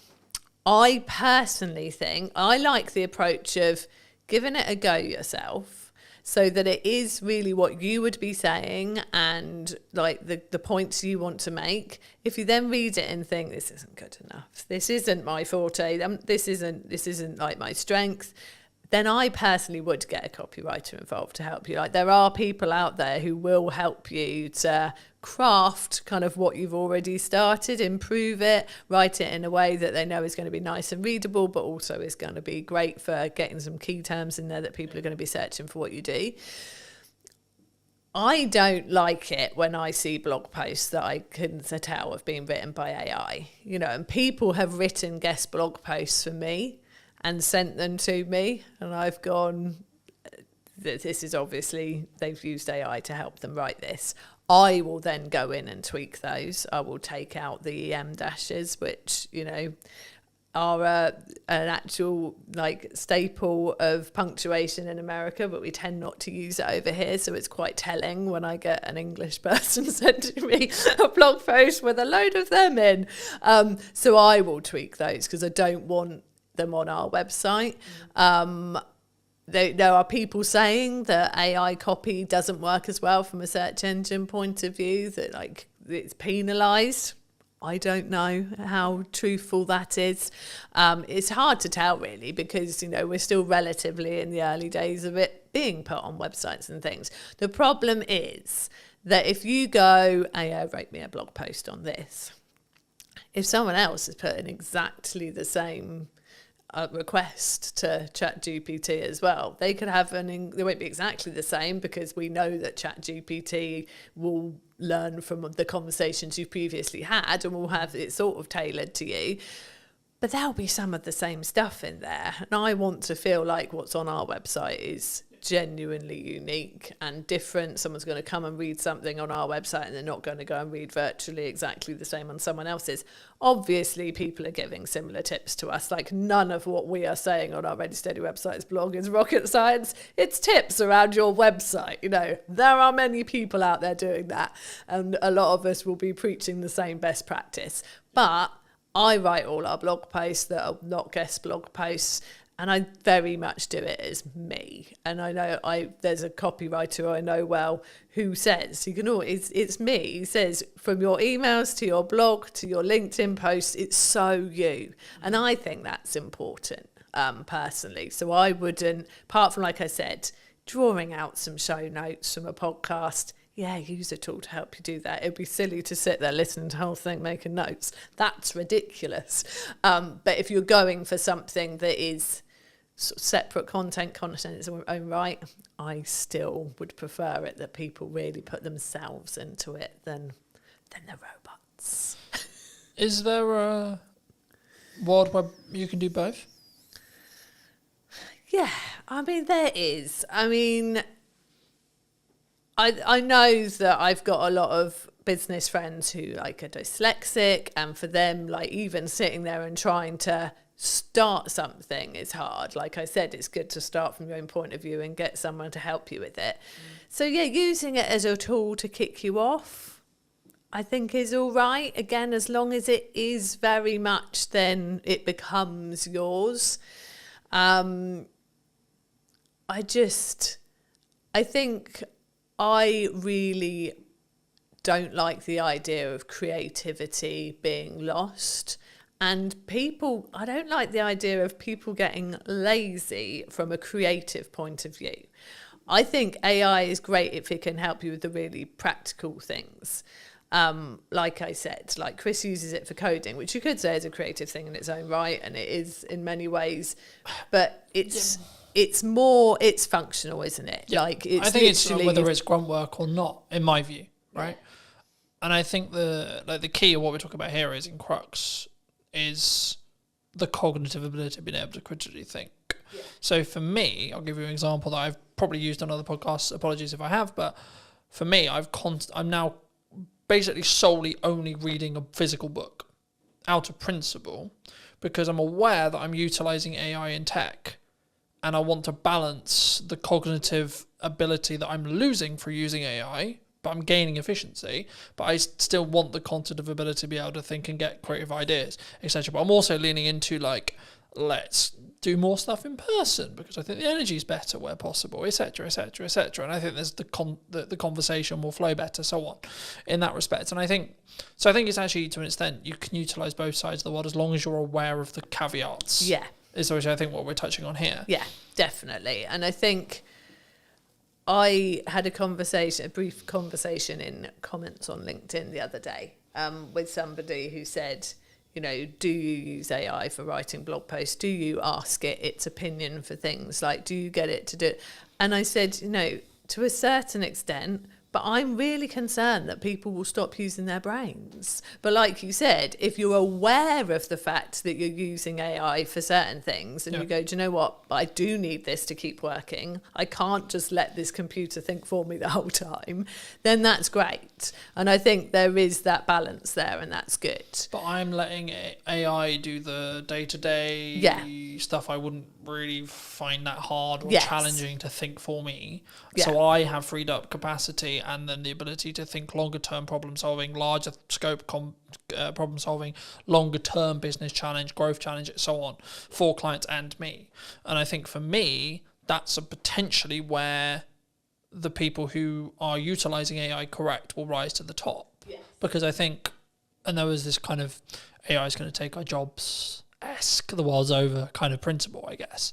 I personally think I like the approach of giving it a go yourself, so that it is really what you would be saying and like the points you want to make. If you then read it and think, this isn't good enough, this isn't my forte, this isn't like my strength, then I personally would get a copywriter involved to help you. Like, there are people out there who will help you to craft kind of what you've already started, improve it, write it in a way that they know is going to be nice and readable, but also is going to be great for getting some key terms in there that people are going to be searching for what you do. I don't like it when I see blog posts that I can tell have been written by AI, you know, and people have written guest blog posts for me and sent them to me, and I've gone, this is obviously, they've used AI to help them write this. I will then go in and tweak those. I will take out the EM dashes, which, you know, are an actual like staple of punctuation in America, but we tend not to use it over here. So it's quite telling when I get an English person sending me a blog post with a load of them in. So I will tweak those because I don't want them on our website. There are people saying that AI copy doesn't work as well from a search engine point of view, that like it's penalised. I don't know how truthful that is. It's hard to tell really, because, you know, we're still relatively in the early days of it being put on websites and things. The problem is that if you go, AI wrote me a blog post on this, if someone else is putting exactly the same request to ChatGPT as well, they could have they won't be exactly the same, because we know that ChatGPT will learn from the conversations you've previously had and will have it sort of tailored to you, but there'll be some of the same stuff in there, and I want to feel like what's on our website is genuinely unique and different. Someone's going to come and read something on our website and they're not going to go and read virtually exactly the same on someone else's. Obviously, people are giving similar tips to us. Like, none of what we are saying on our Ready Steady website's blog is rocket science. It's tips around your website. You know, there are many people out there doing that, and a lot of us will be preaching the same best practice. But I write all our blog posts that are not guest blog posts, and I very much do it as me. And I know there's a copywriter I know well who says, you can always, it's me. He says, from your emails to your blog to your LinkedIn posts, it's so you. And I think that's important, personally. So I wouldn't, apart from, like I said, drawing out some show notes from a podcast, yeah, use a tool to help you do that. It'd be silly to sit there listening to the whole thing, making notes. That's ridiculous. But if you're going for something that is sort of separate content in its own right, I still would prefer it that people really put themselves into it than the robots. Is there a world where you can do both? Yeah, I mean, there is. I mean, I know that I've got a lot of business friends who like are dyslexic, and for them, like even sitting there and trying to start something is hard. Like I said, it's good to start from your own point of view and get someone to help you with it. So yeah, using it as a tool to kick you off, I think is all right. Again, as long as it is very much, then it becomes yours. I think I really don't like the idea of creativity being lost. And I don't like the idea of people getting lazy from a creative point of view. I think AI is great if it can help you with the really practical things. Like I said, like Chris uses it for coding, which you could say is a creative thing in its own right, and it is in many ways, but it's functional, isn't it? Yeah. Like it's I think it's whether it's grunt work or not, in my view, right? And I think the key of what we're talking about here is in crux is the cognitive ability of being able to critically think. Yeah. So for me, I'll give you an example that I've probably used on other podcasts. Apologies if I have, but for me, I'm now basically solely only reading a physical book out of principle, because I'm aware that I'm utilizing AI in tech, and I want to balance the cognitive ability that I'm losing for using AI, but I'm gaining efficiency, but I still want the cognitive ability to be able to think and get creative ideas, etc. But I'm also leaning into like, let's do more stuff in person because I think the energy is better where possible, etc., etc., etc. And I think there's the conversation will flow better, so on, in that respect. And I think it's actually, to an extent, you can utilize both sides of the world as long as you're aware of the caveats. Yeah, is which I think what we're touching on here. Yeah, definitely. And I think I had a brief conversation in comments on LinkedIn the other day with somebody who said, you know, do you use AI for writing blog posts? Do you ask it its opinion for things? Like, do you get it to do it? And I said, you know, to a certain extent, but I'm really concerned that people will stop using their brains. But like you said, if you're aware of the fact that you're using AI for certain things and you go, do you know what, I do need this to keep working, I can't just let this computer think for me the whole time, then that's great. And I think there is that balance there, and that's good. But I'm letting AI do the day-to-day stuff I wouldn't really find that hard or challenging to think for me. So I have freed up capacity and then the ability to think longer term problem solving, larger scope problem solving, longer term business challenge, growth challenge, and so on, for clients and me. And I think for me, that's potentially where the people who are utilizing AI correct will rise to the top. Yes. Because I think, and there was this kind of AI is going to take our jobs-esque, the world's over kind of principle, I guess.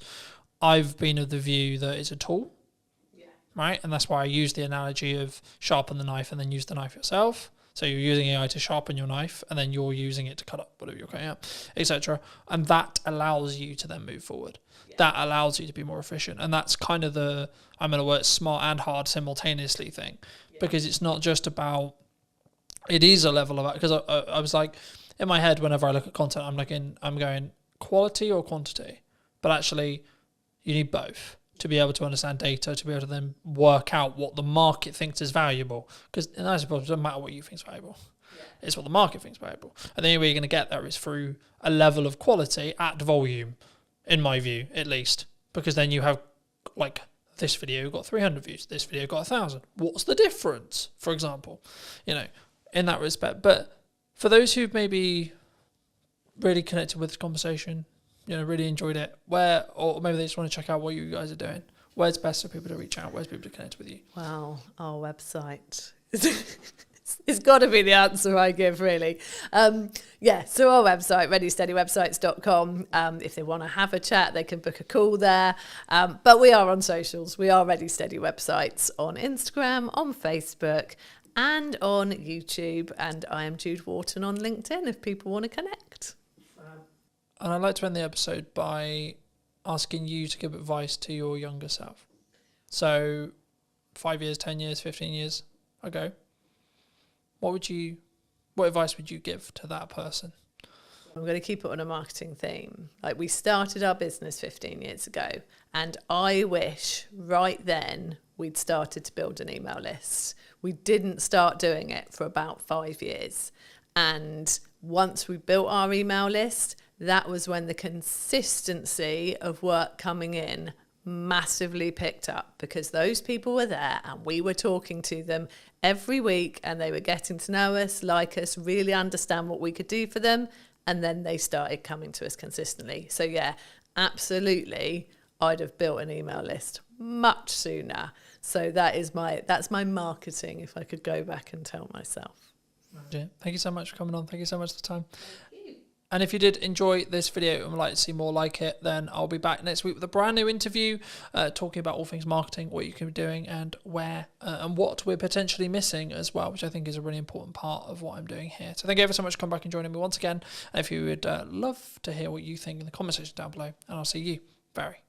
I've been of the view that it's a tool. Right, and that's why I use the analogy of sharpen the knife and then use the knife yourself. So you're using AI to sharpen your knife, and then you're using it to cut up whatever you're cutting up, etc. And that allows you to then move forward. Yeah. That allows you to be more efficient, and that's kind of the, I'm going to work smart and hard simultaneously thing, because it's not just about. It is a level of, because I was like, in my head, whenever I look at content, I'm going quality or quantity, but actually, you need both to be able to understand data, to be able to then work out what the market thinks is valuable. Because, and I suppose it doesn't matter what you think is valuable. Yeah. It's what the market thinks is valuable. And the only way you're going to get there is through a level of quality at volume, in my view, at least. Because then you have, like, this video got 300 views, this video got 1,000. What's the difference, for example? You know, in that respect. But for those who've maybe really connected with this conversation, you know, really enjoyed it, or maybe they just want to check out what you guys are doing, where's best for people to reach out? Where's people to connect with you? Well, our website. It's got to be the answer I give, really. So our website, readysteadywebsites.com. If they want to have a chat, they can book a call there. But we are on socials. We are Ready Steady Websites on Instagram, on Facebook, and on YouTube. And I am Jude Wharton on LinkedIn if people want to connect. And I'd like to end the episode by asking you to give advice to your younger self. So 5 years, 10 years, 15 years ago, what advice would you give to that person? I'm going to keep it on a marketing theme. Like, we started our business 15 years ago, and I wish right then we'd started to build an email list. We didn't start doing it for about 5 years. And once we built our email list, that was when the consistency of work coming in massively picked up, because those people were there and we were talking to them every week and they were getting to know us, like us, really understand what we could do for them. And then they started coming to us consistently. So yeah, absolutely, I'd have built an email list much sooner. So that's my marketing, if I could go back and tell myself. Yeah, thank you so much for coming on. Thank you so much for the time. And if you did enjoy this video and would like to see more like it, then I'll be back next week with a brand new interview talking about all things marketing, what you can be doing and where and what we're potentially missing as well, which I think is a really important part of what I'm doing here. So thank you ever so much for coming back and joining me once again. And if you would love to hear what you think in the comment section down below, and I'll see you very